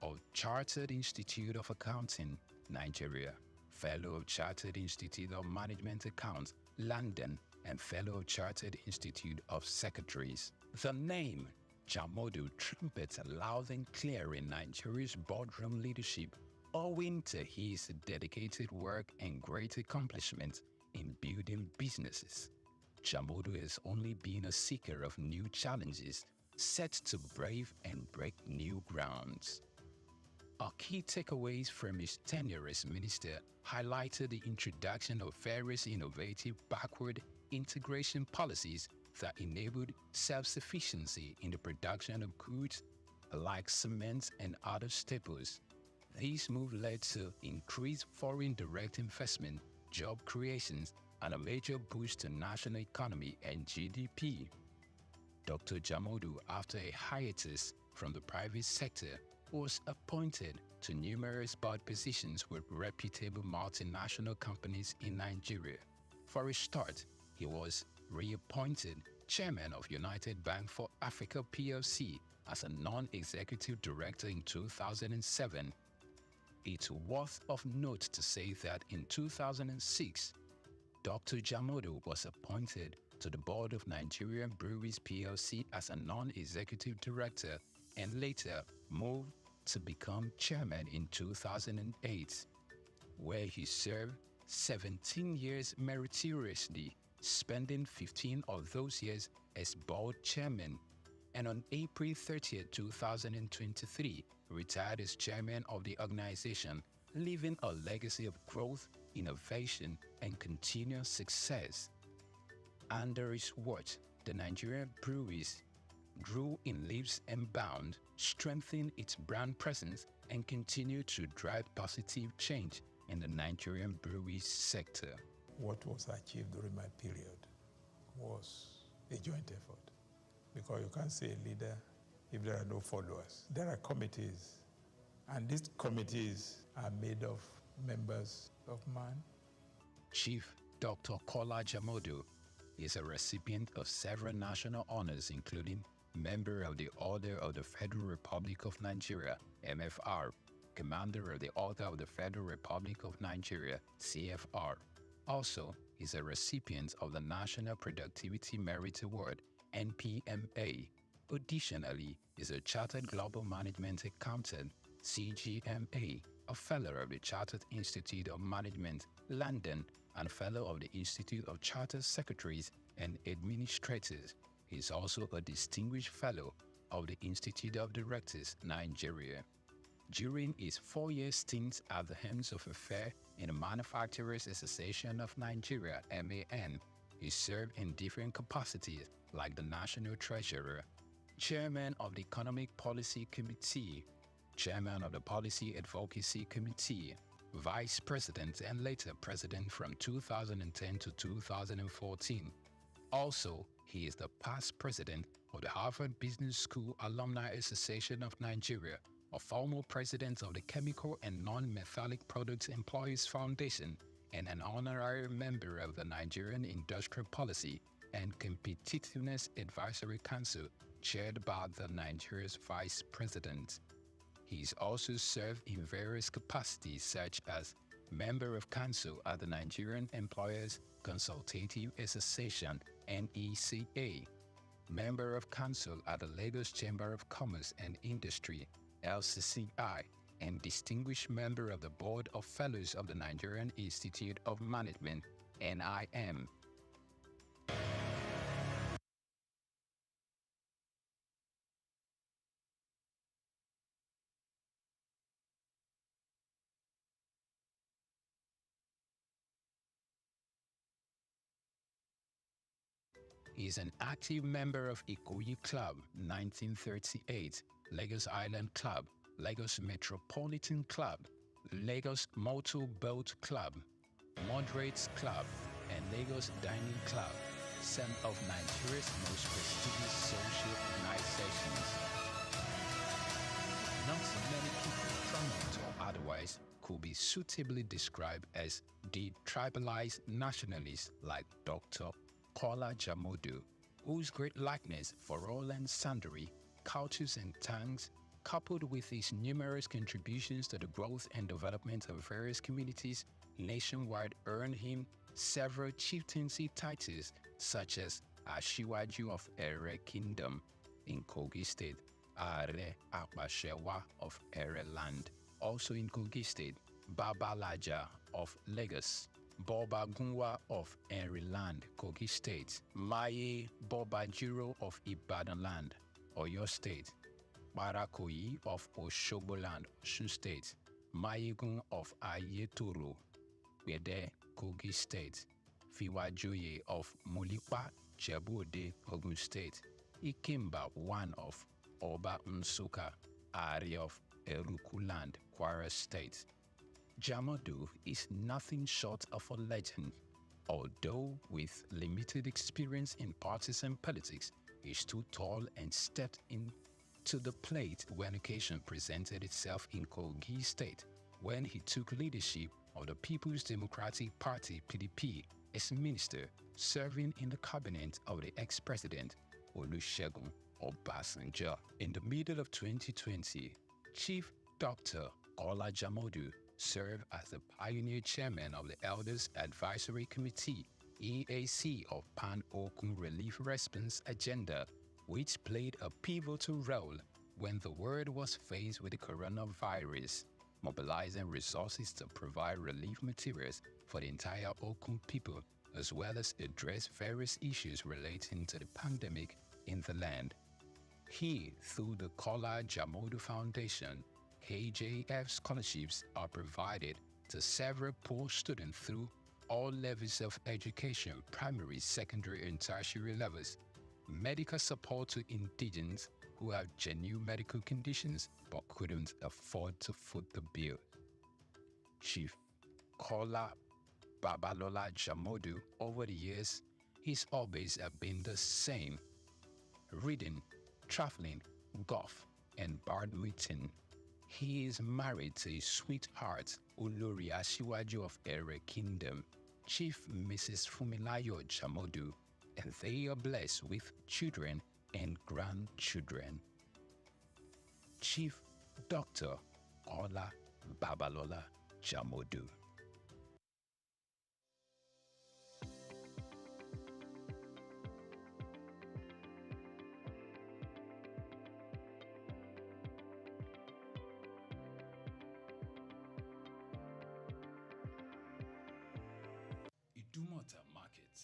Speaker 15: of Chartered Institute of Accounting, Nigeria, fellow of Chartered Institute of Management Accounts, London, and fellow of Chartered Institute of Secretaries. The name Jamodu trumpets loud and clear in Nigeria's boardroom leadership, owing to his dedicated work and great accomplishments in building businesses. Jamodu has only been a seeker of new challenges, set to brave and break new grounds. Our key takeaways from his tenure as minister highlighted the introduction of various innovative backward integration policies that enabled self-sufficiency in the production of goods like cement and other staples. These moves led to increased foreign direct investment, job creations, and a major boost to national economy and GDP. Dr. Jamodu, after a hiatus from the private sector, was appointed to numerous board positions with reputable multinational companies in Nigeria. For a start, he was reappointed chairman of United Bank for Africa PLC as a non-executive director in 2007. It's worth of note to say that in 2006, Dr. Jamodu was appointed to the board of Nigerian Breweries PLC as a non-executive director and later moved to become chairman in 2008, where he served 17 years meritoriously, spending 15 of those years as board chairman, and on April 30, 2023, retired as chairman of the organization, leaving a legacy of growth, innovation, and continuous success. Under his watch, the Nigerian breweries grew in leaps and bounds, strengthened its brand presence, and continued to drive positive change in the Nigerian breweries sector.
Speaker 18: What was achieved during my period was a joint effort, because you can't say a leader if there are no followers. There are committees, and these committees are made of members of man.
Speaker 15: Chief Dr. Kola Jamodu is a recipient of several national honors, including Member of the Order of the Federal Republic of Nigeria, MFR, Commander of the Order of the Federal Republic of Nigeria, CFR. Also, is a recipient of the National Productivity Merit Award, NPMA. Additionally, is a Chartered Global Management Accountant, CGMA, a Fellow of the Chartered Institute of Management, London, and Fellow of the Institute of Chartered Secretaries and Administrators. He is also a Distinguished Fellow of the Institute of Directors, Nigeria. During his 4-year stint at the helms of affairs in the Manufacturers Association of Nigeria, MAN, he served in different capacities like the National Treasurer, Chairman of the Economic Policy Committee, Chairman of the Policy Advocacy Committee, Vice President, and later President from 2010 to 2014. Also, He is the past president of the Harvard Business School Alumni Association of Nigeria, a former president of the Chemical and Non-Metallic Products Employees Foundation, and an honorary member of the Nigerian Industrial Policy and Competitiveness Advisory Council, chaired by the Nigeria's Vice President. He's also served in various capacities such as Member of Council at the Nigerian Employers Consultative Association (NECA), Member of Council at the Lagos Chamber of Commerce and Industry (LCCI), and Distinguished Member of the Board of Fellows of the Nigerian Institute of Management (NIM). He is an active member of Ikoyi Club 1938, Lagos Island Club, Lagos Metropolitan Club, Lagos Motor Boat Club, Moderates Club, and Lagos Dining Club, some of Nigeria's most prestigious social organizations. Not many people, prominent or otherwise, could be suitably described as detribalized nationalists like Dr. Kola Jamodu, whose great likeness for all and sundry, cultures and tongues, coupled with his numerous contributions to the growth and development of various communities nationwide, earned him several chieftaincy titles such as Ashiwaju of Ere Kingdom in Kogi State, Are Apashewa of Ere Land, also in Kogi State, Babalaja of Lagos, Boba Gunwa of Enri Land, Kogi State, Maye Bobajiro of Ibadan Land, Oyo State, Barakoyi of Oshobo Land, Osun State, Mayegun of Ayetoro, Bede, Kogi State, Fiwajoye of Mulipa, Jebu-Ode, Ogun State, Ikimba one of Oba Nsuka, Ari of Eruku Land, Kwara State. Jamodu is nothing short of a legend. Although with limited experience in partisan politics, he stood tall and stepped into the plate when occasion presented itself in Kogi State, when he took leadership of the People's Democratic Party (PDP) as minister, serving in the cabinet of the ex-president Olusegun Obasanjo. In the middle of 2020, Chief Dr. Kola Jamodu served as the pioneer chairman of the Elders Advisory Committee (EAC) of Pan-Okun Relief Response Agenda, which played a pivotal role when the world was faced with the coronavirus, mobilizing resources to provide relief materials for the entire Okun people, as well as address various issues relating to the pandemic in the land. He, through the Kola Jamodu Foundation, KJF scholarships are provided to several poor students through all levels of education, primary, secondary, and tertiary levels, medical support to indigents who have genuine medical conditions but couldn't afford to foot the bill. Chief Kola Babalola Jamodu, over the years, his hobbies have been the same: reading, traveling, golf, and badminton. He is married to his sweetheart, Olori Asiwaju of Ere Kingdom, Chief Mrs. Fumilayo Jamodu, and they are blessed with children and grandchildren. Chief Dr. Kola Babalola Jamodu. Idumota Market.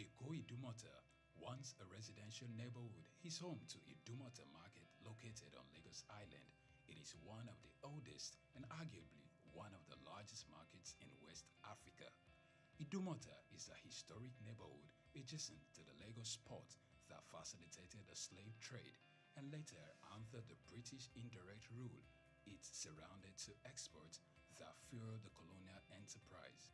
Speaker 15: Eko Idumota, once a residential neighborhood, is home to Idumota Market located on Lagos Island. It is one of the oldest and arguably one of the largest markets in West Africa. Idumota is a historic neighborhood adjacent to the Lagos port that facilitated the slave trade, and later, under the British indirect rule, it surrounded to exports that fueled the colonial enterprise.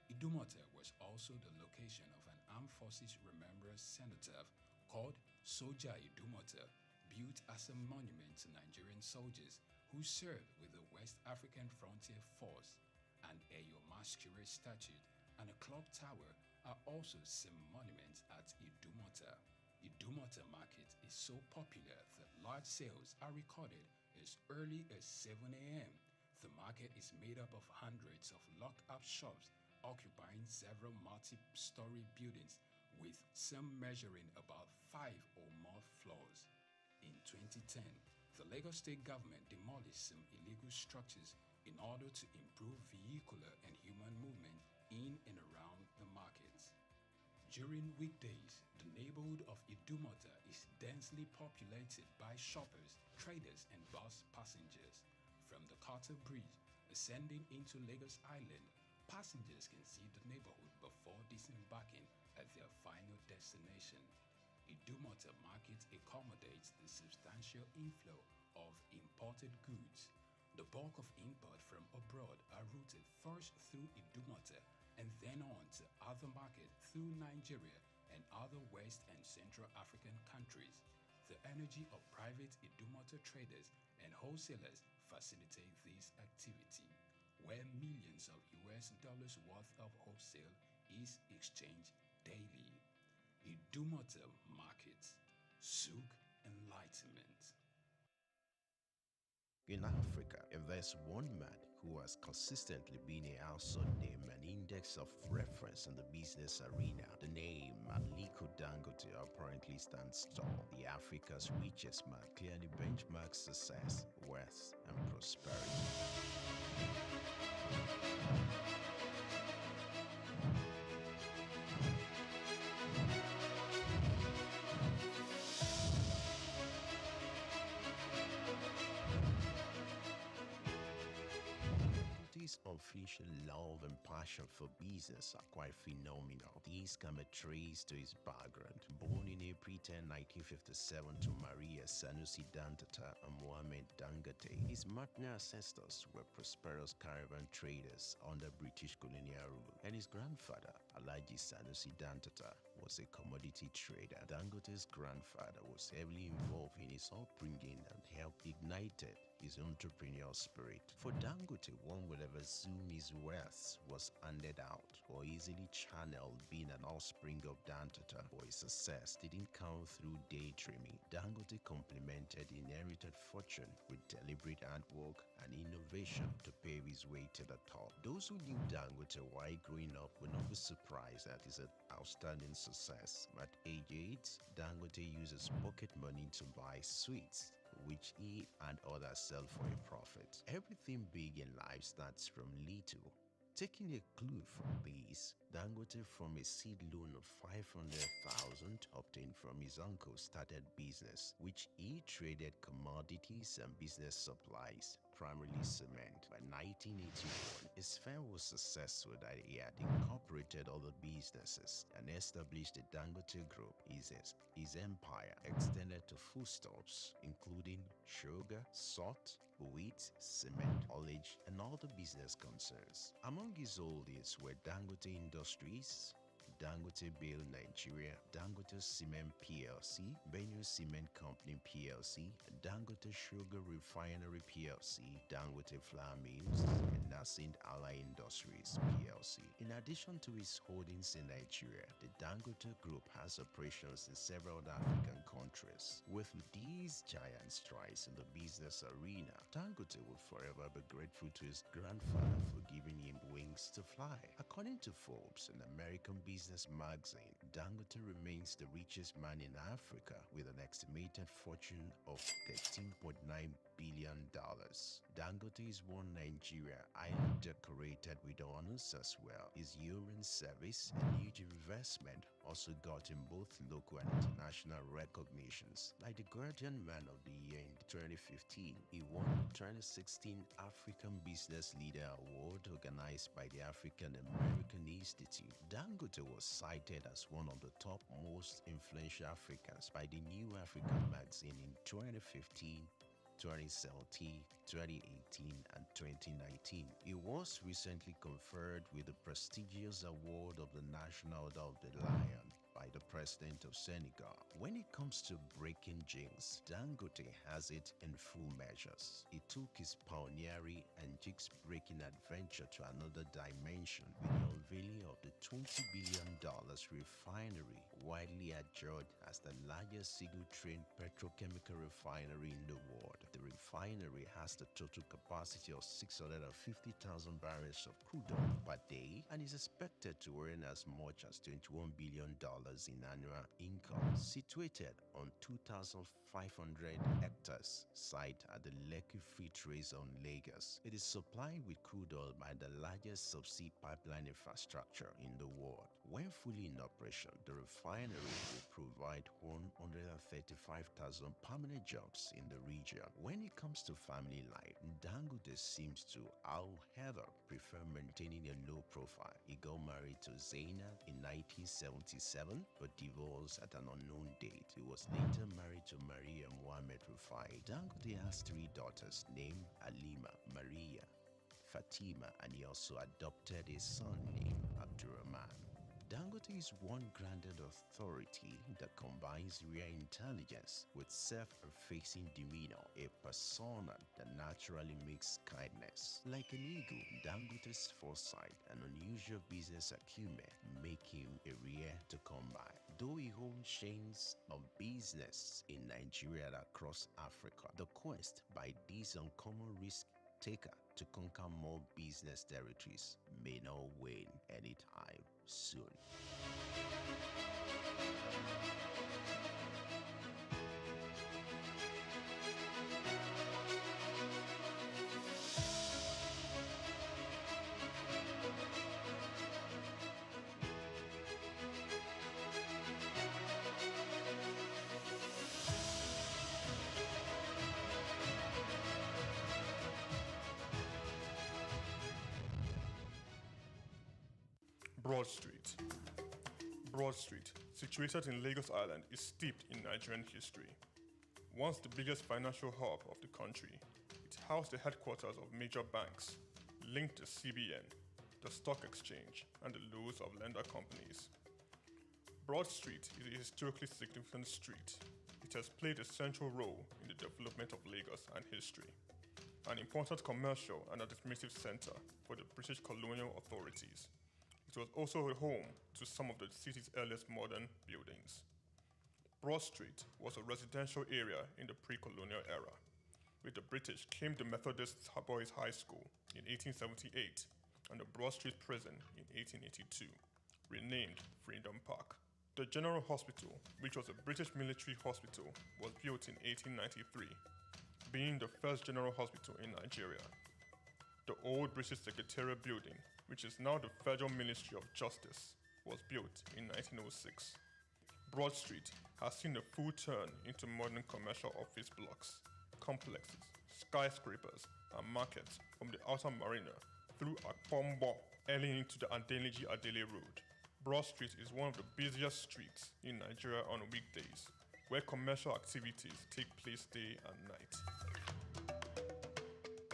Speaker 15: Idumota was also the location of an Armed Forces Remembrance Cenotaph called Soja Idumota, built as a monument to Nigerian soldiers who served with the West African Frontier Force. An Eyo Masquerade statue and a clock tower are also some monuments at Idumota. Idumota market is so popular that large sales are recorded as early as 7 a.m. The market is made up of hundreds of locked-up shops occupying several multi-story buildings, with some measuring about 5 or more floors. In 2010, the Lagos State government demolished some illegal structures in order to improve vehicular and human movement in and around the markets. During weekdays, the neighborhood of Idumota is densely populated by shoppers, traders, and bus passengers. From the Carter Bridge, ascending into Lagos Island, passengers can see the neighborhood before disembarking at their final destination. Idumota Market accommodates the substantial inflow of imported goods. The bulk of import from abroad are routed first through Idumota and then on to other markets through Nigeria and other West and Central African countries. The energy of private Idumota traders and wholesalers facilitate this activity, where millions of US dollars worth of wholesale is exchanged daily. Idumota Markets, Souq Enlightenment.
Speaker 14: In Africa, there's one man who has consistently been a household name and index of reference in the business arena. The name Aliko Dangote apparently stands tall. The Africa's richest man clearly benchmarks success, wealth, and prosperity. His unofficial love and passion for business are quite phenomenal. These can be traced to his background. Born in April 10, 1957 to Maria Sanusi Dantata and Mohammed Dangote, his maternal ancestors were prosperous caravan traders under British colonial rule, and his grandfather, Alhaji Sanusi Dantata, was a commodity trader. Dangote's grandfather was heavily involved in his upbringing and helped ignite his entrepreneurial spirit. For Dangote, one would ever assume his wealth was handed out or easily channeled, being an offspring of Dantata, but his success didn't come through daydreaming. Dangote complemented the inherited fortune with deliberate hard work and innovation to pave his way to the top. Those who knew Dangote while growing up would not be surprised at his outstanding success. At age 8, Dangote uses pocket money to buy sweets, which he and others sell for a profit. Everything big in life starts from little. Taking a clue from this, Dangote, from a seed loan of 500,000 obtained from his uncle, started business, which he traded commodities and business supplies, primarily cement. By 1981, his firm was successful that he had incorporated other businesses and established the Dangote Group. His empire extended to foodstuffs, including sugar, salt, wheat, cement, haulage, and other business concerns. Among his holdings were Dangote Industries, Dangote Bale Nigeria, Dangote Cement PLC, Benue Cement Company PLC, Dangote Sugar Refinery PLC, Dangote Flour Mills, and Nascent Ally Industries PLC. In addition to his holdings in Nigeria, the Dangote Group has operations in several other African countries. With these giant strides in the business arena, Dangote will forever be grateful to his grandfather for giving him wings to fly. According to Forbes, an American business magazine, Dangote remains the richest man in Africa with an estimated fortune of $13.9 billion. Dangote is one Nigeria, highly decorated with honors as well. His urine service and huge investment also got him both local and international recognitions. Like the Guardian Man of the Year in 2015, he won the 2016 African Business Leader Award organized by the African American Institute. Dangote was cited as one of the top most influential Africans by the New African magazine in 2015 2017, 2018, and 2019. He was recently conferred with the prestigious award of the National Order of the Lion by the President of Senegal. When it comes to breaking jinx, Dangote has it in full measures. He took his pioneering and jinx-breaking adventure to another dimension with the unveiling of the $20 billion refinery, widely adjured as the largest single-train petrochemical refinery in the world. The refinery has the total capacity of 650,000 barrels of crude oil per day and is expected to earn as much as $21 billion in annual income. Situated on 2,500 hectares site at the Lekki Free Trade Zone, Lagos, it is supplied with crude oil by the largest subsea pipeline infrastructure in the world. When fully in operation, the refinery will provide 135,000 permanent jobs in the region. When it comes to family life, Dangote seems to, however, prefer maintaining a low profile. He got married to Zainab in 1977 but divorced at an unknown date. He was later married to Maria Mohammed Rufai. Dangote has 3 daughters named Halima, Maria, Fatima, and he also adopted a son named Abdurrahman. Dangote is one grounded authority that combines real intelligence with self-effacing demeanor, a persona that naturally makes kindness. Like an eagle, Dangote's foresight and unusual business acumen make him a rare to come by. Though he owns chains of business in Nigeria and across Africa, the quest by this uncommon risk taker to conquer more business territories may not wane anytime soon.
Speaker 20: Broad Street. Broad Street, situated in Lagos Island, is steeped in Nigerian history. Once the biggest financial hub of the country, it housed the headquarters of major banks, linked the CBN, the stock exchange, and the loads of lender companies. Broad Street is a historically significant street. It has played a central role in the development of Lagos and history, an important commercial and administrative center for the British colonial authorities. It was also a home to some of the city's earliest modern buildings. Broad Street was a residential area in the pre-colonial era. With the British came the Methodist Boys High School in 1878 and the Broad Street Prison in 1882, renamed Freedom Park. The General Hospital, which was a British military hospital, was built in 1893, being the first general hospital in Nigeria. The old British Secretariat building, which is now the Federal Ministry of Justice, was built in 1906. Broad Street has seen a full turn into modern commercial office blocks, complexes, skyscrapers, and markets from the Outer Marina through Akpombo, early into the Adeliji-Adele Road. Broad Street is one of the busiest streets in Nigeria on weekdays, where commercial activities take place day and night.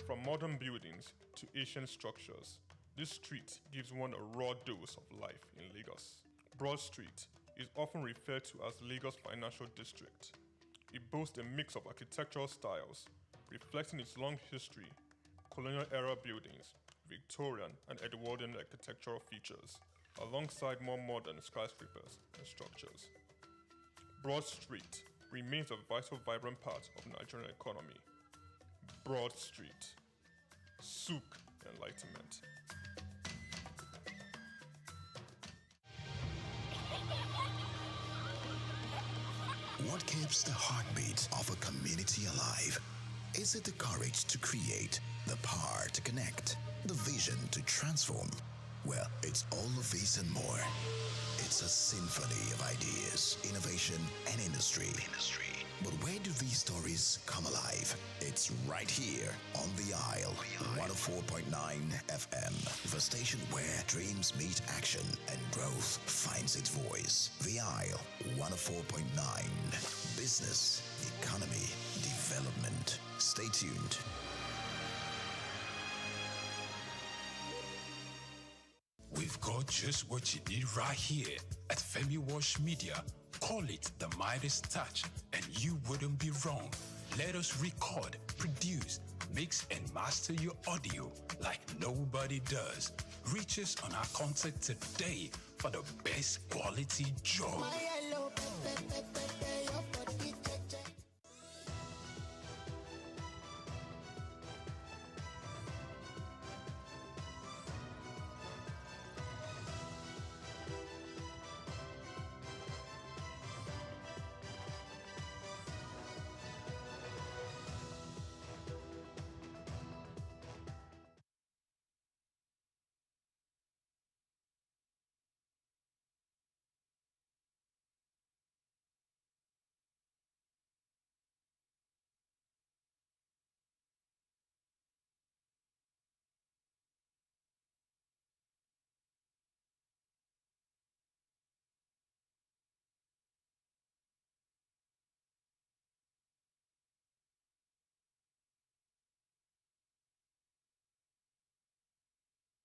Speaker 20: From modern buildings to ancient structures, this street gives one a raw dose of life in Lagos. Broad Street is often referred to as Lagos Financial District. It boasts a mix of architectural styles, reflecting its long history, colonial-era buildings, Victorian and Edwardian architectural features, alongside more modern skyscrapers and structures. Broad Street remains a vital, vibrant part of the Nigerian economy. Broad Street. Souq Enlightenment.
Speaker 22: What keeps the heartbeat of a community alive? Is it the courage to create, the power to connect, the vision to transform? Well, it's all of this and more. It's a symphony of ideas, innovation, and industry. But where do these stories come alive? It's right here on The Isle, 104.9 FM, the station where dreams meet action and growth finds its voice. The Isle, 104.9. Business, economy, development. Stay tuned.
Speaker 15: We've got just what you need right here at Femi Wash Media. Call it the Midas Touch, and you wouldn't be wrong. Let us record, produce, mix, and master your audio like nobody does. Reach us on our contact today for the best quality job.